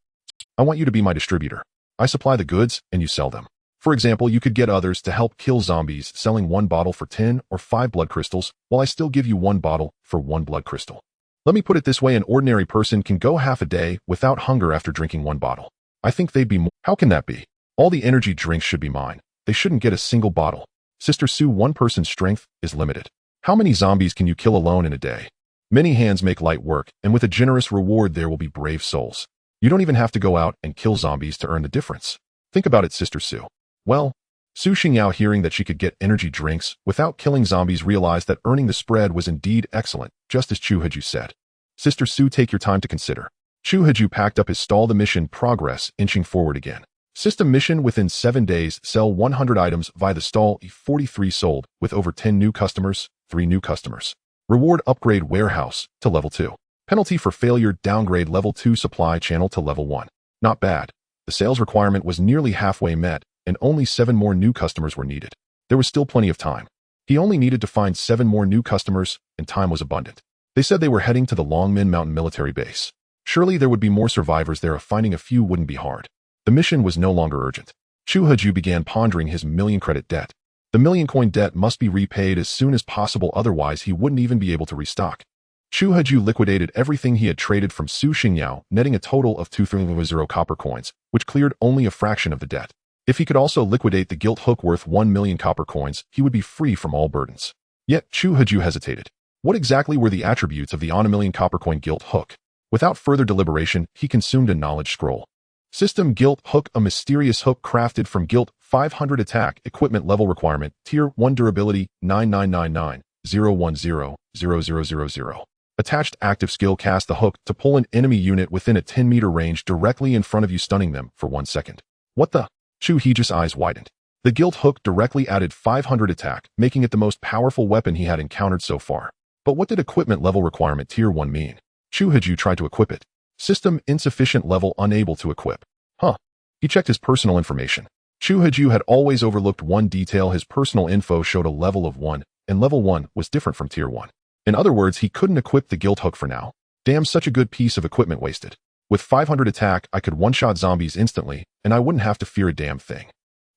I want you to be my distributor. I supply the goods, and you sell them. For example, you could get others to help kill zombies, selling 1 bottle for 10 or 5 blood crystals, while I still give you 1 bottle for 1 blood crystal. Let me put it this way, an ordinary person can go half a day without hunger after drinking 1 bottle. I think they'd be more. How can that be? All the energy drinks should be mine. They shouldn't get a single bottle. Sister Su, one person's strength is limited. How many zombies can you kill alone in a day? Many hands make light work, and with a generous reward there will be brave souls. You don't even have to go out and kill zombies to earn the difference. Think about it, Sister Su. Well, Su Xingyao, hearing that she could get energy drinks without killing zombies, realized that earning the spread was indeed excellent, just as Chu Huju said. Sister Su, take your time to consider. Chu Huju packed up his stall. The mission progress inching forward again. System mission: within 7 days, sell 100 items via the stall. 43 sold, with over 10 new customers, 3 new customers. Reward: upgrade warehouse to level 2. Penalty for failure: downgrade level 2 supply channel to level 1. Not bad. The sales requirement was nearly halfway met, and only 7 more new customers were needed. There was still plenty of time. He only needed to find 7 more new customers, and time was abundant. They said they were heading to the Longmin Mountain military base. Surely there would be more survivors there. Finding a few wouldn't be hard. The mission was no longer urgent. Chu Huju began pondering his million credit debt. The million-coin debt must be repaid as soon as possible, otherwise he wouldn't even be able to restock. Chu Haju liquidated everything he had traded from Su Xingyao, netting a total of 2,000 copper coins, which cleared only a fraction of the debt. If he could also liquidate the gilt hook worth 1 million copper coins, he would be free from all burdens. Yet Chu Haju hesitated. What exactly were the attributes of the on a million copper coin gilt hook? Without further deliberation, he consumed a knowledge scroll. System Gilt Hook, a mysterious hook crafted from Gilt 500 attack, equipment level requirement, Tier 1 durability, 9999-010-0000. Attached active skill, cast the hook to pull an enemy unit within a 10-meter range directly in front of you, stunning them for 1 second. What the? Chu Heji's eyes widened. The Gilt Hook directly added 500 attack, making it the most powerful weapon he had encountered so far. But what did equipment level requirement Tier 1 mean? Chu Haju tried to equip it. System insufficient level, unable to equip. Huh. He checked his personal information. Chu Haju had always overlooked one detail. His personal info showed a level of 1, and level 1 was different from Tier 1. In other words, he couldn't equip the Gilt Hook for now. Damn, such a good piece of equipment wasted. With 500 attack, I could one-shot zombies instantly, and I wouldn't have to fear a damn thing.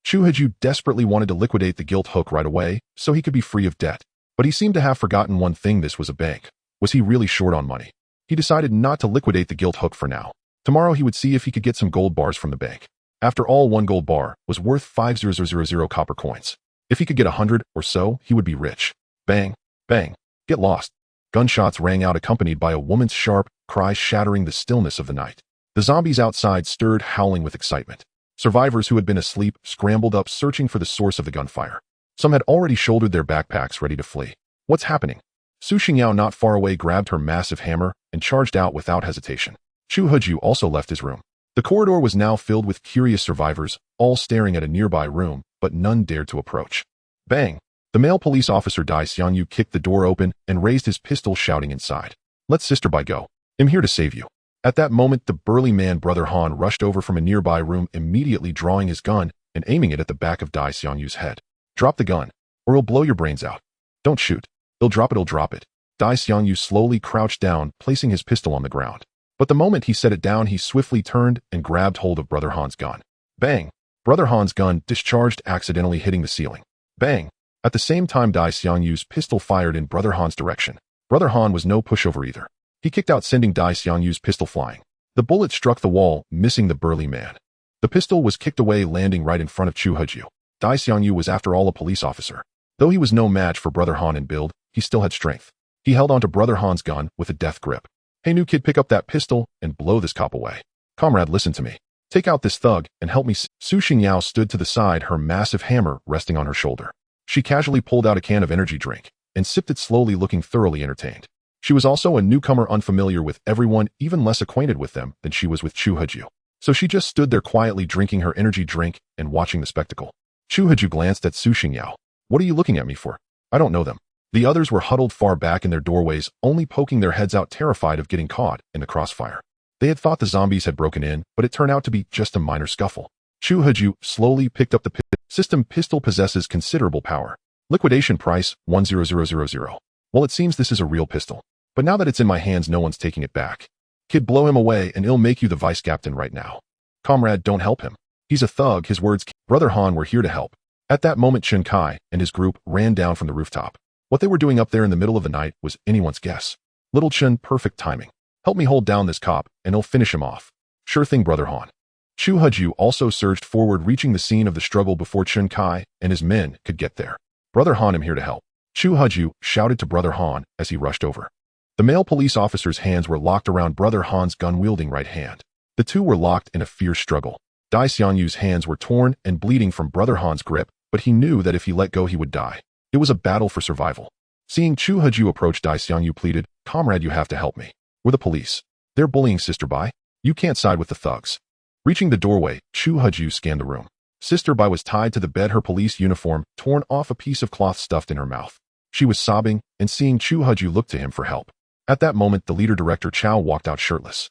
Chu Haju desperately wanted to liquidate the Gilt Hook right away, so he could be free of debt. But he seemed to have forgotten one thing: this was a bank. Was he really short on money? He decided not to liquidate the Gilt Hook for now. Tomorrow he would see if he could get some gold bars from the bank. After all, 1 gold bar was worth 5,000 copper coins. If he could get 100 or so, he would be rich. Bang, bang, get lost. Gunshots rang out, accompanied by a woman's sharp cry, shattering the stillness of the night. The zombies outside stirred, howling with excitement. Survivors who had been asleep scrambled up, searching for the source of the gunfire. Some had already shouldered their backpacks, ready to flee. What's happening? Su Xingyao, not far away, grabbed her massive hammer and charged out without hesitation. Chu Haju also left his room. The corridor was now filled with curious survivors, all staring at a nearby room, but none dared to approach. Bang! The male police officer Dai Xiangyu kicked the door open and raised his pistol, shouting inside, "Let Sister Bai go. I'm here to save you." At that moment, the burly man Brother Han rushed over from a nearby room, immediately drawing his gun and aiming it at the back of Dai Xiangyu's head. "Drop the gun, or it'll blow your brains out. Don't shoot. He'll drop it. Dai Xiangyu slowly crouched down, placing his pistol on the ground. But the moment he set it down, he swiftly turned and grabbed hold of Brother Han's gun. Bang! Brother Han's gun discharged, accidentally hitting the ceiling. Bang! At the same time, Dai Xiangyu's pistol fired in Brother Han's direction. Brother Han was no pushover either. He kicked out, sending Dai Xiangyu's pistol flying. The bullet struck the wall, missing the burly man. The pistol was kicked away, landing right in front of Chu Haju. Dai Xiangyu was, after all, a police officer. Though he was no match for Brother Han in build, he still had strength. He held onto Brother Han's gun with a death grip. "Hey, new kid, pick up that pistol and blow this cop away. Comrade, listen to me. Take out this thug and help me." Su Xingyao stood to the side, her massive hammer resting on her shoulder. She casually pulled out a can of energy drink and sipped it slowly, looking thoroughly entertained. She was also a newcomer, unfamiliar with everyone, even less acquainted with them than she was with Chu Haju. So she just stood there quietly, drinking her energy drink and watching the spectacle. Chu Haju glanced at Su Xingyao. "What are you looking at me for? I don't know them." The others were huddled far back in their doorways, only poking their heads out, terrified of getting caught in the crossfire. They had thought the zombies had broken in, but it turned out to be just a minor scuffle. Chu Haju slowly picked up the system pistol. Possesses considerable power. Liquidation price, 10000. Well, it seems this is a real pistol. But now that it's in my hands, no one's taking it back. Kid, blow him away and it'll make you the vice captain right now. Comrade, don't help him. He's a thug. His words, Brother Han, we're here to help. At that moment, Chen Kai and his group ran down from the rooftop. What they were doing up there in the middle of the night was anyone's guess. Little Chen, perfect timing. Help me hold down this cop and he'll finish him off. Sure thing, Brother Han. Chu Haju also surged forward, reaching the scene of the struggle before Chen Kai and his men could get there. Brother Han, I'm here to help. Chu Haju shouted to Brother Han as he rushed over. The male police officer's hands were locked around Brother Han's gun-wielding right hand. The two were locked in a fierce struggle. Dai Xianyu's hands were torn and bleeding from Brother Han's grip, but he knew that if he let go, he would die. It was a battle for survival. Seeing Chu Haju approach, Dai Xianyu pleaded, Comrade, you have to help me. We're the police. They're bullying Sister Bai. You can't side with the thugs. Reaching the doorway, Chu Haju scanned the room. Sister Bai was tied to the bed, her police uniform torn off, a piece of cloth stuffed in her mouth. She was sobbing, and seeing Chu Haju looked to him for help. At that moment, the leader director Chao walked out shirtless.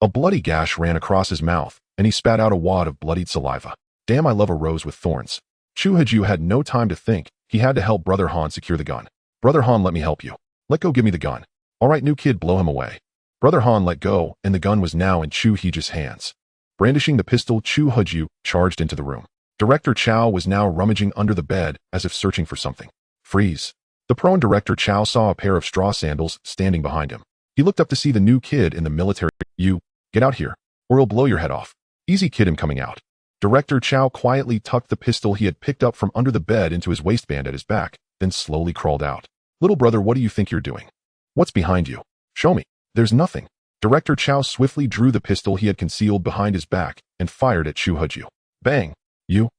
A bloody gash ran across his mouth, and he spat out a wad of bloodied saliva. Damn, I love a rose with thorns. Chu Haju had no time to think. He had to help Brother Han secure the gun. Brother Han, let me help you. Let go, give me the gun. All right, new kid, blow him away. Brother Han let go, and the gun was now in Chu Heju's hands. Brandishing the pistol, Chu Haju charged into the room. Director Chow was now rummaging under the bed as if searching for something. Freeze. The prone Director Chow saw a pair of straw sandals standing behind him. He looked up to see the new kid in the military. You, get out here, or he'll blow your head off. Easy kid, him coming out. Director Chow quietly tucked the pistol he had picked up from under the bed into his waistband at his back, then slowly crawled out. Little brother, what do you think you're doing? What's behind you? Show me. There's nothing. Director Chow swiftly drew the pistol he had concealed behind his back and fired at Chu Huju. Bang. You.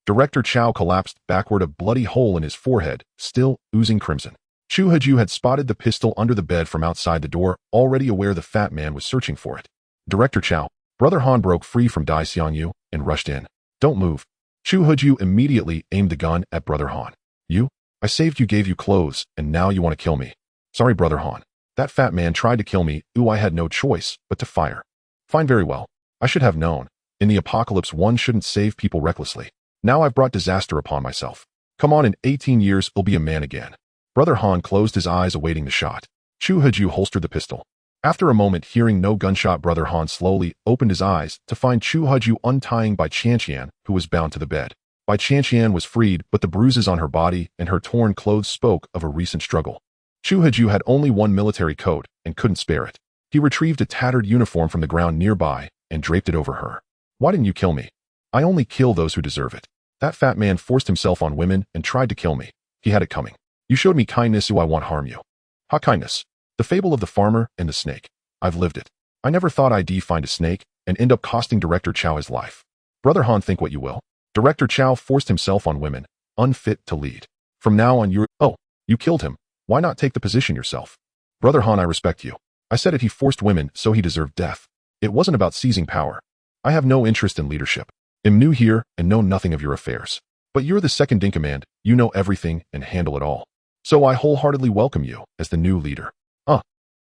Director Chow collapsed backward, a bloody hole in his forehead, still oozing crimson. Chu Huju had spotted the pistol under the bed from outside the door, already aware the fat man was searching for it. Director Chow. Brother Han broke free from Dai Xiangyu and rushed in. Don't move. Chu Huju immediately aimed the gun at Brother Han. You? I saved you, gave you clothes, and now you want to kill me. Sorry, Brother Han. That fat man tried to kill me. I had no choice but to fire. Fine, very well. I should have known. In the apocalypse, one shouldn't save people recklessly. Now I've brought disaster upon myself. Come on, in 18 years, I'll be a man again. Brother Han closed his eyes awaiting the shot. Chu Huju holstered the pistol. After a moment, hearing no gunshot, Brother Han slowly opened his eyes to find Chu Huju untying Bai Qianqian, who was bound to the bed. Bai Qianqian was freed, but the bruises on her body and her torn clothes spoke of a recent struggle. Chu Huju had only one military coat and couldn't spare it. He retrieved a tattered uniform from the ground nearby and draped it over her. Why didn't you kill me? I only kill those who deserve it. That fat man forced himself on women and tried to kill me. He had it coming. You showed me kindness, I won't harm you. Ha, kindness. The fable of the farmer and the snake. I've lived it. I never thought I'd find a snake and end up costing Director Chow his life. Brother Han, think what you will. Director Chow forced himself on women, unfit to lead. From now on you're— Oh, you killed him. Why not take the position yourself? Brother Han, I respect you. I said it, he forced women, so he deserved death. It wasn't about seizing power. I have no interest in leadership. I'm new here and know nothing of your affairs. But you're the second in command, you know everything and handle it all. So I wholeheartedly welcome you as the new leader.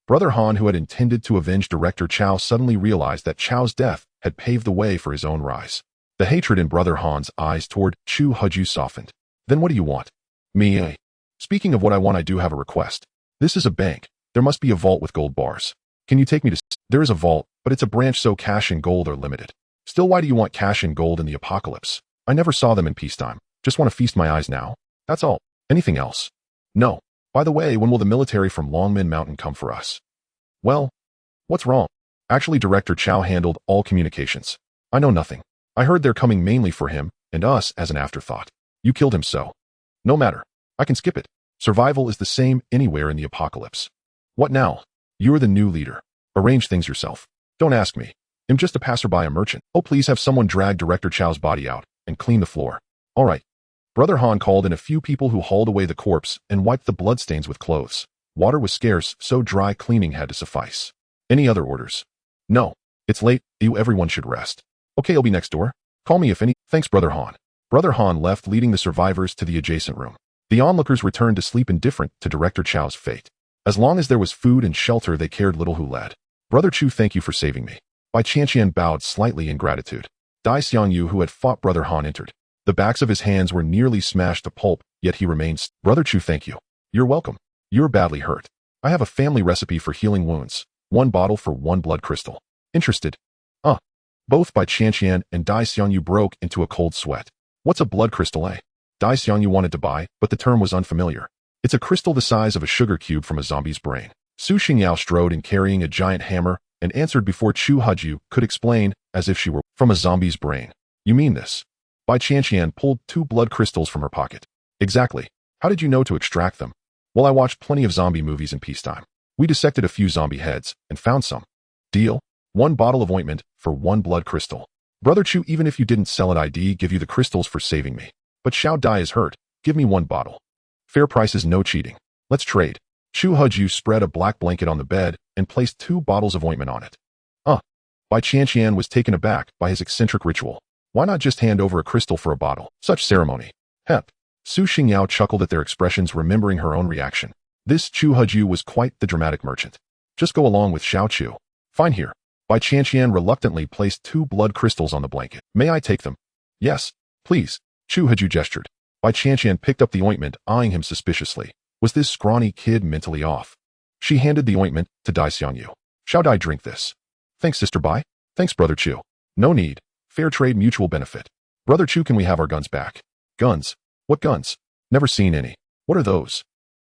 Brother Han, who had intended to avenge Director Chow, suddenly realized that Chow's death had paved the way for his own rise. The hatred in Brother Han's eyes toward Chu Huju softened. Then what do you want? Me? Speaking of what I want, I do have a request. This is a bank. There must be a vault with gold bars. Can you take me to— There is a vault, but it's a branch, so cash and gold are limited. Still, why do you want cash and gold in the apocalypse? I never saw them in peacetime. Just want to feast my eyes now. That's all. Anything else? No. By the way, when will the military from Longmin Mountain come for us? Well, what's wrong? Actually, Director Chow handled all communications. I know nothing. I heard they're coming mainly for him and us as an afterthought. You killed him, so. No matter. I can skip it. Survival is the same anywhere in the apocalypse. What now? You're the new leader. Arrange things yourself. Don't ask me. I'm just a passerby, a merchant. Oh, please have someone drag Director Chow's body out and clean the floor. All right. Brother Han called in a few people who hauled away the corpse and wiped the bloodstains with clothes. Water was scarce, so dry cleaning had to suffice. Any other orders? No. It's late. Everyone should rest. Okay, I'll be next door. Call me if any— Thanks, Brother Han. Brother Han left, leading the survivors to the adjacent room. The onlookers returned to sleep, indifferent to Director Chow's fate. As long as there was food and shelter, they cared little who led. Brother Chu, thank you for saving me. Bai Qianqian bowed slightly in gratitude. Dai Xiangyu, who had fought Brother Han, entered. The backs of his hands were nearly smashed to pulp, yet he remained— Brother Chu, thank you. You're welcome. You're badly hurt. I have a family recipe for healing wounds. 1 bottle for 1 blood crystal. Interested? Both Bai Qianqian and Dai Xiangyu broke into a cold sweat. What's a blood crystal, eh? Dai Xiangyu wanted to buy, but the term was unfamiliar. It's a crystal the size of a sugar cube from a zombie's brain. Su Xingyao strode in carrying a giant hammer and answered before Chu Huju could explain, as if she were— From a zombie's brain. You mean this? Bai Qianqian pulled 2 blood crystals from her pocket. Exactly. How did you know to extract them? Well, I watched plenty of zombie movies in peacetime. We dissected a few zombie heads and found some. Deal? 1 bottle of ointment for 1 blood crystal. Brother Chu, even if you didn't sell it, I'd give you the crystals for saving me. But Xiao Dai is hurt. Give me 1 bottle. Fair prices, no cheating. Let's trade. Chu Huju spread a black blanket on the bed and placed 2 bottles of ointment on it. Bai Qianqian was taken aback by his eccentric ritual. Why not just hand over a crystal for a bottle? Such ceremony. Hep. Su Xingyao chuckled at their expressions, remembering her own reaction. This Chu Huju was quite the dramatic merchant. Just go along with Xiao Chu. Fine, here. Bai Qianqian reluctantly placed 2 blood crystals on the blanket. May I take them? Yes, please. Chu Huju gestured. Bai Qianqian picked up the ointment, eyeing him suspiciously. Was this scrawny kid mentally off? She handed the ointment to Dai Xiangyu. Xiao Dai, drink this. Thanks, Sister Bai. Thanks, Brother Chu. No need. Fair trade, mutual benefit. Brother Chu, can we have our guns back? Guns? What guns? Never seen any. What are those?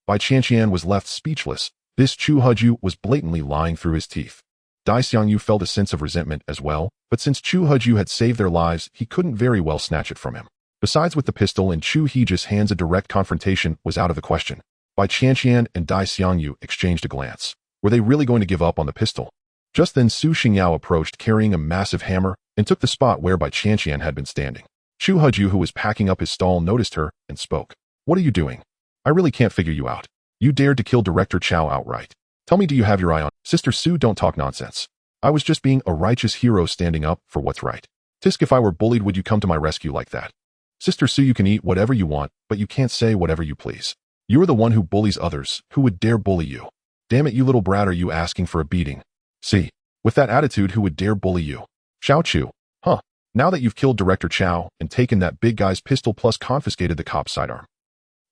Bai Qianqian was left speechless. This Chu Heju was blatantly lying through his teeth. Dai Xiangyu felt a sense of resentment as well, but since Chu Heju had saved their lives, he couldn't very well snatch it from him. Besides, with the pistol in Chu Heju's hands, a direct confrontation was out of the question. Bai Qianqian and Dai Xiangyu exchanged a glance. Were they really going to give up on the pistol? Just then Su Xingyao approached carrying a massive hammer and took the spot where Bai Qianqian had been standing. Chu Heju, who was packing up his stall, noticed her and spoke. What are you doing? I really can't figure you out. You dared to kill Director Chao outright. Tell me, do you have your eye on? Sister Su, don't talk nonsense. I was just being a righteous hero standing up for what's right. Tisk, if I were bullied, would you come to my rescue like that? Sister Su, you can eat whatever you want, but you can't say whatever you please. You're the one who bullies others. Who would dare bully you? Damn it, you little brat, are you asking for a beating? See, with that attitude, who would dare bully you? Xiao Chu. Huh. Now that you've killed Director Chao and taken that big guy's pistol plus confiscated the cop's sidearm.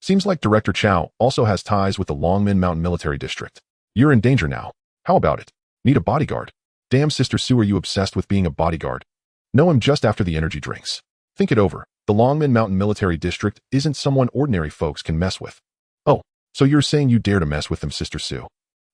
Seems like Director Chao also has ties with the Longmen Mountain Military District. You're in danger now. How about it? Need a bodyguard? Damn, Sister Su, are you obsessed with being a bodyguard? Know him just after the energy drinks. Think it over. The Longmen Mountain Military District isn't someone ordinary folks can mess with. Oh, so you're saying you dare to mess with them, Sister Su?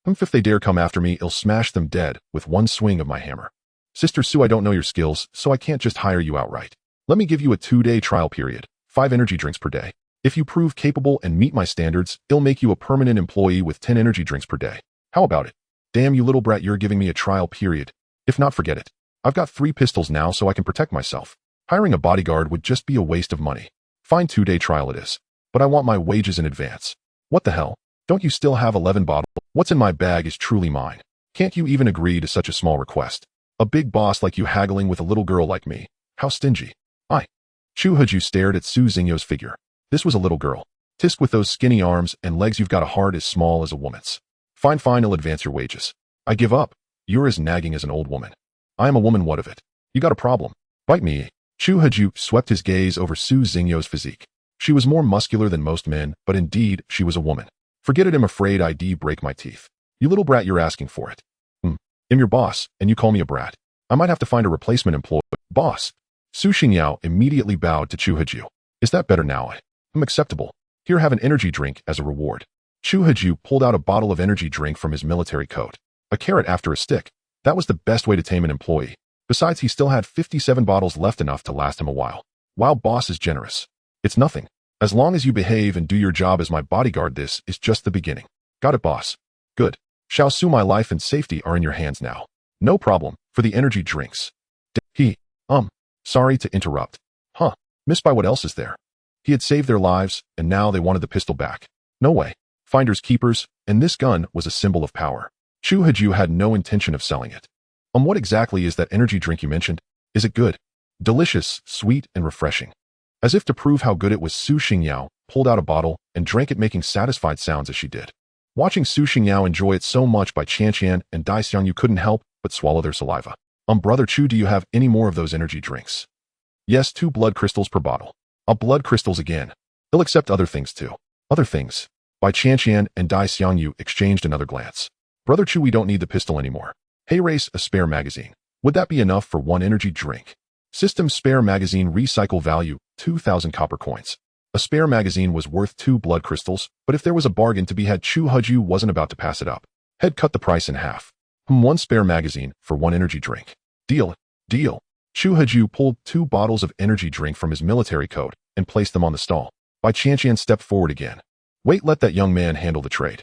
If they dare come after me, I'll smash them dead with one swing of my hammer. Sister Su, I don't know your skills, so I can't just hire you outright. Let me give you a 2-day trial period, 5 energy drinks per day. If you prove capable and meet my standards, I'll make you a permanent employee with 10 energy drinks per day. How about it? Damn, you little brat, you're giving me a trial period. If not, forget it. I've got 3 pistols now, so I can protect myself. Hiring a bodyguard would just be a waste of money. Fine, 2-day trial it is. But I want my wages in advance. What the hell? Don't you still have 11 bottles? What's in my bag is truly mine. Can't you even agree to such a small request? A big boss like you haggling with a little girl like me. How stingy. Chu Heju stared at Su Xingyo's figure. This was a little girl. Tisk, with those skinny arms and legs, you've got a heart as small as a woman's. Fine, I'll advance your wages. I give up. You're as nagging as an old woman. I am a woman, what of it? You got a problem. Bite me. Chu Heju swept his gaze over Su Xingyo's physique. She was more muscular than most men, but indeed, she was a woman. Forget it, I'm afraid I'd break my teeth. You little brat, you're asking for it. I'm your boss, and you call me a brat. I might have to find a replacement employee. Boss. Su Xingyao immediately bowed to Chu Heju. Is that better now? I'm acceptable. Here, have an energy drink as a reward. Chu Heju pulled out a bottle of energy drink from his military coat. A carrot after a stick. That was the best way to tame an employee. Besides, he still had 57 bottles left, enough to last him a while. Wow, boss is generous. It's nothing. As long as you behave and do your job as my bodyguard, this is just the beginning. Got it, boss. Good. Xiao Su, my life and safety are in your hands now. No problem. For the energy drinks. Sorry to interrupt. Miss Bai, what else is there? He had saved their lives, and now they wanted the pistol back. No way. Finders keepers, and this gun was a symbol of power. Chu Heju had no intention of selling it. What exactly is that energy drink you mentioned? Is it good? Delicious, sweet, and refreshing. As if to prove how good it was, Su Xingyao pulled out a bottle and drank it, making satisfied sounds as she did. Watching Su Xingyao enjoy it so much, Bai Qianqian and Dai Xiangyu couldn't help but swallow their saliva. Brother Chu, do you have any more of those energy drinks? Yes, 2 blood crystals per bottle. Blood crystals again. They'll accept other things too. Other things. Bai Qianqian and Dai Xiangyu exchanged another glance. Brother Chu, we don't need the pistol anymore. Hey, race, a spare magazine. Would that be enough for 1 energy drink? System spare magazine, recycle value, 2,000 copper coins. A spare magazine was worth 2 blood crystals, but if there was a bargain to be had, Chu Heju wasn't about to pass it up. Head cut the price in half. 1 spare magazine for 1 energy drink. Deal. Chu Heju pulled 2 bottles of energy drink from his military coat and placed them on the stall. Bai Qianqian stepped forward again. Wait, let that young man handle the trade.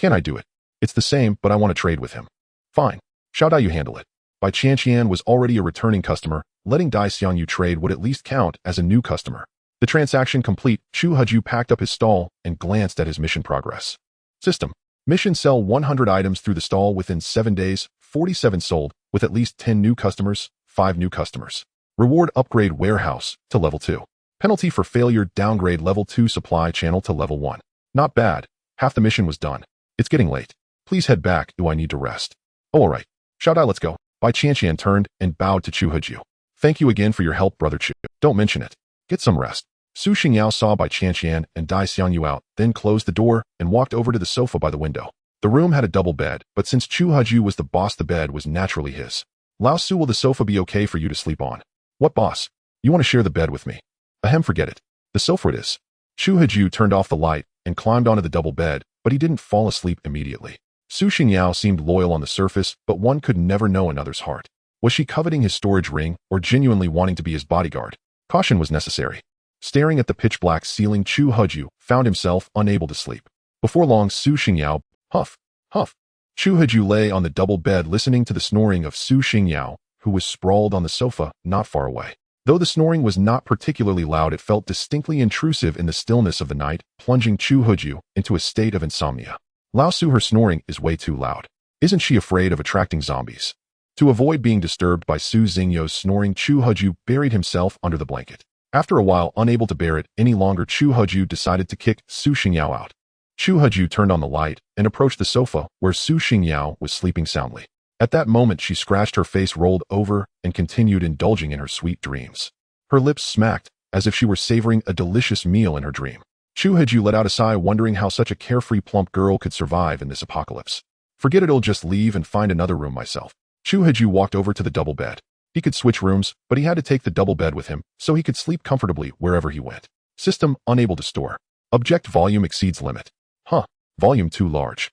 Can I do it? It's the same, but I want to trade with him. Fine. Xiao Dai, you handle it. Bai Qianqian was already a returning customer. Letting Dai Xiangyu trade would at least count as a new customer. The transaction complete, Chu Heju packed up his stall and glanced at his mission progress. System. Mission: sell 100 items through the stall within 7 days, 47 sold, with at least 10 new customers, 5 new customers. Reward: upgrade warehouse to level 2. Penalty for failure: downgrade level 2 supply channel to level 1. Not bad. Half the mission was done. It's getting late. Please head back. Do I need to rest? Oh, all right. Xiao Dai, let's go. Bai Qianqian turned and bowed to Chu Heju. Thank you again for your help, Brother Chu. Don't mention it. Get some rest. Su Xingyao saw Bai Qianqian and Dai Xiangyu out, then closed the door and walked over to the sofa by the window. The room had a double bed, but since Chu Heju was the boss, the bed was naturally his. Lao Su, will the sofa be okay for you to sleep on? What boss? You want to share the bed with me? Ahem, forget it. The sofa it is. Chu Haju turned off the light and climbed onto the double bed, but he didn't fall asleep immediately. Su Xingyao seemed loyal on the surface, but one could never know another's heart. Was she coveting his storage ring or genuinely wanting to be his bodyguard? Caution was necessary. Staring at the pitch-black ceiling, Chu Haju found himself unable to sleep. Before long, Su Xingyao, huff, huff. Chu Haju lay on the double bed listening to the snoring of Su Xingyao, who was sprawled on the sofa not far away. Though the snoring was not particularly loud, it felt distinctly intrusive in the stillness of the night, plunging Chu Haju into a state of insomnia. Lao Su, her snoring is way too loud. Isn't she afraid of attracting zombies? To avoid being disturbed by Su Xingyao's snoring, Chu Haju buried himself under the blanket. After a while, unable to bear it any longer, Chu Haju decided to kick Su Xingyao out. Chu Haju turned on the light and approached the sofa where Su Xingyao was sleeping soundly. At that moment, she scratched her face, rolled over, and continued indulging in her sweet dreams. Her lips smacked, as if she were savoring a delicious meal in her dream. Chu Haju let out a sigh, wondering how such a carefree, plump girl could survive in this apocalypse. Forget it, I'll just leave and find another room myself. Chu Haju walked over to the double bed. He could switch rooms, but he had to take the double bed with him, so he could sleep comfortably wherever he went. System unable to store. Object volume exceeds limit. Volume too large.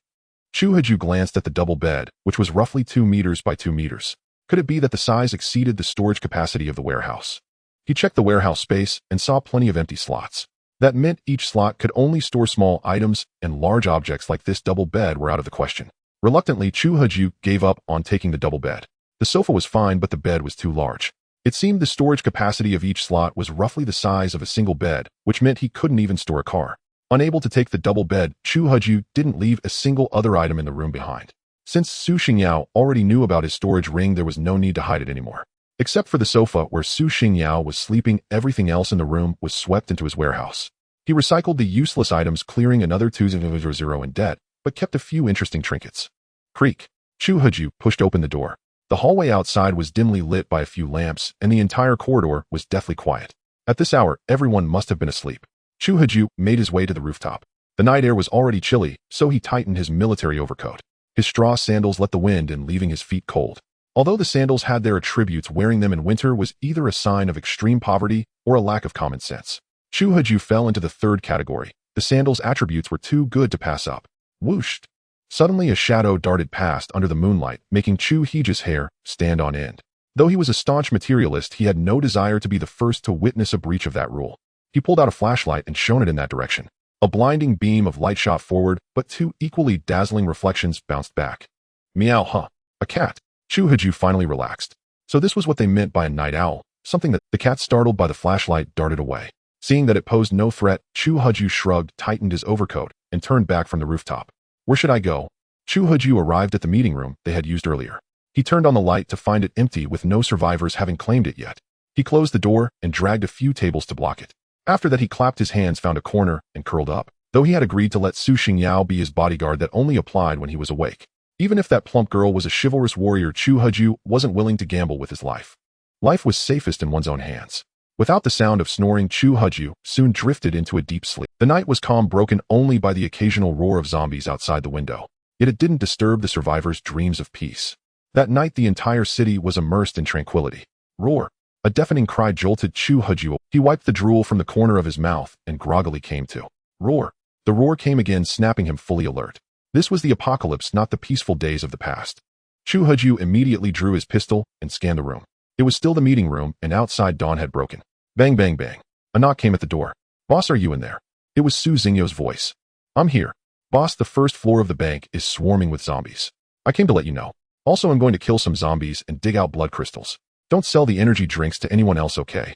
Chu Haju glanced at the double bed, which was roughly 2 meters by 2 meters. Could it be that the size exceeded the storage capacity of the warehouse? He checked the warehouse space and saw plenty of empty slots. That meant each slot could only store small items, and large objects like this double bed were out of the question. Reluctantly, Chu Haju gave up on taking the double bed. The sofa was fine, but the bed was too large. It seemed the storage capacity of each slot was roughly the size of a single bed, which meant he couldn't even store a car. Unable to take the double bed, Chu Haju didn't leave a single other item in the room behind. Since Su Xingyao already knew about his storage ring, there was no need to hide it anymore. Except for the sofa where Su Xingyao was sleeping, everything else in the room was swept into his warehouse. He recycled the useless items, clearing another 200 in debt, but kept a few interesting trinkets. Creak. Chu Haju pushed open the door. The hallway outside was dimly lit by a few lamps, and the entire corridor was deathly quiet. At this hour, everyone must have been asleep. Chu Haju made his way to the rooftop. The night air was already chilly, so he tightened his military overcoat. His straw sandals let the wind in, leaving his feet cold. Although the sandals had their attributes, wearing them in winter was either a sign of extreme poverty or a lack of common sense. Chu Haju fell into the third category. The sandals' attributes were too good to pass up. Whooshed. Suddenly a shadow darted past under the moonlight, making Chu Haju's hair stand on end. Though he was a staunch materialist, he had no desire to be the first to witness a breach of that rule. He pulled out a flashlight and shone it in that direction. A blinding beam of light shot forward, but 2 equally dazzling reflections bounced back. Meow, a cat. Chu Haju finally relaxed. So this was what they meant by a night owl, something that the cat, startled by the flashlight, darted away. Seeing that it posed no threat, Chu Haju shrugged, tightened his overcoat, and turned back from the rooftop. Where should I go? Chu Haju arrived at the meeting room they had used earlier. He turned on the light to find it empty, with no survivors having claimed it yet. He closed the door and dragged a few tables to block it. After that, he clapped his hands, found a corner, and curled up. Though he had agreed to let Su Xingyao be his bodyguard, that only applied when he was awake. Even if that plump girl was a chivalrous warrior, Chu Haju wasn't willing to gamble with his life. Life was safest in one's own hands. Without the sound of snoring, Chu Haju soon drifted into a deep sleep. The night was calm, broken only by the occasional roar of zombies outside the window. Yet it didn't disturb the survivors' dreams of peace. That night, the entire city was immersed in tranquility. Roar. A deafening cry jolted Chu Haju. He wiped the drool from the corner of his mouth and groggily came to. Roar. The roar came again, snapping him fully alert. This was the apocalypse, not the peaceful days of the past. Chu Haju immediately drew his pistol and scanned the room. It was still the meeting room, and outside dawn had broken. Bang, bang, bang. A knock came at the door. Boss, are you in there? It was Su Xingyao's voice. I'm here. Boss, the first floor of the bank is swarming with zombies. I came to let you know. Also, I'm going to kill some zombies and dig out blood crystals. Don't sell the energy drinks to anyone else, okay?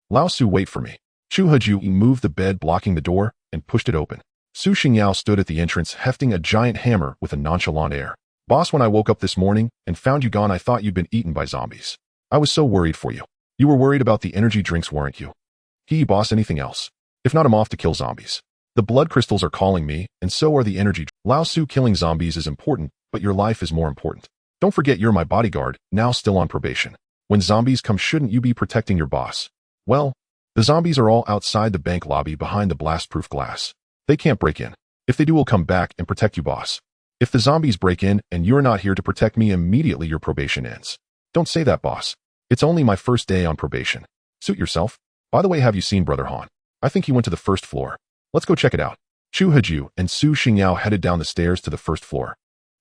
Lao Su, wait for me. Chu Haju moved the bed blocking the door and pushed it open. Su Xingyao stood at the entrance, hefting a giant hammer with a nonchalant air. Boss, when I woke up this morning and found you gone, I thought you'd been eaten by zombies. I was so worried for you. You were worried about the energy drinks, weren't you? Boss, anything else? If not, I'm off to kill zombies. The blood crystals are calling me, and so are the energy drinks. Lao Su, killing zombies is important, but your life is more important. Don't forget you're my bodyguard, now still on probation. When zombies come, shouldn't you be protecting your boss? Well, the zombies are all outside the bank lobby behind the blast-proof glass. They can't break in. If they do, we'll come back and protect you, boss. If the zombies break in and you're not here to protect me, immediately your probation ends. Don't say that, boss. It's only my first day on probation. Suit yourself. By the way, have you seen Brother Han? I think he went to the first floor. Let's go check it out. Chu Haju and Su Xingyao headed down the stairs to the first floor.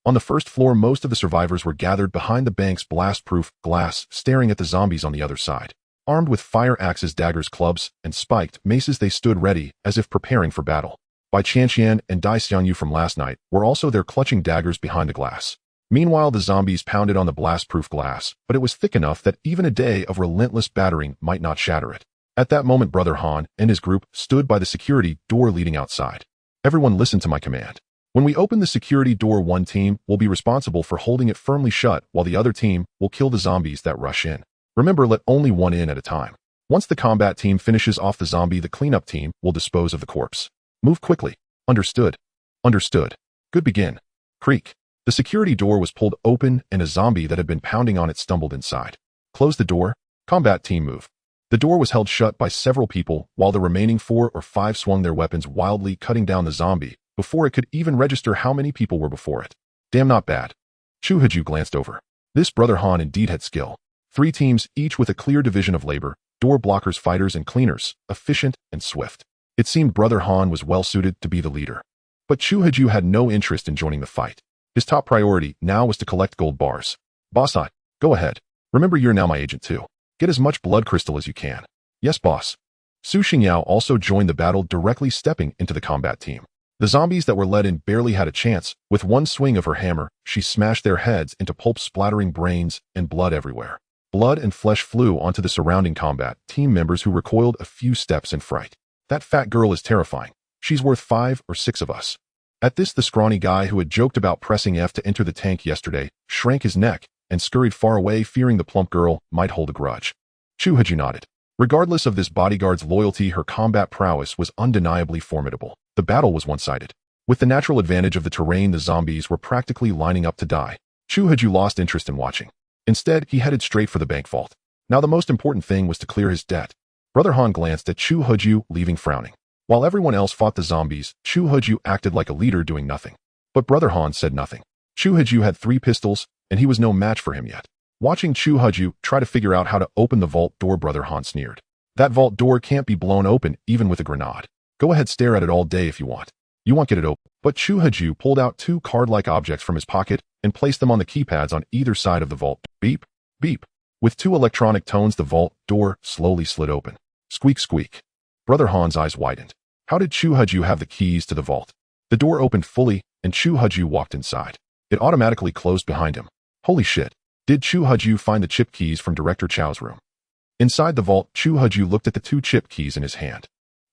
On the first floor, most of the survivors were gathered behind the bank's blast-proof glass, staring at the zombies on the other side. Armed with fire axes, daggers, clubs, and spiked maces, they stood ready, as if preparing for battle. Bai Qianqian and Dai Xiangyu from last night were also there, clutching daggers behind the glass. Meanwhile, the zombies pounded on the blast-proof glass, but it was thick enough that even a day of relentless battering might not shatter it. At that moment, Brother Han and his group stood by the security door leading outside. Everyone listen to my command. When we open the security door, one team will be responsible for holding it firmly shut, while the other team will kill the zombies that rush in. Remember, let only one in at a time. Once the combat team finishes off the zombie, the cleanup team will dispose of the corpse. Move quickly. Understood. Understood. Good, begin. Creak. The security door was pulled open and a zombie that had been pounding on it stumbled inside. Close the door. Combat team, move. The door was held shut by several people while the remaining 4 or 5 swung their weapons wildly, cutting down the zombie before it could even register how many people were before it. Damn, not bad. Chu Haju glanced over. This Brother Han indeed had skill. 3 teams, each with a clear division of labor: door blockers, fighters, and cleaners, efficient and swift. It seemed Brother Han was well suited to be the leader. But Chu Haju had no interest in joining the fight. His top priority now was to collect gold bars. Boss, go ahead. Remember, you're now my agent too. Get as much blood crystal as you can. Yes, boss. Su Xingyao also joined the battle, directly stepping into the combat team. The zombies that were led in barely had a chance. With one swing of her hammer, she smashed their heads into pulp, splattering brains and blood everywhere. Blood and flesh flew onto the surrounding combat team members, who recoiled a few steps in fright. That fat girl is terrifying. She's worth 5 or 6 of us. At this, the scrawny guy who had joked about pressing F to enter the tank yesterday shrank his neck and scurried far away, fearing the plump girl might hold a grudge. Chu Haju nodded. Regardless of this bodyguard's loyalty, her combat prowess was undeniably formidable. The battle was one-sided. With the natural advantage of the terrain, the zombies were practically lining up to die. Chu Haju lost interest in watching. Instead, he headed straight for the bank vault. Now the most important thing was to clear his debt. Brother Han glanced at Chu Haju, leaving frowning. While everyone else fought the zombies, Chu Haju acted like a leader, doing nothing. But Brother Han said nothing. Chu Haju had 3 pistols, and he was no match for him yet. Watching Chu Haju try to figure out how to open the vault door, Brother Han sneered. That vault door can't be blown open, even with a grenade. Go ahead, stare at it all day if you want. You won't get it open. But Chu Haju pulled out 2 card-like objects from his pocket and placed them on the keypads on either side of the vault. Beep, beep. With 2 electronic tones, the vault door slowly slid open. Squeak, squeak. Brother Han's eyes widened. How did Chu Haju have the keys to the vault? The door opened fully, and Chu Haju walked inside. It automatically closed behind him. Holy shit. Did Chu Haju find the chip keys from Director Chao's room? Inside the vault, Chu Haju looked at the 2 chip keys in his hand.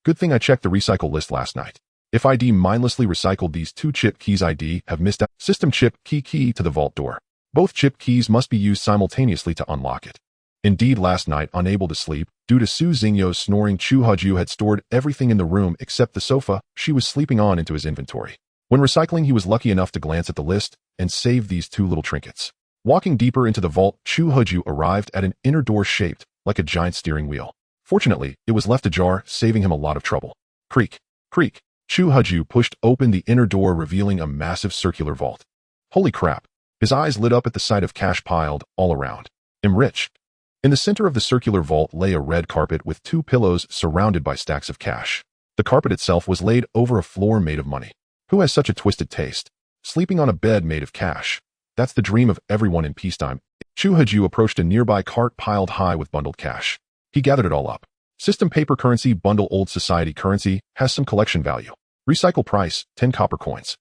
Good thing I checked the recycle list last night. If ID mindlessly recycled these 2 chip keys, ID have missed out. System chip key to the vault door. Both chip keys must be used simultaneously to unlock it. Indeed, last night, unable to sleep, due to Su Xingyo's snoring, Chu Haju had stored everything in the room except the sofa she was sleeping on into his inventory. When recycling, he was lucky enough to glance at the list and save these 2 little trinkets. Walking deeper into the vault, Chu Haju arrived at an inner door shaped like a giant steering wheel. Fortunately, it was left ajar, saving him a lot of trouble. Creak, creak. Chu Haju pushed open the inner door, revealing a massive circular vault. Holy crap. His eyes lit up at the sight of cash piled all around. Enriched. In the center of the circular vault lay a red carpet with 2 pillows surrounded by stacks of cash. The carpet itself was laid over a floor made of money. Who has such a twisted taste? Sleeping on a bed made of cash. That's the dream of everyone in peacetime. Chu Haju approached a nearby cart piled high with bundled cash. He gathered it all up. System paper currency bundle, old society currency, has some collection value. Recycle price, 10 copper coins.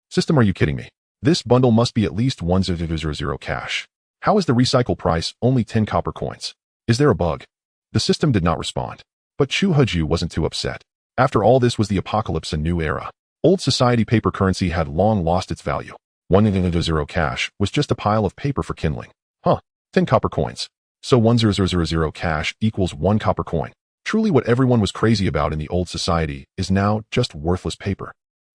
System, are you kidding me? This bundle must be at least 1000 cash. How is the recycle price only 10 copper coins? Is there a bug? The system did not respond. But Chu Haju wasn't too upset. After all, this was the apocalypse, a new era. Old society paper currency had long lost its value. 1000 cash was just a pile of paper for kindling. 10 copper coins. So 1000 cash equals 1 copper coin. Truly, what everyone was crazy about in the old society is now just worthless paper.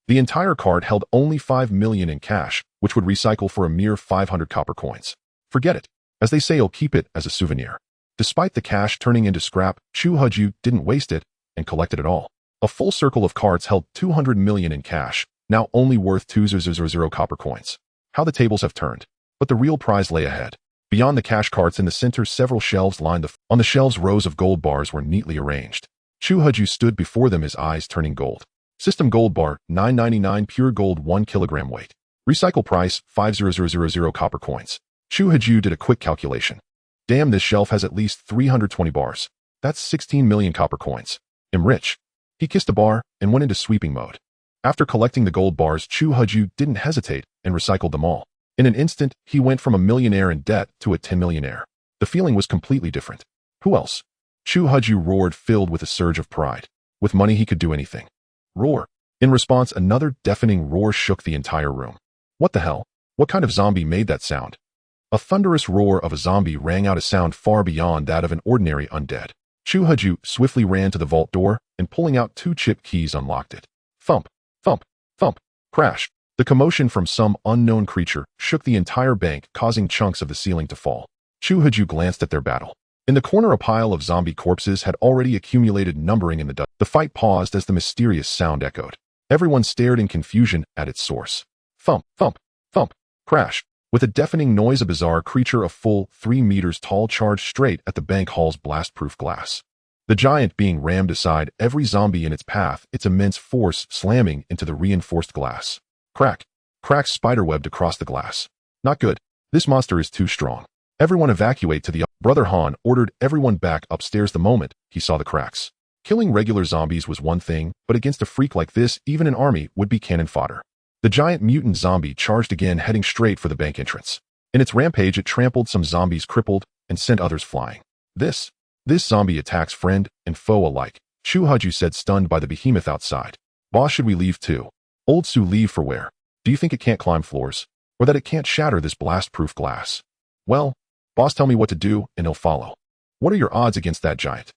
The entire cart held only 5 million in cash, which would recycle for a mere 500 copper coins. Forget it. As they say, you'll keep it as a souvenir. Despite the cash turning into scrap, Chu Haju didn't waste it and collected it all. A full circle of carts held 200 million in cash, now only worth 2000 copper coins. How the tables have turned. But the real prize lay ahead. Beyond the cash carts in the center, several shelves lined on the shelves rows of gold bars were neatly arranged. Chu Huju stood before them, his eyes turning gold. System gold bar, $9.99, pure gold, 1 kilogram weight. Recycle price, 50000 copper coins. Chu Huju did a quick calculation. Damn, this shelf has at least 320 bars. That's 16 million copper coins. I'm rich. He kissed a bar and went into sweeping mode. After collecting the gold bars, Chu Huju didn't hesitate and recycled them all. In an instant, he went from a millionaire in debt to a 10-millionaire. The feeling was completely different. Who else? Chu Huju roared, filled with a surge of pride. With money, he could do anything. Roar. In response, another deafening roar shook the entire room. What the hell? What kind of zombie made that sound? A thunderous roar of a zombie rang out, a sound far beyond that of an ordinary undead. Chu Huju swiftly ran to the vault door and, pulling out 2 chip keys, unlocked it. Thump, thump, thump, crash. The commotion from some unknown creature shook the entire bank, causing chunks of the ceiling to fall. Chu Huju glanced at their battle. In the corner, a pile of zombie corpses had already accumulated, numbering in the dust. The fight paused as the mysterious sound echoed. Everyone stared in confusion at its source. Thump, thump, thump, crash. With a deafening noise, a bizarre creature, a full 3 meters tall, charged straight at the bank hall's blast-proof glass. The giant being rammed aside, every zombie in its path, its immense force slamming into the reinforced glass. Crack. Cracks spiderwebbed across the glass. Not good. This monster is too strong. Everyone evacuate to the Brother Han ordered everyone back upstairs the moment he saw the cracks. Killing regular zombies was one thing, but against a freak like this, even an army would be cannon fodder. The giant mutant zombie charged again, heading straight for the bank entrance. In its rampage, it trampled some zombies, crippled, and sent others flying. This zombie attacks friend and foe alike, Chu Huju said, stunned by the behemoth outside. Boss, should we leave too? Old Su, leave for where? Do you think it can't climb floors? Or that it can't shatter this blast-proof glass? Well, boss, tell me what to do, and he'll follow. What are your odds against that giant?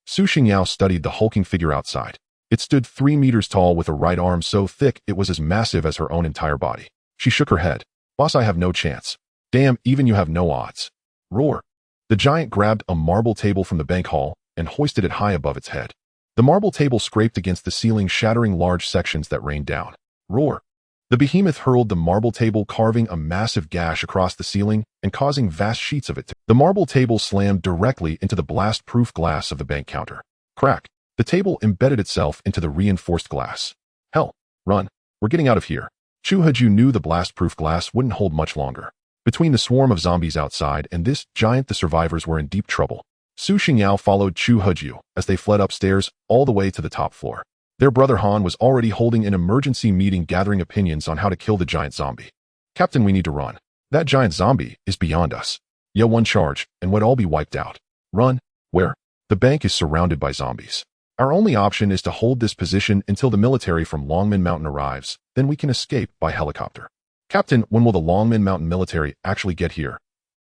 Su Xingyao studied the hulking figure outside. It stood 3 meters tall, with a right arm so thick it was as massive as her own entire body. She shook her head. Boss, I have no chance. Damn, even you have no odds. Roar. The giant grabbed a marble table from the bank hall and hoisted it high above its head. The marble table scraped against the ceiling, shattering large sections that rained down. Roar. The behemoth hurled the marble table, carving a massive gash across the ceiling and causing vast sheets of it. The marble table slammed directly into the blast-proof glass of the bank counter. Crack. The table embedded itself into the reinforced glass. Hell, run. We're getting out of here. Chu Huju knew the blast-proof glass wouldn't hold much longer. Between the swarm of zombies outside and this giant, the survivors were in deep trouble. Su Xingyao followed Chu Huju as they fled upstairs all the way to the top floor. Their brother Han was already holding an emergency meeting, gathering opinions on how to kill the giant zombie. Captain, we need to run. That giant zombie is beyond us. Yo, one charge, and we'd all be wiped out. Run? Where? The bank is surrounded by zombies. Our only option is to hold this position until the military from Longmen Mountain arrives, then we can escape by helicopter. Captain, when will the Longmen Mountain military actually get here?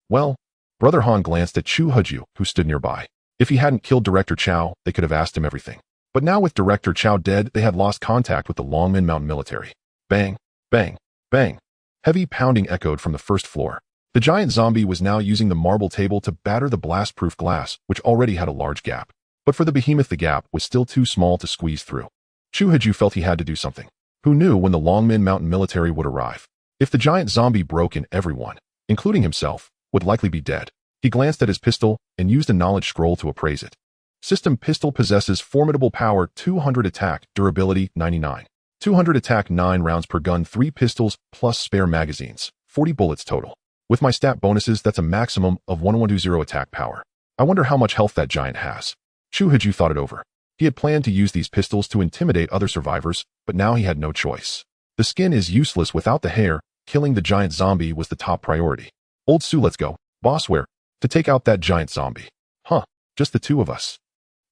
Well, Brother Han glanced at Chu Huju, who stood nearby. If he hadn't killed Director Chow, they could have asked him everything. But now, with Director Chow dead, they had lost contact with the Longmen Mountain military. Bang, bang, bang. Heavy pounding echoed from the first floor. The giant zombie was now using the marble table to batter the blast-proof glass, which already had a large gap. But for the behemoth, the gap was still too small to squeeze through. Chu Huju felt he had to do something. Who knew when the Longmen Mountain military would arrive? If the giant zombie broke in, everyone, including himself, would likely be dead. He glanced at his pistol and used a knowledge scroll to appraise it. System pistol possesses formidable power, 200 attack, durability 99. 200 attack, 9 rounds per gun, 3 pistols plus spare magazines, 40 bullets total. With my stat bonuses, that's a maximum of 1120 attack power. I wonder how much health that giant has. Chu Huju thought it over. He had planned to use these pistols to intimidate other survivors, but now he had no choice. The skin is useless without the hair. Killing the giant zombie was the top priority. Old Su, let's go. Boss, where? To take out that giant zombie. Huh, just the two of us.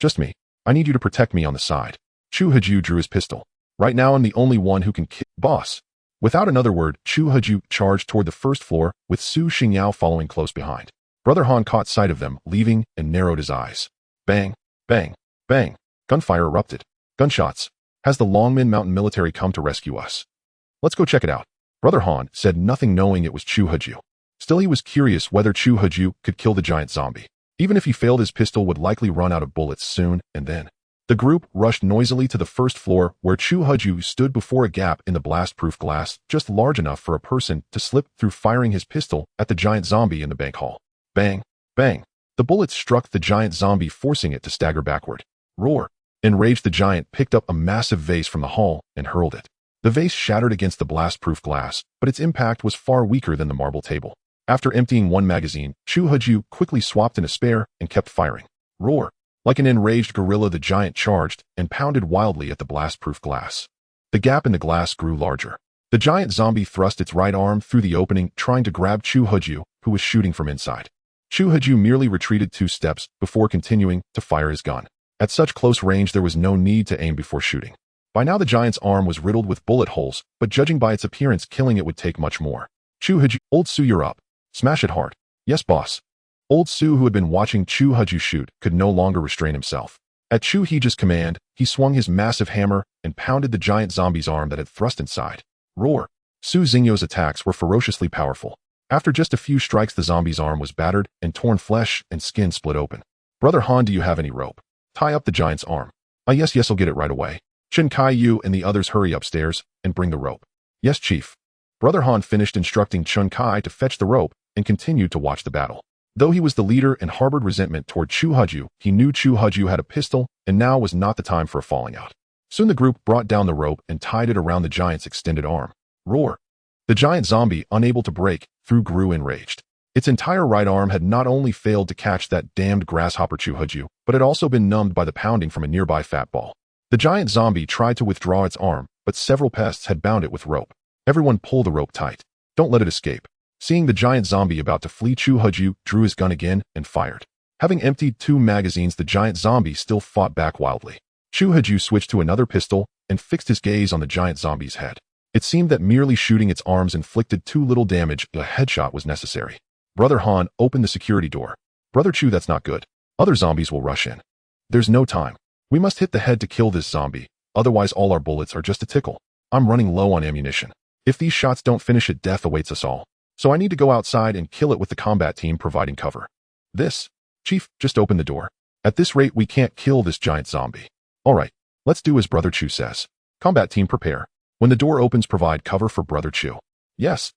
Just me. I need you to protect me on the side. Chu Huju drew his pistol. Right now, I'm the only one who can kill. Boss. Without another word, Chu Huju charged toward the first floor, with Su Xingyao following close behind. Brother Han caught sight of them, leaving, and narrowed his eyes. Bang, bang, bang. Gunfire erupted. Gunshots. Has the Longmen Mountain military come to rescue us? Let's go check it out. Brother Han said nothing, knowing it was Chu Huju. Still, he was curious whether Chu Huju could kill the giant zombie. Even if he failed, his pistol would likely run out of bullets soon, and then The group rushed noisily to the first floor where Chu Huju stood before a gap in the blast-proof glass just large enough for a person to slip through, firing his pistol at the giant zombie in the bank hall. Bang! Bang! The bullets struck the giant zombie, forcing it to stagger backward. Roar! Enraged, the giant picked up a massive vase from the hall and hurled it. The vase shattered against the blast-proof glass, but its impact was far weaker than the marble table. After emptying one magazine, Chu Huju quickly swapped in a spare and kept firing. Roar! Like an enraged gorilla, the giant charged and pounded wildly at the blast-proof glass. The gap in the glass grew larger. The giant zombie thrust its right arm through the opening, trying to grab Chu Huju, who was shooting from inside. Chu Huju merely retreated 2 steps before continuing to fire his gun. At such close range, there was no need to aim before shooting. By now the giant's arm was riddled with bullet holes, but judging by its appearance, killing it would take much more. Chu Huju, Old Su, you're up. Smash it hard. Yes, boss. Old Su, who had been watching Chu Huju shoot, could no longer restrain himself. At Chu Huju's command, he swung his massive hammer and pounded the giant zombie's arm that had thrust inside. Roar! Su Xingyo's attacks were ferociously powerful. After just a few strikes, the zombie's arm was battered and torn, flesh and skin split open. Brother Han, do you have any rope? Tie up the giant's arm. Yes, I'll get it right away. Chen Kai Yu and the others hurry upstairs and bring the rope. Yes, Chief. Brother Han finished instructing Chen Kai to fetch the rope and continued to watch the battle. Though he was the leader and harbored resentment toward Chu Huju, he knew Chu Huju had a pistol, and now was not the time for a falling out. Soon the group brought down the rope and tied it around the giant's extended arm. Roar! The giant zombie, unable to break through, grew enraged. Its entire right arm had not only failed to catch that damned grasshopper Chu Huju, but had also been numbed by the pounding from a nearby fat ball. The giant zombie tried to withdraw its arm, but several pests had bound it with rope. Everyone pull the rope tight. Don't let it escape. Seeing the giant zombie about to flee, Chu Huju drew his gun again and fired. Having emptied 2 magazines, the giant zombie still fought back wildly. Chu Huju switched to another pistol and fixed his gaze on the giant zombie's head. It seemed that merely shooting its arms inflicted too little damage. A headshot was necessary. Brother Han, open the security door. Brother Chu, that's not good. Other zombies will rush in. There's no time. We must hit the head to kill this zombie, otherwise all our bullets are just a tickle. I'm running low on ammunition. If these shots don't finish it, death awaits us all. So I need to go outside and kill it with the combat team providing cover. This? Chief, just open the door. At this rate, we can't kill this giant zombie. All right, let's do as Brother Chu says. Combat team, prepare. When the door opens, provide cover for Brother Chu. Yes.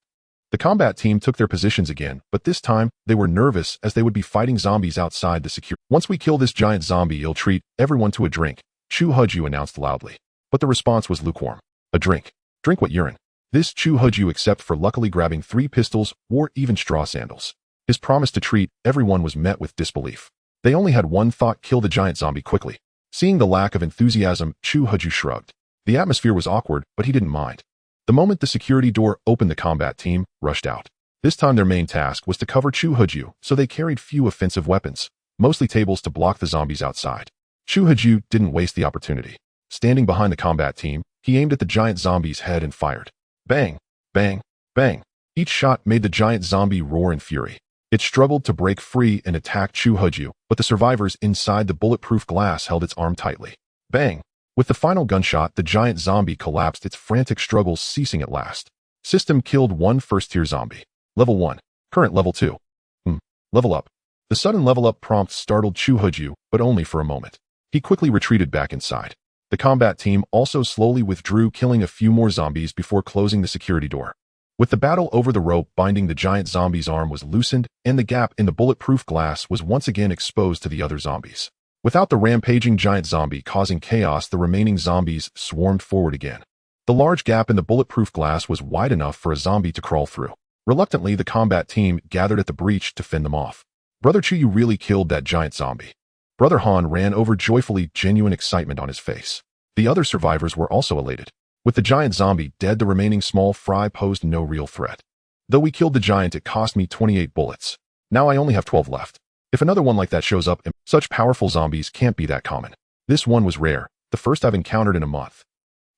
The combat team took their positions again, but this time they were nervous as they would be fighting zombies outside the secure. Once we kill this giant zombie, you'll treat everyone to a drink, Chu Huju announced loudly. But the response was lukewarm. A drink? Drink what, urine? This Chu Huju, except for luckily grabbing 3 pistols, wore even straw sandals. His promise to treat everyone was met with disbelief. They only had one thought: kill the giant zombie quickly. Seeing the lack of enthusiasm, Chu Huju shrugged. The atmosphere was awkward, but he didn't mind. The moment the security door opened, the combat team rushed out. This time their main task was to cover Chu Huju, so they carried few offensive weapons, mostly tables to block the zombies outside. Chu Huju didn't waste the opportunity. Standing behind the combat team, he aimed at the giant zombie's head and fired. Bang! Bang! Bang! Each shot made the giant zombie roar in fury. It struggled to break free and attack Chu Huju, but the survivors inside the bulletproof glass held its arm tightly. Bang! With the final gunshot, the giant zombie collapsed, its frantic struggles ceasing at last. System killed 1 first-tier zombie. Level 1. Current level 2. Level up. The sudden level up prompt startled Chu Huju, but only for a moment. He quickly retreated back inside. The combat team also slowly withdrew, killing a few more zombies before closing the security door. With the battle over, the rope binding the giant zombie's arm was loosened, and the gap in the bulletproof glass was once again exposed to the other zombies. Without the rampaging giant zombie causing chaos, the remaining zombies swarmed forward again. The large gap in the bulletproof glass was wide enough for a zombie to crawl through. Reluctantly, the combat team gathered at the breach to fend them off. Brother Chu, you really killed that giant zombie. Brother Han ran over joyfully, genuine excitement on his face. The other survivors were also elated. With the giant zombie dead, the remaining small fry posed no real threat. Though we killed the giant, it cost me 28 bullets. Now I only have 12 left. If another one like that shows up, such powerful zombies can't be that common. This one was rare, the first I've encountered in a month.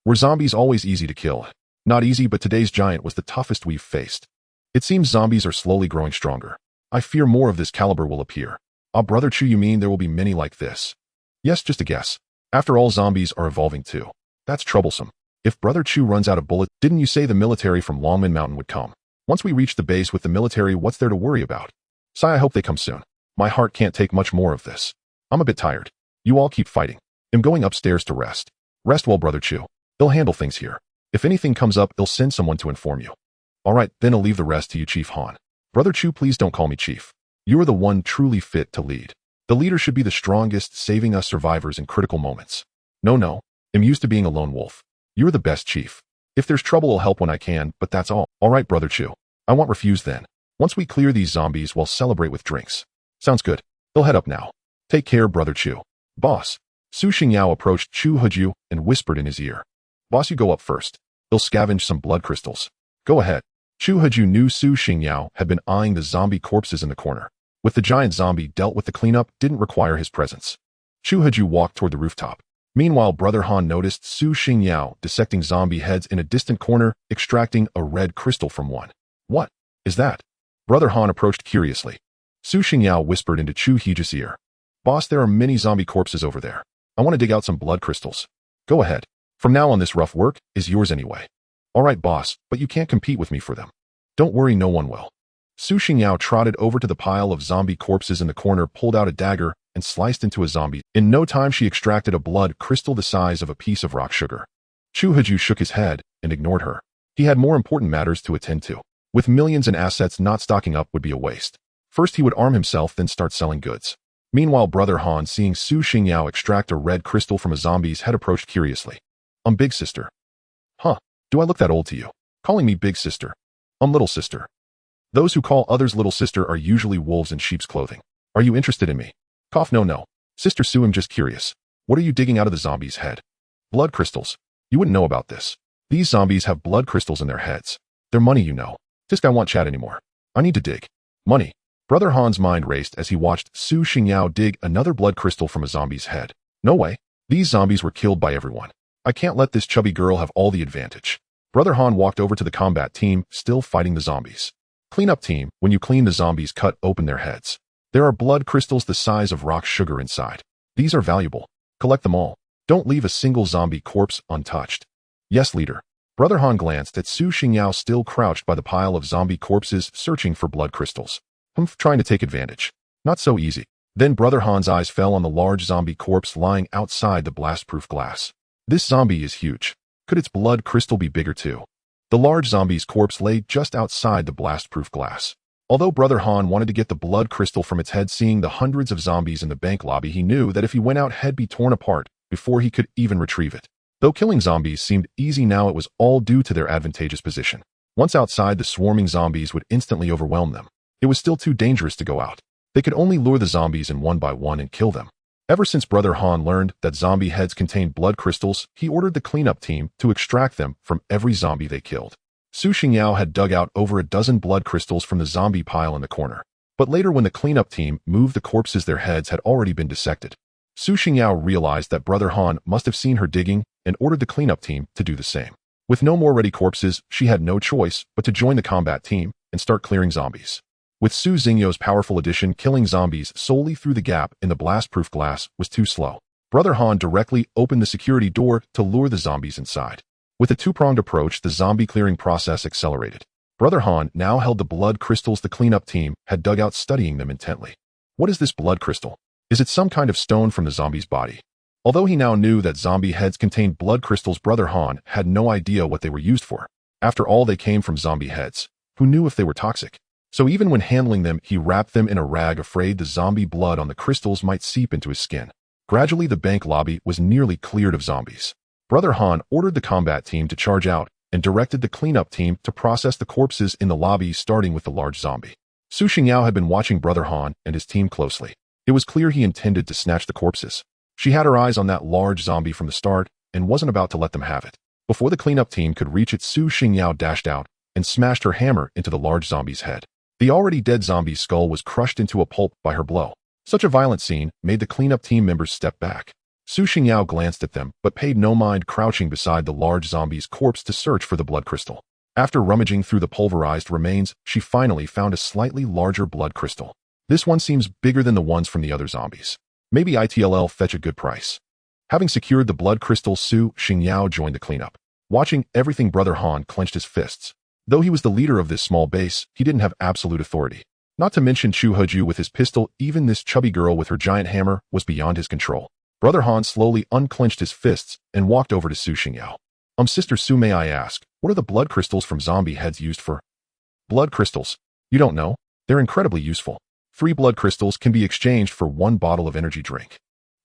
Were zombies always easy to kill? Not easy, but today's giant was the toughest we've faced. It seems zombies are slowly growing stronger. I fear more of this caliber will appear. Ah, Brother Chu, you mean there will be many like this? Yes, just a guess. After all, zombies are evolving too. That's troublesome. If Brother Chu runs out of bullets, didn't you say the military from Longman Mountain would come? Once we reach the base with the military, what's there to worry about? Sai, I hope they come soon. My heart can't take much more of this. I'm a bit tired. You all keep fighting. I'm going upstairs to rest. Rest well, Brother Chu. They'll handle things here. If anything comes up, they'll send someone to inform you. All right, then I'll leave the rest to you, Chief Han. Brother Chu, please don't call me Chief. You are the one truly fit to lead. The leader should be the strongest, saving us survivors in critical moments. No, I'm used to being a lone wolf. You're the best, Chief. If there's trouble, I'll help when I can, but that's all. All right, Brother Chu. I won't refuse then. Once we clear these zombies, we'll celebrate with drinks. Sounds good. They'll head up now. Take care, Brother Chu. Boss. Su Xingyao approached Chu Heju and whispered in his ear. Boss, you go up first. They'll scavenge some blood crystals. Go ahead. Chu Heju knew Su Xingyao had been eyeing the zombie corpses in the corner. With the giant zombie dealt with, the cleanup didn't require his presence. Chu Heju walked toward the rooftop. Meanwhile, Brother Han noticed Su Xingyao dissecting zombie heads in a distant corner, extracting a red crystal from one. What is that? Brother Han approached curiously. Su Xingyao whispered into Chu Heju's ear. Boss, there are many zombie corpses over there. I want to dig out some blood crystals. Go ahead. From now on, this rough work is yours anyway. All right, boss, but you can't compete with me for them. Don't worry, no one will. Su Xingyao trotted over to the pile of zombie corpses in the corner, pulled out a dagger, and sliced into a zombie. In no time, she extracted a blood crystal the size of a piece of rock sugar. Chu Heju shook his head and ignored her. He had more important matters to attend to. With millions in assets, not stocking up would be a waste. First, he would arm himself, then start selling goods. Meanwhile, Brother Han, seeing Su Xingyao extract a red crystal from a zombie's head, approached curiously. Big sister. Huh, do I look that old to you? Calling me big sister. Little sister. Those who call others little sister are usually wolves in sheep's clothing. Are you interested in me? Cough, no. Sister Su, I'm just curious. What are you digging out of the zombie's head? Blood crystals. You wouldn't know about this. These zombies have blood crystals in their heads. They're money, you know. Just I won't chat anymore. I need to dig. Money. Brother Han's mind raced as he watched Su Xingyao dig another blood crystal from a zombie's head. No way. These zombies were killed by everyone. I can't let this chubby girl have all the advantage. Brother Han walked over to the combat team, still fighting the zombies. Cleanup team, when you clean the zombies, cut open their heads. There are blood crystals the size of rock sugar inside. These are valuable. Collect them all. Don't leave a single zombie corpse untouched. Yes, leader. Brother Han glanced at Su Xingyao, still crouched by the pile of zombie corpses, searching for blood crystals. Trying to take advantage. Not so easy. Then Brother Han's eyes fell on the large zombie corpse lying outside the blast-proof glass. This zombie is huge. Could its blood crystal be bigger too? The large zombie's corpse lay just outside the blast-proof glass. Although Brother Han wanted to get the blood crystal from its head, seeing the hundreds of zombies in the bank lobby, he knew that if he went out, he'd be torn apart before he could even retrieve it. Though killing zombies seemed easy now, it was all due to their advantageous position. Once outside, the swarming zombies would instantly overwhelm them. It was still too dangerous to go out. They could only lure the zombies in one by one and kill them. Ever since Brother Han learned that zombie heads contained blood crystals, he ordered the cleanup team to extract them from every zombie they killed. Su Xingyao had dug out over a dozen blood crystals from the zombie pile in the corner. But later, when the cleanup team moved the corpses, their heads had already been dissected. Su Xingyao realized that Brother Han must have seen her digging and ordered the cleanup team to do the same. With no more ready corpses, she had no choice but to join the combat team and start clearing zombies. With Su Xingyao's powerful addition, killing zombies solely through the gap in the blast-proof glass was too slow. Brother Han directly opened the security door to lure the zombies inside. With a two-pronged approach, the zombie clearing process accelerated. Brother Han now held the blood crystals the cleanup team had dug out, studying them intently. What is this blood crystal? Is it some kind of stone from the zombie's body? Although he now knew that zombie heads contained blood crystals, Brother Han had no idea what they were used for. After all, they came from zombie heads. Who knew if they were toxic? So even when handling them, he wrapped them in a rag, afraid the zombie blood on the crystals might seep into his skin. Gradually, the bank lobby was nearly cleared of zombies. Brother Han ordered the combat team to charge out and directed the cleanup team to process the corpses in the lobby, starting with the large zombie. Su Xingyao had been watching Brother Han and his team closely. It was clear he intended to snatch the corpses. She had her eyes on that large zombie from the start and wasn't about to let them have it. Before the cleanup team could reach it, Su Xingyao dashed out and smashed her hammer into the large zombie's head. The already dead zombie's skull was crushed into a pulp by her blow. Such a violent scene made the cleanup team members step back. Su Xingyao glanced at them, but paid no mind, crouching beside the large zombie's corpse to search for the blood crystal. After rummaging through the pulverized remains, she finally found a slightly larger blood crystal. This one seems bigger than the ones from the other zombies. Maybe it'll fetch a good price. Having secured the blood crystal, Su Xingyao joined the cleanup. Watching everything, Brother Han clenched his fists. Though he was the leader of this small base, he didn't have absolute authority. Not to mention Chu Heju with his pistol, even this chubby girl with her giant hammer was beyond his control. Brother Han slowly unclenched his fists and walked over to Su Xingyao. Sister Su, may I ask, what are the blood crystals from zombie heads used for? Blood crystals? You don't know? They're incredibly useful. 3 blood crystals can be exchanged for 1 bottle of energy drink.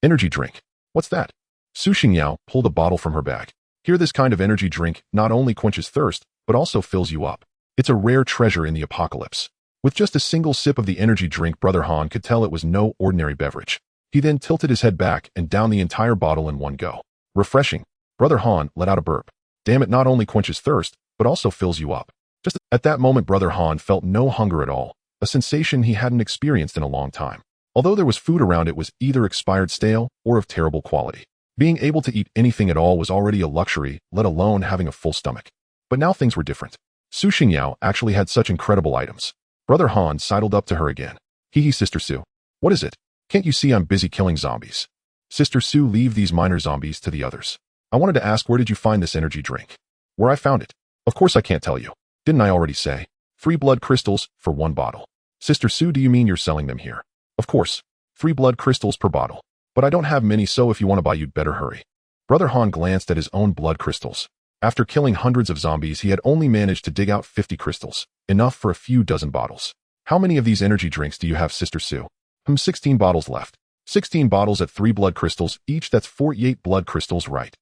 Energy drink? What's that? Su Xingyao pulled a bottle from her bag. Here, this kind of energy drink not only quenches thirst, but also fills you up. It's a rare treasure in the apocalypse. With just a single sip of the energy drink, Brother Han could tell it was no ordinary beverage. He then tilted his head back and downed the entire bottle in one go. Refreshing. Brother Han let out a burp. Damn, it not only quenches thirst, but also fills you up. Just at that moment, Brother Han felt no hunger at all, a sensation he hadn't experienced in a long time. Although there was food around, it was either expired, stale, or of terrible quality. Being able to eat anything at all was already a luxury, let alone having a full stomach. But now things were different. Su Xingyao actually had such incredible items. Brother Han sidled up to her again. Hee, Sister Su. What is it? Can't you see I'm busy killing zombies? Sister Su, leave these minor zombies to the others. I wanted to ask, where did you find this energy drink? Where I found it? Of course I can't tell you. Didn't I already say? 3 blood crystals for 1 bottle. Sister Su, do you mean you're selling them here? Of course. 3 blood crystals per bottle. But I don't have many, so if you want to buy, you'd better hurry. Brother Han glanced at his own blood crystals. After killing hundreds of zombies, he had only managed to dig out 50 crystals, enough for a few dozen bottles. How many of these energy drinks do you have, Sister Su? 16 bottles left. 16 bottles at 3 blood crystals each, that's 48 blood crystals, right?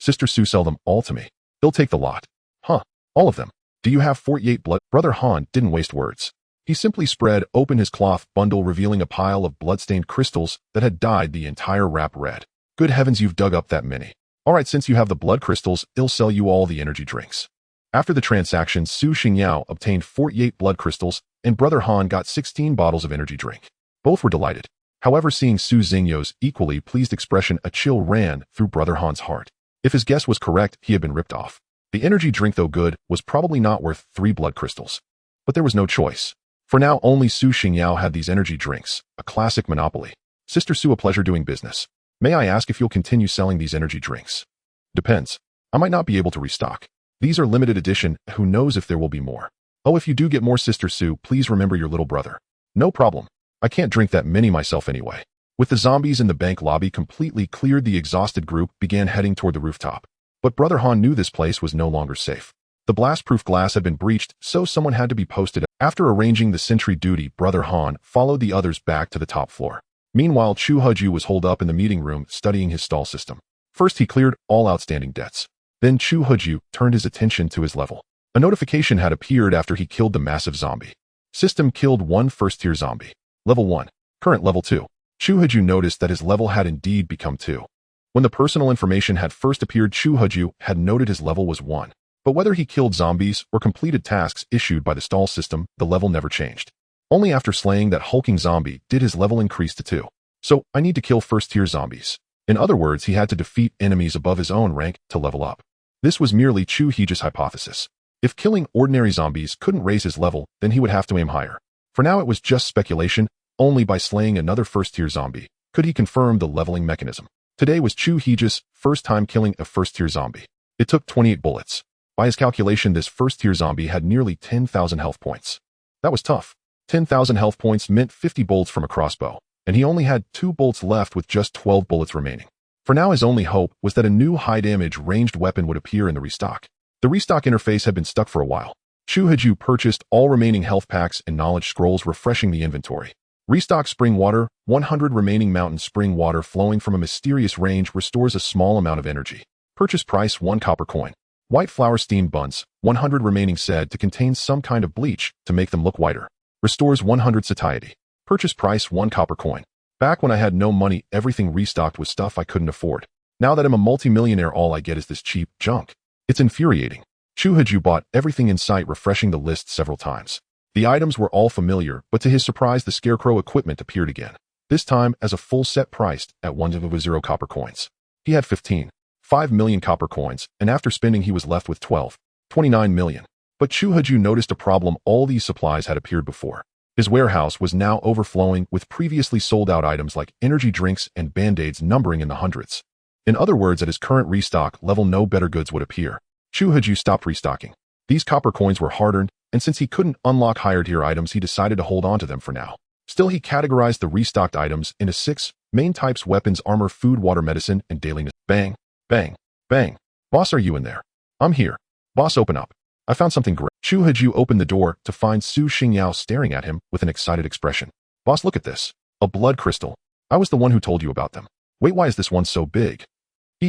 Sister Su, sell them all to me. He'll take the lot. Huh, all of them. Do you have 48 blood? Brother Han didn't waste words. He simply spread open his cloth bundle, revealing a pile of blood-stained crystals that had dyed the entire wrap red. Good heavens, you've dug up that many. All right, since you have the blood crystals, I'll sell you all the energy drinks. After the transaction, Su Xingyao obtained 48 blood crystals, and Brother Han got 16 bottles of energy drink. Both were delighted. However, seeing Su Xingyao's equally pleased expression, a chill ran through Brother Han's heart. If his guess was correct, he had been ripped off. The energy drink, though good, was probably not worth 3 blood crystals. But there was no choice. For now, only Su Xingyao had these energy drinks, a classic monopoly. Sister Su, a pleasure doing business. May I ask if you'll continue selling these energy drinks? Depends. I might not be able to restock. These are limited edition, who knows if there will be more. Oh, if you do get more, Sister Su, please remember your little brother. No problem. I can't drink that many myself anyway. With the zombies in the bank lobby completely cleared, the exhausted group began heading toward the rooftop. But Brother Han knew this place was no longer safe. The blast-proof glass had been breached, so someone had to be posted. After arranging the sentry duty, Brother Han followed the others back to the top floor. Meanwhile, Chu Heju was holed up in the meeting room studying his stall system. First, he cleared all outstanding debts. Then Chu Heju turned his attention to his level. A notification had appeared after he killed the massive zombie. System killed 1 first-tier zombie. Level 1. Current level 2. Chu Heju noticed that his level had indeed become 2. When the personal information had first appeared, Chu Heju had noted his level was 1. But whether he killed zombies or completed tasks issued by the stall system, the level never changed. Only after slaying that hulking zombie did his level increase to 2. So, I need to kill first-tier zombies. In other words, he had to defeat enemies above his own rank to level up. This was merely Chu Heju's hypothesis. If killing ordinary zombies couldn't raise his level, then he would have to aim higher. For now, it was just speculation. Only by slaying another first-tier zombie could he confirm the leveling mechanism. Today was Chu Heju's first time killing a first-tier zombie. It took 28 bullets. By his calculation, this first-tier zombie had nearly 10,000 health points. That was tough. 10,000 health points meant 50 bolts from a crossbow, and he only had 2 bolts left with just 12 bullets remaining. For now, his only hope was that a new high-damage ranged weapon would appear in the restock. The restock interface had been stuck for a while. Chu Heju purchased all remaining health packs and knowledge scrolls, refreshing the inventory. Restock spring water, 100 remaining mountain spring water flowing from a mysterious range restores a small amount of energy. Purchase price 1 copper coin. White flour steamed buns, 100 remaining, said to contain some kind of bleach to make them look whiter. Restores 100 satiety. Purchase price 1 copper coin. Back when I had no money, everything restocked was stuff I couldn't afford. Now that I'm a multimillionaire, all I get is this cheap junk. It's infuriating. Chu Heju bought everything in sight, refreshing the list several times. The items were all familiar, but to his surprise, the scarecrow equipment appeared again. This time as a full set priced at 1 copper coins. He had 5 million copper coins, and after spending he was left with 29 million. But Chu Heju noticed a problem. All these supplies had appeared before. His warehouse was now overflowing with previously sold out items like energy drinks and band-aids numbering in the hundreds. In other words, at his current restock level, no better goods would appear. Chu Heju stopped restocking. These copper coins were hard-earned, and since he couldn't unlock higher tier items, he decided to hold on to them for now. Still, he categorized the restocked items into 6 Main types: weapons, armor, food, water, medicine, and daily. Bang, bang, bang. Boss, are you in there? I'm here. Boss, open up. I found something great. Chu Haju opened the door to find Su Xingyao staring at him with an excited expression. Boss, look at this. A blood crystal. I was the one who told you about them. Wait, why is this one so big?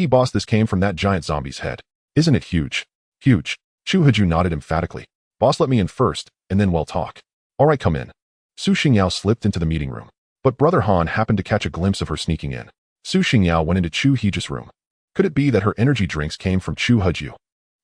Boss, this came from that giant zombie's head. Isn't it huge? Huge. Chu Haju nodded emphatically. Boss, let me in first, and then we'll talk. All right, come in. Su Xingyao slipped into the meeting room. But Brother Han happened to catch a glimpse of her sneaking in. Su Xingyao went into Chu Heju's room. Could it be that her energy drinks came from Chu Heju?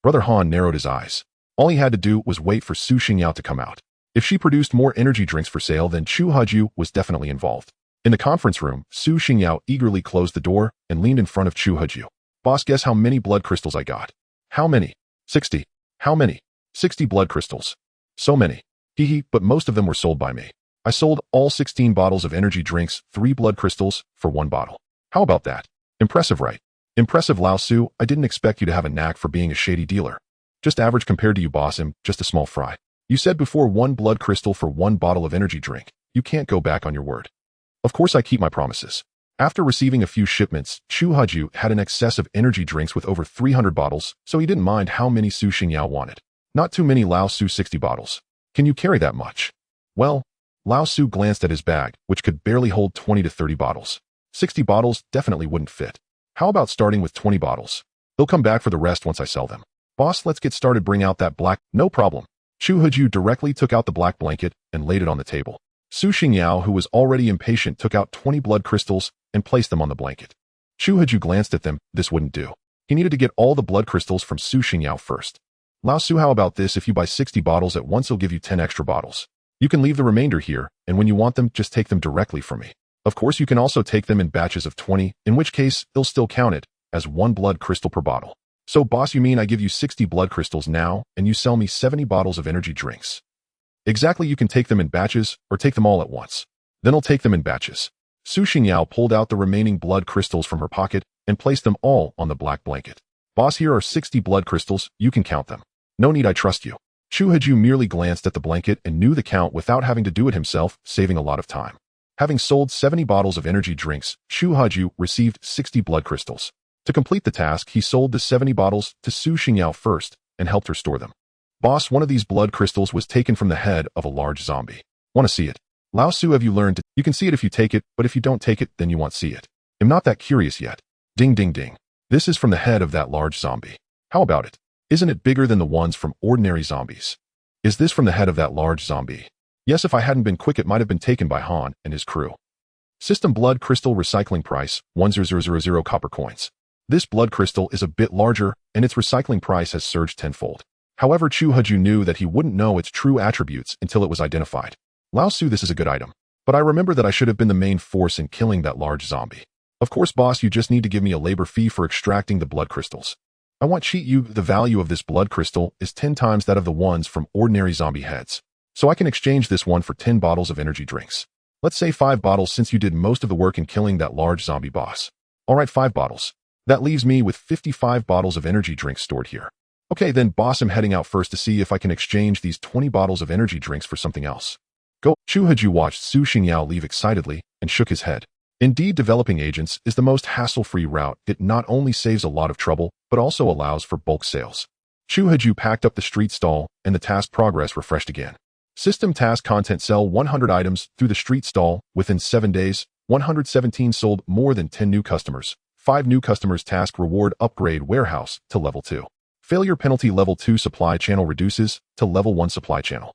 Brother Han narrowed his eyes. All he had to do was wait for Su Xingyao to come out. If she produced more energy drinks for sale, then Chu Heju was definitely involved. In the conference room, Su Xingyao eagerly closed the door and leaned in front of Chu Heju. Boss, guess how many blood crystals I got? How many? 60. How many? 60 blood crystals. So many. But most of them were sold by me. I sold all 16 bottles of energy drinks, 3 blood crystals, for 1 bottle. How about that? Impressive, right? Impressive, Lao Su. I didn't expect you to have a knack for being a shady dealer. Just average compared to you, boss. Just a small fry. You said before 1 blood crystal for 1 bottle of energy drink. You can't go back on your word. Of course I keep my promises. After receiving a few shipments, Chu Haju had an excess of energy drinks with over 300 bottles, so he didn't mind how many Su Xingyao wanted. Not too many, Lao Su. 60 bottles. Can you carry that much? Well, Lao Su glanced at his bag, which could barely hold 20 to 30 bottles. 60 bottles definitely wouldn't fit. How about starting with 20 bottles? They'll come back for the rest once I sell them. Boss, let's get started. Bring out that black. No problem. Chu Haju directly took out the black blanket and laid it on the table. Su Xingyao, who was already impatient, took out 20 blood crystals and placed them on the blanket. Chu Haju glanced at them. This wouldn't do. He needed to get all the blood crystals from Su Xingyao first. Lao Su, how about this? If you buy 60 bottles at once, he'll give you 10 extra bottles. You can leave the remainder here, and when you want them, just take them directly from me. Of course, you can also take them in batches of 20, in which case, they'll still count it as 1 blood crystal per bottle. So, boss, you mean I give you 60 blood crystals now, and you sell me 70 bottles of energy drinks? Exactly. You can take them in batches, or take them all at once. Then I'll take them in batches. Su Xingyao pulled out the remaining blood crystals from her pocket and placed them all on the black blanket. Boss, here are 60 blood crystals. You can count them. No need, I trust you. Chu Haju merely glanced at the blanket and knew the count without having to do it himself, saving a lot of time. Having sold 70 bottles of energy drinks, Chu Haju received 60 blood crystals. To complete the task, he sold the 70 bottles to Su Xingyao first and helped her store them. Boss, one of these blood crystals was taken from the head of a large zombie. Want to see it? Lao Su, have you learned? You can see it if you take it, but if you don't take it, then you won't see it. I'm not that curious yet. Ding ding ding. This is from the head of that large zombie. How about it? Isn't it bigger than the ones from ordinary zombies? Is this from the head of that large zombie? Yes, if I hadn't been quick, it might have been taken by Han and his crew. System blood crystal recycling price, 10000 copper coins. This blood crystal is a bit larger, and its recycling price has surged tenfold. However, Chu Haju knew that he wouldn't know its true attributes until it was identified. Lao Su, this is a good item. But I remember that I should have been the main force in killing that large zombie. Of course, boss, you just need to give me a labor fee for extracting the blood crystals. I won't cheat you. The value of this blood crystal is 10 times that of the ones from ordinary zombie heads. So I can exchange this one for 10 bottles of energy drinks. Let's say 5 bottles since you did most of the work in killing that large zombie boss. All right, 5 bottles. That leaves me with 55 bottles of energy drinks stored here. Okay, then boss, I'm heading out first to see if I can exchange these 20 bottles of energy drinks for something else. Go. Chu Haju watched Su Xingyao leave excitedly and shook his head. Indeed, developing agents is the most hassle-free route. It not only saves a lot of trouble, but also allows for bulk sales. Chu Haju packed up the street stall, and the task progress refreshed again. System task content: sell 100 items through the street stall. Within 7 days, 117 sold more than 10 new customers. 5 new customers. Task reward: upgrade warehouse to level 2. Failure penalty: level 2 supply channel reduces to level 1 supply channel.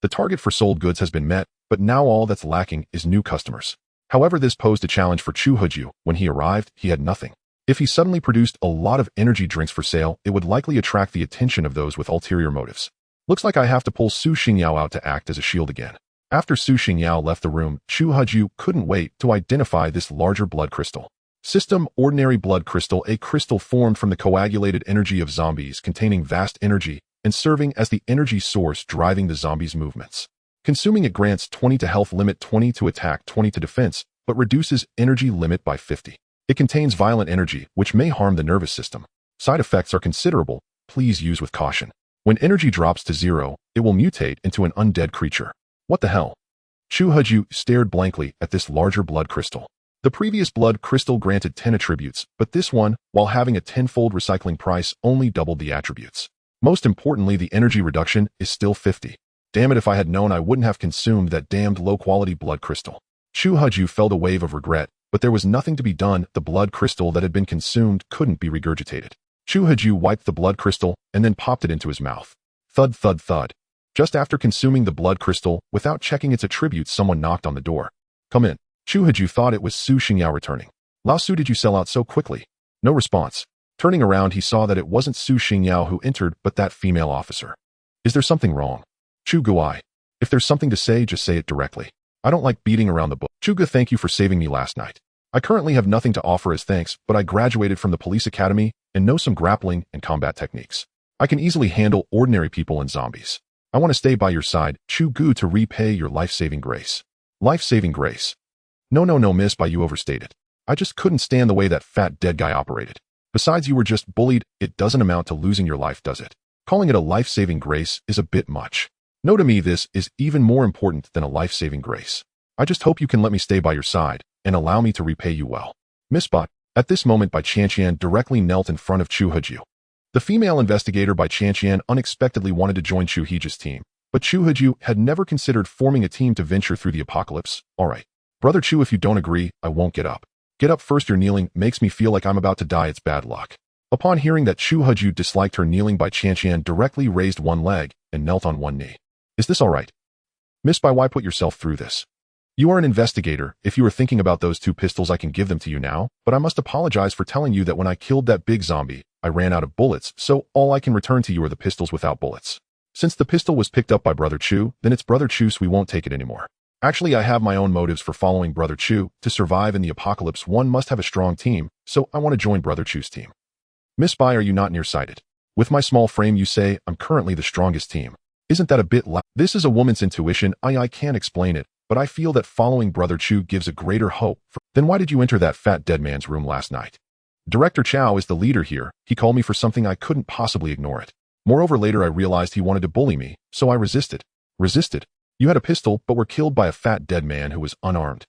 The target for sold goods has been met, but now all that's lacking is new customers. However, this posed a challenge for Chu Haju. When he arrived, he had nothing. If he suddenly produced a lot of energy drinks for sale, it would likely attract the attention of those with ulterior motives. Looks like I have to pull Su Xingyao out to act as a shield again. After Su Xingyao left the room, Chu Haju couldn't wait to identify this larger blood crystal. System: ordinary blood crystal, a crystal formed from the coagulated energy of zombies, containing vast energy and serving as the energy source driving the zombies' movements. Consuming it grants 20 to health, limit 20 to attack, 20 to defense, but reduces energy limit by 50. It contains violent energy, which may harm the nervous system. Side effects are considerable. Please use with caution. When energy drops to 0, it will mutate into an undead creature. What the hell? Chu Haju stared blankly at this larger blood crystal. The previous blood crystal granted 10 attributes, but this one, while having a 10-fold recycling price, only doubled the attributes. Most importantly, the energy reduction is still 50. Damn it, if I had known I wouldn't have consumed that damned low-quality blood crystal. Chu Huju felt a wave of regret, but there was nothing to be done. The blood crystal that had been consumed couldn't be regurgitated. Chu Huju wiped the blood crystal and then popped it into his mouth. Thud, thud, thud. Just after consuming the blood crystal, without checking its attributes, someone knocked on the door. Come in. Chu Huju thought it was Su Xingyao returning. Lao Su, did you sell out so quickly? No response. Turning around, he saw that it wasn't Su Xingyao who entered, but that female officer. Is there something wrong? Chu Guai. If there's something to say, just say it directly. I don't like beating around the bush. Chu Gu, thank you for saving me last night. I currently have nothing to offer as thanks, but I graduated from the police academy and know some grappling and combat techniques. I can easily handle ordinary people and zombies. I want to stay by your side, Chu Gu, to repay your life-saving grace. Life-saving grace? No, miss, by you overstated. I just couldn't stand the way that fat dead guy operated. Besides, you were just bullied. It doesn't amount to losing your life, does it? Calling it a life-saving grace is a bit much. No, to me, this is even more important than a life-saving grace. I just hope you can let me stay by your side and allow me to repay you well. Miss Bot. At this moment, Bai Qianqian directly knelt in front of Chu Huju. The female investigator Bai Qianqian unexpectedly wanted to join Chu Huju's team, but Chu Huju had never considered forming a team to venture through the apocalypse. All right. Brother Chu, if you don't agree, I won't get up. Get up first, your kneeling makes me feel like I'm about to die, it's bad luck. Upon hearing that Chu Huju disliked her kneeling, Bai Qianqian directly raised one leg and knelt on one knee. Is this all right? Miss Bai, why put yourself through this? You are an investigator. If you are thinking about those 2 pistols, I can give them to you now, but I must apologize for telling you that when I killed that big zombie, I ran out of bullets, so all I can return to you are the pistols without bullets. Since the pistol was picked up by Brother Chu, then it's Brother Chu's, we won't take it anymore. Actually, I have my own motives for following Brother Chu. To survive in the apocalypse, one must have a strong team, so I want to join Brother Chu's team. Miss Bai, are you not nearsighted? With my small frame, you say I'm currently the strongest team. Isn't that a bit loud? This is a woman's intuition. I can't explain it, but I feel that following Brother Chu gives a greater hope. Then why did you enter that fat dead man's room last night? Director Chow is the leader here. He called me for something, I couldn't possibly ignore it. Moreover, later I realized he wanted to bully me, so I resisted. Resisted? You had a pistol, but were killed by a fat dead man who was unarmed.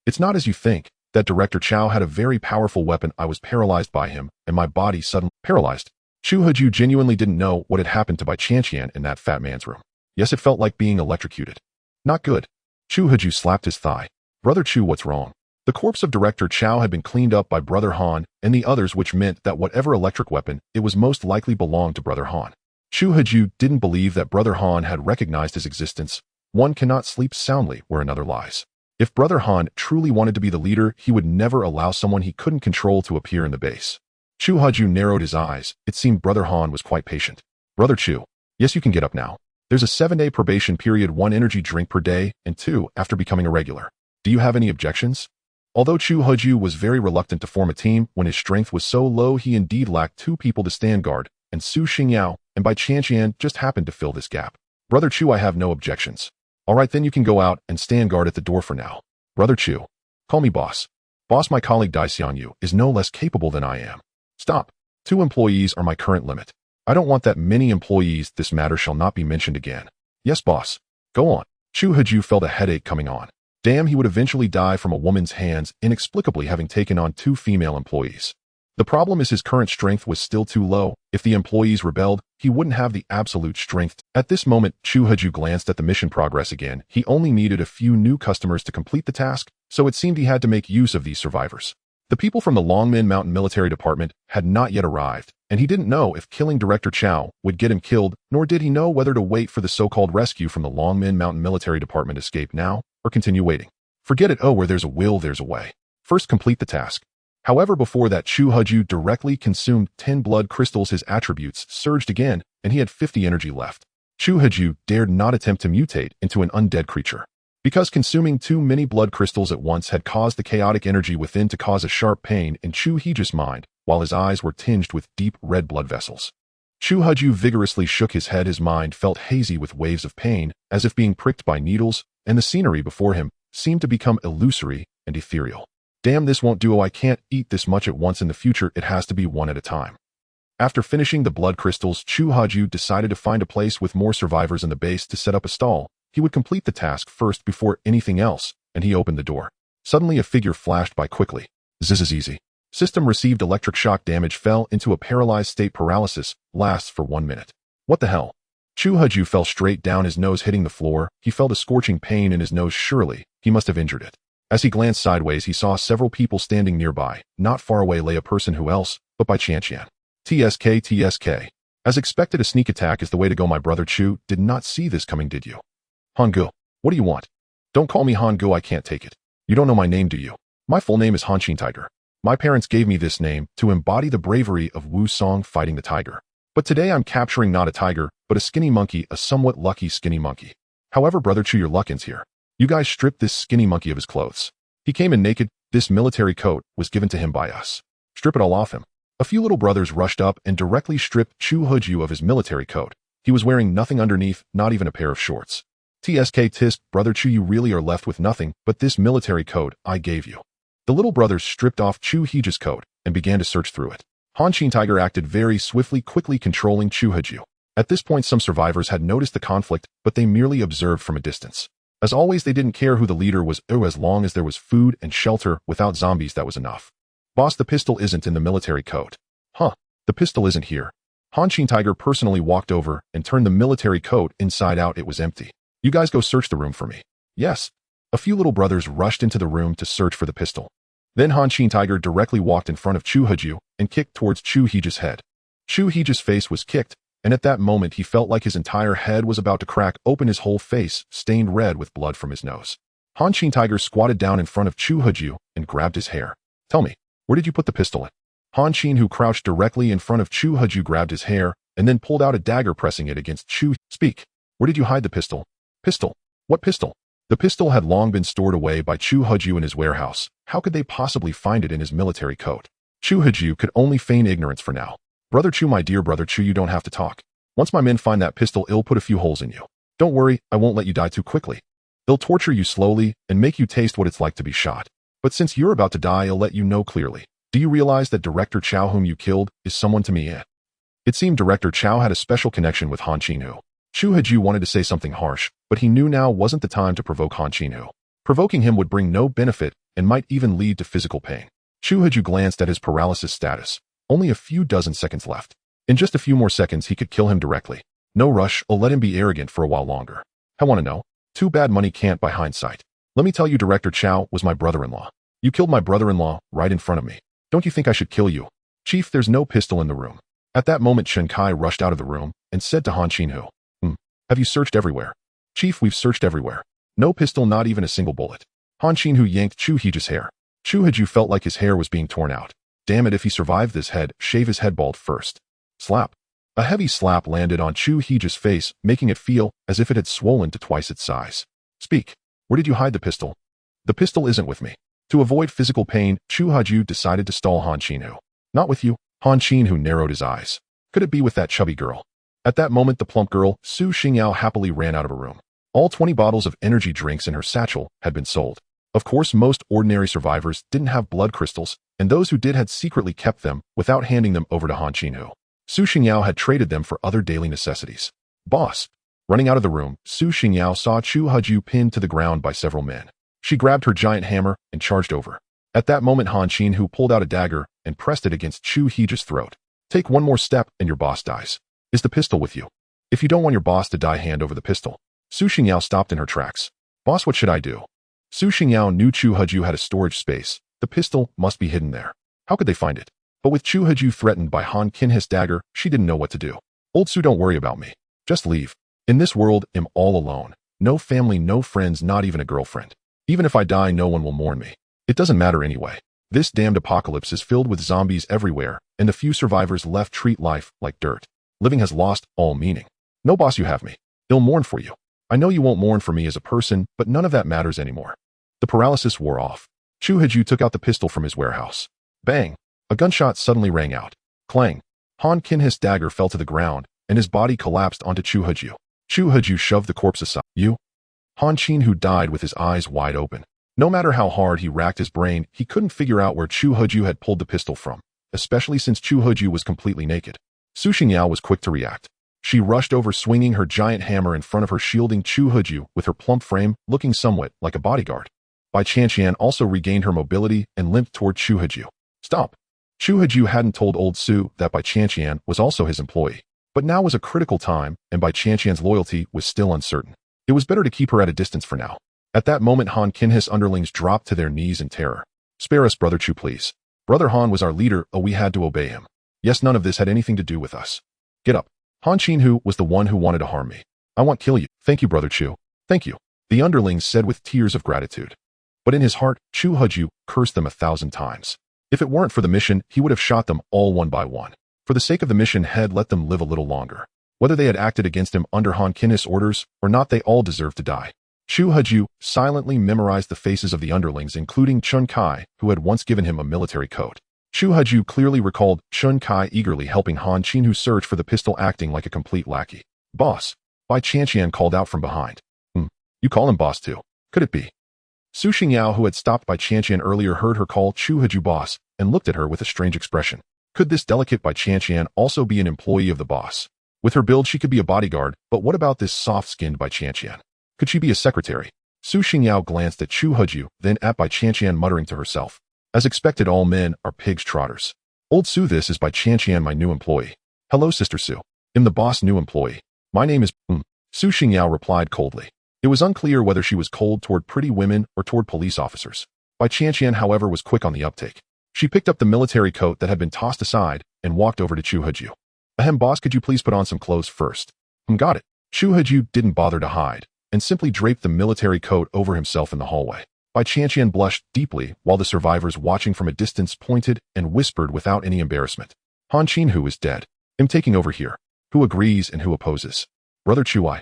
It's not as you think. That Director Chow had a very powerful weapon. I was paralyzed by him, and my body suddenly paralyzed. Chu Huju genuinely didn't know what had happened to Bai Qianqian in that fat man's room. Yes, it felt like being electrocuted. Not good. Chu Huju slapped his thigh. Brother Chu, what's wrong? The corpse of Director Chow had been cleaned up by Brother Han and the others, which meant that whatever electric weapon, it was most likely belonged to Brother Han. Chu Huju didn't believe that Brother Han had recognized his existence. One cannot sleep soundly where another lies. If Brother Han truly wanted to be the leader, he would never allow someone he couldn't control to appear in the base. Chu Huju narrowed his eyes. It seemed Brother Han was quite patient. Brother Chu. Yes, you can get up now. There's a 7-day probation period, 1 energy drink per day, and 2 after becoming a regular. Do you have any objections? Although Chu Huju was very reluctant to form a team when his strength was so low, he indeed lacked 2 people to stand guard, and Su Xingyao and Bai Qianqian just happened to fill this gap. Brother Chu, I have no objections. All right, then you can go out and stand guard at the door for now. Brother Chu. Call me boss. Boss, my colleague Dai Xiangyu is no less capable than I am. Stop. 2 employees are my current limit. I don't want that many employees. This matter shall not be mentioned again. Yes, boss. Go on. Chu Huju felt a headache coming on. Damn, he would eventually die from a woman's hands, inexplicably having taken on 2 female employees. The problem is his current strength was still too low. If the employees rebelled, he wouldn't have the absolute strength. At this moment, Chu Huju glanced at the mission progress again. He only needed a few new customers to complete the task, so it seemed he had to make use of these survivors. The people from the Longmen Mountain Military Department had not yet arrived, and he didn't know if killing Director Chow would get him killed, nor did he know whether to wait for the so-called rescue from the Longmen Mountain Military Department escape now, or continue waiting. Forget it. Oh, where there's a will, there's a way. First, complete the task. However, before that, Chu Huju directly consumed 10 blood crystals. His attributes surged again, and he had 50 energy left. Chu Huju dared not attempt to mutate into an undead creature, because consuming too many blood crystals at once had caused the chaotic energy within to cause a sharp pain in Chu Huju's mind, while his eyes were tinged with deep red blood vessels. Chu Huju vigorously shook his head. His mind felt hazy with waves of pain, as if being pricked by needles, and the scenery before him seemed to become illusory and ethereal. Damn, this won't do. Oh, I can't eat this much at once. In the future, it has to be one at a time. After finishing the blood crystals, Chu Huju decided to find a place with more survivors in the base to set up a stall. He would complete the task first before anything else, and he opened the door. Suddenly a figure flashed by quickly. This is easy. System received electric shock damage, fell into a paralyzed state. Paralysis lasts for 1 minute. What the hell? Chu Huju fell straight down, his nose hitting the floor. He felt a scorching pain in his nose. Surely, he must have injured it. As he glanced sideways, he saw several people standing nearby. Not far away lay a person. Who else but by Tianyuan. TSK. As expected, a sneak attack is the way to go. My brother Chu did not see this coming, did you? Hanggu, what do you want? Don't call me Hanggu, I can't take it. You don't know my name, do you? My full name is Han Tiger. My parents gave me this name to embody the bravery of Wu Song fighting the tiger. But today I'm capturing not a tiger, but a skinny monkey, a somewhat lucky skinny monkey. However, brother Chu, your luck ends here. You guys stripped this skinny monkey of his clothes. He came in naked. This military coat was given to him by us. Strip it all off him. A few little brothers rushed up and directly stripped Chu Huju of his military coat. He was wearing nothing underneath, not even a pair of shorts. Tisk, brother Chu, you really are left with nothing but this military coat I gave you. The little brothers stripped off Chu Huju's coat and began to search through it. Han Tiger acted very swiftly, quickly controlling Chu Huju. At this point, some survivors had noticed the conflict, but they merely observed from a distance. As always, they didn't care who the leader was, as long as there was food and shelter. Without zombies, that was enough. Boss, the pistol isn't in the military coat. Huh, the pistol isn't here. Han Tiger personally walked over and turned the military coat inside out. It was empty. You guys go search the room for me. Yes. A few little brothers rushed into the room to search for the pistol. Then Han Tiger directly walked in front of Chu Huju and kicked towards Chu Huju's head. Chu Huju's face was kicked, and at that moment he felt like his entire head was about to crack open, his whole face stained red with blood from his nose. Han Tiger squatted down in front of Chu Huju and grabbed his hair. Tell me, where did you put the pistol in? Han Qin, who crouched directly in front of Chu Huju, grabbed his hair and then pulled out a dagger, pressing it against Chu. Speak. Where did you hide the pistol? Pistol? What pistol? The pistol had long been stored away by Chu Huju in his warehouse. How could they possibly find it in his military coat? Chu Huju could only feign ignorance for now. Brother Chu, my dear brother Chu, you don't have to talk. Once my men find that pistol, it'll put a few holes in you. Don't worry, I won't let you die too quickly. They'll torture you slowly and make you taste what it's like to be shot. But since you're about to die, I'll let you know clearly. Do you realize that Director Chow, whom you killed, is someone to me? It seemed Director Chow had a special connection with Han Qinhu. Chu Huju wanted to say something harsh, but he knew now wasn't the time to provoke Han Qinhu. Provoking him would bring no benefit and might even lead to physical pain. Chu Huju glanced at his paralysis status. Only a few dozen seconds left. In just a few more seconds, he could kill him directly. No rush, I'll let him be arrogant for a while longer. I want to know. Too bad money can't buy hindsight. Let me tell you, Director Chow was my brother-in-law. You killed my brother-in-law right in front of me. Don't you think I should kill you? Chief, there's no pistol in the room. At that moment, Shen Kai rushed out of the room and said to Han Qinhu, Have you searched everywhere? Chief, we've searched everywhere. No pistol, not even a single bullet. Han Qinhu yanked Chu Huju's hair. Chu Huju felt like his hair was being torn out. Damn it, if he survived this head, shave his head bald first. Slap. A heavy slap landed on Chu Huju's face, making it feel as if it had swollen to twice its size. Speak. Where did you hide the pistol? The pistol isn't with me. To avoid physical pain, Chu Huju decided to stall Han Qinhu. Not with you. Han Qinhu narrowed his eyes. Could it be with that chubby girl? At that moment, the plump girl, Su Xingyao, happily ran out of a room. All 20 bottles of energy drinks in her satchel had been sold. Of course, most ordinary survivors didn't have blood crystals, and those who did had secretly kept them without handing them over to Han Qinhu. Su Xingyao had traded them for other daily necessities. Boss. Running out of the room, Su Xingyao saw Chu Huju pinned to the ground by several men. She grabbed her giant hammer and charged over. At that moment, Han Qinhu pulled out a dagger and pressed it against Chu Huju's throat. Take one more step and your boss dies. Is the pistol with you? If you don't want your boss to die, hand over the pistol. Su Xingyao stopped in her tracks. Boss, what should I do? Su Xingyao knew Chu Huju had a storage space. The pistol must be hidden there. How could they find it? But with Chu Huju threatened by Han Qinhu's dagger, she didn't know what to do. Old Su, don't worry about me. Just leave. In this world, I'm all alone. No family, no friends, not even a girlfriend. Even if I die, no one will mourn me. It doesn't matter anyway. This damned apocalypse is filled with zombies everywhere, and the few survivors left treat life like dirt. Living has lost all meaning. No, boss, you have me. I'll mourn for you. I know you won't mourn for me as a person, but none of that matters anymore. The paralysis wore off. Chu Huju took out the pistol from his warehouse. Bang! A gunshot suddenly rang out. Clang! Han Qinhu's dagger fell to the ground, and his body collapsed onto Chu Huju. Chu Huju shoved the corpse aside. You? Han Qinhu died with his eyes wide open. No matter how hard he racked his brain, he couldn't figure out where Chu Huju had pulled the pistol from, especially since Chu Huju was completely naked. Su Xingyao was quick to react. She rushed over, swinging her giant hammer in front of her, shielding Chu Huju with her plump frame, looking somewhat like a bodyguard. Bai Qianqian also regained her mobility and limped toward Chu Haju. Stop. Chu Haju hadn't told old Su that Bai Qianqian was also his employee. But now was a critical time, and Bai Qianqian's loyalty was still uncertain. It was better to keep her at a distance for now. At that moment, Han Kinhis underlings dropped to their knees in terror. Spare us, Brother Chu, please. Brother Han was our leader, we had to obey him. Yes, none of this had anything to do with us. Get up. Han Qinhu was the one who wanted to harm me. I won't kill you. Thank you, Brother Chu. Thank you. The underlings said with tears of gratitude. But in his heart, Chu Haju cursed them 1,000 times. If it weren't for the mission, he would have shot them all one by one. For the sake of the mission, had let them live a little longer. Whether they had acted against him under Han Kinhis' orders or not, they all deserved to die. Chu Haju silently memorized the faces of the underlings, including Chun Kai, who had once given him a military coat. Chu Haju clearly recalled Chun Kai eagerly helping Han Qinhu search for the pistol, acting like a complete lackey. Boss. Bai Qianqian called out from behind. You call him boss too. Could it be? Su Xingyao, who had stopped Bai Qianqian earlier, heard her call Chu Haju boss and looked at her with a strange expression. Could this delicate Bai Qianqian also be an employee of the boss? With her build, she could be a bodyguard, but what about this soft-skinned Bai Qianqian? Could she be a secretary? Su Xingyao glanced at Chu Haju, then at Bai Qianqian, muttering to herself. As expected, all men are pigs trotters. Old Su, this is Bai Qianqian, my new employee. Hello, Sister Su. I'm the boss' new employee. My name is Su Xingyao replied coldly. It was unclear whether she was cold toward pretty women or toward police officers. Bai Qianqian, however, was quick on the uptake. She picked up the military coat that had been tossed aside and walked over to Chu Haju. Ahem, boss, could you please put on some clothes first? Got it. Chu Haju didn't bother to hide and simply draped the military coat over himself in the hallway. Bai Qianqian blushed deeply while the survivors watching from a distance pointed and whispered without any embarrassment. Han Qinhu is dead. I'm taking over here. Who agrees and who opposes? Brother Chu I.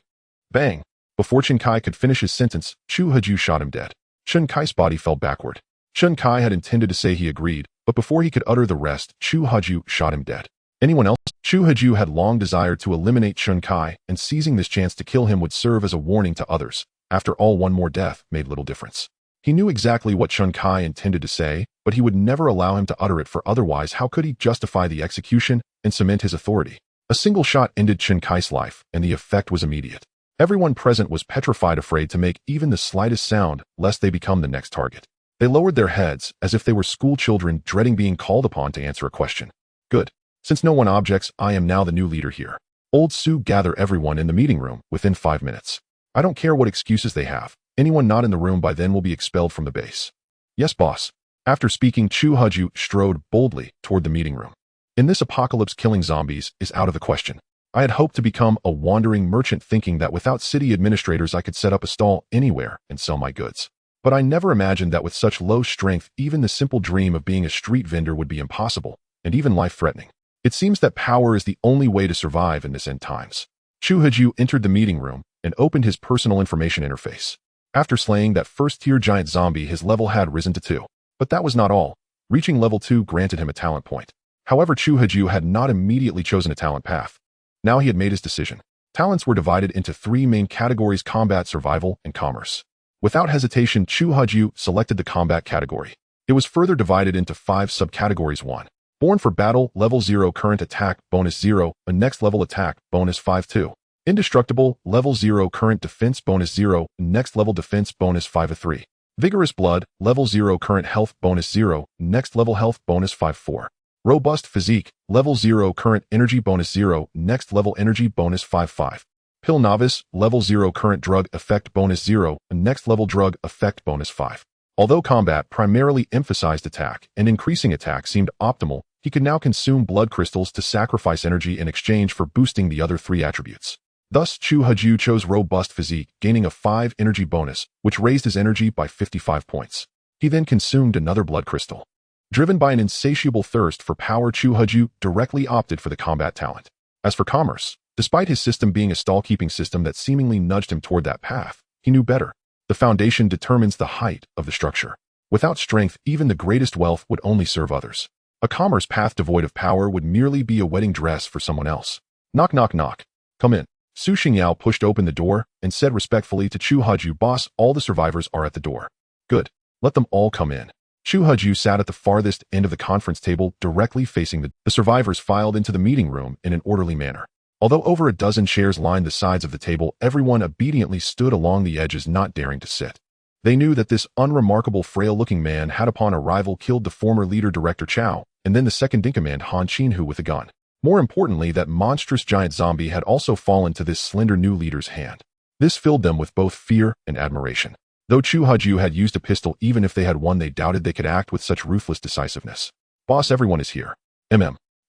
Bang. Before Chun Kai could finish his sentence, Chu Haju shot him dead. Chun Kai's body fell backward. Chun Kai had intended to say he agreed, but before he could utter the rest, Chu Haju shot him dead. Anyone else? Chu Haju had long desired to eliminate Chun Kai, and seizing this chance to kill him would serve as a warning to others. After all, one more death made little difference. He knew exactly what Chun Kai intended to say, but he would never allow him to utter it, for otherwise how could he justify the execution and cement his authority? A single shot ended Chun Kai's life, and the effect was immediate. Everyone present was petrified, afraid to make even the slightest sound, lest they become the next target. They lowered their heads, as if they were school children dreading being called upon to answer a question. Good. Since no one objects, I am now the new leader here. Old Su, gather everyone in the meeting room within 5 minutes. I don't care what excuses they have. Anyone not in the room by then will be expelled from the base. Yes, boss. After speaking, Chu Haju strode boldly toward the meeting room. In this apocalypse, killing zombies is out of the question. I had hoped to become a wandering merchant, thinking that without city administrators I could set up a stall anywhere and sell my goods. But I never imagined that with such low strength, even the simple dream of being a street vendor would be impossible, and even life-threatening. It seems that power is the only way to survive in this end times. Chu Haju entered the meeting room and opened his personal information interface. After slaying that first-tier giant zombie, his level had risen to 2. But that was not all. Reaching level 2 granted him a talent point. However, Chu Haju had not immediately chosen a talent path. Now he had made his decision. Talents were divided into 3 main categories: combat, survival, and commerce. Without hesitation, Chu Haju selected the combat category. It was further divided into 5 subcategories. 1. Born for battle, level 0, current attack, bonus 0, a next level attack, bonus 5. 2. Indestructible, level 0, current defense, bonus 0, next level defense, bonus 5. 3. Vigorous blood, level 0, current health, bonus 0, next level health, bonus 5. 4. Robust physique, level 0, current energy, bonus 0, next level energy, bonus 5. 5. Pill novice, level 0, current drug effect, bonus 0, next level drug effect, bonus 5. Although combat primarily emphasized attack and increasing attack seemed optimal, he could now consume blood crystals to sacrifice energy in exchange for boosting the other 3 attributes. Thus, Chu Haju chose robust physique, gaining a 5 energy bonus, which raised his energy by 55 points. He then consumed another blood crystal. Driven by an insatiable thirst for power, Chu Haju directly opted for the combat talent. As for commerce, despite his system being a stall-keeping system that seemingly nudged him toward that path, he knew better. The foundation determines the height of the structure. Without strength, even the greatest wealth would only serve others. A commerce path devoid of power would merely be a wedding dress for someone else. Knock, knock, knock. Come in. Su Xingyao pushed open the door and said respectfully to Chu Haju, boss, all the survivors are at the door. Good. Let them all come in. Chu Haju sat at the farthest end of the conference table, directly facing the survivors filed into the meeting room in an orderly manner. Although over a dozen chairs lined the sides of the table, everyone obediently stood along the edges, not daring to sit. They knew that this unremarkable, frail-looking man had upon arrival killed the former leader Director Chow, and then the second-in-command Han Qinhu with a gun. More importantly, that monstrous giant zombie had also fallen to this slender new leader's hand. This filled them with both fear and admiration. Though Chu Huju had used a pistol, even if they had one, they doubted they could act with such ruthless decisiveness. Boss, everyone is here.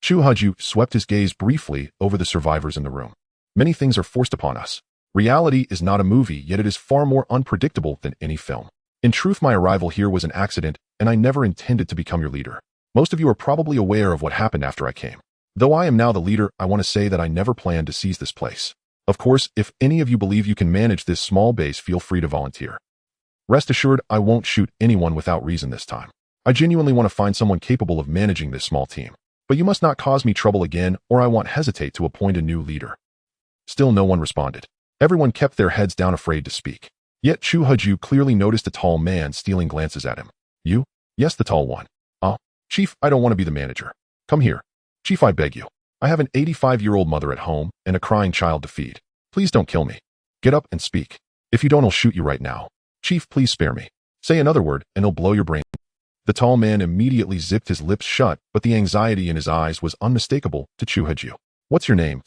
Chu Huju swept his gaze briefly over the survivors in the room. Many things are forced upon us. Reality is not a movie, yet it is far more unpredictable than any film. In truth, my arrival here was an accident, and I never intended to become your leader. Most of you are probably aware of what happened after I came. Though I am now the leader, I want to say that I never planned to seize this place. Of course, if any of you believe you can manage this small base, feel free to volunteer. Rest assured, I won't shoot anyone without reason this time. I genuinely want to find someone capable of managing this small team. But you must not cause me trouble again, or I won't hesitate to appoint a new leader. Still no one responded. Everyone kept their heads down, afraid to speak. Yet Chu Huju clearly noticed a tall man stealing glances at him. You? Yes, the tall one. Chief, I don't want to be the manager. Come here. Chief, I beg you. I have an 85-year-old mother at home and a crying child to feed. Please don't kill me. Get up and speak. If you don't, I'll shoot you right now. Chief, please spare me. Say another word, and I'll blow your brain. The tall man immediately zipped his lips shut, but the anxiety in his eyes was unmistakable to Chu Huju. What's your name?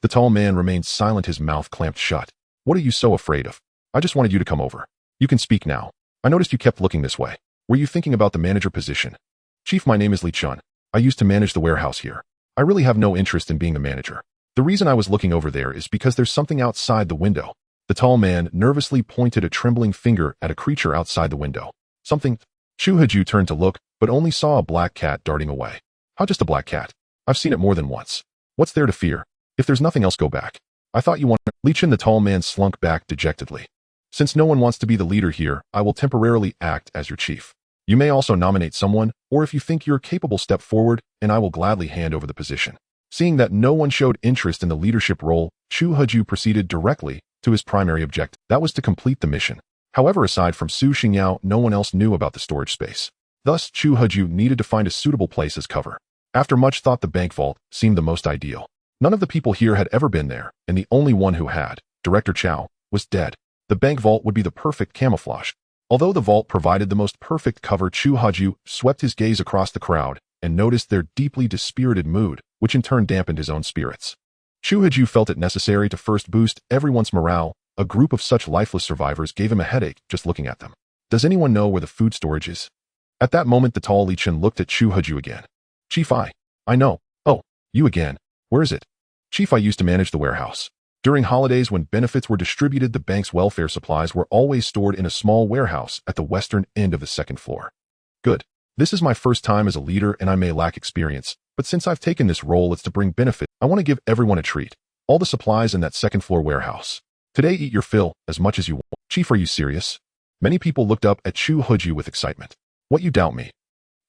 The tall man remained silent, his mouth clamped shut. What are you so afraid of? I just wanted you to come over. You can speak now. I noticed you kept looking this way. Were you thinking about the manager position? Chief, my name is Li Chun. I used to manage the warehouse here. I really have no interest in being the manager. The reason I was looking over there is because there's something outside the window. The tall man nervously pointed a trembling finger at a creature outside the window. Something. Chu Huju turned to look, but only saw a black cat darting away. How, just a black cat? I've seen it more than once. What's there to fear? If there's nothing else, go back. I thought you wanted— Li Chun, the tall man slunk back dejectedly. Since no one wants to be the leader here, I will temporarily act as your chief. You may also nominate someone, or if you think you're capable, step forward, and I will gladly hand over the position. Seeing that no one showed interest in the leadership role, Chu Huju proceeded directly to his primary objective. That was to complete the mission. However, aside from Su Xingyao, no one else knew about the storage space. Thus, Chu Huju needed to find a suitable place as cover. After much thought, the bank vault seemed the most ideal. None of the people here had ever been there, and the only one who had, Director Chow, was dead. The bank vault would be the perfect camouflage. Although the vault provided the most perfect cover, Chu Huju swept his gaze across the crowd and noticed their deeply dispirited mood, which in turn dampened his own spirits. Chu Huju felt it necessary to first boost everyone's morale. A group of such lifeless survivors gave him a headache just looking at them. Does anyone know where the food storage is? At that moment, the tall Li Chun looked at Chu Huju again. Chief, I know. Oh, you again. Where is it? Chief, I used to manage the warehouse. During holidays, when benefits were distributed, the bank's welfare supplies were always stored in a small warehouse at the western end of the second floor. Good. This is my first time as a leader and I may lack experience, but since I've taken this role, it's to bring benefit. I want to give everyone a treat. All the supplies in that second floor warehouse. Today, eat your fill as much as you want. Chief, are you serious? Many people looked up at Chu Huju with excitement. What, you doubt me?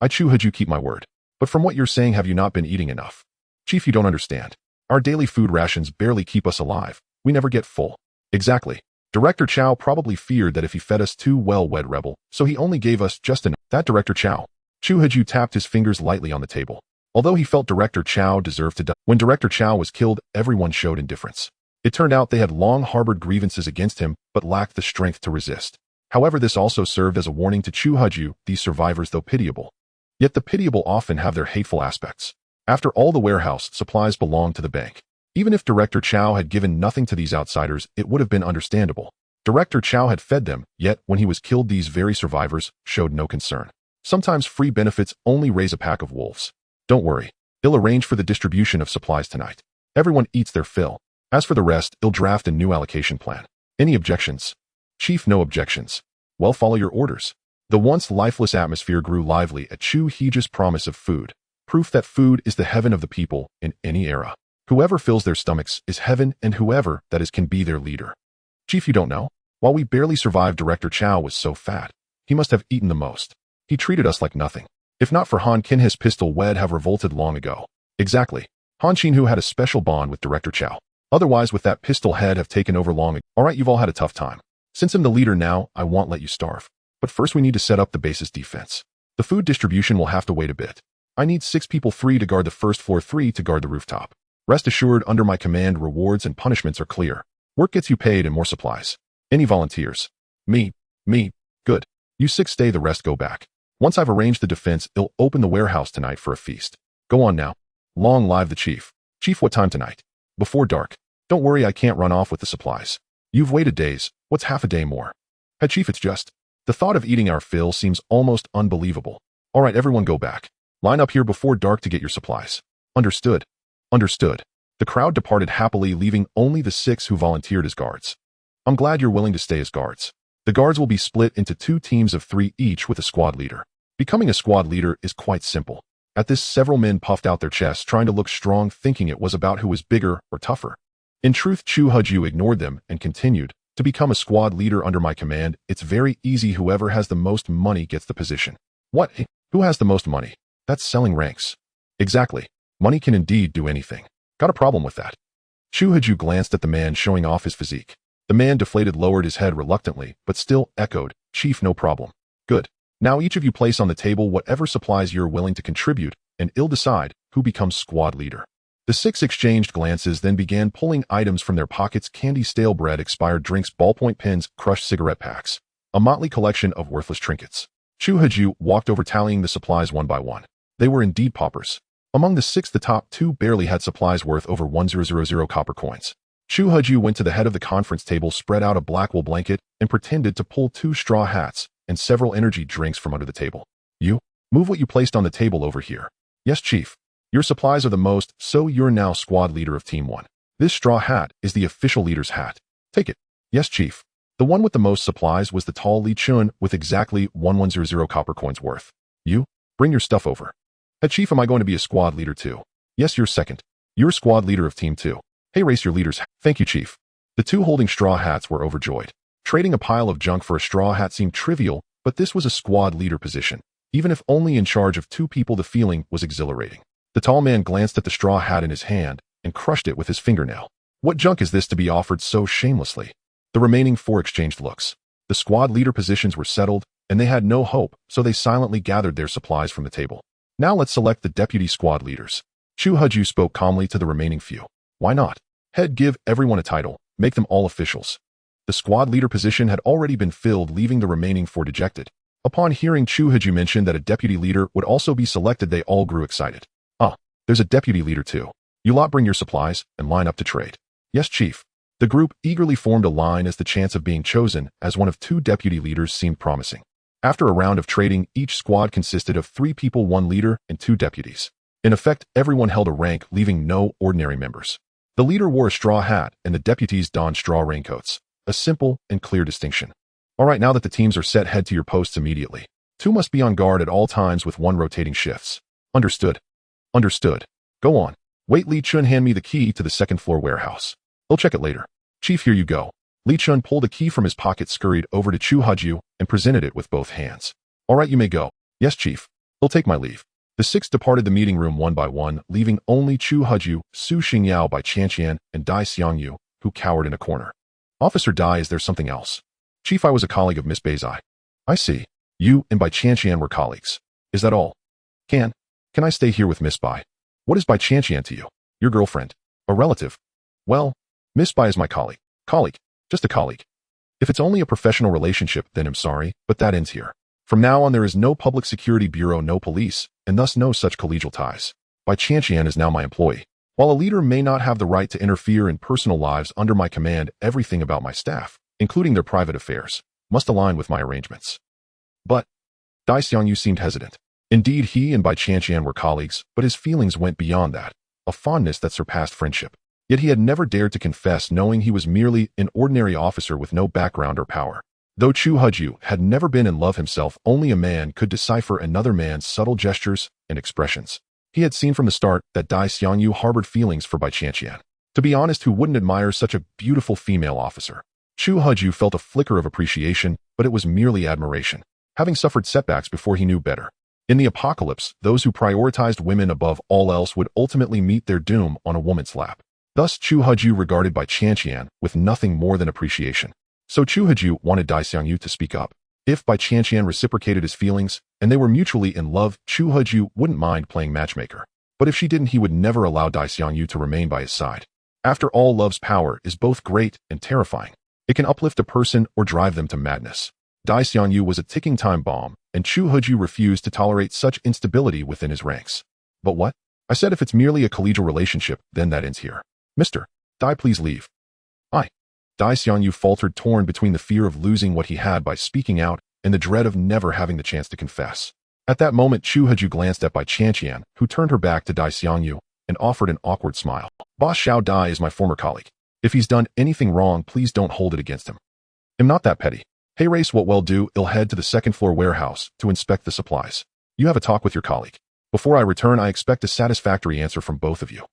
I, Chu Huju, keep my word. But from what you're saying, have you not been eating enough? Chief, you don't understand. Our daily food rations barely keep us alive. We never get full. Exactly. Director Chow probably feared that if he fed us too well, wed rebel, so he only gave us just enough. That Director Chow. Chu Huju tapped his fingers lightly on the table. Although he felt Director Chow deserved to die. When Director Chow was killed, everyone showed indifference. It turned out they had long harbored grievances against him, but lacked the strength to resist. However, this also served as a warning to Chu Huju, these survivors, though pitiable. Yet the pitiable often have their hateful aspects. After all, the warehouse supplies belonged to the bank. Even if Director Chow had given nothing to these outsiders, it would have been understandable. Director Chow had fed them, yet when he was killed, these very survivors showed no concern. Sometimes free benefits only raise a pack of wolves. Don't worry. They'll arrange for the distribution of supplies tonight. Everyone eats their fill. As for the rest, they'll draft a new allocation plan. Any objections? Chief, no objections. Well, follow your orders. The once lifeless atmosphere grew lively at Chu Huju's promise of food. Proof that food is the heaven of the people in any era. Whoever fills their stomachs is heaven, and whoever that is can be their leader. Chief, you don't know? While we barely survived, Director Chow was so fat. He must have eaten the most. He treated us like nothing. If not for Han Qin, his pistol would have revolted long ago. Exactly. Han Qinhu had a special bond with Director Chow. Otherwise, with that pistol head have taken over long ago. Alright, you've all had a tough time. Since I'm the leader now, I won't let you starve. But first we need to set up the base's defense. The food distribution will have to wait a bit. I need 6 people, 3 to guard the first floor, 3 to guard the rooftop. Rest assured, under my command, rewards and punishments are clear. Work gets you paid and more supplies. Any volunteers? Me. Me. Good. You six stay, the rest go back. Once I've arranged the defense, I'll open the warehouse tonight for a feast. Go on now. Long live the chief. Chief, what time tonight? Before dark. Don't worry, I can't run off with the supplies. You've waited days. What's half a day more? Head chief, it's just. The thought of eating our fill seems almost unbelievable. All right, everyone go back. Line up here before dark to get your supplies. Understood. Understood. The crowd departed happily, leaving only the 6 who volunteered as guards. I'm glad you're willing to stay as guards. The guards will be split into 2 teams of 3 each with a squad leader. Becoming a squad leader is quite simple. At this, several men puffed out their chests, trying to look strong, thinking it was about who was bigger or tougher. In truth, Chu Huju ignored them and continued, to become a squad leader under my command, it's very easy. Whoever has the most money gets the position. What? Who has the most money? That's selling ranks. Exactly. Money can indeed do anything. Got a problem with that? Chu Huju glanced at the man showing off his physique. The man deflated lowered his head reluctantly, but still echoed, Chief, no problem. Good. Now each of you place on the table whatever supplies you're willing to contribute, and I'll decide who becomes squad leader. The 6 exchanged glances, then began pulling items from their pockets: candy, stale bread, expired drinks, ballpoint pens, crushed cigarette packs. A motley collection of worthless trinkets. Chu Huju walked over, tallying the supplies one by one. They were indeed paupers. Among the 6, the top 2 barely had supplies worth over 1,000 copper coins. Chu Huju went to the head of the conference table, spread out a black wool blanket, and pretended to pull 2 straw hats and several energy drinks from under the table. You, move what you placed on the table over here. Yes, Chief. Your supplies are the most, so you're now squad leader of Team 1. This straw hat is the official leader's hat. Take it. Yes, Chief. The one with the most supplies was the tall Li Chun with exactly 1,100 copper coins worth. You, bring your stuff over. Head Chief, am I going to be a squad leader too? Yes, you're second. You're squad leader of Team 2. Hey, race your leaders. Thank you, Chief. The 2 holding straw hats were overjoyed. Trading a pile of junk for a straw hat seemed trivial, but this was a squad leader position. Even if only in charge of 2 people, the feeling was exhilarating. The tall man glanced at the straw hat in his hand and crushed it with his fingernail. What junk is this to be offered so shamelessly? The remaining 4 exchanged looks. The squad leader positions were settled, and they had no hope, so they silently gathered their supplies from the table. Now let's select the deputy squad leaders. Chu Huju spoke calmly to the remaining few. Why not? Head, give everyone a title, make them all officials. The squad leader position had already been filled, leaving the remaining 4 dejected. Upon hearing Chu Huju mention that a deputy leader would also be selected, they all grew excited. Ah, there's a deputy leader too. You lot bring your supplies and line up to trade. Yes, Chief. The group eagerly formed a line as the chance of being chosen as one of 2 deputy leaders seemed promising. After a round of trading, each squad consisted of 3 people, 1 leader, and 2 deputies. In effect, everyone held a rank, leaving no ordinary members. The leader wore a straw hat and the deputies donned straw raincoats. A simple and clear distinction. All right, now that the teams are set, head to your posts immediately. 2 must be on guard at all times with 1 rotating shifts. Understood. Understood. Go on. Wait, Li Chun, hand me the key to the 2nd floor warehouse. I'll check it later. Chief, here you go. Li Chun pulled a key from his pocket, scurried over to Chu Huju, and presented it with both hands. All right, you may go. Yes, Chief. I'll take my leave. The 6 departed the meeting room one by one, leaving only Chu Huju, Su Xingyao by Tianyuan, and Dai Xiangyu, who cowered in a corner. Officer Dai, is there something else? Chief, I was a colleague of Miss Beizai. I see. You and Bai Tianyuan were colleagues. Is that all? Can I stay here with Miss Bai? What is Bai Tianyuan to you? Your girlfriend? A relative? Well, Miss Bai is my colleague. Colleague. Just a colleague. If it's only a professional relationship, then I'm sorry, but that ends here. From now on, there is no public security bureau, no police, and thus no such collegial ties. Bai Tianyuan is now my employee. While a leader may not have the right to interfere in personal lives under my command, everything about my staff, including their private affairs, must align with my arrangements. But Dai Xiangyu seemed hesitant. Indeed, he and Bai Tianyuan were colleagues, but his feelings went beyond that, a fondness that surpassed friendship. Yet he had never dared to confess, knowing he was merely an ordinary officer with no background or power. Though Chu Huju had never been in love himself, only a man could decipher another man's subtle gestures and expressions. He had seen from the start that Dai Xiangyu harbored feelings for Bai Tianyuan. To be honest, who wouldn't admire such a beautiful female officer? Chu Huju felt a flicker of appreciation, but it was merely admiration, having suffered setbacks before he knew better. In the apocalypse, those who prioritized women above all else would ultimately meet their doom on a woman's lap. Thus, Chu Huju regarded Bai Tianyuan with nothing more than appreciation. So Chu Huju wanted Dai Xiangyu to speak up. If Bai Tianyuan reciprocated his feelings, and they were mutually in love, Chu Huju wouldn't mind playing matchmaker. But if she didn't, he would never allow Dai Xiangyu to remain by his side. After all, love's power is both great and terrifying. It can uplift a person or drive them to madness. Dai Xiangyu was a ticking time bomb, and Chu Huju refused to tolerate such instability within his ranks. But what? I said if it's merely a collegial relationship, then that ends here. Mr. Dai, please leave. Dai Xiangyu faltered, torn between the fear of losing what he had by speaking out and the dread of never having the chance to confess. At that moment, Chu Huju glanced at Bai Qianqian, who turned her back to Dai Xiangyu and offered an awkward smile. Boss Xiao Dai is my former colleague. If he's done anything wrong, please don't hold it against him. I'm not that petty. Hey Race, what will do, I'll head to the second-floor warehouse to inspect the supplies. You have a talk with your colleague. Before I return, I expect a satisfactory answer from both of you.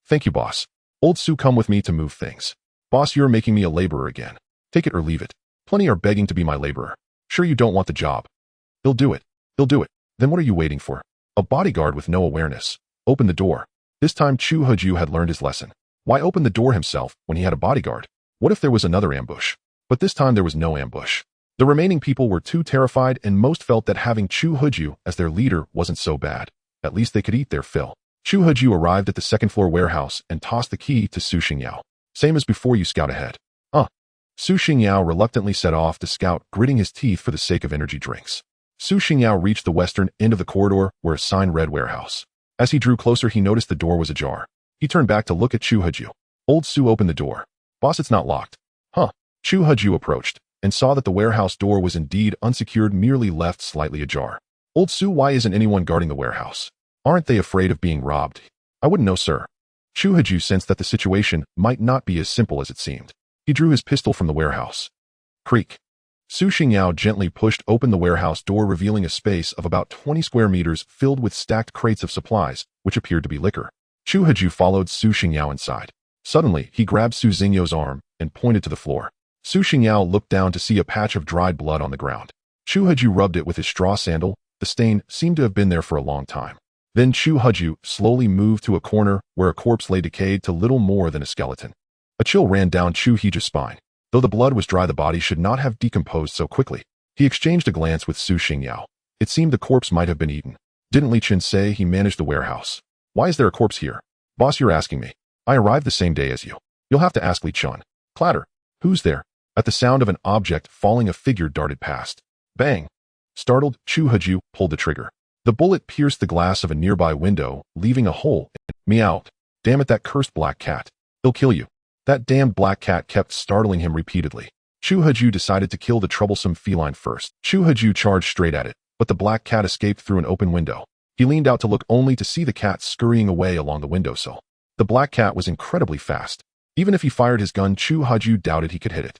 Thank you, boss. Old Su, come with me to move things. Boss, you're making me a laborer again. Take it or leave it. Plenty are begging to be my laborer. Sure you don't want the job. He'll do it. He'll do it. Then what are you waiting for? A bodyguard with no awareness. Open the door. This time Chu Huju had learned his lesson. Why open the door himself when he had a bodyguard? What if there was another ambush? But this time there was no ambush. The remaining people were too terrified, and most felt that having Chu Huju as their leader wasn't so bad. At least they could eat their fill. Chu Huju arrived at the second-floor warehouse and tossed the key to Su Xingyao. Same as before, you scout ahead. Su Xingyao reluctantly set off to scout, gritting his teeth for the sake of energy drinks. Su Xingyao reached the western end of the corridor where a sign read warehouse. As he drew closer, he noticed the door was ajar. He turned back to look at Chu Huju. Old Su opened the door. Boss, it's not locked. Chu Huju approached and saw that the warehouse door was indeed unsecured, merely left slightly ajar. Old Su, why isn't anyone guarding the warehouse? Aren't they afraid of being robbed? I wouldn't know, sir. Chu Huju sensed that the situation might not be as simple as it seemed. He drew his pistol from the warehouse. Creak. Su Xingyao gently pushed open the warehouse door, revealing a space of about 20 square meters filled with stacked crates of supplies, which appeared to be liquor. Chu Huju followed Su Xingyao inside. Suddenly, he grabbed Su Xingyu's arm and pointed to the floor. Su Xingyao looked down to see a patch of dried blood on the ground. Chu Huju rubbed it with his straw sandal. The stain seemed to have been there for a long time. Then Chu Huju slowly moved to a corner where a corpse lay decayed to little more than a skeleton. A chill ran down Chu Huju's spine. Though the blood was dry, the body should not have decomposed so quickly. He exchanged a glance with Su Xingyao. It seemed the corpse might have been eaten. Didn't Li Chen say he managed the warehouse? Why is there a corpse here? Boss, you're asking me. I arrived the same day as you. You'll have to ask Li Chen. Clatter. Who's there? At the sound of an object falling, a figure darted past. Bang. Startled, Chu Huju pulled the trigger. The bullet pierced the glass of a nearby window, leaving a hole. Meow. Damn it, that cursed black cat. He'll kill you. That damned black cat kept startling him repeatedly. Chu Huju decided to kill the troublesome feline first. Chu Huju charged straight at it, but the black cat escaped through an open window. He leaned out to look, only to see the cat scurrying away along the windowsill. The black cat was incredibly fast. Even if he fired his gun, Chu Huju doubted he could hit it.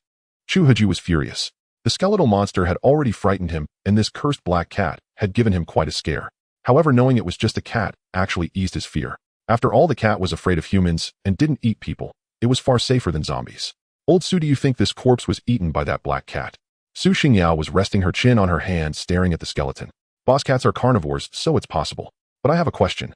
Chu Huju was furious. The skeletal monster had already frightened him, and this cursed black cat had given him quite a scare. However, knowing it was just a cat actually eased his fear. After all, the cat was afraid of humans and didn't eat people. It was far safer than zombies. Old Su, do you think this corpse was eaten by that black cat? Su Xingyao was resting her chin on her hand, staring at the skeleton. Boss, cats are carnivores, so it's possible. But I have a question.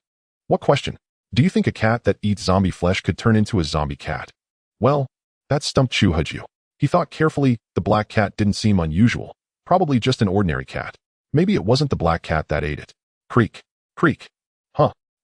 What question? Do you think a cat that eats zombie flesh could turn into a zombie cat? Well, that stumped Chu Huju. He thought carefully. The black cat didn't seem unusual. Probably just an ordinary cat. Maybe it wasn't the black cat that ate it. Creak. Creak.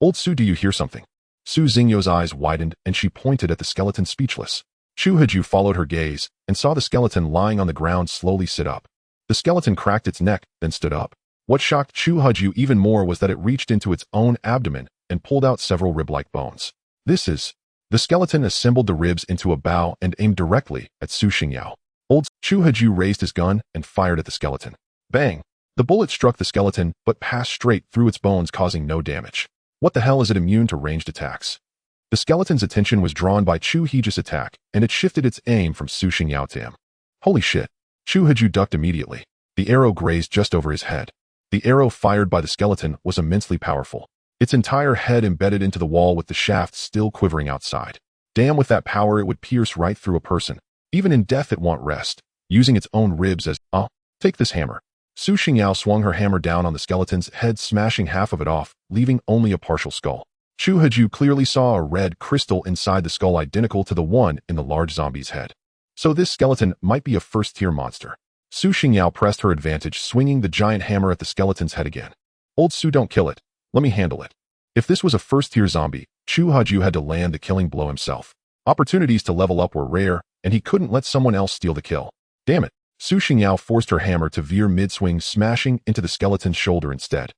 Old Su, do you hear something? Su Xingyu's eyes widened, and she pointed at the skeleton, speechless. Chu Huju followed her gaze and saw the skeleton lying on the ground slowly sit up. The skeleton cracked its neck, then stood up. What shocked Chu Huju even more was that it reached into its own abdomen and pulled out several rib-like bones. This is... The skeleton assembled the ribs into a bow and aimed directly at Su Xingyao. Old Chu Huju raised his gun and fired at the skeleton. Bang! The bullet struck the skeleton, but passed straight through its bones, causing no damage. What the hell, is it immune to ranged attacks? The skeleton's attention was drawn by Chu Huju's attack, and it shifted its aim from Su Xingyao to him. Holy shit! Chu Huju ducked immediately. The arrow grazed just over his head. The arrow fired by the skeleton was immensely powerful. Its entire head embedded into the wall, with the shaft still quivering outside. Damn, with that power it would pierce right through a person. Even in death it won't rest, using its own ribs as... Take this hammer. Su Xingyao swung her hammer down on the skeleton's head, smashing half of it off, leaving only a partial skull. Chu Huju clearly saw a red crystal inside the skull, identical to the one in the large zombie's head. So this skeleton might be a first-tier monster. Su Xingyao pressed her advantage, swinging the giant hammer at the skeleton's head again. Old Su, don't kill it. Let me handle it. If this was a first-tier zombie, Chu Huju had to land the killing blow himself. Opportunities to level up were rare, and he couldn't let someone else steal the kill. Damn it. Su Xingyao forced her hammer to veer mid-swing, smashing into the skeleton's shoulder instead.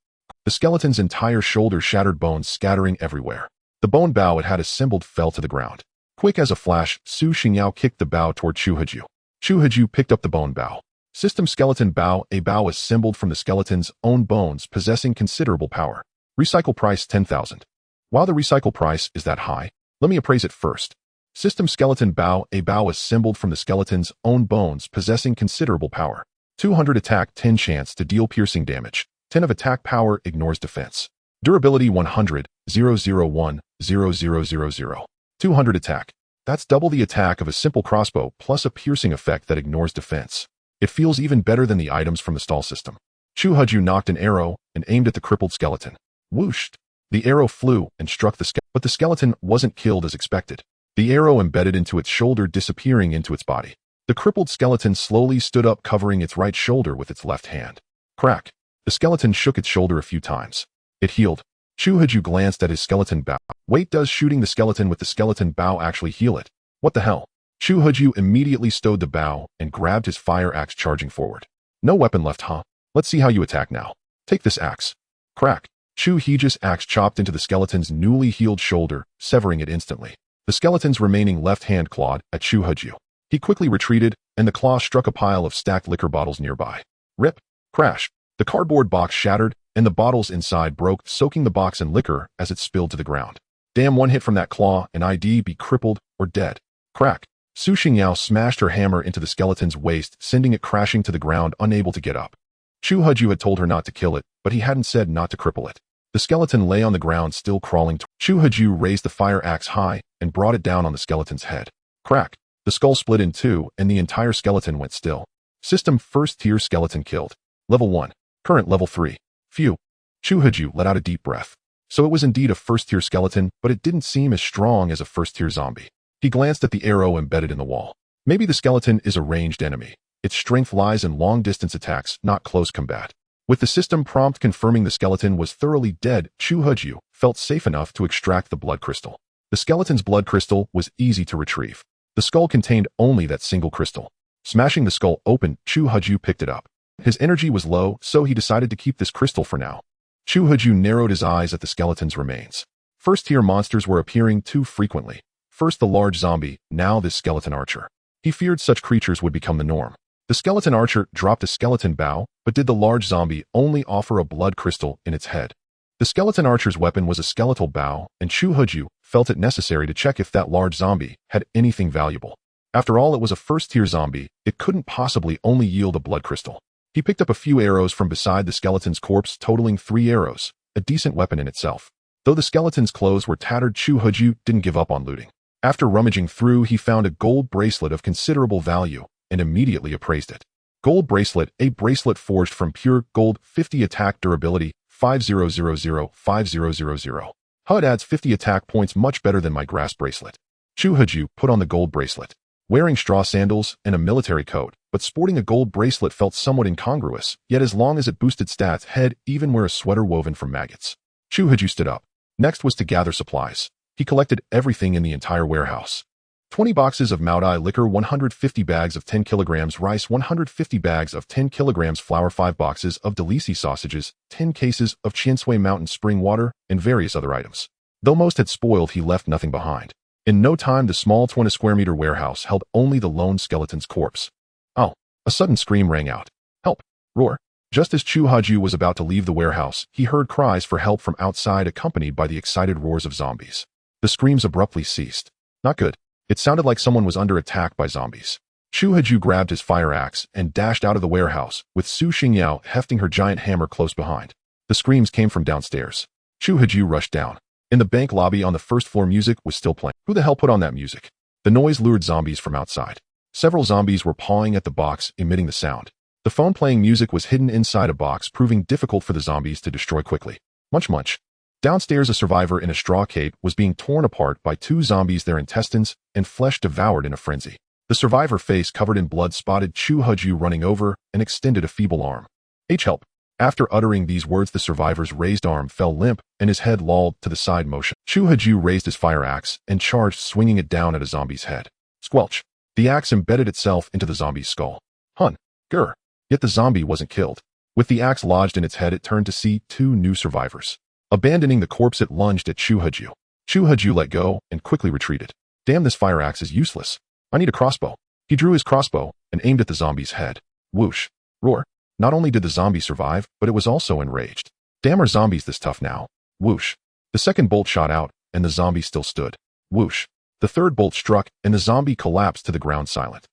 The skeleton's entire shoulder shattered, bones scattering everywhere. The bone bow it had assembled fell to the ground. Quick as a flash, Su Xingyao kicked the bow toward Chu Haju. Chu Haju picked up the bone bow. System skeleton bow, a bow assembled from the skeleton's own bones possessing considerable power. Recycle price 10,000. While the recycle price is that high, let me appraise it first. System skeleton bow, a bow assembled from the skeleton's own bones possessing considerable power. 200 attack, 10 chance to deal piercing damage. 10 of attack power, ignores defense. Durability 100, 001, 0000. 200 attack. That's double the attack of a simple crossbow plus a piercing effect that ignores defense. It feels even better than the items from the stall system. Chu Haju knocked an arrow and aimed at the crippled skeleton. Whooshed. The arrow flew and struck the skeleton, but the skeleton wasn't killed as expected. The arrow embedded into its shoulder, disappearing into its body. The crippled skeleton slowly stood up, covering its right shoulder with its left hand. Crack. The skeleton shook its shoulder a few times. It healed. Chu Haju glanced at his skeleton bow. Wait, does shooting the skeleton with the skeleton bow actually heal it? What the hell? Chu Haju immediately stowed the bow and grabbed his fire axe, charging forward. No weapon left, huh? Let's see how you attack now. Take this axe. Crack. Chu Haju's axe chopped into the skeleton's newly healed shoulder, severing it instantly. The skeleton's remaining left hand clawed at Chu Haju. He quickly retreated, and the claw struck a pile of stacked liquor bottles nearby. Rip. Crash. The cardboard box shattered, and the bottles inside broke, soaking the box in liquor as it spilled to the ground. Damn, one hit from that claw and I'd be crippled or dead. Crack. Su Xingyao smashed her hammer into the skeleton's waist, sending it crashing to the ground, unable to get up. Chu Haju had told her not to kill it, but he hadn't said not to cripple it. The skeleton lay on the ground, still crawling. Chu Haju raised the fire axe high and brought it down on the skeleton's head. Crack. The skull split in two, and the entire skeleton went still. System first tier skeleton killed. Level 1. Current level 3. Phew. Chu Haju let out a deep breath. So it was indeed a first-tier skeleton, but it didn't seem as strong as a first-tier zombie. He glanced at the arrow embedded in the wall. Maybe the skeleton is a ranged enemy. Its strength lies in long-distance attacks, not close combat. With the system prompt confirming the skeleton was thoroughly dead, Chu Haju felt safe enough to extract the blood crystal. The skeleton's blood crystal was easy to retrieve. The skull contained only that single crystal. Smashing the skull open, Chu Haju picked it up. His energy was low, so he decided to keep this crystal for now. Chu Haju narrowed his eyes at the skeleton's remains. First-tier monsters were appearing too frequently. First the large zombie, now this skeleton archer. He feared such creatures would become the norm. The skeleton archer dropped a skeleton bow, but did the large zombie only offer a blood crystal in its head? The skeleton archer's weapon was a skeletal bow, and Chu Haju felt it necessary to check if that large zombie had anything valuable. After all, it was a first-tier zombie. It couldn't possibly only yield a blood crystal. He picked up a few arrows from beside the skeleton's corpse, totaling 3 arrows, a decent weapon in itself. Though the skeleton's clothes were tattered, Chu Haju didn't give up on looting. After rummaging through, he found a gold bracelet of considerable value and immediately appraised it. Gold bracelet, a bracelet forged from pure gold, 50 attack durability, 5000, 5000. HUD adds 50 attack points, much better than my grass bracelet. Chu Haju put on the gold bracelet. Wearing straw sandals and a military coat, but sporting a gold bracelet felt somewhat incongruous, yet as long as it boosted stats, he'd even wear a sweater woven from maggots. Chu Haju stood up. Next was to gather supplies. He collected everything in the entire warehouse. 20 boxes of mutate liquor, 150 bags of 10 kilograms rice, 150 bags of 10 kilograms flour, 5 boxes of delisi sausages, 10 cases of Chinsui mountain spring water, and various other items. Though most had spoiled, he left nothing behind. In no time, the small 20 square meter warehouse held only the lone skeleton's corpse. Oh! A sudden scream rang out. Help! Roar! Just as Chu Haju was about to leave the warehouse, he heard cries for help from outside, accompanied by the excited roars of zombies. The screams abruptly ceased. Not good. It sounded like someone was under attack by zombies. Chu Haju grabbed his fire axe and dashed out of the warehouse, with Su Xingyao hefting her giant hammer close behind. The screams came from downstairs. Chu Haju rushed down. In the bank lobby on the first floor, music was still playing. Who the hell put on that music? The noise lured zombies from outside. Several zombies were pawing at the box, emitting the sound. The phone playing music was hidden inside a box, proving difficult for the zombies to destroy quickly. Munch munch. Downstairs, a survivor in a straw cape was being torn apart by 2 zombies, their intestines and flesh devoured in a frenzy. The survivor, face covered in blood, spotted Chu Haju running over and extended a feeble arm. Help! After uttering these words, the survivor's raised arm fell limp and his head lolled to the side motion. Chu Haju raised his fire axe and charged, swinging it down at a zombie's head. Squelch! The axe embedded itself into the zombie's skull. Hun! Grr. Yet the zombie wasn't killed. With the axe lodged in its head, it turned to see 2 new survivors. Abandoning the corpse, it lunged at Chu Haju. Chu Haju let go and quickly retreated. Damn, this fire axe is useless. I need a crossbow. He drew his crossbow and aimed at the zombie's head. Whoosh. Roar. Not only did the zombie survive, but it was also enraged. Damn, are zombies this tough now? Whoosh. The second bolt shot out, and the zombie still stood. Whoosh. The third bolt struck, and the zombie collapsed to the ground silent.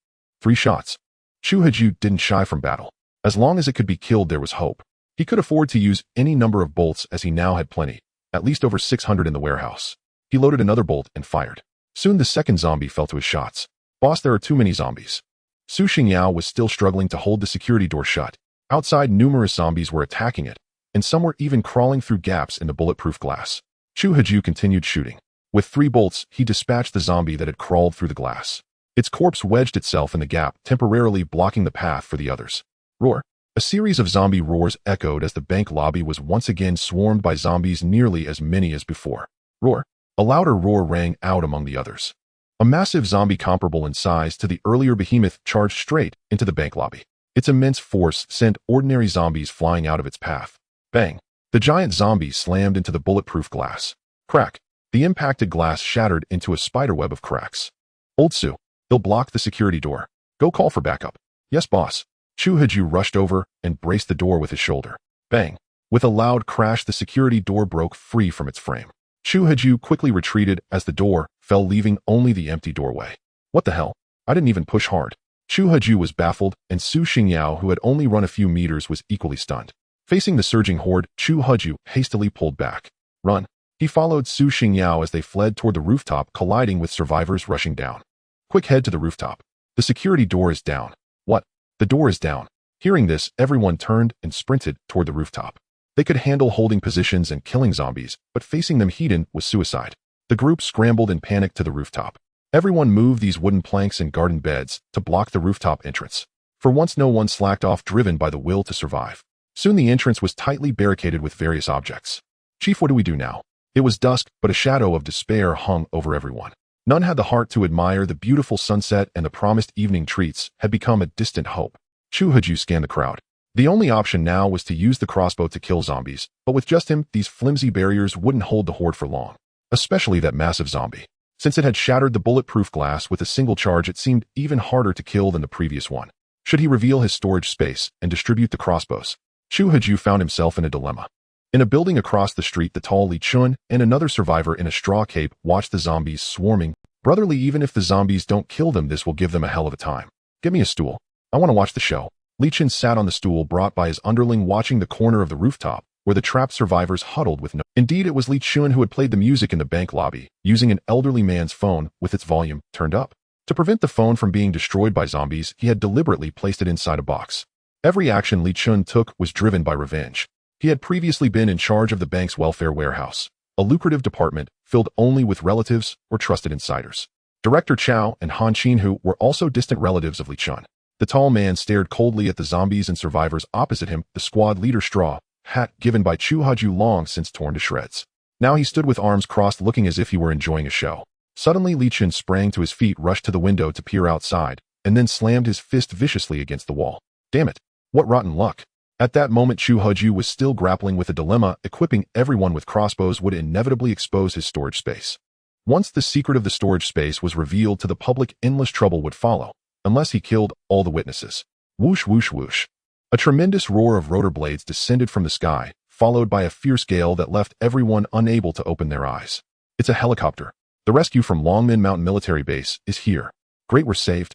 3 shots. Chu Haju didn't shy from battle. As long as it could be killed, there was hope. He could afford to use any number of bolts as he now had plenty, at least over 600 in the warehouse. He loaded another bolt and fired. Soon the second zombie fell to his shots. Boss, there are too many zombies. Su Xingyao was still struggling to hold the security door shut. Outside, numerous zombies were attacking it, and some were even crawling through gaps in the bulletproof glass. Chu Haju continued shooting. With 3 bolts, he dispatched the zombie that had crawled through the glass. Its corpse wedged itself in the gap, temporarily blocking the path for the others. Roar. A series of zombie roars echoed as the bank lobby was once again swarmed by zombies, nearly as many as before. Roar. A louder roar rang out among the others. A massive zombie comparable in size to the earlier behemoth charged straight into the bank lobby. Its immense force sent ordinary zombies flying out of its path. Bang. The giant zombie slammed into the bulletproof glass. Crack. The impacted glass shattered into a spiderweb of cracks. Old Su. He'll block the security door. Go call for backup. Yes, boss. Chu Haju rushed over and braced the door with his shoulder. Bang. With a loud crash, the security door broke free from its frame. Chu Haju quickly retreated as the door fell, leaving only the empty doorway. What the hell? I didn't even push hard. Chu Haju was baffled, and Su Xingyao, who had only run a few meters, was equally stunned. Facing the surging horde, Chu Haju hastily pulled back. Run. He followed Su Xingyao as they fled toward the rooftop, colliding with survivors rushing down. Quick, head to the rooftop. The security door is down. What? The door is down. Hearing this, everyone turned and sprinted toward the rooftop. They could handle holding positions and killing zombies, but facing them heat-in was suicide. The group scrambled in panic to the rooftop. Everyone moved these wooden planks and garden beds to block the rooftop entrance. For once, no one slacked off, driven by the will to survive. Soon the entrance was tightly barricaded with various objects. Chief, what do we do now? It was dusk, but a shadow of despair hung over everyone. None had the heart to admire the beautiful sunset, and the promised evening treats had become a distant hope. Chu Haju scanned the crowd. The only option now was to use the crossbow to kill zombies, but with just him, these flimsy barriers wouldn't hold the horde for long. Especially that massive zombie. Since it had shattered the bulletproof glass with a single charge, it seemed even harder to kill than the previous one. Should he reveal his storage space and distribute the crossbows? Chu Haju found himself in a dilemma. In a building across the street, the tall Li Chun and another survivor in a straw cape watched the zombies swarming. Brotherly, even if the zombies don't kill them, this will give them a hell of a time. Give me a stool. I want to watch the show. Li Chun sat on the stool brought by his underling, watching the corner of the rooftop, where the trapped survivors huddled with no— Indeed, it was Li Chun who had played the music in the bank lobby, using an elderly man's phone with its volume turned up. To prevent the phone from being destroyed by zombies, he had deliberately placed it inside a box. Every action Li Chun took was driven by revenge. He had previously been in charge of the bank's welfare warehouse, a lucrative department filled only with relatives or trusted insiders. Director Chow and Han Qinhu were also distant relatives of Li Chun. The tall man stared coldly at the zombies and survivors opposite him, the squad leader straw hat given by Chu Haju long since torn to shreds. Now he stood with arms crossed, looking as if he were enjoying a show. Suddenly Li Chun sprang to his feet, rushed to the window to peer outside, and then slammed his fist viciously against the wall. Damn it! What rotten luck! At that moment, Chu Haju was still grappling with a dilemma. Equipping everyone with crossbows would inevitably expose his storage space. Once the secret of the storage space was revealed to the public, endless trouble would follow, unless he killed all the witnesses. Whoosh, whoosh, whoosh. A tremendous roar of rotor blades descended from the sky, followed by a fierce gale that left everyone unable to open their eyes. It's a helicopter. The rescue from Longmen Mountain Military Base is here. Great, we're saved.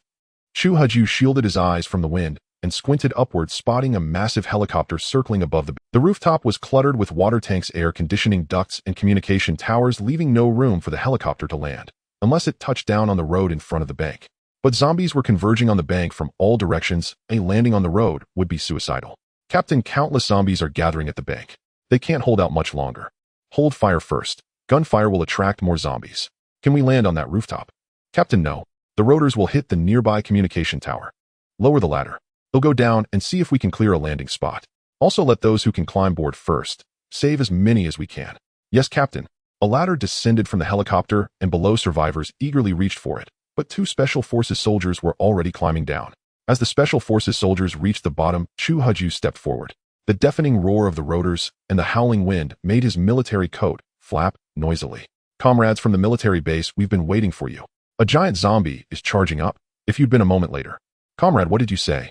Chu Haju shielded his eyes from the wind and squinted upward, spotting a massive helicopter circling above the rooftop was cluttered with water tanks, air conditioning ducts, and communication towers, leaving no room for the helicopter to land, unless it touched down on the road in front of the bank. But zombies were converging on the bank from all directions. A landing on the road would be suicidal. Captain, countless zombies are gathering at the bank. They can't hold out much longer. Hold fire first. Gunfire will attract more zombies. Can we land on that rooftop? Captain, no. The rotors will hit the nearby communication tower. Lower the ladder. They'll go down, and see if we can clear a landing spot. Also let those who can climb board first. Save as many as we can. Yes, Captain. A ladder descended from the helicopter, and below survivors eagerly reached for it, but 2 special forces soldiers were already climbing down. As the Special Forces soldiers reached the bottom, Chu Huju stepped forward. The deafening roar of the rotors and the howling wind made his military coat flap noisily. Comrades from the military base, we've been waiting for you. A giant zombie is charging up. If you'd been a moment later. Comrade, what did you say?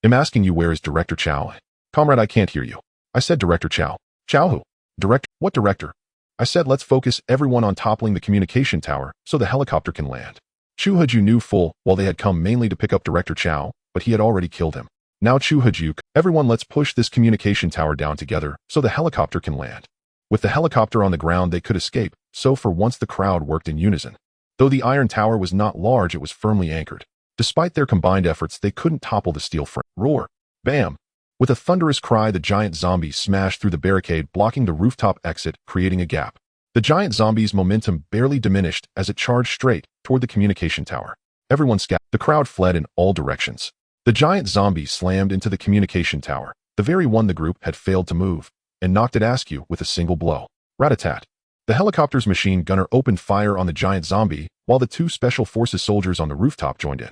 I'm asking you, where is Director Chow? Comrade, I can't hear you. I said Director Chow. Chow who? Director? What director? I said let's focus everyone on toppling the communication tower so the helicopter can land. Chu Huju knew full well they had come mainly to pick up Director Chow, but he had already killed him. Now Chu Huju, everyone let's push this communication tower down together so the helicopter can land. With the helicopter on the ground they could escape, so for once the crowd worked in unison. Though the iron tower was not large, it was firmly anchored. Despite their combined efforts, they couldn't topple the steel frame. Roar! Bam! With a thunderous cry, the giant zombie smashed through the barricade, blocking the rooftop exit, creating a gap. The giant zombie's momentum barely diminished as it charged straight toward the communication tower. Everyone scattered. The crowd fled in all directions. The giant zombie slammed into the communication tower, the very one the group had failed to move, and knocked it askew with a single blow. Rat-a-tat. The helicopter's machine gunner opened fire on the giant zombie, while the two Special Forces soldiers on the rooftop joined in.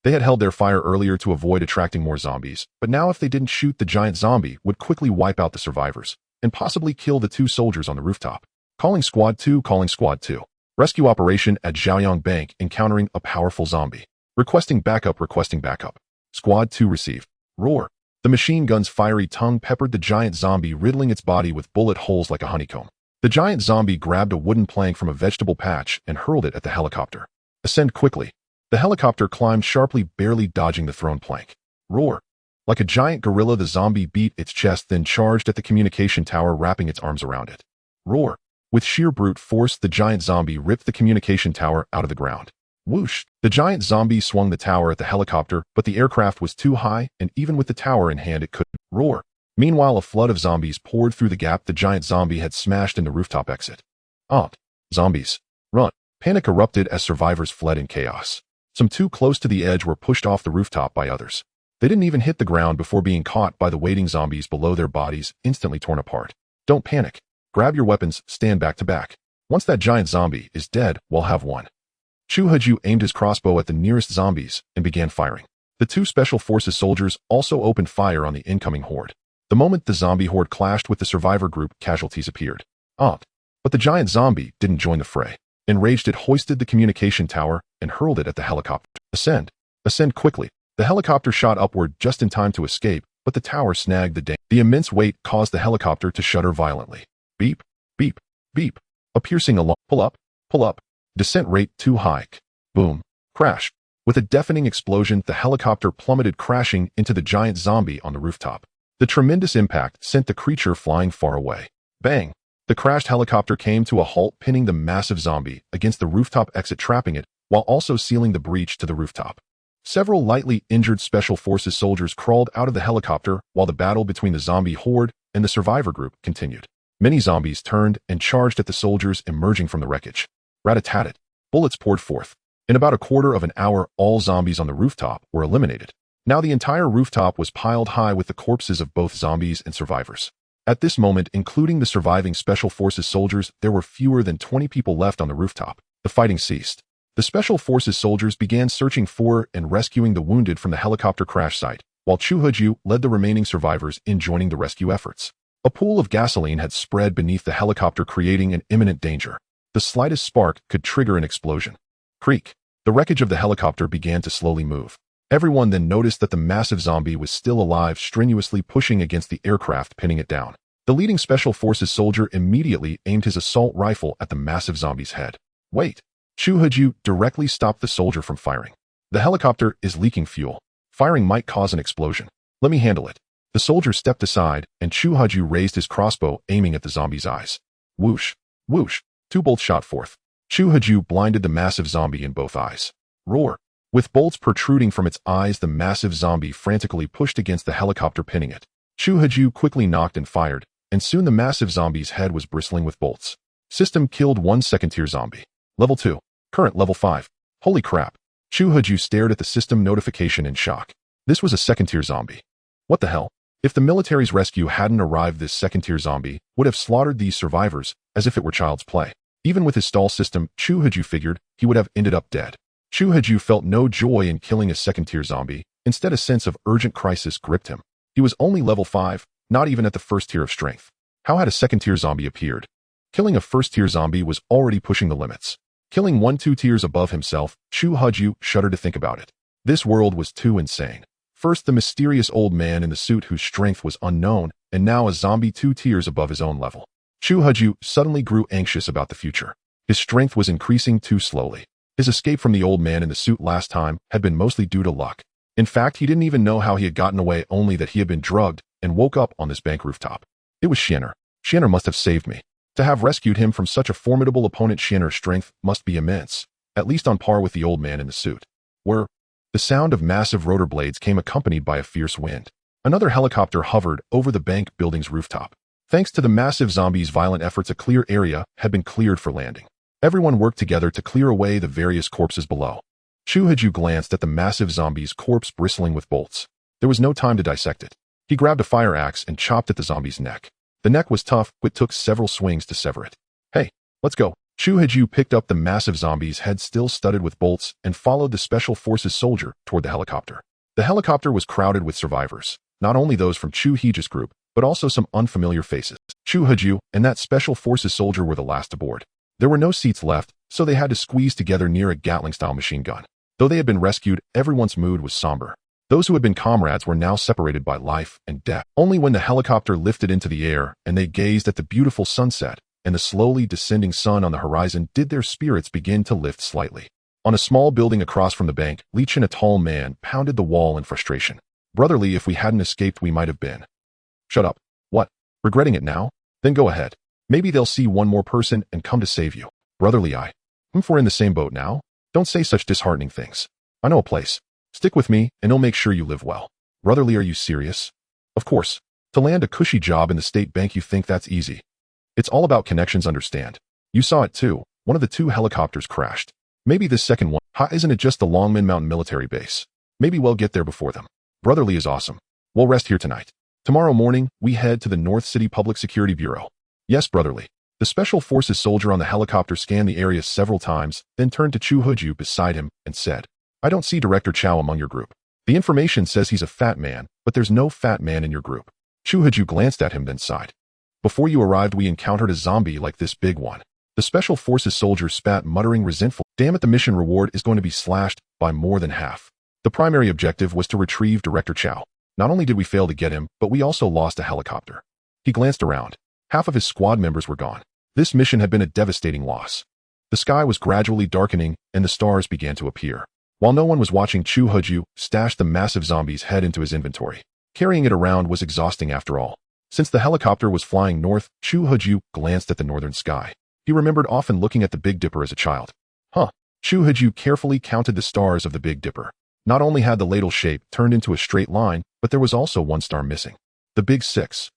They had held their fire earlier to avoid attracting more zombies, but now if they didn't shoot, the giant zombie would quickly wipe out the survivors, and possibly kill the two soldiers on the rooftop. Calling Squad 2, calling Squad 2. Rescue operation at Zhaoyang Bank encountering a powerful zombie. Requesting backup, requesting backup. Squad 2 received. Roar. The machine gun's fiery tongue peppered the giant zombie, riddling its body with bullet holes like a honeycomb. The giant zombie grabbed a wooden plank from a vegetable patch and hurled it at the helicopter. Ascend quickly. The helicopter climbed sharply, barely dodging the thrown plank. Roar. Like a giant gorilla, the zombie beat its chest, then charged at the communication tower, wrapping its arms around it. Roar. With sheer brute force, the giant zombie ripped the communication tower out of the ground. Whoosh! The giant zombie swung the tower at the helicopter, but the aircraft was too high, and even with the tower in hand it couldn't. Roar! Meanwhile, a flood of zombies poured through the gap the giant zombie had smashed in the rooftop exit. Zombies! Run! Panic erupted as survivors fled in chaos. Some too close to the edge were pushed off the rooftop by others. They didn't even hit the ground before being caught by the waiting zombies below, their bodies instantly torn apart. Don't panic. Grab your weapons, stand back to back. Once that giant zombie is dead, we'll have won. Chu Huju aimed his crossbow at the nearest zombies and began firing. The two Special Forces soldiers also opened fire on the incoming horde. The moment the zombie horde clashed with the survivor group, casualties appeared. But the giant zombie didn't join the fray. Enraged, it hoisted the communication tower and hurled it at the helicopter. Ascend. Ascend quickly. The helicopter shot upward just in time to escape, but the tower snagged the immense weight caused the helicopter to shudder violently. Beep, beep, beep. A piercing alarm. Pull up, pull up. Descent rate too high. Boom. Crash. With a deafening explosion, the helicopter plummeted, crashing into the giant zombie on the rooftop. The tremendous impact sent the creature flying far away. Bang. The crashed helicopter came to a halt, pinning the massive zombie against the rooftop exit, trapping it, while also sealing the breach to the rooftop. Several lightly injured Special Forces soldiers crawled out of the helicopter while the battle between the zombie horde and the survivor group continued. Many zombies turned and charged at the soldiers emerging from the wreckage. Rat-a-tat-tat. Bullets poured forth. In about a quarter of an hour, all zombies on the rooftop were eliminated. Now the entire rooftop was piled high with the corpses of both zombies and survivors. At this moment, including the surviving Special Forces soldiers, there were fewer than 20 people left on the rooftop. The fighting ceased. The Special Forces soldiers began searching for and rescuing the wounded from the helicopter crash site, while Chu Huju led the remaining survivors in joining the rescue efforts. A pool of gasoline had spread beneath the helicopter, creating an imminent danger. The slightest spark could trigger an explosion. Creak. The wreckage of the helicopter began to slowly move. Everyone then noticed that the massive zombie was still alive, strenuously pushing against the aircraft, pinning it down. The leading Special Forces soldier immediately aimed his assault rifle at the massive zombie's head. Wait. Chu Huju directly stopped the soldier from firing. The helicopter is leaking fuel. Firing might cause an explosion. Let me handle it. The soldier stepped aside, and Chu Huju raised his crossbow, aiming at the zombie's eyes. Whoosh. Whoosh. Two bolts shot forth. Chu Huju blinded the massive zombie in both eyes. Roar. With bolts protruding from its eyes, the massive zombie frantically pushed against the helicopter, pinning it. Chu Huju quickly knocked and fired, and soon the massive zombie's head was bristling with bolts. System killed one second-tier zombie. Level 2. Current level 5. Holy crap. Chu Huju stared at the system notification in shock. This was a second-tier zombie. What the hell? If the military's rescue hadn't arrived, this second-tier zombie would have slaughtered these survivors as if it were child's play. Even with his stall system, Chu Huju figured he would have ended up dead. Chu Huju felt no joy in killing a second-tier zombie, Instead, a sense of urgent crisis gripped him. He was only level 5, not even at the first tier of strength. How had a second-tier zombie appeared? Killing a first-tier zombie was already pushing the limits. Killing 1-2 tiers above himself, Chu Huju shuddered to think about it. This world was too insane. First, the mysterious old man in the suit whose strength was unknown, and now a zombie 2 tiers above his own level. Chu Huju suddenly grew anxious about the future. His strength was increasing too slowly. His escape from the old man in the suit last time had been mostly due to luck. In fact, he didn't even know how he had gotten away, only that he had been drugged and woke up on this bank rooftop. It was Shanner. Shanner must have saved me. To have rescued him from such a formidable opponent, Shanner's strength must be immense, at least on par with the old man in the suit. The sound of massive rotor blades came accompanied by a fierce wind. Another helicopter hovered over the bank building's rooftop. Thanks to the massive zombies' violent efforts, a clear area had been cleared for landing. Everyone worked together to clear away the various corpses below. Chu Huju glanced at the massive zombie's corpse bristling with bolts. There was no time to dissect it. He grabbed a fire axe and chopped at the zombie's neck. The neck was tough, but it took several swings to sever it. Hey, let's go. Chu Huju picked up the massive zombie's head still studded with bolts and followed the Special Forces soldier toward the helicopter. The helicopter was crowded with survivors, not only those from Chu Huju's group, but also some unfamiliar faces. Chu Huju and that Special Forces soldier were the last aboard. There were no seats left, so they had to squeeze together near a Gatling-style machine gun. Though they had been rescued, everyone's mood was somber. Those who had been comrades were now separated by life and death. Only when the helicopter lifted into the air and they gazed at the beautiful sunset and the slowly descending sun on the horizon did their spirits begin to lift slightly. On a small building across from the bank, Li Chen, a tall man, pounded the wall in frustration. Brotherly, if we hadn't escaped, we might have been. Shut up. What? Regretting it now? Then go ahead. Maybe they'll see one more person and come to save you. Brotherly, if we're in the same boat now, don't say such disheartening things. I know a place. Stick with me, and it'll make sure you live well. Brotherly, are you serious? Of course. To land a cushy job in the state bank, you think that's easy. It's all about connections, understand. You saw it too. One of the 2 helicopters crashed. Maybe this second one. Isn't it just the Longmen Mountain military base? Maybe we'll get there before them. Brotherly is awesome. We'll rest here tonight. Tomorrow morning, we head to the North City Public Security Bureau. Yes, Brotherly. The Special Forces soldier on the helicopter scanned the area several times, then turned to Chu Huju beside him and said, I don't see Director Chow among your group. The information says he's a fat man, but there's no fat man in your group. Chu Huju glanced at him then sighed. Before you arrived, we encountered a zombie like this big one. The Special Forces soldier spat, muttering resentful, damn it, the mission reward is going to be slashed by more than half. The primary objective was to retrieve Director Chow. Not only did we fail to get him, but we also lost a helicopter. He glanced around. Half of his squad members were gone. This mission had been a devastating loss. The sky was gradually darkening, and the stars began to appear. While no one was watching, Chu Huju stashed the massive zombie's head into his inventory. Carrying it around was exhausting after all. Since the helicopter was flying north, Chu Huju glanced at the northern sky. He remembered often looking at the Big Dipper as a child. Chu Huju carefully counted the stars of the Big Dipper. Not only had the ladle shape turned into a straight line, but there was also one star missing. The Big Six.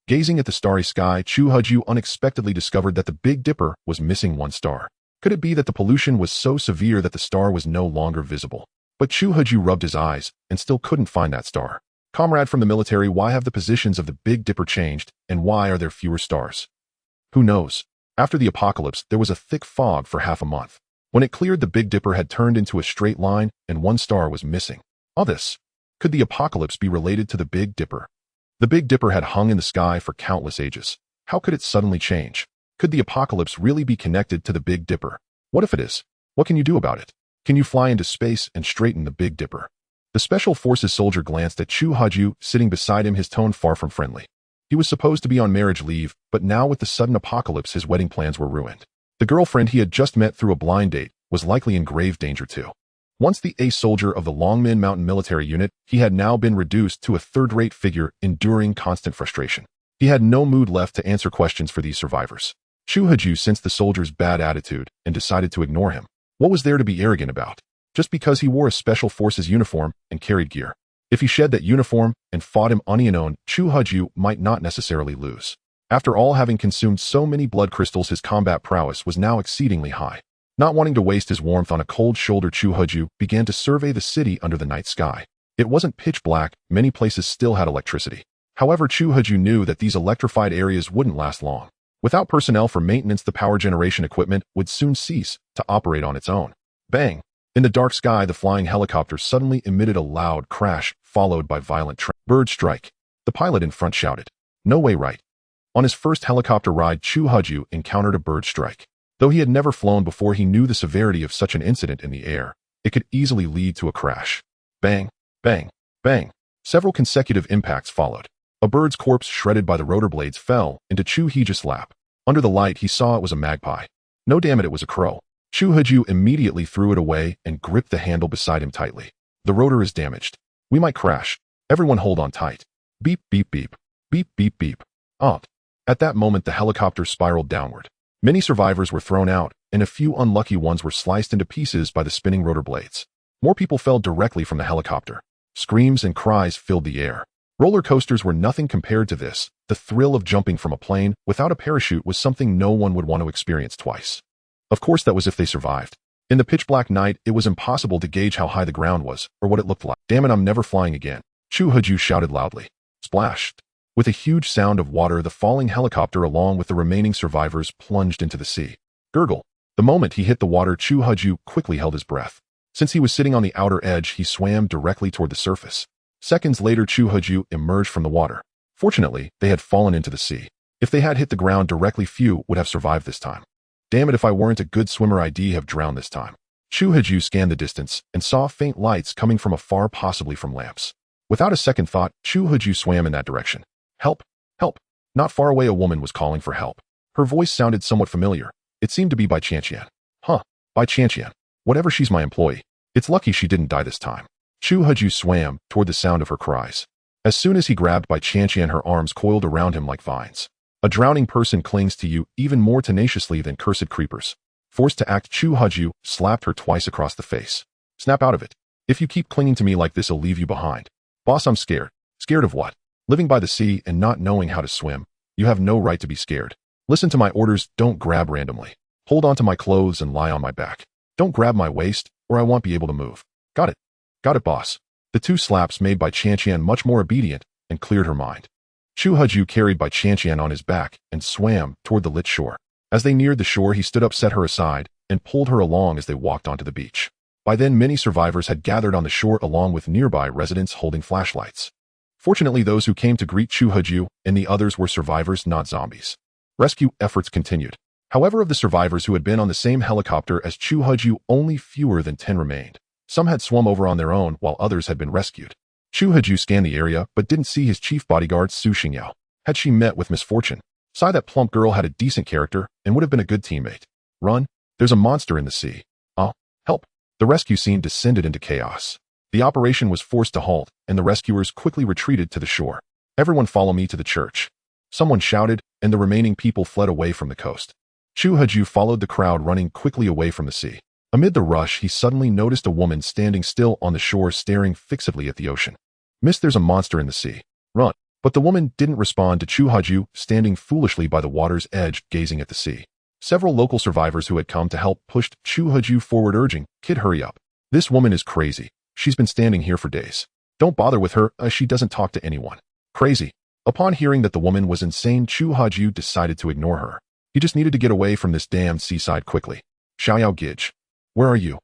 Gazing at the starry sky, Chu Huju unexpectedly discovered that the Big Dipper was missing one star. Could it be that the pollution was so severe that the star was no longer visible? But Chu Huju rubbed his eyes and still couldn't find that star. Comrade from the military, why have the positions of the Big Dipper changed, and why are there fewer stars? Who knows? After the apocalypse, there was a thick fog for half a month. When it cleared, the Big Dipper had turned into a straight line, and one star was missing. All this. Could the apocalypse be related to the Big Dipper? The Big Dipper had hung in the sky for countless ages. How could it suddenly change? Could the apocalypse really be connected to the Big Dipper? What if it is? What can you do about it? Can you fly into space and straighten the Big Dipper? The Special Forces soldier glanced at Chu Huju sitting beside him, his tone far from friendly. He was supposed to be on marriage leave, but now with the sudden apocalypse, his wedding plans were ruined. The girlfriend he had just met through a blind date was likely in grave danger too. Once the ace soldier of the Longmen Mountain military unit, he had now been reduced to a third-rate figure, enduring constant frustration. He had no mood left to answer questions for these survivors. Chu Huju sensed the soldier's bad attitude and decided to ignore him. What was there to be arrogant about? Just because he wore a Special Forces uniform and carried gear. If he shed that uniform and fought him unknown, Chu Huju might not necessarily lose. After all, having consumed so many blood crystals, his combat prowess was now exceedingly high. Not wanting to waste his warmth on a cold shoulder, Chu Huju began to survey the city under the night sky. It wasn't pitch black, many places still had electricity. However, Chu Huju knew that these electrified areas wouldn't last long. Without personnel for maintenance, the power generation equipment would soon cease to operate on its own. Bang! In the dark sky, the flying helicopter suddenly emitted a loud crash, followed by violent bird strike. The pilot in front shouted, "No way, right?" On his first helicopter ride, Chu Huju encountered a bird strike. Though he had never flown before, he knew the severity of such an incident in the air. It could easily lead to a crash. Bang, bang, bang. Several consecutive impacts followed. A bird's corpse shredded by the rotor blades fell into Chu Huju's lap. Under the light, he saw it was a magpie. No, damn it was a crow. Chu Huju immediately threw it away and gripped the handle beside him tightly. The rotor is damaged. We might crash. Everyone hold on tight. Beep, beep, beep. Beep, beep, beep. At that moment, the helicopter spiraled downward. Many survivors were thrown out, and a few unlucky ones were sliced into pieces by the spinning rotor blades. More people fell directly from the helicopter. Screams and cries filled the air. Roller coasters were nothing compared to this. The thrill of jumping from a plane without a parachute was something no one would want to experience twice. Of course, that was if they survived. In the pitch-black night, it was impossible to gauge how high the ground was or what it looked like. "Damn it, I'm never flying again," Chu Huju shouted loudly. Splashed. With a huge sound of water, the falling helicopter along with the remaining survivors plunged into the sea. Gurgle. The moment he hit the water, Chu Huju quickly held his breath. Since he was sitting on the outer edge, he swam directly toward the surface. Seconds later, Chu Huju emerged from the water. Fortunately, they had fallen into the sea. If they had hit the ground directly, few would have survived this time. Damn it, if I weren't a good swimmer, I'd have drowned this time. Chu Huju scanned the distance and saw faint lights coming from afar, possibly from lamps. Without a second thought, Chu Huju swam in that direction. "Help! Help!" Not far away, a woman was calling for help. Her voice sounded somewhat familiar. It seemed to be Bai Tianyuan. Bai Tianyuan. Whatever, she's my employee. It's lucky she didn't die this time. Chu Huju swam toward the sound of her cries. As soon as he grabbed Bai Tianyuan, her arms coiled around him like vines. A drowning person clings to you even more tenaciously than cursed creepers. Forced to act, Chu Huju slapped her twice across the face. "Snap out of it. If you keep clinging to me like this, I'll leave you behind." "Boss, I'm scared." "Scared of what? Living by the sea and not knowing how to swim. You have no right to be scared. Listen to my orders, don't grab randomly. Hold on to my clothes and lie on my back. Don't grab my waist, or I won't be able to move." "Got it. Got it, boss." The two slaps made Bai Tianyuan much more obedient and cleared her mind. Chu Huju carried Bai Tianyuan on his back and swam toward the lit shore. As they neared the shore, he stood up, set her aside, and pulled her along as they walked onto the beach. By then, many survivors had gathered on the shore along with nearby residents holding flashlights. Fortunately, those who came to greet Chu Huju and the others were survivors, not zombies. Rescue efforts continued. However, of the survivors who had been on the same helicopter as Chu Huju, only fewer than 10 remained. Some had swum over on their own, while others had been rescued. Chu Huju scanned the area, but didn't see his chief bodyguard, Su Xingyao. Had she met with misfortune? Sai, that plump girl, had a decent character and would have been a good teammate. "Run! There's a monster in the sea." "Oh, help!" The rescue scene descended into chaos. The operation was forced to halt, and the rescuers quickly retreated to the shore. "Everyone follow me to the church," someone shouted, and the remaining people fled away from the coast. Chu Huju followed the crowd, running quickly away from the sea. Amid the rush, he suddenly noticed a woman standing still on the shore, staring fixedly at the ocean. "Miss, there's a monster in the sea. Run." But the woman didn't respond to Chu Huju, standing foolishly by the water's edge, gazing at the sea. Several local survivors who had come to help pushed Chu Huju forward, urging, "Kid, hurry up. This woman is crazy. She's been standing here for days. Don't bother with her, she doesn't talk to anyone." Crazy. Upon hearing that the woman was insane, Chu Huju decided to ignore her. He just needed to get away from this damned seaside quickly. "Xiaoyao Gij. Where are you?"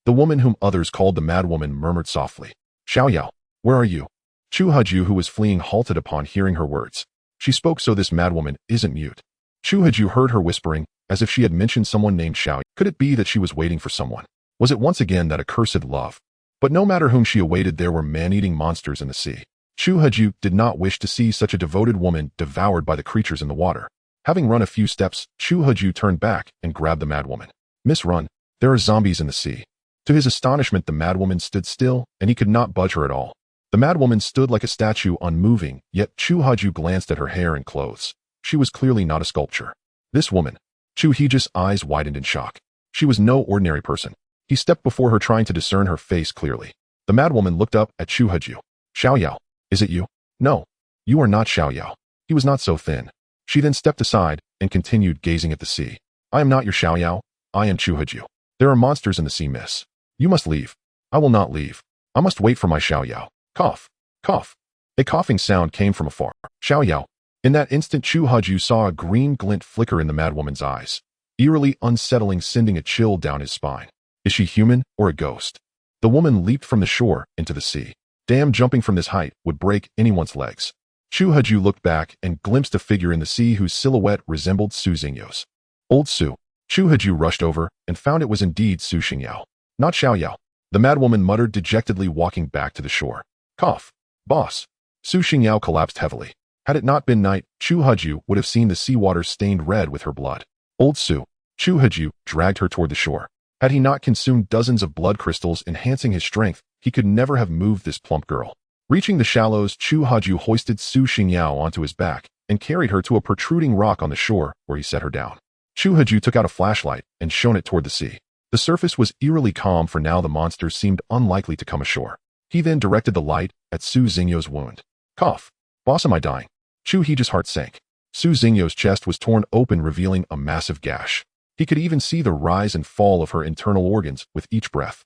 The woman, whom others called the madwoman, murmured softly. "Xiaoyao, where are you?" Chu Huju, who was fleeing, halted upon hearing her words. She spoke, so this madwoman isn't mute. Chu Huju heard her whispering, as if she had mentioned someone named Xiao. Could it be that she was waiting for someone? Was it once again that accursed love? But no matter whom she awaited, there were man-eating monsters in the sea. Chu Huju did not wish to see such a devoted woman devoured by the creatures in the water. Having run a few steps, Chu Huju turned back and grabbed the madwoman. "Miss, run. There are zombies in the sea." To his astonishment, the madwoman stood still, and he could not budge her at all. The madwoman stood like a statue, unmoving, yet Chu Huju glanced at her hair and clothes. She was clearly not a sculpture. This woman. Chu Huju's eyes widened in shock. She was no ordinary person. He stepped before her, trying to discern her face clearly. The madwoman looked up at Chu Huju. "Xiaoyao, is it you?" "No, you are not Xiaoyao. He was not so thin." She then stepped aside and continued gazing at the sea. "I am not your Xiaoyao. I am Chu Huju. There are monsters in the sea, miss. You must leave." "I will not leave. I must wait for my Xiaoyao." Cough, cough. A coughing sound came from afar. "Xiaoyao." In that instant, Chu Huju saw a green glint flicker in the madwoman's eyes, eerily unsettling, sending a chill down his spine. Is she human or a ghost? The woman leaped from the shore into the sea. Damn, jumping from this height would break anyone's legs. Chu Huju looked back and glimpsed a figure in the sea whose silhouette resembled Su Xingyao's. Old Su. Chu Huju rushed over and found it was indeed Su Xingyao, not Xiao Yao. The madwoman muttered dejectedly, walking back to the shore. Cough. Boss. Su Xingyao collapsed heavily. Had it not been night, Chu Huju would have seen the seawater stained red with her blood. Old Su. Chu Huju dragged her toward the shore. Had he not consumed dozens of blood crystals enhancing his strength, he could never have moved this plump girl. Reaching the shallows, Chu Huju hoisted Su Xingyao onto his back and carried her to a protruding rock on the shore where he set her down. Chu Huju took out a flashlight and shone it toward the sea. The surface was eerily calm, for now the monsters seemed unlikely to come ashore. He then directed the light at Su Xingyao's wound. Cough. Boss, am I dying? Chu Heji's heart sank. Su Xingyao's chest was torn open, revealing a massive gash. He could even see the rise and fall of her internal organs with each breath.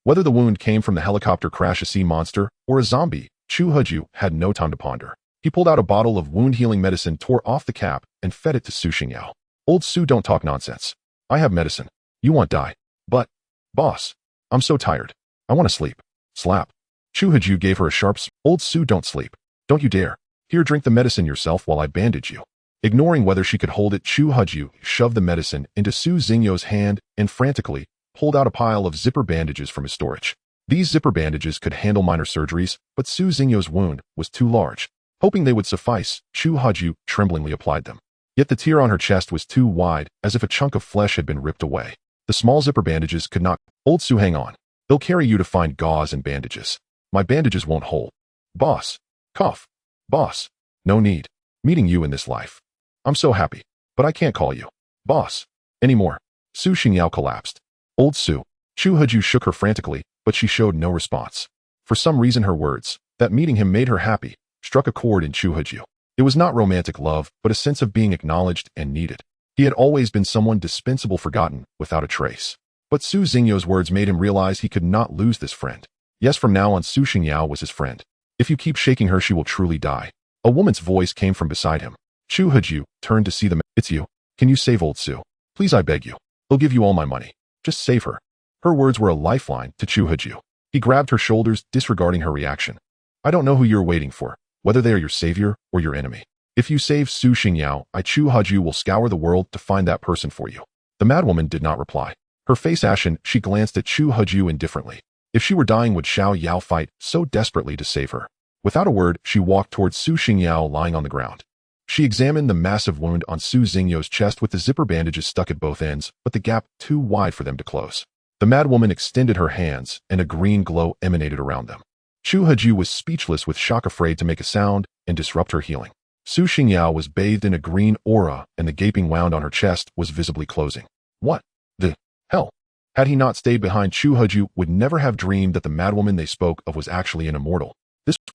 Whether the wound came from the helicopter crash, a sea monster, or a zombie, Chu Huju had no time to ponder. He pulled out a bottle of wound-healing medicine, tore off the cap, and fed it to Su Xingyao. Old Su, don't talk nonsense. I have medicine. You want die. But, boss, I'm so tired. I want to sleep. Slap. Chu Huju gave her a sharp Old Su, don't sleep. Don't you dare. Here, drink the medicine yourself while I bandage you. Ignoring whether she could hold it, Chu Huju shoved the medicine into Su Xingyao's hand and frantically pulled out a pile of zipper bandages from his storage. These zipper bandages could handle minor surgeries, but Su Xingyao's wound was too large. Hoping they would suffice, Chu Huju tremblingly applied them. Yet the tear on her chest was too wide, as if a chunk of flesh had been ripped away. The small zipper bandages could not. Old Su, hang on. They'll carry you to find gauze and bandages. My bandages won't hold. Boss. Cough. Boss. No need. Meeting you in this life. I'm so happy. But I can't call you boss anymore. Su Xingyao collapsed. Old Su. Chu Huju shook her frantically, but she showed no response. For some reason her words, that meeting him made her happy, struck a chord in Chu Huju. It was not romantic love, but a sense of being acknowledged and needed. He had always been someone dispensable, forgotten, without a trace. But Su Xingyao's words made him realize he could not lose this friend. Yes, from now on Su Xingyao was his friend. If you keep shaking her, she will truly die. A woman's voice came from beside him. Chu Huju turned to see them. It's you. Can you save Old Su? Please, I beg you. He'll give you all my money. Just save her. Her words were a lifeline to Chu Huju. He grabbed her shoulders, disregarding her reaction. I don't know who you're waiting for, whether they are your savior or your enemy. If you save Su Xingyao, I, Chu Huju, will scour the world to find that person for you. The madwoman did not reply. Her face ashen, she glanced at Chu Huju indifferently. If she were dying, would Xiao Yao fight so desperately to save her? Without a word, she walked towards Su Xingyao lying on the ground. She examined the massive wound on Su Xingyao's chest with the zipper bandages stuck at both ends, but the gap too wide for them to close. The madwoman extended her hands, and a green glow emanated around them. Chu Huju was speechless with shock, afraid to make a sound and disrupt her healing. Su Xingyao was bathed in a green aura, and the gaping wound on her chest was visibly closing. What the hell? Had he not stayed behind, Chu Huju would never have dreamed that the madwoman they spoke of was actually an immortal.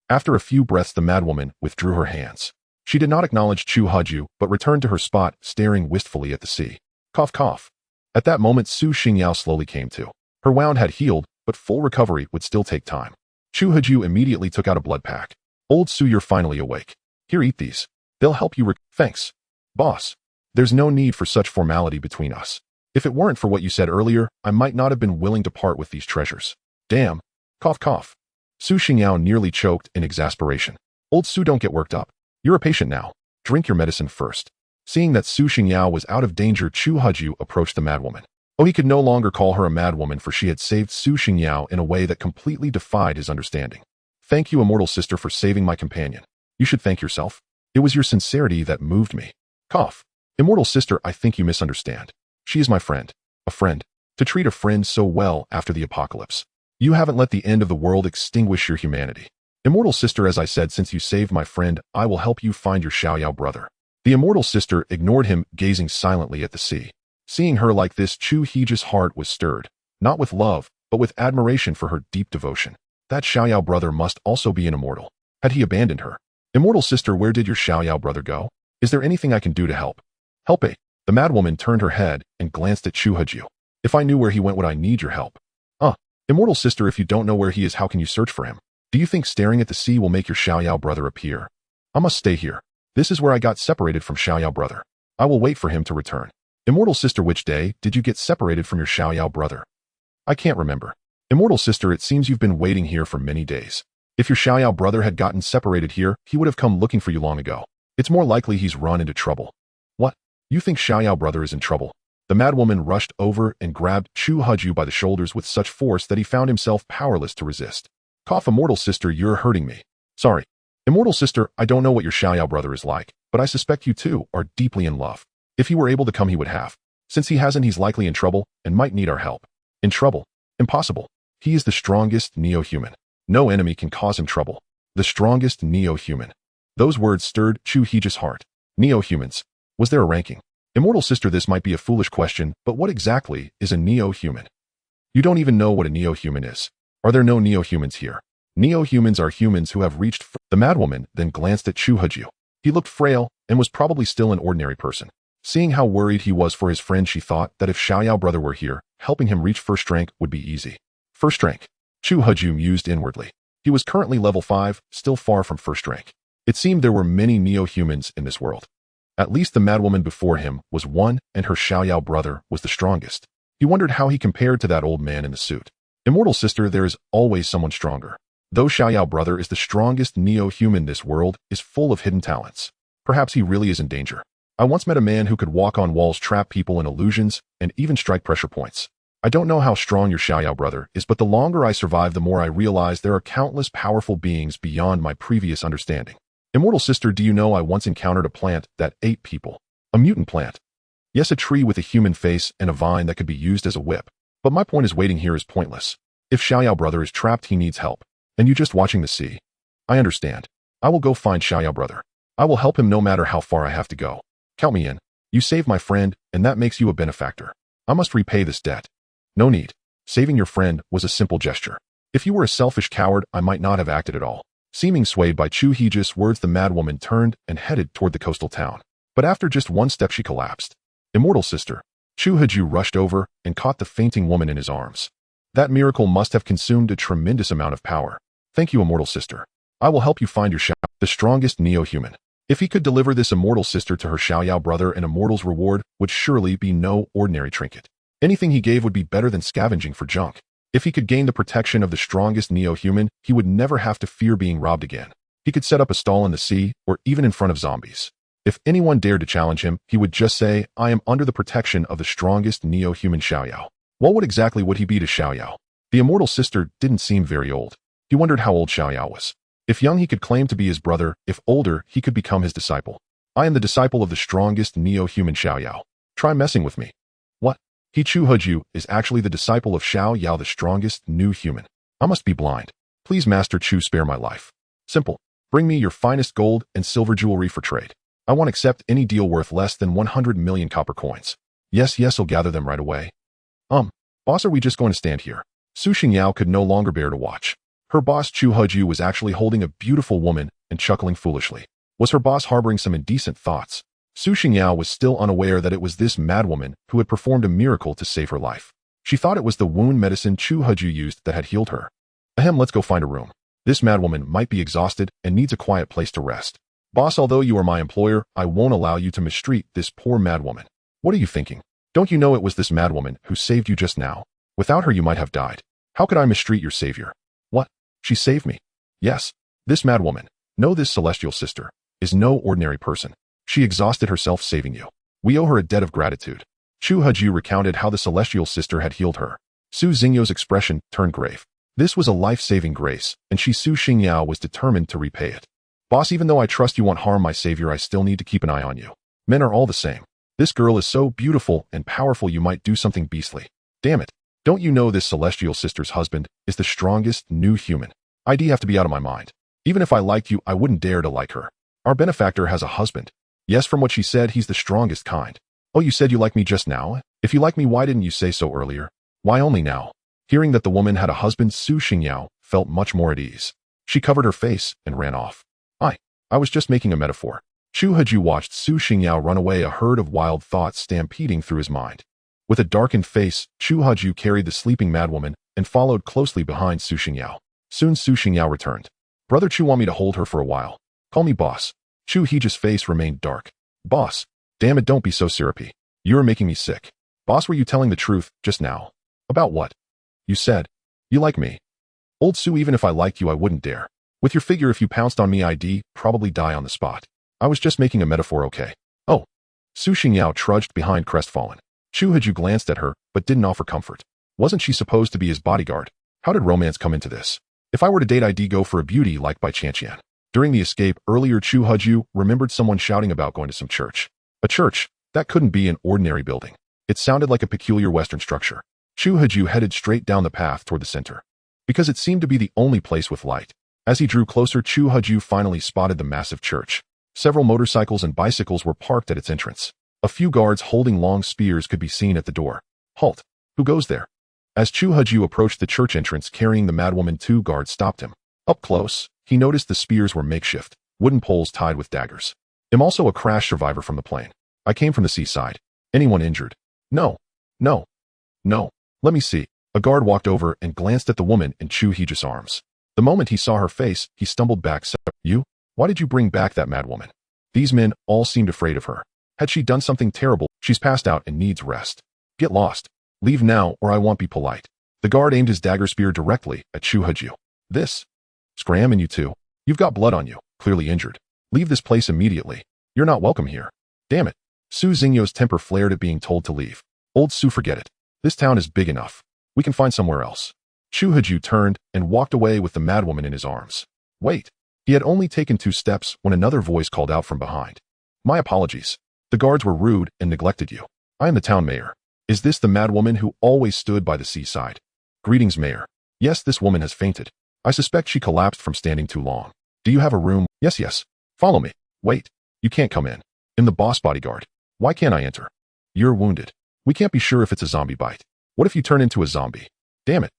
After a few breaths, the madwoman withdrew her hands. She did not acknowledge Chu Huju, but returned to her spot, staring wistfully at the sea. Cough, cough. At that moment, Su Xingyao slowly came to. Her wound had healed, but full recovery would still take time. Chu Huju immediately took out a blood pack. Old Su, you're finally awake. Here, eat these. They'll help you Thanks. Boss. There's no need for such formality between us. If it weren't for what you said earlier, I might not have been willing to part with these treasures. Damn. Cough, cough. Su Xingyao nearly choked in exasperation. Old Su, don't get worked up. You're a patient now. Drink your medicine first. Seeing that Su Xingyao was out of danger, Chu Huju approached the madwoman. Oh, he could no longer call her a madwoman, for she had saved Su Xingyao in a way that completely defied his understanding. Thank you, immortal sister, for saving my companion. You should thank yourself. It was your sincerity that moved me. Cough. Immortal sister, I think you misunderstand. She is my friend. A friend. To treat a friend so well after the apocalypse. You haven't let the end of the world extinguish your humanity. Immortal sister, as I said, since you saved my friend, I will help you find your Xiaoyao brother. The immortal sister ignored him, gazing silently at the sea. Seeing her like this, Chu Heji's heart was stirred, not with love, but with admiration for her deep devotion. That Xiaoyao brother must also be an immortal. Had he abandoned her? Immortal sister, where did your Xiaoyao brother go? Is there anything I can do to help? Help me. The madwoman turned her head and glanced at Chu Huju. If I knew where he went, would I need your help? Immortal sister, if you don't know where he is, how can you search for him? Do you think staring at the sea will make your Xiaoyao brother appear? I must stay here. This is where I got separated from Xiaoyao brother. I will wait for him to return. Immortal sister, which day did you get separated from your Xiaoyao brother? I can't remember. Immortal sister, it seems you've been waiting here for many days. If your Xiaoyao brother had gotten separated here, he would have come looking for you long ago. It's more likely he's run into trouble. What? You think Xiaoyao brother is in trouble? The madwoman rushed over and grabbed Chu Huju by the shoulders with such force that he found himself powerless to resist. Cough, immortal sister, you're hurting me. Sorry. Immortal sister, I don't know what your Xiaoyao brother is like, but I suspect you two are deeply in love. If he were able to come, he would have. Since he hasn't, he's likely in trouble and might need our help. In trouble? Impossible. He is the strongest neo-human. No enemy can cause him trouble. The strongest neo-human. Those words stirred Chu Heji's heart. Neo-humans. Was there a ranking? Immortal sister, this might be a foolish question, but what exactly is a neo-human? You don't even know what a neo-human is. Are there no neo-humans here? Neo-humans are humans who have reached. The madwoman then glanced at Chu Huju. He looked frail and was probably still an ordinary person. Seeing how worried he was for his friend, she thought that if Xiaoyao brother were here, helping him reach first rank would be easy. First rank. Chu Huju mused inwardly. He was currently level 5, still far from first rank. It seemed there were many neo-humans in this world. At least the madwoman before him was one, and her Xiaoyao brother was the strongest. He wondered how he compared to that old man in the suit. Immortal sister, there is always someone stronger. Though Xiaoyao brother is the strongest neo-human, this world is full of hidden talents. Perhaps he really is in danger. I once met a man who could walk on walls, trap people in illusions, and even strike pressure points. I don't know how strong your Xiaoyao brother is, but the longer I survive, the more I realize there are countless powerful beings beyond my previous understanding. Immortal sister, do you know I once encountered a plant that ate people? A mutant plant. Yes, a tree with a human face and a vine that could be used as a whip. But my point is, waiting here is pointless. If Xiaoyao brother is trapped, he needs help. And you just watching the sea. I understand. I will go find Xiaoyao brother. I will help him no matter how far I have to go. Count me in. You saved my friend, and that makes you a benefactor. I must repay this debt. No need. Saving your friend was a simple gesture. If you were a selfish coward, I might not have acted at all. Seeming swayed by Chu Heji's words, the madwoman turned and headed toward the coastal town. But after just one step, she collapsed. Immortal sister. Chu Heji rushed over and caught the fainting woman in his arms. That miracle must have consumed a tremendous amount of power. Thank you, immortal sister. I will help you find your Xiao, the strongest neo-human. If he could deliver this immortal sister to her Xiaoyao brother, an immortal's reward would surely be no ordinary trinket. Anything he gave would be better than scavenging for junk. If he could gain the protection of the strongest neo-human, he would never have to fear being robbed again. He could set up a stall in the sea, or even in front of zombies. If anyone dared to challenge him, he would just say, I am under the protection of the strongest neo-human Xiaoyao. Well, what exactly would he be to Xiaoyao? The immortal sister didn't seem very old. He wondered how old Xiaoyao was. If young, he could claim to be his brother. If older, he could become his disciple. I am the disciple of the strongest neo-human Xiaoyao. Try messing with me. What? He Chu Huju is actually the disciple of Xiaoyao, the strongest new human. I must be blind. Please, Master Chu, spare my life. Simple. Bring me your finest gold and silver jewelry for trade. I won't accept any deal worth less than 100 million copper coins. Yes, I'll gather them right away. Boss, are we just going to stand here? Su Xingyao could no longer bear to watch. Her boss Chu Huju was actually holding a beautiful woman and chuckling foolishly. Was her boss harboring some indecent thoughts? Su Xingyao was still unaware that it was this madwoman who had performed a miracle to save her life. She thought it was the wound medicine Chu Huju used that had healed her. Let's go find a room. This madwoman might be exhausted and needs a quiet place to rest. Boss, although you are my employer, I won't allow you to mistreat this poor madwoman. What are you thinking? Don't you know it was this madwoman who saved you just now? Without her, you might have died. How could I mistreat your savior? What? She saved me. Yes, this madwoman, no, this celestial sister, is no ordinary person. She exhausted herself saving you. We owe her a debt of gratitude. Chu Huju recounted how the celestial sister had healed her. Su Xingyao's expression turned grave. This was a life-saving grace, and Su Xingyao was determined to repay it. Boss, even though I trust you won't harm my savior, I still need to keep an eye on you. Men are all the same. This girl is so beautiful and powerful, you might do something beastly. Damn it. Don't you know this celestial sister's husband is the strongest new human? I'd have to be out of my mind. Even if I liked you, I wouldn't dare to like her. Our benefactor has a husband. Yes, from what she said, he's the strongest kind. Oh, you said you like me just now? If you like me, why didn't you say so earlier? Why only now? Hearing that the woman had a husband, Su Xingyao felt much more at ease. She covered her face and ran off. I was just making a metaphor. Chu Huju watched Su Xingyao run away, a herd of wild thoughts stampeding through his mind. With a darkened face, Chu Huju carried the sleeping madwoman and followed closely behind Su Xingyao. Soon Su Xingyao returned. Brother Chu, want me to hold her for a while? Call me boss. Chu Heji's face remained dark. Boss. Damn it, don't be so syrupy. You are making me sick. Boss, were you telling the truth just now? About what? You said, you like me. Old Sue, even if I liked you, I wouldn't dare. With your figure, if you pounced on me, I'd probably die on the spot. I was just making a metaphor, okay? Oh. Su Xingyao trudged behind crestfallen. Chu Haju glanced at her, but didn't offer comfort. Wasn't she supposed to be his bodyguard? How did romance come into this? If I were to date, I'd go for a beauty like Bai Qianqian. During the escape earlier, Chu Haju remembered someone shouting about going to some church. A church? That couldn't be an ordinary building. It sounded like a peculiar Western structure. Chu Haju headed straight down the path toward the center, because it seemed to be the only place with light. As he drew closer, Chu Haju finally spotted the massive church. Several motorcycles and bicycles were parked at its entrance. A few guards holding long spears could be seen at the door. Halt! Who goes there? As Chu Haju approached the church entrance carrying the madwoman, 2 guards stopped him. Up close, he noticed the spears were makeshift, wooden poles tied with daggers. I'm also a crash survivor from the plane. I came from the seaside. Anyone injured? No. No. No. Let me see. A guard walked over and glanced at the woman in Chu Haju's arms. The moment he saw her face, he stumbled back. You? Why did you bring back that madwoman? These men all seemed afraid of her. Had she done something terrible? She's passed out and needs rest. Get lost. Leave now or I won't be polite. The guard aimed his dagger spear directly at Chu Haju. This? Scram, and you too. You've got blood on you, clearly injured. Leave this place immediately. You're not welcome here. Damn it. Su Xingyo's temper flared at being told to leave. Old Su, forget it. This town is big enough. We can find somewhere else. Chu Haju turned and walked away with the madwoman in his arms. Wait. He had only taken 2 steps when another voice called out from behind. My apologies. The guards were rude and neglected you. I am the town mayor. Is this the madwoman who always stood by the seaside? Greetings, mayor. Yes, this woman has fainted. I suspect she collapsed from standing too long. Do you have a room? Yes. Follow me. Wait. You can't come in. I'm the boss bodyguard. Why can't I enter? You're wounded. We can't be sure if it's a zombie bite. What if you turn into a zombie? Damn it.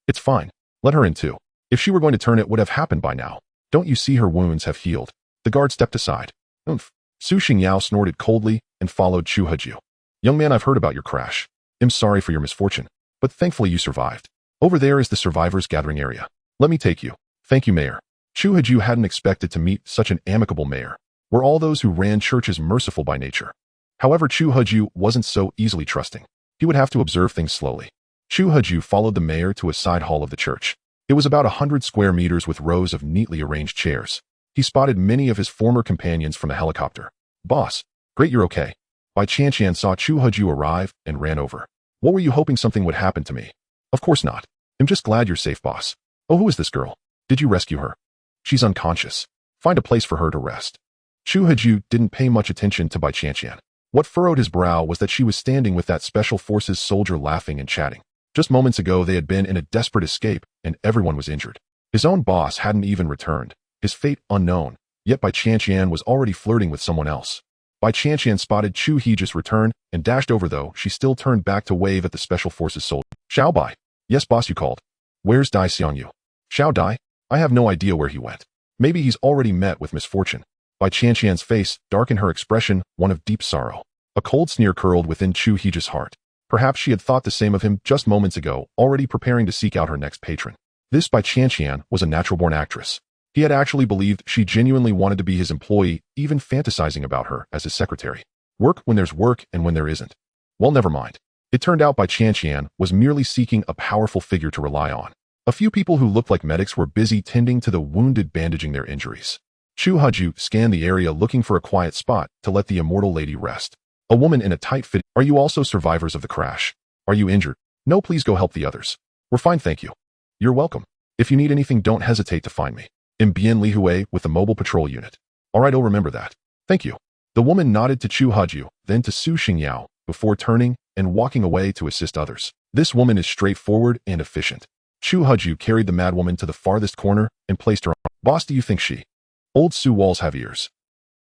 It's fine. Let her in too. If she were going to turn, it would have happened by now. Don't you see her wounds have healed? The guard stepped aside. Oomph. Su Xingyao snorted coldly and followed Chu Haju. Young man, I've heard about your crash. I'm sorry for your misfortune, but thankfully you survived. Over there is the survivors gathering area. Let me take you. Thank you, mayor. Chu Haju hadn't expected to meet such an amicable mayor. Were all those who ran churches merciful by nature? However, Chu Haju wasn't so easily trusting. He would have to observe things slowly. Chu Haju followed the mayor to a side hall of the church. It was about 100 square meters with rows of neatly arranged chairs. He spotted many of his former companions from the helicopter. Boss, great, you're okay. Bai Qianqian saw Chu Haju arrive and ran over. What were you hoping something would happen to me? Of course not. I'm just glad you're safe, boss. Oh, who is this girl? Did you rescue her? She's unconscious. Find a place for her to rest. Chu Haju didn't pay much attention to Bai Qianqian. What furrowed his brow was that she was standing with that special forces soldier laughing and chatting. Just moments ago, they had been in a desperate escape, and everyone was injured. His own boss hadn't even returned, his fate unknown, yet Bai Qianqian was already flirting with someone else. Bai Qianqian spotted Chu Haju's return and dashed over, though she still turned back to wave at the special forces soldier. Xiao Bai. Yes, boss, you called. Where's Dai Xiangyu? Xiao Dai? I have no idea where he went. Maybe he's already met with misfortune. Bai Qianqian's face darkened, her expression one of deep sorrow. A cold sneer curled within Chu Haju's heart. Perhaps she had thought the same of him just moments ago, already preparing to seek out her next patron. This Bai Qianqian was a natural-born actress. He had actually believed she genuinely wanted to be his employee, even fantasizing about her as his secretary. Work when there's work and when there isn't. Well, never mind. It turned out Bai Qianqian was merely seeking a powerful figure to rely on. A few people who looked like medics were busy tending to the wounded, bandaging their injuries. Chu Haju scanned the area looking for a quiet spot to let the immortal lady rest. A woman in a tight fit. Are you also survivors of the crash? Are you injured? No, please go help the others. We're fine, thank you. You're welcome. If you need anything, don't hesitate to find me. I'm Bien Li Hui with the mobile patrol unit. Alright, I'll remember that. Thank you. The woman nodded to Chu Haju, then to Su Xingyao, before turning and walking away to assist others. This woman is straightforward and efficient. Chu Haju carried the madwoman to the farthest corner and placed her on. Boss, do you think she? Old Su walls have ears.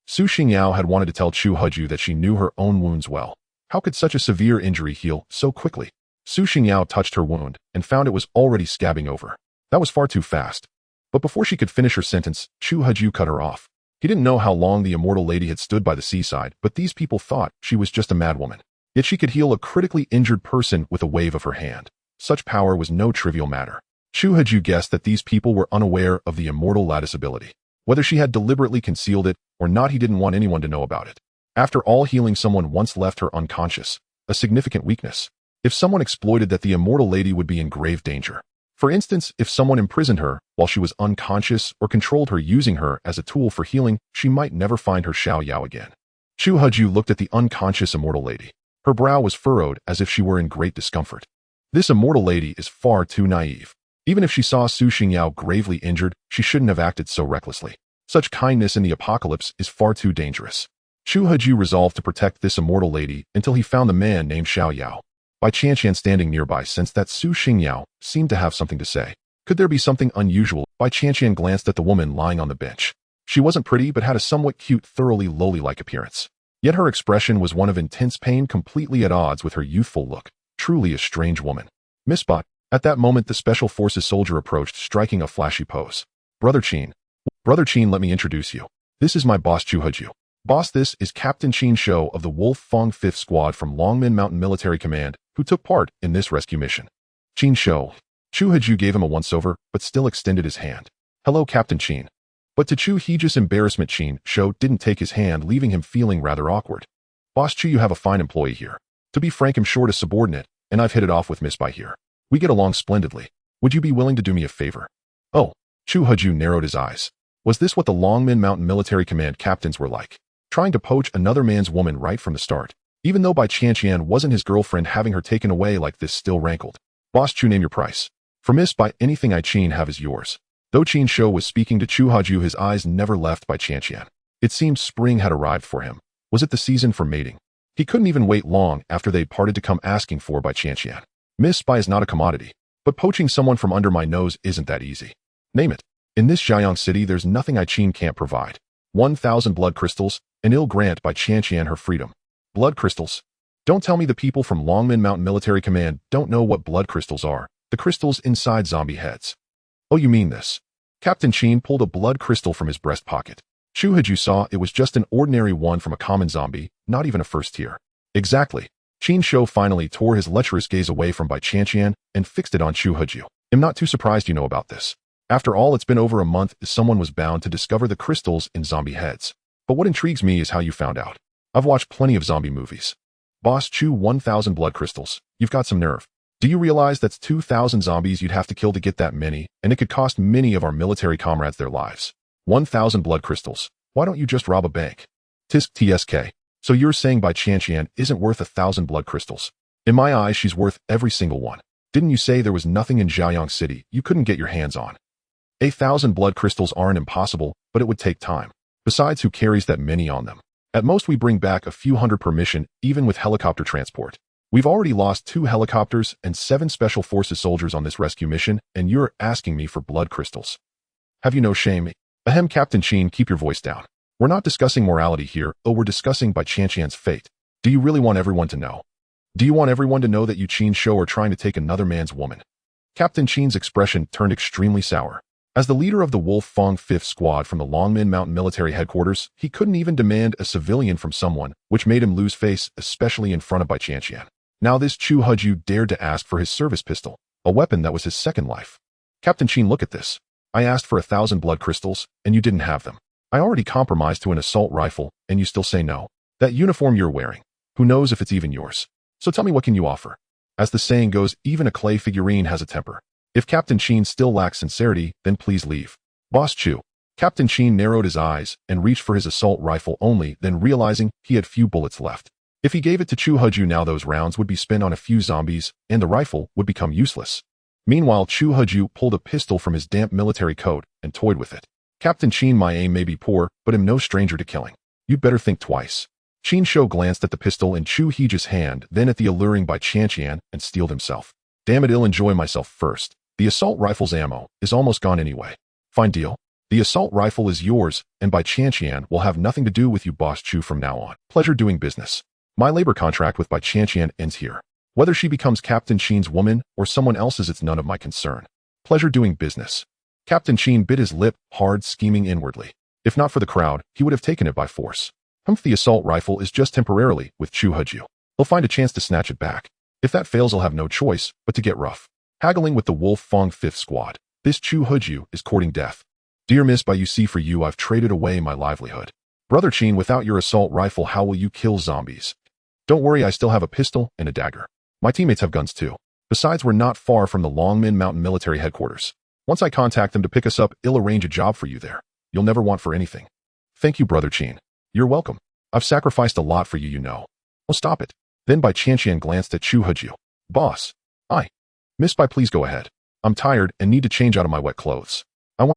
Su Xingyao had wanted to tell Chu Haju that she knew her own wounds well. How could such a severe injury heal so quickly? Su Xingyao touched her wound and found it was already scabbing over. That was far too fast. But before she could finish her sentence, Chu Haju cut her off. He didn't know how long the immortal lady had stood by the seaside, but these people thought she was just a madwoman. Yet she could heal a critically injured person with a wave of her hand. Such power was no trivial matter. Chu Haju guessed that these people were unaware of the immortal lattice ability. Whether she had deliberately concealed it or not, he didn't want anyone to know about it. After all, healing someone once left her unconscious, a significant weakness. If someone exploited that, the immortal lady would be in grave danger. For instance, if someone imprisoned her while she was unconscious or controlled her using her as a tool for healing, she might never find her Xiaoyao again. Chu Heju looked at the unconscious immortal lady. Her brow was furrowed as if she were in great discomfort. This immortal lady is far too naive. Even if she saw Su Xingyao gravely injured, she shouldn't have acted so recklessly. Such kindness in the apocalypse is far too dangerous. Chu Heju resolved to protect this immortal lady until he found the man named Xiaoyao. Bai Qianqian standing nearby sensed that Su Xingyao seemed to have something to say. Could there be something unusual? Bai Qianqian glanced at the woman lying on the bench. She wasn't pretty but had a somewhat cute, thoroughly lowly-like appearance. Yet her expression was one of intense pain, completely at odds with her youthful look. Truly a strange woman. Miss Bai. At that moment the Special Forces soldier approached, striking a flashy pose. Brother Qin, let me introduce you. This is my boss Chu Heju. Boss, this is Captain Qin Shou of the Wolf Fong 5th Squad from Longmen Mountain Military Command, who took part in this rescue mission. Qin Shou. Chu Heju gave him a once-over, but still extended his hand. Hello, Captain Qin. But to Chu Heju's embarrassment, Qin Shou didn't take his hand, leaving him feeling rather awkward. Boss Chu, you have a fine employee here. To be frank, I'm short a subordinate, and I've hit it off with Miss Bai here. We get along splendidly. Would you be willing to do me a favor? Oh, Chu Heju narrowed his eyes. Was this what the Longmen Mountain Military Command captains were like? Trying to poach another man's woman right from the start. Even though Bai Qianqian wasn't his girlfriend, having her taken away like this still rankled. Boss Chu, name your price. For Miss Bai, anything I Qin have is yours. Though Qin Shou was speaking to Chu Heju, his eyes never left Bai Qianqian. It seemed spring had arrived for him. Was it the season for mating? He couldn't even wait long after they'd parted to come asking for Bai Qianqian. Miss Bai is not a commodity, but poaching someone from under my nose isn't that easy. Name it. In this Zhaoyang City, there's nothing I Qin can't provide. 1,000 blood crystals, and I'll grant Bai Qianqian her freedom. Blood crystals? Don't tell me the people from Longmen Mountain Military Command don't know what blood crystals are. The crystals inside zombie heads. Oh, you mean this? Captain Qin pulled a blood crystal from his breast pocket. Chu Heju saw it was just an ordinary one from a common zombie, not even a first tier. Exactly. Qin Shou finally tore his lecherous gaze away from Bai Qianqian and fixed it on Chu Heju. I'm not too surprised you know about this. After all, it's been over a month someone was bound to discover the crystals in zombie heads. But what intrigues me is how you found out. I've watched plenty of zombie movies. Boss Chu, 1,000 blood crystals. You've got some nerve. Do you realize that's 2,000 zombies you'd have to kill to get that many, and it could cost many of our military comrades their lives. 1,000 blood crystals. Why don't you just rob a bank? Tisk TSK. So you're saying Bai Qianqian isn't worth 1,000 blood crystals? In my eyes, she's worth every single one. Didn't you say there was nothing in Zhaoyang City you couldn't get your hands on? 1,000 blood crystals aren't impossible, but it would take time. Besides, who carries that many on them? At most, we bring back a few hundred per mission, even with helicopter transport. We've already lost 2 helicopters and 7 Special Forces soldiers on this rescue mission, and you're asking me for blood crystals. Have you no shame? Ahem, Captain Qin, keep your voice down. We're not discussing morality here, we're discussing Bai Qianqian's fate. Do you really want everyone to know? Do you want everyone to know that you Qin Shou are trying to take another man's woman? Captain Qin's expression turned extremely sour. As the leader of the Wolf Fong 5th Squad from the Longmen Mountain Military Headquarters, he couldn't even demand a civilian from someone, which made him lose face, especially in front of Bai Qianqian. Now this Chu Heju dared to ask for his service pistol, a weapon that was his second life. Captain Qin, look at this. I asked for 1,000 blood crystals, and you didn't have them. I already compromised to an assault rifle, and you still say no. That uniform you're wearing, who knows if it's even yours? So tell me, what can you offer? As the saying goes, even a clay figurine has a temper. If Captain Qin still lacks sincerity, then please leave. Boss Chu. Captain Qin narrowed his eyes and reached for his assault rifle only, then realizing he had few bullets left. If he gave it to Chu Heju now, those rounds would be spent on a few zombies, and the rifle would become useless. Meanwhile, Chu Heju pulled a pistol from his damp military coat and toyed with it. Captain Qin, my aim may be poor, but I'm no stranger to killing. You'd better think twice. Qin Shou glanced at the pistol in Chu Heju's hand, then at the alluring Bai Qianqian, and steeled himself. Damn it, I'll enjoy myself first. The assault rifle's ammo is almost gone anyway. Fine deal. The assault rifle is yours, and Bai Qianqian will have nothing to do with you, Boss Chu, from now on. Pleasure doing business. My labor contract with Bai Qianqian ends here. Whether she becomes Captain Qin's woman or someone else's, it's none of my concern. Pleasure doing business. Captain Qin bit his lip hard, scheming inwardly. If not for the crowd, he would have taken it by force. The assault rifle is just temporarily with Chu Heju. He'll find a chance to snatch it back. If that fails, he'll have no choice but to get rough. Haggling with the Wolf Fong 5th Squad. This Chu Heju is courting death. Dear Miss Bai, you see, for you I've traded away my livelihood. Brother Qin, without your assault rifle, how will you kill zombies? Don't worry, I still have a pistol and a dagger. My teammates have guns too. Besides, we're not far from the Longmen Mountain military headquarters. Once I contact them to pick us up, I'll arrange a job for you there. You'll never want for anything. Thank you, Brother Qin. You're welcome. I've sacrificed a lot for you, you know. Oh, stop it. Then Bai Qianqian glanced at Chu Heju. Boss. Miss Bai, please go ahead. I'm tired and need to change out of my wet clothes.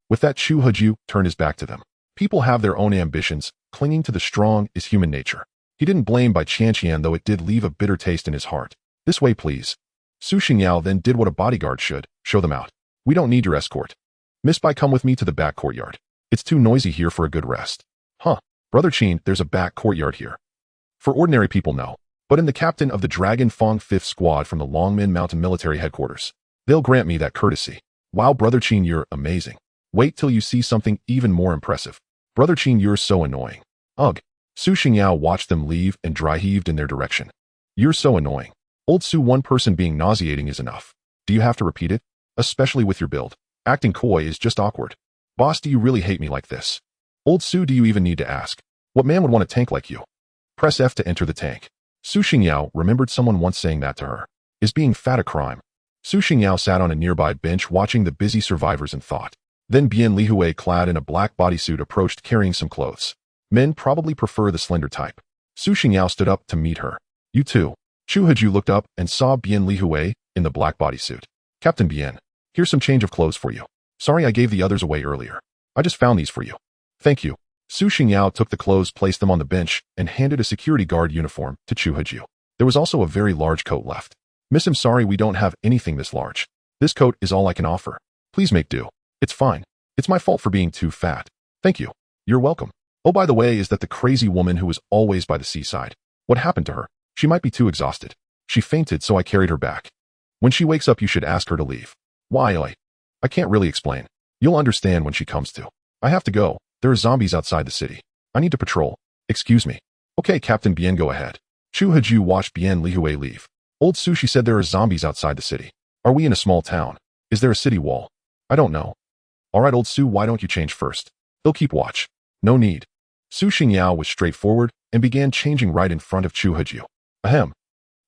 With that, Chu Heju turned his back to them. People have their own ambitions. Clinging to the strong is human nature. He didn't blame Bai Qianqian, though it did leave a bitter taste in his heart. This way, please. Su Xingyao then did what a bodyguard should, show them out. We don't need your escort. Miss Bai, come with me to the back courtyard. It's too noisy here for a good rest. Huh. Brother Qin, there's a back courtyard here. For ordinary people, no. But in the captain of the Dragon Fong 5th Squad from the Longmen Mountain military headquarters, they'll grant me that courtesy. Wow, Brother Qin, you're amazing. Wait till you see something even more impressive. Brother Qin, you're so annoying. Ugh. Su Xingyao watched them leave and dry-heaved in their direction. You're so annoying. Old Su, one person being nauseating is enough. Do you have to repeat it? Especially with your build. Acting coy is just awkward. Boss, do you really hate me like this? Old Su, do you even need to ask? What man would want a tank like you? Press F to enter the tank. Su Xingyao remembered someone once saying that to her. Is being fat a crime? Su Xingyao sat on a nearby bench watching the busy survivors and thought. Then Bian Lihui, clad in a black bodysuit, approached carrying some clothes. Men probably prefer the slender type. Su Xingyao stood up to meet her. You too. Chu Heju looked up and saw Bian Lihui in the black bodysuit. Captain Bian, here's some change of clothes for you. Sorry I gave the others away earlier. I just found these for you. Thank you. Su Xingyao took the clothes, placed them on the bench, and handed a security guard uniform to Chu Heju. There was also a very large coat left. Miss, I'm sorry we don't have anything this large. This coat is all I can offer. Please make do. It's fine. It's my fault for being too fat. Thank you. You're welcome. Oh, by the way, is that the crazy woman who was always by the seaside? What happened to her? She might be too exhausted. She fainted, so I carried her back. When she wakes up, you should ask her to leave. Why? I can't really explain. You'll understand when she comes to. I have to go. There are zombies outside the city. I need to patrol. Excuse me. Okay, Captain Bien, go ahead. Chu Heju watched Bian Lihui leave. Old Sushi said there are zombies outside the city. Are we in a small town? Is there a city wall? I don't know. Alright, Old Su, why don't you change first? They'll keep watch. No need. Su Xingyao was straightforward and began changing right in front of Chu Heju. Ahem.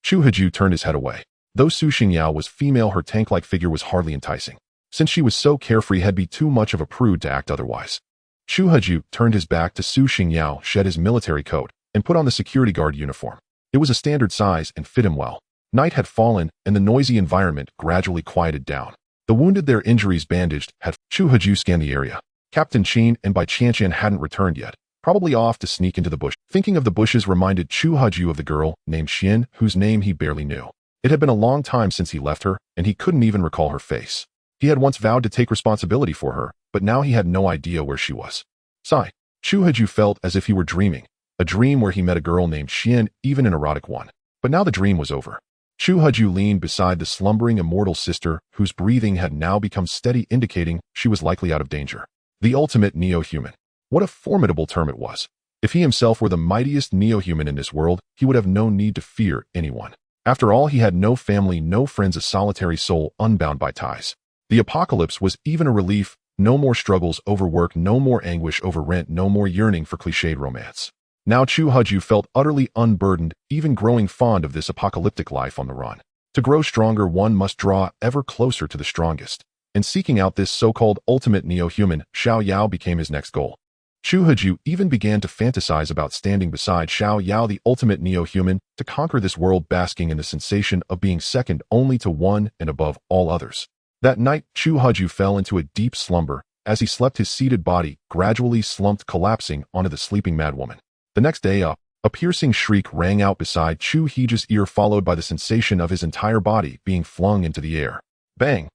Chu Heju turned his head away. Though Su Xingyao was female, her tank-like figure was hardly enticing. Since she was so carefree, had be too much of a prude to act otherwise. Chu Heju turned his back to Su Xingyao, shed his military coat, and put on the security guard uniform. It was a standard size and fit him well. Night had fallen, and the noisy environment gradually quieted down. The wounded, their injuries bandaged, had Chu Heju scanned the area. Captain Qin and Bai Qianqian hadn't returned yet, probably off to sneak into the bush. Thinking of the bushes reminded Chu Heju of the girl named Xian, whose name he barely knew. It had been a long time since he left her, and he couldn't even recall her face. He had once vowed to take responsibility for her, but now he had no idea where she was. Sigh. Chu Heju felt as if he were dreaming, a dream where he met a girl named Xian, even an erotic one. But now the dream was over. Chu Heju leaned beside the slumbering immortal sister, whose breathing had now become steady, indicating she was likely out of danger. The ultimate neo-human. What a formidable term it was. If he himself were the mightiest neo-human in this world, he would have no need to fear anyone. After all, he had no family, no friends, a solitary soul unbound by ties. The apocalypse was even a relief. No more struggles over work, no more anguish over rent, no more yearning for cliched romance. Now Chu Heju felt utterly unburdened, even growing fond of this apocalyptic life on the run. To grow stronger, one must draw ever closer to the strongest. And seeking out this so-called ultimate neo-human, Xiao Yao became his next goal. Chu Heju even began to fantasize about standing beside Xiao Yao, the ultimate neo-human, to conquer this world, basking in the sensation of being second only to one and above all others. That night, Chu Heju fell into a deep slumber. As he slept, his seated body gradually slumped, collapsing onto the sleeping madwoman. The next day, a piercing shriek rang out beside Chu Heju's ear, followed by the sensation of his entire body being flung into the air. Bang!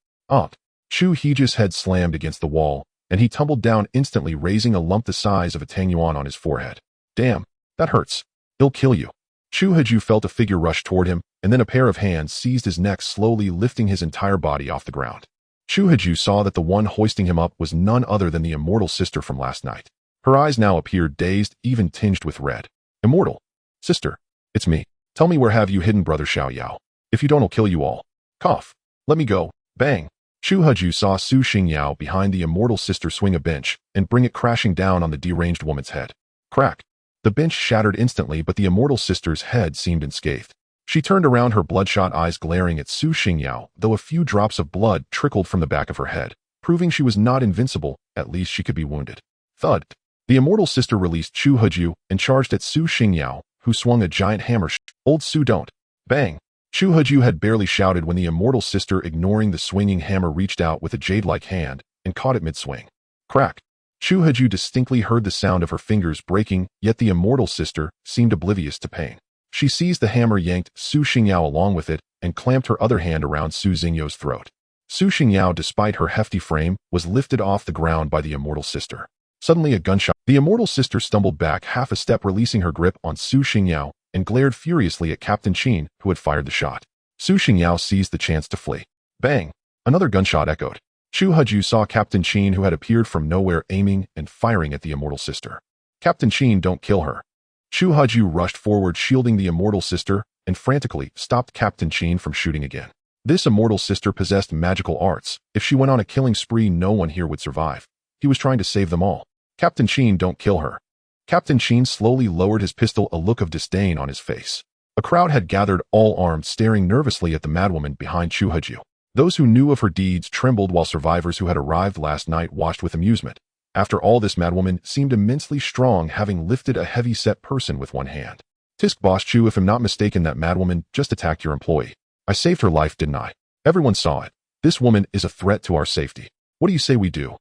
Chu Heju's head slammed against the wall, and he tumbled down instantly, raising a lump the size of a Tianyuan on his forehead. Damn, that hurts. He'll kill you. Chu Heju felt a figure rush toward him, and then a pair of hands seized his neck, slowly lifting his entire body off the ground. Chu Heju saw that the one hoisting him up was none other than the immortal sister from last night. Her eyes now appeared dazed, even tinged with red. Immortal. Sister. It's me. Tell me, where have you hidden Brother Xiao Yao? If you don't, I'll kill you all. Cough. Let me go. Bang. Chu Heju saw Su Xingyao behind the immortal sister swing a bench and bring it crashing down on the deranged woman's head. Crack. The bench shattered instantly, but the immortal sister's head seemed unscathed. She turned around, her bloodshot eyes glaring at Su Xingyao, though a few drops of blood trickled from the back of her head, proving she was not invincible. At least she could be wounded. Thud. The immortal sister released Chu Heju and charged at Su Xingyao, who swung a giant hammer. Old Su, don't. Bang. Chu Heju had barely shouted when the immortal sister, ignoring the swinging hammer, reached out with a jade-like hand and caught it mid-swing. Crack. Chu Heju distinctly heard the sound of her fingers breaking, yet the immortal sister seemed oblivious to pain. She seized the hammer, yanked Su Xingyao along with it, and clamped her other hand around Su Xingyou's throat. Su Xingyao, despite her hefty frame, was lifted off the ground by the immortal sister. Suddenly a gunshot. The immortal sister stumbled back half a step, releasing her grip on Su Xingyao, and glared furiously at Captain Qin, who had fired the shot. Su Xingyao seized the chance to flee. Bang! Another gunshot echoed. Chu Heju saw Captain Qin, who had appeared from nowhere, aiming and firing at the immortal sister. Captain Qin, don't kill her. Chu Heju rushed forward, shielding the immortal sister, and frantically stopped Captain Qin from shooting again. This immortal sister possessed magical arts. If she went on a killing spree, no one here would survive. He was trying to save them all. Captain Qin, don't kill her. Captain Qin slowly lowered his pistol, a look of disdain on his face. A crowd had gathered, all armed, staring nervously at the madwoman behind Chu Heju. Those who knew of her deeds trembled, while survivors who had arrived last night watched with amusement. After all, this madwoman seemed immensely strong, having lifted a heavy-set person with one hand. Tisk, Boss Chu, if I'm not mistaken, that madwoman just attacked your employee. I saved her life, didn't I? Everyone saw it. This woman is a threat to our safety. What do you say we do?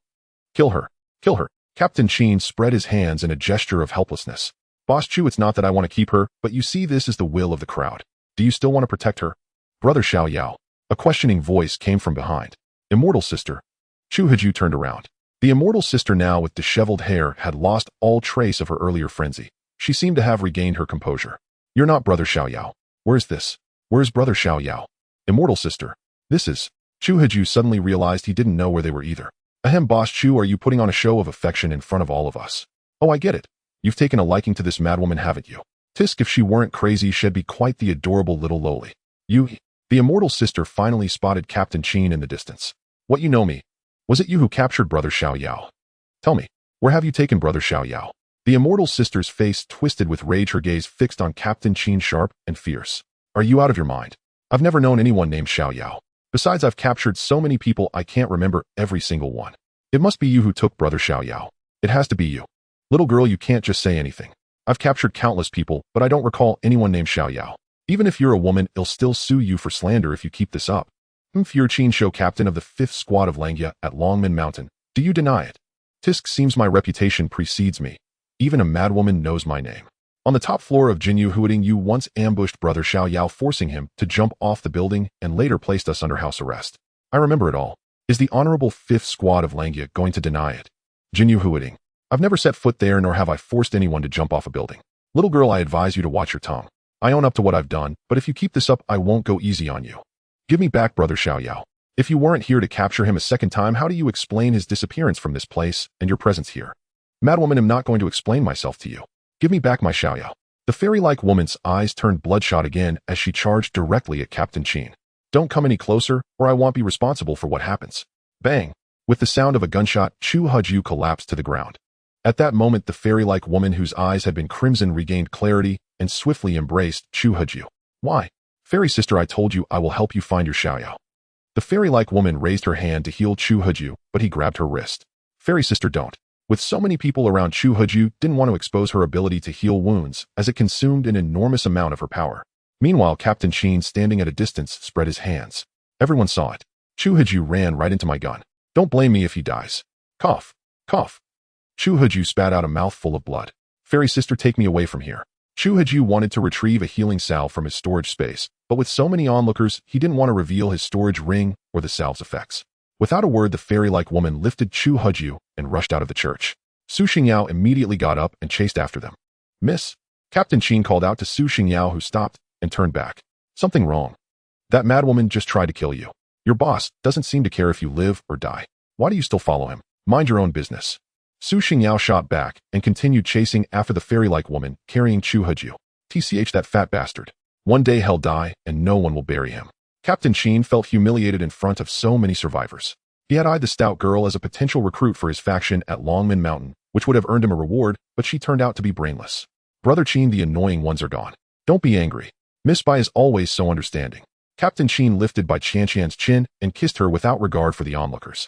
Kill her. Kill her. Captain Qin spread his hands in a gesture of helplessness. Boss Chu, it's not that I want to keep her, but you see, this is the will of the crowd. Do you still want to protect her? Brother Xiaoyao. A questioning voice came from behind. Immortal sister. Chu Heju turned around. The immortal sister, now with disheveled hair, had lost all trace of her earlier frenzy. She seemed to have regained her composure. You're not Brother Xiaoyao. Where's this? Where's Brother Xiaoyao? Immortal sister. This is. Chu Heju suddenly realized he didn't know where they were either. Ahem, Boss Chu, are you putting on a show of affection in front of all of us? Oh, I get it. You've taken a liking to this madwoman, haven't you? Tisk, if she weren't crazy, she'd be quite the adorable little loli. You. The immortal sister finally spotted Captain Qin in the distance. What, you know me? Was it you who captured Brother Xiaoyao? Tell me, where have you taken Brother Xiaoyao? The immortal sister's face twisted with rage, her gaze fixed on Captain Qin, sharp and fierce. Are you out of your mind? I've never known anyone named Xiaoyao. Besides, I've captured so many people I can't remember every single one. It must be you who took Brother Xiaoyao. It has to be you. Little girl, you can't just say anything. I've captured countless people, but I don't recall anyone named Xiaoyao. Even if you're a woman, I'll still sue you for slander if you keep this up. Fear Qin, show captain of the 5th Squad of Langya at Longmen Mountain. Do you deny it? Tisk, seems my reputation precedes me. Even a madwoman knows my name. On the top floor of Jinyu Huading, you once ambushed Brother Xiaoyao, forcing him to jump off the building, and later placed us under house arrest. I remember it all. Is the honorable 5th Squad of Langya going to deny it? Jinyu Huading. I've never set foot there, nor have I forced anyone to jump off a building. Little girl, I advise you to watch your tongue. I own up to what I've done, but if you keep this up, I won't go easy on you. Give me back Brother Xiaoyao. If you weren't here to capture him a second time, how do you explain his disappearance from this place and your presence here? Madwoman, I'm not going to explain myself to you. Give me back my Xiaoyao. The fairy-like woman's eyes turned bloodshot again as she charged directly at Captain Qin. Don't come any closer, or I won't be responsible for what happens. Bang! With the sound of a gunshot, Chu Heju collapsed to the ground. At that moment, the fairy-like woman, whose eyes had been crimson, regained clarity and swiftly embraced Chu Heju. Why? Fairy sister, I told you I will help you find your Xiaoyao. The fairy-like woman raised her hand to heal Chu Heju, but he grabbed her wrist. Fairy sister, don't. With so many people around, Chu Heju didn't want to expose her ability to heal wounds, as it consumed an enormous amount of her power. Meanwhile, Captain Qin, standing at a distance, spread his hands. Everyone saw it. Chu Heju ran right into my gun. Don't blame me if he dies. Cough. Cough. Chu Heju spat out a mouthful of blood. Fairy sister, take me away from here. Chu Heju wanted to retrieve a healing salve from his storage space, but with so many onlookers, he didn't want to reveal his storage ring or the salve's effects. Without a word, the fairy-like woman lifted Chu Heju and rushed out of the church. Su Xingyao immediately got up and chased after them. Miss? Captain Qin called out to Su Xingyao, who stopped and turned back. Something wrong. That madwoman just tried to kill you. Your boss doesn't seem to care if you live or die. Why do you still follow him? Mind your own business. Su Xingyao shot back and continued chasing after the fairy-like woman, carrying Chu Heju. TCH, that fat bastard. One day he'll die, and no one will bury him. Captain Qin felt humiliated in front of so many survivors. He had eyed the stout girl as a potential recruit for his faction at Longmen Mountain, which would have earned him a reward, but she turned out to be brainless. Brother Qin, the annoying ones are gone. Don't be angry. Miss Bai is always so understanding. Captain Qin lifted Bai Qianqian's chin and kissed her without regard for the onlookers.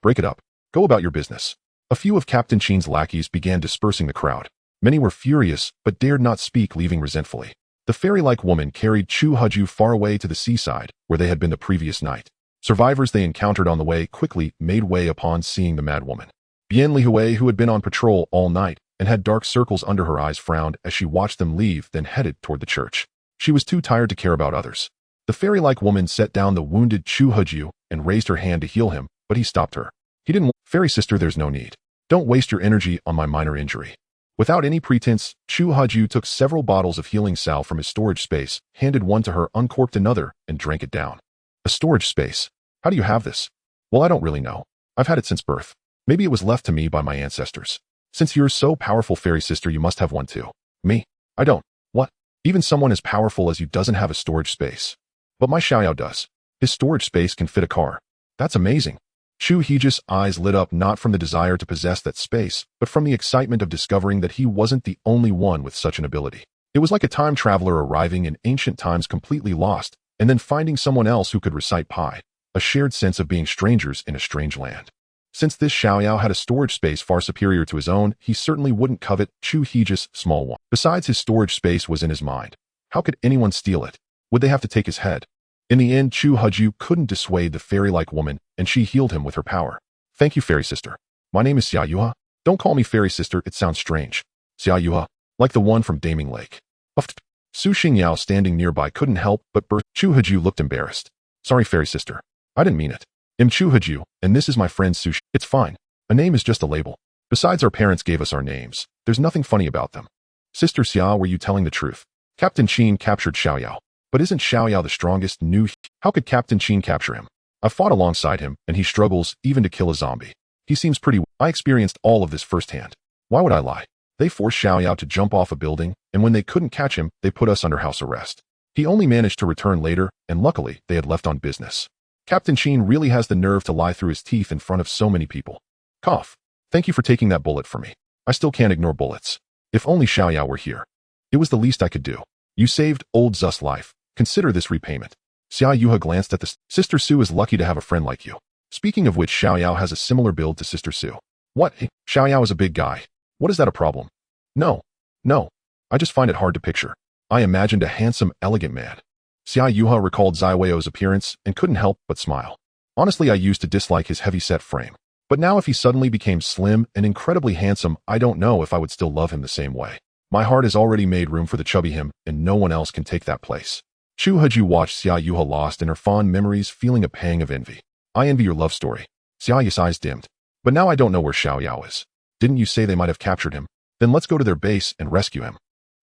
Break it up. Go about your business. A few of Captain Qin's lackeys began dispersing the crowd. Many were furious, but dared not speak, leaving resentfully. The fairy-like woman carried Chu Huju far away to the seaside, where they had been the previous night. Survivors they encountered on the way quickly made way upon seeing the mad woman. Bian Lihui, who had been on patrol all night and had dark circles under her eyes, frowned as she watched them leave, then headed toward the church. She was too tired to care about others. The fairy-like woman set down the wounded Chu Huju and raised her hand to heal him, but he stopped her. He didn't. Fairy sister, there's no need. Don't waste your energy on my minor injury. Without any pretense, Chu Huju took several bottles of healing salve from his storage space, handed one to her, uncorked another, and drank it down. A storage space? How do you have this? Well, I don't really know. I've had it since birth. Maybe it was left to me by my ancestors. Since you're so powerful, fairy sister, you must have one too. Me? I don't. What? Even someone as powerful as you doesn't have a storage space. But my Xiaoyao does. His storage space can fit a car. That's amazing. Chu Heji's eyes lit up, not from the desire to possess that space, but from the excitement of discovering that he wasn't the only one with such an ability. It was like a time traveler arriving in ancient times completely lost, and then finding someone else who could recite pi, a shared sense of being strangers in a strange land. Since this Xiaoyao had a storage space far superior to his own, he certainly wouldn't covet Chu Heji's small one. Besides, his storage space was in his mind. How could anyone steal it? Would they have to take his head? In the end, Chu Huju couldn't dissuade the fairy-like woman, and she healed him with her power. Thank you, fairy sister. My name is Xia Yuha. Don't call me fairy sister, it sounds strange. Xia Yuha, like the one from Daming Lake. Uffed. Su Xingyao, standing nearby, couldn't help but burst. Chu Huju looked embarrassed. Sorry, fairy sister. I didn't mean it. I'm Chu Huju, and this is my friend Su. It's fine. A name is just a label. Besides, our parents gave us our names. There's nothing funny about them. Sister Xia, were you telling the truth? Captain Qin captured Xiaoyao. But isn't Xiaoyao the strongest new? How could Captain Qin capture him? I fought alongside him, and he struggles even to kill a zombie. He seems pretty. I experienced all of this firsthand. Why would I lie? They forced Xiaoyao to jump off a building, and when they couldn't catch him, they put us under house arrest. He only managed to return later, and luckily, they had left on business. Captain Qin really has the nerve to lie through his teeth in front of so many people. Cough. Thank you for taking that bullet for me. I still can't ignore bullets. If only Xiaoyao were here. It was the least I could do. You saved old Zus' life. Consider this repayment. Xia Yuha glanced at the Sister Su is lucky to have a friend like you. Speaking of which, Xiaoyao has a similar build to Sister Su. What? Xiaoyao is a big guy. What is that a problem? No. I just find it hard to picture. I imagined a handsome, elegant man. Xia Yuha recalled Zaiweo's appearance and couldn't help but smile. Honestly, I used to dislike his heavy-set frame. But now if he suddenly became slim and incredibly handsome, I don't know if I would still love him the same way. My heart has already made room for the chubby him, and no one else can take that place. Chu Huju watched Xia Yuha lost in her fond memories, feeling a pang of envy. I envy your love story. Xia Yu's eyes dimmed. But now I don't know where Xiaoyao is. Didn't you say they might have captured him? Then let's go to their base and rescue him.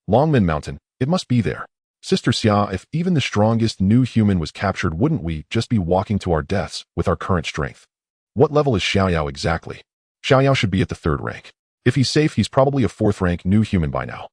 Longmen Mountain, it must be there. Sister Xia, if even the strongest new human was captured, wouldn't we just be walking to our deaths with our current strength? What level is Xiaoyao exactly? Xiaoyao should be at the 3rd rank. If he's safe, he's probably a 4th rank new human by now.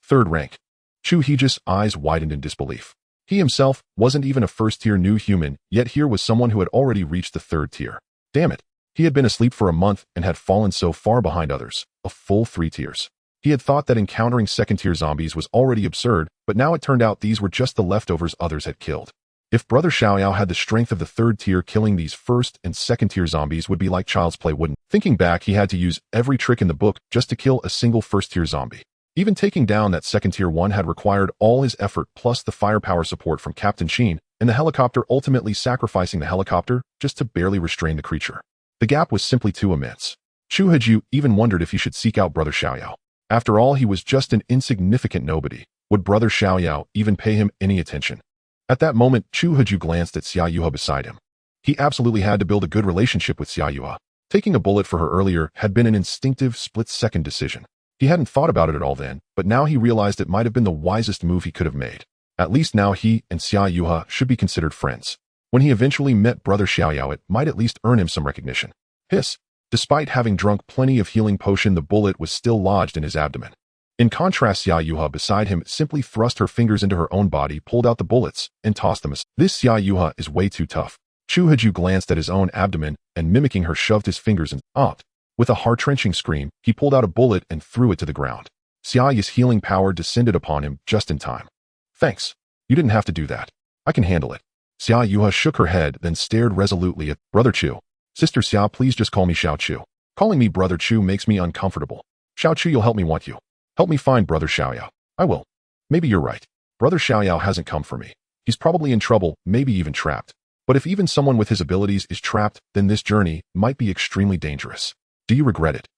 3rd rank. Chu Heji's eyes widened in disbelief. He himself wasn't even a 1st-tier new human, yet here was someone who had already reached the 3rd tier. Damn it. He had been asleep for a month and had fallen so far behind others, a full 3 tiers. He had thought that encountering 2nd-tier zombies was already absurd, but now it turned out these were just the leftovers others had killed. If Brother Xiaoyao had the strength of the 3rd tier, killing these 1st and 2nd-tier zombies would be like child's play, wouldn't? Thinking back, he had to use every trick in the book just to kill a single 1st-tier zombie. Even taking down that 2nd-tier one had required all his effort plus the firepower support from Captain Qin and the helicopter, ultimately sacrificing the helicopter just to barely restrain the creature. The gap was simply too immense. Chu Huju even wondered if he should seek out Brother Xiaoyao. After all, he was just an insignificant nobody. Would Brother Xiaoyao even pay him any attention? At that moment, Chu Huju glanced at Xia Yuha beside him. He absolutely had to build a good relationship with Xia Yuha. Taking a bullet for her earlier had been an instinctive, split-second decision. He hadn't thought about it at all then, but now he realized it might have been the wisest move he could have made. At least now he and Xia Yuha should be considered friends. When he eventually met Brother Xiaoyao, it might at least earn him some recognition. Hiss. Despite having drunk plenty of healing potion, the bullet was still lodged in his abdomen. In contrast, Xia Yuha beside him simply thrust her fingers into her own body, pulled out the bullets, and tossed them. This Xia Yuha is way too tough. Chu Huju glanced at his own abdomen and, mimicking her, shoved his fingers in. With a heart-wrenching scream, he pulled out a bullet and threw it to the ground. Xia Yu's healing power descended upon him just in time. Thanks. You didn't have to do that. I can handle it. Xia Yuha shook her head, then stared resolutely at Brother Chu. Sister Xia, please just call me Xiao Chu. Calling me Brother Chu makes me uncomfortable. Xiao Chu, you'll help me, want you. Help me find Brother Xiaoyao. I will. Maybe you're right. Brother Xiaoyao hasn't come for me. He's probably in trouble, maybe even trapped. But if even someone with his abilities is trapped, then this journey might be extremely dangerous. Do you regret it?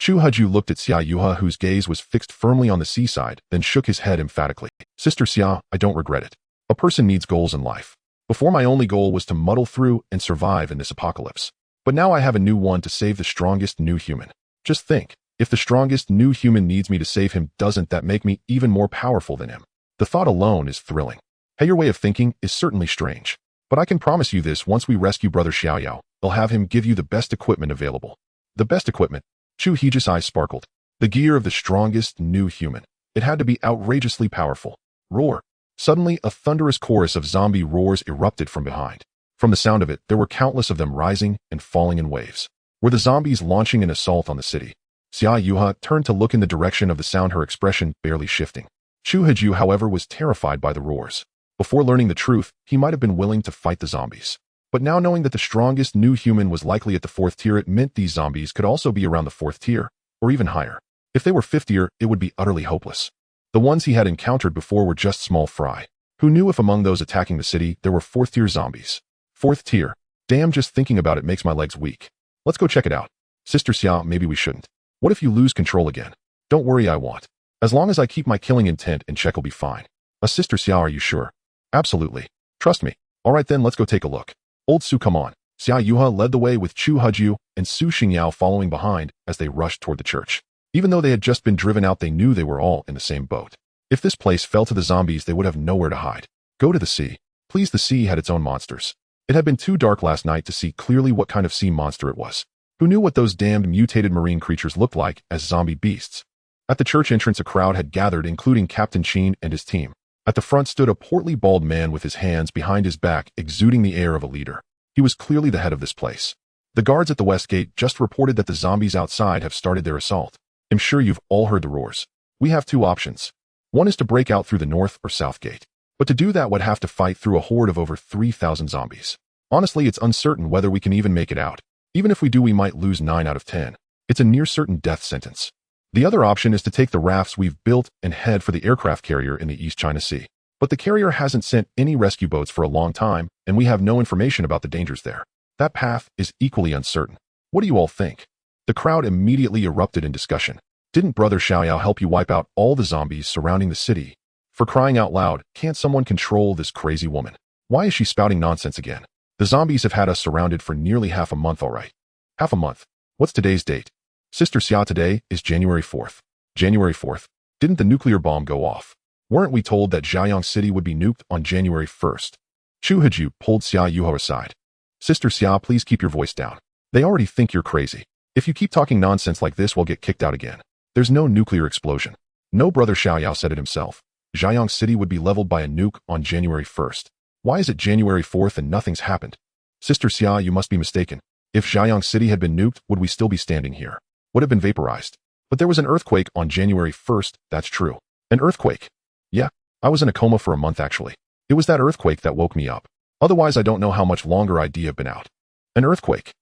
Chu Haju looked at Xia Yuha, whose gaze was fixed firmly on the seaside, then shook his head emphatically. Sister Xia, I don't regret it. A person needs goals in life. Before, my only goal was to muddle through and survive in this apocalypse. But now I have a new one, to save the strongest new human. Just think, if the strongest new human needs me to save him, doesn't that make me even more powerful than him? The thought alone is thrilling. Hey, your way of thinking is certainly strange. But I can promise you this, once we rescue Brother Xiaoyao, they'll have him give you the best equipment available. The best equipment? Chu Heji's eyes sparkled. The gear of the strongest new human. It had to be outrageously powerful. Roar. Suddenly, a thunderous chorus of zombie roars erupted from behind. From the sound of it, there were countless of them rising and falling in waves. Were the zombies launching an assault on the city? Xia Yuha turned to look in the direction of the sound, her expression barely shifting. Chu Heju, however, was terrified by the roars. Before learning the truth, he might have been willing to fight the zombies. But now, knowing that the strongest new human was likely at the 4th tier, it meant these zombies could also be around the 4th tier, or even higher. If they were 5th tier, it would be utterly hopeless. The ones he had encountered before were just small fry. Who knew if among those attacking the city, there were 4th tier zombies? 4th tier. Damn, just thinking about it makes my legs weak. Let's go check it out. Sister Xia, maybe we shouldn't. What if you lose control again? Don't worry, I won't. As long as I keep my killing intent in check, will be fine. Sister Xia, are you sure? Absolutely. Trust me. Alright then, let's go take a look. Old Su, come on. Xia Yuha led the way with Chu Haju and Su Xingyao following behind as they rushed toward the church. Even though they had just been driven out, they knew they were all in the same boat. If this place fell to the zombies, they would have nowhere to hide. Go to the sea. Please, the sea had its own monsters. It had been too dark last night to see clearly what kind of sea monster it was. Who knew what those damned mutated marine creatures looked like as zombie beasts? At the church entrance, a crowd had gathered, including Captain Qin and his team. At the front stood a portly bald man with his hands behind his back, exuding the air of a leader. He was clearly the head of this place. The guards at the west gate just reported that the zombies outside have started their assault. I'm sure you've all heard the roars. We have two options. One is to break out through the north or south gate. But to do that would have to fight through a horde of over 3,000 zombies. Honestly, it's uncertain whether we can even make it out. Even if we do, we might lose 9 out of 10. It's a near certain death sentence. The other option is to take the rafts we've built and head for the aircraft carrier in the East China Sea. But the carrier hasn't sent any rescue boats for a long time, and we have no information about the dangers there. That path is equally uncertain. What do you all think? The crowd immediately erupted in discussion. Didn't Brother Xiaoyao help you wipe out all the zombies surrounding the city? For crying out loud, can't someone control this crazy woman? Why is she spouting nonsense again? The zombies have had us surrounded for nearly half a month, alright. Half a month. What's today's date? Sister Xia, today is January 4th. January 4th? Didn't the nuclear bomb go off? Weren't we told that Zhaoyang City would be nuked on January 1st? Chu Haju pulled Xia Yuho aside. Sister Xia, please keep your voice down. They already think you're crazy. If you keep talking nonsense like this, we'll get kicked out again. There's no nuclear explosion. No, Brother Xiaoyao said it himself. Zhaoyang City would be leveled by a nuke on January 1st. Why is it January 4th and nothing's happened? Sister Xia, you must be mistaken. If Zhaoyang City had been nuked, would we still be standing here? Would have been vaporized. But there was an earthquake on January 1st, that's true. An earthquake? Yeah, I was in a coma for a month actually. It was that earthquake that woke me up. Otherwise, I don't know how much longer I'd have been out. An earthquake.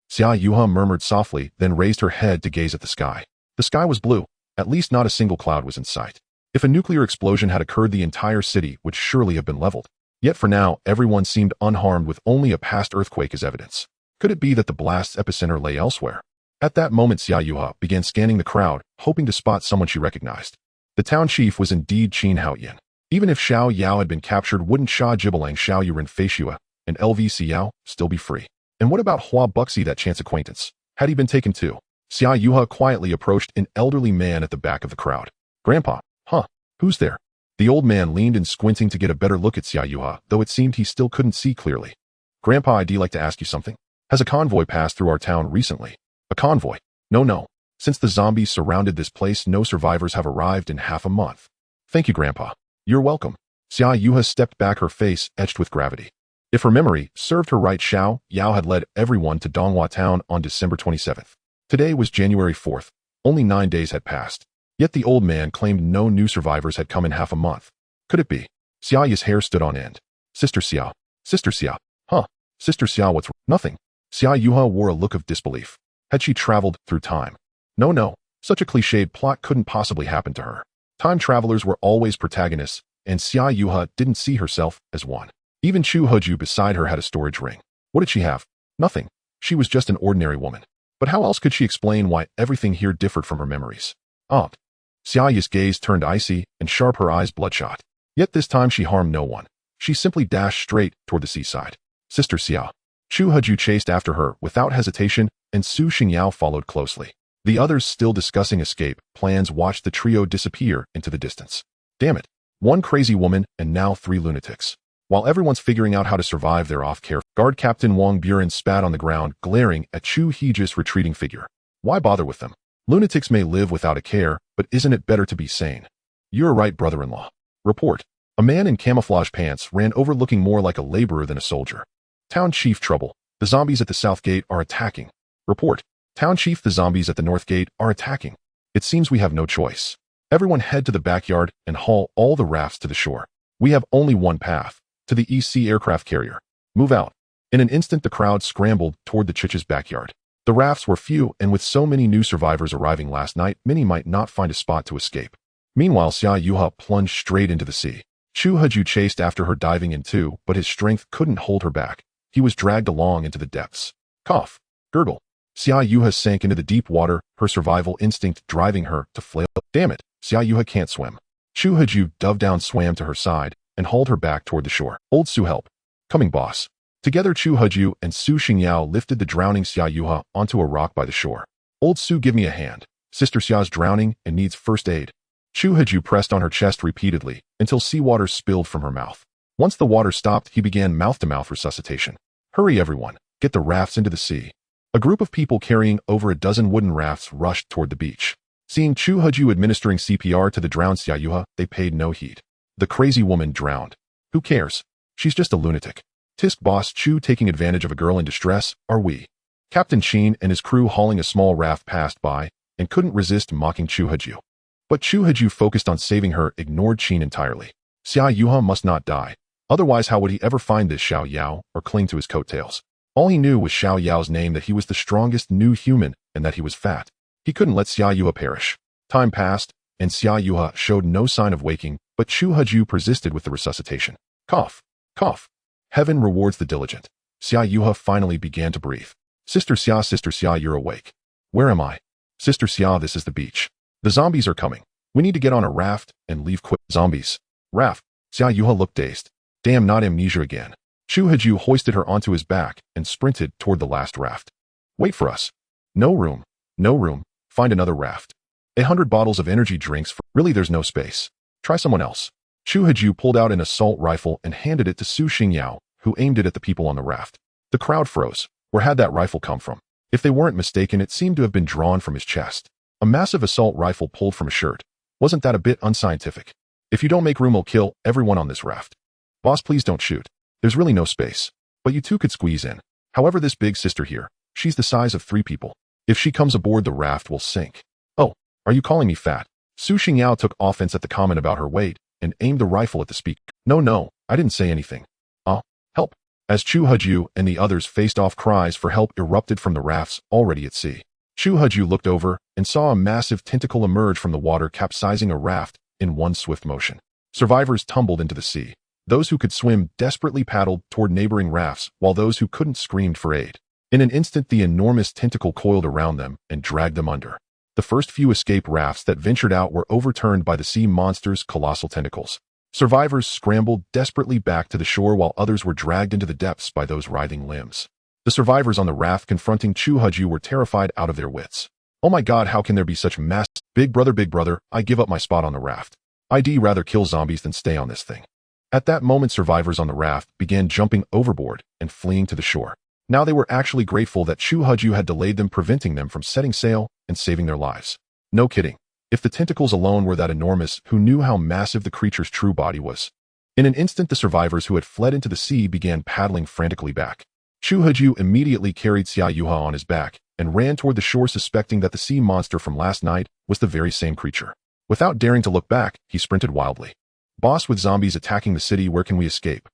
Xia Yuha murmured softly, then raised her head to gaze at the sky. The sky was blue. At least not a single cloud was in sight. If a nuclear explosion had occurred, the entire city would surely have been leveled. Yet for now, everyone seemed unharmed with only a past earthquake as evidence. Could it be that the blast's epicenter lay elsewhere? At that moment, Xia Yuha began scanning the crowd, hoping to spot someone she recognized. The town chief was indeed Qin Haoyan. Even if Xiao Yao had been captured, wouldn't Sha Jibalang Xiao Yuren Feishua and LVC Yao still be free? And what about Hua Buxi, that chance acquaintance? Had he been taken too? Xia Yuha quietly approached an elderly man at the back of the crowd. Grandpa, huh? Who's there? The old man leaned in, squinting to get a better look at Xia Yuha, though it seemed he still couldn't see clearly. Grandpa, I'd like to ask you something. Has a convoy passed through our town recently? A convoy? No. Since the zombies surrounded this place, no survivors have arrived in half a month. Thank you, Grandpa. You're welcome. Xia Yuha stepped back, her face etched with gravity. If her memory served her right, Xiao Yao had led everyone to Donghua Town on December 27th. Today was January 4th. Only 9 days had passed. Yet the old man claimed no new survivors had come in half a month. Could it be? Xiaoya's hair stood on end. Sister Xiao. Sister Xiao. Huh. Sister Xiao, what's nothing? Xia Yuha wore a look of disbelief. Had she traveled through time? No. Such a cliched plot couldn't possibly happen to her. Time travelers were always protagonists, and Xia Yuha didn't see herself as one. Even Chu Heju beside her had a storage ring. What did she have? Nothing. She was just an ordinary woman. But how else could she explain why everything here differed from her memories? Xiaoya's gaze turned icy and sharp, her eyes bloodshot. Yet this time she harmed no one. She simply dashed straight toward the seaside. Sister Xiao. Chu Heju chased after her without hesitation, and Su Xingyao followed closely. The others, still discussing escape plans, watched the trio disappear into the distance. Damn it. One crazy woman and now 3 lunatics. While everyone's figuring out how to survive their off-care, Guard Captain Wang Buren spat on the ground, glaring at Chu Heju's retreating figure. Why bother with them? Lunatics may live without a care, but isn't it better to be sane? You're right, brother-in-law. Report. A man in camouflage pants ran over, looking more like a laborer than a soldier. Town Chief, trouble. The zombies at the south gate are attacking. Report. Town Chief, the zombies at the north gate are attacking. It seems we have no choice. Everyone head to the backyard and haul all the rafts to the shore. We have only one path, to the EC aircraft carrier. Move out. In an instant the crowd scrambled toward the Chich's backyard. The rafts were few, and with so many new survivors arriving last night, many might not find a spot to escape. Meanwhile, Xia Yuha plunged straight into the sea. Chu Heju chased after her, diving in too, but his strength couldn't hold her back. He was dragged along into the depths. Cough. Gurgle. Xia Yuha sank into the deep water, her survival instinct driving her to flail. Damn it, Xia Yuha can't swim. Chu Heju dove down, swam to her side, and hauled her back toward the shore. Old Su, help. Coming, boss. Together Chu Heju and Su Xingyao lifted the drowning Xia Yuha onto a rock by the shore. Old Su, give me a hand. Sister Xia's drowning and needs first aid. Chu Heju pressed on her chest repeatedly until seawater spilled from her mouth. Once the water stopped, he began mouth-to-mouth resuscitation. Hurry everyone, get the rafts into the sea. A group of people carrying over a dozen wooden rafts rushed toward the beach. Seeing Chu Heju administering CPR to the drowned Xia Yuha, they paid no heed. The crazy woman drowned. Who cares? She's just a lunatic. Tisk, boss Chu taking advantage of a girl in distress, are we? Captain Qin and his crew hauling a small raft passed by and couldn't resist mocking Chu Heju. But Chu Heju, focused on saving her, ignored Qin entirely. Xia Yuha must not die. Otherwise, how would he ever find this Xiao Yao or cling to his coattails? All he knew was Xiao Yao's name, that he was the strongest new human, and that he was fat. He couldn't let Xia Yuha perish. Time passed, and Xia Yuha showed no sign of waking, but Chu Heju persisted with the resuscitation. Cough. Cough. Heaven rewards the diligent. Xia Yuha finally began to breathe. Sister Xia, you're awake. Where am I? Sister Xia, this is the beach. The zombies are coming. We need to get on a raft and leave quick. Zombies. Raft. Xia Yuha looked dazed. Damn, not amnesia again. Chu Heju hoisted her onto his back and sprinted toward the last raft. Wait for us. No room. No room. Find another raft. 100 bottles of energy drinks for— Really, there's no space. Try someone else. Chu Heju pulled out an assault rifle and handed it to Su Xingyao, who aimed it at the people on the raft. The crowd froze. Where had that rifle come from? If they weren't mistaken, it seemed to have been drawn from his chest. A massive assault rifle pulled from a shirt. Wasn't that a bit unscientific? If you don't make room, we'll kill everyone on this raft. Boss, please don't shoot. There's really no space. But you two could squeeze in. However, this big sister here, she's the size of 3 people. If she comes aboard, the raft will sink. Oh, are you calling me fat? Su Xingyao took offense at the comment about her weight and aimed the rifle at the speaker. No, I didn't say anything. Help. As Chu Heju and the others faced off, cries for help erupted from the rafts already at sea. Chu Heju looked over and saw a massive tentacle emerge from the water, capsizing a raft in one swift motion. Survivors tumbled into the sea. Those who could swim desperately paddled toward neighboring rafts, while those who couldn't screamed for aid. In an instant, the enormous tentacle coiled around them and dragged them under. The first few escape rafts that ventured out were overturned by the sea monster's colossal tentacles. Survivors scrambled desperately back to the shore, while others were dragged into the depths by those writhing limbs. The survivors on the raft confronting Chu Heju were terrified out of their wits. Oh my god, how can there be such mass— Big brother, I give up my spot on the raft. I'd rather kill zombies than stay on this thing. At that moment, survivors on the raft began jumping overboard and fleeing to the shore. Now they were actually grateful that Chu Heju had delayed them, preventing them from setting sail and saving their lives. No kidding. If the tentacles alone were that enormous, who knew how massive the creature's true body was? In an instant, the survivors who had fled into the sea began paddling frantically back. Chu Heju immediately carried Xia Yuha on his back and ran toward the shore, suspecting that the sea monster from last night was the very same creature. Without daring to look back, he sprinted wildly. Boss, with zombies attacking the city, where can we escape?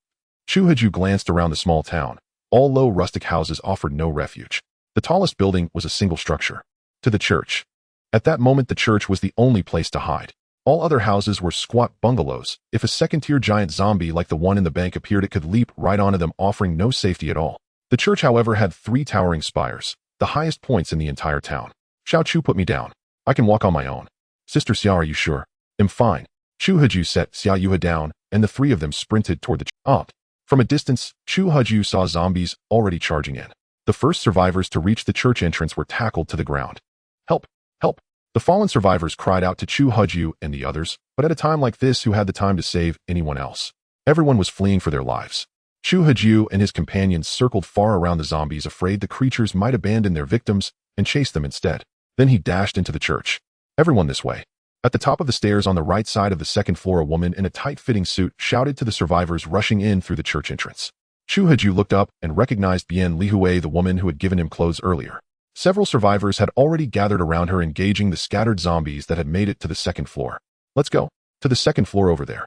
Chu Haju glanced around the small town. All low rustic houses offered no refuge. The tallest building was a single structure. To the church. At that moment, the church was the only place to hide. All other houses were squat bungalows. If a second-tier giant zombie like the one in the bank appeared, it could leap right onto them, offering no safety at all. The church, however, had 3 towering spires, the highest points in the entire town. Xiao Chu, put me down. I can walk on my own. Sister Xia, are you sure? I'm fine. Chu Haju set Xia Yuha down, and the 3 of them sprinted toward the aunt. From a distance, Chu Haju saw zombies already charging in. The first survivors to reach the church entrance were tackled to the ground. Help! Help! The fallen survivors cried out to Chu Haju and the others, but at a time like this, who had the time to save anyone else? Everyone was fleeing for their lives. Chu Haju and his companions circled far around the zombies, afraid the creatures might abandon their victims and chase them instead. Then he dashed into the church. Everyone this way. At the top of the stairs on the right side of the second floor, a woman in a tight-fitting suit shouted to the survivors rushing in through the church entrance. Chu Haju looked up and recognized Bian Lihui, the woman who had given him clothes earlier. Several survivors had already gathered around her, engaging the scattered zombies that had made it to the second floor. Let's go. To the second floor over there.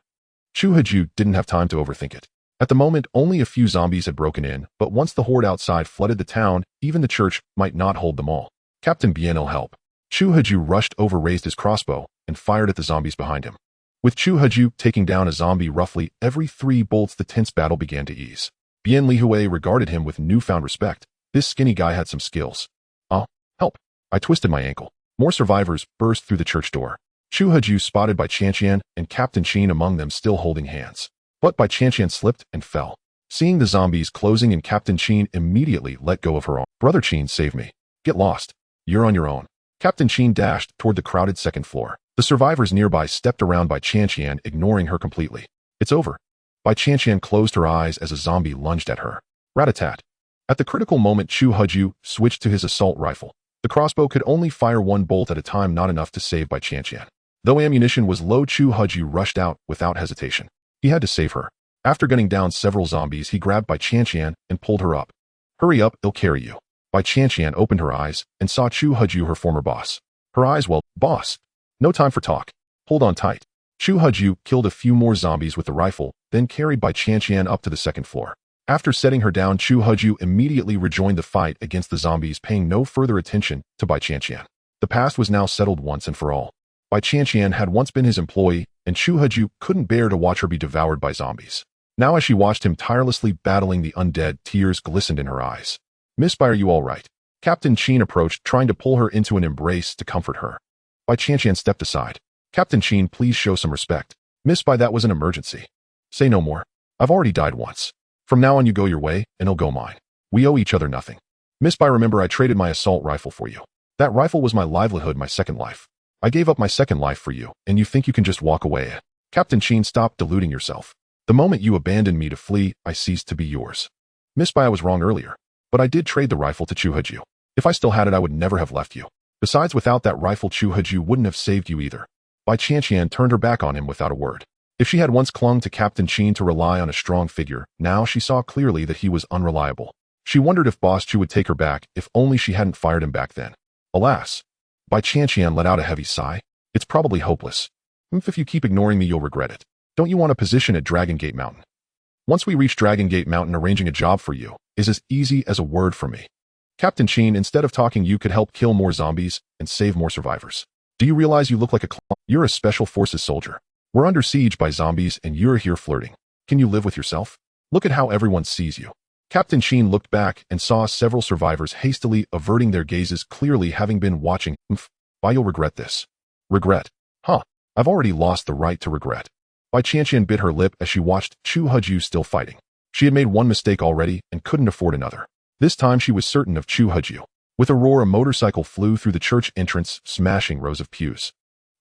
Chu Haju didn't have time to overthink it. At the moment, only a few zombies had broken in, but once the horde outside flooded the town, even the church might not hold them all. Captain Bian will help. Chu Haju rushed over, raised his crossbow, and fired at the zombies behind him. With Chu Haju taking down a zombie roughly every 3 bolts, the tense battle began to ease. Bian Lihui regarded him with newfound respect. This skinny guy had some skills. Help! I twisted my ankle. More survivors burst through the church door. Chu Haju spotted Bai Qianqian and Captain Qin among them, still holding hands. But Bai Qianqian slipped and fell. Seeing the zombies closing in, Captain Qin immediately let go of her arm. Brother Qin, save me. Get lost. You're on your own. Captain Qin dashed toward the crowded second floor. The survivors nearby stepped around Bai Qianqian, ignoring her completely. It's over. Bai Qianqian closed her eyes as a zombie lunged at her. Rat-a-tat. At the critical moment, Chu Haju switched to his assault rifle. The crossbow could only fire 1 bolt at a time, not enough to save Bai Qianqian. Though ammunition was low, Chu Haju rushed out without hesitation. He had to save her. After gunning down several zombies, he grabbed Bai Qianqian and pulled her up. Hurry up, they'll carry you. Bai Qianqian opened her eyes and saw Chu Haju, her former boss. Her eyes, well, boss. No time for talk. Hold on tight. Chu Haju killed a few more zombies with the rifle, then carried Bai Qianqian up to the second floor. After setting her down, Chu Haju immediately rejoined the fight against the zombies, paying no further attention to Bai Qianqian. The past was now settled once and for all. Bai Qianqian had once been his employee, and Chu Haju couldn't bear to watch her be devoured by zombies. Now, as she watched him tirelessly battling the undead, tears glistened in her eyes. Miss Bai, are you all right? Captain Qin approached, trying to pull her into an embrace to comfort her. Bai Qianqian stepped aside. Captain Qin, please show some respect. Miss Bai, that was an emergency. Say no more. I've already died once. From now on, you go your way, and I'll go mine. We owe each other nothing. Miss Bai, remember I traded my assault rifle for you. That rifle was my livelihood, my second life. I gave up my second life for you, and you think you can just walk away? Captain Qin, stop deluding yourself. The moment you abandoned me to flee, I ceased to be yours. Miss Bai, I was wrong earlier, but I did trade the rifle to Chu Haju. If I still had it, I would never have left you. Besides, without that rifle, Chu Haju wouldn't have saved you either. Bai Qianqian turned her back on him without a word. If she had once clung to Captain Qin to rely on a strong figure, now she saw clearly that he was unreliable. She wondered if Boss Chu would take her back, if only she hadn't fired him back then. Alas! Bai Qianqian let out a heavy sigh. It's probably hopeless. If you keep ignoring me, you'll regret it. Don't you want a position at Dragon Gate Mountain? Once we reach Dragon Gate Mountain, arranging a job for you is as easy as a word from me. Captain Qin, instead of talking, you could help kill more zombies and save more survivors. Do you realize you look like a clown? You're a special forces soldier. We're under siege by zombies and you're here flirting. Can you live with yourself? Look at how everyone sees you. Captain Qin looked back and saw several survivors hastily averting their gazes, clearly having been watching. Bai, you'll regret this. Regret? Huh. I've already lost the right to regret. Bai Qianqian bit her lip as she watched Chu Haju still fighting. She had made one mistake already and couldn't afford another. This time she was certain of Chu Haju. With a roar, a motorcycle flew through the church entrance, smashing rows of pews.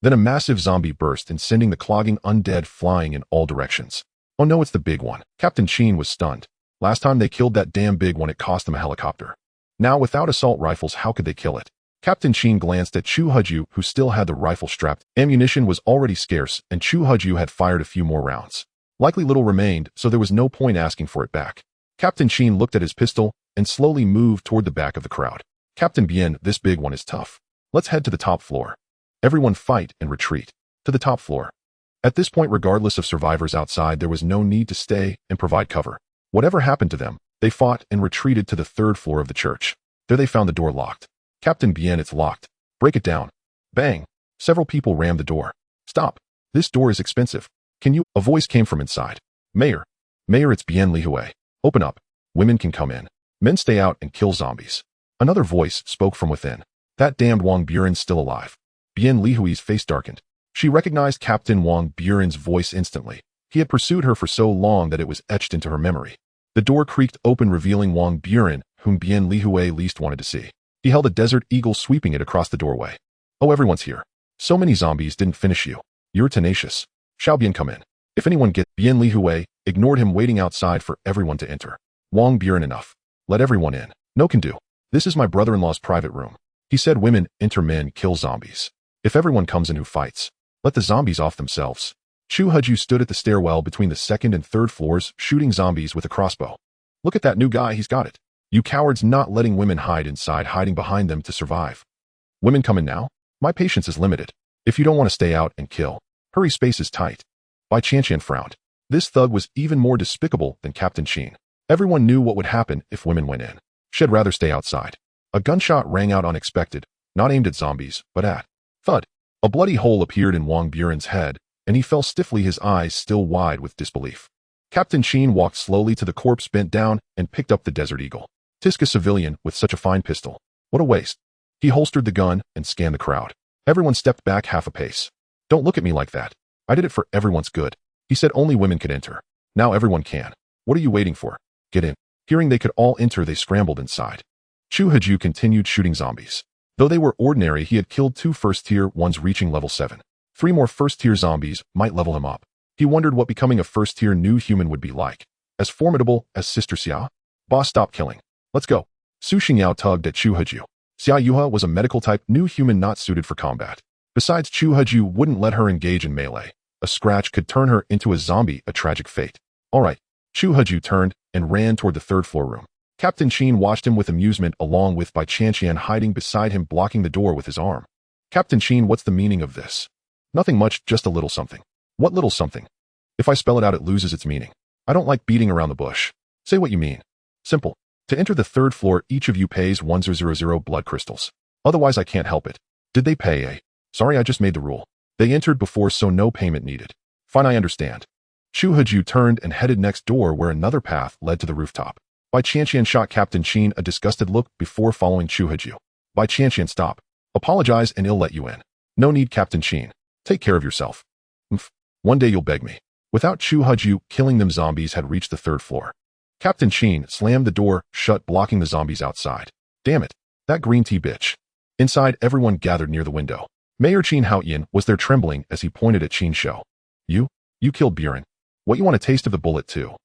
Then a massive zombie burst and sending the clogging undead flying in all directions. Oh no, it's the big one. Captain Qin was stunned. Last time they killed that damn big one, it cost them a helicopter. Now, without assault rifles, how could they kill it? Captain Qin glanced at Chu Haju, who still had the rifle strapped. Ammunition was already scarce, and Chu Haju had fired a few more rounds. Likely little remained, so there was no point asking for it back. Captain Qin looked at his pistol and slowly moved toward the back of the crowd. Captain Bian, this big one is tough. Let's head to the top floor. Everyone fight and retreat. To the top floor. At this point, regardless of survivors outside, there was no need to stay and provide cover. Whatever happened to them, they fought and retreated to the third floor of the church. There they found the door locked. Captain Bien, it's locked. Break it down. Bang. Several people rammed the door. Stop. This door is expensive. Can you? A voice came from inside. Mayor. Mayor, it's Bien Lihue. Open up. Women can come in. Men stay out and kill zombies. Another voice spoke from within. That damned Wang Buren's still alive. Bien Lihui's face darkened. She recognized Captain Wang Buren's voice instantly. He had pursued her for so long that it was etched into her memory. The door creaked open, revealing Wang Buren, whom Bien Lihue least wanted to see. He held a desert eagle, sweeping it across the doorway. Oh, everyone's here. So many zombies didn't finish you. You're tenacious. Shall Bien come in? If anyone gets... Bien Lihue ignored him, waiting outside for everyone to enter. Wang Buren, enough. Let everyone in. No can do. This is my brother-in-law's private room. He said women enter, men kill zombies. If everyone comes in who fights, let the zombies off themselves. Chu Huju stood at the stairwell between the second and third floors, shooting zombies with a crossbow. Look at that new guy, he's got it. You cowards, not letting women hide inside, hiding behind them to survive. Women come in now? My patience is limited. If you don't want to stay out and kill, hurry, space is tight. Bai Qianqian frowned. This thug was even more despicable than Captain Qin. Everyone knew what would happen if women went in. She'd rather stay outside. A gunshot rang out unexpected, not aimed at zombies, but at... Thud. A bloody hole appeared in Wang Buren's head, and he fell stiffly, his eyes still wide with disbelief. Captain Qin walked slowly to the corpse, bent down, and picked up the Desert Eagle. Tisk, a civilian with such a fine pistol. What a waste. He holstered the gun and scanned the crowd. Everyone stepped back half a pace. Don't look at me like that. I did it for everyone's good. He said only women could enter. Now everyone can. What are you waiting for? Get in. Hearing they could all enter, they scrambled inside. Chu Huju continued shooting zombies. Though they were ordinary, he had killed 2 first-tier ones reaching level 7. 3 more first-tier zombies might level him up. He wondered what becoming a first-tier new human would be like. As formidable as Sister Xia? Boss, stop killing. Let's go. Su Xingyao tugged at Chu Huju. Xia Yuha was a medical-type new human not suited for combat. Besides, Chu Huju wouldn't let her engage in melee. A scratch could turn her into a zombie, a tragic fate. All right. Chu Huju turned and ran toward the third-floor room. Captain Qin watched him with amusement, along with Bai Qianqian hiding beside him, blocking the door with his arm. Captain Qin, what's the meaning of this? Nothing much, just a little something. What little something? If I spell it out, it loses its meaning. I don't like beating around the bush. Say what you mean. Simple. To enter the third floor, each of you pays 1000 blood crystals. Otherwise, I can't help it. Did they pay a? Sorry, I just made the rule. They entered before, so no payment needed. Fine, I understand. Chu Huju turned and headed next door, where another path led to the rooftop. Bai Qianqian shot Captain Qin a disgusted look before following Chu Huju. Bai Qianqian, stop. Apologize and he'll let you in. No need, Captain Qin. Take care of yourself. One day you'll beg me. Without Chu Huju killing them, zombies had reached the third floor. Captain Qin slammed the door shut, blocking the zombies outside. Damn it. That green tea bitch. Inside, everyone gathered near the window. Mayor Qin Haoyan was there, trembling as he pointed at Qin Shou. You killed Buren. What, you want a taste of the bullet too?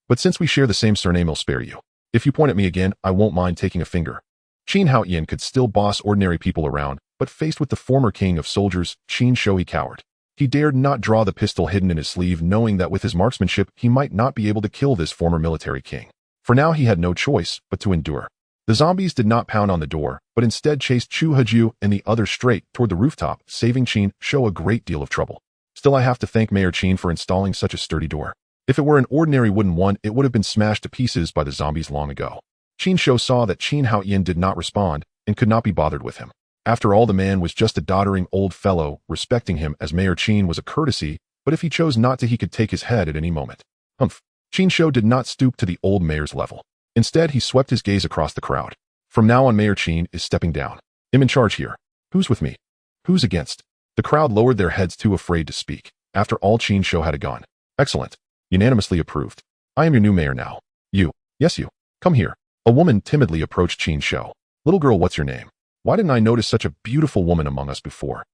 But since we share the same surname, I'll spare you. If you point at me again, I won't mind taking a finger. Qin Haoyan could still boss ordinary people around, but faced with the former king of soldiers, Qin Shou, he cowered. He dared not draw the pistol hidden in his sleeve, knowing that with his marksmanship, he might not be able to kill this former military king. For now, he had no choice but to endure. The zombies did not pound on the door, but instead chased Chu Huju and the others straight toward the rooftop, saving Qin Shou a great deal of trouble. Still, I have to thank Mayor Qin for installing such a sturdy door. If it were an ordinary wooden one, it would have been smashed to pieces by the zombies long ago. Qin Shou saw that Qin Haoyan did not respond and could not be bothered with him. After all, the man was just a doddering old fellow. Respecting him as Mayor Qin was a courtesy, but if he chose not to, he could take his head at any moment. Qin Shou did not stoop to the old mayor's level. Instead, he swept his gaze across the crowd. From now on, Mayor Qin is stepping down. I'm in charge here. Who's with me? Who's against? The crowd lowered their heads, too afraid to speak. After all, Qin Shou had a gun. Excellent. Unanimously approved. I am your new mayor now. You. Yes, you. Come here. A woman timidly approached Qin Shou. Little girl, what's your name? Why didn't I notice such a beautiful woman among us before?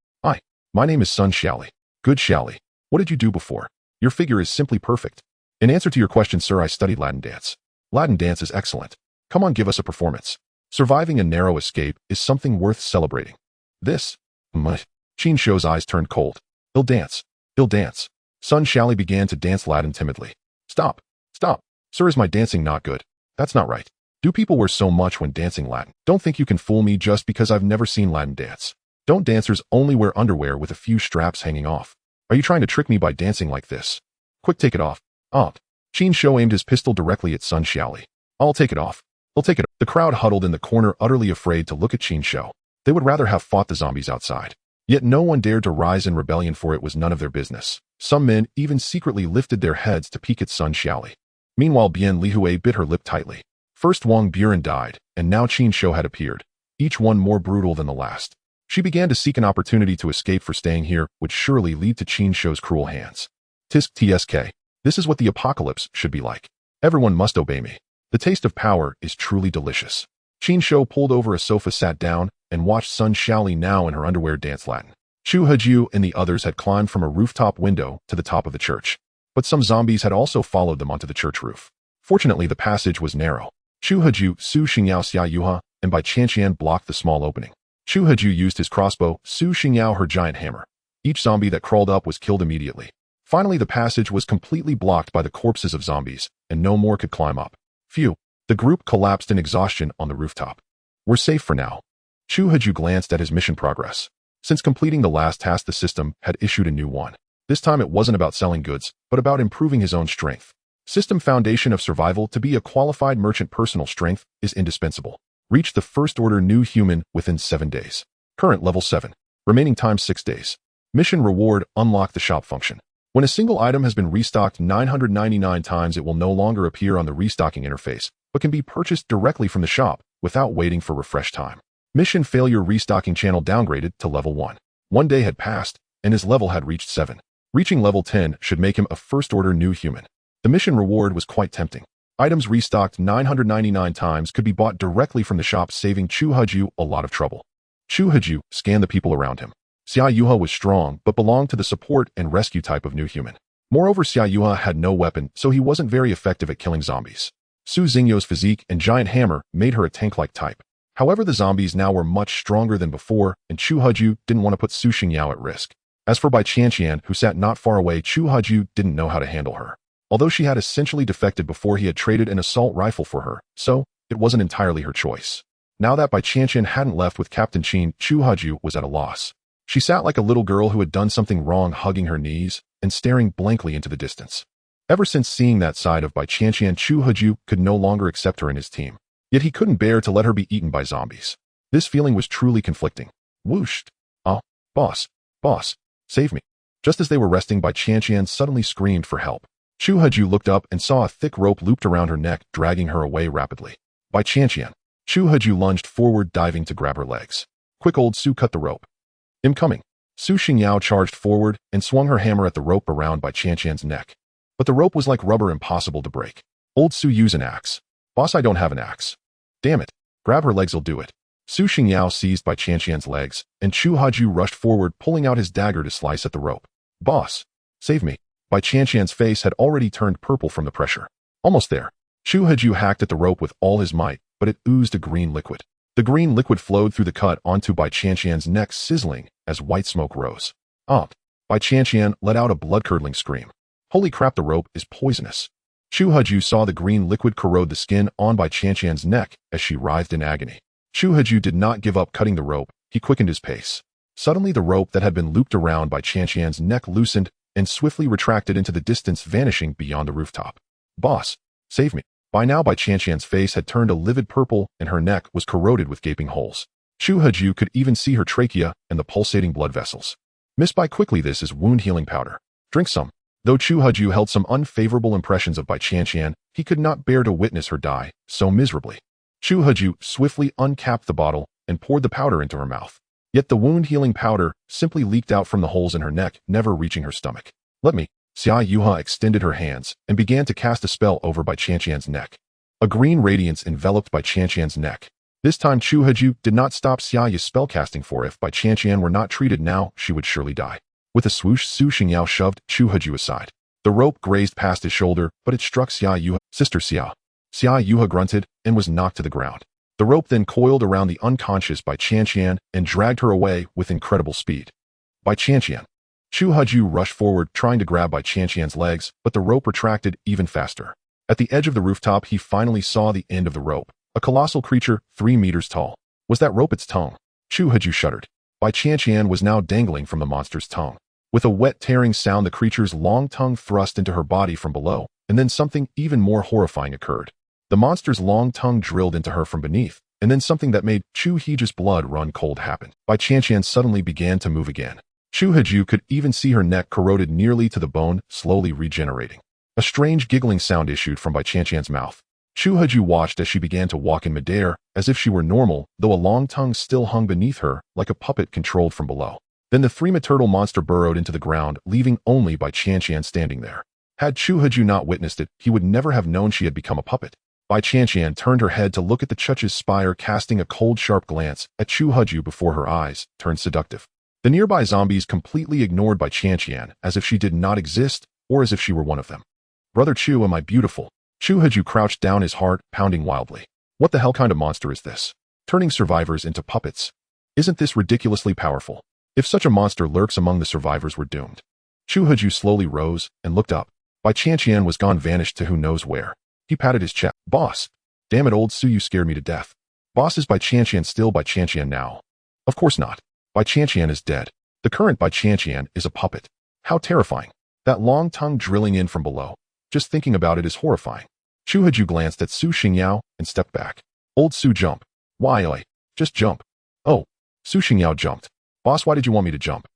My name is Sun Xiaoli. Good Xiaoli. What did you do before? Your figure is simply perfect. In answer to your question, sir, I studied Latin dance. Latin dance is excellent. Come on, give us a performance. Surviving a narrow escape is something worth celebrating. This? Qin Shou's eyes turned cold. He'll dance. He'll dance. Sun Xiaoli began to dance Latin timidly. Stop. Stop. Sir, is my dancing not good? That's not right. Do people wear so much when dancing Latin? Don't think you can fool me just because I've never seen Latin dance. Don't dancers only wear underwear with a few straps hanging off? Are you trying to trick me by dancing like this? Quick, take it off. Aunt. Qin Shou aimed his pistol directly at Sun Xiaoli. I'll take it off. I'll take it off. The crowd huddled in the corner, utterly afraid to look at Qin Shou. They would rather have fought the zombies outside. Yet no one dared to rise in rebellion, for it was none of their business. Some men even secretly lifted their heads to peek at Sun Xiaoli. Meanwhile, Bian Lihui bit her lip tightly. First Wang Buren died, and now Qin Shou had appeared, each one more brutal than the last. She began to seek an opportunity to escape, for staying here would surely lead to Qin Shou's cruel hands. Tisk tsk. This is what the apocalypse should be like. Everyone must obey me. The taste of power is truly delicious. Qin Shou pulled over a sofa, sat down, and watched Sun Xiaoli, now in her underwear, dance Latin. Chu Heju and the others had climbed from a rooftop window to the top of the church. But some zombies had also followed them onto the church roof. Fortunately, the passage was narrow. Chu Heju, Su Xingyao, Xia Yuha, and Bai Qianqian blocked the small opening. Chu Heju used his crossbow, Su Xingyao her giant hammer. Each zombie that crawled up was killed immediately. Finally, the passage was completely blocked by the corpses of zombies, and no more could climb up. Phew. The group collapsed in exhaustion on the rooftop. We're safe for now. Chu Heju glanced at his mission progress. Since completing the last task, the system had issued a new one. This time it wasn't about selling goods, but about improving his own strength. System foundation of survival: to be a qualified merchant, personal strength is indispensable. Reach the first order new human within 7 days. Current level 7. Remaining time 6 days. Mission reward: unlock the shop function. When a single item has been restocked 999 times, it will no longer appear on the restocking interface, but can be purchased directly from the shop without waiting for refresh time. Mission failure: restocking channel downgraded to level 1. 1 day had passed, and his level had reached 7. Reaching level 10 should make him a first-order new human. The mission reward was quite tempting. Items restocked 999 times could be bought directly from the shop, saving Chu Heju a lot of trouble. Chu Heju scanned the people around him. Xia Yuha was strong, but belonged to the support and rescue type of new human. Moreover, Xia Yuha had no weapon, so he wasn't very effective at killing zombies. Su Xingyo's physique and giant hammer made her a tank-like type. However, the zombies now were much stronger than before, and Chu Heju didn't want to put Su Xingyao at risk. As for Bai Qianqian, who sat not far away, Chu Heju didn't know how to handle her. Although she had essentially defected before, he had traded an assault rifle for her, so it wasn't entirely her choice. Now that Bai Qianqian hadn't left with Captain Qin, Chu Heju was at a loss. She sat like a little girl who had done something wrong, hugging her knees and staring blankly into the distance. Ever since seeing that side of Bai Qianqian, Chu Heju could no longer accept her in his team. Yet he couldn't bear to let her be eaten by zombies. This feeling was truly conflicting. Whooshed. Ah, boss, save me. Just as they were resting, Bai Qianqian suddenly screamed for help. Chu Heju looked up and saw a thick rope looped around her neck, dragging her away rapidly. Bai Qianqian. Chu Heju lunged forward, diving to grab her legs. Quick, old Su, cut the rope. I'm coming. Su Xingyao charged forward and swung her hammer at the rope around Bai Qianqian's neck. But the rope was like rubber, impossible to break. Old Su, use an axe. Boss, I don't have an axe. Damn it. Grab her legs, I'll do it. Su Xingyao seized Bai Qianqian's legs, and Chu Heju rushed forward, pulling out his dagger to slice at the rope. Boss, save me. Bai Qianqian's face had already turned purple from the pressure. Almost there. Chu Heju hacked at the rope with all his might, but it oozed a green liquid. The green liquid flowed through the cut onto Bai Qianqian's neck, sizzling as white smoke rose. Aunt. Bai Qianqian let out a blood-curdling scream. Holy crap, the rope is poisonous. Chu Heju saw the green liquid corrode the skin on Bai Qianqian's neck as she writhed in agony. Chu Heju did not give up cutting the rope. He quickened his pace. Suddenly, the rope that had been looped around Bai Qianqian's neck loosened and swiftly retracted into the distance, vanishing beyond the rooftop. Boss, save me. By now, Bai Qianqian's face had turned a livid purple and her neck was corroded with gaping holes. Chu Heju could even see her trachea and the pulsating blood vessels. Miss Bai, quickly, this is wound healing powder. Drink some. Though Chu Heju held some unfavorable impressions of Bai Qianqian, he could not bear to witness her die so miserably. Chu Heju swiftly uncapped the bottle and poured the powder into her mouth. Yet the wound healing powder simply leaked out from the holes in her neck, never reaching her stomach. Let me. Xia Yuha extended her hands and began to cast a spell over Bai Qianqian's neck. A green radiance enveloped Bai Qianqian's neck. This time Chu Heju did not stop Xia Yu's spellcasting, for if Bai Qianqian were not treated now, she would surely die. With a swoosh, Su Xingyao shoved Chu Heju aside. The rope grazed past his shoulder, but it struck Xia Yuha. Sister Xia. Xia Yuha grunted and was knocked to the ground. The rope then coiled around the unconscious Bai Qianqian and dragged her away with incredible speed. Bai Qianqian. Chu Heju rushed forward, trying to grab Bai Qianqian's legs, but the rope retracted even faster. At the edge of the rooftop, he finally saw the end of the rope. A colossal creature, 3 meters tall. Was that rope its tongue? Chu Heju shuddered. Bai Qianqian was now dangling from the monster's tongue. With a wet tearing sound, the creature's long tongue thrust into her body from below, and then something even more horrifying occurred. The monster's long tongue drilled into her from beneath, and then something that made Chu Heju's blood run cold happened. Bai Qianqian suddenly began to move again. Chu Heju could even see her neck corroded nearly to the bone, slowly regenerating. A strange giggling sound issued from Bai Qianqian's mouth. Chu Heju watched as she began to walk in midair, as if she were normal, though a long tongue still hung beneath her, like a puppet controlled from below. Then the three-turtle monster burrowed into the ground, leaving only Bai Qianqian standing there. Had Chu Heju not witnessed it, he would never have known she had become a puppet. Bai Qianqian turned her head to look at the Chuch's spire, casting a cold, sharp glance at Chu Heju before her eyes turned seductive. The nearby zombies completely ignored Bai Qianqian, as if she did not exist, or as if she were one of them. "Brother Chu, am I beautiful?" Chu Heju crouched down, his heart pounding wildly. What the hell kind of monster is this? Turning survivors into puppets? Isn't this ridiculously powerful? If such a monster lurks among the survivors, we're doomed. Chu Heju slowly rose and looked up. Bai Qianqian was gone, vanished to who knows where. He patted his chest. "Boss. Damn it, old Su, you scared me to death." Boss, is Bai Qianqian still Bai Qianqian now? Of course not. Bai Qianqian is dead. The current Bai Qianqian is a puppet. How terrifying. That long tongue drilling in from below. Just thinking about it is horrifying. Chu Heju glanced at Su Xingyao and stepped back. "Old Su, jump." "Why, oi? Just jump." "Oh." Su Xingyao jumped. "Boss, why did you want me to jump?"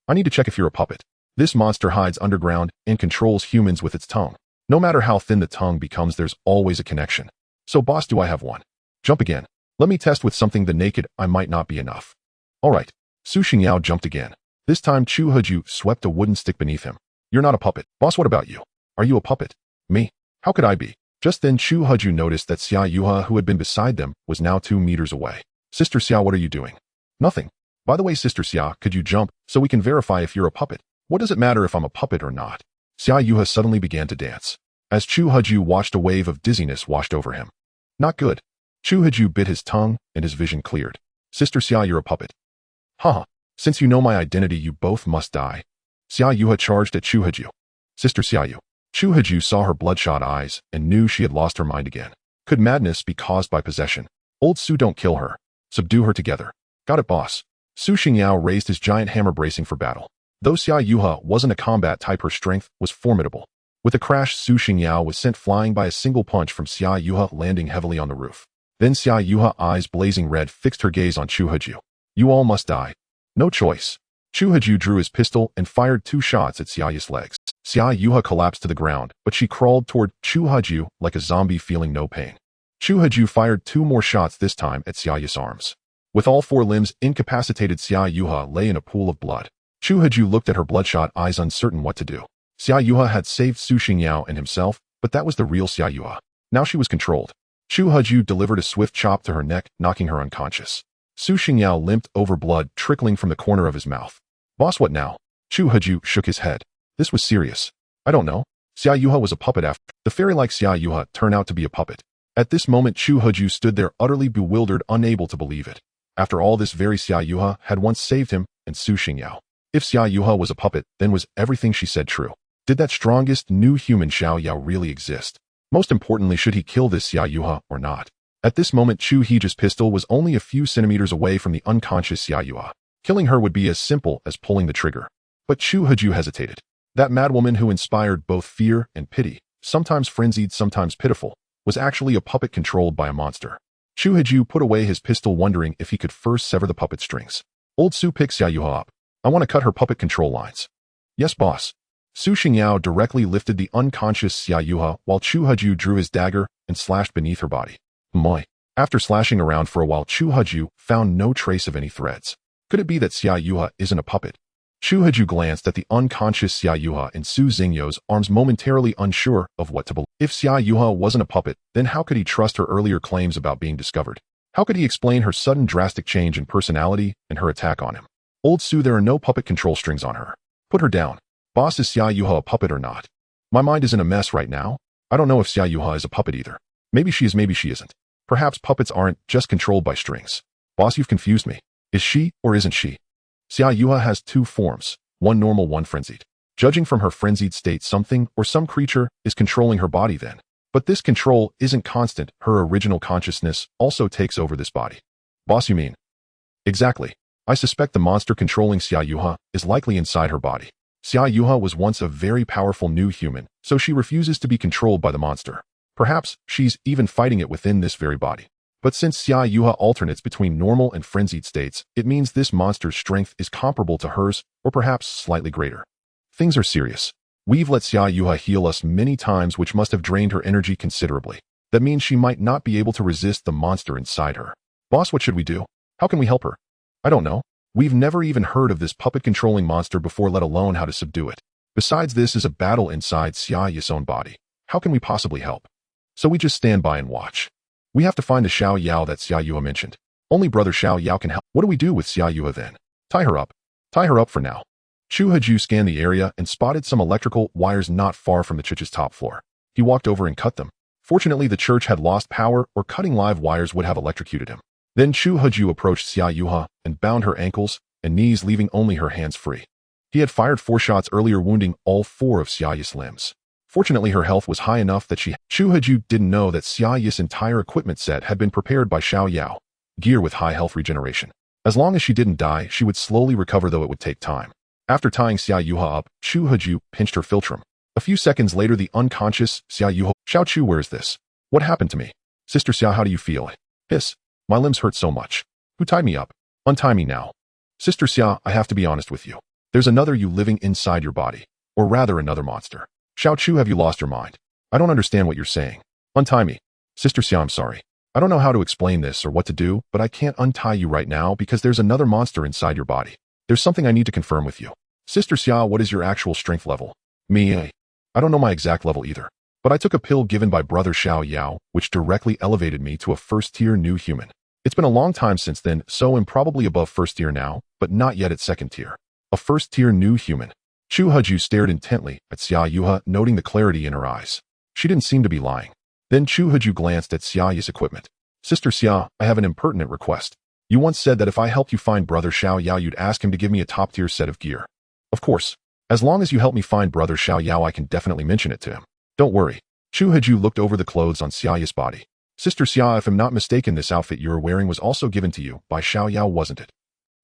"I need to check if you're a puppet. This monster hides underground and controls humans with its tongue. No matter how thin the tongue becomes, there's always a connection. So boss, do I have one? Jump again. Let me test with something. The naked I might not be enough." "All right." Su Xingyao jumped again. This time Chu Heju swept a wooden stick beneath him. "You're not a puppet. Boss, what about you? Are you a puppet?" "Me? How could I be?" Just then Chu Heju noticed that Xia Yuha, who had been beside them, was now 2 meters away. "Sister Xia, what are you doing?" "Nothing. By the way, Sister Xia, could you jump so we can verify if you're a puppet?" "What does it matter if I'm a puppet or not?" Xia Yuha suddenly began to dance. As Chu Heju watched, a wave of dizziness washed over him. Not good. Chu Heju bit his tongue and his vision cleared. "Sister Xia, you're a puppet." "Haha. Since you know my identity, you both must die." Xia Yuha charged at Chu Heju. "Sister Xia Yu." Chu Heju saw her bloodshot eyes and knew she had lost her mind again. Could madness be caused by possession? "Old Su, don't kill her. Subdue her together." "Got it, boss." Su Xingyao raised his giant hammer, bracing for battle. Though Xia Yuha wasn't a combat type, her strength was formidable. With a crash, Su Xingyao was sent flying by a single punch from Xia Yuha, landing heavily on the roof. Then Xia Yuha, eyes blazing red, fixed her gaze on Chu Heju. "You all must die." "No choice." Chu Heju drew his pistol and fired 2 shots at Xia Yuha's legs. Xia Yuha collapsed to the ground, but she crawled toward Chu Heju like a zombie, feeling no pain. Chu Heju fired 2 more shots, this time at Xia Yuha's arms. With all 4 limbs incapacitated, Xia Yuha lay in a pool of blood. Chu Heju looked at her bloodshot eyes, uncertain what to do. Xia Yuha had saved Su Xingyao and himself, but that was the real Xia Yuha. Now she was controlled. Chu Heju delivered a swift chop to her neck, knocking her unconscious. Su Xingyao limped over, blood trickling from the corner of his mouth. "Boss, what now?" Chu Heju shook his head. This was serious. "I don't know. Xia Yuha was a puppet after. The fairy-like Xia Yuha turned out to be a puppet." At this moment, Chu Heju stood there utterly bewildered, unable to believe it. After all, this very Xia Yuha had once saved him and Su Xingyao. If Xia Yuha was a puppet, then was everything she said true? Did that strongest new human Zhaoyang really exist? Most importantly, should he kill this Xia Yuha or not? At this moment, Chu Heju's pistol was only a few centimeters away from the unconscious Xia Yuha. Killing her would be as simple as pulling the trigger. But Chu Heju hesitated. That madwoman who inspired both fear and pity, sometimes frenzied, sometimes pitiful, was actually a puppet controlled by a monster. Chu Heju put away his pistol, wondering if he could first sever the puppet strings. "Old Su, pick Xia Yuha up. I want to cut her puppet control lines." "Yes, boss." Su Xingyao directly lifted the unconscious Xia Yuha while Chu Heju drew his dagger and slashed beneath her body. Moi. After slashing around for a while, Chu Heju found no trace of any threads. Could it be that Xia Yuha isn't a puppet? Chu Heju glanced at the unconscious Xia Yuha in Su Xingyao's arms, momentarily unsure of what to believe. If Xia Yuha wasn't a puppet, then how could he trust her earlier claims about being discovered? How could he explain her sudden drastic change in personality and her attack on him? "Old Su, there are no puppet control strings on her. Put her down." "Boss, is Xia Yuha a puppet or not? My mind is in a mess right now. I don't know if Xia Yuha is a puppet either. Maybe she is, maybe she isn't. Perhaps puppets aren't just controlled by strings. Boss, you've confused me. Is she or isn't she?" Xia Yuha has 2 forms, one normal, one frenzied. Judging from her frenzied state, something or some creature is controlling her body then. But this control isn't constant. Her original consciousness also takes over this body. "Boss, you mean?" "Exactly. I suspect the monster controlling Xia Yuha is likely inside her body. Xia Yuha was once a very powerful new human, so she refuses to be controlled by the monster. Perhaps she's even fighting it within this very body. But since Xia Yuha alternates between normal and frenzied states, it means this monster's strength is comparable to hers, or perhaps slightly greater. Things are serious. We've let Xia Yuha heal us many times, which must have drained her energy considerably. That means she might not be able to resist the monster inside her. Boss, what should we do? How can we help her? I don't know. We've never even heard of this puppet-controlling monster before, let alone how to subdue it. Besides, this is a battle inside Xia Yu's own body. How can we possibly help? So we just stand by and watch. We have to find the Xiao Yao that Xia Yuha mentioned. Only brother Xiao Yao can help. What do we do with Xia Yuha then? Tie her up. Tie her up for now. Chu Haju scanned the area and spotted some electrical wires not far from the church's top floor. He walked over and cut them. Fortunately, the church had lost power, or cutting live wires would have electrocuted him. Then Chu Haju approached Xia Yuha and bound her ankles and knees, leaving only her hands free. He had fired 4 shots earlier, wounding all 4 of Xia Yu's limbs. Fortunately, her health was high enough that Chu Haju didn't know that Xia Yu's entire equipment set had been prepared by Xiao Yao, gear with high health regeneration. As long as she didn't die, she would slowly recover, though it would take time. After tying Xia Yuha up, Chu Haju pinched her philtrum. A few seconds later, the unconscious Xia Yuha, Xiao Chu, where is this? What happened to me? Sister Xia, how do you feel? Hiss. My limbs hurt so much. Who tied me up? Untie me now. Sister Xia, I have to be honest with you. There's another you living inside your body. Or rather, another monster. Xiao Chu, have you lost your mind? I don't understand what you're saying. Untie me. Sister Xia, I'm sorry. I don't know how to explain this or what to do, but I can't untie you right now because there's another monster inside your body. There's something I need to confirm with you. Sister Xia, what is your actual strength level? Me, I don't know my exact level either. But I took a pill given by brother Xiao Yao, which directly elevated me to a first-tier new human. It's been a long time since then, so I'm probably above first tier now, but not yet at second tier. A first-tier new human. Chu Haju stared intently at Xia Yuha, noting the clarity in her eyes. She didn't seem to be lying. Then Chu Haju glanced at Xia Yu's equipment. Sister Xia, I have an impertinent request. You once said that if I helped you find brother Xiao Yao, you'd ask him to give me a top-tier set of gear. Of course. As long as you help me find brother Xiao Yao, I can definitely mention it to him. Don't worry. Chu Haju looked over the clothes on Xia Yu's body. Sister Xia, if I'm not mistaken, this outfit you're wearing was also given to you by Xiao Yao, wasn't it?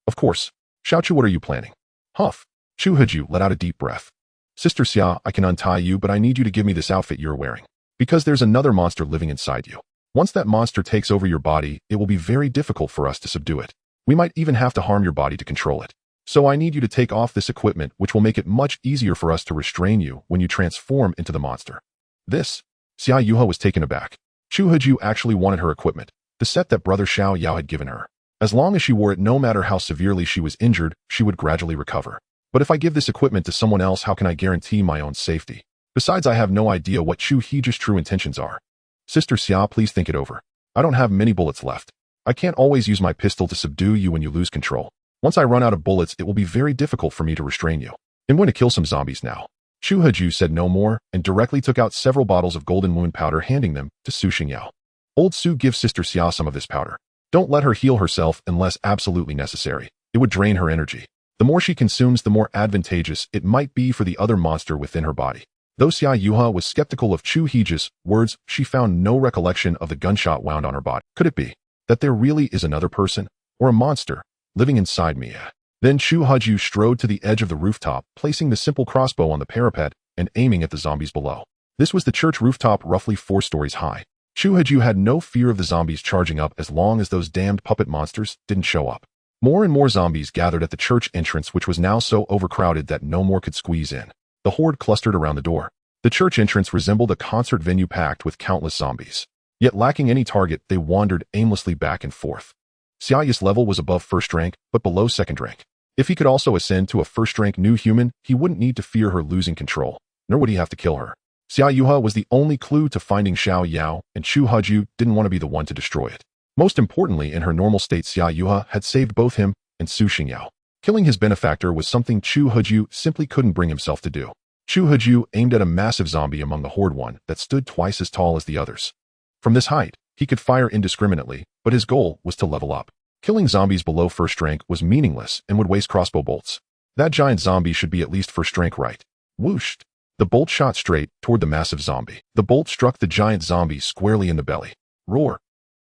Of course. Xiao Chu, what are you planning? Huff. Chu Haju let out a deep breath. Sister Xia, I can untie you, but I need you to give me this outfit you're wearing. Because there's another monster living inside you. Once that monster takes over your body, it will be very difficult for us to subdue it. We might even have to harm your body to control it. So I need you to take off this equipment, which will make it much easier for us to restrain you when you transform into the monster. This? Xia Yuha was taken aback. Chu Haju actually wanted her equipment, the set that brother Xiao Yao had given her. As long as she wore it, no matter how severely she was injured, she would gradually recover. But if I give this equipment to someone else, how can I guarantee my own safety? Besides, I have no idea what Chu Haju's true intentions are. Sister Xia, please think it over. I don't have many bullets left. I can't always use my pistol to subdue you when you lose control. Once I run out of bullets, it will be very difficult for me to restrain you. I'm going to kill some zombies now. Chu Haju said no more and directly took out several bottles of golden moon powder, handing them to Su Xingyao. Old Su, give Sister Xia some of this powder. Don't let her heal herself unless absolutely necessary. It would drain her energy. The more she consumes, the more advantageous it might be for the other monster within her body. Though Xia Yuha was skeptical of Chu Haju's words, she found no recollection of the gunshot wound on her body. Could it be that there really is another person, or a monster, living inside me? Then Chu Haju strode to the edge of the rooftop, placing the simple crossbow on the parapet and aiming at the zombies below. This was the church rooftop, roughly 4 stories high. Chu Haju had no fear of the zombies charging up as long as those damned puppet monsters didn't show up. More and more zombies gathered at the church entrance, which was now so overcrowded that no more could squeeze in. The horde clustered around the door. The church entrance resembled a concert venue packed with countless zombies. Yet lacking any target, they wandered aimlessly back and forth. Xia Yu's level was above first rank, but below second rank. If he could also ascend to a first-rank new human, he wouldn't need to fear her losing control, nor would he have to kill her. Xia Yuha was the only clue to finding Xiao Yao, and Chu Haju didn't want to be the one to destroy it. Most importantly, in her normal state, Xia Yuha had saved both him and Su Xingyao. Killing his benefactor was something Chu Haju simply couldn't bring himself to do. Chu Haju aimed at a massive zombie among the horde, one that stood twice as tall as the others. From this height, he could fire indiscriminately, but his goal was to level up. Killing zombies below first rank was meaningless and would waste crossbow bolts. That giant zombie should be at least first rank, right? Whooshed. The bolt shot straight toward the massive zombie. The bolt struck the giant zombie squarely in the belly. Roar.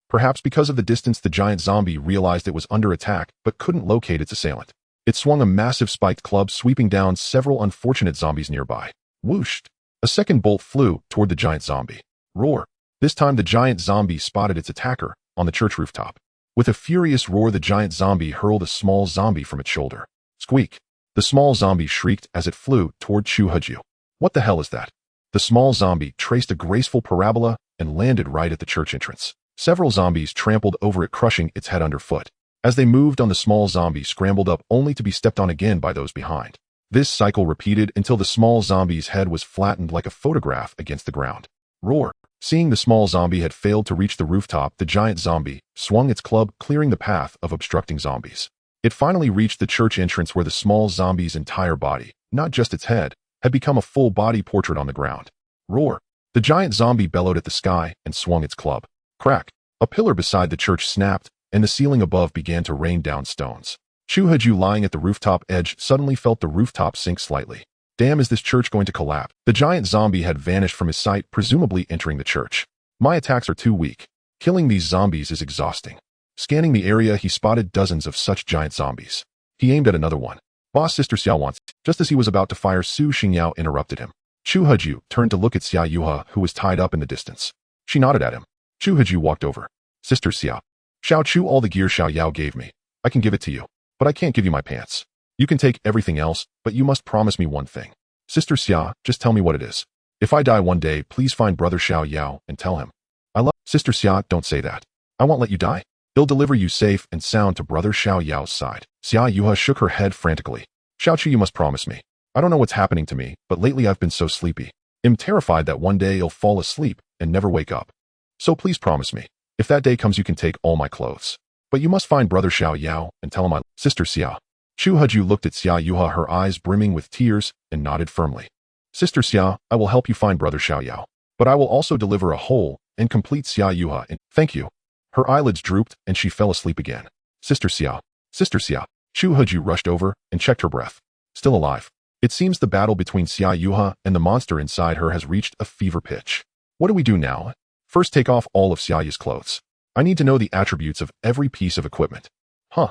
Perhaps because of the distance, the giant zombie realized it was under attack but couldn't locate its assailant. It swung a massive spiked club, sweeping down several unfortunate zombies nearby. Whooshed! A second bolt flew toward the giant zombie. Roar! This time the giant zombie spotted its attacker on the church rooftop. With a furious roar, the giant zombie hurled a small zombie from its shoulder. Squeak! The small zombie shrieked as it flew toward Chu Huju. What the hell is that? The small zombie traced a graceful parabola and landed right at the church entrance. Several zombies trampled over it, crushing its head underfoot. As they moved on, the small zombie scrambled up only to be stepped on again by those behind. This cycle repeated until the small zombie's head was flattened like a photograph against the ground. Roar! Seeing the small zombie had failed to reach the rooftop, the giant zombie swung its club, clearing the path of obstructing zombies. It finally reached the church entrance, where the small zombie's entire body, not just its head, had become a full-body portrait on the ground. Roar! The giant zombie bellowed at the sky and swung its club. Crack! A pillar beside the church snapped, and the ceiling above began to rain down stones. Chu Huju, lying at the rooftop edge, suddenly felt the rooftop sink slightly. Damn, is this church going to collapse? The giant zombie had vanished from his sight, presumably entering the church. My attacks are too weak. Killing these zombies is exhausting. Scanning the area, he spotted dozens of such giant zombies. He aimed at another one. Boss, Sister Xiao wants. Just as he was about to fire, Su Xingyao interrupted him. Chu Huju turned to look at Xia Yuha, who was tied up in the distance. She nodded at him. Chu Huju walked over. Sister Xiao. Xiao Chu, all the gear Xiao Yao gave me. I can give it to you. But I can't give you my pants. You can take everything else, but you must promise me one thing. Sister Xia, just tell me what it is. If I die one day, please find brother Xiao Yao and tell him. I love Sister Xia, don't say that. I won't let you die. He'll deliver you safe and sound to brother Xiao Yao's side. Xia Yuha shook her head frantically. Xiao Chu, you must promise me. I don't know what's happening to me, but lately I've been so sleepy. I'm terrified that one day I'll fall asleep and never wake up. So please promise me. If that day comes, you can take all my clothes. But you must find brother Xiao Yao and tell him I... Sister Xia. Chu Huju looked at Xia Yuha, her eyes brimming with tears, and nodded firmly. Sister Xia, I will help you find brother Xiao Yao. But I will also deliver a whole and complete Xia Yuha and... Thank you. Her eyelids drooped, and she fell asleep again. Sister Xia. Sister Xia. Chu Huju rushed over and checked her breath. Still alive. It seems the battle between Xia Yuha and the monster inside her has reached a fever pitch. What do we do now? First, take off all of Xia Yu's clothes. I need to know the attributes of every piece of equipment. Huh.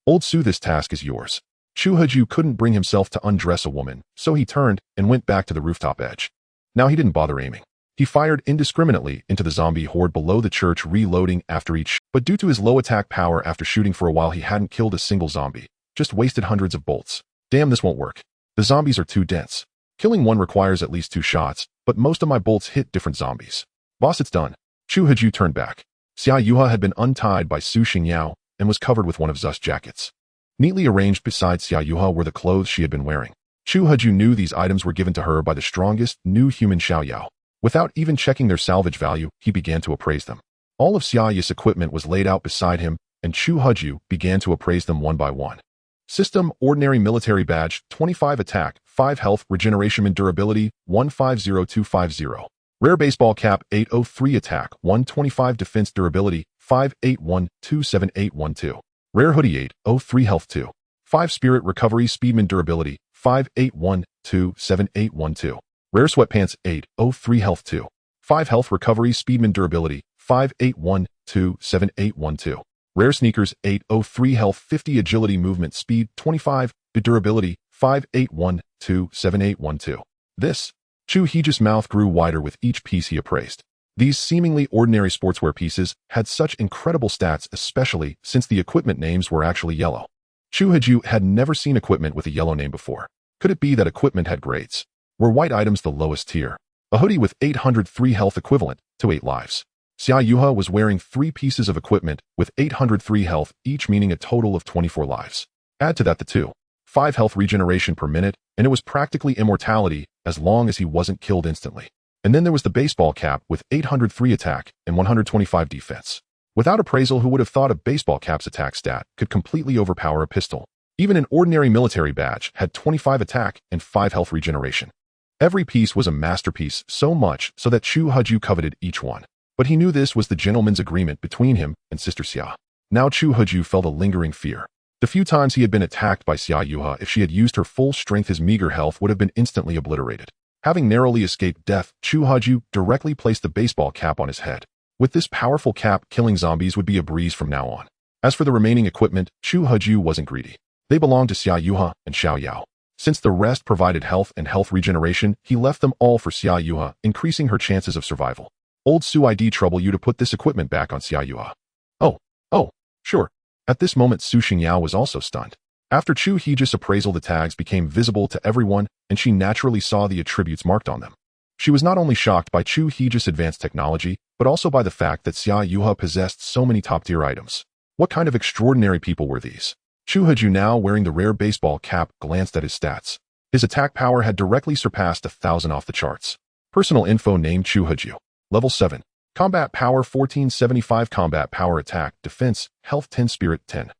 Old Su, this task is yours. Chu Huju couldn't bring himself to undress a woman, so he turned and went back to the rooftop edge. Now he didn't bother aiming. He fired indiscriminately into the zombie horde below the church, reloading after each, but due to his low attack power after shooting for a while, he hadn't killed a single zombie, just wasted hundreds of bolts. Damn, this won't work. The zombies are too dense. Killing one requires at least 2 shots, but most of my bolts hit different zombies. Boss, it's done. Chu Huju turned back. Xia Yuha had been untied by Su Xingyao and was covered with one of Zu's jackets. Neatly arranged beside Xia Yuha were the clothes she had been wearing. Chu Huju knew these items were given to her by the strongest new human Xiao Yao. Without even checking their salvage value, he began to appraise them. All of Xia Yu's equipment was laid out beside him, and Chu Huju began to appraise them one by one. System: Ordinary Military Badge, 25 Attack, 5 Health, Regeneration and Durability, 150250. Rare Baseball Cap, 803 Attack, 125 Defense Durability, 581-27812. Rare Hoodie, 803 Health 2. 5 Spirit Recovery Speedman Durability, 581-27812. Rare Sweatpants, 803 Health 2. 5 Health Recovery Speedman Durability, 581-27812. Rare Sneakers, 803 Health 50 Agility Movement Speed 25, Durability, 581-27812. This. Chu Huju's mouth grew wider with each piece he appraised. These seemingly ordinary sportswear pieces had such incredible stats, especially since the equipment names were actually yellow. Chu Huju had never seen equipment with a yellow name before. Could it be that equipment had grades? Were white items the lowest tier? A hoodie with 803 health equivalent to 8 lives. Xia Yuha was wearing 3 pieces of equipment with 803 health, each meaning a total of 24 lives. Add to that the 5 health regeneration per minute, and it was practically immortality as long as he wasn't killed instantly. And then there was the baseball cap with 803 attack and 125 defense. Without appraisal, who would have thought a baseball cap's attack stat could completely overpower a pistol? Even an ordinary military badge had 25 attack and 5 health regeneration. Every piece was a masterpiece, so much so that Chu Huju coveted each one. But he knew this was the gentleman's agreement between him and Sister Xia. Now Chu Huju felt a lingering fear. The few times he had been attacked by Xia Yuha, if she had used her full strength, his meager health would have been instantly obliterated. Having narrowly escaped death, Chu Huju directly placed the baseball cap on his head. With this powerful cap, killing zombies would be a breeze from now on. As for the remaining equipment, Chu Huju wasn't greedy. They belonged to Xia Yuha and Xiao Yao. Since the rest provided health and health regeneration, he left them all for Xia Yuha, increasing her chances of survival. Old Su ID trouble you to put this equipment back on Xia Yuha. Oh, sure. At this moment Su Xingyao was also stunned. After Chu Heji's appraisal, the tags became visible to everyone, and she naturally saw the attributes marked on them. She was not only shocked by Chu Heji's advanced technology, but also by the fact that Xia Yuha possessed so many top-tier items. What kind of extraordinary people were these? Chu Heju, now wearing the rare baseball cap, glanced at his stats. His attack power had directly surpassed 1,000 off the charts. Personal info: name Chu Heju. Level 7. Combat power 1475. Combat power: attack, defense, health 10, spirit 10.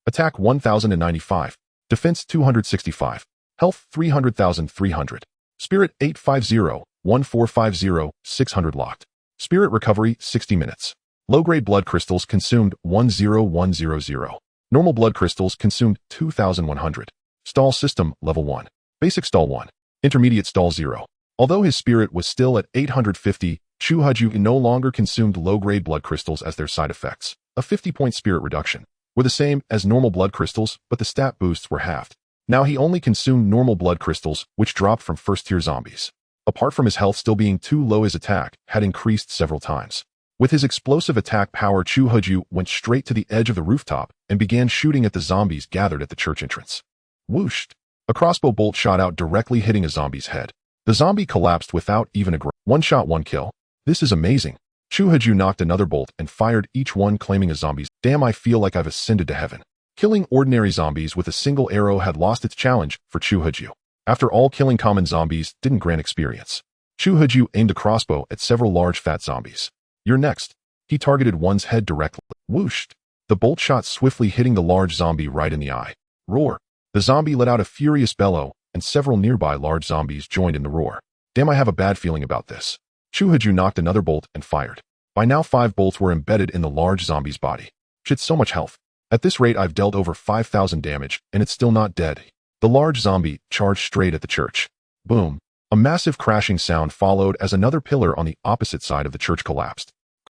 Attack 1095. Defense 265. Health 300,300. Spirit 850, 1450, 600 locked. Spirit recovery 60 minutes. Low-grade blood crystals consumed 10100. Normal blood crystals consumed 2,100. Stall system level 1. Basic stall 1. Intermediate stall 0. Although his spirit was still at 850, Chu Heju no longer consumed low-grade blood crystals, as their side effects, a 50-point spirit reduction, were the same as normal blood crystals, but the stat boosts were halved. Now he only consumed normal blood crystals, which dropped from first-tier zombies. Apart from his health still being too low, his attack had increased several times. With his explosive attack power, Chu Heju went straight to the edge of the rooftop and began shooting at the zombies gathered at the church entrance. Whooshed! A crossbow bolt shot out, directly hitting a zombie's head. The zombie collapsed without even a one shot, one kill. This is amazing. Chu Heju knocked another bolt and fired each one, claiming a zombie's. Damn, I feel like I've ascended to heaven. Killing ordinary zombies with a single arrow had lost its challenge for Chu Heju. After all, killing common zombies didn't grant experience. Chu Heju aimed a crossbow at several large fat zombies. You're next. He targeted one's head directly. Whooshed! The bolt shot swiftly, hitting the large zombie right in the eye. Roar! The zombie let out a furious bellow, and several nearby large zombies joined in the roar. Damn, I have a bad feeling about this. Chu Heju knocked another bolt and fired. By now 5 bolts were embedded in the large zombie's body. Shit, so much health. At this rate I've dealt over 5,000 damage, and it's still not dead. The large zombie charged straight at the church. Boom! A massive crashing sound followed as another pillar on the opposite side of the church collapsed.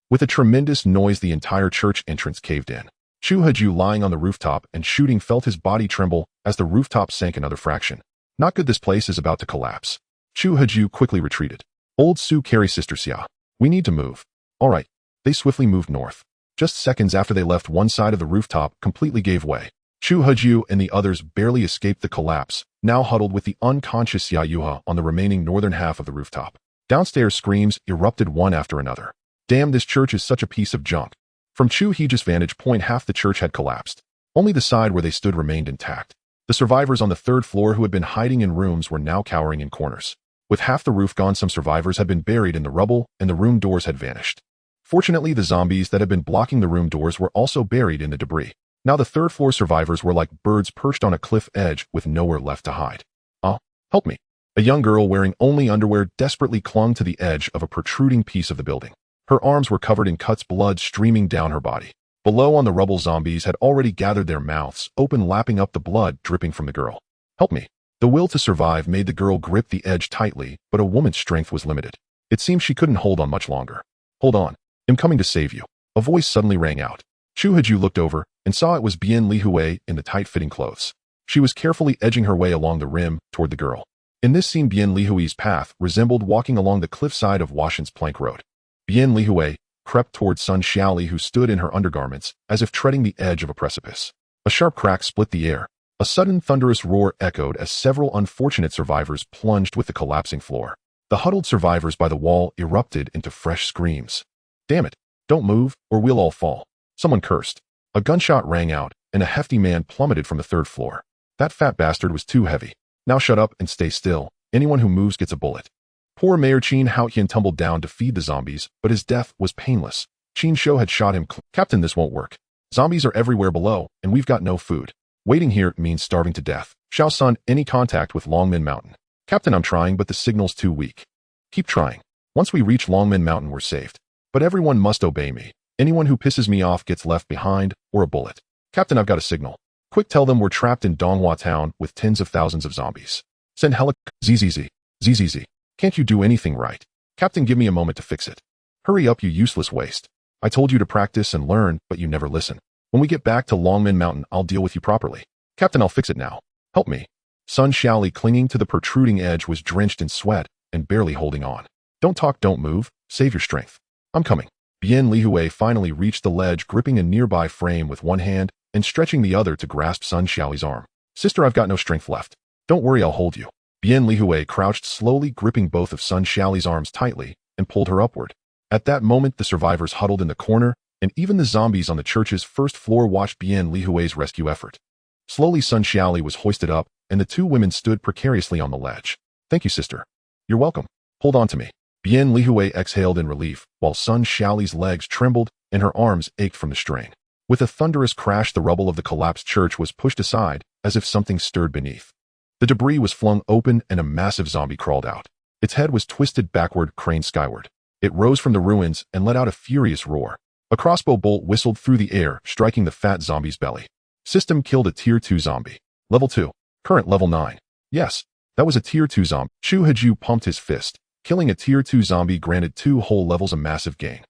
With a tremendous noise, the entire church entrance caved in. Chu Heju, lying on the rooftop and shooting, felt his body tremble as the rooftop sank another fraction. Not good, this place is about to collapse. Chu Heju quickly retreated. Old Su, carry Sister Xia. We need to move. Alright. They swiftly moved north. Just seconds after they left, one side of the rooftop completely gave way. Chu Heju and the others barely escaped the collapse, now huddled with the unconscious Xia Yuha on the remaining northern half of the rooftop. Downstairs screams erupted one after another. Damn, this church is such a piece of junk. From Chu Heji's vantage point, half the church had collapsed. Only the side where they stood remained intact. The survivors on the 3rd floor, who had been hiding in rooms, were now cowering in corners. With half the roof gone, some survivors had been buried in the rubble, and the room doors had vanished. Fortunately, the zombies that had been blocking the room doors were also buried in the debris. Now the 3rd floor survivors were like birds perched on a cliff edge with nowhere left to hide. Help me. A young girl wearing only underwear desperately clung to the edge of a protruding piece of the building. Her arms were covered in cuts, blood streaming down her body. Below on the rubble, zombies had already gathered their mouths open, lapping up the blood dripping from the girl. Help me. The will to survive made the girl grip the edge tightly, but a woman's strength was limited. It seemed she couldn't hold on much longer. Hold on. I'm coming to save you. A voice suddenly rang out. Chu Heju looked over and saw it was Bian Lihui in the tight-fitting clothes. She was carefully edging her way along the rim toward the girl. In this scene, Bian Lihui's path resembled walking along the cliffside of Washan's plank road. Bian Lihui crept toward Sun Xiaoli, who stood in her undergarments, as if treading the edge of a precipice. A sharp crack split the air. A sudden thunderous roar echoed as several unfortunate survivors plunged with the collapsing floor. The huddled survivors by the wall erupted into fresh screams. Damn it! Don't move, or we'll all fall. Someone cursed. A gunshot rang out, and a hefty man plummeted from the 3rd floor. That fat bastard was too heavy. Now shut up and stay still. Anyone who moves gets a bullet. Poor Mayor Qin Haotian tumbled down to feed the zombies, but his death was painless. Qin Shou had shot him. Captain, this won't work. Zombies are everywhere below, and we've got no food. Waiting here means starving to death. Shao Sun, any contact with Longmen Mountain? Captain, I'm trying, but the signal's too weak. Keep trying. Once we reach Longmen Mountain, we're saved. But everyone must obey me. Anyone who pisses me off gets left behind, or a bullet. Captain, I've got a signal. Quick, tell them we're trapped in Donghua Town with tens of thousands of zombies. Send ZZZ. Can't you do anything right? Captain, give me a moment to fix it. Hurry up, you useless waste. I told you to practice and learn, but you never listen. When we get back to Longmen Mountain, I'll deal with you properly. Captain, I'll fix it now. Help me. Sun Xiaoli, clinging to the protruding edge, was drenched in sweat and barely holding on. Don't talk, don't move. Save your strength. I'm coming. Bian Lihui finally reached the ledge, gripping a nearby frame with one hand and stretching the other to grasp Sun Xiaoli's arm. Sister, I've got no strength left. Don't worry, I'll hold you. Bian Lihui crouched, slowly gripping both of Sun Xiaoli's arms tightly and pulled her upward. At that moment, the survivors huddled in the corner, and even the zombies on the church's first floor watched Bian Lihui's rescue effort. Slowly, Sun Xiaoli was hoisted up, and the two women stood precariously on the ledge. Thank you, sister. You're welcome. Hold on to me. Bian Lihui exhaled in relief, while Sun Xiaoli's legs trembled and her arms ached from the strain. With a thunderous crash, the rubble of the collapsed church was pushed aside, as if something stirred beneath. The debris was flung open and a massive zombie crawled out. Its head was twisted backward, craned skyward. It rose from the ruins and let out a furious roar. A crossbow bolt whistled through the air, striking the fat zombie's belly. System killed a Tier 2 zombie. Level 2. Current level 9. Yes, that was a Tier 2 zombie. Chu Haju pumped his fist. Killing a Tier 2 zombie granted 2 whole levels, a massive gain.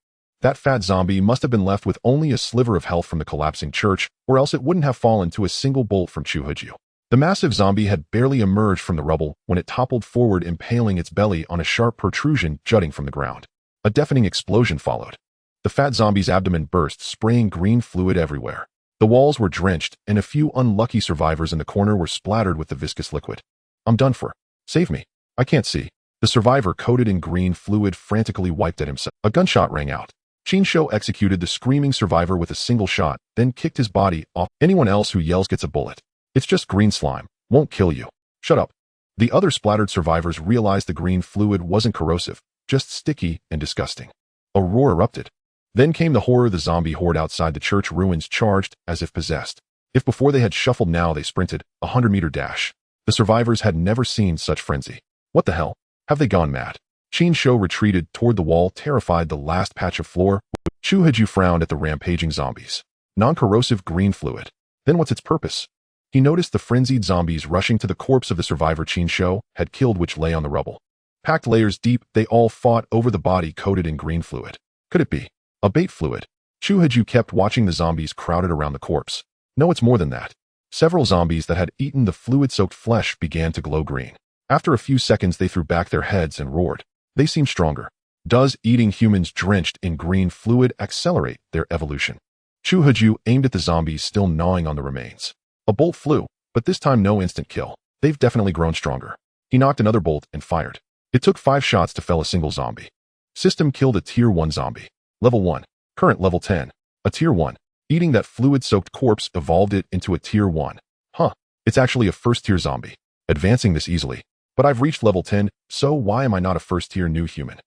That fat zombie must have been left with only a sliver of health from the collapsing church, or else it wouldn't have fallen to a single bolt from Chu Haju. The massive zombie had barely emerged from the rubble when it toppled forward, impaling its belly on a sharp protrusion jutting from the ground. A deafening explosion followed. The fat zombie's abdomen burst, spraying green fluid everywhere. The walls were drenched, and a few unlucky survivors in the corner were splattered with the viscous liquid. I'm done for. Save me. I can't see. The survivor, coated in green fluid, frantically wiped at himself. A gunshot rang out. Qin Shou executed the screaming survivor with a single shot, then kicked his body off. Anyone else who yells gets a bullet. It's just green slime. Won't kill you. Shut up. The other splattered survivors realized the green fluid wasn't corrosive, just sticky and disgusting. A roar erupted. Then came the horror. The zombie horde outside the church ruins charged as if possessed. If before they had shuffled, now they sprinted, a 100-meter dash. The survivors had never seen such frenzy. What the hell? Have they gone mad? Qin Shou retreated toward the wall, terrified. The last patch of floor. Chu Haju frowned at the rampaging zombies. Non-corrosive green fluid. Then what's its purpose? He noticed the frenzied zombies rushing to the corpse of the survivor Qin Shou had killed, which lay on the rubble. Packed layers deep, they all fought over the body coated in green fluid. Could it be a bait fluid? Chu Haju kept watching the zombies crowded around the corpse. No, it's more than that. Several zombies that had eaten the fluid-soaked flesh began to glow green. After a few seconds, they threw back their heads and roared. They seemed stronger. Does eating humans drenched in green fluid accelerate their evolution? Chu Haju aimed at the zombies still gnawing on the remains. A bolt flew, but this time no instant kill. They've definitely grown stronger. He knocked another bolt and fired. It took 5 shots to fell a single zombie. System killed a Tier 1 zombie. Level 1. Current level 10. A Tier 1. Eating that fluid-soaked corpse evolved it into a Tier 1. Huh. It's actually a first-tier zombie. Advancing this easily. But I've reached level 10, so why am I not a first-tier new human?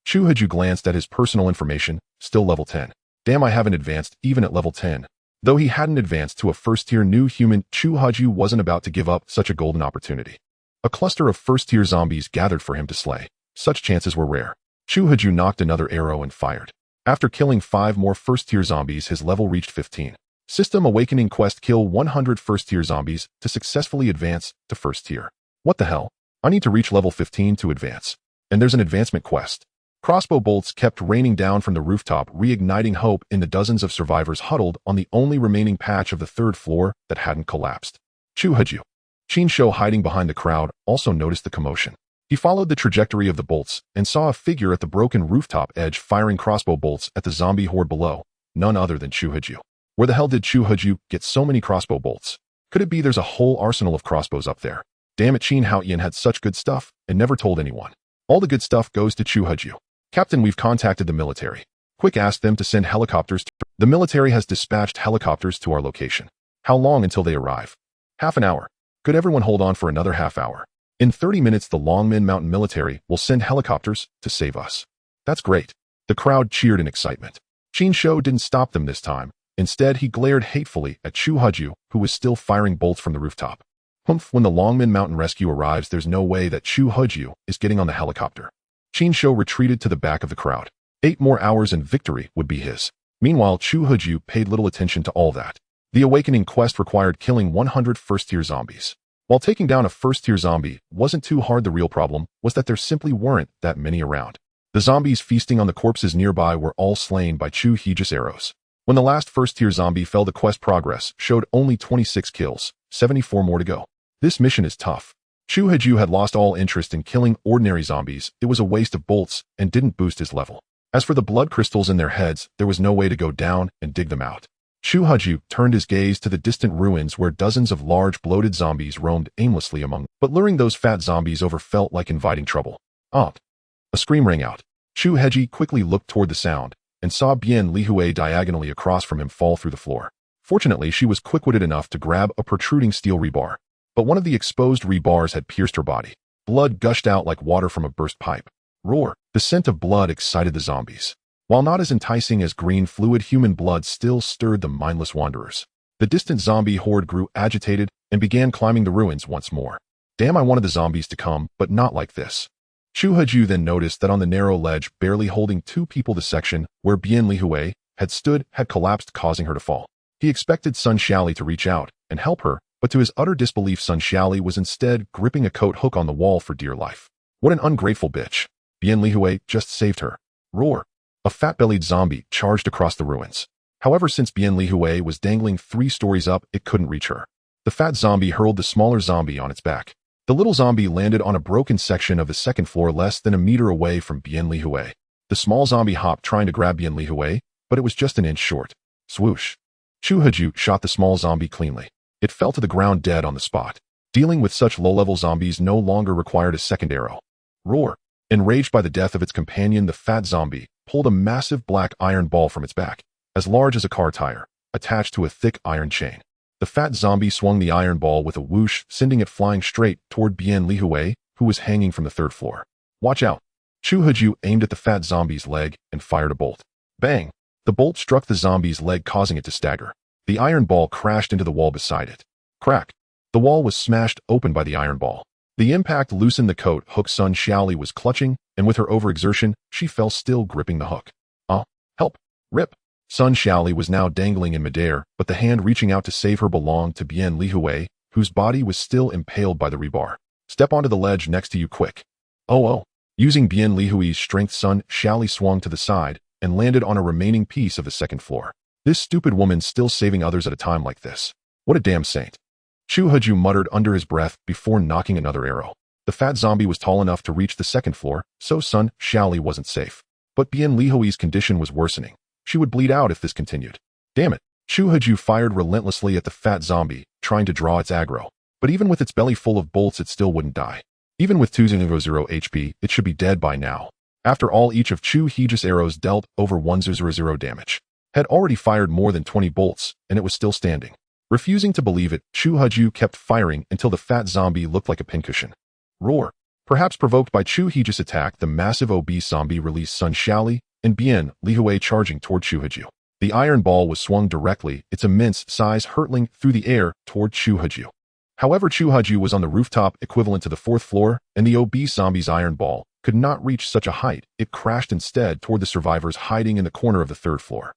Chu Haju glanced at his personal information, still level 10. Damn, I haven't advanced even at level 10. Though he hadn't advanced to a first-tier new human, Chu Haju wasn't about to give up such a golden opportunity. A cluster of first-tier zombies gathered for him to slay. Such chances were rare. Chu Haju knocked another arrow and fired. After killing 5 more first-tier zombies, his level reached 15. System Awakening Quest: kill 100 first-tier zombies to successfully advance to first tier. What the hell? I need to reach level 15 to advance. And there's an advancement quest. Crossbow bolts kept raining down from the rooftop, reigniting hope in the dozens of survivors huddled on the only remaining patch of the 3rd floor that hadn't collapsed. Chu Haju. Qin Shou, hiding behind the crowd, also noticed the commotion. He followed the trajectory of the bolts and saw a figure at the broken rooftop edge firing crossbow bolts at the zombie horde below, none other than Chu Haju. Where the hell did Chu Haju get so many crossbow bolts? Could it be there's a whole arsenal of crossbows up there? Damn it, Qin Haoyan had such good stuff and never told anyone. All the good stuff goes to Chu Haju. Captain, we've contacted the military. Quick, ask them to send helicopters. The military has dispatched helicopters to our location. How long until they arrive? Half an hour. Could everyone hold on for another half hour? In 30 minutes, the Longmen Mountain military will send helicopters to save us. That's great. The crowd cheered in excitement. Qin Shou didn't stop them this time. Instead, he glared hatefully at Chu Haju, who was still firing bolts from the rooftop. Humph, when the Longmen Mountain rescue arrives, there's no way that Chu Haju is getting on the helicopter. Qin Shou retreated to the back of the crowd. 8 more hours and victory would be his. Meanwhile, Chu Haju paid little attention to all that. The Awakening quest required killing 100 first-tier zombies. While taking down a first-tier zombie wasn't too hard, the real problem was that there simply weren't that many around. The zombies feasting on the corpses nearby were all slain by Chu Haju's arrows. When the last first-tier zombie fell, the quest progress showed only 26 kills, 74 more to go. This mission is tough. Chu Haju had lost all interest in killing ordinary zombies. It was a waste of bolts and didn't boost his level. As for the blood crystals in their heads, there was no way to go down and dig them out. Chu Haju turned his gaze to the distant ruins where dozens of large bloated zombies roamed aimlessly among them. But luring those fat zombies over felt like inviting trouble. A scream rang out. Chu Haju quickly looked toward the sound and saw Bian Lihui diagonally across from him fall through the floor. Fortunately, she was quick-witted enough to grab a protruding steel rebar. But one of the exposed rebars had pierced her body. Blood gushed out like water from a burst pipe. Roar! The scent of blood excited the zombies. While not as enticing as green fluid, human blood still stirred the mindless wanderers. The distant zombie horde grew agitated and began climbing the ruins once more. Damn, I wanted the zombies to come, but not like this. Chu Haju then noticed that on the narrow ledge barely holding two people, the section where Bian Lihui had stood had collapsed, causing her to fall. He expected Sun Xiali to reach out and help her, but to his utter disbelief, Sun Xiali was instead gripping a coat hook on the wall for dear life. What an ungrateful bitch. Bian Lihui just saved her. Roar! A fat-bellied zombie charged across the ruins. However, since Bian Lihui was dangling 3 stories up, it couldn't reach her. The fat zombie hurled the smaller zombie on its back. The little zombie landed on a broken section of the second floor less than a meter away from Bian Lihui. The small zombie hopped trying to grab Bian Lihui, but it was just an inch short. Swoosh! Chu Haju shot the small zombie cleanly. It fell to the ground dead on the spot. Dealing with such low-level zombies no longer required a second arrow. Roar! Enraged by the death of its companion, the fat zombie pulled a massive black iron ball from its back, as large as a car tire, attached to a thick iron chain. The fat zombie swung the iron ball with a whoosh, sending it flying straight toward Bian Lihui, who was hanging from the 3rd floor. Watch out! Chu Haju aimed at the fat zombie's leg and fired a bolt. Bang! The bolt struck the zombie's leg, causing it to stagger. The iron ball crashed into the wall beside it. Crack! The wall was smashed open by the iron ball. The impact loosened the coat hook Sun Xiali was clutching, and with her overexertion, she fell, still gripping the hook. Help! Rip! Sun Xiali was now dangling in midair, but the hand reaching out to save her belonged to Bian Lihui, whose body was still impaled by the rebar. Step onto the ledge next to you, quick. Oh. Using Bian Lihui's strength, Sun Xiali swung to the side and landed on a remaining piece of the 2nd floor. This stupid woman still saving others at a time like this. What a damn saint. Chu Haju muttered under his breath before knocking another arrow. The fat zombie was tall enough to reach the 2nd floor, so Sun Xiali wasn't safe. But Bian Lihui's condition was worsening. She would bleed out if this continued. Damn it. Chu Haju fired relentlessly at the fat zombie, trying to draw its aggro. But even with its belly full of bolts, it still wouldn't die. Even with 200 HP, it should be dead by now. After all, each of Chu Haju's arrows dealt over 100 damage. Had already fired more than 20 bolts, and it was still standing. Refusing to believe it, Chu Haju kept firing until the fat zombie looked like a pincushion. Roar! Perhaps provoked by Chu Haju's attack, the massive obese zombie released Sun Xiali and Bian Lihui, charging toward Chu Haju. The iron ball was swung directly, its immense size hurtling through the air toward Chu Haju. However, Chu Haju was on the rooftop equivalent to the 4th floor, and the obese zombie's iron ball could not reach such a height. It crashed instead toward the survivors hiding in the corner of the 3rd floor.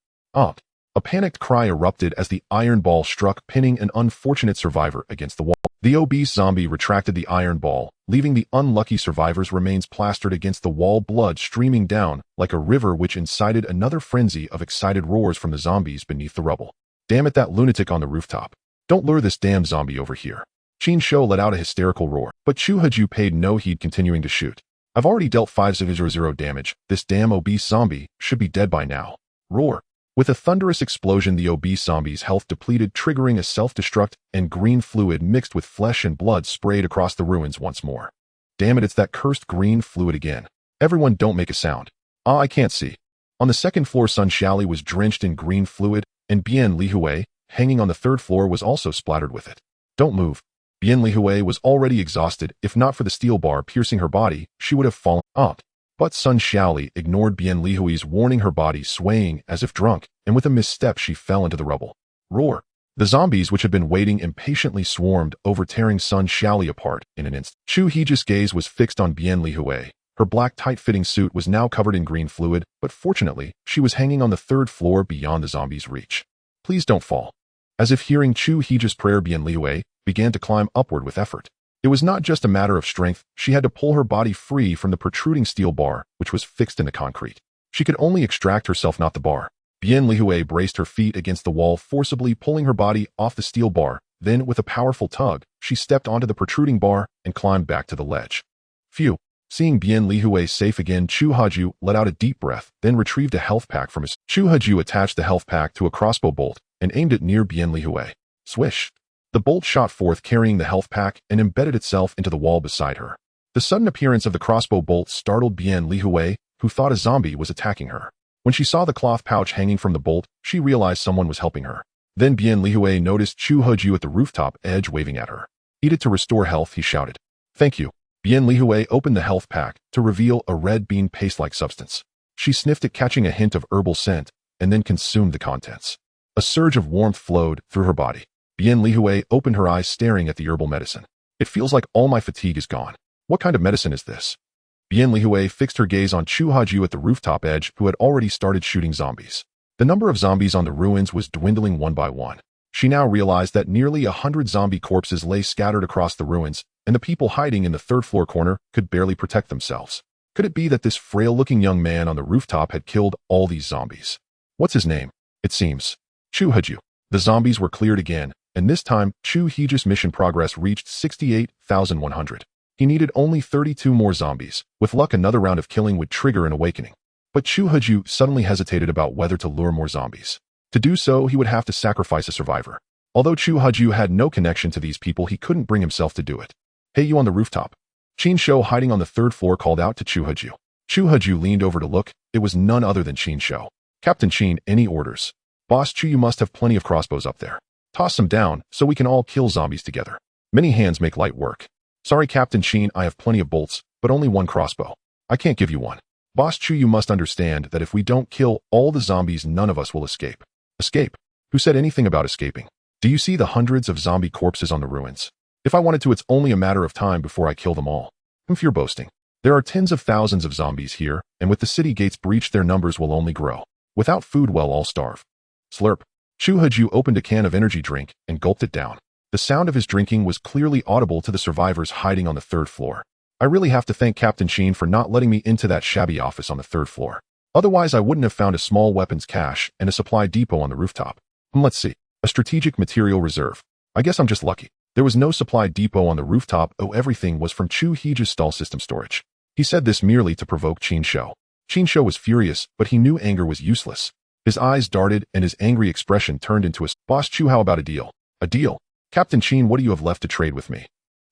A panicked cry erupted as the iron ball struck, pinning an unfortunate survivor against the wall. The obese zombie retracted the iron ball, leaving the unlucky survivor's remains plastered against the wall, blood streaming down like a river, which incited another frenzy of excited roars from the zombies beneath the rubble. Damn it, that lunatic on the rooftop. Don't lure this damn zombie over here. Qin Shou let out a hysterical roar, but Chu Haju paid no heed, continuing to shoot. I've already dealt 500 damage. This damn obese zombie should be dead by now. Roar. With a thunderous explosion, the obese zombie's health depleted, triggering a self-destruct, and green fluid mixed with flesh and blood sprayed across the ruins once more. Damn it, it's that cursed green fluid again. Everyone don't make a sound. I can't see. On the 2nd floor, Sun Xiali was drenched in green fluid, and Bian Lihui, hanging on the 3rd floor, was also splattered with it. Don't move. Bian Lihui was already exhausted. If not for the steel bar piercing her body, she would have fallen out. But Sun Xiali ignored Bian Lihui's warning, her body swaying as if drunk, and with a misstep she fell into the rubble. Roar! The zombies, which had been waiting impatiently, swarmed over, tearing Sun Xiali apart in an instant. Chu Haju's gaze was fixed on Bian Lihui. Her black tight-fitting suit was now covered in green fluid, but fortunately, she was hanging on the 3rd floor beyond the zombies' reach. Please don't fall. As if hearing Chu Haju's prayer, Bian Lihui began to climb upward with effort. It was not just a matter of strength. She had to pull her body free from the protruding steel bar, which was fixed in the concrete. She could only extract herself, not the bar. Bian Lihui braced her feet against the wall, forcibly pulling her body off the steel bar Then, with a powerful tug, she stepped onto the protruding bar and climbed back to the ledge. Phew. Seeing Bian Lihui safe again, Chu Haju let out a deep breath, then retrieved a health pack from his. Chu Haju attached the health pack to a crossbow bolt and aimed it near Bian Lihui. Swish. The bolt shot forth carrying the health pack and embedded itself into the wall beside her. The sudden appearance of the crossbow bolt startled Bian Lihui, who thought a zombie was attacking her. When she saw the cloth pouch hanging from the bolt, she realized someone was helping her. Then Bian Lihui noticed Chu Haju at the rooftop edge waving at her. "Eat it to restore health," he shouted. "Thank you." Bian Lihui opened the health pack to reveal a red bean paste-like substance. She sniffed it, catching a hint of herbal scent, and then consumed the contents. A surge of warmth flowed through her body. Bian Lihui opened her eyes, staring at the herbal medicine. "It feels like all my fatigue is gone. What kind of medicine is this?" Bian Lihui fixed her gaze on Chu Haju at the rooftop edge, who had already started shooting zombies. The number of zombies on the ruins was dwindling one by one. She now realized that nearly 100 zombie corpses lay scattered across the ruins, and the people hiding in the third-floor corner could barely protect themselves. Could it be that this frail-looking young man on the rooftop had killed all these zombies? What's his name? It seems Chu Haju. The zombies were cleared again, and this time Chu Haju's mission progress reached 68,100. He needed only 32 more zombies. With luck, another round of killing would trigger an awakening. But Chu Haju suddenly hesitated about whether to lure more zombies. To do so, he would have to sacrifice a survivor. Although Chu Haju had no connection to these people, he couldn't bring himself to do it. "Hey, you on the rooftop." Qin Shou, hiding on the third floor, called out to Chu Haju. Chu Haju leaned over to look. It was none other than Qin Shou. "Captain Qin, any orders?" "Boss Chu, you must have plenty of crossbows up there. Toss some down, so we can all kill zombies together. Many hands make light work." "Sorry, Captain Qin, I have plenty of bolts, but only one crossbow. I can't give you one." "Boss Chu, you must understand that if we don't kill all the zombies, none of us will escape." "Escape? Who said anything about escaping? Do you see the hundreds of zombie corpses on the ruins? If I wanted to, it's only a matter of time before I kill them all." "You're boasting. There are tens of thousands of zombies here, and with the city gates breached, their numbers will only grow. Without food, we'll all starve." Slurp. Chu Haju opened a can of energy drink and gulped it down. The sound of his drinking was clearly audible to the survivors hiding on the third floor. "I really have to thank Captain Qin for not letting me into that shabby office on the third floor. Otherwise, I wouldn't have found a small weapons cache and a supply depot on the rooftop. Let's see. A strategic material reserve. I guess I'm just lucky." There was no supply depot on the rooftop. Everything was from Chu Haju's stall system storage. He said this merely to provoke Qin Shou. Qin Shou was furious, but he knew anger was useless. His eyes darted and his angry expression turned into a "Boss Chu, how about a deal?" "A deal? Captain Qin, what do you have left to trade with me?"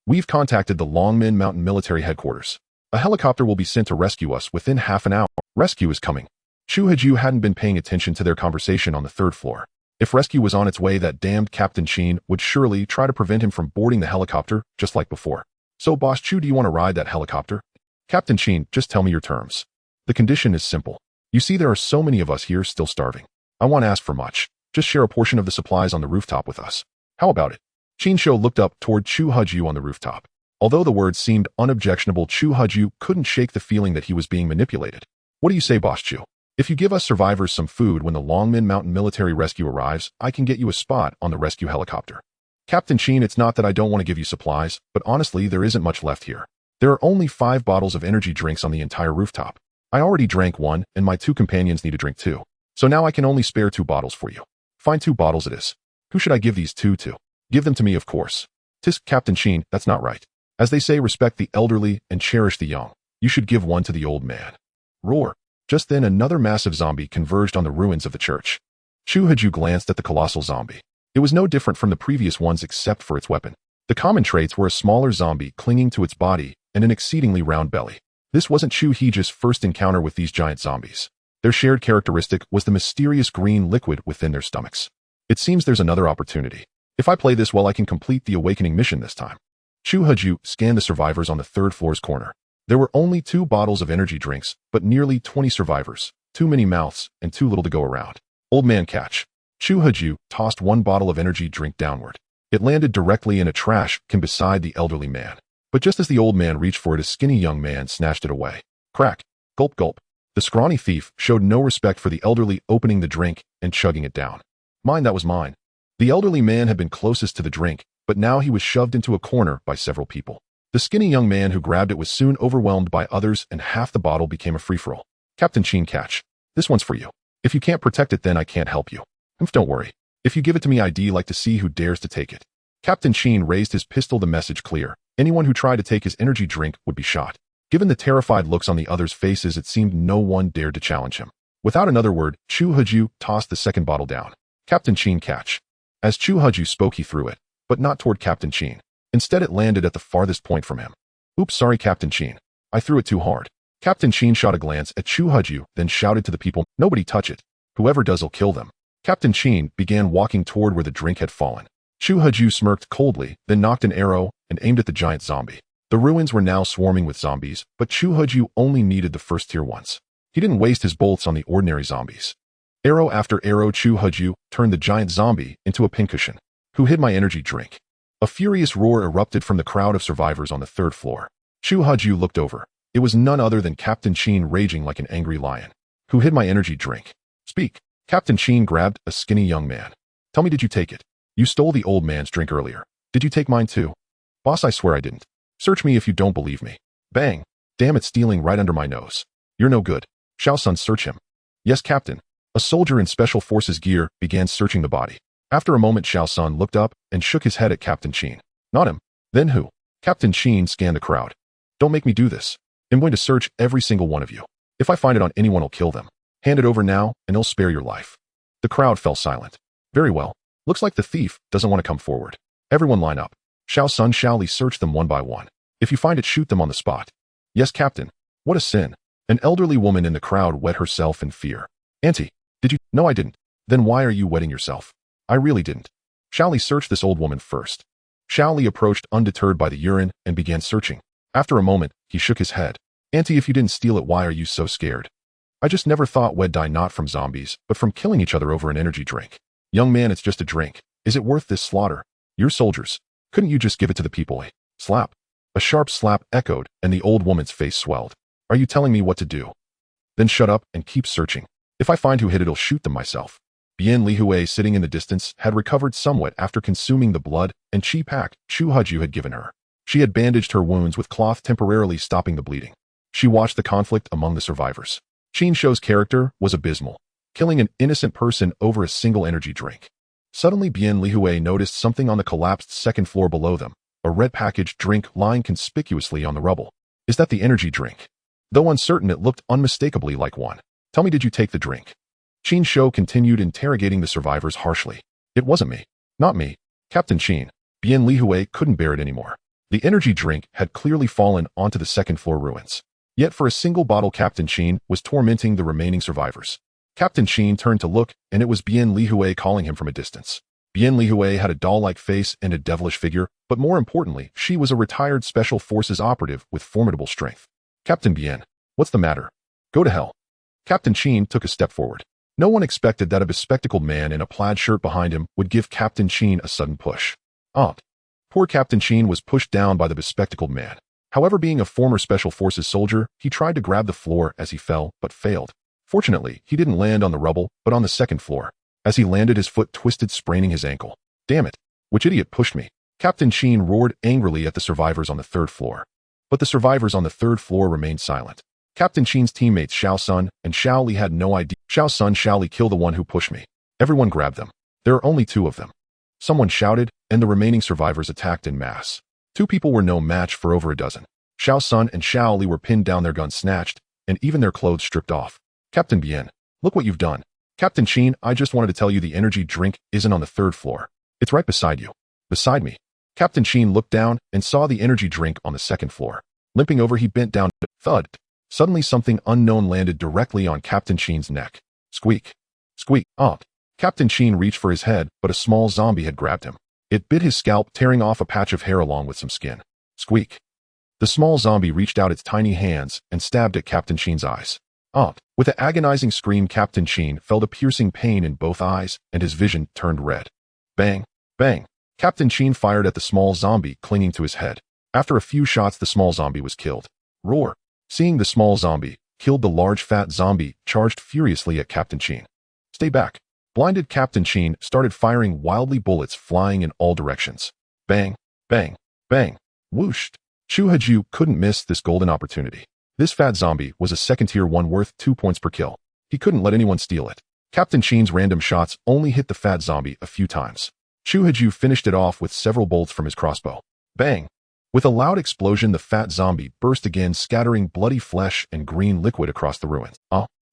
"We've contacted the Longmen Mountain military headquarters. A helicopter will be sent to rescue us within half an hour." "Rescue is coming." Chu Haju hadn't been paying attention to their conversation on the third floor. If rescue was on its way, that damned Captain Qin would surely try to prevent him from boarding the helicopter, just like before. "So, Boss Chu, do you want to ride that helicopter?" "Captain Qin, just tell me your terms. The condition is simple. You see, there are so many of us here still starving. I won't ask for much. Just share a portion of the supplies on the rooftop with us. How about it?" Qin Shou looked up toward Chu Haju on the rooftop. Although the words seemed unobjectionable, Chu Haju couldn't shake the feeling that he was being manipulated. "What do you say, Boss Chu? If you give us survivors some food when the Longmen Mountain military rescue arrives, I can get you a spot on the rescue helicopter." "Captain Qin, it's not that I don't want to give you supplies, but honestly, there isn't much left here. There are only 5 bottles of energy drinks on the entire rooftop. I already drank one, and my 2 companions need to drink 2. So now I can only spare 2 bottles for you." "Fine, 2 bottles it is. Who should I give these 2 to?" "Give them to me, of course." "Tisk, Captain Qin, that's not right. As they say, respect the elderly and cherish the young. You should give one to the old man." Roar. Just then, another massive zombie converged on the ruins of the church. Chu Haju glanced at the colossal zombie. It was no different from the previous ones except for its weapon. The common traits were a smaller zombie clinging to its body and an exceedingly round belly. This wasn't Chu Haju's first encounter with these giant zombies. Their shared characteristic was the mysterious green liquid within their stomachs. It seems there's another opportunity. If I play this well, I can complete the awakening mission this time. Chu Haju scanned the survivors on the third floor's corner. There were only 2 bottles of energy drinks, but nearly 20 survivors, too many mouths, and too little to go around. Old man catch. Chu Haju tossed 1 bottle of energy drink downward. It landed directly in a trash can beside the elderly man. But just as the old man reached for it, a skinny young man snatched it away. Crack. Gulp gulp. The scrawny thief showed no respect for the elderly, opening the drink and chugging it down. "Mine, that was mine." The elderly man had been closest to the drink, but now he was shoved into a corner by several people. The skinny young man who grabbed it was soon overwhelmed by others, and half the bottle became a free-for-all. "Captain Qin, catch. This one's for you. If you can't protect it, then I can't help you. Don't worry. If you give it to me, I'd like to see who dares to take it." Captain Sheen raised his pistol, the message clear. Anyone who tried to take his energy drink would be shot. Given the terrified looks on the others' faces, it seemed no one dared to challenge him. Without another word, Chu Haju tossed the second bottle down. Captain Sheen, catch. As Chu Haju spoke, he threw it, but not toward Captain Sheen. Instead, it landed at the farthest point from him. Oops, sorry, Captain Sheen. I threw it too hard. Captain Sheen shot a glance at Chu Haju, then shouted to the people, nobody touch it. Whoever does'll kill them. Captain Sheen began walking toward where the drink had fallen. Chu Haju smirked coldly, then knocked an arrow and aimed at the giant zombie. The ruins were now swarming with zombies, but Chu Haju only needed the first tier ones. He didn't waste his bolts on the ordinary zombies. Arrow after arrow, Chu Haju turned the giant zombie into a pincushion. Who hid my energy drink? A furious roar erupted from the crowd of survivors on the third floor. Chu Haju looked over. It was none other than Captain Sheen, raging like an angry lion. Who hid my energy drink? Speak. Captain Sheen grabbed a skinny young man. Tell me, did you take it? You stole the old man's drink earlier. Did you take mine too? Boss, I swear I didn't. Search me if you don't believe me. Bang. Damn it, stealing right under my nose. You're no good. Xiao-sun, search him. Yes, Captain. A soldier in Special Forces gear began searching the body. After a moment, Xiao-sun looked up and shook his head at Captain Sheen. Not him. Then who? Captain Sheen scanned the crowd. Don't make me do this. I'm going to search every single one of you. If I find it on anyone, I'll kill them. Hand it over now, and I'll spare your life. The crowd fell silent. Very well. Looks like the thief doesn't want to come forward. Everyone line up. Xiao-sun, Xiao-li, search them one by one. If you find it, shoot them on the spot. Yes, Captain. What a sin. An elderly woman in the crowd wet herself in fear. Auntie, did you? No, I didn't. Then why are you wetting yourself? I really didn't. Xiao-li, search this old woman first. Xiao-li approached, undeterred by the urine, and began searching. After a moment, he shook his head. Auntie, if you didn't steal it, why are you so scared? I just never thought we'd die not from zombies, but from killing each other over an energy drink. Young man, it's just a drink. Is it worth this slaughter? You're soldiers. Couldn't you just give it to the people? Slap. A sharp slap echoed, and the old woman's face swelled. Are you telling me what to do? Then shut up and keep searching. If I find who hit it, I'll shoot them myself. Bian Lihui, sitting in the distance, had recovered somewhat after consuming the blood and chi pack Chu Haju had given her. She had bandaged her wounds with cloth, temporarily stopping the bleeding. She watched the conflict among the survivors. Qin Shou's character was abysmal, killing an innocent person over a single energy drink. Suddenly, Bian Lihui noticed something on the collapsed second floor below them, a red packaged drink lying conspicuously on the rubble. Is that the energy drink? Though uncertain, it looked unmistakably like one. Tell me, did you take the drink? Qin Shou continued interrogating the survivors harshly. It wasn't me. Not me. Captain Qin. Bian Lihui couldn't bear it anymore. The energy drink had clearly fallen onto the second floor ruins. Yet for a single bottle, Captain Qin was tormenting the remaining survivors. Captain Qin turned to look, and it was Bian Lihui calling him from a distance. Bian Lihui had a doll-like face and a devilish figure, but more importantly, she was a retired Special Forces operative with formidable strength. Captain Bian, what's the matter? Go to hell. Captain Qin took a step forward. No one expected that a bespectacled man in a plaid shirt behind him would give Captain Qin a sudden push. Poor Captain Qin was pushed down by the bespectacled man. However, being a former Special Forces soldier, he tried to grab the floor as he fell, but failed. Fortunately, he didn't land on the rubble, but on the second floor. As he landed, his foot twisted, spraining his ankle. Damn it! Which idiot pushed me? Captain Qin roared angrily at the survivors on the third floor. But the survivors on the third floor remained silent. Captain Qin's teammates Xiao-sun and Xiao-li had no idea. Xiao-sun, Xiao-li, kill the one who pushed me. Everyone grabbed them. There are only two of them. Someone shouted, and the remaining survivors attacked in mass. Two people were no match for over a dozen. Xiao-sun and Xiao-li were pinned down, their guns snatched, and even their clothes stripped off. Captain Bian, look what you've done. Captain Qin, I just wanted to tell you the energy drink isn't on the third floor. It's right beside you. Beside me. Captain Qin looked down and saw the energy drink on the second floor. Limping over, he bent down. Thud. Suddenly, something unknown landed directly on Captain Qin's neck. Squeak. Squeak. Captain Qin reached for his head, but a small zombie had grabbed him. It bit his scalp, tearing off a patch of hair along with some skin. Squeak. The small zombie reached out its tiny hands and stabbed at Captain Qin's eyes. With an agonizing scream, Captain Qin felt a piercing pain in both eyes, and his vision turned red. Bang. Bang. Captain Qin fired at the small zombie clinging to his head. After a few shots, the small zombie was killed. Roar. Seeing the small zombie killed, the large fat zombie charged furiously at Captain Qin. Stay back. Blinded, Captain Qin started firing wildly, bullets flying in all directions. Bang. Bang. Bang. Whoosh. Chu Haju couldn't miss this golden opportunity. This fat zombie was a second tier 1 worth 2 points per kill. He couldn't let anyone steal it. Captain Qin's random shots only hit the fat zombie a few times. Chu Haju finished it off with several bolts from his crossbow. Bang! With a loud explosion, the fat zombie burst again, scattering bloody flesh and green liquid across the ruins.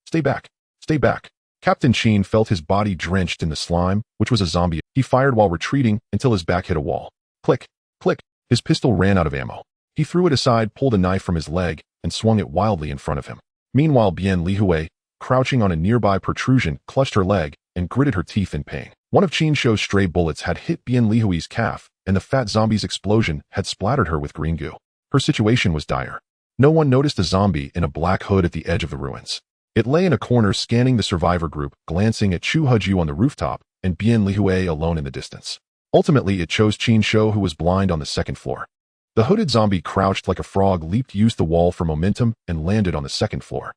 Stay back! Stay back! Captain Sheen felt his body drenched in the slime, which was a zombie. He fired while retreating until his back hit a wall. Click! Click! His pistol ran out of ammo. He threw it aside, pulled a knife from his leg, and swung it wildly in front of him. Meanwhile, Bian Lihue, crouching on a nearby protrusion, clutched her leg and gritted her teeth in pain. One of Qin Shou's stray bullets had hit Bian Lihui's calf, and the fat zombie's explosion had splattered her with green goo. Her situation was dire. No one noticed a zombie in a black hood at the edge of the ruins. It lay in a corner, scanning the survivor group, glancing at Chu Haju on the rooftop and Bian Lihue alone in the distance. Ultimately, it chose Qin Shou, who was blind, on the second floor. The hooded zombie crouched like a frog, leaped, used the wall for momentum, and landed on the second floor.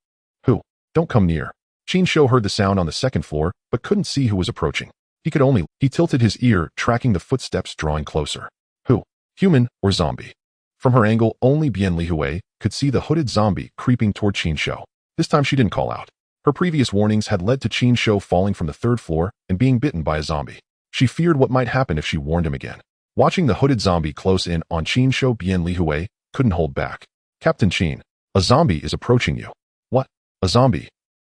Who? Don't come near. Qin Shou heard the sound on the second floor, but couldn't see who was approaching. He tilted his ear, tracking the footsteps drawing closer. Who? Human or zombie? From her angle, only Bian Lihue could see the hooded zombie creeping toward Qin Shou. This time she didn't call out. Her previous warnings had led to Qin Shou falling from the third floor and being bitten by a zombie. She feared what might happen if she warned him again. Watching the hooded zombie close in on Qin Shou, Bian Lihue couldn't hold back. Captain Qin, a zombie is approaching you. What? A zombie?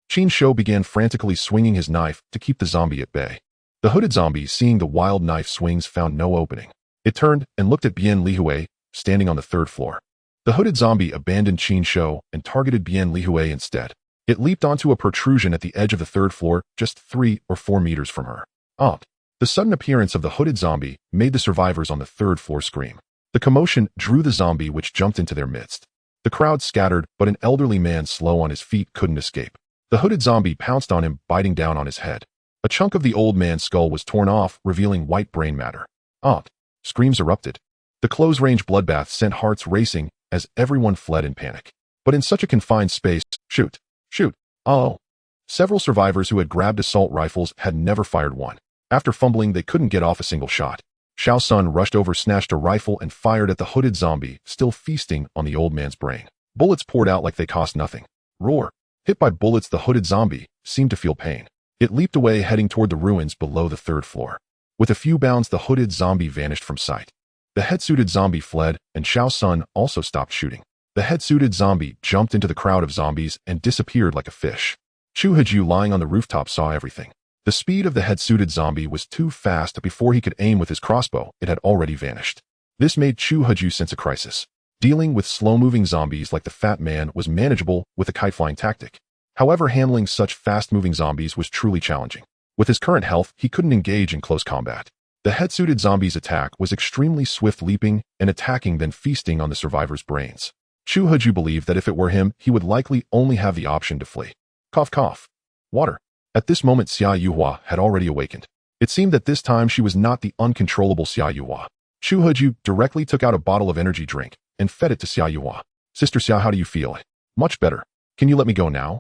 Qin Shou began frantically swinging his knife to keep the zombie at bay. The hooded zombie, seeing the wild knife swings, found no opening. It turned and looked at Bian Lihue, standing on the third floor. The hooded zombie abandoned Qin Shou and targeted Bian Lihue instead. It leaped onto a protrusion at the edge of the third floor, just 3 or 4 meters from her. The sudden appearance of the hooded zombie made the survivors on the third floor scream. The commotion drew the zombie, which jumped into their midst. The crowd scattered, but an elderly man slow on his feet couldn't escape. The hooded zombie pounced on him, biting down on his head. A chunk of the old man's skull was torn off, revealing white brain matter. Screams erupted. The close-range bloodbath sent hearts racing as everyone fled in panic. But in such a confined space, shoot! Several survivors who had grabbed assault rifles had never fired one. After fumbling, they couldn't get off a single shot. Xiao Sun rushed over, snatched a rifle, and fired at the hooded zombie, still feasting on the old man's brain. Bullets poured out like they cost nothing. Roar! Hit by bullets, the hooded zombie seemed to feel pain. It leaped away, heading toward the ruins below the third floor. With a few bounds, the hooded zombie vanished from sight. The head-suited zombie fled, and Xiao Sun also stopped shooting. The head-suited zombie jumped into the crowd of zombies and disappeared like a fish. Chu Haju, lying on the rooftop, saw everything. The speed of the head-suited zombie was too fast. Before he could aim with his crossbow, it had already vanished. This made Chu Haju sense a crisis. Dealing with slow-moving zombies like the fat man was manageable with a kite-flying tactic. However, handling such fast-moving zombies was truly challenging. With his current health, he couldn't engage in close combat. The head-suited zombie's attack was extremely swift, leaping and attacking, then feasting on the survivors' brains. Chu Haju believed that if it were him, he would likely only have the option to flee. Cough, cough. Water. At this moment, Xia Yuhua had already awakened. It seemed that this time she was not the uncontrollable Xia Yuhua. Chu Haju directly took out a bottle of energy drink and fed it to Xia Yuhua. Sister Xia, how do you feel? Much better. Can you let me go now?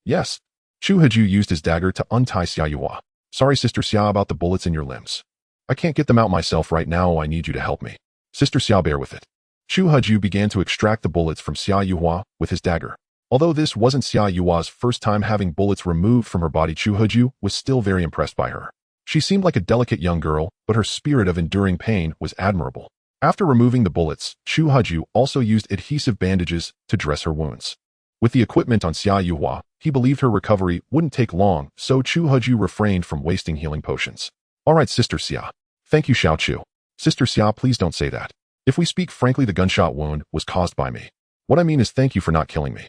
Yes. Chu Haju used his dagger to untie Xia Yuhua. Sorry, Sister Xia, about the bullets in your limbs. I can't get them out myself right now. I need you to help me. Sister Xia, bear with it. Chu Haju began to extract the bullets from Xia Yuhua with his dagger. Although this wasn't Xia Yuhua's first time having bullets removed from her body, Chu Haju was still very impressed by her. She seemed like a delicate young girl, but her spirit of enduring pain was admirable. After removing the bullets, Chu Haju also used adhesive bandages to dress her wounds. With the equipment on Xia Yuhua, he believed her recovery wouldn't take long, so Chu Haju refrained from wasting healing potions. All right, Sister Xia. Thank you, Xiao Chu. Sister Xia, please don't say that. If we speak frankly, the gunshot wound was caused by me. What I mean is thank you for not killing me.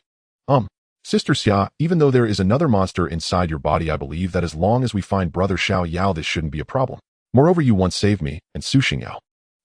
Sister Xia, even though there is another monster inside your body, I believe that as long as we find Brother Xiao Yao, this shouldn't be a problem. Moreover, you once saved me, and Su Xingyao.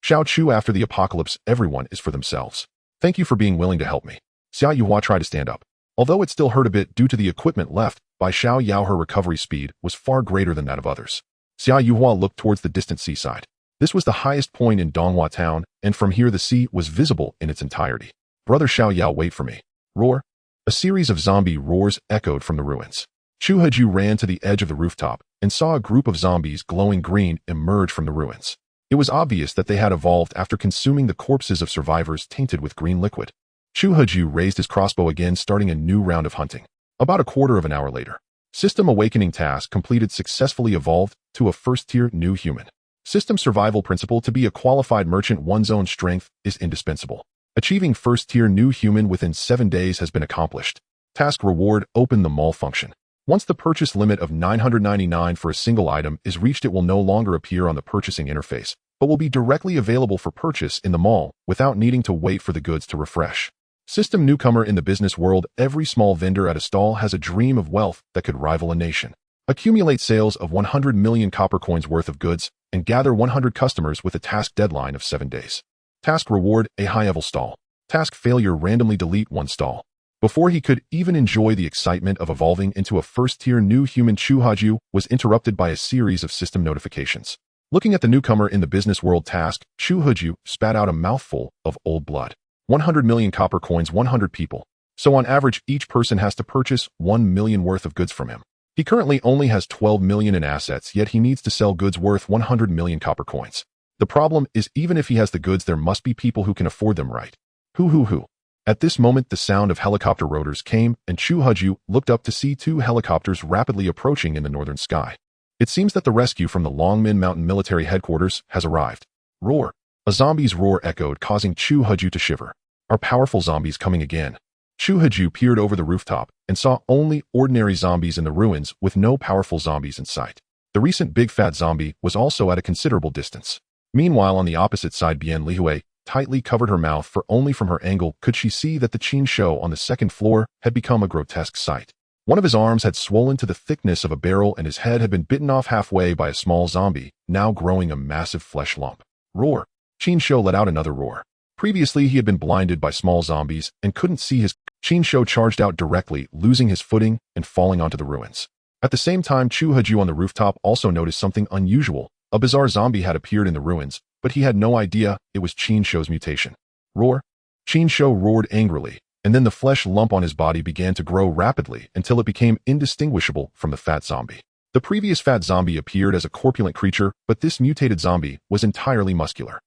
Xiao Chu, after the apocalypse, everyone is for themselves. Thank you for being willing to help me. Xia Yuhua tried to stand up. Although it still hurt a bit due to the equipment left by Xiao Yao, her recovery speed was far greater than that of others. Xia Yuhua looked towards the distant seaside. This was the highest point in Donghua town, and from here the sea was visible in its entirety. Brother Xiao Yao, wait for me. Roar. A series of zombie roars echoed from the ruins. Chu Haju ran to the edge of the rooftop and saw a group of zombies glowing green emerge from the ruins. It was obvious that they had evolved after consuming the corpses of survivors tainted with green liquid. Chu Haju raised his crossbow again, starting a new round of hunting. About a quarter of an hour later, System Awakening task completed, successfully evolved to a first-tier new human. System survival principle: to be a qualified merchant, one's own strength is indispensable. Achieving first-tier new human within 7 days has been accomplished. Task reward: open the mall function. Once the purchase limit of 999 for a single item is reached, it will no longer appear on the purchasing interface, but will be directly available for purchase in the mall without needing to wait for the goods to refresh. System newcomer: in the business world, every small vendor at a stall has a dream of wealth that could rival a nation. Accumulate sales of 100 million copper coins worth of goods and gather 100 customers with a task deadline of 7 days. Task reward: a high-level stall. Task failure: randomly delete one stall. Before he could even enjoy the excitement of evolving into a first-tier new human, Chu Haju was interrupted by a series of system notifications. Looking at the newcomer in the business world task, Chu Haju spat out a mouthful of old blood. 100 million copper coins, 100 people. So on average, each person has to purchase 1 million worth of goods from him. He currently only has 12 million in assets, yet he needs to sell goods worth 100 million copper coins. The problem is, even if he has the goods, there must be people who can afford them, right? Hoo. At this moment, the sound of helicopter rotors came, and Chu Haju looked up to see 2 helicopters rapidly approaching in the northern sky. It seems that the rescue from the Longmin Mountain military headquarters has arrived. Roar. A zombie's roar echoed, causing Chu Haju to shiver. Are powerful zombies coming again? Chu Haju peered over the rooftop and saw only ordinary zombies in the ruins with no powerful zombies in sight. The recent big fat zombie was also at a considerable distance. Meanwhile, on the opposite side, Bian Lihue tightly covered her mouth, for only from her angle could she see that the Qin Shou on the second floor had become a grotesque sight. One of his arms had swollen to the thickness of a barrel, and his head had been bitten off halfway by a small zombie, now growing a massive flesh lump. Roar. Qin Shou let out another roar. Previously, he had been blinded by small zombies and couldn't see his. Qin Shou charged out directly, losing his footing and falling onto the ruins. At the same time, Chu Haju on the rooftop also noticed something unusual. A bizarre zombie had appeared in the ruins, but he had no idea it was Qin Shou's mutation. Roar. Qin Shou roared angrily, and then the flesh lump on his body began to grow rapidly until it became indistinguishable from the fat zombie. The previous fat zombie appeared as a corpulent creature, but this mutated zombie was entirely muscular.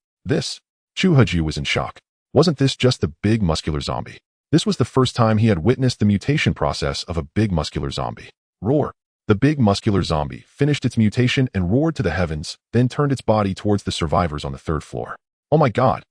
Chu Haju was in shock. Wasn't this just the big muscular zombie? This was the first time he had witnessed the mutation process of a big muscular zombie. Roar. The big muscular zombie finished its mutation and roared to the heavens, then turned its body towards the survivors on the 3rd floor. Oh my God!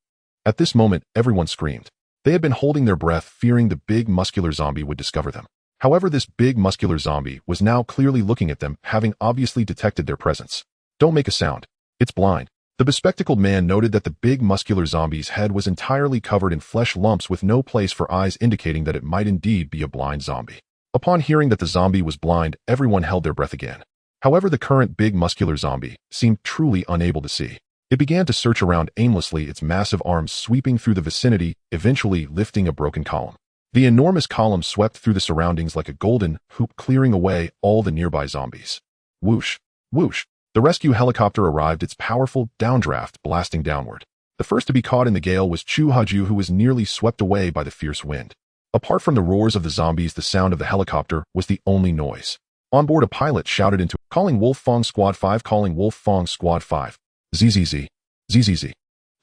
At this moment, everyone screamed. They had been holding their breath, fearing the big muscular zombie would discover them. However, this big muscular zombie was now clearly looking at them, having obviously detected their presence. Don't make a sound. It's blind. The bespectacled man noted that the big muscular zombie's head was entirely covered in flesh lumps with no place for eyes, indicating that it might indeed be a blind zombie. Upon hearing that the zombie was blind, everyone held their breath again. However, the current big muscular zombie seemed truly unable to see. It began to search around aimlessly, its massive arms sweeping through the vicinity, eventually lifting a broken column. The enormous column swept through the surroundings like a golden hoop, clearing away all the nearby zombies. Whoosh, whoosh. The rescue helicopter arrived, its powerful downdraft blasting downward. The first to be caught in the gale was Chu Haju, who was nearly swept away by the fierce wind. Apart from the roars of the zombies, the sound of the helicopter was the only noise. On board, a pilot shouted into, "Calling Wolf Fong Squad 5, calling Wolf Fong Squad 5. ZZZ. ZZZ."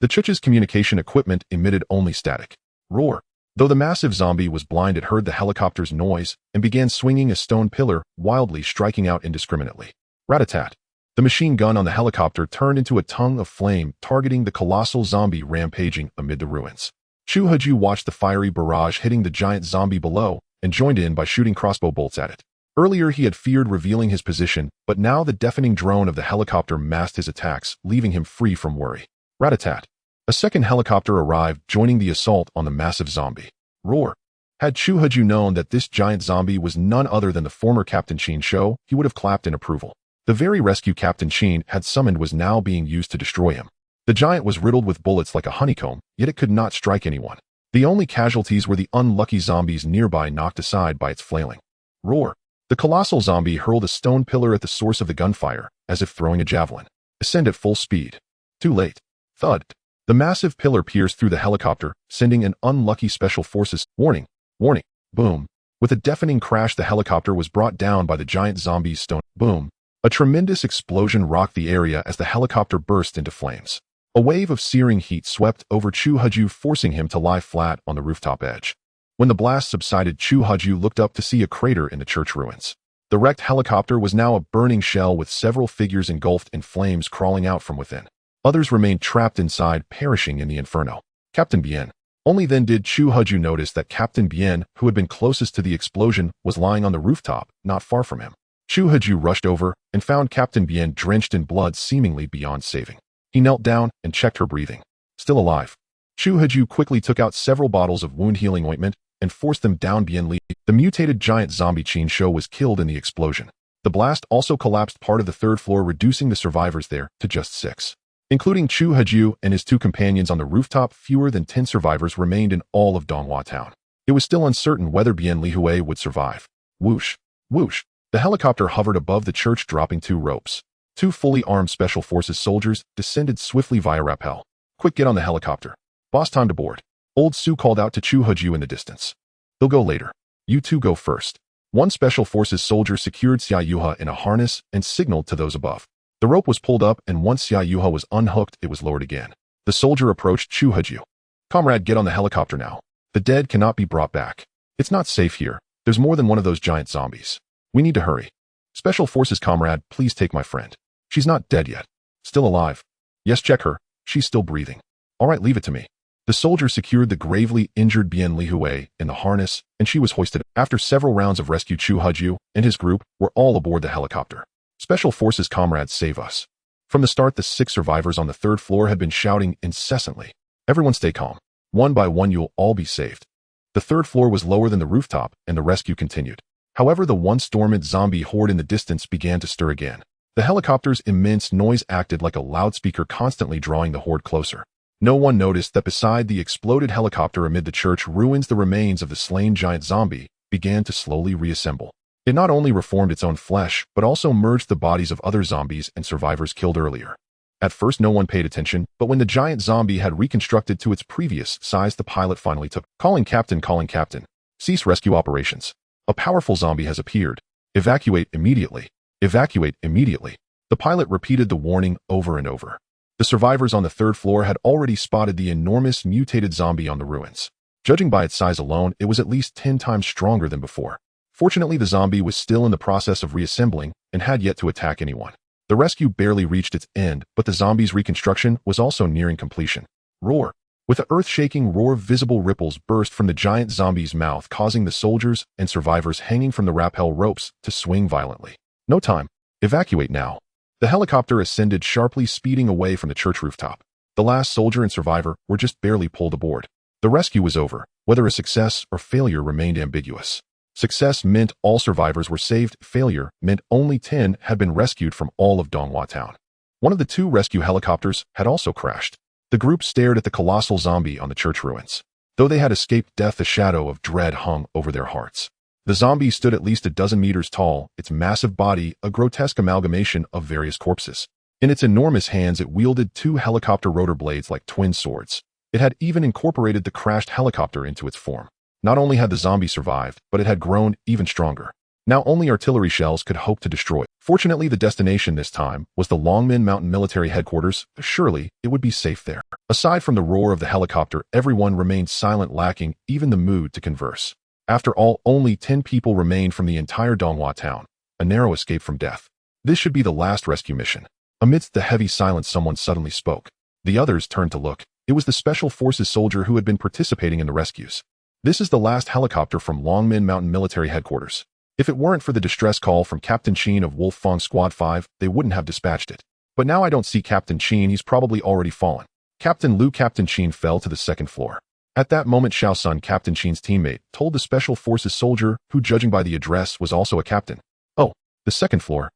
The Chuch's communication equipment emitted only static. Roar. Though the massive zombie was blind, it heard the helicopter's noise and began swinging a stone pillar, wildly striking out indiscriminately. Rat-a-tat. The machine gun on the helicopter turned into a tongue of flame, targeting the colossal zombie rampaging amid the ruins. Chu Haju watched the fiery barrage hitting the giant zombie below and joined in by shooting crossbow bolts at it. Earlier, he had feared revealing his position, but now the deafening drone of the helicopter masked his attacks, leaving him free from worry. Rat-a-tat. A second helicopter arrived, joining the assault on the massive zombie. Roar. Had Chu Haju known that this giant zombie was none other than the former Captain Qin Shou, he would have clapped in approval. The very rescue Captain Qin had summoned was now being used to destroy him. The giant was riddled with bullets like a honeycomb, yet it could not strike anyone. The only casualties were the unlucky zombies nearby, knocked aside by its flailing. Roar. The colossal zombie hurled a stone pillar at the source of the gunfire, as if throwing a javelin. Ascend at full speed. Too late. Thud. The massive pillar pierced through the helicopter, sending an unlucky special forces. Warning. Warning. Boom. With a deafening crash, the helicopter was brought down by the giant zombie's stone. Boom. A tremendous explosion rocked the area as the helicopter burst into flames. A wave of searing heat swept over Chu Haju, forcing him to lie flat on the rooftop edge. When the blast subsided, Chu Haju looked up to see a crater in the church ruins. The wrecked helicopter was now a burning shell with several figures engulfed in flames crawling out from within. Others remained trapped inside, perishing in the inferno. Captain Bien. Only then did Chu Huju notice that Captain Bien, who had been closest to the explosion, was lying on the rooftop, not far from him. Chu Huju rushed over and found Captain Bien drenched in blood, seemingly beyond saving. He knelt down and checked her breathing. Still alive. Chu Huju quickly took out several bottles of wound-healing ointment and forced them down Bien Li. The mutated giant zombie Qin Shou was killed in the explosion. The blast also collapsed part of the third floor, reducing the survivors there to just 6. Including Chu Huju and his 2 companions on the rooftop, fewer than 10 survivors remained in all of Donghua Town. It was still uncertain whether Bien Li Hui would survive. Whoosh, whoosh. The helicopter hovered above the church, dropping 2 ropes. 2 fully armed Special Forces soldiers descended swiftly via rappel. Quick, get on the helicopter. Boss, time to board. Old Su called out to Chu Huju in the distance. They'll go later. You 2 go first. One Special Forces soldier secured Xia Yuha in a harness and signaled to those above. The rope was pulled up, and once Xia Yuha was unhooked, it was lowered again. The soldier approached Chu Huju. Comrade, get on the helicopter now. The dead cannot be brought back. It's not safe here. There's more than one of those giant zombies. We need to hurry. Special Forces comrade, please take my friend. She's not dead yet. Still alive. Yes, check her. She's still breathing. All right, leave it to me. The soldier secured the gravely injured Bien Li Hui in the harness, and she was hoisted. After several rounds of rescue, Chu Huju and his group were all aboard the helicopter. Special Forces comrades, save us. From the start, the 6 survivors on the 3rd floor had been shouting incessantly. Everyone stay calm. One by one, you'll all be saved. The 3rd floor was lower than the rooftop, and the rescue continued. However, the once dormant zombie horde in the distance began to stir again. The helicopter's immense noise acted like a loudspeaker, constantly drawing the horde closer. No one noticed that beside the exploded helicopter amid the church ruins, the remains of the slain giant zombie began to slowly reassemble. It not only reformed its own flesh, but also merged the bodies of other zombies and survivors killed earlier. At first, no one paid attention, but when the giant zombie had reconstructed to its previous size, the pilot finally took. Calling Captain. Cease rescue operations. A powerful zombie has appeared. Evacuate immediately. Evacuate immediately. The pilot repeated the warning over and over. The survivors on the 3rd floor had already spotted the enormous mutated zombie on the ruins. Judging by its size alone, it was at least 10 times stronger than before. Fortunately, the zombie was still in the process of reassembling and had yet to attack anyone. The rescue barely reached its end, but the zombie's reconstruction was also nearing completion. Roar! With an earth-shaking roar, visible ripples burst from the giant zombie's mouth, causing the soldiers and survivors hanging from the rappel ropes to swing violently. No time. Evacuate now. The helicopter ascended sharply, speeding away from the church rooftop. The last soldier and survivor were just barely pulled aboard. The rescue was over. Whether a success or failure remained ambiguous. Success meant all survivors were saved. Failure meant only 10 had been rescued from all of Donghua Town. One of the 2 rescue helicopters had also crashed. The group stared at the colossal zombie on the church ruins. Though they had escaped death, a shadow of dread hung over their hearts. The zombie stood at least a dozen meters tall, its massive body a grotesque amalgamation of various corpses. In its enormous hands, it wielded 2 helicopter rotor blades like twin swords. It had even incorporated the crashed helicopter into its form. Not only had the zombie survived, but it had grown even stronger. Now only artillery shells could hope to destroy it. Fortunately, the destination this time was the Longmen Mountain military headquarters. Surely, it would be safe there. Aside from the roar of the helicopter, everyone remained silent, lacking even the mood to converse. After all, only 10 people remained from the entire Donghua Town, a narrow escape from death. This should be the last rescue mission. Amidst the heavy silence, someone suddenly spoke. The others turned to look. It was the Special Forces soldier who had been participating in the rescues. This is the last helicopter from Longmen Mountain military headquarters. If it weren't for the distress call from Captain Qin of Wolf Fong Squad 5, they wouldn't have dispatched it. But now I don't see Captain Qin, he's probably already fallen. Captain Qin fell to the 2nd floor. At that moment, Xiao Sun, Captain Qin's teammate, told the Special Forces soldier, who judging by the address was also a captain. Oh, the 2nd floor.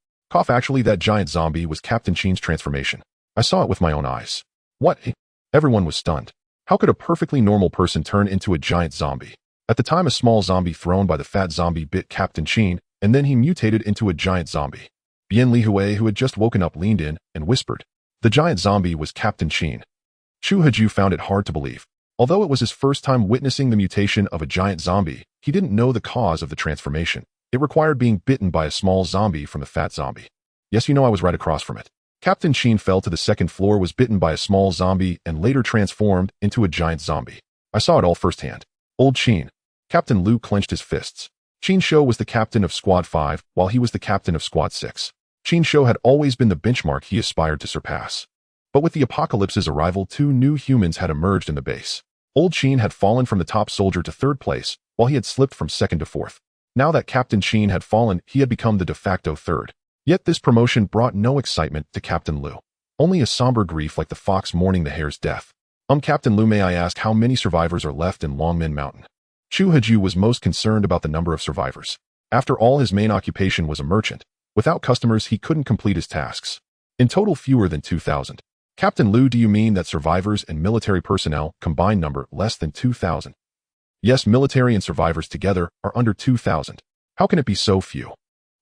Actually, that giant zombie was Captain Qin's transformation. I saw it with my own eyes. What? Everyone was stunned. How could a perfectly normal person turn into a giant zombie? At the time, a small zombie thrown by the fat zombie bit Captain Qin, and then he mutated into a giant zombie. Bien Li Hui, who had just woken up, leaned in and whispered. The giant zombie was Captain Qin. Chu Huju found it hard to believe. Although it was his first time witnessing the mutation of a giant zombie, he didn't know the cause of the transformation. It required being bitten by a small zombie from the fat zombie. Yes, I was right across from it. Captain Qin fell to the 2nd floor, was bitten by a small zombie, and later transformed into a giant zombie. I saw it all firsthand. Old Qin. Captain Lu clenched his fists. Qin Shou was the captain of Squad 5, while he was the captain of Squad 6. Qin Shou had always been the benchmark he aspired to surpass. But with the apocalypse's arrival, 2 new humans had emerged in the base. Old Qin had fallen from the top soldier to 3rd place, while he had slipped from 2nd to 4th. Now that Captain Qin had fallen, he had become the de facto 3rd. Yet this promotion brought no excitement to Captain Lu. Only a somber grief like the fox mourning the hare's death. Captain Lu, may I ask how many survivors are left in Longmen Mountain? Chu Haju was most concerned about the number of survivors. After all, his main occupation was a merchant. Without customers, he couldn't complete his tasks. In total, fewer than 2,000. Captain Lu, do you mean that survivors and military personnel combined number less than 2,000? Yes, military and survivors together are under 2,000. How can it be so few?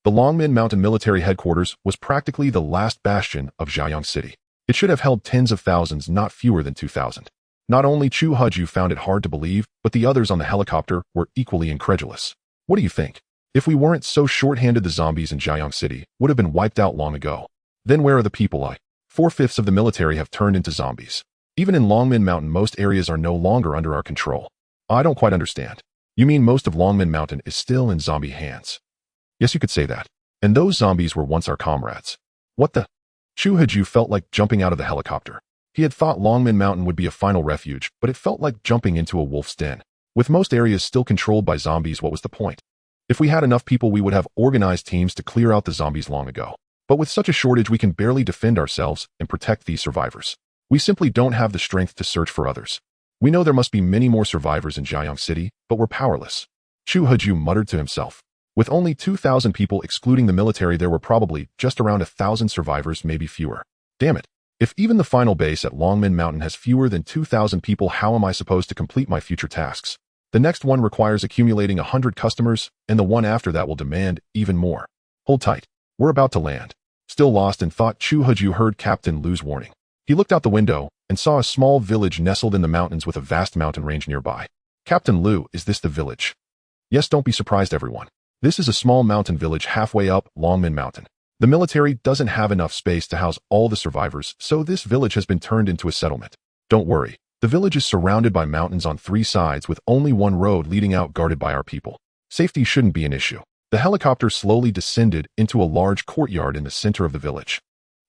The Longmen Mountain military headquarters was practically the last bastion of Zhaoyang City. It should have held tens of thousands, not fewer than 2,000. Not only Chu Haju found it hard to believe, but the others on the helicopter were equally incredulous. What do you think? If we weren't so short-handed, the zombies in Zhaoyang City would have been wiped out long ago. Then where are the people? 4/5 of the military have turned into zombies. Even in Longmen Mountain, most areas are no longer under our control. I don't quite understand. You mean most of Longmen Mountain is still in zombie hands? Yes, you could say that. And those zombies were once our comrades. What the? Chu Haju felt like jumping out of the helicopter. He had thought Longmen Mountain would be a final refuge, but it felt like jumping into a wolf's den. With most areas still controlled by zombies, what was the point? If we had enough people, we would have organized teams to clear out the zombies long ago. But with such a shortage, we can barely defend ourselves and protect these survivors. We simply don't have the strength to search for others. We know there must be many more survivors in Zhaoyang City, but we're powerless. Chu Haju muttered to himself. With only 2,000 people excluding the military, there were probably just around 1,000 survivors, maybe fewer. Damn it. If even the final base at Longmen Mountain has fewer than 2,000 people, how am I supposed to complete my future tasks? The next one requires accumulating 100 customers, and the one after that will demand even more. Hold tight. We're about to land. Still lost in thought, Chu Haju heard Captain Lu's warning. He looked out the window and saw a small village nestled in the mountains with a vast mountain range nearby. Captain Lu, is this the village? Yes, don't be surprised, everyone. This is a small mountain village halfway up Longmen Mountain. The military doesn't have enough space to house all the survivors, so this village has been turned into a settlement. Don't worry. The village is surrounded by mountains on 3 sides with only one road leading out, guarded by our people. Safety shouldn't be an issue. The helicopter slowly descended into a large courtyard in the center of the village.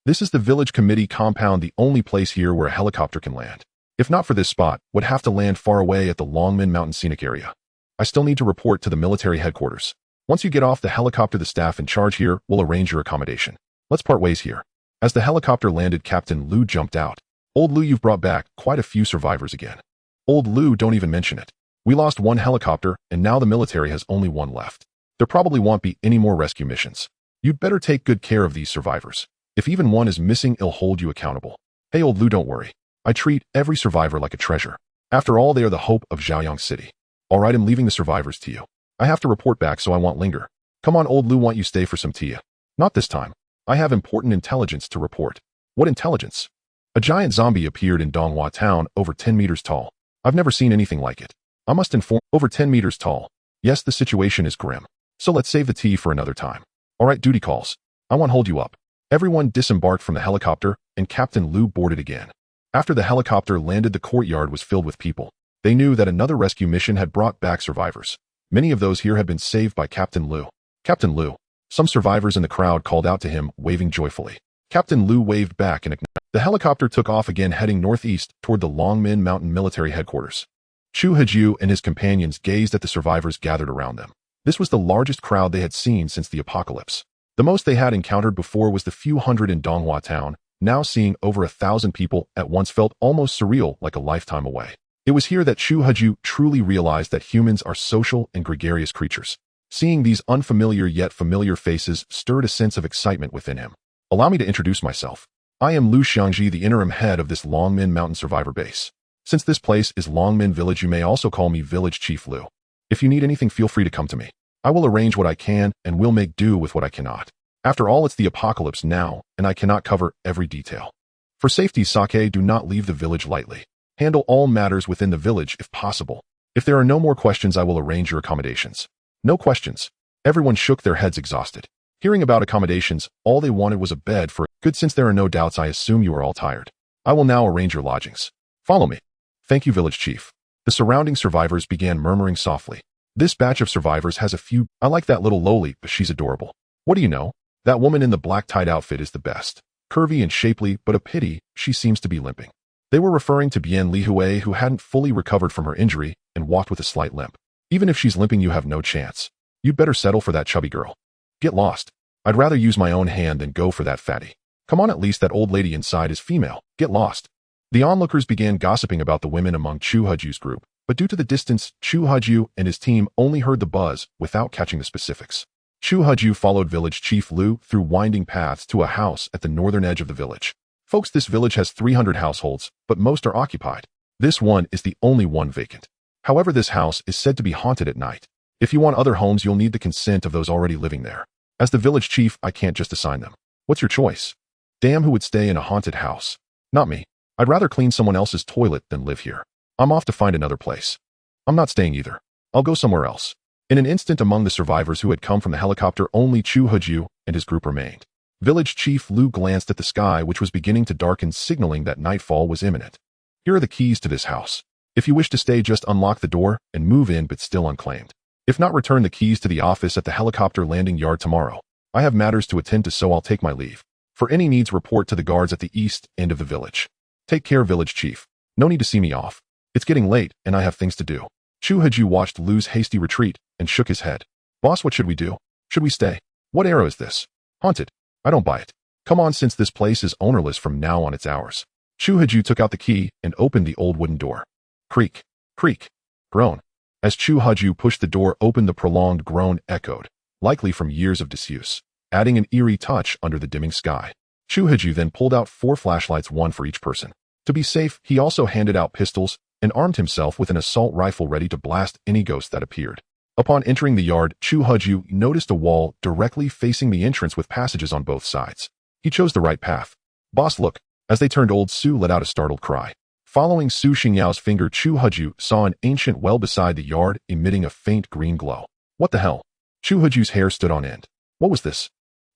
This is the village committee compound, the only place here where a helicopter can land. If not for this spot, would have to land far away at the Longmen Mountain scenic area. I still need to report to the military headquarters. Once you get off the helicopter, the staff in charge here will arrange your accommodation. Let's part ways here. As the helicopter landed, Captain Lu jumped out. Old Lu, you've brought back quite a few survivors again. Old Lu, don't even mention it. We lost 1 helicopter, and now the military has only 1 left. There probably won't be any more rescue missions. You'd better take good care of these survivors. If even one is missing, I'll hold you accountable. Hey, Old Lu, don't worry. I treat every survivor like a treasure. After all, they are the hope of Zhaoyang City. All right, I'm leaving the survivors to you. I have to report back, so I won't linger. Come on, Old Lu, want you stay for some tea? Not this time. I have important intelligence to report. What intelligence? A giant zombie appeared in Donghua Town, over 10 meters tall. I've never seen anything like it. I must inform, over 10 meters tall. Yes, the situation is grim. So let's save the tea for another time. All right, duty calls. I won't hold you up. Everyone disembarked from the helicopter, and Captain Lu boarded again. After the helicopter landed, the courtyard was filled with people. They knew that another rescue mission had brought back survivors. Many of those here had been saved by Captain Lu. Captain Lu. Some survivors in the crowd called out to him, waving joyfully. Captain Lu waved back and the helicopter took off again, heading northeast toward the Longmen Mountain military headquarters. Chu Haju and his companions gazed at the survivors gathered around them. This was the largest crowd they had seen since the apocalypse. The most they had encountered before was the few hundred in Donghua Town. Now seeing over 1,000 people at once felt almost surreal, like a lifetime away. It was here that Chu Haju truly realized that humans are social and gregarious creatures. Seeing these unfamiliar yet familiar faces stirred a sense of excitement within him. Allow me to introduce myself. I am Lu Xiangji, the interim head of this Longmen Mountain survivor base. Since this place is Longmen Village, you may also call me Village Chief Lu. If you need anything, feel free to come to me. I will arrange what I can and will make do with what I cannot. After all, it's the apocalypse now, and I cannot cover every detail. For safety's sake, do not leave the village lightly. Handle all matters within the village if possible. If there are no more questions, I will arrange your accommodations. No questions. Everyone shook their heads exhausted. Hearing about accommodations, all they wanted was a bed for good. Since there are no doubts, I assume you are all tired. I will now arrange your lodgings. Follow me. Thank you, village chief. The surrounding survivors began murmuring softly. This batch of survivors has a few. I like that little loli, but she's adorable. What do you know? That woman in the black tight outfit is the best. Curvy and shapely, but a pity, she seems to be limping. They were referring to Bian Lihui, who hadn't fully recovered from her injury and walked with a slight limp. Even if she's limping, you have no chance. You'd better settle for that chubby girl. Get lost. I'd rather use my own hand than go for that fatty. Come on, at least that old lady inside is female. Get lost. The onlookers began gossiping about the women among Chu Heju's group, but due to the distance, Chu Heju and his team only heard the buzz without catching the specifics. Chu Heju followed village chief Lu through winding paths to a house at the northern edge of the village. Folks, this village has 300 households, but most are occupied. This one is the only one vacant. However, this house is said to be haunted at night. If you want other homes, you'll need the consent of those already living there. As the village chief, I can't just assign them. What's your choice? Damn, who would stay in a haunted house? Not me. I'd rather clean someone else's toilet than live here. I'm off to find another place. I'm not staying either. I'll go somewhere else. In an instant, among the survivors who had come from the helicopter, only Chu Heju and his group remained. Village Chief Lu glanced at the sky, which was beginning to darken, signaling that nightfall was imminent. Here are the keys to this house. If you wish to stay, just unlock the door and move in, but still unclaimed. If not, return the keys to the office at the helicopter landing yard tomorrow. I have matters to attend to, so I'll take my leave. For any needs, report to the guards at the east end of the village. Take care, Village Chief. No need to see me off. It's getting late, and I have things to do. Chu Heju watched Lu's hasty retreat and shook his head. Boss, what should we do? Should we stay? What era is this? Haunted. I don't buy it. Come on, since this place is ownerless from now on, it's ours. Chu Heju took out the key and opened the old wooden door. Creak. Creak. Groan. As Chu Heju pushed the door open, the prolonged groan echoed, likely from years of disuse, adding an eerie touch under the dimming sky. Chu Heju then pulled out 4 flashlights, one for each person. To be safe, he also handed out pistols and armed himself with an assault rifle ready to blast any ghost that appeared. Upon entering the yard, Chu Heju noticed a wall directly facing the entrance with passages on both sides. He chose the right path. Boss, look. As they turned, old Su let out a startled cry. Following Su Xingyao's finger, Chu Heju saw an ancient well beside the yard, emitting a faint green glow. What the hell? Chu Heju's hair stood on end. What was this?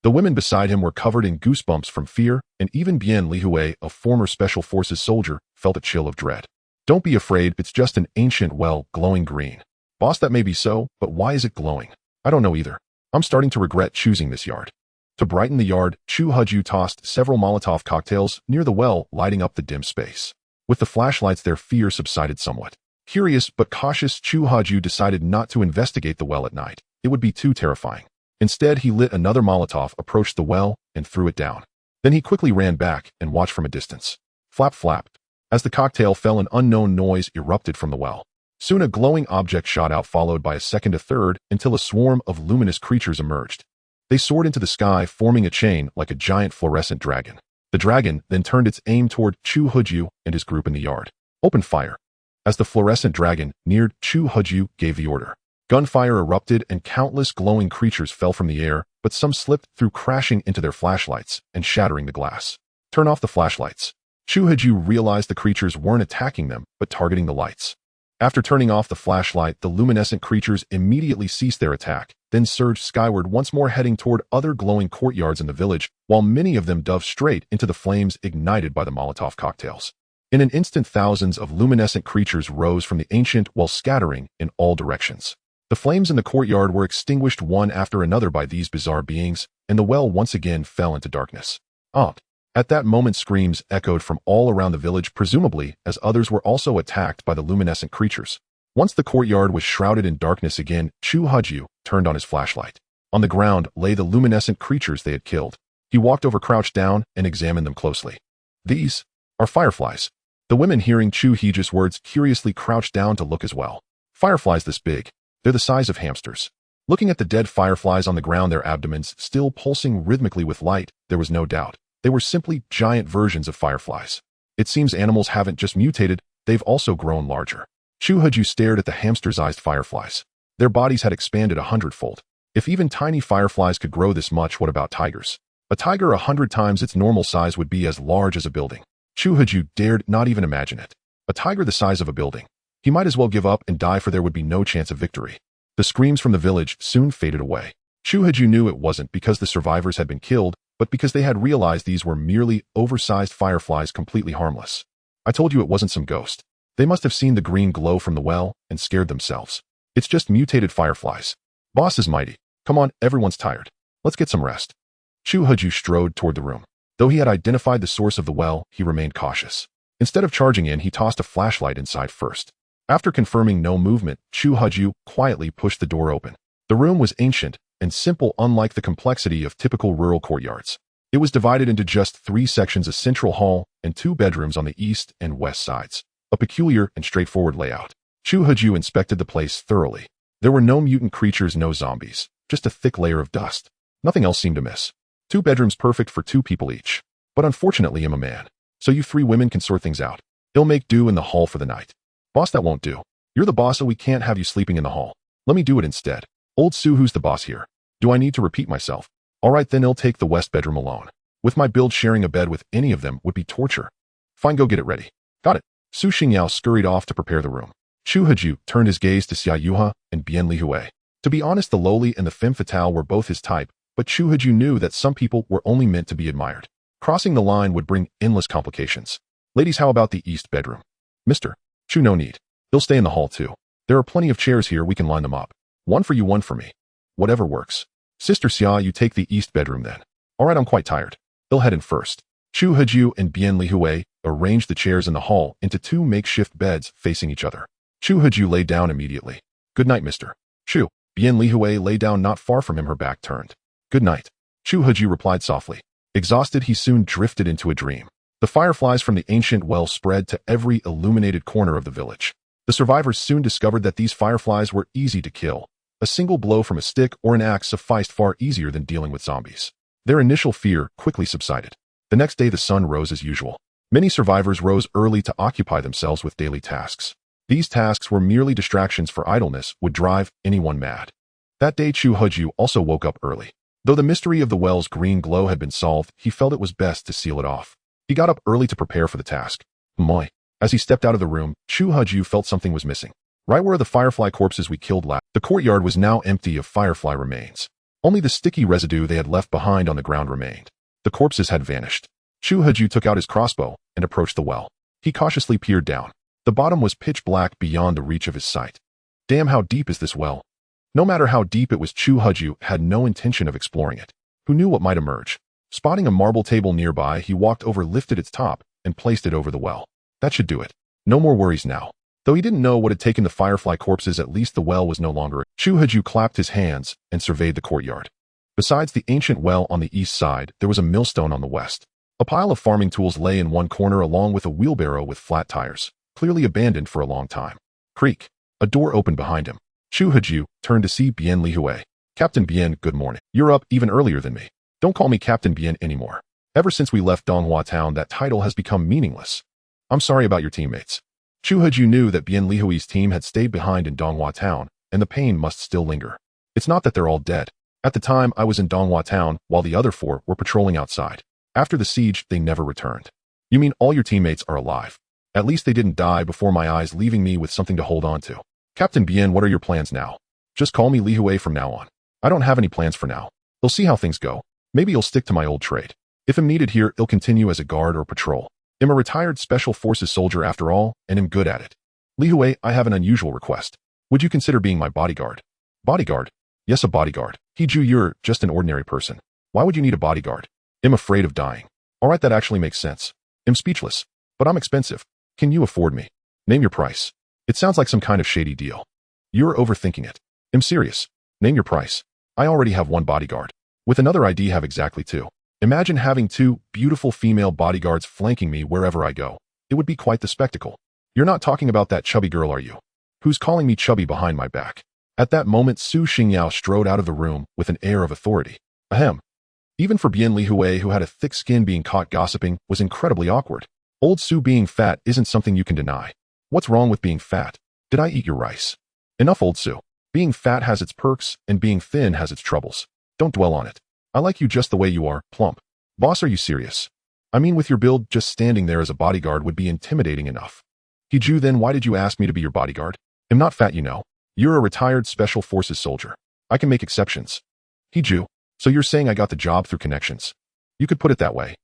The women beside him were covered in goosebumps from fear, and even Bian Lihui, a former Special Forces soldier, felt a chill of dread. Don't be afraid, it's just an ancient well, glowing green. Boss, that may be so, but why is it glowing? I don't know either. I'm starting to regret choosing this yard. To brighten the yard, Chu Heju tossed several Molotov cocktails near the well, lighting up the dim space. With the flashlights, their fear subsided somewhat. Curious but cautious, Chu Heju decided not to investigate the well at night. It would be too terrifying. Instead, he lit another Molotov, approached the well, and threw it down. Then he quickly ran back and watched from a distance. Flap, flap. As the cocktail fell, an unknown noise erupted from the well. Soon a glowing object shot out, followed by a second, a third, until a swarm of luminous creatures emerged. They soared into the sky, forming a chain like a giant fluorescent dragon. The dragon then turned its aim toward Chu Heju and his group in the yard. Open fire. As the fluorescent dragon neared, Chu Heju gave the order. Gunfire erupted and countless glowing creatures fell from the air, but some slipped through, crashing into their flashlights and shattering the glass. Turn off the flashlights. Chu Heju realized the creatures weren't attacking them, but targeting the lights. After turning off the flashlight, the luminescent creatures immediately ceased their attack, then surged skyward, once more heading toward other glowing courtyards in the village, while many of them dove straight into the flames ignited by the Molotov cocktails. In an instant, thousands of luminescent creatures rose from the ancient well, scattering in all directions. The flames in the courtyard were extinguished one after another by these bizarre beings, and the well once again fell into darkness. At that moment, screams echoed from all around the village, presumably as others were also attacked by the luminescent creatures. Once the courtyard was shrouded in darkness again, Chu Heju turned on his flashlight. On the ground lay the luminescent creatures they had killed. He walked over, crouched down, and examined them closely. These are fireflies. The women, hearing Chu Heju's words, curiously crouched down to look as well. Fireflies this big. They're the size of hamsters. Looking at the dead fireflies on the ground, their abdomens still pulsing rhythmically with light, there was no doubt. They were simply giant versions of fireflies. It seems animals haven't just mutated, they've also grown larger. Chu Heju stared at the hamster-sized fireflies. Their bodies had expanded 100-fold. If even tiny fireflies could grow this much, what about tigers? A tiger 100 times its normal size would be as large as a building. Chu Heju dared not even imagine it. A tiger the size of a building. He might as well give up and die, for there would be no chance of victory. The screams from the village soon faded away. Chu Heju knew it wasn't because the survivors had been killed, but because they had realized these were merely oversized fireflies, completely harmless. I told you it wasn't some ghost. They must have seen the green glow from the well and scared themselves. It's just mutated fireflies. Boss is mighty. Come on, everyone's tired. Let's get some rest. Chu Huju strode toward the room. Though he had identified the source of the well, he remained cautious. Instead of charging in, he tossed a flashlight inside first. After confirming no movement, Chu Huju quietly pushed the door open. The room was ancient and simple, unlike the complexity of typical rural courtyards. It was divided into just 3 sections: a central hall and 2 bedrooms on the east and west sides. A peculiar and straightforward layout. Chu Huju inspected the place thoroughly. There were no mutant creatures, no zombies, just a thick layer of dust. Nothing else seemed amiss. 2 bedrooms perfect for 2 people each. But unfortunately, I'm a man. So you 3 women can sort things out. They'll make do in the hall for the night. Boss, that won't do. You're the boss, so we can't have you sleeping in the hall. Let me do it instead. Old Sue, who's the boss here? Do I need to repeat myself? Alright then, I'll take the west bedroom alone. With my build, sharing a bed with any of them would be torture. Fine, go get it ready. Got it. Su Xingyao scurried off to prepare the room. Chu Huju turned his gaze to Xia Yuha and Bian Lihui. To be honest, the lowly and the femme fatale were both his type, but Chu Huju knew that some people were only meant to be admired. Crossing the line would bring endless complications. Ladies, how about the east bedroom? Mr. Chu, no need. He'll stay in the hall too. There are plenty of chairs here, we can line them up. One for you, one for me. Whatever works. Sister Xia, you take the east bedroom then. Alright, I'm quite tired. He'll head in first. Chu Huju and Bian Lihui arranged the chairs in the hall into 2 makeshift beds facing each other. Chu Huju lay down immediately. Good night, Mr. Chu. Bian Lihui lay down not far from him, her back turned. Good night. Chu Huju replied softly. Exhausted, he soon drifted into a dream. The fireflies from the ancient well spread to every illuminated corner of the village. The survivors soon discovered that these fireflies were easy to kill. A single blow from a stick or an axe sufficed, far easier than dealing with zombies. Their initial fear quickly subsided. The next day the sun rose as usual. Many survivors rose early to occupy themselves with daily tasks. These tasks were merely distractions, for idleness would drive anyone mad. That day Chu Huju also woke up early. Though the mystery of the well's green glow had been solved, he felt it was best to seal it off. He got up early to prepare for the task. Moi. As he stepped out of the room, Chu Huju felt something was missing. Right where the firefly corpses we killed last, the courtyard was now empty of firefly remains. Only the sticky residue they had left behind on the ground remained. The corpses had vanished. Chu Huju took out his crossbow and approached the well. He cautiously peered down. The bottom was pitch black beyond the reach of his sight. Damn, how deep is this well? No matter how deep it was, Chu Huju had no intention of exploring it. Who knew what might emerge? Spotting a marble table nearby, he walked over, lifted its top, and placed it over the well. That should do it. No more worries now. Though he didn't know what had taken the firefly corpses, at least the well was no longer. Chu Huju clapped his hands and surveyed the courtyard. Besides the ancient well on the east side, there was a millstone on the west. A pile of farming tools lay in one corner, along with a wheelbarrow with flat tires, clearly abandoned for a long time. Creak. A door opened behind him. Chu Huju turned to see Bian Lihui. Captain Bian, good morning. You're up even earlier than me. Don't call me Captain Bian anymore. Ever since we left Donghua Town, that title has become meaningless. I'm sorry about your teammates. Chu Huju knew that Bian Lihui's team had stayed behind in Donghua Town, and the pain must still linger. It's not that they're all dead. At the time, I was in Donghua Town, while the other 4 were patrolling outside. After the siege, they never returned. You mean all your teammates are alive? At least they didn't die before my eyes, leaving me with something to hold on to. Captain Bian, what are your plans now? Just call me Lihui from now on. I don't have any plans for now. We'll see how things go. Maybe you'll stick to my old trade. If I'm needed here, I'll continue as a guard or patrol. I'm a retired special forces soldier after all, and am good at it. Lihui, I have an unusual request. Would you consider being my bodyguard? Bodyguard? Yes, a bodyguard. Hiju, you're just an ordinary person. Why would you need a bodyguard? I'm afraid of dying. Alright, that actually makes sense. I'm speechless. But I'm expensive. Can you afford me? Name your price. It sounds like some kind of shady deal. You're overthinking it. I'm serious. Name your price. I already have 1 bodyguard. With another ID, have exactly 2. Imagine having 2 beautiful female bodyguards flanking me wherever I go. It would be quite the spectacle. You're not talking about that chubby girl, are you? Who's calling me chubby behind my back? At that moment, Su Xingyao strode out of the room with an air of authority. Ahem. Even for Bian Lihui, who had a thick skin, being caught gossiping was incredibly awkward. Old Su being fat isn't something you can deny. What's wrong with being fat? Did I eat your rice? Enough, Old Su. Being fat has its perks, and being thin has its troubles. Don't dwell on it. I like you just the way you are, plump. Boss, are you serious? I mean, with your build, just standing there as a bodyguard would be intimidating enough. Hiju, then why did you ask me to be your bodyguard? I'm not fat, you know. You're a retired special forces soldier. I can make exceptions. Hiju, so you're saying I got the job through connections? You could put it that way.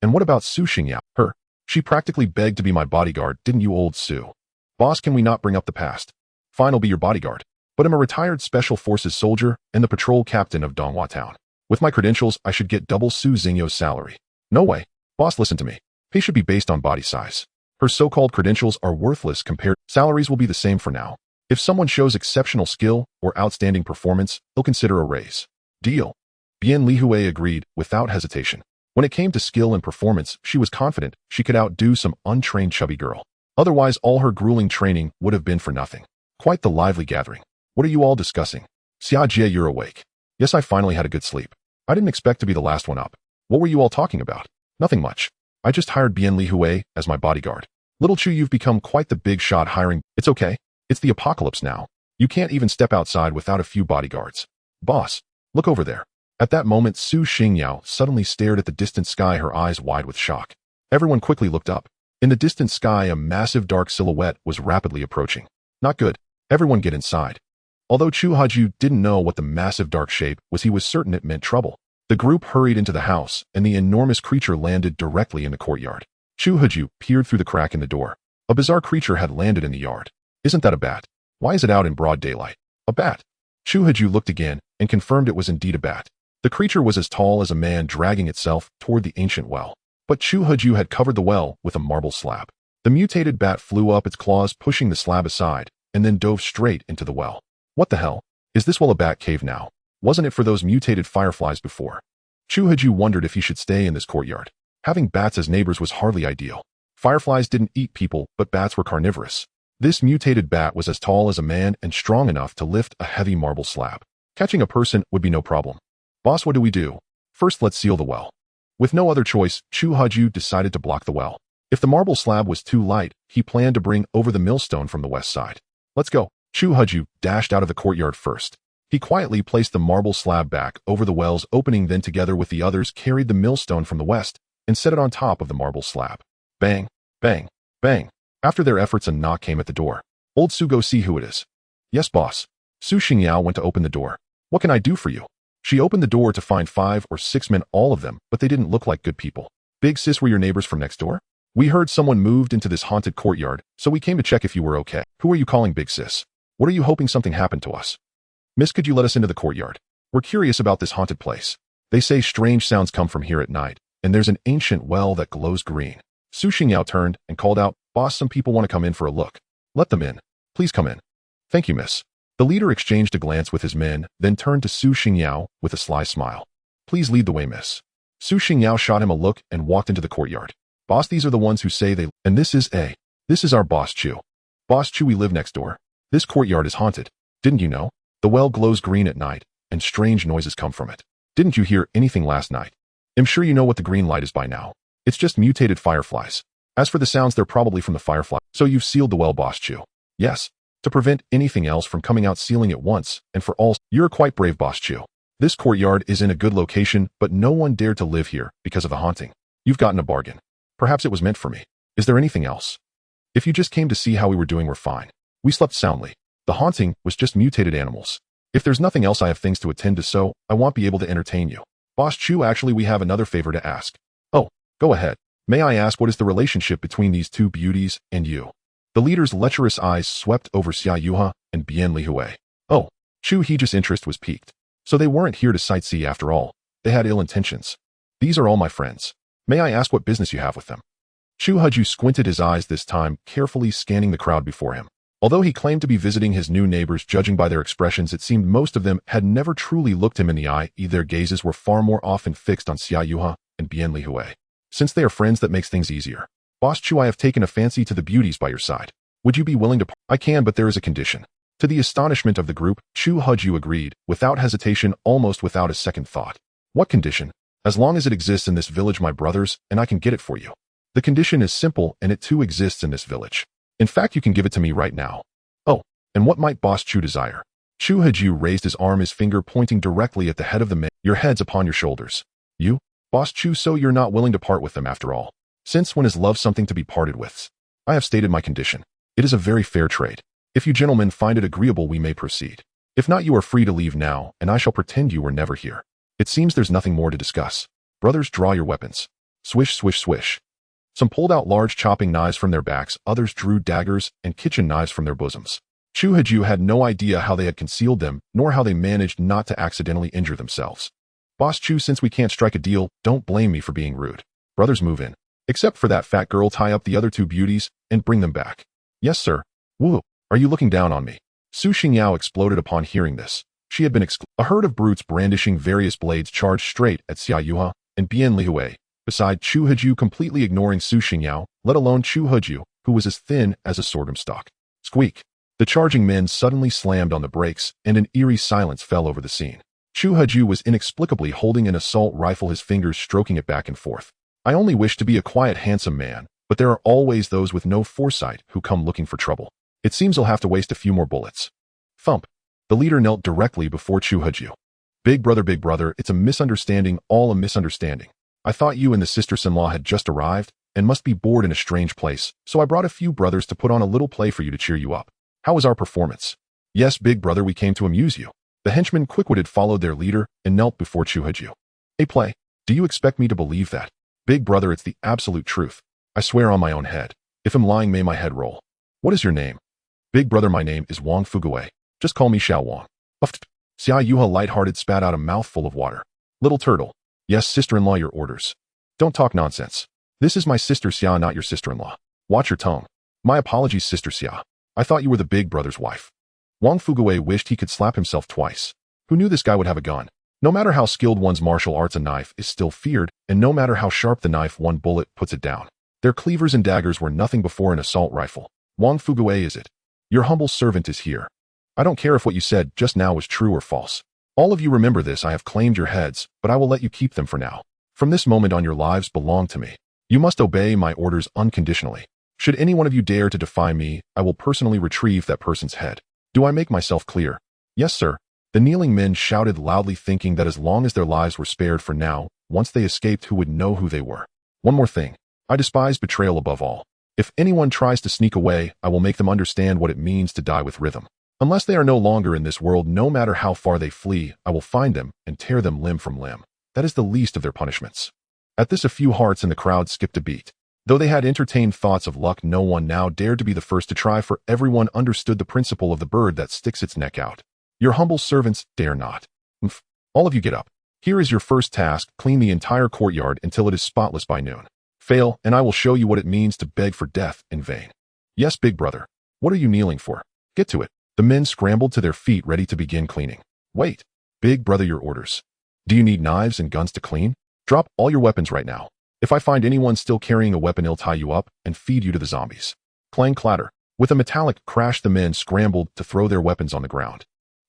And what about Su Xingyao? Her. She practically begged to be my bodyguard, didn't you, Old Su? Boss, can we not bring up the past? Fine, I'll be your bodyguard. but I'm a retired Special Forces soldier and the patrol captain of Donghua Town. With my credentials, I should get double Su Xingyo's salary. No way. Boss, listen to me. Pay should be based on body size. Her so-called credentials are worthless compared. Salaries will be the same for now. If someone shows exceptional skill or outstanding performance, they'll consider a raise. Deal. Bian Lihui agreed without hesitation. When it came to skill and performance, she was confident she could outdo some untrained chubby girl. Otherwise, all her grueling training would have been for nothing. Quite the lively gathering. What are you all discussing? Xia Jie, you're awake. Yes, I finally had a good sleep. I didn't expect to be the last one up. What were you all talking about? Nothing much. I just hired Bian Lihui as my bodyguard. Little Chu, you've become quite the big shot hiring. It's okay. It's the apocalypse now. You can't even step outside without a few bodyguards. Boss, look over there. At that moment, Su Xingyao suddenly stared at the distant sky, her eyes wide with shock. Everyone quickly looked up. In the distant sky, a massive dark silhouette was rapidly approaching. Not good. Everyone get inside. Although Chu Haju didn't know what the massive dark shape was, he was certain it meant trouble. The group hurried into the house, and the enormous creature landed directly in the courtyard. Chu Haju peered through the crack in the door. A bizarre creature had landed in the yard. Isn't that a bat? Why is it out in broad daylight? A bat. Chu Haju looked again and confirmed it was indeed a bat. The creature was as tall as a man, dragging itself toward the ancient well. But Chu Haju had covered the well with a marble slab. The mutated bat flew up, its claws pushing the slab aside, and then dove straight into the well. What the hell? Is this well a bat cave now? Wasn't it for those mutated fireflies before? Chu Haju wondered if he should stay in this courtyard. Having bats as neighbors was hardly ideal. Fireflies didn't eat people, but bats were carnivorous. This mutated bat was as tall as a man and strong enough to lift a heavy marble slab. Catching a person would be no problem. Boss, what do we do? First, let's seal the well. With no other choice, Chu Haju decided to block the well. If the marble slab was too light, he planned to bring over the millstone from the west side. Let's go. Chu Haju dashed out of the courtyard first. He quietly placed the marble slab back over the well's opening, then together with the others carried the millstone from the west and set it on top of the marble slab. Bang, bang, bang. After their efforts, a knock came at the door. Old Su, go see who it is. Yes, boss. Su Xingyao went to open the door. What can I do for you? She opened the door to find 5 or 6 men, all of them, but they didn't look like good people. Big sis, were your neighbors from next door? We heard someone moved into this haunted courtyard, so we came to check if you were okay. Who are you calling big sis? What are you hoping something happened to us? Miss, could you let us into the courtyard? We're curious about this haunted place. They say strange sounds come from here at night, and there's an ancient well that glows green. Su Xingyao turned and called out, Boss, some people want to come in for a look. Let them in. Please come in. Thank you, miss. The leader exchanged a glance with his men, then turned to Su Xingyao with a sly smile. Please lead the way, miss. Su Xingyao shot him a look and walked into the courtyard. Boss, these are the ones who say they... And this is our boss Chu. Boss Chu, we live next door. This courtyard is haunted. Didn't you know? The well glows green at night, and strange noises come from it. Didn't you hear anything last night? I'm sure you know what the green light is by now. It's just mutated fireflies. As for the sounds, they're probably from the firefly. So you've sealed the well, boss Chu? Yes. To prevent anything else from coming out, sealing it once and for all. You're quite brave, boss Chu. This courtyard is in a good location, but no one dared to live here because of the haunting. You've gotten a bargain. Perhaps it was meant for me. Is there anything else? If you just came to see how we were doing, we're fine. We slept soundly. The haunting was just mutated animals. If there's nothing else, I have things to attend to, so I won't be able to entertain you. Boss Chu, actually, we have another favor to ask. Oh, go ahead. May I ask, what is the relationship between these two beauties and you? The leader's lecherous eyes swept over Xia Yuha and Bian Lihui. Oh, Chu Heji's interest was piqued. So they weren't here to sightsee after all. They had ill intentions. These are all my friends. May I ask what business you have with them? Chu Haju squinted his eyes this time, carefully scanning the crowd before him. Although he claimed to be visiting his new neighbors, judging by their expressions, it seemed most of them had never truly looked him in the eye. Their gazes were far more often fixed on Xia Yuha and Bian Lihui. Since they are friends, that makes things easier. Boss Chu, I have taken a fancy to the beauties by your side. Would you be willing to... I can, but there is a condition. To the astonishment of the group, Chu Haju agreed, without hesitation, almost without a second thought. What condition? As long as it exists in this village, my brothers, and I can get it for you. The condition is simple, and it too exists in this village. In fact, you can give it to me right now. Oh, and what might Boss Chu desire? Chu Haju raised his arm, his finger pointing directly at the head of the man. Your head's upon your shoulders. You? Boss Chu, so you're not willing to part with them after all. Since when is love something to be parted with? I have stated my condition. It is a very fair trade. If you gentlemen find it agreeable, we may proceed. If not, you are free to leave now, and I shall pretend you were never here. It seems there's nothing more to discuss. Brothers, draw your weapons. Swish, swish, swish. Some pulled out large chopping knives from their backs, others drew daggers and kitchen knives from their bosoms. Chu Haju had no idea how they had concealed them, nor how they managed not to accidentally injure themselves. Boss Chu, since we can't strike a deal, don't blame me for being rude. Brothers, move in. Except for that fat girl, tie up the other two beauties and bring them back. Yes, sir. Woo, are you looking down on me? Su Xingyao exploded upon hearing this. She had been A herd of brutes brandishing various blades charged straight at Xia Yuha and Bian Lihui, beside Chu Haju, completely ignoring Su Xingyao, let alone Chu Haju, who was as thin as a sorghum stalk. Squeak. The charging men suddenly slammed on the brakes, and an eerie silence fell over the scene. Chu Haju was inexplicably holding an assault rifle, his fingers stroking it back and forth. I only wish to be a quiet, handsome man, but there are always those with no foresight who come looking for trouble. It seems I'll have to waste a few more bullets. Thump. The leader knelt directly before Chu Haju. Big brother, it's a misunderstanding, all a misunderstanding. I thought you and the sister-in-law had just arrived and must be bored in a strange place, so I brought a few brothers to put on a little play for you to cheer you up. How was our performance? Yes, big brother, we came to amuse you. The henchmen quick-witted followed their leader and knelt before Chu Haju. A play? Do you expect me to believe that? Big brother, it's the absolute truth. I swear on my own head. If I'm lying, may my head roll. What is your name? Big brother, my name is Wang Fuguwei. Just call me Xiao Wang. Uffed. Xia Yuha light-hearted spat out a mouthful of water. Little turtle. Yes, sister-in-law, your orders. Don't talk nonsense. This is my sister Xia, not your sister-in-law. Watch your tongue. My apologies, sister Xia. I thought you were the big brother's wife. Wang Fuguwei wished he could slap himself twice. Who knew this guy would have a gun? No matter how skilled one's martial arts, a knife is still feared, and no matter how sharp the knife, one bullet puts it down. Their cleavers and daggers were nothing before an assault rifle. Wang Fuguwei, is it? Your humble servant is here. I don't care if what you said just now was true or false. All of you remember this, I have claimed your heads, but I will let you keep them for now. From this moment on, your lives belong to me. You must obey my orders unconditionally. Should any one of you dare to defy me, I will personally retrieve that person's head. Do I make myself clear? Yes, sir. The kneeling men shouted loudly, thinking that as long as their lives were spared for now, once they escaped, who would know who they were? One more thing. I despise betrayal above all. If anyone tries to sneak away, I will make them understand what it means to die with rhythm. Unless they are no longer in this world, no matter how far they flee, I will find them and tear them limb from limb. That is the least of their punishments. At this, a few hearts in the crowd skipped a beat. Though they had entertained thoughts of luck, no one now dared to be the first to try, for everyone understood the principle of the bird that sticks its neck out. Your humble servants dare not. All of you get up. Here is your first task, clean the entire courtyard until it is spotless by noon. Fail, and I will show you what it means to beg for death in vain. Yes, big brother. What are you kneeling for? Get to it. The men scrambled to their feet, ready to begin cleaning. Wait. Big brother, your orders. Do you need knives and guns to clean? Drop all your weapons right now. If I find anyone still carrying a weapon, I'll tie you up and feed you to the zombies. Clang clatter. With a metallic crash, the men scrambled to throw their weapons on the ground.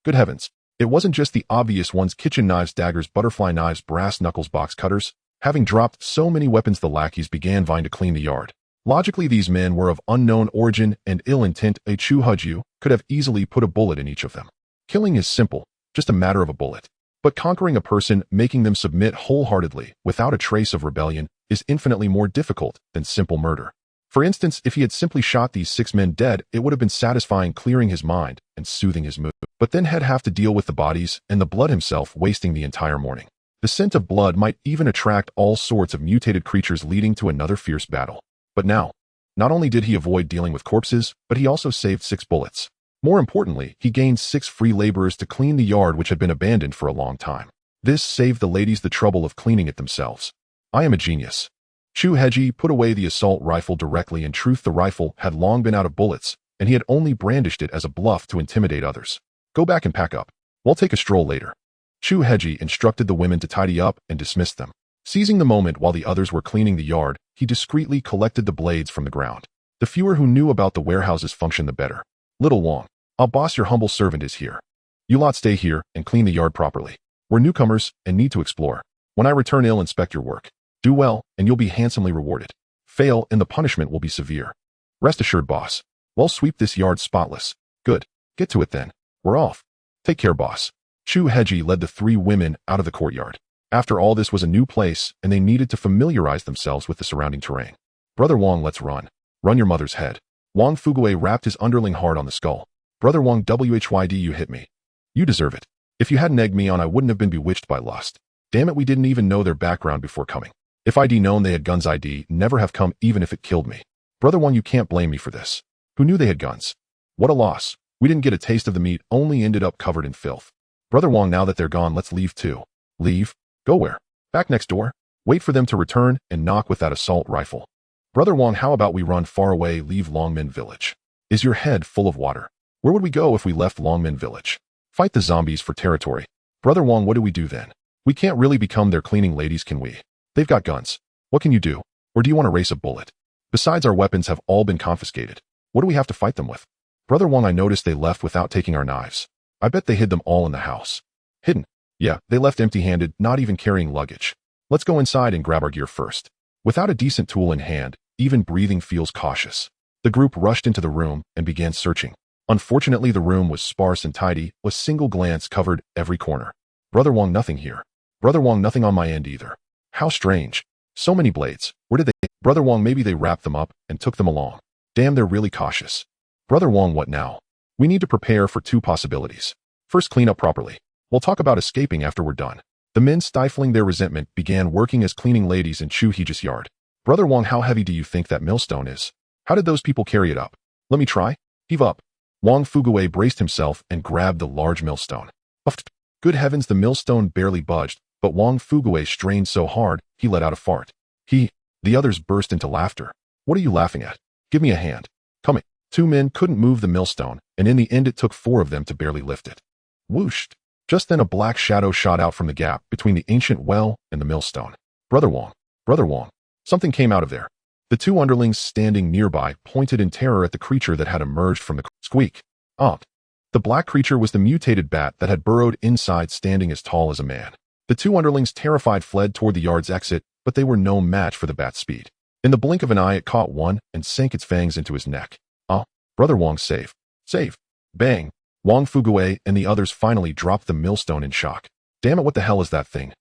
Good heavens. It wasn't just the obvious ones: kitchen knives, daggers, butterfly knives, brass knuckles, box cutters. Having dropped so many weapons, the lackeys began vying to clean the yard. Logically, these men were of unknown origin and ill intent. A Chu Haju could have easily put a bullet in each of them. Killing is simple, just a matter of a bullet. But conquering a person, making them submit wholeheartedly, without a trace of rebellion, is infinitely more difficult than simple murder. For instance, if he had simply shot these 6 men dead, it would have been satisfying, clearing his mind and soothing his mood. But then he'd have to deal with the bodies and the blood himself, wasting the entire morning. The scent of blood might even attract all sorts of mutated creatures, leading to another fierce battle. But now, not only did he avoid dealing with corpses, but he also saved 6 bullets. More importantly, he gained 6 free laborers to clean the yard, which had been abandoned for a long time. This saved the ladies the trouble of cleaning it themselves. I am a genius. Chu Heji put away the assault rifle directly. In truth, the rifle had long been out of bullets, and he had only brandished it as a bluff to intimidate others. Go back and pack up. We'll take a stroll later. Chu Heji instructed the women to tidy up and dismissed them. Seizing the moment while the others were cleaning the yard, he discreetly collected the blades from the ground. The fewer who knew about the warehouse's function, the better. Little Wang, our boss, your humble servant, is here. You lot stay here and clean the yard properly. We're newcomers and need to explore. When I return, I'll inspect your work. Do well, and you'll be handsomely rewarded. Fail, and the punishment will be severe. Rest assured, boss. We'll sweep this yard spotless. Good. Get to it then. We're off. Take care, boss. Chu Heji led the 3 women out of the courtyard. After all, this was a new place, and they needed to familiarize themselves with the surrounding terrain. Brother Wang, let's run. Run your mother's head. Wang Fuguwei rapped his underling hard on the skull. Brother Wang, WHYD, you hit me. You deserve it. If you hadn't egged me on, I wouldn't have been bewitched by lust. Damn it, we didn't even know their background before coming. If I'd known they had guns, I'd never have come, even if it killed me. Brother Wang, you can't blame me for this. Who knew they had guns? What a loss. We didn't get a taste of the meat, only ended up covered in filth. Brother Wong, now that they're gone, let's leave too. Leave? Go where? Back next door? Wait for them to return and knock with that assault rifle. Brother Wong, how about we run far away, leave Longmin Village? Is your head full of water? Where would we go if we left Longmin Village? Fight the zombies for territory. Brother Wong, what do we do then? We can't really become their cleaning ladies, can we? They've got guns. What can you do? Or do you want to race a bullet? Besides, our weapons have all been confiscated. What do we have to fight them with? Brother Wong, I noticed they left without taking our knives. I bet they hid them all in the house. Hidden? Yeah, they left empty-handed, not even carrying luggage. Let's go inside and grab our gear first. Without a decent tool in hand, even breathing feels cautious. The group rushed into the room and began searching. Unfortunately, the room was sparse and tidy, a single glance covered every corner. Brother Wong, nothing here. Brother Wong, nothing on my end either. How strange. So many blades. Where did they? Brother Wong, maybe they wrapped them up and took them along. Damn, they're really cautious. Brother Wong, what now? We need to prepare for two possibilities. First, clean up properly. We'll talk about escaping after we're done. The men, stifling their resentment, began working as cleaning ladies in Chu Heji's yard. Brother Wong, how heavy do you think that millstone is? How did those people carry it up? Let me try. Heave up. Wong Fuguwei braced himself and grabbed the large millstone. Puffed. Good heavens, the millstone barely budged, but Wong Fuguwei strained so hard, he let out a fart. The others burst into laughter. What are you laughing at? Give me a hand. Coming. Two men couldn't move the millstone, and in the end it took four of them to barely lift it. Whooshed. Just then a black shadow shot out from the gap between the ancient well and the millstone. Brother Wong. Something came out of there. The two underlings standing nearby pointed in terror at the creature that had emerged from the squeak. The black creature was the mutated bat that had burrowed inside, standing as tall as a man. The two underlings, terrified, fled toward the yard's exit, but they were no match for the bat's speed. In the blink of an eye, it caught one and sank its fangs into his neck. Brother Wong, save. Save. Bang. Wong Fuguwei and the others finally dropped the millstone in shock. Damn it, what the hell is that thing?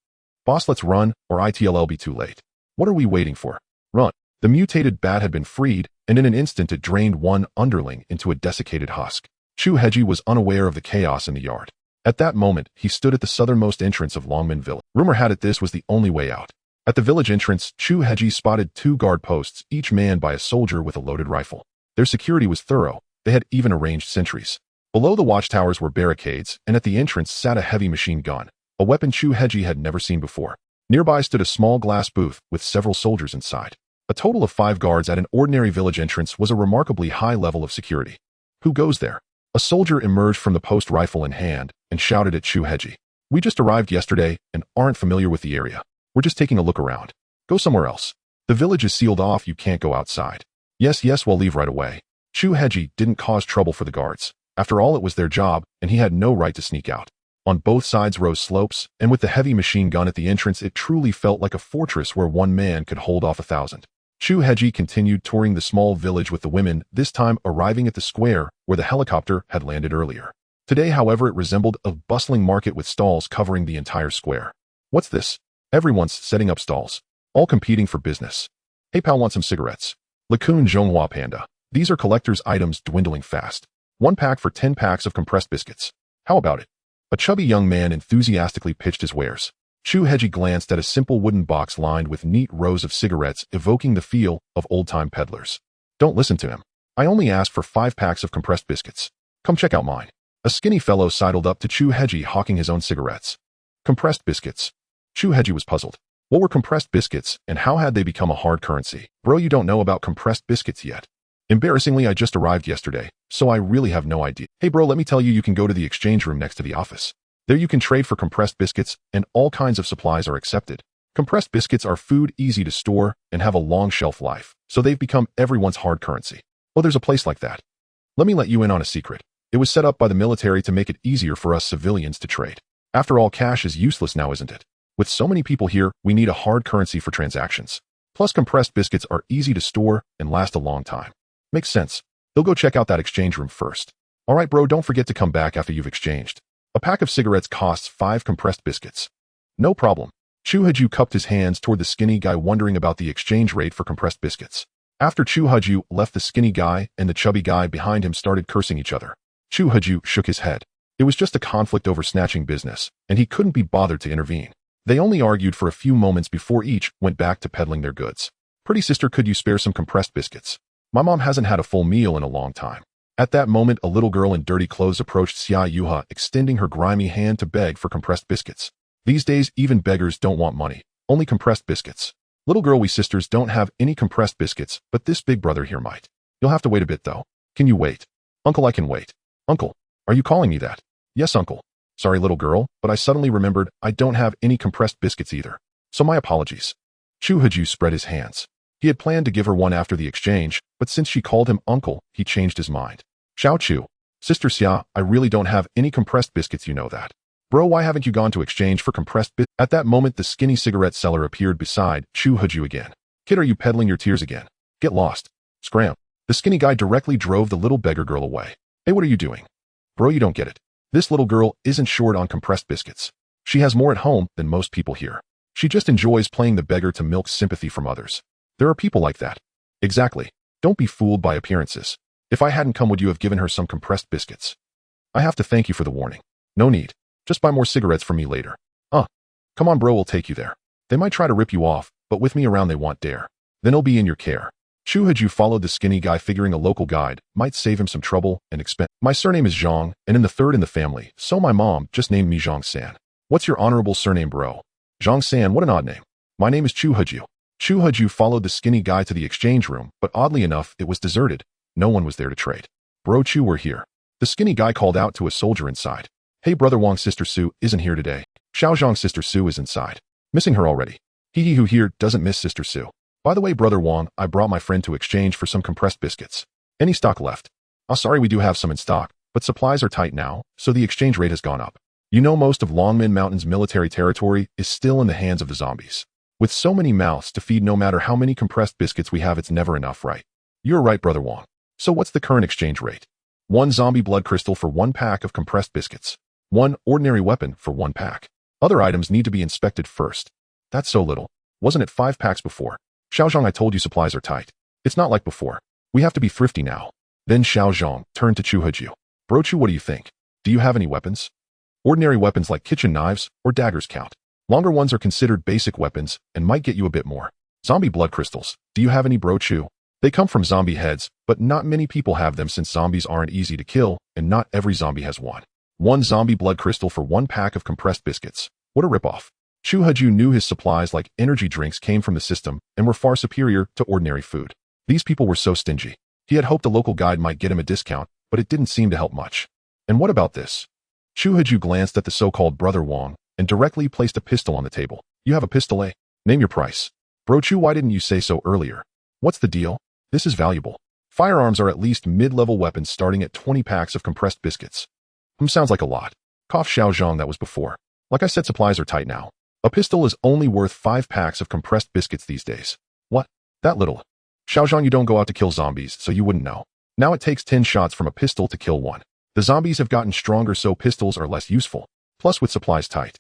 Boss, let's run, or it'll be too late. What are we waiting for? Run. The mutated bat had been freed, and in an instant it drained one underling into a desiccated husk. Chu Heji was unaware of the chaos in the yard. At that moment, he stood at the southernmost entrance of Longmin Village. Rumor had it this was the only way out. At the village entrance, Chu Heji spotted two guard posts, each manned by a soldier with a loaded rifle. Their security was thorough. They had even arranged sentries. Below the watchtowers were barricades, and at the entrance sat a heavy machine gun, a weapon Chu Heji had never seen before. Nearby stood a small glass booth with several soldiers inside. A total of 5 guards at an ordinary village entrance was a remarkably high level of security. Who goes there? A soldier emerged from the post, rifle in hand, and shouted at Chu Heji. We just arrived yesterday and aren't familiar with the area. We're just taking a look around. Go somewhere else. The village is sealed off, you can't go outside. Yes, we'll leave right away. Chu Heji didn't cause trouble for the guards. After all, it was their job, and he had no right to sneak out. On both sides rose slopes, and with the heavy machine gun at the entrance, it truly felt like a fortress where one man could hold off 1,000. Chu Heji continued touring the small village with the women, this time arriving at the square where the helicopter had landed earlier. Today, however, it resembled a bustling market with stalls covering the entire square. What's this? Everyone's setting up stalls, all competing for business. Hey pal, want some cigarettes? Lacun Zhonghua Panda. These are collector's items dwindling fast. 1 pack for 10 packs of compressed biscuits. How about it? A chubby young man enthusiastically pitched his wares. Chu Heji glanced at a simple wooden box lined with neat rows of cigarettes, evoking the feel of old-time peddlers. Don't listen to him. I only asked for 5 packs of compressed biscuits. Come check out mine. A skinny fellow sidled up to Chu Heji, hawking his own cigarettes. Compressed biscuits. Chu Heji was puzzled. What were compressed biscuits, and how had they become a hard currency? Bro, you don't know about compressed biscuits yet. Embarrassingly, I just arrived yesterday, so I really have no idea. Hey bro, let me tell you, you can go to the exchange room next to the office. There you can trade for compressed biscuits, and all kinds of supplies are accepted. Compressed biscuits are food, easy to store, and have a long shelf life, so they've become everyone's hard currency. Oh, there's a place like that. Let me let you in on a secret. It was set up by the military to make it easier for us civilians to trade. After all, cash is useless now, isn't it? With so many people here, we need a hard currency for transactions. Plus, compressed biscuits are easy to store and last a long time. Makes sense. They'll go check out that exchange room first. Alright bro, don't forget to come back after you've exchanged. A pack of cigarettes costs 5 compressed biscuits. No problem. Chu Heju cupped his hands toward the skinny guy, wondering about the exchange rate for compressed biscuits. After Chu Heju left, the skinny guy and the chubby guy behind him started cursing each other. Chu Heju shook his head. It was just a conflict over snatching business, and he couldn't be bothered to intervene. They only argued for a few moments before each went back to peddling their goods. Pretty sister, could you spare some compressed biscuits? My mom hasn't had a full meal in a long time. At that moment, a little girl in dirty clothes approached Xia Yuha, extending her grimy hand to beg for compressed biscuits. These days, even beggars don't want money, only compressed biscuits. Little girl, we sisters don't have any compressed biscuits, but this big brother here might. You'll have to wait a bit though. Can you wait? Uncle, I can wait. Uncle, are you calling me that? Yes, uncle. Sorry, little girl, but I suddenly remembered I don't have any compressed biscuits either. So my apologies. Chu Haju spread his hands. He had planned to give her one after the exchange, but since she called him uncle, he changed his mind. Xiao Chu. Sister Xia, I really don't have any compressed biscuits, you know that. Bro, why haven't you gone to exchange for compressed biscuits? At that moment, the skinny cigarette seller appeared beside Chu Haju again. Kid, are you peddling your tears again? Get lost. Scram. The skinny guy directly drove the little beggar girl away. Hey, what are you doing? Bro, you don't get it. This little girl isn't short on compressed biscuits. She has more at home than most people here. She just enjoys playing the beggar to milk sympathy from others. There are people like that. Exactly. Don't be fooled by appearances. If I hadn't come, would you have given her some compressed biscuits? I have to thank you for the warning. No need. Just buy more cigarettes for me later. Come on, bro, we'll take you there. They might try to rip you off, but with me around they won't dare. Then he'll be in your care. Chu Haju followed the skinny guy, figuring a local guide might save him some trouble and expense. My surname is Zhang, and in the third in the family, so my mom just named me Zhang-san. What's your honorable surname, bro? Zhang-san, what an odd name. My name is Chu Haju. Chu Haju followed the skinny guy to the exchange room, but oddly enough, it was deserted. No one was there to trade. Bro Chu, we're here. The skinny guy called out to a soldier inside. Hey, brother Wang, sister Su isn't here today. Xiaozhang, sister Su is inside. Missing her already. He who here doesn't miss sister Su. By the way, brother Wang, I brought my friend to exchange for some compressed biscuits. Any stock left? Oh, sorry, we do have some in stock, but supplies are tight now, so the exchange rate has gone up. You know, most of Longmen Mountain's military territory is still in the hands of the zombies. With so many mouths to feed, no matter how many compressed biscuits we have, it's never enough, right? You're right, brother Wang. So what's the current exchange rate? 1 zombie blood crystal for 1 pack of compressed biscuits. 1 ordinary weapon for 1 pack. Other items need to be inspected first. That's so little. Wasn't it 5 packs before? Xiaozhang, I told you supplies are tight. It's not like before. We have to be thrifty now. Then Xiaozhang turned to Chu Haju. Bro Chu, what do you think? Do you have any weapons? Ordinary weapons like kitchen knives or daggers count. Longer ones are considered basic weapons and might get you a bit more. Zombie blood crystals. Do you have any, bro Chu? They come from zombie heads, but not many people have them since zombies aren't easy to kill, and not every zombie has one. 1 zombie blood crystal for 1 pack of compressed biscuits. What a ripoff. Chu Haju knew his supplies like energy drinks came from the system and were far superior to ordinary food. These people were so stingy. He had hoped a local guide might get him a discount, but it didn't seem to help much. And what about this? Chu Haju glanced at the so-called brother Wang and directly placed a pistol on the table. You have a pistol, eh? Name your price. Bro Chu, why didn't you say so earlier? What's the deal? This is valuable. Firearms are at least mid-level weapons starting at 20 packs of compressed biscuits. Sounds like a lot. Cough Xiaozhang, that was before. Like I said, supplies are tight now. A pistol is only worth 5 packs of compressed biscuits these days. What? That little? Xiaozhang, you don't go out to kill zombies, so you wouldn't know. Now it takes 10 shots from a pistol to kill one. The zombies have gotten stronger, so pistols are less useful. Plus with supplies tight.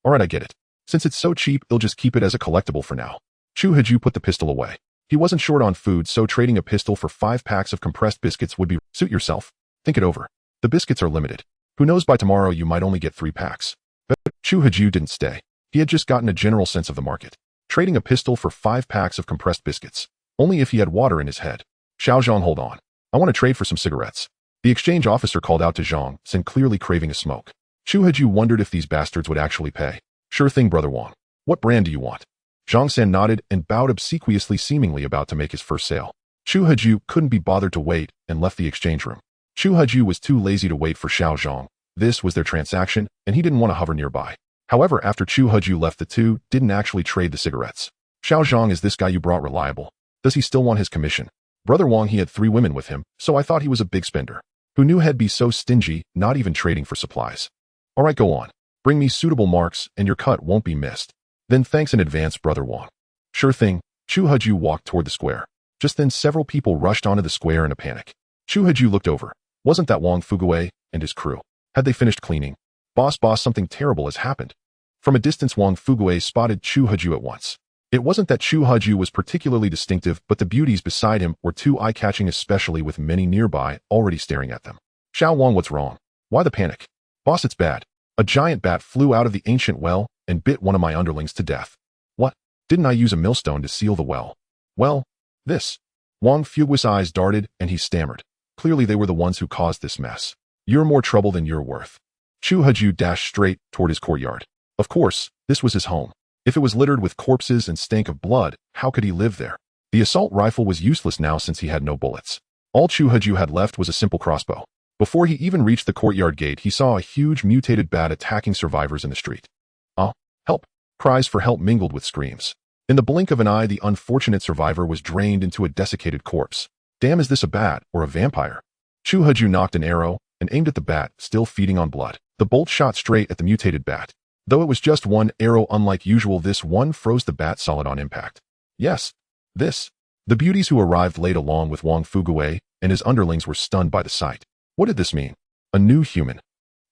Alright, I get it. Since it's so cheap, you'll just keep it as a collectible for now. Chu Haju put the pistol away. He wasn't short on food, so trading a pistol for 5 packs of compressed biscuits would be... Suit yourself. Think it over. The biscuits are limited. Who knows, by tomorrow you might only get 3 packs. But Chu Haju didn't stay. He had just gotten a general sense of the market. Trading a pistol for 5 packs of compressed biscuits. Only if he had water in his head. Xiaozhang, hold on. I want to trade for some cigarettes. The exchange officer called out to Zhang, Sin clearly craving a smoke. Chu Haju wondered if these bastards would actually pay. Sure thing, brother Wang. What brand do you want? Zhang San nodded and bowed obsequiously, seemingly about to make his first sale. Chu Haju couldn't be bothered to wait and left the exchange room. Chu Haju was too lazy to wait for Xiaozhang. This was their transaction, and he didn't want to hover nearby. However, after Chu Haju left, the two didn't actually trade the cigarettes. Xiaozhang, is this guy you brought reliable? Does he still want his commission? Brother Wang, he had 3 women with him, so I thought he was a big spender. Who knew he'd be so stingy, not even trading for supplies? Alright, go on. Bring me suitable marks, and your cut won't be missed. Then thanks in advance, brother Wang. Sure thing. Chu Haju walked toward the square. Just then several people rushed onto the square in a panic. Chu Haju looked over. Wasn't that Wang Fuguei and his crew? Had they finished cleaning? Boss, something terrible has happened. From a distance, Wang Fuguei spotted Chu Haju at once. It wasn't that Chu Haju was particularly distinctive, but the beauties beside him were too eye-catching, especially with many nearby already staring at them. Xiao Wang, what's wrong? Why the panic? Boss, it's bad. A giant bat flew out of the ancient well and bit one of my underlings to death. What? Didn't I use a millstone to seal the well? Well, this. Wang Fuguei's eyes darted and he stammered. Clearly they were the ones who caused this mess. You're more trouble than you're worth. Chu Haju dashed straight toward his courtyard. Of course, this was his home. If it was littered with corpses and stank of blood, how could he live there? The assault rifle was useless now since he had no bullets. All Chu Haju had left was a simple crossbow. Before he even reached the courtyard gate, he saw a huge mutated bat attacking survivors in the street. Help! Cries for help mingled with screams. In the blink of an eye, the unfortunate survivor was drained into a desiccated corpse. Damn, is this a bat or a vampire? Chu Haju knocked an arrow and aimed at the bat, still feeding on blood. The bolt shot straight at the mutated bat. Though it was just one arrow, unlike usual, this one froze the bat solid on impact. Yes, this. The beauties who arrived late along with Wang Fugui and his underlings were stunned by the sight. What did this mean? A new human.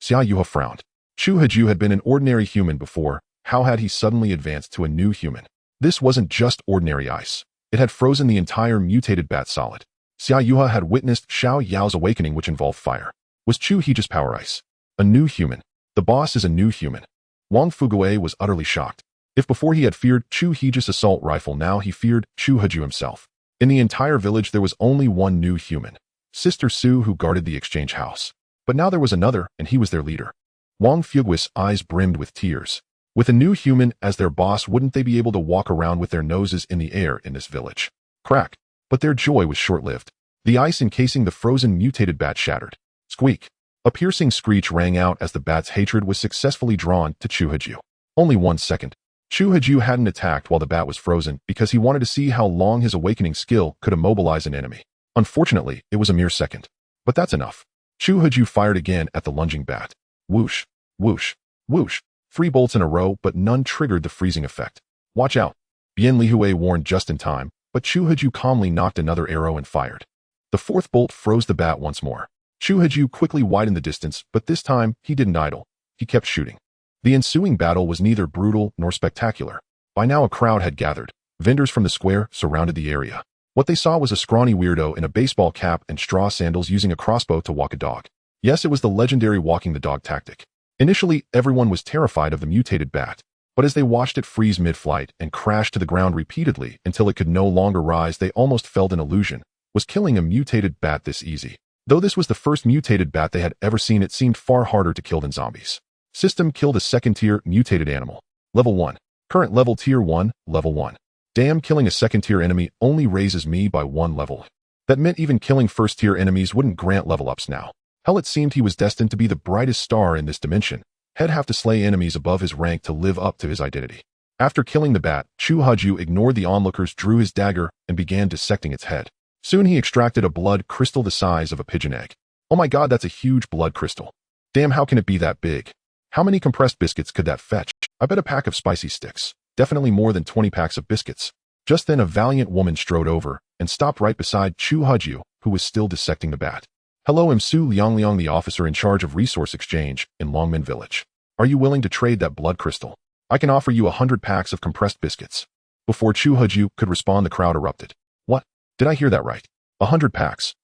Xia Yuha frowned. Chu Haju had been an ordinary human before. How had he suddenly advanced to a new human? This wasn't just ordinary ice. It had frozen the entire mutated bat solid. Xia Yuha had witnessed Xiao Yao's awakening, which involved fire. Was Chu Heji's power ice? A new human. The boss is a new human. Wang Fugui was utterly shocked. If before he had feared Chu Heji's assault rifle, now he feared Chu Haju himself. In the entire village there was only one new human. Sister Su, who guarded the exchange house. But now there was another, and he was their leader. Wang Fugui's eyes brimmed with tears. With a new human as their boss, wouldn't they be able to walk around with their noses in the air in this village? Crack. But their joy was short-lived. The ice encasing the frozen mutated bat shattered. Squeak. A piercing screech rang out as the bat's hatred was successfully drawn to Chu Haju. Only 1 second. Chu Haju hadn't attacked while the bat was frozen because he wanted to see how long his awakening skill could immobilize an enemy. Unfortunately, it was a mere second. But that's enough. Chu Haju fired again at the lunging bat. Whoosh, whoosh, whoosh. 3 bolts in a row, but none triggered the freezing effect. Watch out. Bian Lihui warned just in time, but Chu Haju calmly knocked another arrow and fired. The 4th bolt froze the bat once more. Chu Haju quickly widened the distance, but this time he didn't idle. He kept shooting. The ensuing battle was neither brutal nor spectacular. By now a crowd had gathered. Vendors from the square surrounded the area. What they saw was a scrawny weirdo in a baseball cap and straw sandals using a crossbow to walk a dog. Yes, it was the legendary walking the dog tactic. Initially, everyone was terrified of the mutated bat, but as they watched it freeze mid-flight and crash to the ground repeatedly until it could no longer rise, they almost felt an illusion. Was killing a mutated bat this easy? Though this was the first mutated bat they had ever seen, it seemed far harder to kill than zombies. System killed a second-tier mutated animal. Level 1. Current level Tier 1, Level 1. Damn, killing a second-tier enemy only raises me by 1 level. That meant even killing first-tier enemies wouldn't grant level ups now. Hell, it seemed he was destined to be the brightest star in this dimension. He'd have to slay enemies above his rank to live up to his identity. After killing the bat, Chu Haju ignored the onlookers, drew his dagger, and began dissecting its head. Soon he extracted a blood crystal the size of a pigeon egg. Oh my god, that's a huge blood crystal. Damn, how can it be that big? How many compressed biscuits could that fetch? I bet a pack of spicy sticks. Definitely more than 20 packs of biscuits. Just then a valiant woman strode over and stopped right beside Chu Haju, who was still dissecting the bat. Hello, I'm Su Liangliang, the officer in charge of resource exchange in Longmen Village. Are you willing to trade that blood crystal? I can offer you 100 packs of compressed biscuits. Before Chu Haju could respond, the crowd erupted. What? Did I hear that right? 100 packs?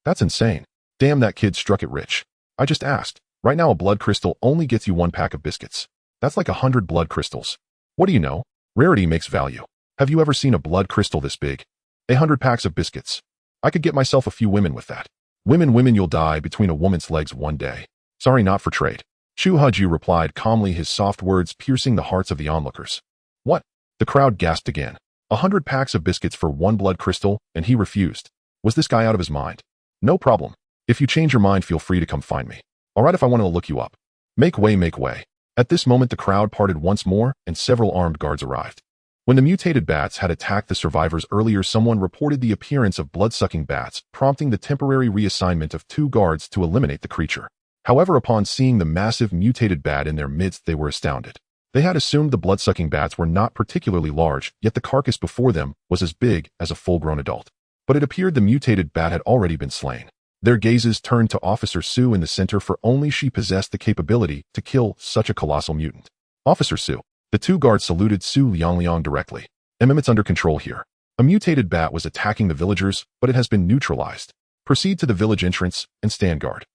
That's insane. Damn, that kid struck it rich. I just asked. Right now a blood crystal only gets you 1 pack of biscuits. That's like 100 blood crystals. What do you know? Rarity makes value. Have you ever seen a blood crystal this big? 100 packs of biscuits. I could get myself a few women with that. Women, you'll die between a woman's legs one day. Sorry, not for trade. Chu Haju replied calmly, his soft words piercing the hearts of the onlookers. What? The crowd gasped again. 100 packs of biscuits for 1 blood crystal, and he refused. Was this guy out of his mind? No problem. If you change your mind, feel free to come find me. Alright, if I want to look you up. Make way, make way. At this moment the crowd parted once more, and several armed guards arrived. When the mutated bats had attacked the survivors earlier, someone reported the appearance of blood-sucking bats, prompting the temporary reassignment of 2 guards to eliminate the creature. However, upon seeing the massive mutated bat in their midst, they were astounded. They had assumed the blood-sucking bats were not particularly large, yet the carcass before them was as big as a full-grown adult. But it appeared the mutated bat had already been slain. Their gazes turned to Officer Su in the center, for only she possessed the capability to kill such a colossal mutant. Officer Su. The 2 guards saluted Su Liangliang directly. It's under control here. A mutated bat was attacking the villagers, but it has been neutralized. Proceed to the village entrance and stand guard.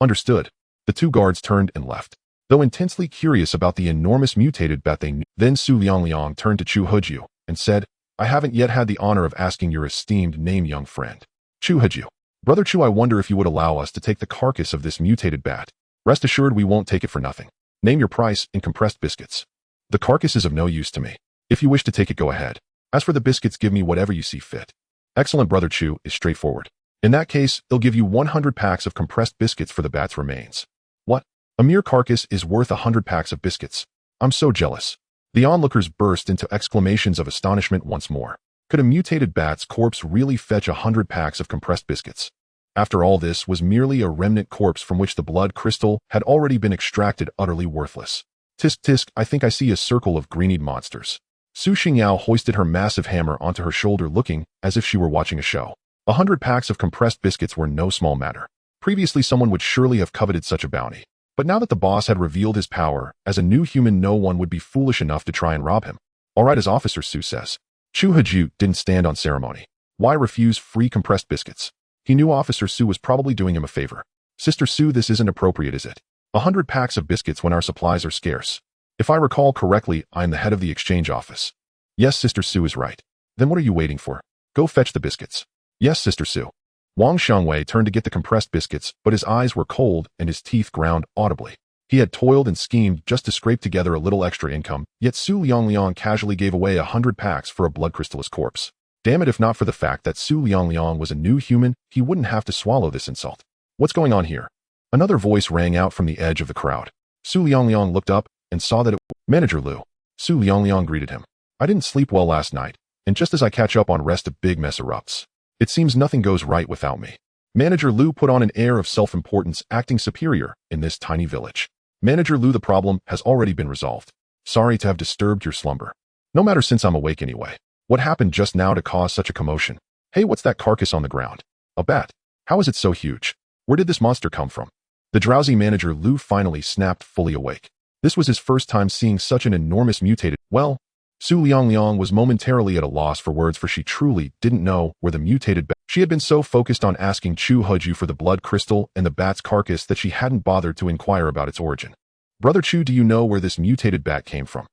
Understood. The 2 guards turned and left. Though intensely curious about the enormous mutated bat they knew, then Su Liangliang turned to Chu Haju and said, I haven't yet had the honor of asking your esteemed name, young friend. Chu Haju. Brother Chu, I wonder if you would allow us to take the carcass of this mutated bat. Rest assured we won't take it for nothing. Name your price in compressed biscuits. The carcass is of no use to me. If you wish to take it, go ahead. As for the biscuits, give me whatever you see fit. Excellent. Brother Chu is straightforward. In that case, he'll give you 100 packs of compressed biscuits for the bat's remains. What? A mere carcass is worth 100 packs of biscuits. I'm so jealous. The onlookers burst into exclamations of astonishment once more. Could a mutated bat's corpse really fetch 100 packs of compressed biscuits? After all, this was merely a remnant corpse from which the blood crystal had already been extracted, utterly worthless. Tisk tisk, I think I see a circle of green-eyed monsters. Su Xingyao hoisted her massive hammer onto her shoulder, looking as if she were watching a show. 100 packs of compressed biscuits were no small matter. Previously, someone would surely have coveted such a bounty. But now that the boss had revealed his power, as a new human, no one would be foolish enough to try and rob him. All right, as Officer Su says. Chu Haju didn't stand on ceremony. Why refuse free compressed biscuits? He knew Officer Su was probably doing him a favor. Sister Su, this isn't appropriate, is it? 100 packs of biscuits when our supplies are scarce. If I recall correctly, I'm the head of the exchange office. Yes, Sister Su is right. Then what are you waiting for? Go fetch the biscuits. Yes, Sister Su. Wang Xiangwei turned to get the compressed biscuits, but his eyes were cold and his teeth ground audibly. He had toiled and schemed just to scrape together a little extra income, yet Su Liangliang casually gave away 100 packs for a blood crystalless corpse. Damn it, if not for the fact that Su Liangliang was a new human, he wouldn't have to swallow this insult. What's going on here? Another voice rang out from the edge of the crowd. Su Liangliang looked up and saw that it was Manager Lu. Su Liangliang greeted him. I didn't sleep well last night, and just as I catch up on rest, a big mess erupts. It seems nothing goes right without me. Manager Lu put on an air of self-importance, acting superior in this tiny village. Manager Lu, the problem has already been resolved. Sorry to have disturbed your slumber. No matter, since I'm awake anyway. What happened just now to cause such a commotion? Hey, what's that carcass on the ground? A bat. How is it so huge? Where did this monster come from? The drowsy Manager Lu finally snapped, fully awake. This was his first time seeing such an enormous mutated. Well, Su Liangliang was momentarily at a loss for words, for she truly didn't know where the mutated bat. She had been so focused on asking Chu Huju for the blood crystal and the bat's carcass that she hadn't bothered to inquire about its origin. Brother Chu, do you know where this mutated bat came from?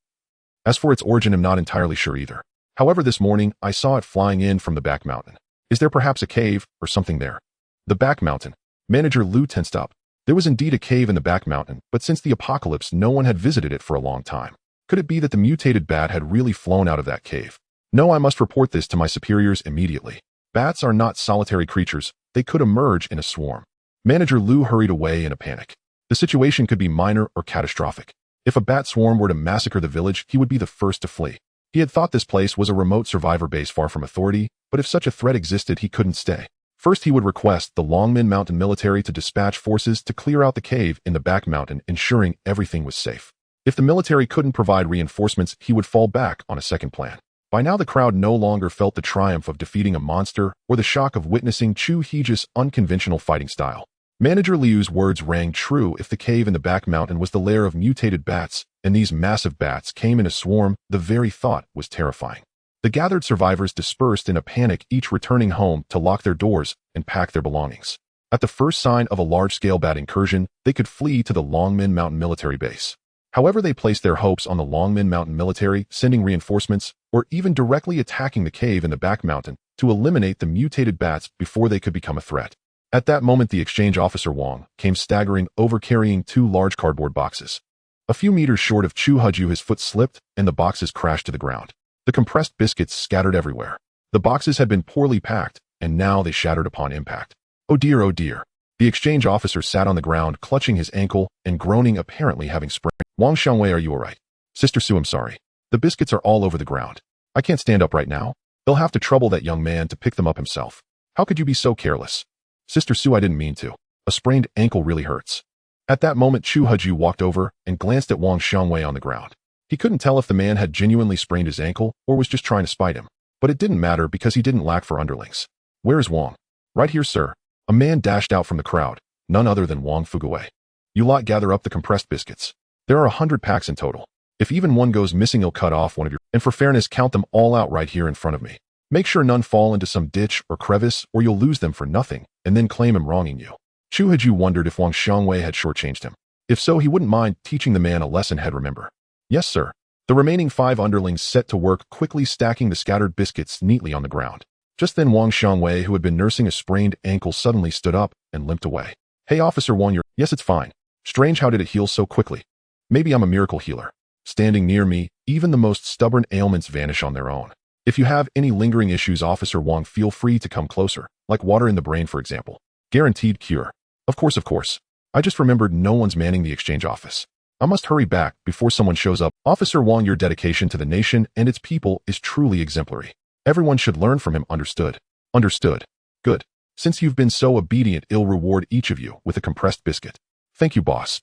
As for its origin, I'm not entirely sure either. However, this morning, I saw it flying in from the back mountain. Is there perhaps a cave or something there? The back mountain. Manager Lu tensed up. There was indeed a cave in the back mountain, but since the apocalypse, no one had visited it for a long time. Could it be that the mutated bat had really flown out of that cave? No, I must report this to my superiors immediately. Bats are not solitary creatures. They could emerge in a swarm. Manager Lu hurried away in a panic. The situation could be minor or catastrophic. If a bat swarm were to massacre the village, he would be the first to flee. He had thought this place was a remote survivor base far from authority, but if such a threat existed, he couldn't stay. First, he would request the Longmen Mountain military to dispatch forces to clear out the cave in the back mountain, ensuring everything was safe. If the military couldn't provide reinforcements, he would fall back on a second plan. By now, the crowd no longer felt the triumph of defeating a monster or the shock of witnessing Chu Heji's unconventional fighting style. Manager Liu's words rang true. If the cave in the back mountain was the lair of mutated bats, and these massive bats came in a swarm, the very thought was terrifying. The gathered survivors dispersed in a panic, each returning home to lock their doors and pack their belongings. At the first sign of a large-scale bat incursion, they could flee to the Longmen Mountain military base. However, they placed their hopes on the Longmen Mountain military sending reinforcements or even directly attacking the cave in the back mountain to eliminate the mutated bats before they could become a threat. At that moment, the exchange officer Wang came staggering over, carrying 2 large cardboard boxes. A few meters short of Chu Huju, his foot slipped and the boxes crashed to the ground. The compressed biscuits scattered everywhere. The boxes had been poorly packed, and now they shattered upon impact. Oh dear, oh dear. The exchange officer sat on the ground, clutching his ankle and groaning, apparently having sprained. Wang Xiangwei, are you all right? Sister Su, I'm sorry. The biscuits are all over the ground. I can't stand up right now. They'll have to trouble that young man to pick them up himself. How could you be so careless? Sister Su, I didn't mean to. A sprained ankle really hurts. At that moment, Chu Huju walked over and glanced at Wang Xiangwei on the ground. He couldn't tell if the man had genuinely sprained his ankle or was just trying to spite him. But it didn't matter because he didn't lack for underlings. Where is Wang? Right here, sir. A man dashed out from the crowd, none other than Wang Fuguwei. You lot gather up the compressed biscuits. There are 100 packs in total. If even one goes missing, he'll cut off one of your... And for fairness, count them all out right here in front of me. Make sure none fall into some ditch or crevice, or you'll lose them for nothing, and then claim him wronging you. Chu Huju wondered if Wang Xiangwei had shortchanged him. If so, he wouldn't mind teaching the man a lesson, he'd remember. Yes, sir. The remaining 5 underlings set to work, quickly stacking the scattered biscuits neatly on the ground. Just then Wang Xiangwei, who had been nursing a sprained ankle, suddenly stood up and limped away. Hey Officer Wang, you're— Yes, it's fine. Strange, how did it heal so quickly? Maybe I'm a miracle healer. Standing near me, even the most stubborn ailments vanish on their own. If you have any lingering issues, Officer Wang, feel free to come closer, like water in the brain, for example. Guaranteed cure. Of course. I just remembered no one's manning the exchange office. I must hurry back before someone shows up. Officer Wang, your dedication to the nation and its people is truly exemplary. Everyone should learn from him, understood? Understood. Good. Since you've been so obedient, I'll reward each of you with a compressed biscuit. Thank you, boss.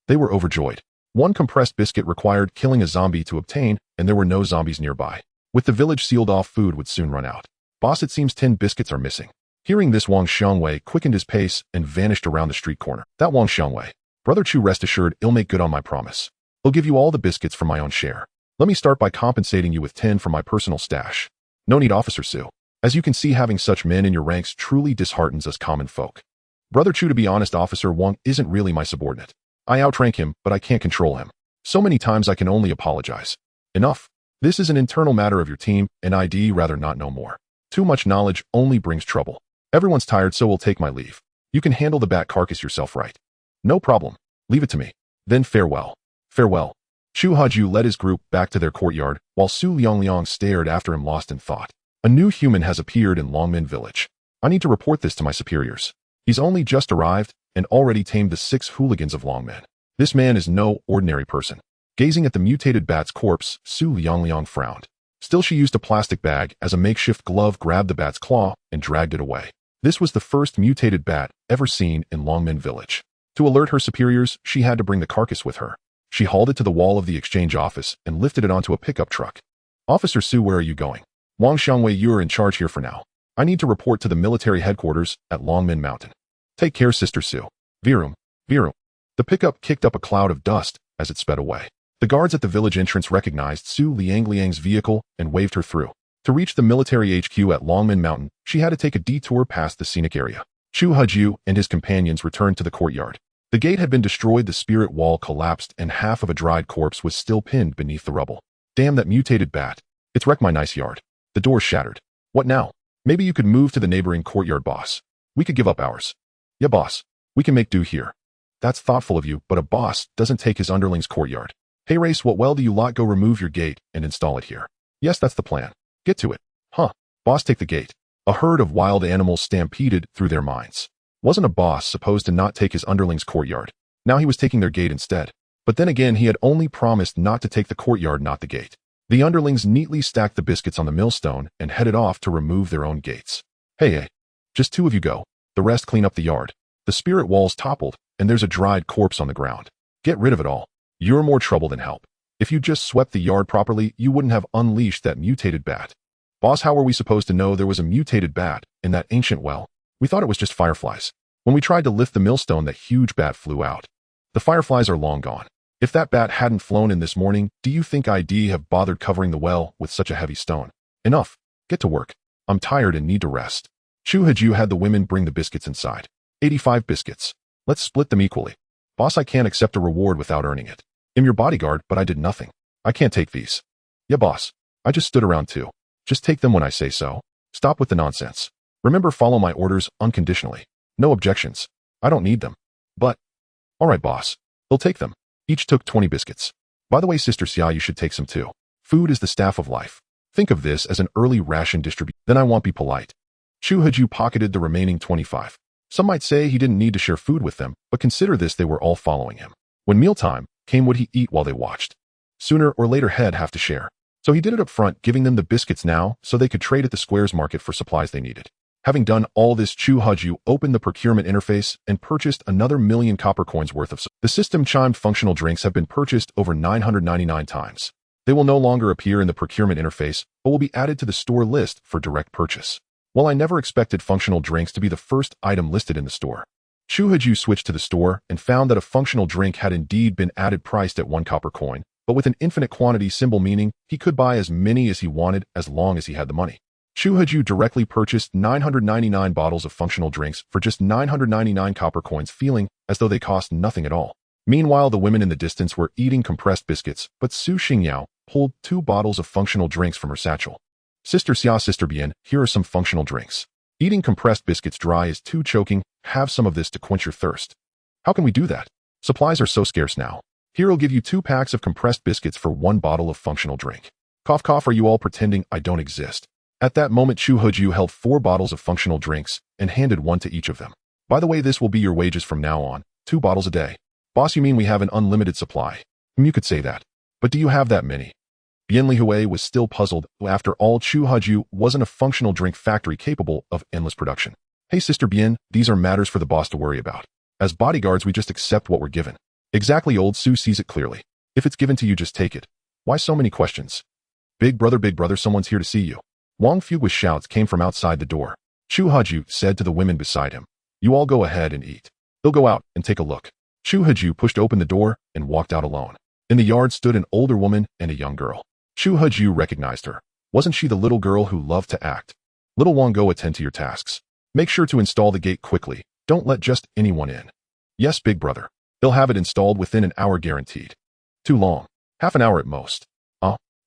They were overjoyed. One compressed biscuit required killing a zombie to obtain, and there were no zombies nearby. With the village sealed off, food would soon run out. Boss, it seems 10 biscuits are missing. Hearing this, Wang Xiangwei quickened his pace and vanished around the street corner. That Wang Xiangwei. Brother Chu, rest assured, I'll make good on my promise. I'll give you all the biscuits from my own share. Let me start by compensating you with 10 from my personal stash. No need, Officer Su. As you can see, having such men in your ranks truly disheartens us common folk. Brother Chu, to be honest, Officer Wang isn't really my subordinate. I outrank him, but I can't control him. So many times I can only apologize. Enough. This is an internal matter of your team, and I'd rather not know more. Too much knowledge only brings trouble. Everyone's tired, so we'll take my leave. You can handle the bat carcass yourself, right? No problem. Leave it to me. Then farewell. Farewell. Chu Haju led his group back to their courtyard, while Su Liangliang stared after him, lost in thought. A new human has appeared in Longmen Village. I need to report this to my superiors. He's only just arrived and already tamed the 6 hooligans of Longmen. This man is no ordinary person. Gazing at the mutated bat's corpse, Su Liangliang frowned. Still, she used a plastic bag as a makeshift glove, grabbed the bat's claw, and dragged it away. This was the first mutated bat ever seen in Longmen Village. To alert her superiors, she had to bring the carcass with her. She hauled it to the wall of the exchange office and lifted it onto a pickup truck. Officer Su, where are you going? Wang Xiangwei, you are in charge here for now. I need to report to the military headquarters at Longmen Mountain. Take care, Sister Su. Virum. Virum. The pickup kicked up a cloud of dust as it sped away. The guards at the village entrance recognized Su Liangliang's vehicle and waved her through. To reach the military HQ at Longmen Mountain, she had to take a detour past the scenic area. Chu Haju and his companions returned to the courtyard. The gate had been destroyed, the spirit wall collapsed, and half of a dried corpse was still pinned beneath the rubble. Damn that mutated bat. It's wrecked my nice yard. The door's shattered. What now? Maybe you could move to the neighboring courtyard, boss. We could give up ours. Yeah, boss. We can make do here. That's thoughtful of you, but a boss doesn't take his underlings' courtyard. Hey Race, what well do you lot? Go remove your gate and install it here. Yes, that's the plan. Get to it. Huh. Boss, take the gate. A herd of wild animals stampeded through their minds. Wasn't a boss supposed to not take his underlings' courtyard? Now he was taking their gate instead. But then again, he had only promised not to take the courtyard, not the gate. The underlings neatly stacked the biscuits on the millstone and headed off to remove their own gates. Hey, just 2 of you go. The rest clean up the yard. The spirit walls toppled, and there's a dried corpse on the ground. Get rid of it all. You're more trouble than help. If you just swept the yard properly, you wouldn't have unleashed that mutated bat. Boss, how were we supposed to know there was a mutated bat in that ancient well? We thought it was just fireflies. When we tried to lift the millstone, that huge bat flew out. The fireflies are long gone. If that bat hadn't flown in this morning, do you think I'd have bothered covering the well with such a heavy stone? Enough. Get to work. I'm tired and need to rest. Chu Haju had the women bring the biscuits inside. 85 biscuits. Let's split them equally. Boss, I can't accept a reward without earning it. I'm your bodyguard, but I did nothing. I can't take these. Yeah, boss. I just stood around too. Just take them when I say so. Stop with the nonsense. Remember, follow my orders unconditionally. No objections. I don't need them. But, alright boss. They'll take them. Each took 20 biscuits. By the way, Sister Xia, you should take some too. Food is the staff of life. Think of this as an early ration distribution. Then I won't be polite. Chu Haju pocketed the remaining 25. Some might say he didn't need to share food with them, but consider this, they were all following him. When mealtime came, would he eat while they watched? Sooner or later, he'd have to share. So he did it up front, giving them the biscuits now so they could trade at the squares market for supplies they needed. Having done all this, Chu Haju opened the procurement interface and purchased another 1,000,000 copper coins worth of. The system chimed functional drinks have been purchased over 999 times. They will no longer appear in the procurement interface, but will be added to the store list for direct purchase. While I never expected functional drinks to be the first item listed in the store, Chu Haju switched to the store and found that a functional drink had indeed been added, priced at 1 copper coin, but with an infinite quantity symbol, meaning he could buy as many as he wanted as long as he had the money. Chu Haju directly purchased 999 bottles of functional drinks for just 999 copper coins, feeling as though they cost nothing at all. Meanwhile, the women in the distance were eating compressed biscuits, but Su Xingyao pulled 2 bottles of functional drinks from her satchel. Sister Xia, Sister Bien, here are some functional drinks. Eating compressed biscuits dry is too choking. Have some of this to quench your thirst. How can we do that? Supplies are so scarce now. Here I'll give you 2 packs of compressed biscuits for 1 bottle of functional drink. Cough cough, are you all pretending I don't exist? At that moment Chu Heju held 4 bottles of functional drinks and handed 1 to each of them. By the way, this will be your wages from now on, 2 bottles a day. Boss, you mean we have an unlimited supply? You could say that. But do you have that many? Bien Lihui was still puzzled. After all, Chu Heju wasn't a functional drink factory capable of endless production. Hey Sister Bien, these are matters for the boss to worry about. As bodyguards we just accept what we're given. Exactly, old Su sees it clearly. If it's given to you, just take it. Why so many questions? Big brother, someone's here to see you. Wang Fugui's shouts came from outside the door. Chu Heju said to the women beside him, you all go ahead and eat. He'll go out and take a look. Chu Heju pushed open the door and walked out alone. In the yard stood an older woman and a young girl. Chu Heju recognized her. Wasn't she the little girl who loved to act? Little Wang, go attend to your tasks. Make sure to install the gate quickly. Don't let just anyone in. Yes, big brother. They'll have it installed within an hour guaranteed. Too long. Half an hour at most.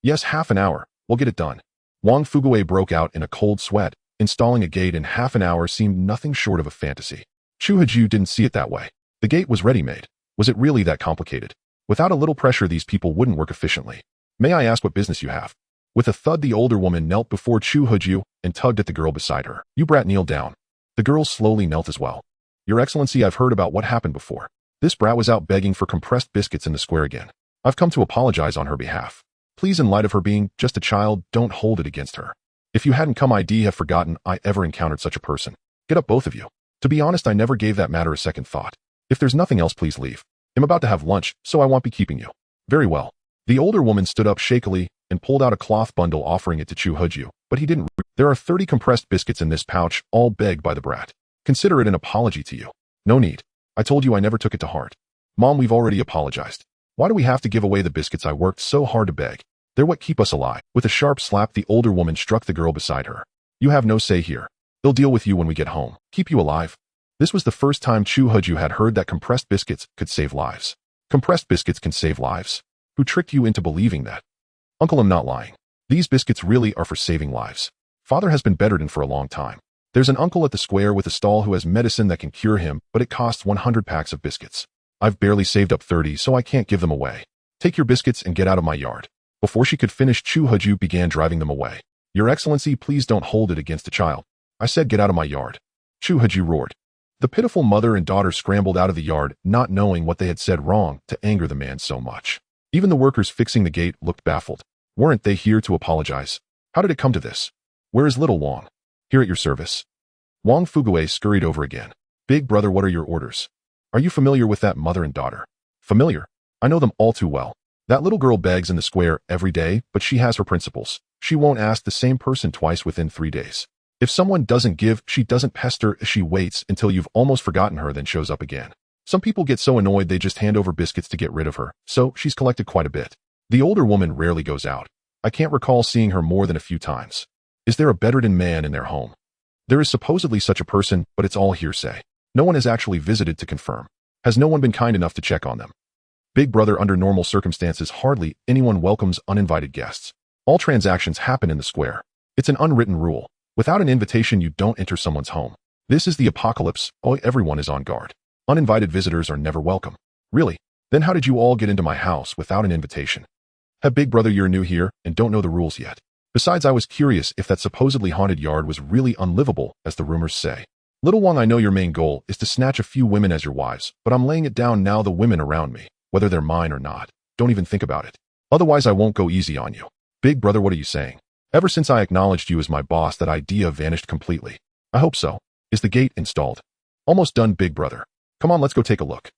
Yes, half an hour. We'll get it done. Wang Fugue broke out in a cold sweat. Installing a gate in half an hour seemed nothing short of a fantasy. Chu Heju didn't see it that way. The gate was ready-made. Was it really that complicated? Without a little pressure, these people wouldn't work efficiently. May I ask what business you have? With a thud, the older woman knelt before Chu Heju and tugged at the girl beside her. You brat, kneel down. The girl slowly knelt as well. Your Excellency, I've heard about what happened before. This brat was out begging for compressed biscuits in the square again. I've come to apologize on her behalf. Please, in light of her being just a child, don't hold it against her. If you hadn't come, I'd have forgotten I ever encountered such a person. Get up, both of you. To be honest, I never gave that matter a second thought. If there's nothing else, please leave. I'm about to have lunch, so I won't be keeping you. Very well. The older woman stood up shakily and pulled out a cloth bundle, offering it to Chu Heju, but he didn't. There are 30 compressed biscuits in this pouch, all begged by the brat. Consider it an apology to you. No need. I told you I never took it to heart. Mom, we've already apologized. Why do we have to give away the biscuits I worked so hard to beg? They're what keep us alive. With a sharp slap, the older woman struck the girl beside her. You have no say here. They'll deal with you when we get home. Keep you alive. This was the first time Chu Heju had heard that compressed biscuits could save lives. Compressed biscuits can save lives? Who tricked you into believing that? Uncle, I'm not lying. These biscuits really are for saving lives. Father has been bedridden for a long time. There's an uncle at the square with a stall who has medicine that can cure him, but it costs 100 packs of biscuits. I've barely saved up 30, so I can't give them away. Take your biscuits and get out of my yard. Before she could finish, Chu Heju began driving them away. Your Excellency, please don't hold it against a child. I said get out of my yard. Chu Heju roared. The pitiful mother and daughter scrambled out of the yard, not knowing what they had said wrong to anger the man so much. Even the workers fixing the gate looked baffled. Weren't they here to apologize? How did it come to this? Where is little Wang? Here at your service. Wang Fugue scurried over again. Big brother, what are your orders? Are you familiar with that mother and daughter? Familiar? I know them all too well. That little girl begs in the square every day, but she has her principles. She won't ask the same person twice within 3 days. If someone doesn't give, she doesn't pester. She waits until you've almost forgotten her, then shows up again. Some people get so annoyed they just hand over biscuits to get rid of her, so she's collected quite a bit. The older woman rarely goes out. I can't recall seeing her more than a few times. Is there a bedridden man in their home? There is supposedly such a person, but it's all hearsay. No one has actually visited to confirm. Has no one been kind enough to check on them? Big brother, under normal circumstances, hardly anyone welcomes uninvited guests. All transactions happen in the square. It's an unwritten rule. Without an invitation, you don't enter someone's home. This is the apocalypse. Everyone is on guard. Uninvited visitors are never welcome. Really? Then how did you all get into my house without an invitation? Big brother, you're new here and don't know the rules yet. Besides, I was curious if that supposedly haunted yard was really unlivable, as the rumors say. Little Wang, I know your main goal is to snatch a few women as your wives, but I'm laying it down now, the women around me, whether they're mine or not, don't even think about it. Otherwise, I won't go easy on you. Big brother, what are you saying? Ever since I acknowledged you as my boss, that idea vanished completely. I hope so. Is the gate installed? Almost done, big brother. Come on, let's go take a look.